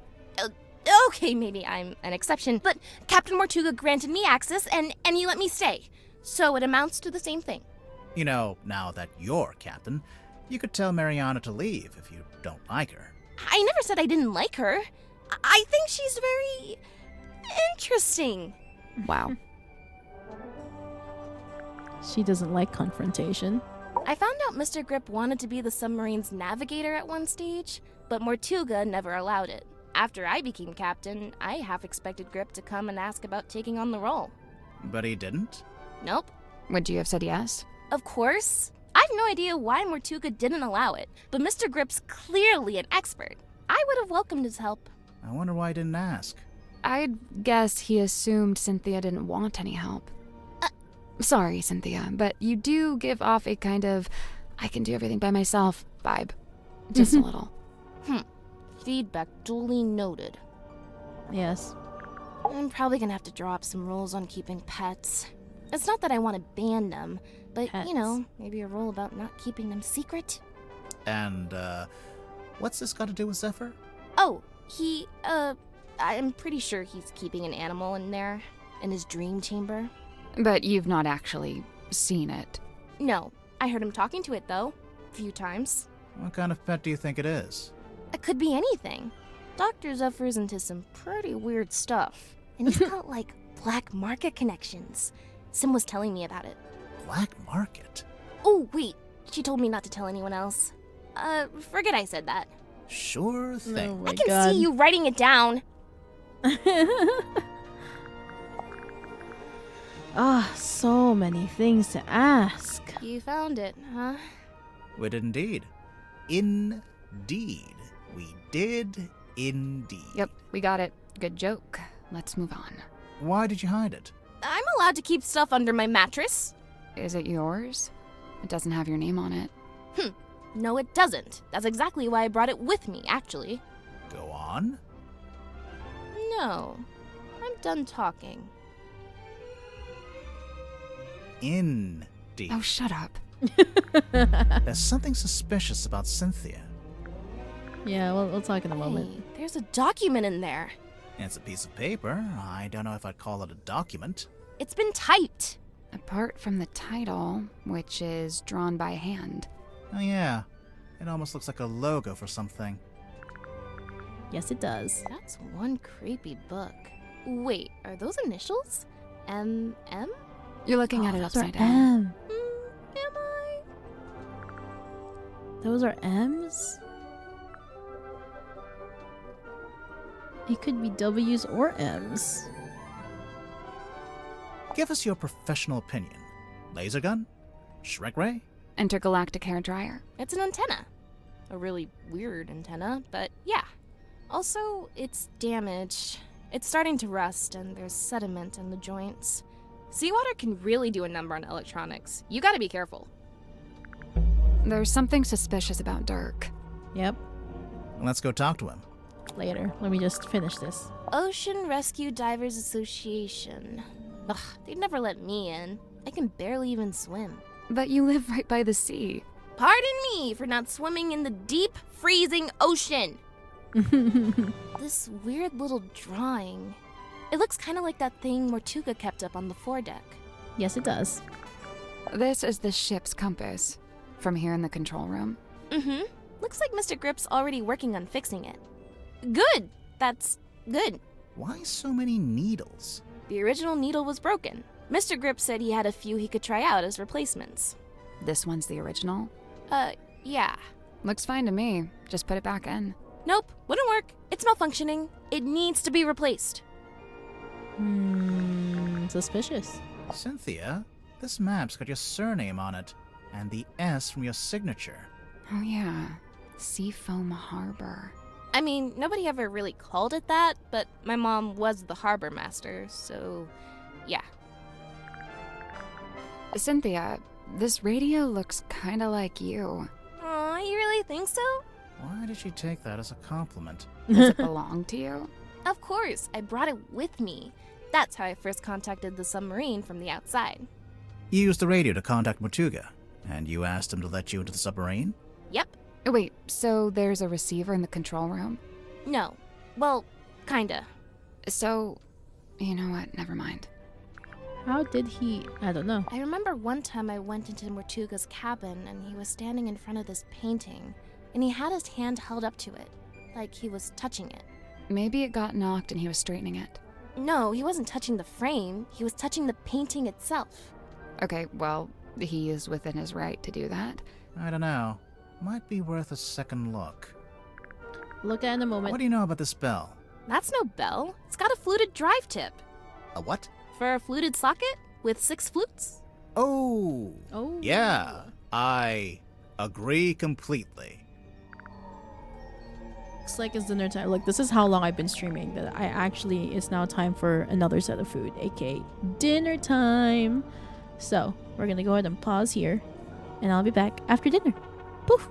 G: Oh, Okay, maybe I'm an exception, but Captain Mortuga granted me access and he let me stay. So it amounts to the same thing.
C: You know, now that you're captain, you could tell Mariana to leave if you don't like her.
G: I never said I didn't like her. I think she's very interesting.
D: Wow.
A: She doesn't like confrontation.
G: I found out Mr. Grip wanted to be the submarine's navigator at one stage, but Mortuga never allowed it. After I became captain, I half expected Grip to come and ask about taking on the role.
C: But he didn't?
G: Nope.
D: Would you have said yes?
G: Of course. I have no idea why Mortuga didn't allow it, but Mr. Grip's clearly an expert. I would have welcomed his help.
C: I wonder why he didn't ask.
D: I'd guess he assumed Cynthia didn't want any help. Sorry, Cynthia, but you do give off a kind of I can do everything by myself vibe. Just a little.
G: Feedback duly noted.
A: Yes.
G: I'm probably gonna have to draw up some rules on keeping pets. It's not that I want to ban them, but,
A: Pets.
G: you know, maybe a rule about not keeping them secret.
C: And, what's this got to do with Zephyr?
G: Oh, I'm pretty sure he's keeping an animal in there, in his dream chamber.
D: But you've not actually seen it.
G: No, I heard him talking to it, though. A few times.
C: What kind of pet do you think it is?
G: It could be anything. Dr. Zephyr's into some pretty weird stuff. And he's got, like, black market connections. Sim was telling me about it.
C: Black market?
G: Oh, wait. She told me not to tell anyone else. Forget I said that.
C: Sure thing.
A: Oh my
G: I can
A: God.
G: see you writing it down.
A: So many things to ask.
G: You found it, huh?
C: We did indeed. Indeed. We did indeed.
D: Yep, we got it. Good joke. Let's move on.
C: Why did you hide it?
G: I'm allowed to keep stuff under my mattress.
D: Is it yours? It doesn't have your name on it.
G: No, it doesn't. That's exactly why I brought it with me, actually.
C: Go on.
G: No. I'm done talking.
C: Indeed.
D: Oh, shut up.
C: There's something suspicious about Cynthia.
A: Yeah, we'll talk in a moment.
G: Hey, there's a document in there.
C: It's a piece of paper. I don't know if I'd call it a document.
G: It's been typed.
D: Apart from the title, which is drawn by hand.
C: Oh yeah. It almost looks like a logo for something.
A: Yes, it does.
G: That's one creepy book. Wait, are those initials? M.M.?
D: You're looking at it
A: Those are
D: upside down.
A: M.
G: Am I?
A: Those are M's? It could be W's or M's.
C: Give us your professional opinion. Laser gun? Shrek ray?
D: Intergalactic hair dryer.
G: It's an antenna. A really weird antenna, but yeah. Also, it's damaged. It's starting to rust, and there's sediment in the joints. Seawater can really do a number on electronics. You gotta be careful.
D: There's something suspicious about Dirk.
A: Yep.
C: Let's go talk to him.
A: Later. Let me just finish this.
G: Ocean Rescue Divers Association. Ugh, they'd never let me in. I can barely even swim.
D: But you live right by the sea.
G: Pardon me for not swimming in the deep, freezing ocean. This weird little drawing. It looks kind of like that thing Mortuga kept up on the foredeck.
A: Yes, it does.
D: This is the ship's compass. From here in the control room.
G: Looks like Mr. Grip's already working on fixing it. Good. That's good.
C: Why so many needles?
G: The original needle was broken. Mr. Grip said he had a few he could try out as replacements.
D: This one's the original?
G: Yeah.
D: Looks fine to me. Just put it back in.
G: Nope, wouldn't work. It's malfunctioning. It needs to be replaced.
A: Suspicious.
C: Cynthia, this map's got your surname on it, and the S from your signature.
D: Oh yeah, Seafoam Harbor.
G: I mean, nobody ever really called it that, but my mom was the harbor master, so yeah.
D: Cynthia, this radio looks kinda like you.
G: Aw, you really think so?
C: Why did she take that as a compliment?
D: Does it belong to you?
G: Of course, I brought it with me. That's how I first contacted the submarine from the outside.
C: You used the radio to contact Mortuga, and you asked him to let you into the submarine?
G: Yep.
D: Wait, so there's a receiver in the control room?
G: No. Well, kinda.
D: So, you know what? Never mind.
A: How did he? I don't know.
G: I remember one time I went into Mortuga's cabin and he was standing in front of this painting, and he had his hand held up to it, like he was touching it.
D: Maybe it got knocked and he was straightening it.
G: No, he wasn't touching the frame, he was touching the painting itself.
D: Okay, well, he is within his right to do that.
C: I don't know. Might be worth a second look.
A: Look at it in a moment.
C: What do you know about this bell?
G: That's no bell. It's got a fluted drive tip.
C: A what?
G: For a fluted socket with 6 flutes.
C: Oh.
A: Oh.
C: Yeah, I agree completely.
A: Looks like it's dinner time. Look, this is how long I've been streaming that it's now time for another set of food, aka dinner time. So we're gonna go ahead and pause here, and I'll be back after dinner. Poof.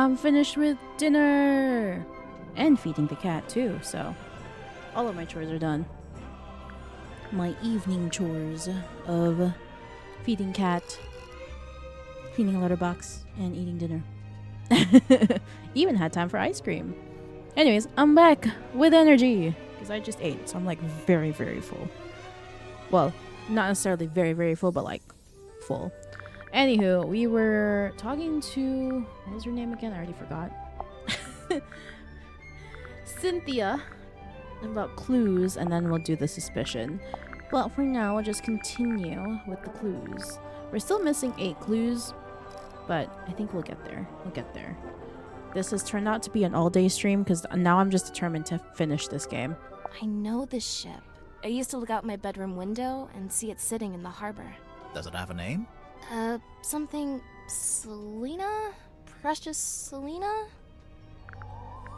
A: I'm finished with dinner! And feeding the cat too, so all of my chores are done. My evening chores of feeding cat, cleaning a litter box, and eating dinner. Even had time for ice cream. Anyways, I'm back with energy because I just ate, so I'm like very, very full. Well, not necessarily very, very full, but like full. Anywho, we were talking to, what was her name again? I already forgot. Cynthia, about clues, and then we'll do the suspicion. But for now, we'll just continue with the clues. We're still missing 8 clues, but I think we'll get there. We'll get there. This has turned out to be an all-day stream because now I'm just determined to finish this game.
G: I know this ship. I used to look out my bedroom window and see it sitting in the harbor.
C: Does it have a name?
G: Something Selena? Precious Selena?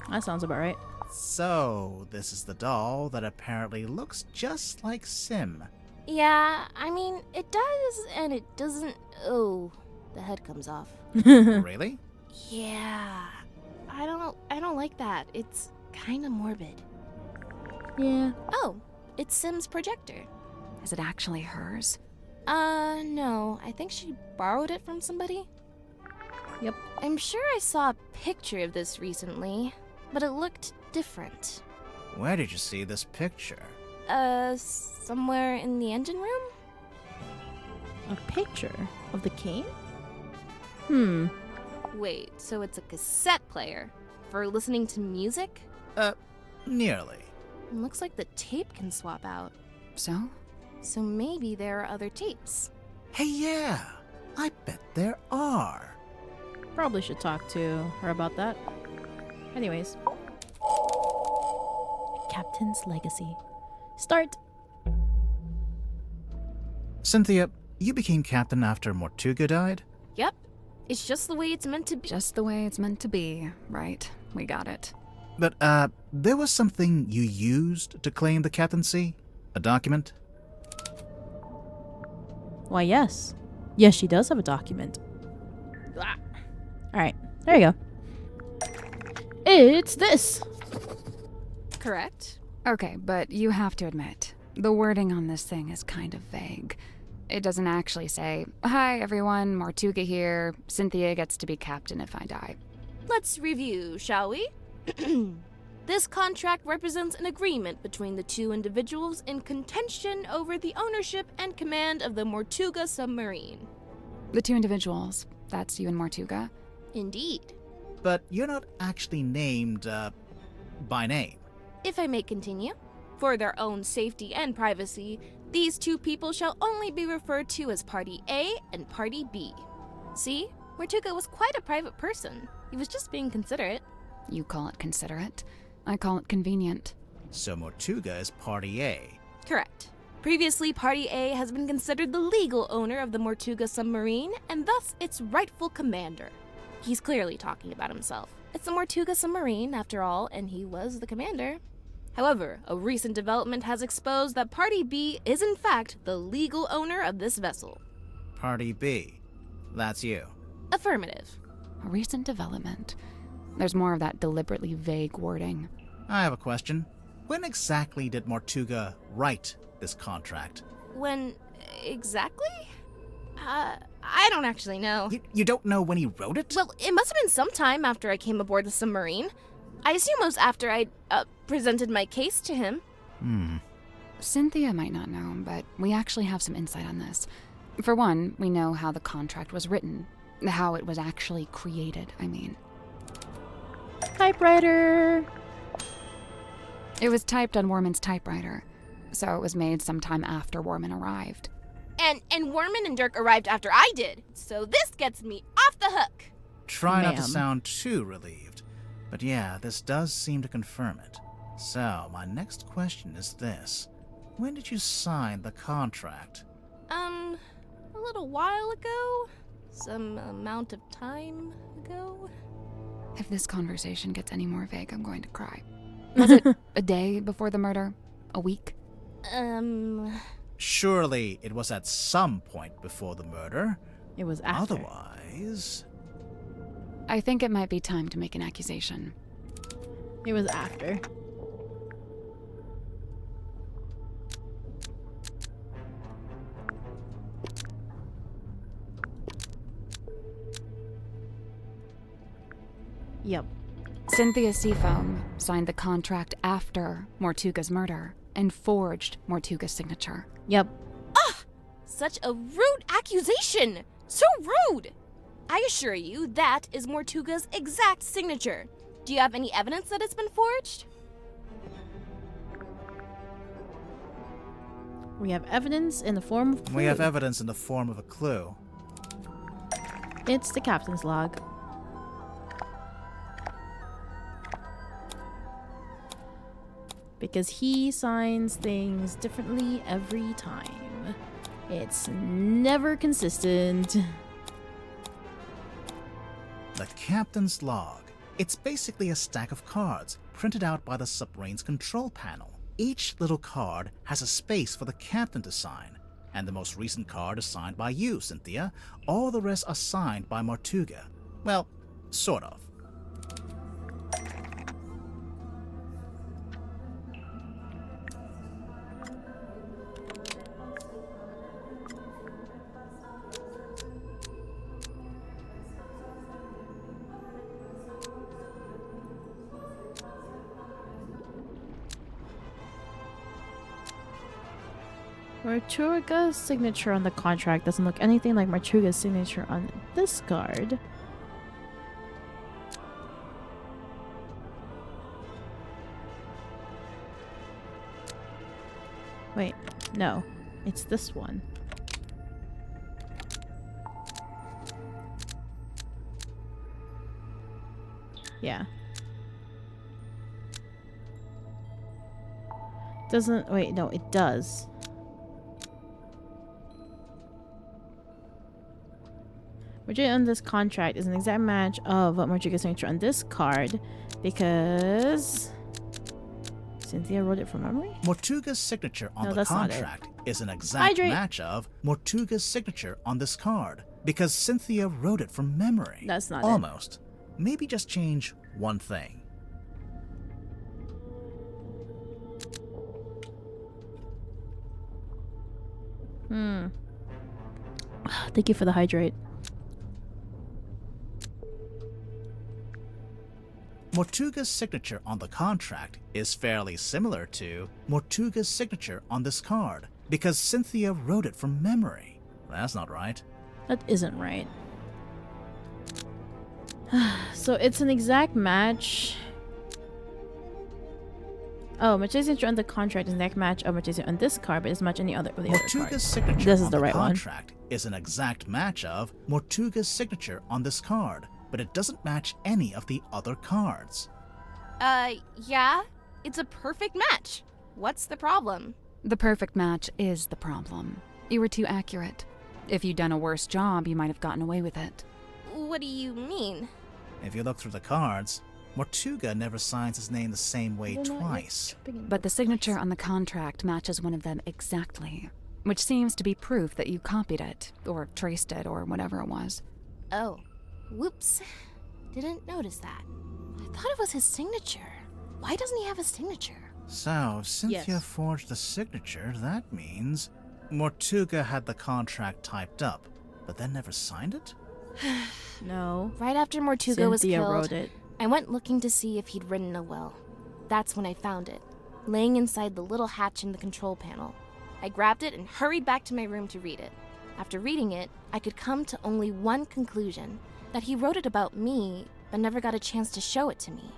A: That sounds about right.
C: So, this is the doll that apparently looks just like Sim.
G: Yeah, I mean, it does and it doesn't. Oh, the head comes off.
C: Really?
G: Yeah. I don't like that. It's kind of morbid.
A: Yeah.
G: Oh, it's Sim's projector.
D: Is it actually hers?
G: No. I think she borrowed it from somebody.
A: Yep.
G: I'm sure I saw a picture of this recently, but it looked different.
C: Where did you see this picture?
G: Somewhere in the engine room?
A: A picture of the cane?
G: Wait, so it's a cassette player for listening to music?
C: Nearly.
G: It looks like the tape can swap out.
D: So?
G: So maybe there are other tapes.
C: Hey, yeah. I bet there are.
A: Probably should talk to her about that. Anyways. Captain's Legacy. Start!
C: Cynthia, you became captain after Mortuga died?
G: Yep. It's just the way it's meant to be.
D: Just the way it's meant to be, right? We got it.
C: But, there was something you used to claim the captaincy? A document?
A: Why, yes. Yes, she does have a document. Alright, there you go. It's this!
G: Correct.
D: Okay, but you have to admit, the wording on this thing is kind of vague. It doesn't actually say, "Hi everyone, Mortuga here. Cynthia gets to be captain if I die."
G: Let's review, shall we? This contract represents an agreement between the two individuals in contention over the ownership and command of the Mortuga submarine.
D: The two individuals, that's you and Mortuga?
G: Indeed.
C: But you're not actually named, by name.
G: If I may continue, for their own safety and privacy, these two people shall only be referred to as Party A and Party B. See, Mortuga was quite a private person. He was just being considerate.
D: You call it considerate. I call it convenient.
C: So Mortuga is Party A.
G: Correct. Previously, Party A has been considered the legal owner of the Mortuga submarine, and thus its rightful commander. He's clearly talking about himself. It's the Mortuga submarine, after all, and he was the commander. However, a recent development has exposed that Party B is in fact the legal owner of this vessel.
C: Party B. That's you.
G: Affirmative.
D: A recent development. There's more of that deliberately vague wording.
C: I have a question. When exactly did Mortuga write this contract?
G: When exactly? I don't actually know.
C: You don't know when he wrote it?
G: Well, it must have been sometime after I came aboard the submarine. I assume it was after I presented my case to him.
D: Cynthia might not know, but we actually have some insight on this. For one, we know how the contract was written. How it was actually created, I mean.
A: Typewriter!
D: It was typed on Warman's typewriter, so it was made sometime after Warman arrived.
G: And Warman and Dirk arrived after I did, so this gets me off the hook.
C: Try not to sound too relieved, but yeah, this does seem to confirm it. So, my next question is this. When did you sign the contract?
G: A little while ago? Some amount of time ago?
D: If this conversation gets any more vague, I'm going to cry. Was it a day before the murder? A week?
C: Surely it was at some point before the murder.
A: It was after.
C: Otherwise...
D: I think it might be time to make an accusation.
A: It was after. Yep.
D: Cynthia Seafoam signed the contract after Mortuga's murder and forged Mortuga's signature.
A: Yep.
G: Such a rude accusation! So rude! I assure you, that is Mortuga's exact signature. Do you have any evidence that it's been forged?
A: We have evidence in the form of clue.
C: We have evidence in the form of a clue.
A: It's the captain's log. Because he signs things differently every time. It's never consistent.
C: The captain's log. It's basically a stack of cards printed out by the submarine's control panel. Each little card has a space for the captain to sign, and the most recent card is signed by you, Cynthia. All the rest are signed by Mortuga. Well, sort of.
A: Mortuga's signature on the contract doesn't look anything like Mortuga's signature on this card. Wait, no. It's this one. Yeah. Doesn't... Wait, no, it does. Mortuga on this contract is an exact match of Mortuga's signature on this card because Cynthia wrote it from memory?
C: Mortuga's signature on the contract is an exact
A: Hydrate.
C: match of Mortuga's signature on this card because Cynthia wrote it from memory.
A: That's not it.
C: Almost. Maybe just change one thing.
A: Thank you for the hydrate.
C: Mortuga's signature on the contract is fairly similar to Mortuga's signature on this card because Cynthia wrote it from memory. That's not right.
A: That isn't right. So it's an exact match. Oh, Mortuga's signature on the contract is an exact match of Mortuga's on this card, but it's match any other of the other cards.
C: Mortuga's signature
A: This is
C: on
A: the
C: the
A: right one.
C: contract is an exact match of Mortuga's signature on this card, but it doesn't match any of the other cards.
G: Yeah. It's a perfect match. What's the problem?
D: The perfect match is the problem. You were too accurate. If you'd done a worse job, you might have gotten away with it.
G: What do you mean?
C: If you look through the cards, Mortuga never signs his name the same way twice.
D: But the signature on the contract matches one of them exactly, which seems to be proof that you copied it, or traced it, or whatever it was.
G: Oh. Whoops. Didn't notice that. I thought it was his signature. Why doesn't he have a signature?
C: So, if Cynthia
A: Yes.
C: forged the signature, that means Mortuga had the contract typed up, but then never signed it?
A: No.
G: Right after Mortuga was
A: Cynthia
G: killed,
A: wrote it.
G: I went looking to see if he'd written a will. That's when I found it, laying inside the little hatch in the control panel. I grabbed it and hurried back to my room to read it. After reading it, I could come to only one conclusion, that he wrote it about me, but never got a chance to show it to me.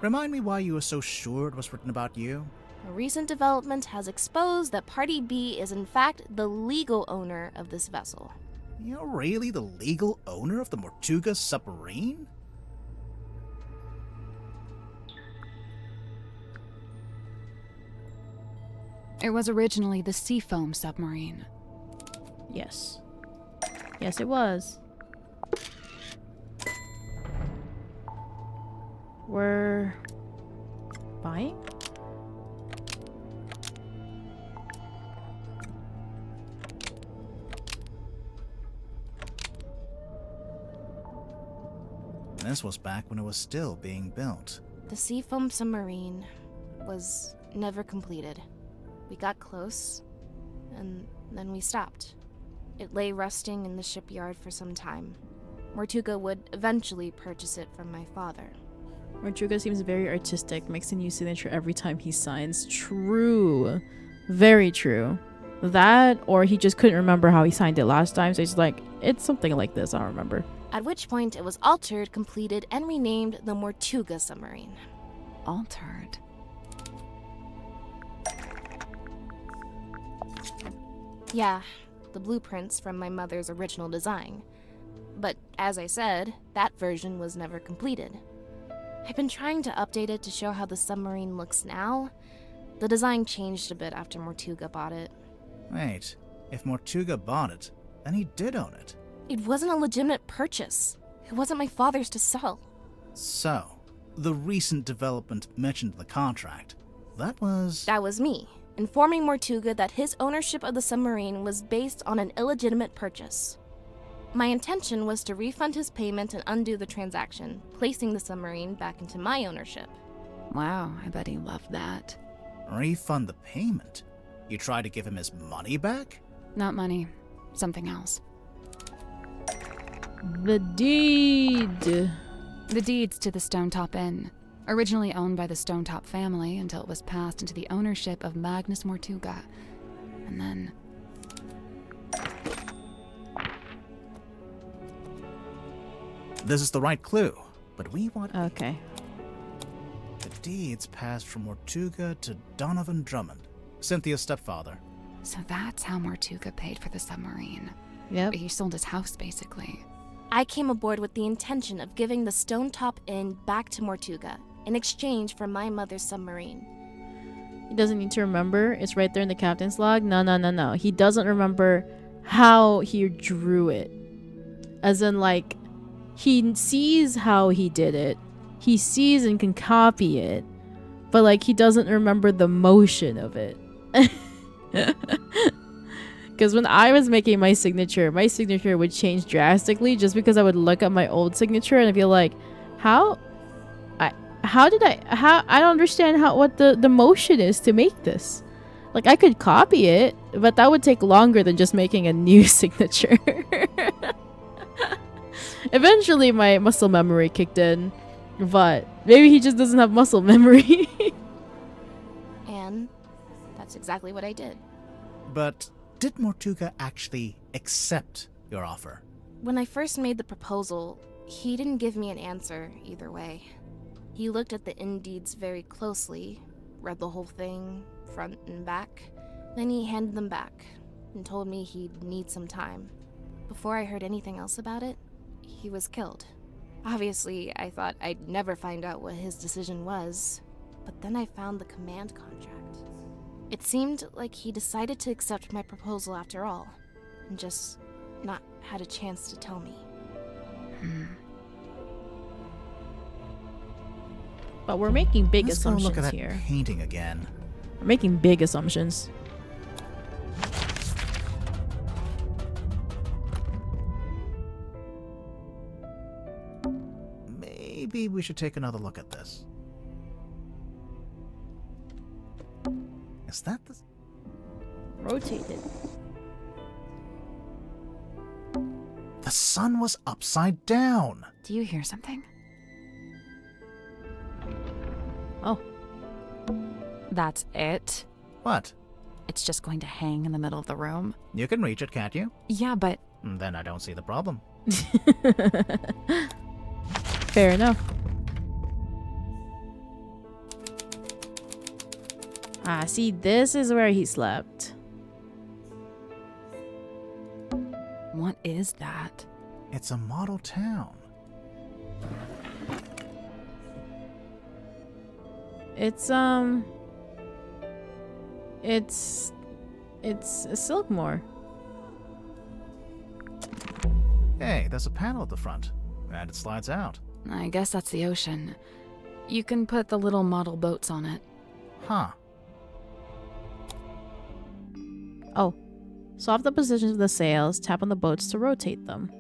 C: Remind me why you were so sure it was written about you?
G: A recent development has exposed that Party B is in fact the legal owner of this vessel.
C: You're really the legal owner of the Mortuga submarine?
D: It was originally the Seafoam submarine.
A: Yes. Yes, it was. We're buying?
C: This was back when it was still being built.
G: The seafoam submarine was never completed. We got close, and then we stopped. It lay rusting in the shipyard for some time. Mortuga would eventually purchase it from my father.
A: Mortuga seems very artistic, makes a new signature every time he signs. True. Very true. That, or he just couldn't remember how he signed it last time, so he's like, it's something like this, I don't remember.
G: At which point it was altered, completed, and renamed the Mortuga submarine.
D: Altered?
G: Yeah, the blueprints from my mother's original design. But as I said, that version was never completed. I've been trying to update it to show how the submarine looks now. The design changed a bit after Mortuga bought it.
C: Wait, if Mortuga bought it, then he did own it.
G: It wasn't a legitimate purchase. It wasn't my father's to sell.
C: So, the recent development mentioned in the contract, that was
G: me, informing Mortuga that his ownership of the submarine was based on an illegitimate purchase. My intention was to refund his payment and undo the transaction, placing the submarine back into my ownership.
D: Wow, I bet he loved that.
C: Refund the payment? You tried to give him his money back?
D: Not money. Something else.
A: The deed.
D: The deeds to the Stonetop Inn. Originally owned by the Stonetop family until it was passed into the ownership of Magnus Mortuga. And then...
C: This is the right clue, but we want...
A: Okay.
C: The deeds passed from Mortuga to Donovan Drummond, Cynthia's stepfather.
D: So that's how Mortuga paid for the submarine.
A: Yep.
D: He sold his house, basically.
G: I came aboard with the intention of giving the Stonetop Inn back to Mortuga in exchange for my mother's submarine.
A: He doesn't need to remember. It's right there in the captain's log. No. He doesn't remember how he drew it. As in, like, he sees how he did it. He sees and can copy it. But, like, he doesn't remember the motion of it. Because when I was making my signature would change drastically just because I would look at my old signature and I'd be like, I don't understand what the motion is to make this. Like, I could copy it, but that would take longer than just making a new signature. Eventually my muscle memory kicked in, but maybe he just doesn't have muscle memory.
G: And that's exactly what I did.
C: But did Mortuga actually accept your offer?
G: When I first made the proposal, he didn't give me an answer either way. He looked at the inn deeds very closely, read the whole thing, front and back, then he handed them back and told me he'd need some time. Before I heard anything else about it, he was killed. Obviously, I thought I'd never find out what his decision was, but then I found the command contract. It seemed like he decided to accept my proposal after all, and just not had a chance to tell me.
A: But we're making big
C: Let's go
A: assumptions
C: look at that
A: here.
C: painting again.
A: We're making big assumptions.
C: Maybe we should take another look at this. Is that the...
A: Rotated.
C: The sun was upside down.
D: Do you hear something?
A: Oh.
D: That's it?
C: What?
D: It's just going to hang in the middle of the room?
C: You can reach it, can't you?
D: Yeah, but...
C: Then I don't see the problem.
A: Fair enough. Ah, see, this is where he slept.
D: What is that?
C: It's a model town.
A: It's a Silkmore.
C: Hey, there's a panel at the front, and it slides out.
D: I guess that's the ocean. You can put the little model boats on it.
C: Huh.
A: Oh. Swap the positions of the sails, tap on the boats to rotate them.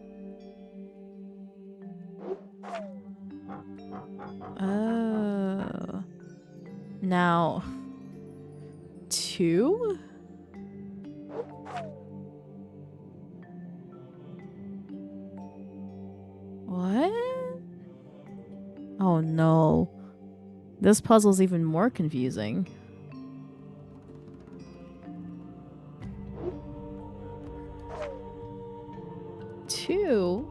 A: Now, 2? What? Oh no. This puzzle's even more confusing. Two?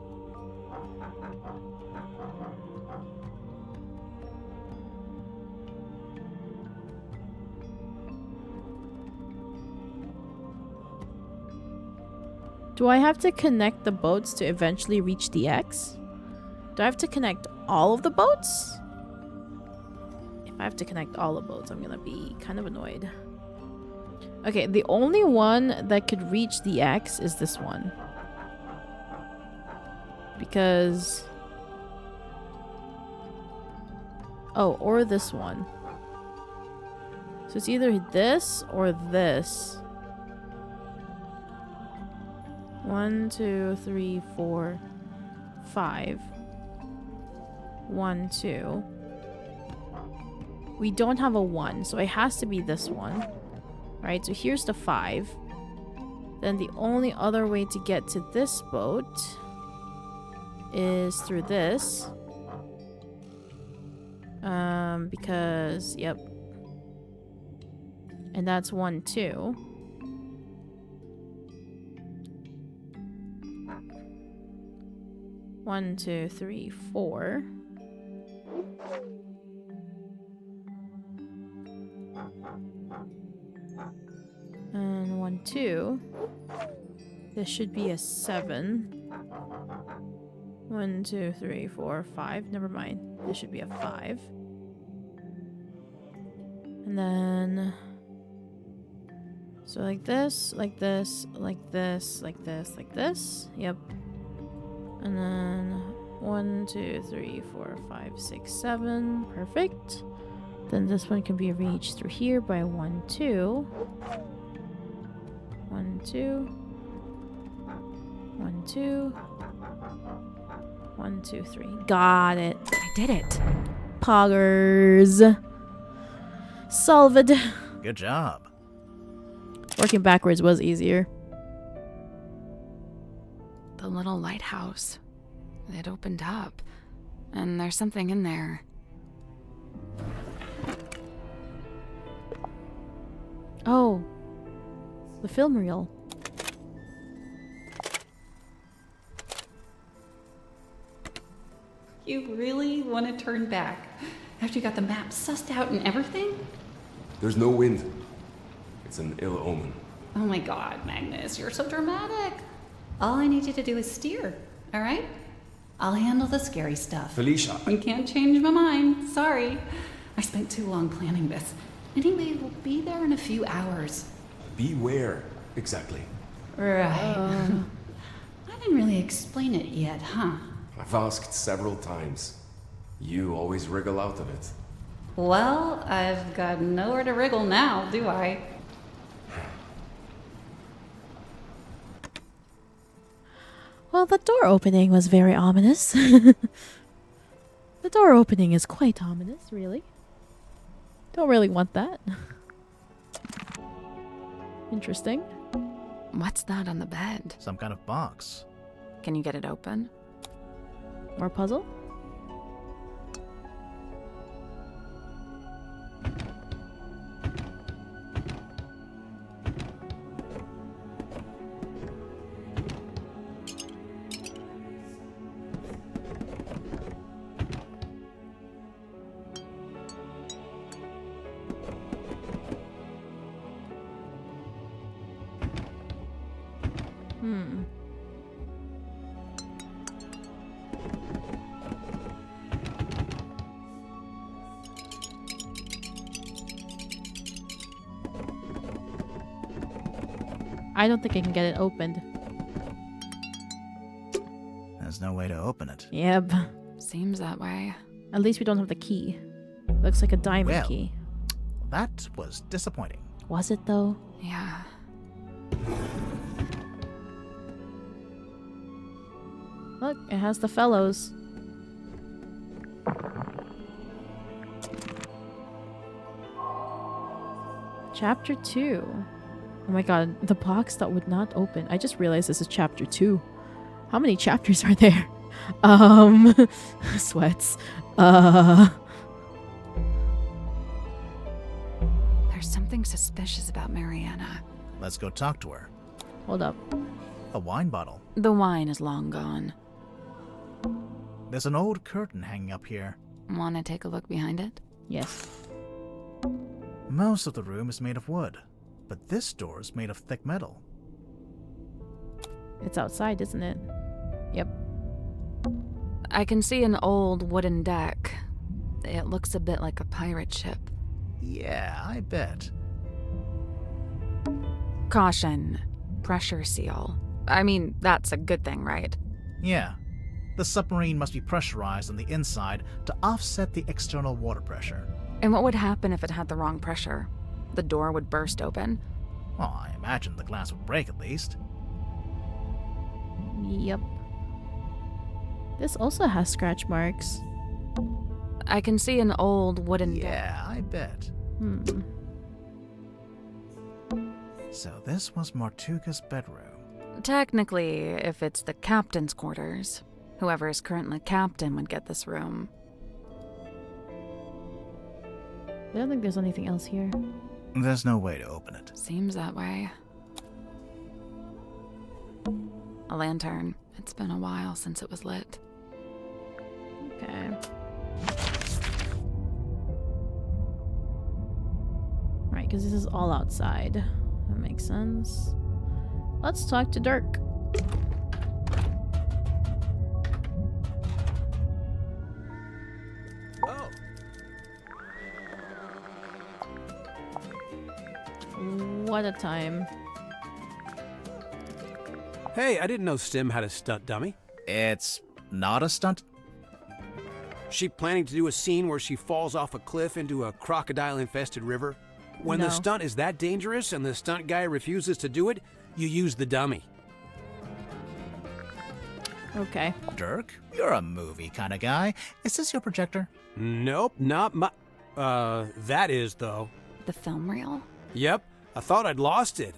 A: Do I have to connect the boats to eventually reach the X? Do I have to connect all of the boats? If I have to connect all the boats, I'm gonna be kind of annoyed. Okay, the only one that could reach the X is this one. Because... Oh, or this one. So it's either this or this. 1, 2, 3, 4, 5. 1, 2. We don't have a 1, so it has to be this one. Right, so here's the 5. Then the only other way to get to this boat is through this. Because, yep. And that's 1, 2. One, 2, 3, 4. And 1, 2. This should be a 7. 1, 2, 3, 4, 5. Never mind. This should be a 5. And then... So like this, like this, like this, like this, like this. Yep. And then 1, 2, 3, 4, 5, 6, 7. Perfect. Then this one can be reached through here by 1, 2. 1, 2. 1, 2. 1, 2, 3. Got it.
D: I did it.
A: Poggers. Solved.
C: Good job.
A: Working backwards was easier.
D: The little lighthouse. It opened up. And there's something in there.
A: Oh. The film reel.
Q: You really want to turn back after you got the map sussed out and everything?
P: There's no wind. It's an ill omen.
Q: Oh my god, Magnus, you're so dramatic. All I need you to do is steer, all right? I'll handle the scary stuff.
P: Felicia.
Q: You can't change my mind. Sorry. I spent too long planning this. Anyway, we'll be there in a few hours.
P: Beware. Exactly.
Q: Right. I didn't really explain it yet, huh?
P: I've asked several times. You always wriggle out of it.
Q: Well, I've got nowhere to wriggle now, do I?
A: Well, the door opening was very ominous. The door opening is quite ominous, really. Don't really want that. Interesting.
D: What's that on the bed?
C: Some kind of box.
D: Can you get it open?
A: More puzzle? I don't think I can get it opened.
C: There's no way to open it.
A: Yep.
D: Seems that way.
A: At least we don't have the key. Looks like a diamond
C: Well,
A: key.
C: That was disappointing.
A: Was it though?
D: Yeah.
A: Look, it has the fellows. Chapter 2. Oh my god, the box that would not open. I just realized this is chapter 2. How many chapters are there? Sweats.
D: There's something suspicious about Mariana.
C: Let's go talk to her.
A: Hold up.
C: A wine bottle.
D: The wine is long gone.
C: There's an old curtain hanging up here.
D: Want to take a look behind it?
A: Yes.
C: Most of the room is made of wood, but this door is made of thick metal.
A: It's outside, isn't it? Yep.
D: I can see an old wooden deck. It looks a bit like a pirate ship.
C: Yeah, I bet.
D: Caution. Pressure seal. I mean, that's a good thing, right?
C: Yeah. The submarine must be pressurized on the inside to offset the external water pressure.
D: And what would happen if it had the wrong pressure? The door would burst open?
C: Well, I imagine the glass would break at least.
A: Yep. This also has scratch marks.
D: I can see an old wooden deck.
C: Yeah, I bet. So this was Martuga's bedroom.
D: Technically, if it's the captain's quarters, whoever is currently captain would get this room.
A: I don't think there's anything else here.
C: There's no way to open it.
D: Seems that way. A lantern. It's been a while since it was lit.
A: Okay. Right, because this is all outside. That makes sense. Let's talk to Dirk.
H: Oh.
A: What a time.
H: Hey, I didn't know Stim had a stunt dummy.
C: It's not a stunt?
H: She planning to do a scene where she falls off a cliff into a crocodile-infested river? When the stunt is that dangerous and the stunt guy refuses to do it, you use the dummy.
A: Okay.
C: Dirk, you're a movie kind of guy. Is this your projector?
H: Nope, not my... that is, though.
D: The film reel?
H: Yep, I thought I'd lost it.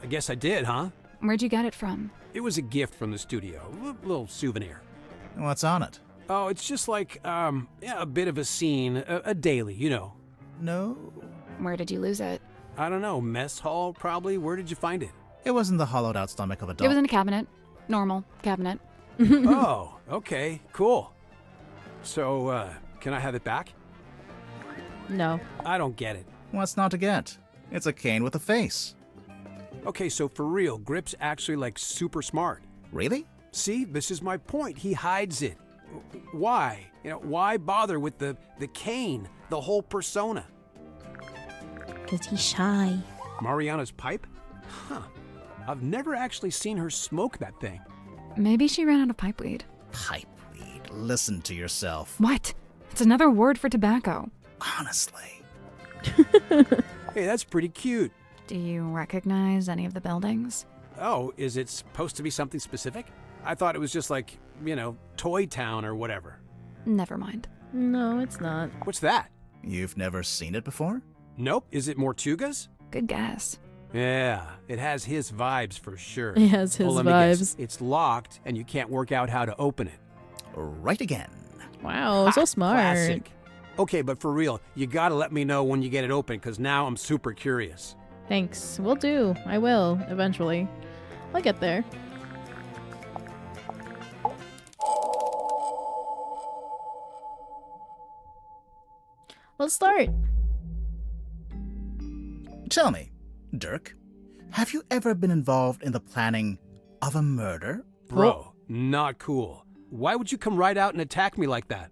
H: I guess I did, huh?
D: Where'd you get it from?
H: It was a gift from the studio, a little souvenir.
C: What's on it?
H: Oh, it's just like, yeah, a bit of a scene, a daily, you know.
C: No.
D: Where did you lose it?
H: I don't know, mess hall, probably. Where did you find it?
C: It was in the hollowed out stomach of a dog.
D: It was in a cabinet. Normal cabinet.
H: Oh, okay, cool. So, can I have it back?
A: No.
H: I don't get it.
C: What's not to get? It's a cane with a face.
H: Okay, so for real, Grip's actually like super smart.
C: Really?
H: See, this is my point. He hides it. Why? You know, why bother with the cane, the whole persona?
A: Because he's shy.
H: Mariana's pipe? Huh. I've never actually seen her smoke that thing.
D: Maybe she ran out of pipeweed.
C: Pipeweed? Listen to yourself.
D: What? It's another word for tobacco.
C: Honestly.
H: Hey, that's pretty cute.
D: Do you recognize any of the buildings?
H: Oh, is it supposed to be something specific? I thought it was just like, you know, Toy Town or whatever.
D: Never mind.
A: No, it's not.
H: What's that?
C: You've never seen it before?
H: Nope. Is it Mortuga's?
D: Good guess.
H: Yeah, it has his vibes for sure.
A: It has his
H: Well, let me guess.
A: vibes.
H: It's locked and you can't work out how to open it.
C: Right again.
A: Wow, so smart.
H: Classic. Okay, but for real, you gotta let me know when you get it open because now I'm super curious.
A: Thanks. Will do. I will, eventually. I'll get there. Let's start.
C: Tell me, Dirk, have you ever been involved in the planning of a murder?
H: Bro, not cool. Why would you come right out and attack me like that?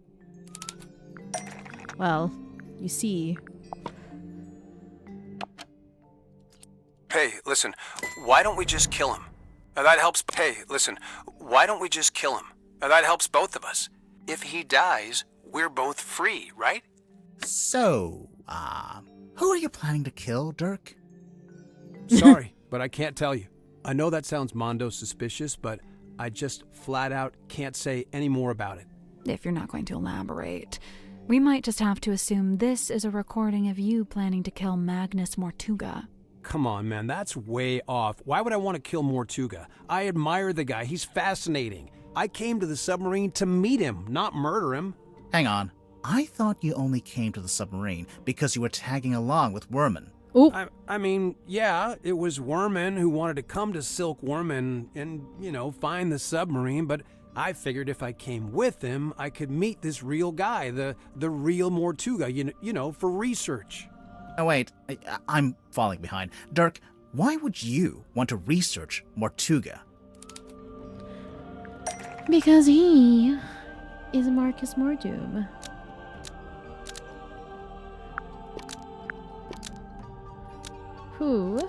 A: Well, you see.
H: Hey, listen, why don't we just kill him? That helps. Hey, listen, why don't we just kill him? That helps both of us. If he dies, we're both free, right?
C: So, who are you planning to kill, Dirk?
H: Sorry, but I can't tell you. I know that sounds mondo suspicious, but I just flat out can't say any more about it.
D: If you're not going to elaborate, We might just have to assume this is a recording of you planning to kill Magnus Mortuga.
H: Come on, man, that's way off. Why would I want to kill Mortuga? I admire the guy. He's fascinating. I came to the submarine to meet him, not murder him.
C: Hang on. I thought you only came to the submarine because you were tagging along with Worman.
H: I mean, yeah, it was Worman who wanted to come to Silk Worman and, find the submarine, but I figured if I came with him, I could meet this real guy, the real Mortuga, for research.
C: Oh, wait, I'm falling behind. Dirk, why would you want to research Mortuga?
A: Because he is Marcus Mordoom. Who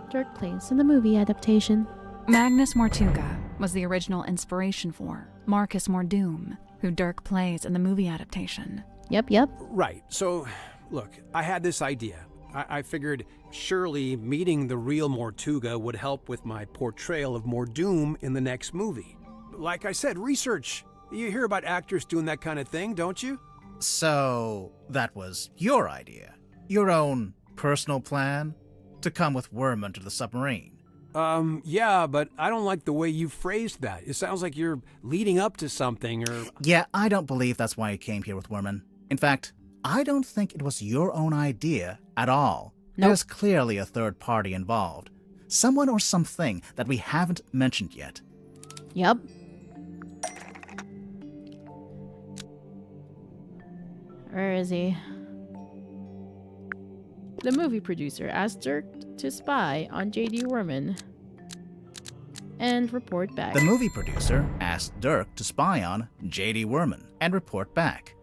A: Dirk plays in the movie adaptation.
D: Magnus Mortuga was the original inspiration for Marcus Mordoom, who Dirk plays in the movie adaptation.
A: Yep.
H: Right, so, look, I had this idea. I figured surely meeting the real Mortuga would help with my portrayal of Mordoom in the next movie. Like I said, research. You hear about actors doing that kind of thing, don't you?
C: So, that was your idea? Your own personal plan? To come with Worman to the submarine?
H: Yeah, but I don't like the way you phrased that. It sounds like you're leading up to something, or...
C: Yeah, I don't believe that's why you came here with Worman. In fact, I don't think it was your own idea at all.
A: Nope.
C: There's clearly a third party involved. Someone or something that we haven't mentioned yet.
A: Yep. Where is he? The movie producer asked Dirk to spy on J.D. Worman and report back.
C: The movie producer asked Dirk to spy on J.D. Worman and report back.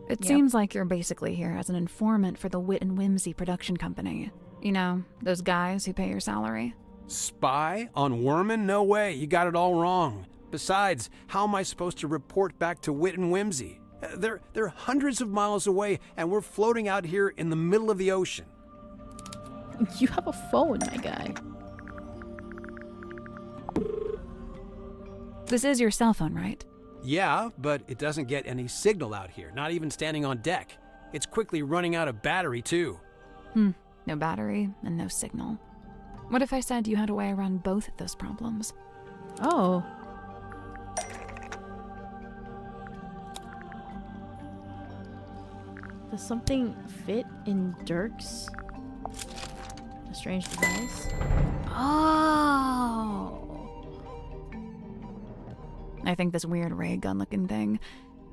D: It seems like you're basically here as an informant for the Wit and Whimsy production company. You know, those guys who pay your salary.
H: Spy on Worman? No way, you got it all wrong. Besides, how am I supposed to report back to Wit and Whimsy? They're hundreds of miles away, and we're floating out here in the middle of the ocean.
A: You have a phone, my guy.
D: This is your cell phone, right?
H: Yeah, but it doesn't get any signal out here, not even standing on deck. It's quickly running out of battery, too.
D: No battery and no signal. What if I said you had a way around both of those problems?
A: Oh. Does something fit in Dirk's strange device? Oh.
D: I think this weird ray gun looking thing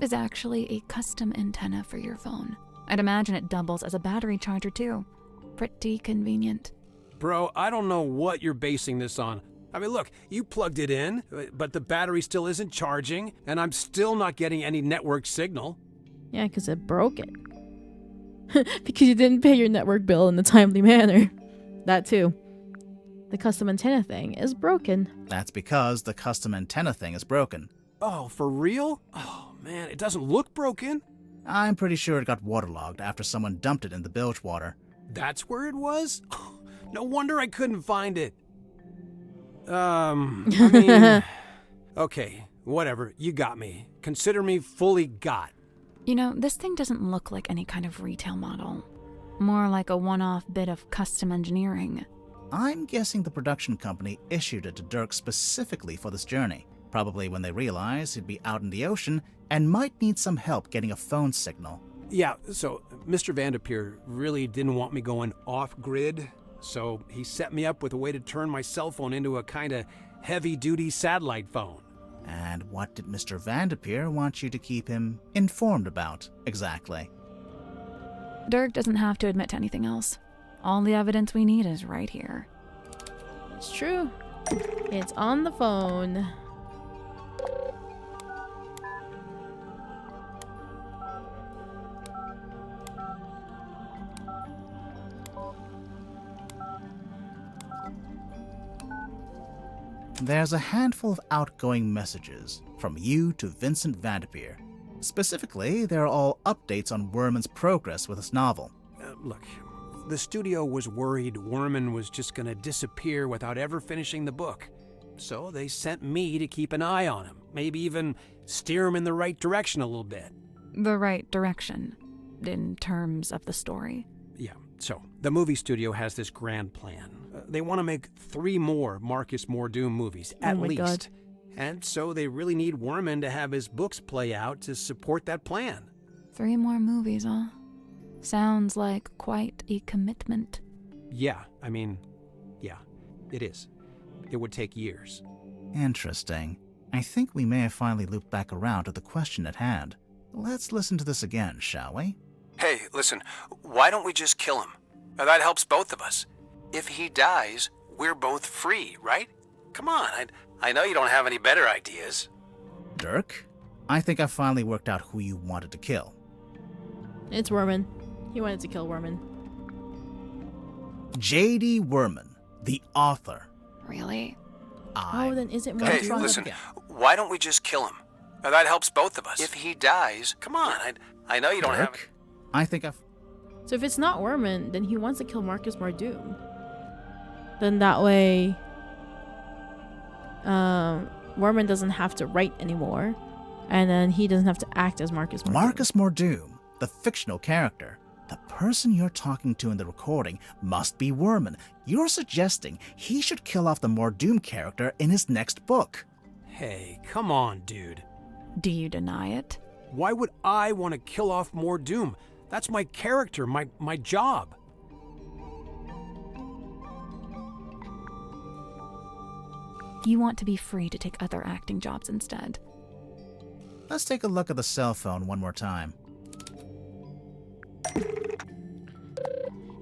D: is actually a custom antenna for your phone. I'd imagine it doubles as a battery charger too. Pretty convenient.
H: Bro, I don't know what you're basing this on. I mean, look, you plugged it in, but the battery still isn't charging, and I'm still not getting any network signal.
A: Yeah, because it broke it. Because you didn't pay your network bill in a timely manner. That too. The custom antenna thing is broken.
C: That's because the custom antenna thing is broken.
H: Oh, for real? Oh, man, it doesn't look broken.
C: I'm pretty sure it got waterlogged after someone dumped it in the bilge water.
H: That's where it was? No wonder I couldn't find it. I mean... Okay, whatever, you got me. Consider me fully got.
D: You know, this thing doesn't look like any kind of retail model. More like a one-off bit of custom engineering.
C: I'm guessing the production company issued it to Dirk specifically for this journey, probably when they realized he'd be out in the ocean and might need some help getting a phone signal.
H: Yeah, so Mr. Vanderpeer really didn't want me going off-grid, so he set me up with a way to turn my cell phone into a kind of heavy-duty satellite phone.
C: And what did Mr. Vanderpeer want you to keep him informed about, exactly?
D: Dirk doesn't have to admit to anything else. All the evidence we need is right here.
A: It's true. It's on the phone.
C: There's a handful of outgoing messages from you to Vincent Vanderpeer. Specifically, they're all updates on Worman's progress with his novel.
H: Look, the studio was worried Worman was just going to disappear without ever finishing the book. So they sent me to keep an eye on him, maybe even steer him in the right direction a little bit.
D: the right direction in terms of the story.
H: Yeah, so the movie studio has this grand plan. They want to make 3 more Marcus Mordoom movies, at least.
A: God.
H: And so they really need Worman to have his books play out to support that plan.
D: 3 more movies, huh? Sounds like quite a commitment.
H: Yeah, yeah, it is. It would take years.
C: Interesting. I think we may have finally looped back around to the question at hand. Let's listen to this again, shall we?
H: Hey, listen, why don't we just kill him? That helps both of us. If he dies, we're both free, right? Come on, I know you don't have any better ideas.
C: Dirk, I think I finally worked out who you wanted to kill.
A: It's Worman. He wanted to kill Worman.
C: J.D. Worman, the author.
D: Really?
A: Oh, then is it more
H: Hey, listen, why don't we just kill him? That helps both of us. If he dies, come on, I know you don't have...
C: Dirk, I think I've...
A: So if it's not Worman, then he wants to kill Marcus Mordoom. Then that way, Worman doesn't have to write anymore, and then he doesn't have to act as Marcus Mordoom.
C: Marcus Mordoom, the fictional character. The person you're talking to in the recording must be Worman. You're suggesting he should kill off the Mordoom character in his next book.
H: Hey, come on, dude.
D: Do you deny it?
H: Why would I want to kill off Mordoom? That's my character, my job.
D: You want to be free to take other acting jobs instead.
C: Let's take a look at the cell phone one more time.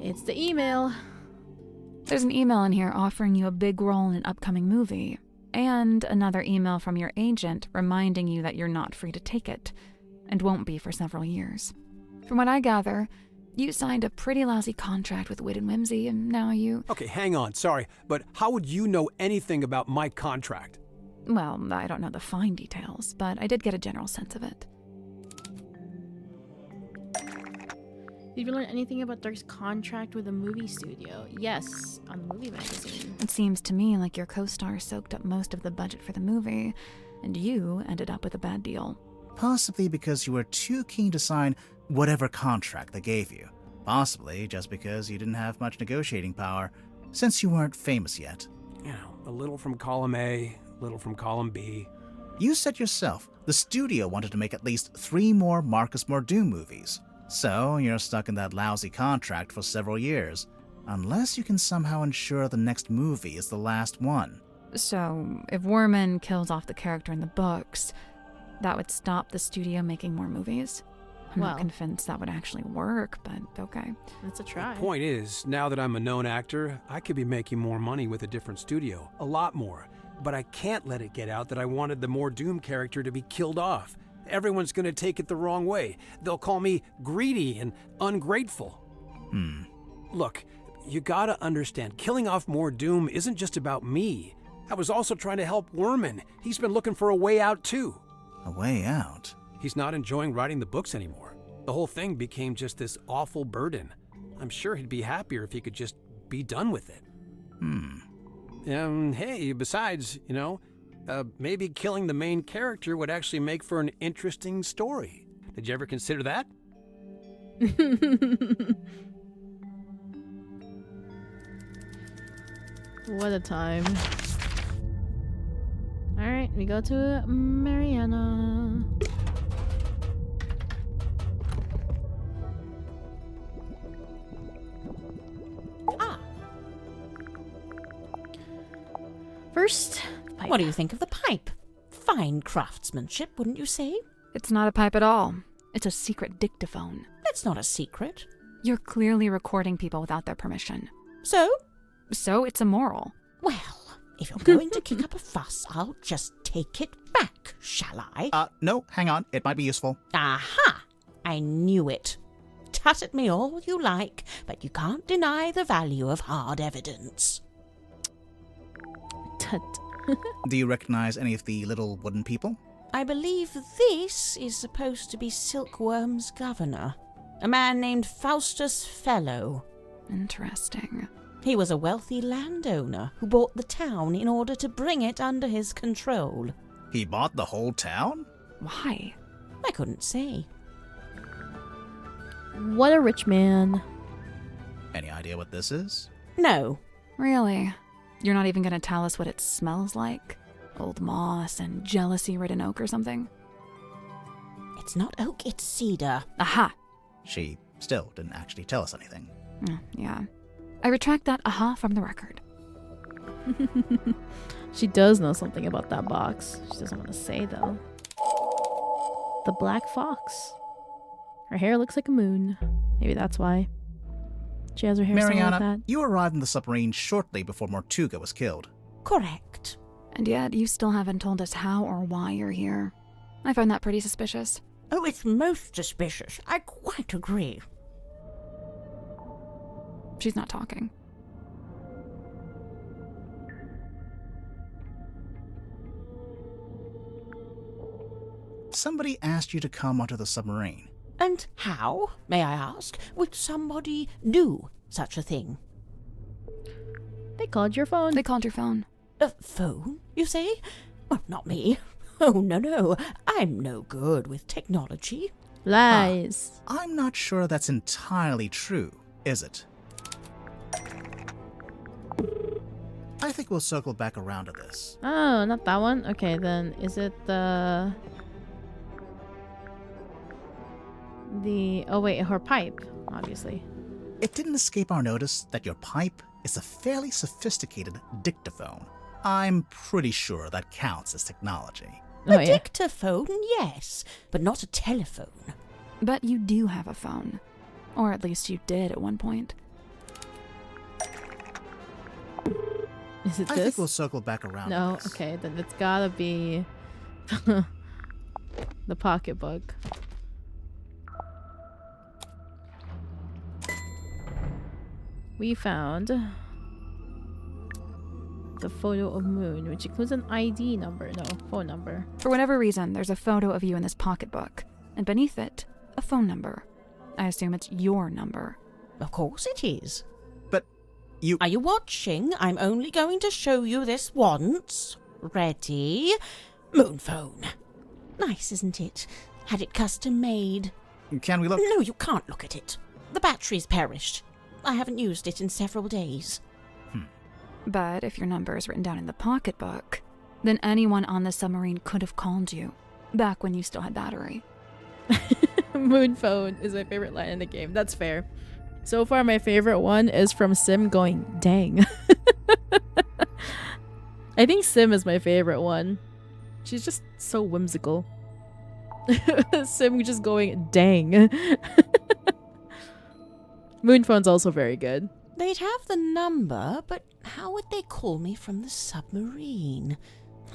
A: It's the email.
D: There's an email in here offering you a big role in an upcoming movie, and another email from your agent reminding you that you're not free to take it, and won't be for several years. From what I gather, you signed a pretty lousy contract with Wit and Whimsy, and now you...
H: Okay, hang on, sorry, but how would you know anything about my contract?
D: Well, I don't know the fine details, but I did get a general sense of it.
A: Did you learn anything about Dirk's contract with the movie studio? Yes, on the movie magazine.
D: It seems to me like your co-star soaked up most of the budget for the movie, and you ended up with a bad deal.
C: Possibly because you were too keen to sign whatever contract they gave you. Possibly just because you didn't have much negotiating power, since you weren't famous yet.
H: You know, a little from column A, a little from column B.
C: You said yourself, the studio wanted to make at least 3 more Marcus Mordoom movies. So you're stuck in that lousy contract for several years, unless you can somehow ensure the next movie is the last one.
D: So, if Worman kills off the character in the books, that would stop the studio making more movies? I'm not convinced that would actually work, but okay.
A: Let's try.
H: The point is, now that I'm a known actor, I could be making more money with a different studio. A lot more. But I can't let it get out that I wanted the Mordoom character to be killed off. Everyone's going to take it the wrong way. They'll call me greedy and ungrateful. Look, you gotta understand, killing off Mordoom isn't just about me. I was also trying to help Worman. He's been looking for a way out too.
C: A way out?
H: He's not enjoying writing the books anymore. The whole thing became just this awful burden. I'm sure he'd be happier if he could just be done with it. Hey, besides, maybe killing the main character would actually make for an interesting story. Did you ever consider that?
A: What a time. Alright, we go to Mariana. First, pipe.
K: What do you think of the pipe? Fine craftsmanship, wouldn't you say?
D: It's not a pipe at all. It's a secret dictaphone.
K: That's not a secret.
D: You're clearly recording people without their permission.
K: So?
D: So it's immoral.
K: Well, if you're going to kick up a fuss, I'll just take it back, shall I?
C: No, hang on. It might be useful.
K: Aha! I knew it. Tut at me all you like, but you can't deny the value of hard evidence.
A: Tut.
C: Do you recognize any of the little wooden people?
K: I believe this is supposed to be Silkworm's governor, a man named Faustus Fellow.
D: Interesting.
K: He was a wealthy landowner who bought the town in order to bring it under his control.
C: He bought the whole town?
D: Why?
K: I couldn't say.
A: What a rich man.
C: Any idea what this is?
K: No.
D: Really? You're not even gonna tell us what it smells like? Old moss and jealousy-ridden oak or something?
K: It's not oak, it's cedar.
D: Aha!
C: She still didn't actually tell us anything.
D: Yeah. I retract that aha from the record.
A: She does know something about that box. She doesn't want to say, though. The black fox. Her hair looks like a moon. Maybe that's why. She has her hair something like
C: Mariana,
A: that.
C: you arrived in the submarine shortly before Mortuga was killed.
K: Correct.
D: And yet, you still haven't told us how or why you're here. I find that pretty suspicious.
K: Oh, it's most suspicious. I quite agree.
D: She's not talking.
C: Somebody asked you to come onto the submarine.
K: And how, may I ask, would somebody do such a thing?
A: They called your phone.
D: They called your phone.
K: A phone, you say? Well, not me. Oh, no. I'm no good with technology.
A: Lies.
C: I'm not sure that's entirely true, is it? I think we'll circle back around to this.
A: Oh, not that one? Okay, then is it the... Oh wait, her pipe, obviously.
C: It didn't escape our notice that your pipe is a fairly sophisticated dictaphone. I'm pretty sure that counts as technology.
K: A dictaphone, yes, but not a telephone.
D: But you do have a phone. Or at least you did at one point.
A: Is it
C: I
A: this?
C: think we'll circle back around.
A: No, okay, then it's gotta be the pocketbook. We found the photo of Moon, which includes an ID number. No, phone number.
D: For whatever reason, there's a photo of you in this pocketbook. And beneath it, a phone number. I assume it's your number.
K: Of course it is.
C: But you...
K: Are you watching? I'm only going to show you this once. Ready? Moon phone. Nice, isn't it? Had it custom made.
C: Can we look?
K: No, you can't look at it. The battery's perished. I haven't used it in several days.
D: But if your number is written down in the pocketbook, then anyone on the submarine could have called you, back when you still had battery.
A: Moon phone is my favorite line in the game. That's fair. So far, my favorite one is from Sim going, dang. I think Sim is my favorite one. She's just so whimsical. Sim just going, dang. Moonphone's also very good.
K: They'd have the number, but how would they call me from the submarine?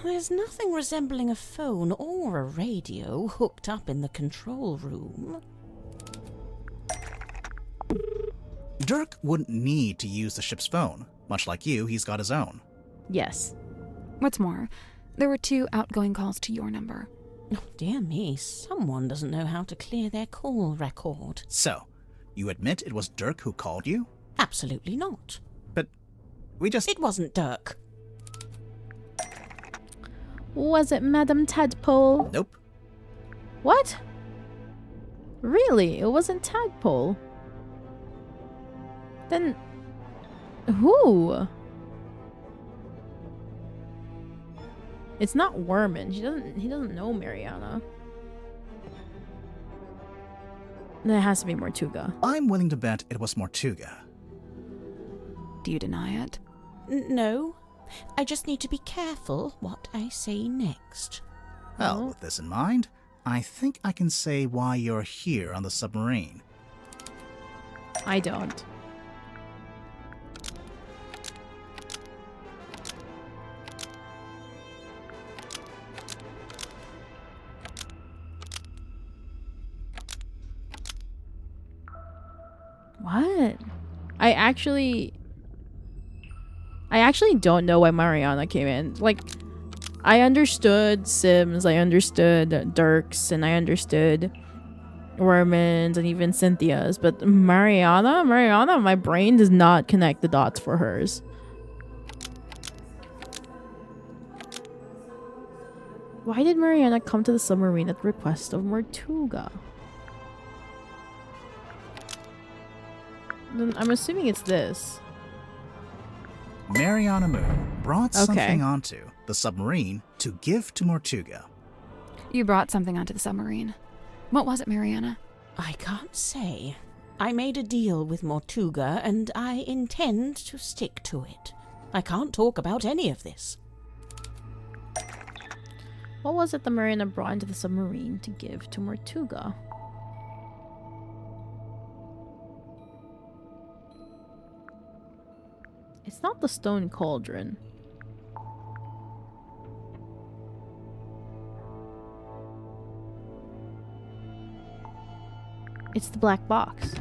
K: There's nothing resembling a phone or a radio hooked up in the control room.
C: Dirk wouldn't need to use the ship's phone. Much like you, he's got his own.
A: Yes.
D: What's more, there were 2 outgoing calls to your number.
K: Oh, dear me, someone doesn't know how to clear their call record.
C: So, you admit it was Dirk who called you?
K: Absolutely not.
C: But we just...
K: It wasn't Dirk.
A: Was it Madame Tadpole?
C: Nope.
A: What? Really? It wasn't Tadpole? Then... who? It's not Werman. He doesn't know Mariana. Then it has to be Mortuga.
C: I'm willing to bet it was Mortuga.
D: Do you deny it?
K: No. I just need to be careful what I say next.
C: Well, with this in mind, I think I can say why you're here on the submarine.
A: I don't. What? I actually don't know why Mariana came in. Like, I understood Sims, I understood Dirk's, and I understood Werman's, and even Cynthia's, but Mariana, my brain does not connect the dots for hers. Why did Mariana come to the submarine at the request of Mortuga? Then I'm assuming it's this.
C: Mariana Moon brought something onto the submarine to give to Mortuga.
D: You brought something onto the submarine. What was it, Mariana?
K: I can't say. I made a deal with Mortuga, and I intend to stick to it. I can't talk about any of this.
A: What was it the Marina brought into the submarine to give to Mortuga? It's not the stone cauldron. It's the black box.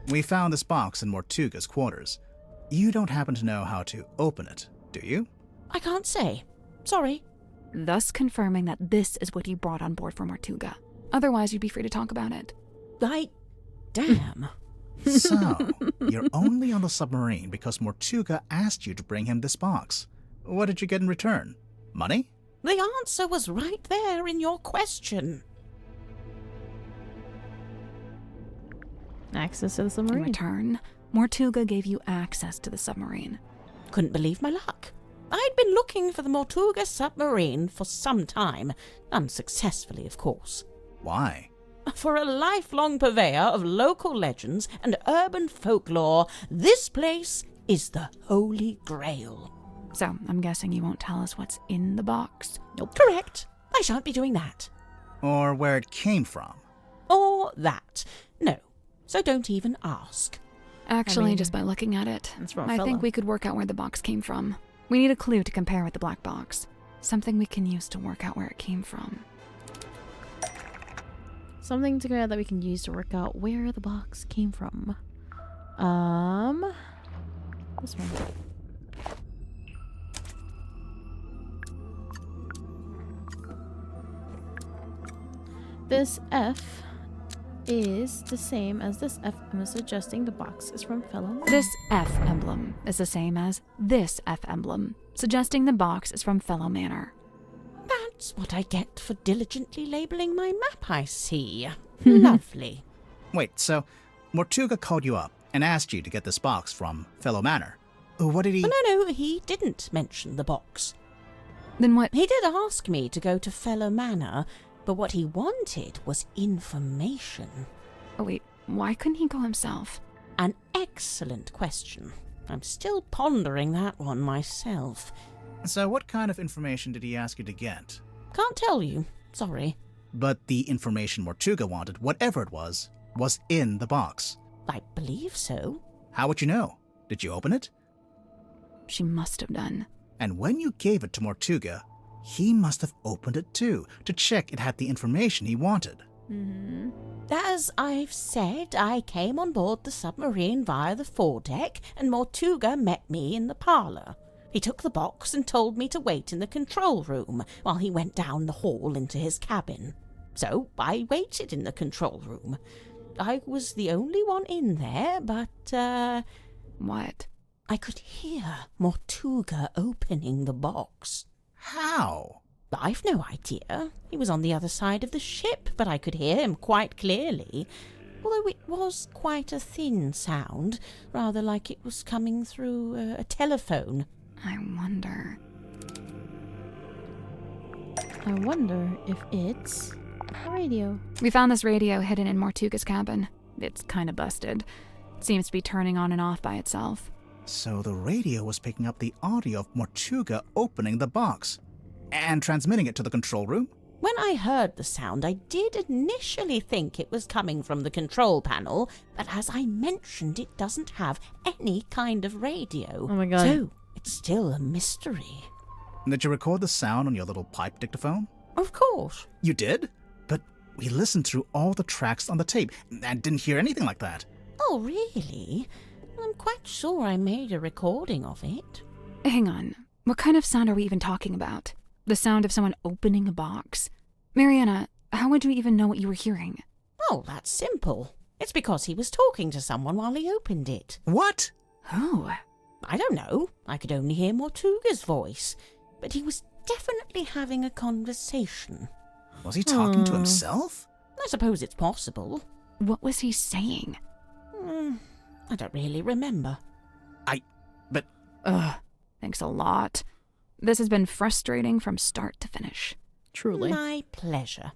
C: We found this box in Mortuga's quarters. You don't happen to know how to open it, do you?
K: I can't say. Sorry.
D: Thus confirming that this is what you brought on board for Mortuga. Otherwise, you'd be free to talk about it.
K: Damn.
C: So, you're only on the submarine because Mortuga asked you to bring him this box. What did you get in return? Money?
K: The answer was right there in your question.
A: Access to the submarine.
D: In return, Mortuga gave you access to the submarine.
K: Couldn't believe my luck. I'd been looking for the Mortuga submarine for some time. Unsuccessfully, of course.
C: Why?
K: For a lifelong purveyor of local legends and urban folklore, this place is the Holy Grail.
D: So, I'm guessing you won't tell us what's in the box?
K: Nope. Correct. I shan't be doing that.
C: Or where it came from?
K: Or that. No. So don't even ask.
D: Actually, just by looking at it, I think we could work out where the box came from. We need a clue to compare with the black box. Something we can use to work out where it came from.
A: Something together that we can use to work out where the box came from. This one. This F is the same as this F. I'm suggesting the box is from fellow man.
D: This F emblem is the same as this F emblem, suggesting the box is from Fellow Manor.
K: That's what I get for diligently labeling my map, I see. Lovely.
C: Wait, so Mortuga called you up and asked you to get this box from Fellow Manor. What did he...
K: No, he didn't mention the box.
D: Then what?
K: He did ask me to go to Fellow Manor, but what he wanted was information.
D: Oh wait, why couldn't he go himself?
K: An excellent question. I'm still pondering that one myself.
C: So what kind of information did he ask you to get?
K: Can't tell you. Sorry.
C: But the information Mortuga wanted, whatever it was in the box.
K: I believe so.
C: How would you know? Did you open it?
D: She must have done.
C: And when you gave it to Mortuga, he must have opened it too, to check it had the information he wanted.
K: Mm-hmm. As I've said, I came on board the submarine via the foredeck, and Mortuga met me in the parlour. He took the box and told me to wait in the control room while he went down the hall into his cabin. So I waited in the control room. I was the only one in there, but,
D: What?
K: I could hear Mortuga opening the box.
C: How?
K: I've no idea. He was on the other side of the ship, but I could hear him quite clearly. Although it was quite a thin sound, rather like it was coming through a telephone.
D: I wonder
A: if it's a radio.
D: We found this radio hidden in Mortuga's cabin. It's kind of busted. It seems to be turning on and off by itself.
C: So the radio was picking up the audio of Mortuga opening the box and transmitting it to the control room?
K: When I heard the sound, I did initially think it was coming from the control panel, but as I mentioned, it doesn't have any kind of radio.
A: Oh my god.
K: So it's still a mystery.
C: Did you record the sound on your little pipe dictaphone?
K: Of course.
C: You did? But we listened through all the tracks on the tape and didn't hear anything like that.
K: Oh, really? I'm quite sure I made a recording of it.
D: Hang on. What kind of sound are we even talking about? The sound of someone opening a box? Mariana, how would you even know what you were hearing?
K: Oh, that's simple. It's because he was talking to someone while he opened it.
C: What?
D: Who?
K: I don't know. I could only hear Mortuga's voice. But he was definitely having a conversation.
C: Was he talking to himself?
K: I suppose it's possible.
D: What was he saying?
K: I don't really remember.
D: Ugh, thanks a lot. This has been frustrating from start to finish.
A: Truly.
K: My pleasure.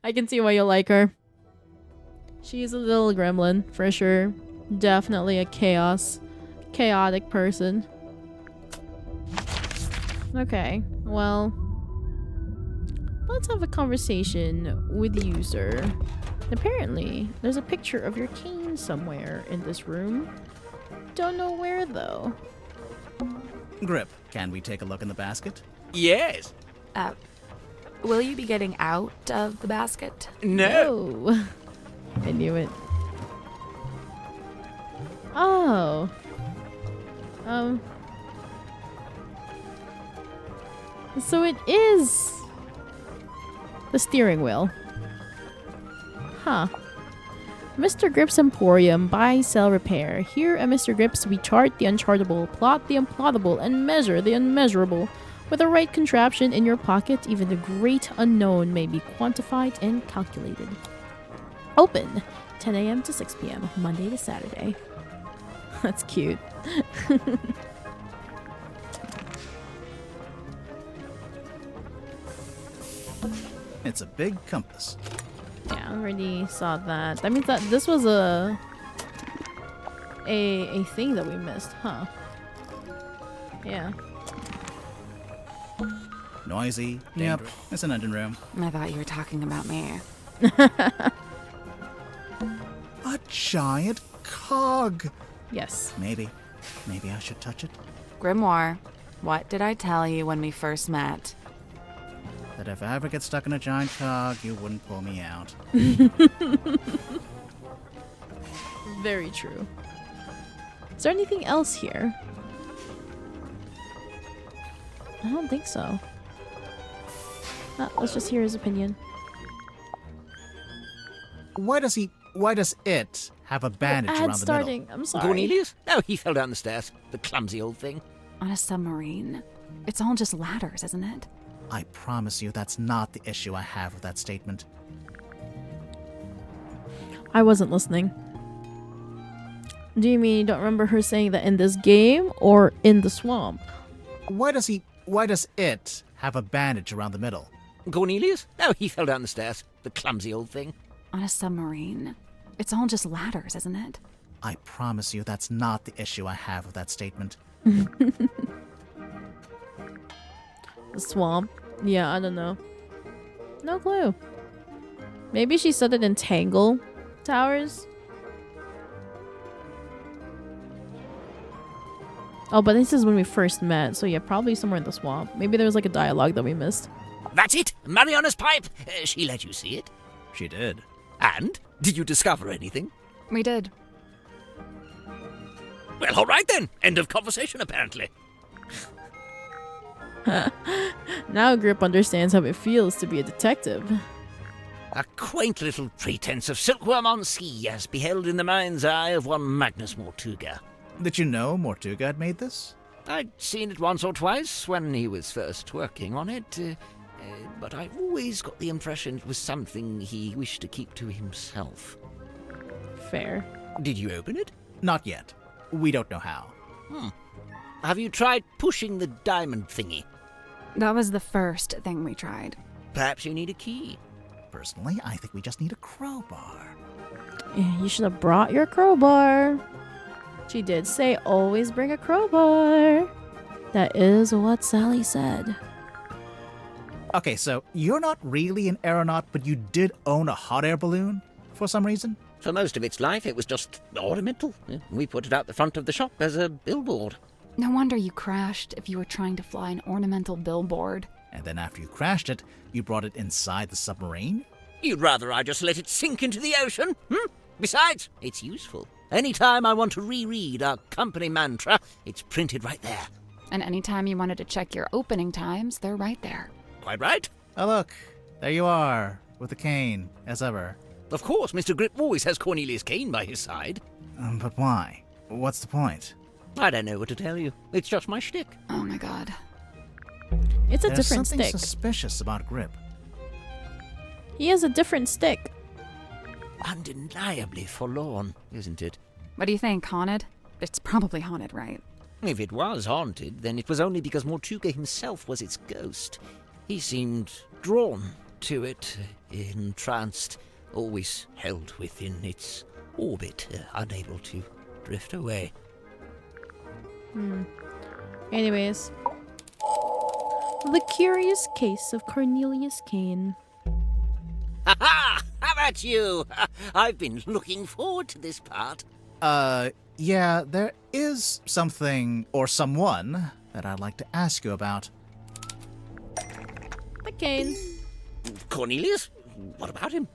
A: I can see why you like her. She's a little gremlin, for sure. Definitely a chaotic person. Okay, well, let's have a conversation with the user. Apparently, there's a picture of your cane somewhere in this room. Don't know where, though.
C: Grip, can we take a look in the basket?
R: Yes.
D: Will you be getting out of the basket?
A: No. I knew it. Oh. So it is the steering wheel. Huh. Mr. Grip's Emporium, buy, sell, repair. Here at Mr. Grip's, we chart the unchartable, plot the implottable, and measure the unmeasurable. With the right contraption in your pocket, even the great unknown may be quantified and calculated. Open 10 a.m. to 6 p.m., Monday to Saturday. That's cute.
C: It's a big compass.
A: Yeah, I already saw that. That means that this was a thing that we missed, huh? Yeah.
C: Noisy, dangerous. Yep, it's an engine room.
D: I thought you were talking about me.
C: A giant cog.
A: Yes.
C: Maybe I should touch it.
D: Grimoire, what did I tell you when we first met?
C: That if I ever get stuck in a giant cog, you wouldn't pull me out.
A: Very true. Is there anything else here? I don't think so. Let's just hear his opinion.
C: Why does it have a bandage around the
A: starting.
C: middle?
A: I'm sorry.
R: Cornelius? Oh, he fell down the stairs. The clumsy old thing.
D: On a submarine. It's all just ladders, isn't it?
C: I promise you that's not the issue I have with that statement.
A: I wasn't listening. Do you mean you don't remember her saying that in this game or in the swamp?
C: Why does it have a bandage around the middle?
R: Cornelius? Oh, he fell down the stairs. The clumsy old thing.
D: On a submarine. It's all just ladders, isn't it?
C: I promise you that's not the issue I have with that statement.
A: The swamp? Yeah, I don't know. No clue. Maybe she said it in Tangle Towers? Oh, but this is when we first met, so yeah, probably somewhere in the swamp. Maybe there was like a dialogue that we missed.
R: That's it! Mariana's pipe! She let you see it?
C: She did.
R: And? Did you discover anything?
D: We did.
R: Well, all right then. End of conversation, apparently.
A: Now Grip understands how it feels to be a detective.
R: A quaint little pretense of silkworm on sea as beheld in the mind's eye of one Magnus Mortuga.
C: Did you know Mortuga had made this?
R: I'd seen it once or twice when he was first working on it, but I always got the impression it was something he wished to keep to himself.
A: Fair.
R: Did you open it?
C: Not yet. We don't know how.
R: Have you tried pushing the diamond thingy?
D: That was the first thing we tried.
R: Perhaps you need a key.
C: Personally, I think we just need a crowbar.
A: Yeah, you should have brought your crowbar. She did say always bring a crowbar. That is what Sally said.
C: Okay, so you're not really an aeronaut, but you did own a hot air balloon for some reason?
R: For most of its life, it was just ornamental. We put it out the front of the shop as a billboard.
D: No wonder you crashed if you were trying to fly an ornamental billboard.
C: And then after you crashed it, you brought it inside the submarine?
R: You'd rather I just let it sink into the ocean? Besides, it's useful. Anytime I want to reread our company mantra, it's printed right there.
D: And anytime you wanted to check your opening times, they're right there.
R: Quite right.
C: Oh look, there you are, with the cane, as ever.
R: Of course, Mr. Grip always has Cornelius Kane by his side.
C: But why? What's the point?
R: I don't know what to tell you. It's just my shtick.
D: Oh my god.
A: It's a
C: There's
A: different
C: something
A: stick.
C: suspicious about Grip.
A: He has a different stick.
R: Undeniably forlorn, isn't it?
D: What do you think, haunted? It's probably haunted, right?
R: If it was haunted, then it was only because Mortuga himself was its ghost. He seemed drawn to it, entranced, always held within its orbit, unable to drift away.
A: Anyways. The Curious Case of Cornelius Kane.
R: Ha ha! How about you? I've been looking forward to this part.
C: Yeah, there is something or someone that I'd like to ask you about.
A: The Kane.
R: Cornelius? What about him?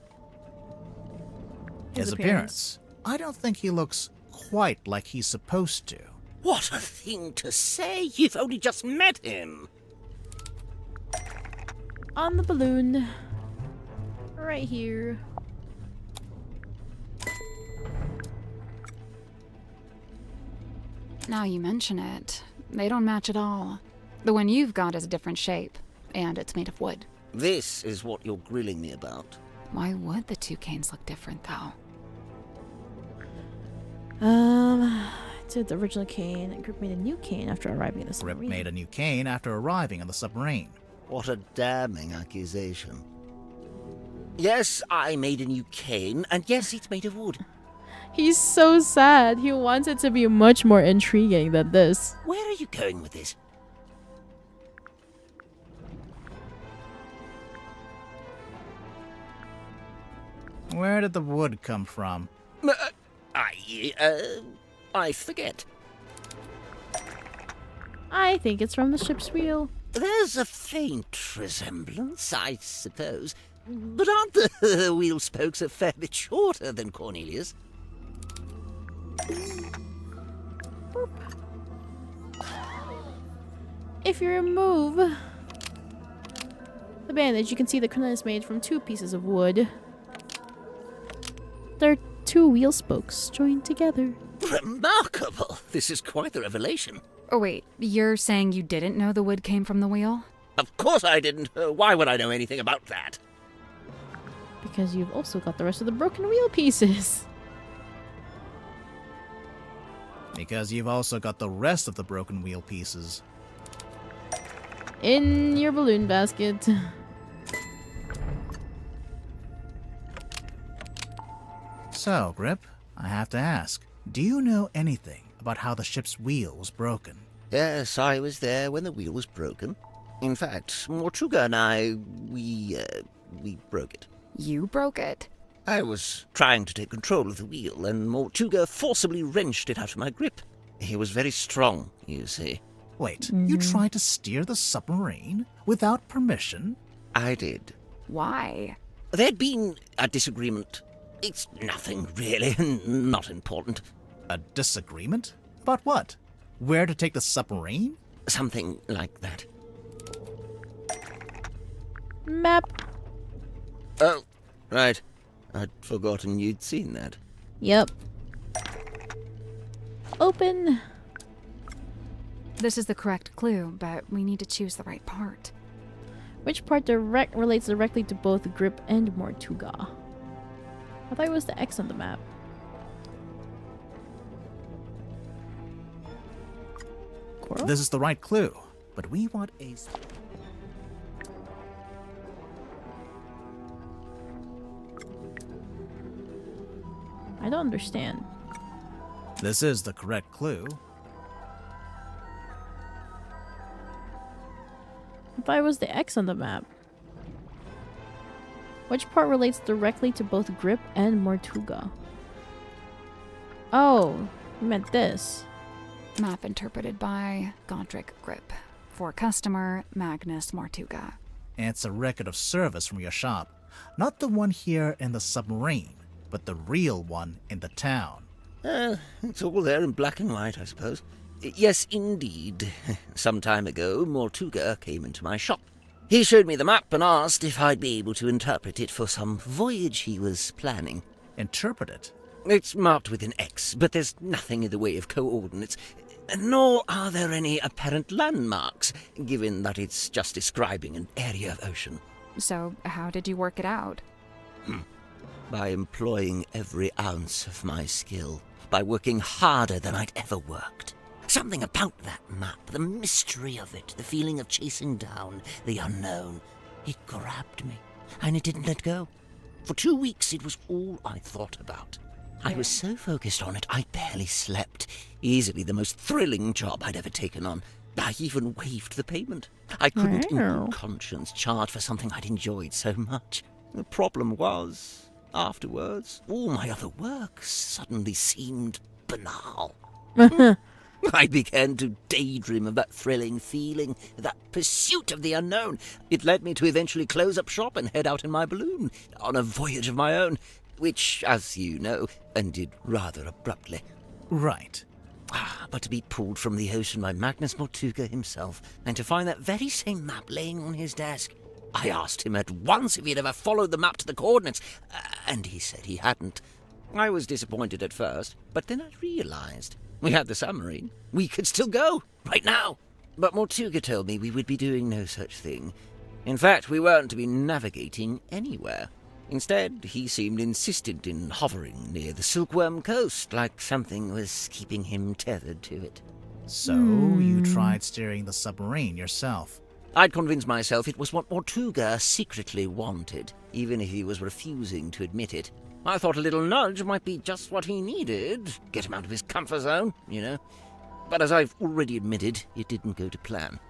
C: His appearance. I don't think he looks quite like he's supposed to.
R: What a thing to say! You've only just met him!
A: On the balloon. Right here.
D: Now you mention it, they don't match at all. The one you've got is a different shape, and it's made of wood.
R: This is what you're grilling me about.
D: Why would the two canes look different, though?
A: To the original cane, and Grip made a new cane after arriving in the submarine.
C: Grip made a new cane after arriving on the submarine.
R: What a damning accusation. Yes, I made a new cane, and yes, it's made of wood.
A: He's so sad. He wants it to be much more intriguing than this.
R: Where are you going with this?
C: Where did the wood come from?
R: I forget.
A: I think it's from the ship's wheel.
R: There's a faint resemblance, I suppose. But aren't the wheel spokes a fair bit shorter than Cornelius?
A: Boop. If you remove the bandage, you can see the crown is made from two pieces of wood. There are two wheel spokes joined together.
R: Remarkable! This is quite the revelation.
D: Oh wait, you're saying you didn't know the wood came from the wheel?
R: Of course I didn't. Why would I know anything about that?
A: Because you've also got the rest of the broken wheel pieces.
C: Because you've also got the rest of the broken wheel pieces.
A: In your balloon basket.
C: So, Grip, I have to ask, do you know anything about how the ship's wheel was broken?
R: Yes, I was there when the wheel was broken. In fact, Mortuga and I, we broke it.
D: You broke it?
R: I was trying to take control of the wheel, and Mortuga forcibly wrenched it out of my grip. He was very strong, you see.
C: Wait, you tried to steer the submarine without permission?
R: I did.
D: Why?
R: There'd been a disagreement. It's nothing, really, not important.
C: A disagreement? About what? Where to take the submarine?
R: Something like that.
A: Map.
R: Oh, right. I'd forgotten you'd seen that.
A: Yep. Open.
D: This is the correct clue, but we need to choose the right part.
A: Which part relates directly to both Grip and Mortuga? I thought it was the X on the map. Coral?
C: This is the right clue, but we want a...
A: I don't understand.
C: This is the correct clue.
A: I thought it was the X on the map. Which part relates directly to both Grip and Mortuga? Oh, you meant this.
D: Map interpreted by Godric Grip. For customer, Magnus Mortuga.
C: And it's a record of service from your shop. Not the one here in the submarine, but the real one in the town.
R: It's all there in black and white, I suppose. Yes, indeed. Some time ago, Mortuga came into my shop. He showed me the map and asked if I'd be able to interpret it for some voyage he was planning.
C: Interpret it?
R: It's marked with an X, but there's nothing in the way of coordinates, nor are there any apparent landmarks, given that it's just describing an area of ocean.
D: So, how did you work it out?
R: By employing every ounce of my skill. by working harder than I'd ever worked. Something about that map, the mystery of it, the feeling of chasing down the unknown. It grabbed me, and it didn't let go. For 2 weeks, it was all I thought about. I was so focused on it, I barely slept. Easily the most thrilling job I'd ever taken on. I even waived the payment. I couldn't in good conscience charge for something I'd enjoyed so much. The problem was, afterwards, all my other work suddenly seemed banal. I began to daydream of that thrilling feeling, that pursuit of the unknown. It led me to eventually close up shop and head out in my balloon, on a voyage of my own, which, as you know, ended rather abruptly.
C: Right.
R: But to be pulled from the ocean by Magnus Mortuga himself, and to find that very same map laying on his desk. I asked him at once if he'd ever followed the map to the coordinates, and he said he hadn't. I was disappointed at first, but then I realized we had the submarine. We could still go, right now. But Mortuga told me we would be doing no such thing. In fact, we weren't to be navigating anywhere. Instead, he seemed insistent in hovering near the Silkworm coast, like something was keeping him tethered to it.
C: So, you tried steering the submarine yourself?
R: I'd convinced myself it was what Mortuga secretly wanted, even if he was refusing to admit it. I thought a little nudge might be just what he needed, get him out of his comfort zone, you know. But as I've already admitted, it didn't go to plan.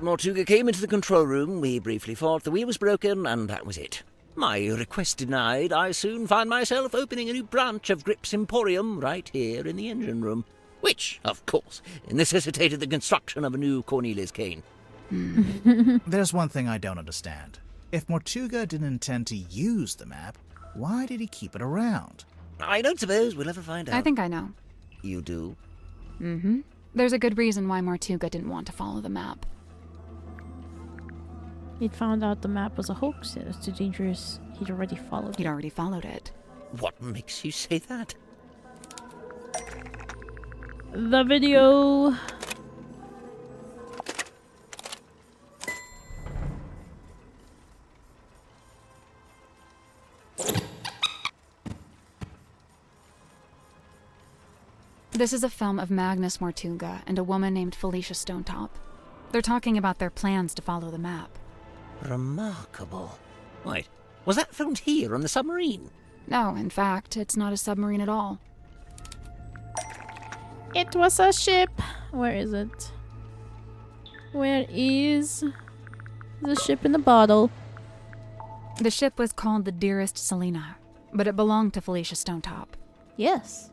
R: Mortuga came into the control room, we briefly fought, the wheel was broken, and that was it. My request denied, I soon found myself opening a new branch of Grip's Emporium right here in the engine room, which, of course, necessitated the construction of a new Cornelius cane.
C: There's one thing I don't understand. If Mortuga didn't intend to use the map, why did he keep it around?
R: I don't suppose we'll ever find out.
D: I think I know.
R: You do?
D: Mm-hmm. There's a good reason why Mortuga didn't want to follow the map.
A: He'd found out the map was a hoax. It was too dangerous. He'd already followed
D: it.
R: What makes you say that?
A: The video.
D: This is a film of Magnus Mortuga and a woman named Felicia Stonetop. They're talking about their plans to follow the map.
R: Remarkable. Wait, was that filmed here on the submarine?
D: No, in fact, it's not a submarine at all.
A: It was a ship. Where is it? Where is the ship in the bottle?
D: The ship was called the Dearest Selena, but it belonged to Felicia Stonetop.
A: Yes.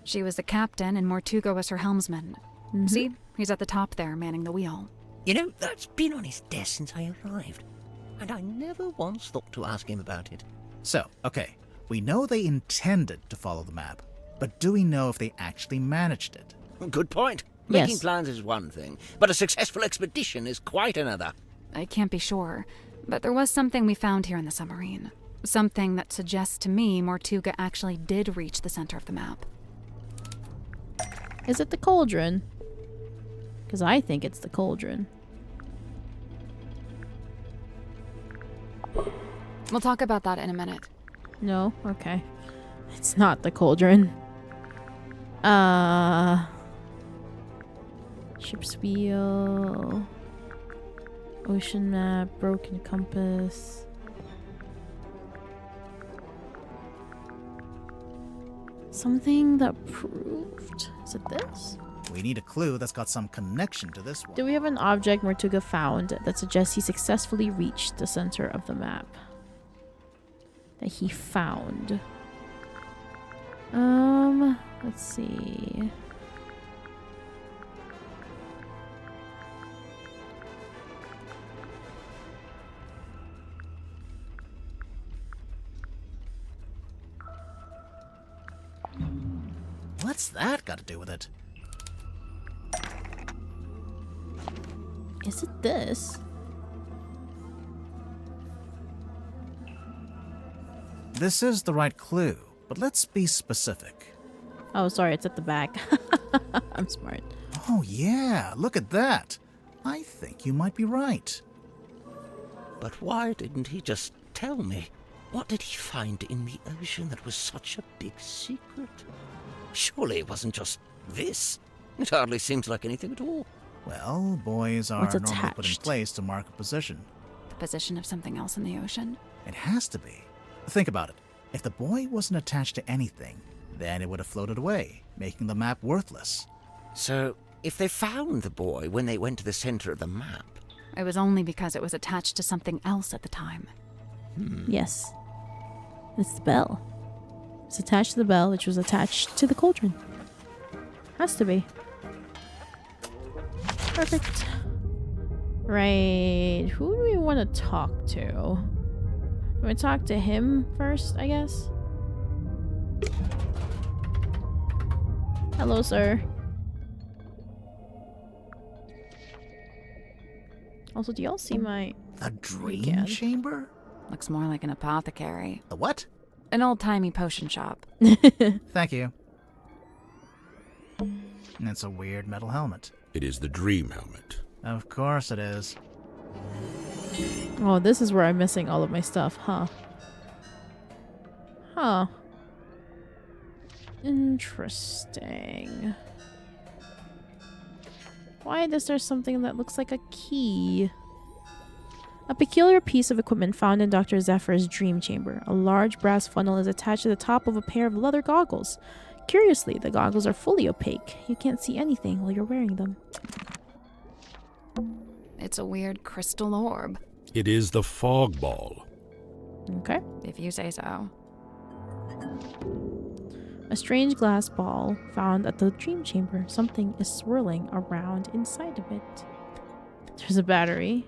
D: She was the captain and Mortuga was her helmsman.
A: Mm-hmm.
D: See? He's at the top there, manning the wheel.
R: You know, that's been on his desk since I arrived, and I never once thought to ask him about it.
C: So, okay, we know they intended to follow the map, but do we know if they actually managed it?
R: Good point.
A: Yes.
R: Making plans is one thing, but a successful expedition is quite another.
D: I can't be sure, but there was something we found here in the submarine. Something that suggests to me Mortuga actually did reach the center of the map.
A: Is it the cauldron? Because I think it's the cauldron.
D: We'll talk about that in a minute.
A: No? Okay. It's not the cauldron. Ship's wheel. Ocean map. Broken compass. Something that proved... Is it this?
C: We need a clue that's got some connection to this one.
A: Do we have an object Mortuga found that suggests he successfully reached the center of the map? That he found. Let's see.
C: What's that got to do with it?
A: Is it this?
C: This is the right clue, but let's be specific.
A: Oh, sorry, it's at the back. I'm smart.
C: Oh yeah, look at that. I think you might be right.
R: But why didn't he just tell me? What did he find in the ocean that was such a big secret? Surely it wasn't just this. It hardly seems like anything at all.
C: Well, buoys are
A: What's
C: normally put in
A: attached?
C: place to mark a position.
D: The position of something else in the ocean?
C: It has to be. Think about it. If the buoy wasn't attached to anything, then it would have floated away, making the map worthless.
R: So, if they found the buoy when they went to the center of the map...
D: It was only because it was attached to something else at the time.
A: Yes. It's the bell. It's attached to the bell, which was attached to the cauldron. Has to be. Perfect. Right. Who do we want to talk to? Do we talk to him first, I guess? Hello, sir. Also, do y'all see my...
C: A dream chamber?
D: Looks more like an apothecary.
C: A what?
D: An old-timey potion shop.
C: Thank you. It's a weird metal helmet.
N: It is the dream helmet.
C: Of course it is.
A: Oh, this is where I'm missing all of my stuff, huh? Huh. Interesting. Why is there something that looks like a key? A peculiar piece of equipment found in Dr. Zephyr's dream chamber. A large brass funnel is attached to the top of a pair of leather goggles. Curiously, the goggles are fully opaque. You can't see anything while you're wearing them.
D: It's a weird crystal orb.
N: It is the fog ball.
A: Okay.
D: If you say so.
A: A strange glass ball found at the dream chamber. Something is swirling around inside of it. There's a battery.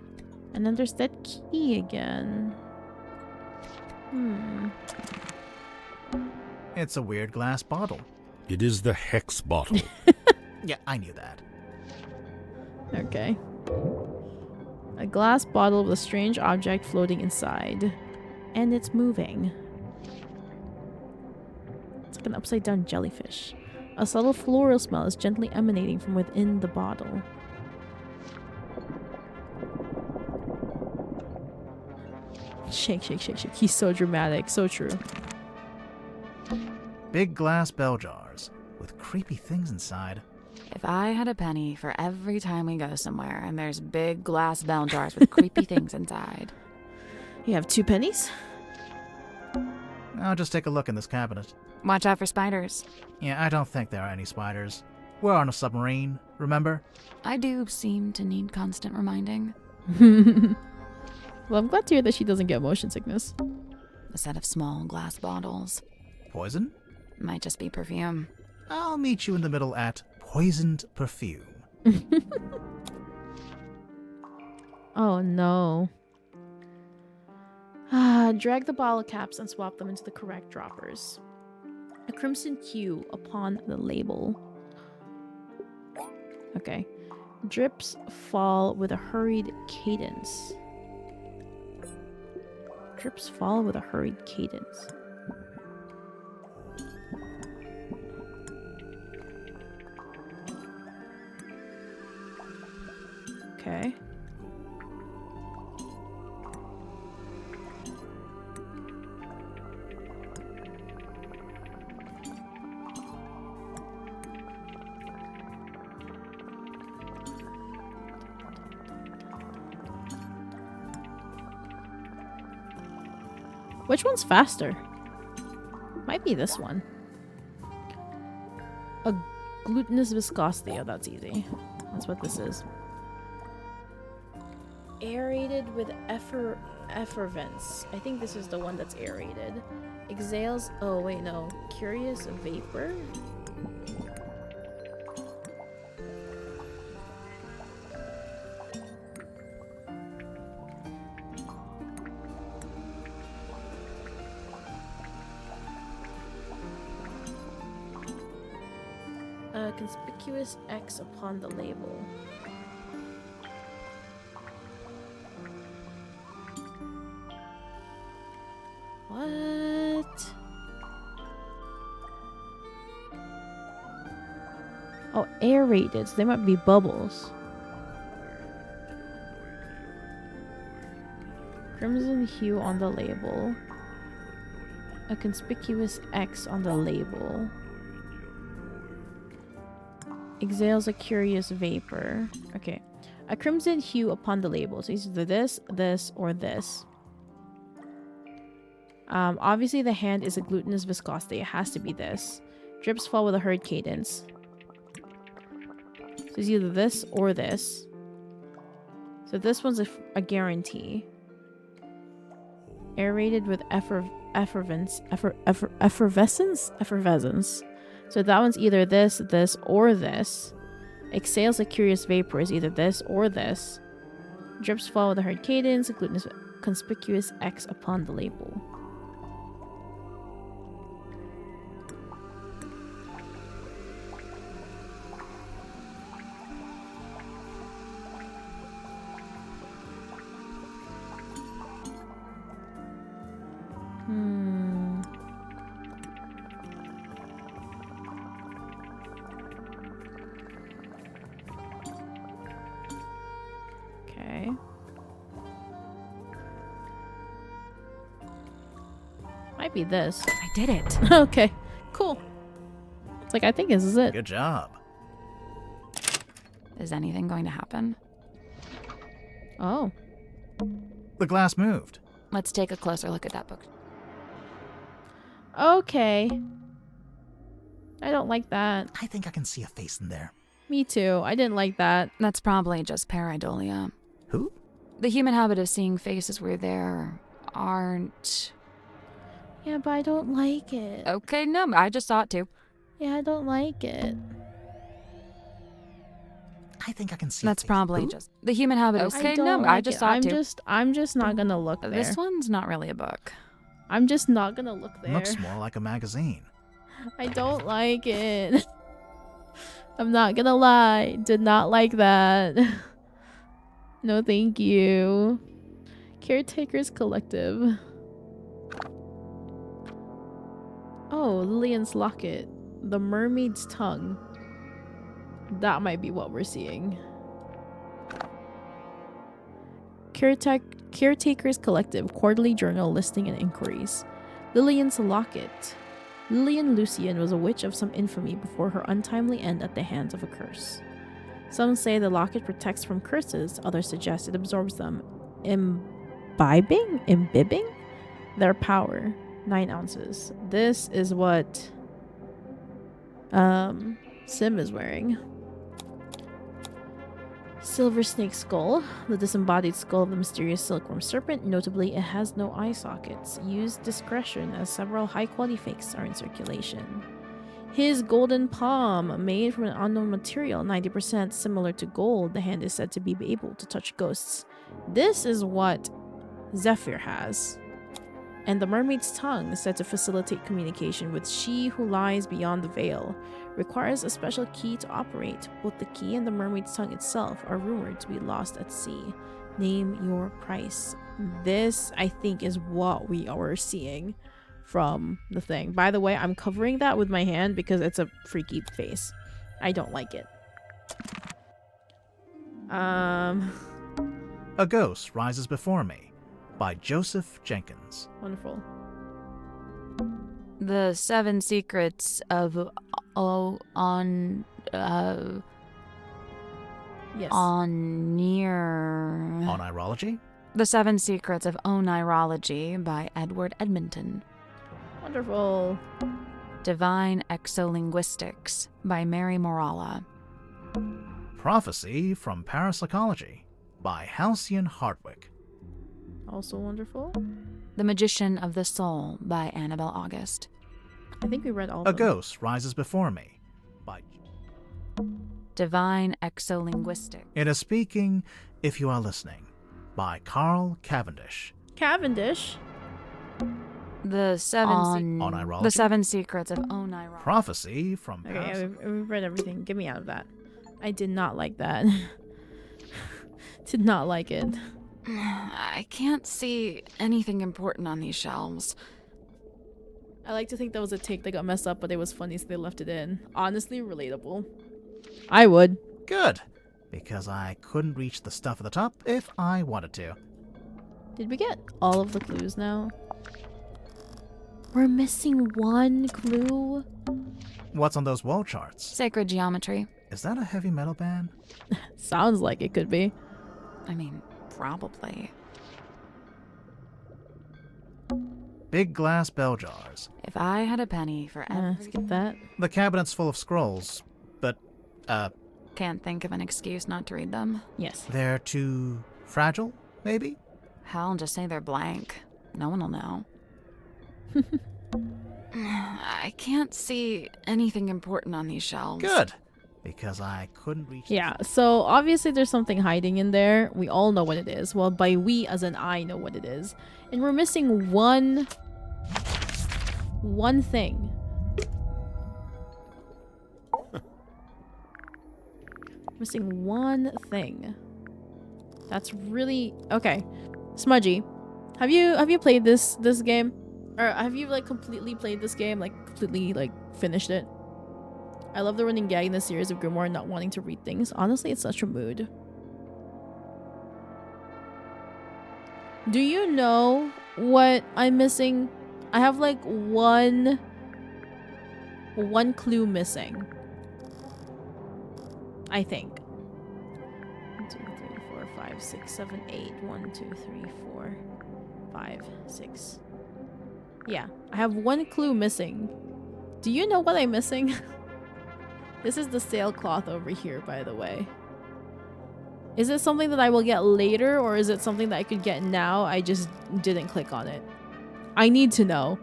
A: And then there's that key again.
C: It's a weird glass bottle.
N: It is the hex bottle.
C: Yeah, I knew that.
A: Okay. A glass bottle with a strange object floating inside. And it's moving. It's like an upside down jellyfish. A subtle floral smell is gently emanating from within the bottle. Shake, shake, shake, shake. He's so dramatic. So true.
C: Big glass bell jars with creepy things inside.
D: If I had a penny for every time we go somewhere and there's big glass bell jars with creepy things inside.
A: You have 2 pennies?
C: I'll just take a look in this cabinet.
D: Watch out for spiders.
C: Yeah, I don't think there are any spiders. We're on a submarine, remember?
D: I do seem to need constant reminding.
A: Well, I'm glad to hear that she doesn't get motion sickness.
D: A set of small glass bottles.
C: Poison?
D: Might just be perfume.
C: I'll meet you in the middle at poisoned perfume.
A: Oh no. Drag the bottle caps and swap them into the correct droppers. A crimson hue upon the label. Okay. Drips fall with a hurried cadence. Drips fall with a hurried cadence. Okay. Which one's faster? Might be this one. A glutinous viscosity. Oh, that's easy. That's what this is. Aerated with effervescence. I think this is the one that's aerated. Exhales. Oh, wait, no. Curious vapor? A conspicuous X upon the label. What? Oh, aerated. So they might be bubbles. Crimson hue on the label. A conspicuous X on the label. Exhales a curious vapor. Okay. A crimson hue upon the label. So it's either this, this, or this. Obviously the hand is a glutinous viscosity. It has to be this. Drips fall with a hurried cadence. So it's either this or this. So this one's a guarantee. Aerated with effervescence. So that one's either this, this, or this. Exhales a curious vapor is either this or this. Drips fall with a hard cadence. A glutinous conspicuous X upon the label. Okay. Might be this.
D: I did it.
A: Okay, cool. It's like, I think this is it.
C: Good job.
D: Is anything going to happen?
A: Oh.
C: The glass moved.
D: Let's take a closer look at that book.
A: Okay. I don't like that.
C: I think I can see a face in there.
A: Me too. I didn't like that.
D: That's probably just pareidolia.
C: Who?
D: The human habit of seeing faces where there aren't.
A: Yeah, but I don't like it.
D: Okay, no, I just saw it too.
A: Yeah, I don't like it.
C: I think I can see
D: That's
C: a face.
D: probably
C: Who?
D: just the human habit of
A: Okay,
D: no,
A: like
D: I just saw it too.
A: I'm just not gonna look there.
D: This one's not really a book.
A: I'm just not gonna look there.
C: Looks more like a magazine.
A: I don't like it. I'm not gonna lie. Did not like that. No, thank you. Caretakers Collective. Oh, Lillian's Locket. The Mermaid's Tongue. That might be what we're seeing. Caretakers Collective. Quarterly journal listing and inquiries. Lillian's Locket. Lillian Lucian was a witch of some infamy before her untimely end at the hands of a curse. Some say the locket protects from curses, others suggest it absorbs them, imbibing their power. 9 ounces. This is what Sim is wearing. Silver snake skull, the disembodied skull of the mysterious silkworm serpent. Notably, it has no eye sockets. Use discretion, as several high-quality fakes are in circulation. His golden palm, made from an unknown material, 90% similar to gold. The hand is said to be able to touch ghosts. This is what Zephyr has. And the mermaid's tongue is said to facilitate communication with she who lies beyond the veil. Requires a special key to operate. Both the key and the mermaid's tongue itself are rumored to be lost at sea. Name your price. This, I think, is what we are seeing from the thing. By the way, I'm covering that with my hand because it's a freaky face. I don't like it.
C: A Ghost Rises Before Me by Joseph Jenkins.
A: Wonderful.
D: The 7 secrets of
A: Yes.
C: Onirology?
D: The 7 Secrets of Onirology by Edward Edmonton.
A: Wonderful.
D: Divine Exolinguistics by Mary Moralla.
C: Prophecy from Parapsychology by Halcyon Hardwick.
A: Also wonderful.
D: The Magician of the Soul by Annabelle August.
A: I think we read all
C: A
A: of them.
C: Ghost Rises Before Me by
D: Divine Exolinguistics.
C: It is Speaking If You Are Listening by Carl Cavendish.
A: Cavendish.
D: The 7
C: Onirology?
D: The 7 Secrets of Onirology.
C: Prophecy from
A: Okay, we've read everything. Get me out of that. I did not like that. Did not like it.
D: I can't see anything important on these shelves.
A: I like to think that was a take that got messed up, but it was funny, so they left it in. Honestly, relatable. I would.
C: Good, because I couldn't reach the stuff at the top if I wanted to.
A: Did we get all of the clues now? We're missing one clue.
C: What's on those wall charts?
D: Sacred geometry.
C: Is that a heavy metal band?
A: Sounds like it could be.
D: I mean, probably.
C: Big glass bell jars.
D: If I had a penny for every...
A: Skip that.
C: The cabinet's full of scrolls, but,
D: Can't think of an excuse not to read them.
A: Yes.
C: they're too fragile, maybe?
D: Hell, just say they're blank. No one will know. I can't see anything important on these shelves.
C: Good. Because I couldn't reach...
A: Yeah, so obviously there's something hiding in there. We all know what it is. Well, by we as in I know what it is. And we're missing one thing. Missing one thing. That's really okay. Smudgy, have you played this game? Or have you like completely played this game? Like completely like finished it? I love the running gag in the series of Grimoire not wanting to read things. Honestly, it's such a mood. Do you know what I'm missing? I have like one clue missing. I think. 1, 2, 3, 4, 5, 6, 7, 8. 1, 2, 3, 4, 5, 6. Yeah, I have one clue missing. Do you know what I'm missing? This is the sailcloth over here, by the way. Is it something that I will get later, or is it something that I could get now? I just didn't click on it. I need to know.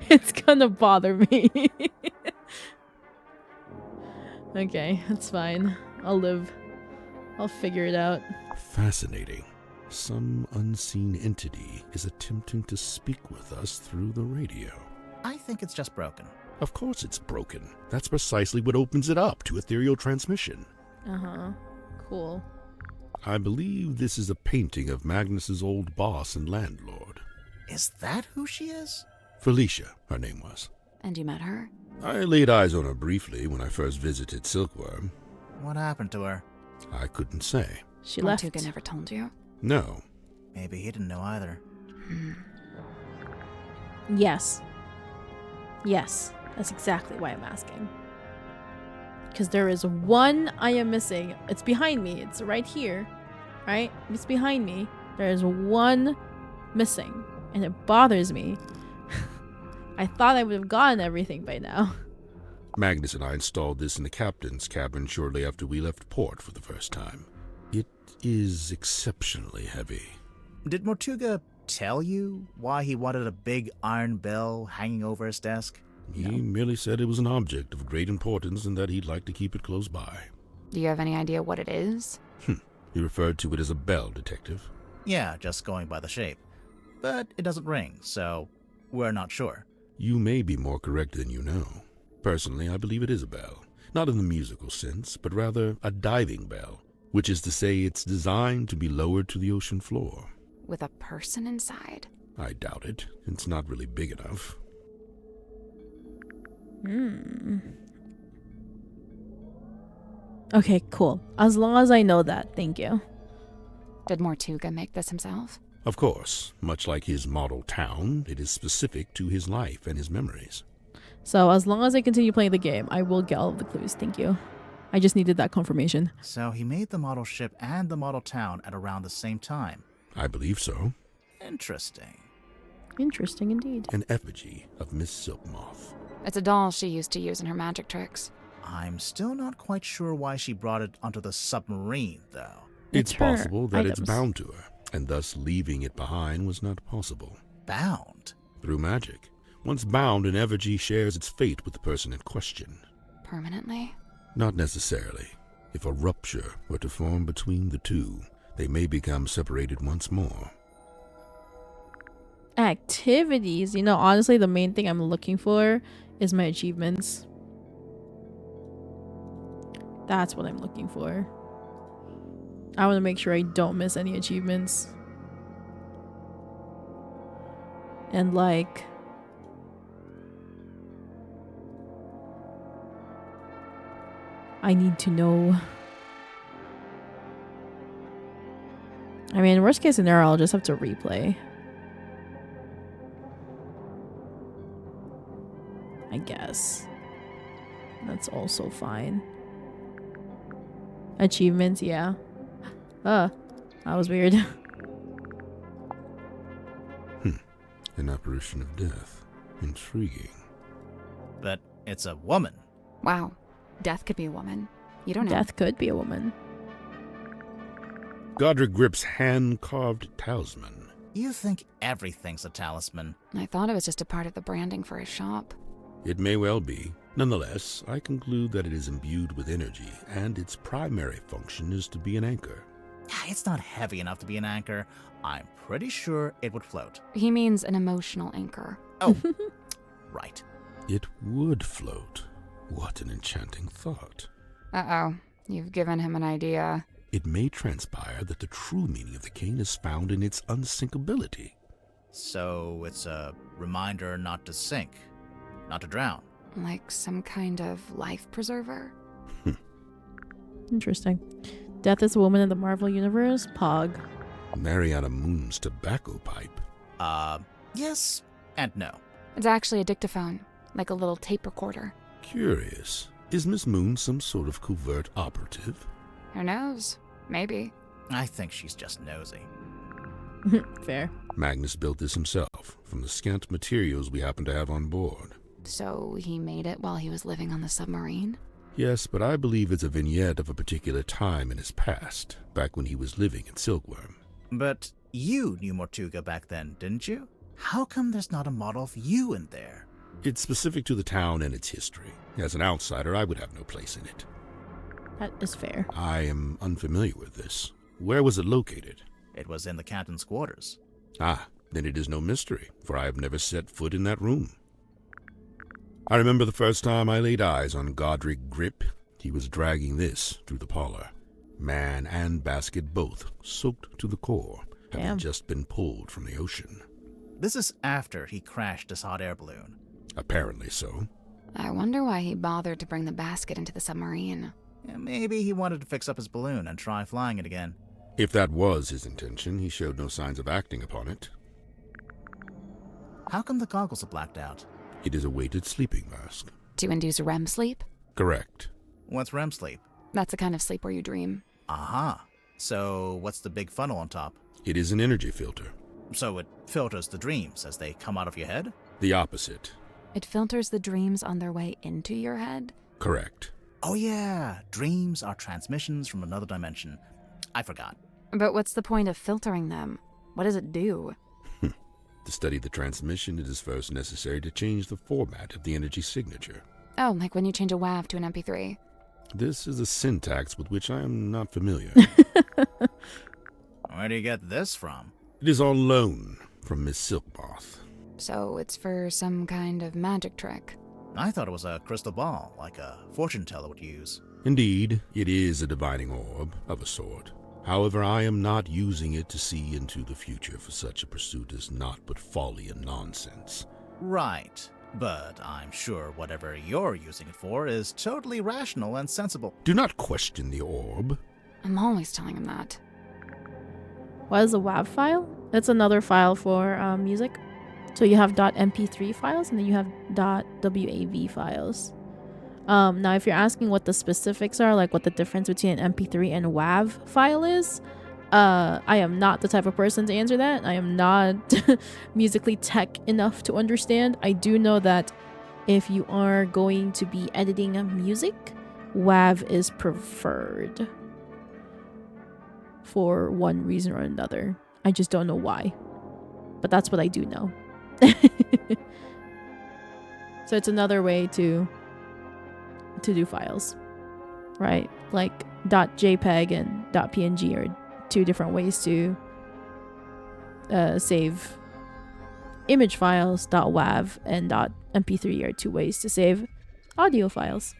A: It's gonna bother me. Okay, that's fine. I'll live. I'll figure it out.
N: Fascinating. Some unseen entity is attempting to speak with us through the radio.
C: I think it's just broken.
N: Of course it's broken. That's precisely what opens it up to ethereal transmission.
A: Uh-huh. Cool.
N: I believe this is a painting of Magnus's old boss and landlord.
C: Is that who she is?
N: Felicia, her name was.
D: And you met her?
N: I laid eyes on her briefly when I first visited Silkworm.
C: What happened to her?
N: I couldn't say.
A: She left.
D: Mortuga never told you?
N: No.
C: Maybe he didn't know either.
A: Yes. Yes. That's exactly why I'm asking. Because there is one I am missing. It's behind me. It's right here. Right? It's behind me. There is one missing. And it bothers me. I thought I would have gotten everything by now.
N: Magnus and I installed this in the captain's cabin shortly after we left port for the first time. It is exceptionally heavy.
C: Did Mortuga tell you why he wanted a big iron bell hanging over his desk?
N: He merely said it was an object of great importance and that he'd like to keep it close by.
D: Do you have any idea what it is?
N: He referred to it as a bell, Detective.
C: Yeah, just going by the shape. But it doesn't ring, so we're not sure.
N: You may be more correct than you know. Personally, I believe it is a bell. Not in the musical sense, but rather a diving bell, which is to say it's designed to be lowered to the ocean floor.
D: With a person inside?
N: I doubt it. It's not really big enough.
A: Okay, cool. As long as I know that, thank you.
D: Did Mortuga make this himself?
N: Of course, much like his model town, it is specific to his life and his memories.
A: So as long as I continue playing the game, I will get all of the clues. Thank you. I just needed that confirmation.
C: So he made the model ship and the model town at around the same time.
N: I believe so.
C: Interesting.
A: Interesting indeed.
N: An effigy of Miss Silkmoth.
D: It's a doll she used to use in her magic tricks.
C: I'm still not quite sure why she brought it onto the submarine, though.
N: It's possible that it's bound to her, and thus leaving it behind was not possible.
C: Bound?
N: Through magic. Once bound, an effigy shares its fate with the person in question.
D: Permanently?
N: Not necessarily. If a rupture were to form between the two, they may become separated once more.
A: Activities. You know, honestly, the main thing I'm looking for is my achievements. That's what I'm looking for. I want to make sure I don't miss any achievements. And like... I need to know. I mean, worst case scenario, I'll just have to replay. I guess. That's also fine. Achievements, yeah. That was weird.
N: An apparition of death. Intriguing.
C: But it's a woman.
D: Wow. Death could be a woman. You don't know.
A: Death could be a woman.
N: Godric Grip's hand-carved talisman.
C: You think everything's a talisman.
D: I thought it was just a part of the branding for his shop.
N: It may well be. Nonetheless, I conclude that it is imbued with energy, and its primary function is to be an anchor.
C: It's not heavy enough to be an anchor. I'm pretty sure it would float.
D: He means an emotional anchor.
C: Oh, right.
N: It would float. What an enchanting thought.
D: Uh-oh. You've given him an idea.
N: It may transpire that the true meaning of the cane is found in its unsinkability.
C: So it's a reminder not to sink, not to drown.
D: Like some kind of life preserver?
A: Interesting. Death is a woman in the Marvel Universe? Pog.
N: Mariana Moon's tobacco pipe.
C: Yes and no.
D: It's actually a dictaphone, like a little tape recorder.
N: Curious. Is Miss Moon some sort of covert operative?
D: Who knows? Maybe.
C: I think she's just nosy.
A: Fair.
N: Magnus built this himself, from the scant materials we happen to have on board.
D: So he made it while he was living on the submarine?
N: Yes, but I believe it's a vignette of a particular time in his past, back when he was living in Silkworm.
C: But you knew Mortuga back then, didn't you? How come there's not a model of you in there?
N: It's specific to the town and its history. As an outsider, I would have no place in it.
A: That is fair.
N: I am unfamiliar with this. Where was it located?
C: It was in the captain's quarters.
N: Ah, then it is no mystery, for I have never set foot in that room. I remember the first time I laid eyes on Godric Grip. He was dragging this through the parlor. Man and basket both, soaked to the core, having just been pulled from the ocean.
C: This is after he crashed his hot air balloon.
N: Apparently so.
D: I wonder why he bothered to bring the basket into the submarine.
C: Maybe he wanted to fix up his balloon and try flying it again.
N: If that was his intention, he showed no signs of acting upon it.
C: How come the goggles are blacked out?
N: It is a weighted sleeping mask.
D: To induce REM sleep?
N: Correct.
C: What's REM sleep?
D: That's the kind of sleep where you dream.
C: Aha. So what's the big funnel on top?
N: It is an energy filter.
C: So it filters the dreams as they come out of your head?
N: The opposite.
D: It filters the dreams on their way into your head?
N: Correct.
C: Oh yeah, dreams are transmissions from another dimension. I forgot.
D: But what's the point of filtering them? What does it do?
N: To study the transmission, it is first necessary to change the format of the energy signature.
D: Oh, like when you change a WAV to an MP3.
N: This is a syntax with which I am not familiar.
C: Where do you get this from?
N: It is on loan from Miss Silkmoth.
D: So it's for some kind of magic trick.
C: I thought it was a crystal ball, like a fortune teller would use.
N: Indeed, it is a divining orb, of a sort. However, I am not using it to see into the future, for such a pursuit is not but folly and nonsense.
C: Right. But I'm sure whatever you're using it for is totally rational and sensible.
N: Do not question the orb.
D: I'm always telling him that.
A: What is a WAV file? It's another file for music. So you have .mp3 files and then you have .wav files. Now, if you're asking what the specifics are, like what the difference between an MP3 and WAV file is, I am not the type of person to answer that. I am not musically tech enough to understand. I do know that if you are going to be editing music, WAV is preferred for one reason or another. I just don't know why, but that's what I do know. So it's another way to do files, right? Like .jpeg and .png are two different ways to save image files. .wav and .mp3 are two ways to save audio files.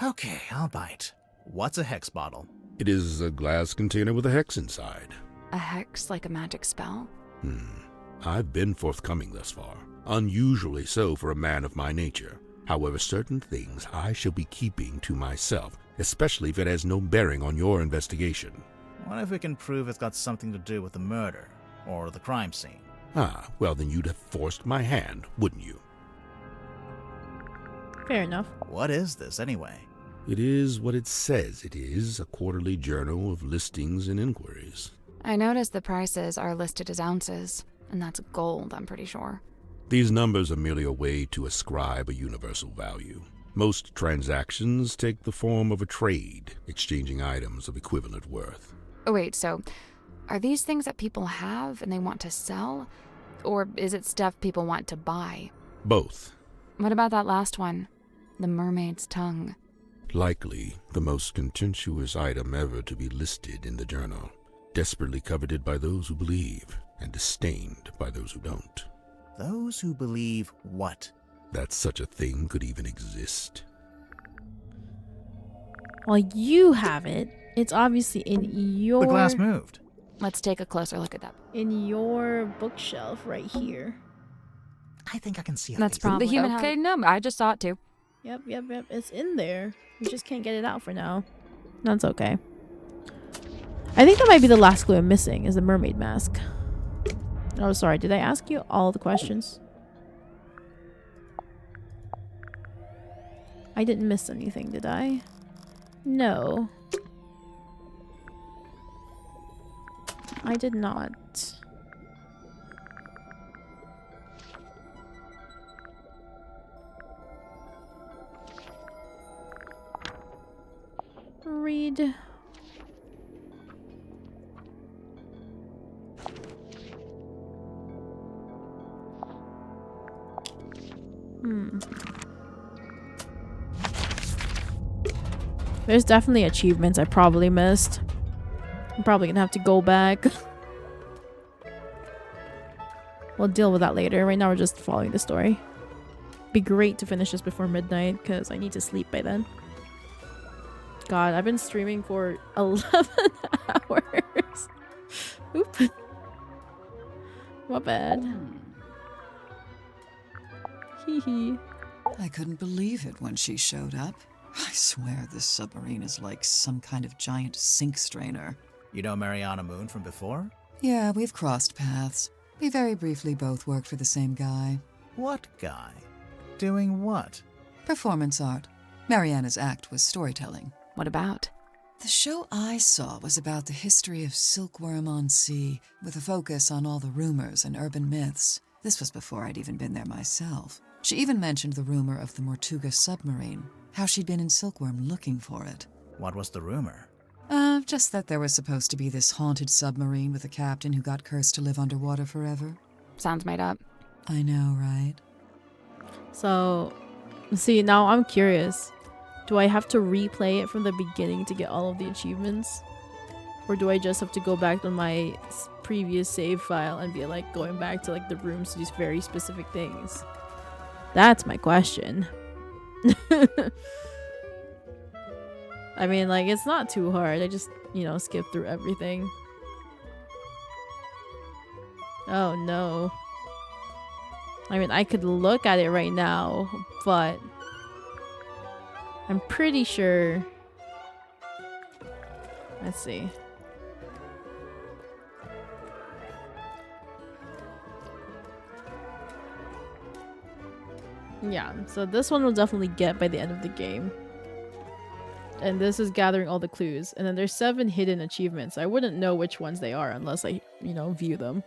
C: Okay, I'll bite. What's a hex bottle?
N: It is a glass container with a hex inside.
D: A hex like a magic spell?
N: I've been forthcoming thus far. Unusually so for a man of my nature. However, certain things I shall be keeping to myself, especially if it has no bearing on your investigation.
C: What if we can prove it's got something to do with the murder or the crime scene?
N: Ah, well then you'd have forced my hand, wouldn't you?
A: Fair enough.
C: What is this, anyway?
N: It is what it says it is, a quarterly journal of listings and inquiries.
D: I noticed the prices are listed as ounces, and that's gold, I'm pretty sure.
N: These numbers are merely a way to ascribe a universal value. Most transactions take the form of a trade, exchanging items of equivalent worth.
D: Oh, wait, so are these things that people have and they want to sell? Or is it stuff people want to buy?
N: Both.
D: What about that last one? The mermaid's tongue.
N: Likely the most contentious item ever to be listed in the journal. Desperately coveted by those who believe, and disdained by those who don't.
C: Those who believe what?
N: That such a thing could even exist.
A: Well, you have it. It's obviously in your...
C: The glass moved.
D: Let's take a closer look at that.
A: In your bookshelf right here.
C: I think I can see
D: That's probably the human. Okay, no, I just saw it too.
A: Yep. It's in there. We just can't get it out for now. That's okay. I think that might be the last clue I'm missing, is the mermaid mask. Oh, sorry. Did I ask you all the questions? I didn't miss anything, did I? No. I did not. Read. There's definitely achievements I probably missed. I'm probably gonna have to go back. We'll deal with that later. Right now we're just following the story. Be great to finish this before midnight because I need to sleep by then. God, I've been streaming for 11 hours. Oop. My bad. Hee hee.
J: I couldn't believe it when she showed up. I swear this submarine is like some kind of giant sink strainer.
C: You know Mariana Moon from before?
J: Yeah, we've crossed paths. We very briefly both worked for the same guy.
C: What guy? Doing what?
J: Performance art. Mariana's act was storytelling.
D: What about?
J: The show I saw was about the history of silkworm on sea, with a focus on all the rumors and urban myths. This was before I'd even been there myself. She even mentioned the rumor of the Mortuga submarine, how she'd been in Silkworm looking for it.
C: What was the rumor?
J: Just that there was supposed to be this haunted submarine with a captain who got cursed to live underwater forever.
D: Sounds made up.
J: I know, right?
A: So, see, now I'm curious. Do I have to replay it from the beginning to get all of the achievements? Or do I just have to go back to my previous save file and be like going back to like the rooms to do very specific things? That's my question. I mean, like, it's not too hard. I just, skip through everything. Oh, no. I mean, I could look at it right now, but I'm pretty sure... Let's see. Yeah, so this one will definitely get by the end of the game. And this is gathering all the clues. And then there's 7 hidden achievements. I wouldn't know which ones they are unless I, view them.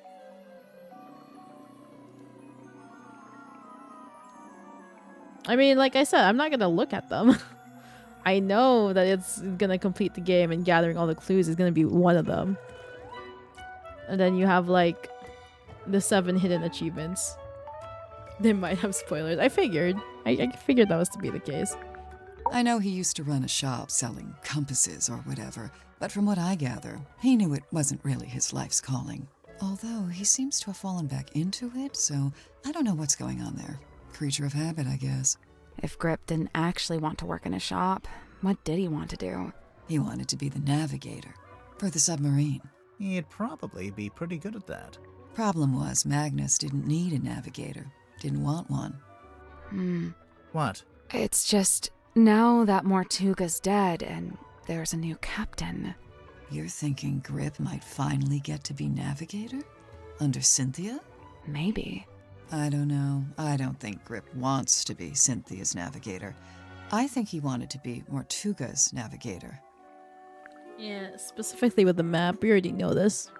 A: I mean, like I said, I'm not gonna look at them. I know that it's gonna complete the game and gathering all the clues is gonna be one of them. And then you have, like, the 7 hidden achievements. They might have spoilers. I figured. I figured that was to be the case.
J: I know he used to run a shop selling compasses or whatever, but from what I gather, he knew it wasn't really his life's calling. Although he seems to have fallen back into it, so I don't know what's going on there. Creature of habit, I guess.
D: If Grip didn't actually want to work in a shop, what did he want to do?
J: He wanted to be the navigator for the submarine.
C: He'd probably be pretty good at that.
J: Problem was, Magnus didn't need a navigator. Didn't want one.
C: What?
D: It's just, now that Mortuga's dead and there's a new captain.
J: You're thinking Grip might finally get to be navigator? Under Cynthia?
D: Maybe.
J: I don't know. I don't think Grip wants to be Cynthia's navigator. I think he wanted to be Mortuga's navigator.
A: Yeah, specifically with the map. We already know this.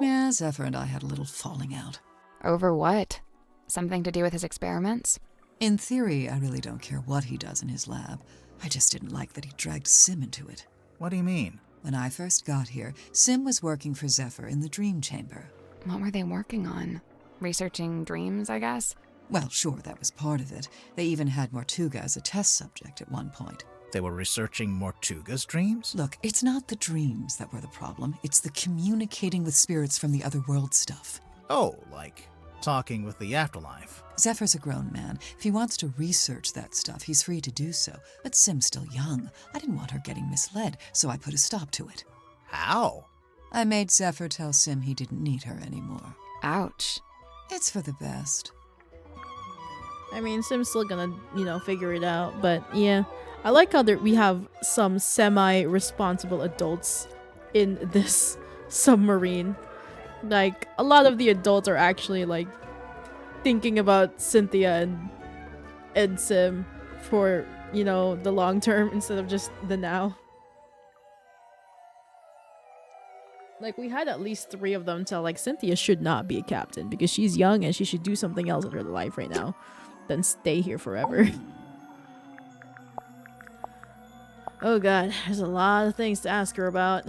J: Yeah, Zephyr and I had a little falling out.
D: Over what? Something to do with his experiments?
J: In theory, I really don't care what he does in his lab. I just didn't like that he dragged Sim into it.
C: What do you mean?
J: When I first got here, Sim was working for Zephyr in the Dream Chamber.
D: What were they working on? Researching dreams, I guess?
J: Well, sure, that was part of it. They even had Mortuga as a test subject at one point.
C: They were researching Mortuga's dreams?
J: Look, it's not the dreams that were the problem. It's the communicating with spirits from the other world stuff.
C: Oh, like talking with the afterlife.
J: Zephyr's a grown man. If he wants to research that stuff, he's free to do so. But Sim's still young. I didn't want her getting misled, so I put a stop to it.
C: How?
J: I made Zephyr tell Sim he didn't need her anymore.
D: Ouch.
J: It's for the best.
A: I mean, Sim's still gonna, figure it out. But yeah, I like how we have some semi-responsible adults in this submarine. Like, a lot of the adults are actually, like, thinking about Cynthia and Sim for, the long term instead of just the now. Like, we had at least 3 of them tell, like, Cynthia should not be a captain because she's young and she should do something else in her life right now than stay here forever. Oh god, there's a lot of things to ask her about.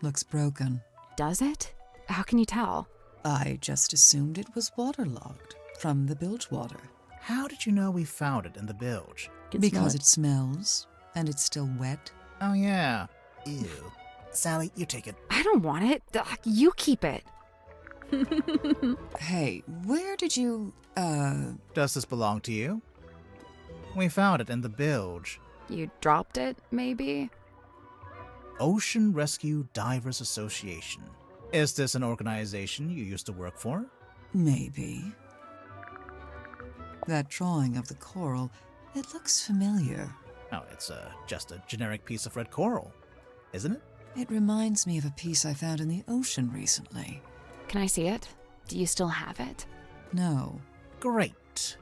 J: Looks broken.
D: Does it? How can you tell?
J: I just assumed it was waterlogged from the bilge water.
C: How did you know we found it in the bilge?
J: Because it smells, and it's still wet.
C: Oh yeah. Ew. Sally, you take it.
D: I don't want it. Ugh, you keep it.
J: Hey, where did you,
C: Does this belong to you? We found it in the bilge.
D: You dropped it, maybe?
C: Ocean Rescue Divers Association. Is this an organization you used to work for?
J: Maybe. That drawing of the coral, it looks familiar.
C: Oh, it's just a generic piece of red coral, isn't it?
J: It reminds me of a piece I found in the ocean recently.
D: Can I see it? Do you still have it?
J: No.
C: Great.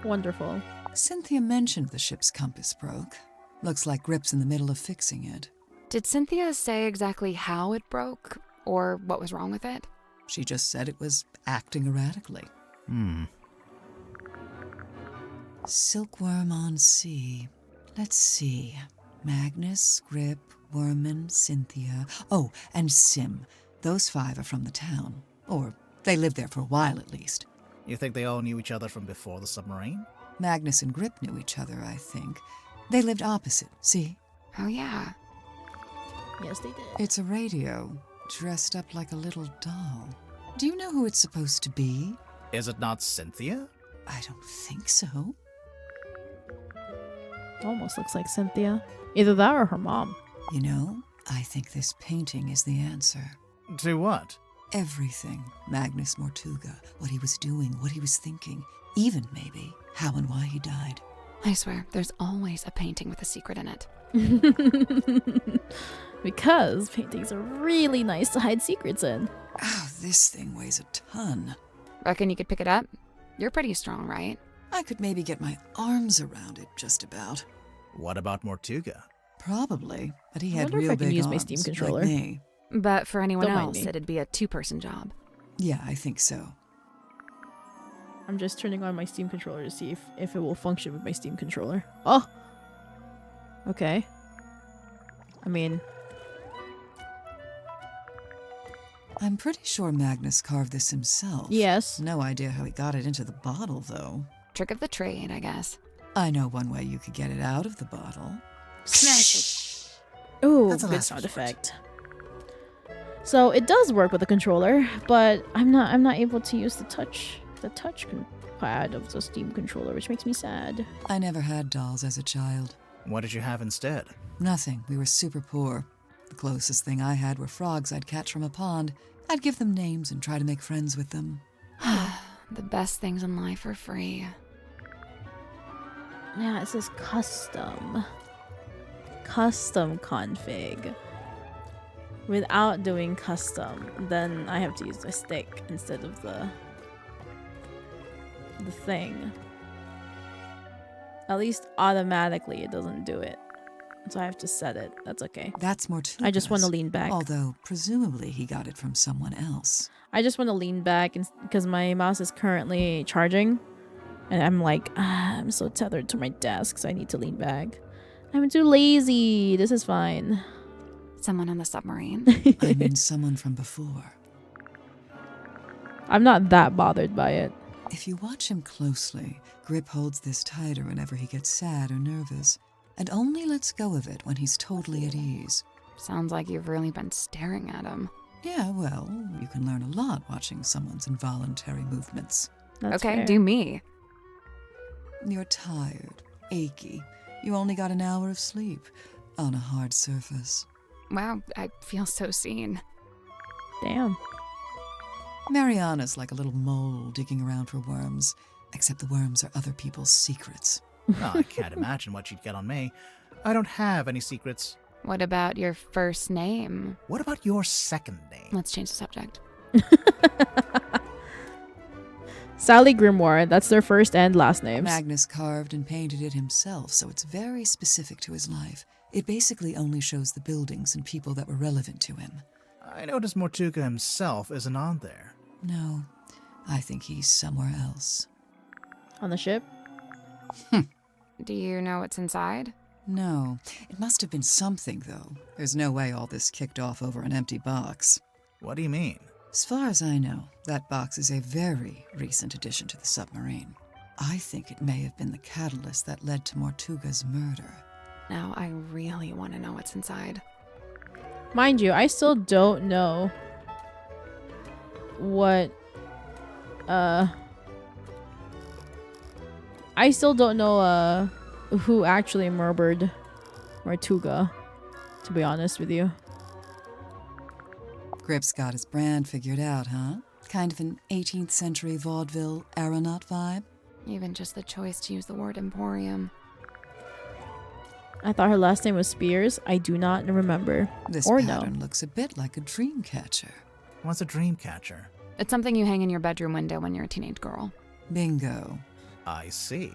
A: Wonderful.
J: Cynthia mentioned the ship's compass broke. Looks like Grip's in the middle of fixing it.
D: Did Cynthia say exactly how it broke, or what was wrong with it?
J: She just said it was acting erratically. Silkworm on sea. Let's see. Magnus, Grip, Worman, Cynthia. Oh, and Sim. Those 5 are from the town. Or they lived there for a while at least.
C: You think they all knew each other from before the submarine?
J: Magnus and Grip knew each other, I think. They lived opposite, see?
D: Oh, yeah.
A: Yes, they did.
J: It's a radio, dressed up like a little doll. Do you know who it's supposed to be?
C: Is it not Cynthia?
J: I don't think so.
A: Almost looks like Cynthia. Either that or her mom.
J: You know, I think this painting is the answer.
C: To what?
J: Everything. Magnus Mortuga, what he was doing, what he was thinking, even maybe how and why he died.
D: I swear, there's always a painting with a secret in it.
A: Because paintings are really nice to hide secrets in.
J: Oh, this thing weighs a ton.
D: Reckon you could pick it up? You're pretty strong, right?
J: I could maybe get my arms around it, just about.
C: What about Mortuga?
J: Probably, but he
A: I
J: had
A: wonder if
J: real
A: I can
J: big
A: use
J: arms,
A: my Steam controller.
J: like me.
D: But for anyone
A: Don't mind
D: else,
A: me.
D: it'd be a 2-person job.
J: Yeah, I think so.
A: I'm just turning on my Steam controller to see if it will function with my Steam controller. Oh! Okay. I mean...
J: I'm pretty sure Magnus carved this himself.
A: Yes.
J: No idea how he got it into the bottle, though.
D: Trick of the trade, I guess.
J: I know one way you could get it out of the bottle.
A: Smash it! Ooh,
C: That's a
A: good
C: last
A: sound
C: resort.
A: effect. So it does work with the controller, but I'm not able to use the touch pad of the Steam controller, which makes me sad.
J: I never had dolls as a child.
C: What did you have instead?
J: Nothing. We were super poor. The closest thing I had were frogs I'd catch from a pond. I'd give them names and try to make friends with them.
D: The best things in life are free.
A: Yeah, it says custom. Custom config. without doing custom, then I have to use the stick instead of the thing. At least automatically it doesn't do it. So I have to set it. That's okay.
J: That's more too.
A: I just want to lean back.
J: Although, presumably he got it from someone else.
A: I just want to lean back because my mouse is currently charging. And I'm like, I'm so tethered to my desk, so I need to lean back. I'm too lazy. This is fine.
D: Someone on the submarine?
J: I mean someone from before.
A: I'm not that bothered by it.
J: If you watch him closely, Grip holds this tighter whenever he gets sad or nervous, and only lets go of it when he's totally at ease.
D: Sounds like you've really been staring at him.
J: Yeah, well, you can learn a lot watching someone's involuntary movements.
A: That's
D: okay,
A: fair.
D: do me.
J: You're tired, achy. You only got an hour of sleep on a hard surface.
D: Wow, I feel so seen.
A: Damn.
J: Mariana's like a little mole digging around for worms, except the worms are other people's secrets.
C: Oh, I can't imagine what you'd get on me. I don't have any secrets.
D: What about your first name?
C: What about your second name?
D: Let's change the subject.
A: Sally Grimoire, that's their first and last names.
J: Magnus carved and painted it himself, so it's very specific to his life. It basically only shows the buildings and people that were relevant to him.
C: I noticed Mortuga himself isn't on there.
J: No, I think he's somewhere else.
A: On the ship?
D: Do you know what's inside?
J: No. It must have been something, though. There's no way all this kicked off over an empty box.
C: What do you mean?
J: As far as I know, that box is a very recent addition to the submarine. I think it may have been the catalyst that led to Mortuga's murder.
D: Now I really want to know what's inside.
A: Mind you, I still don't know what I still don't know who actually murdered Mortuga, to be honest with you.
J: Grip's got his brand figured out, huh? Kind of an 18th century vaudeville aeronaut vibe?
D: Even just the choice to use the word emporium.
A: I thought her last name was Spears. I do not remember.
J: This
A: or
J: pattern
A: no.
J: looks a bit like a dream catcher.
C: What's a dream catcher?
D: It's something you hang in your bedroom window when you're a teenage girl.
J: Bingo.
C: I see.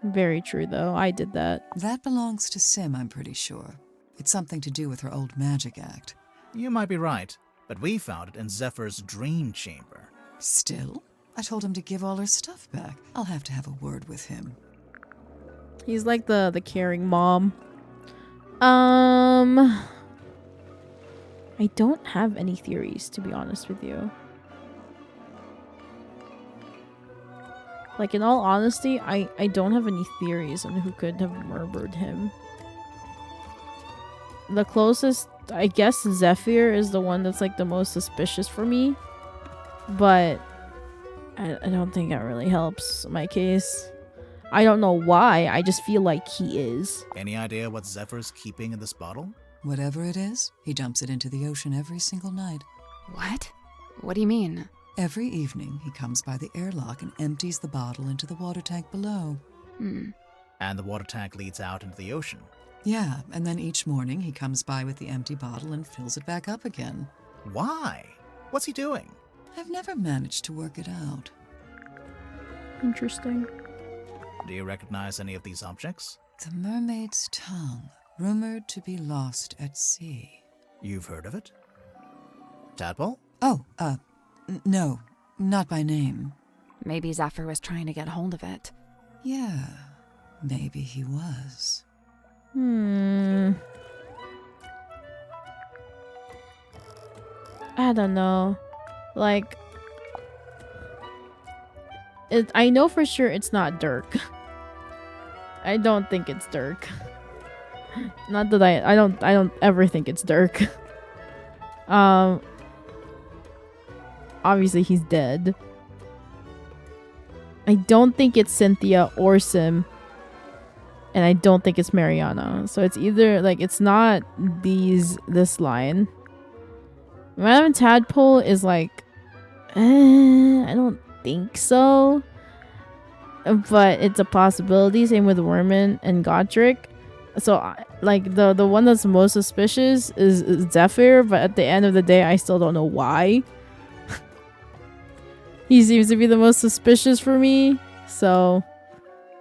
A: Very true, though. I did that.
J: That belongs to Sim, I'm pretty sure. It's something to do with her old magic act.
C: You might be right, but we found it in Zephyr's dream chamber.
J: Still? I told him to give all her stuff back. I'll have to have a word with him.
A: He's like the caring mom. I don't have any theories, to be honest with you. Like, in all honesty, I don't have any theories on who could have murdered him. The closest, I guess, Zephyr is the one that's like the most suspicious for me. But I don't think that really helps my case. I don't know why, I just feel like he is.
C: Any idea what Zephyr's keeping in this bottle?
J: Whatever it is, he dumps it into the ocean every single night.
D: What? What do you mean?
J: Every evening, he comes by the airlock and empties the bottle into the water tank below.
C: And the water tank leads out into the ocean.
J: Yeah, and then each morning he comes by with the empty bottle and fills it back up again.
C: Why? What's he doing?
J: I've never managed to work it out.
A: Interesting.
C: Do you recognize any of these objects?
J: The mermaid's tongue, rumored to be lost at sea.
C: You've heard of it? Tadpole?
J: Oh, no, not by name.
D: Maybe Zephyr was trying to get hold of it.
J: Yeah, maybe he was.
A: I don't know. Like, I know for sure it's not Dirk. I don't think it's Dirk. Not that I don't ever think it's Dirk. Obviously he's dead. I don't think it's Cynthia or Sim. And I don't think it's Mariana. So it's either, like, it's not this line. Madame Tadpole is like, I don't think so. But it's a possibility. Same with Worman and Godric. So like the one that's most suspicious is Zephyr, but at the end of the day, I still don't know why. He seems to be the most suspicious for me, so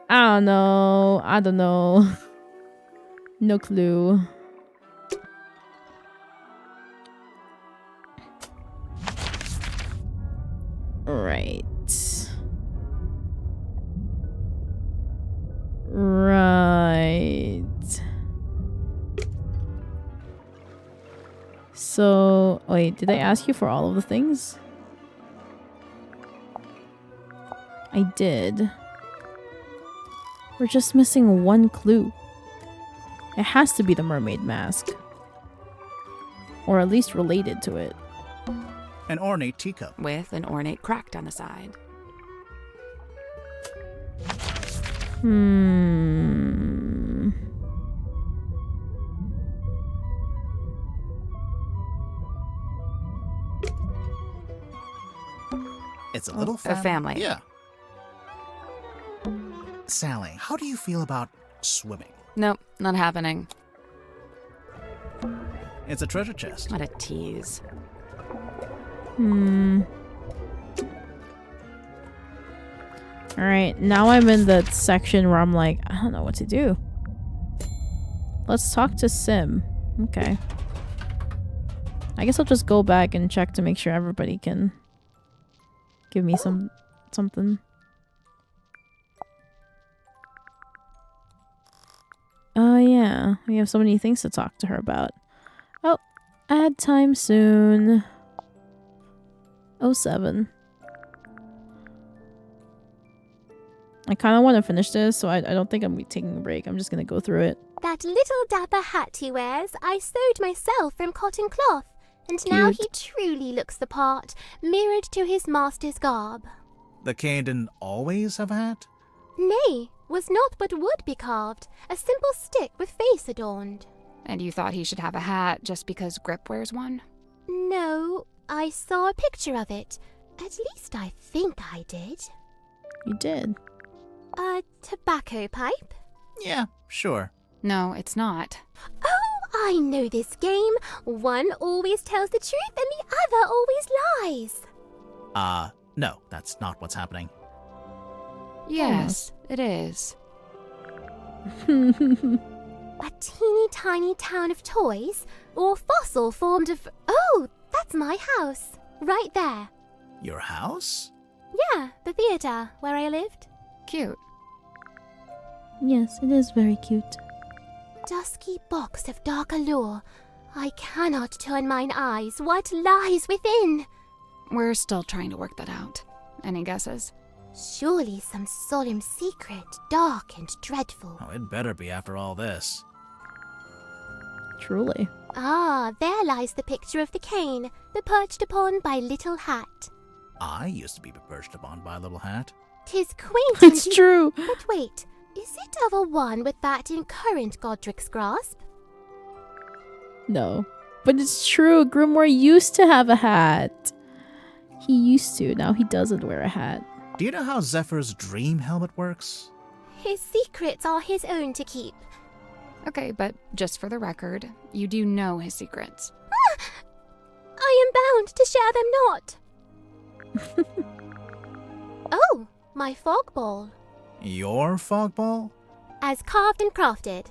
A: I don't know. No clue. Right. So, wait, did I ask you for all of the things? I did. We're just missing one clue. It has to be the mermaid mask. Or at least related to it.
C: An ornate teacup.
D: With an ornate crack down the side.
C: It's a little
D: A family.
C: Yeah. Sally, how do you feel about swimming?
D: Nope, not happening.
C: It's a treasure chest.
D: What a tease.
A: Alright, now I'm in the section where I'm like, I don't know what to do. Let's talk to Sim. Okay. I guess I'll just go back and check to make sure everybody can give me something. Oh yeah, we have so many things to talk to her about. Oh, add time soon. 07. I kind of want to finish this, so I don't think I'm gonna be taking a break. I'm just gonna go through it.
F: That little dapper hat he wears, I sewed myself from cotton cloth, and now he truly looks the part, mirrored to his master's garb.
C: The cane didn't always have a hat?
F: Nay, was not but wood be carved, a simple stick with face adorned.
D: And you thought he should have a hat just because Grip wears one?
F: No, I saw a picture of it. At least I think I did.
A: You did?
F: A tobacco pipe?
C: Yeah, sure.
D: No, it's not.
F: Oh, I know this game. One always tells the truth and the other always lies.
C: No, that's not what's happening.
D: Yes, it is.
F: A teeny tiny town of toys? Or fossil formed of... Oh, that's my house. Right there.
C: Your house?
F: Yeah, the theatre where I lived.
D: Cute.
A: Yes, it is very cute.
F: Dusky box of dark allure. I cannot turn mine eyes. What lies within?
D: We're still trying to work that out. Any guesses?
F: Surely some solemn secret, dark and dreadful.
C: Oh, it better be after all this.
A: Truly.
F: Ah, there lies the picture of the cane, the perched upon by little hat.
C: I used to be perched upon by a little hat.
F: 'Tis quaint.
A: It's true.
F: But wait, is it of a one with that in current Godric's grasp?
A: No. But it's true. Grimoire used to have a hat. He used to. Now he doesn't wear a hat.
C: Do you know how Zephyr's dream helmet works?
F: His secrets are his own to keep.
D: Okay, but just for the record, you do know his secrets.
F: I am bound to share them not. Oh, my fog ball.
C: Your fog ball?
F: As carved and crafted.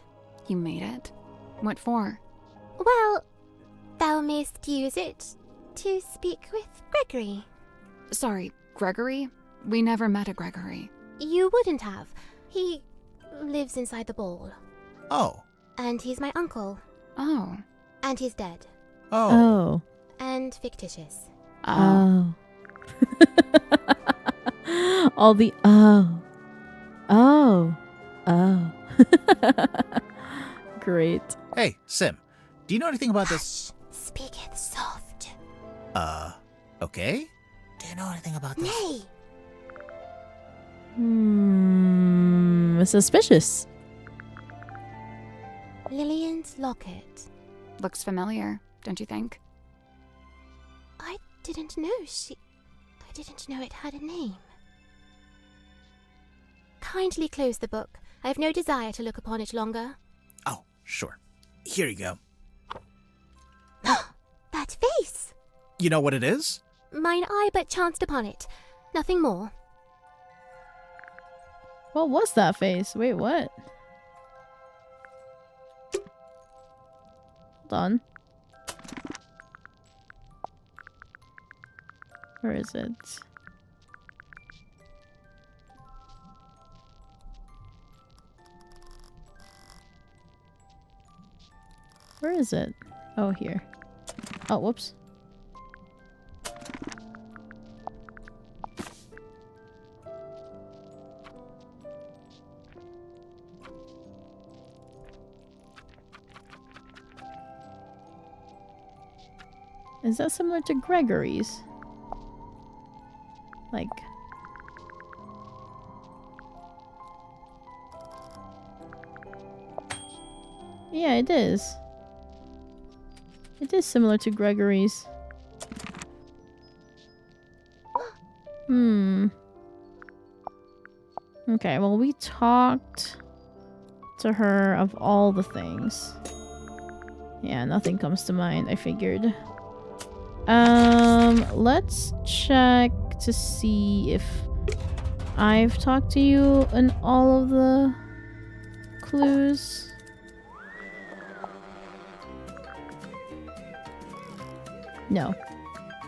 D: You made it? What for?
F: Well, thou mayst use it to speak with Gregory.
D: Sorry, Gregory? We never met a Gregory.
F: You wouldn't have. He lives inside the ball.
C: Oh.
F: And he's my uncle.
D: Oh.
F: And he's dead.
A: Oh.
F: And fictitious.
A: Oh. All the oh. Oh. Oh. Great.
C: Hey, Sim, do you know anything about this?
F: Speaketh soft.
C: Okay? Do you know anything about this?
F: Nay.
A: Suspicious.
F: Lillian's locket.
D: Looks familiar, don't you think?
F: I didn't know it had a name. Kindly close the book. I have no desire to look upon it longer.
C: Oh, Sure. Here you go.
F: That face!
C: You know what it is?
F: Mine eye but chanced upon it. Nothing more.
A: What was that face? Wait, what? Hold on. Where is it? Where is it? Oh, here. Oh, whoops. Is that similar to Gregory's? Like... Yeah, it is. It is similar to Gregory's. Okay, well, we talked to her of all the things. Yeah, nothing comes to mind, I figured. Let's check to see if I've talked to you in all of the clues. No.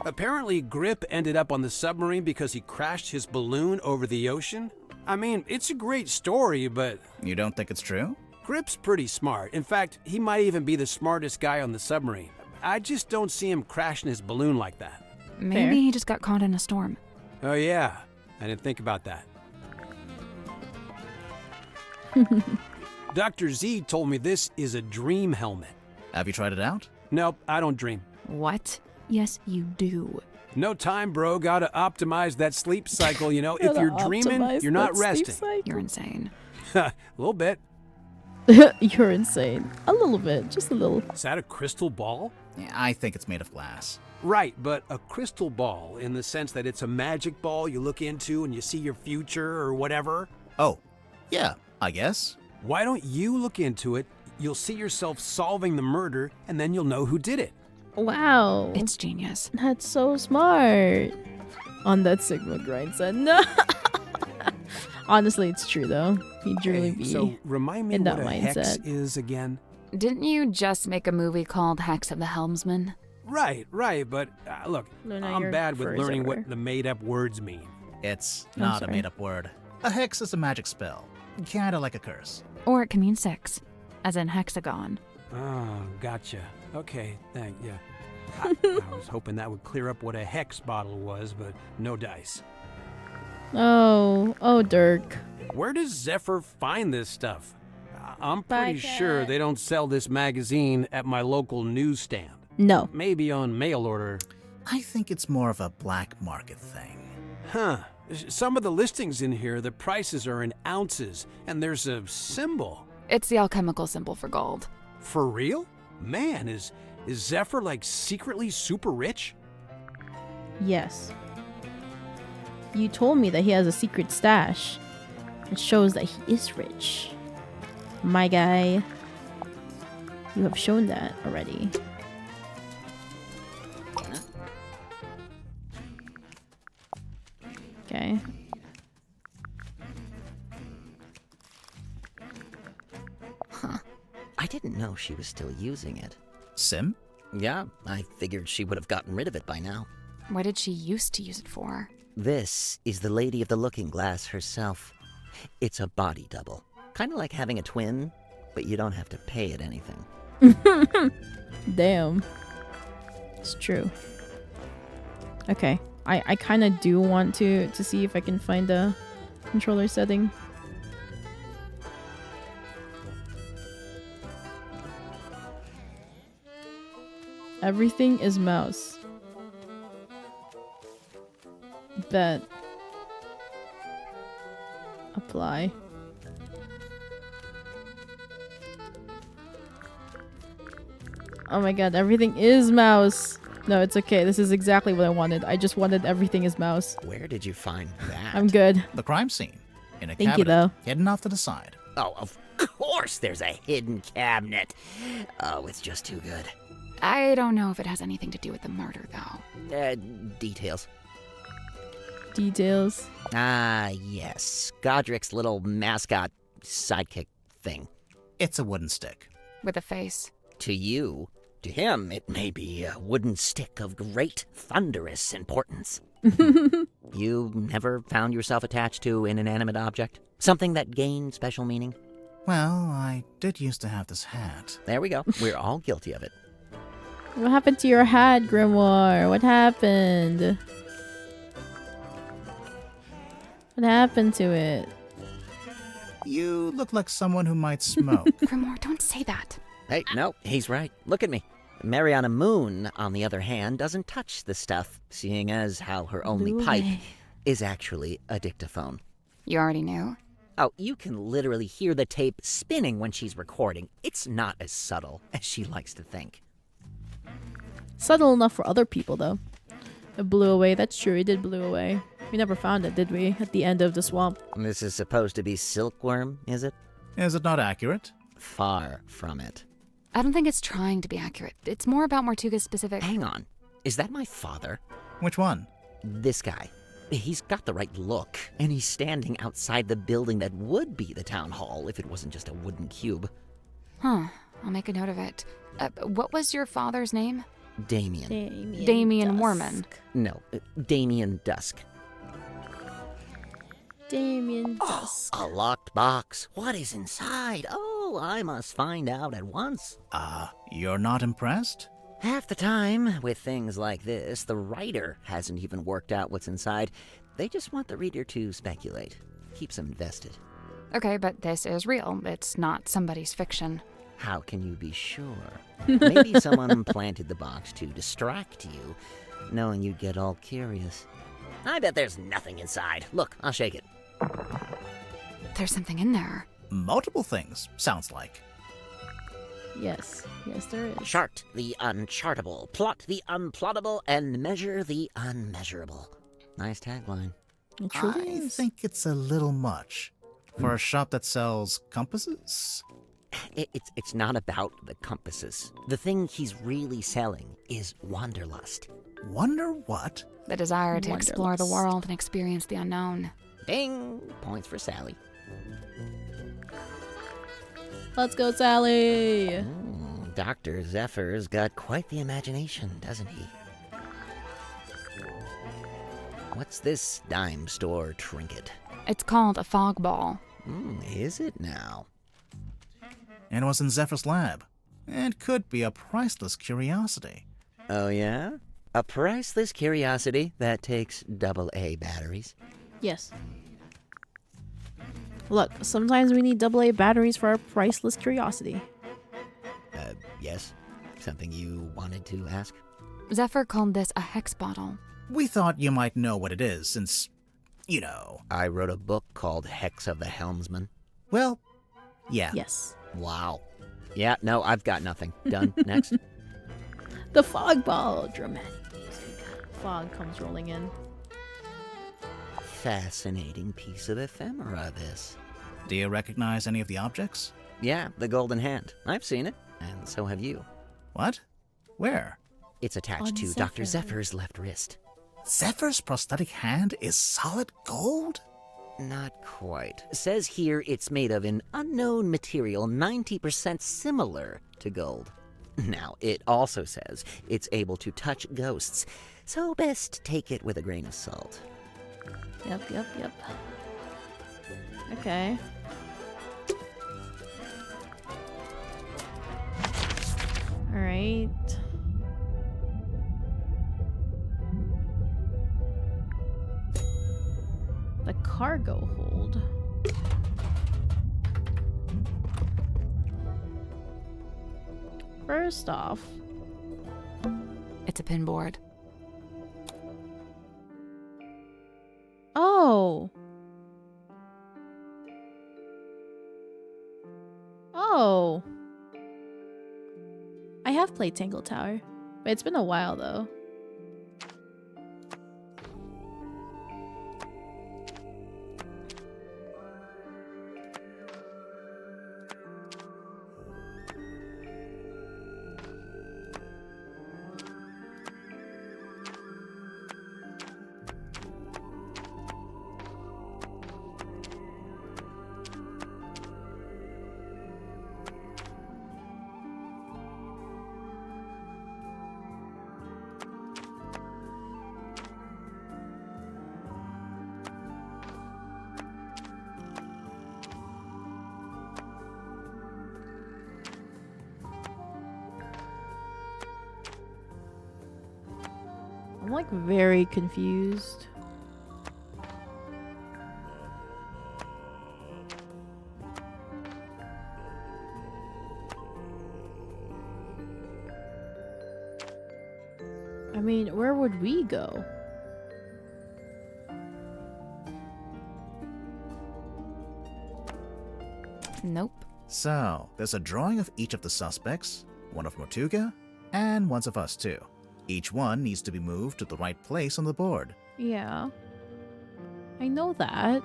H: Apparently, Grip ended up on the submarine because he crashed his balloon over the ocean. I mean, it's a great story, but...
C: You don't think it's true?
H: Grip's pretty smart. In fact, he might even be the smartest guy on the submarine. I just don't see him crashing his balloon like that.
D: Maybe he just got caught in a storm.
H: Oh yeah, I didn't think about that. Dr. Z told me this is a dream helmet.
C: Have you tried it out?
H: Nope, I don't dream.
D: What? Yes, you do.
H: No time, bro. Gotta optimize that sleep cycle, you know? If you're dreaming, you're not resting.
D: You're insane.
H: A little bit.
A: You're insane. A little bit. Just a little.
H: Is that a crystal ball?
C: Yeah, I think it's made of glass.
H: Right, but a crystal ball in the sense that it's a magic ball you look into and you see your future or whatever.
C: Oh, yeah, I guess.
H: Why don't you look into it? You'll see yourself solving the murder and then you'll know who did it.
A: Wow.
D: It's genius.
A: That's so smart. On that Sigma grind said no. Honestly, it's true though. He'd really be
H: so remind me
A: in
H: what
A: that
H: a
A: mindset.
H: hex is again.
D: Didn't you just make a movie called Hex of the Helmsman?
H: Right, but look, I'm bad with learning what the made-up words mean.
C: It's not a made-up word. A hex is a magic spell. Kinda like a curse.
D: Or it can mean 6, as in hexagon.
H: Oh, gotcha. Okay, yeah. I was hoping that would clear up what a hex bottle was, but no dice.
A: Oh, Dirk.
H: Where does Zephyr find this stuff? I'm pretty sure they don't sell this magazine at my local newsstand.
A: No.
H: Maybe on mail order.
C: I think it's more of a black market thing.
H: Huh. Some of the listings in here, the prices are in ounces, and there's a symbol.
D: It's the alchemical symbol for gold.
H: For real? Man, is Zephyr like secretly super rich?
A: Yes. You told me that he has a secret stash. It shows that he is rich. My guy. You have shown that already. Okay.
I: Huh. I didn't know she was still using it.
C: Sim?
I: Yeah, I figured she would have gotten rid of it by now.
D: What did she used to use it for?
I: This is the Lady of the Looking Glass herself. It's a body double. Kind of like having a twin, but you don't have to pay it anything.
A: Damn. It's true. Okay. I kind of do want to see if I can find a controller setting. Everything is mouse. Bet. Apply. Oh my god, everything is mouse. No, it's okay. This is exactly what I wanted. I just wanted everything is mouse.
I: Where did you find that?
A: I'm good.
C: The crime scene. In a
A: Thank you,
C: cabinet,
A: though.
C: hidden off to the side.
I: Oh, of
R: course there's a hidden cabinet. Oh, it's just too good.
D: I don't know if it has anything to do with the murder, though.
R: Details.
A: Details.
R: Ah, yes. Godric's little mascot sidekick thing.
C: It's a wooden stick.
D: With a face.
R: To you, to him, it may be a wooden stick of great thunderous importance. You never found yourself attached to an inanimate object? Something that gained special meaning?
C: Well, I did used to have this hat.
R: There we go. We're all guilty of it.
A: What happened to your hat, Grimoire? What happened? What happened to it?
C: You look like someone who might smoke.
D: Grimoire, don't say that.
R: Hey, no, he's right. Look at me. Mariana Moon, on the other hand, doesn't touch the stuff, seeing as how her only pipe is actually a dictaphone.
D: You already knew?
R: Oh, you can literally hear the tape spinning when she's recording. It's not as subtle as she likes to think.
A: Subtle enough for other people, though. It blew away. That's true. It did blew away. We never found it, did we? At the end of the swamp.
R: This is supposed to be silkworm, is it?
C: Is it not accurate?
R: Far from it.
D: I don't think it's trying to be accurate. It's more about Mortuga's specific...
R: Hang on. Is that my father?
C: Which one?
R: This guy. He's got the right look, and he's standing outside the building that would be the town hall if it wasn't just a wooden cube.
D: Huh. I'll make a note of it. What was your father's name?
R: Damien.
D: Damien Warman.
R: No, Damien Dusk.
A: Damien Dusk.
R: A locked box. What is inside? Oh, I must find out at once.
C: You're not impressed?
R: Half the time, with things like this, the writer hasn't even worked out what's inside. They just want the reader to speculate. Keeps them invested.
D: Okay, but this is real. It's not somebody's fiction.
R: How can you be sure? Maybe someone planted the box to distract you, knowing you'd get all curious. I bet there's nothing inside. Look, I'll shake it.
D: There's something in there.
C: Multiple things, sounds like.
A: Yes. Yes, there is.
R: Chart the unchartable, plot the unplottable, and measure the unmeasurable. Nice tagline.
A: It truly
C: I
A: is.
C: think it's a little much. For a shop that sells compasses?
R: It's not about the compasses. The thing he's really selling is wanderlust.
C: Wonder what?
D: The desire to explore the world and experience the unknown.
R: Ding! Points for Sally.
A: Let's go, Sally!
R: Dr. Zephyr's got quite the imagination, doesn't he? What's this dime store trinket?
D: It's called a fog ball.
R: Is it now?
C: It was in Zephyr's lab. It could be a priceless curiosity.
R: Oh, yeah? A priceless curiosity that takes AA batteries?
A: Yes. Look, sometimes we need AA batteries for our priceless curiosity.
R: Yes? Something you wanted to ask?
D: Zephyr called this a hex bottle.
C: We thought you might know what it is, since, you know.
R: I wrote a book called Hex of the Helmsman.
C: Well, yeah.
A: Yes.
R: Wow. Yeah, no, I've got nothing. Done. Next.
A: The fog ball. Dramatic music. Fog comes rolling in.
R: Fascinating piece of ephemera, this.
C: Do you recognize any of the objects?
R: Yeah, the golden hand. I've seen it, and so have you.
C: What? Where?
R: It's attached
A: On
R: to
A: Zephyr.
R: Dr. Zephyr's left wrist.
C: Zephyr's prosthetic hand is solid gold?
R: Not quite. Says here it's made of an unknown material 90% similar to gold. Now, it also says it's able to touch ghosts, so best take it with a grain of salt.
A: Yep. Okay. Alright. The cargo hold. First off,
D: It's a pinboard.
A: oh. Oh. I have played Tangle Tower, but it's been a while though. I'm like very confused. I mean, where would we go?
D: Nope.
C: So, there's a drawing of each of the suspects, one of Mortuga, and one of us too. Each one needs to be moved to the right place on the board.
A: Yeah. I know that.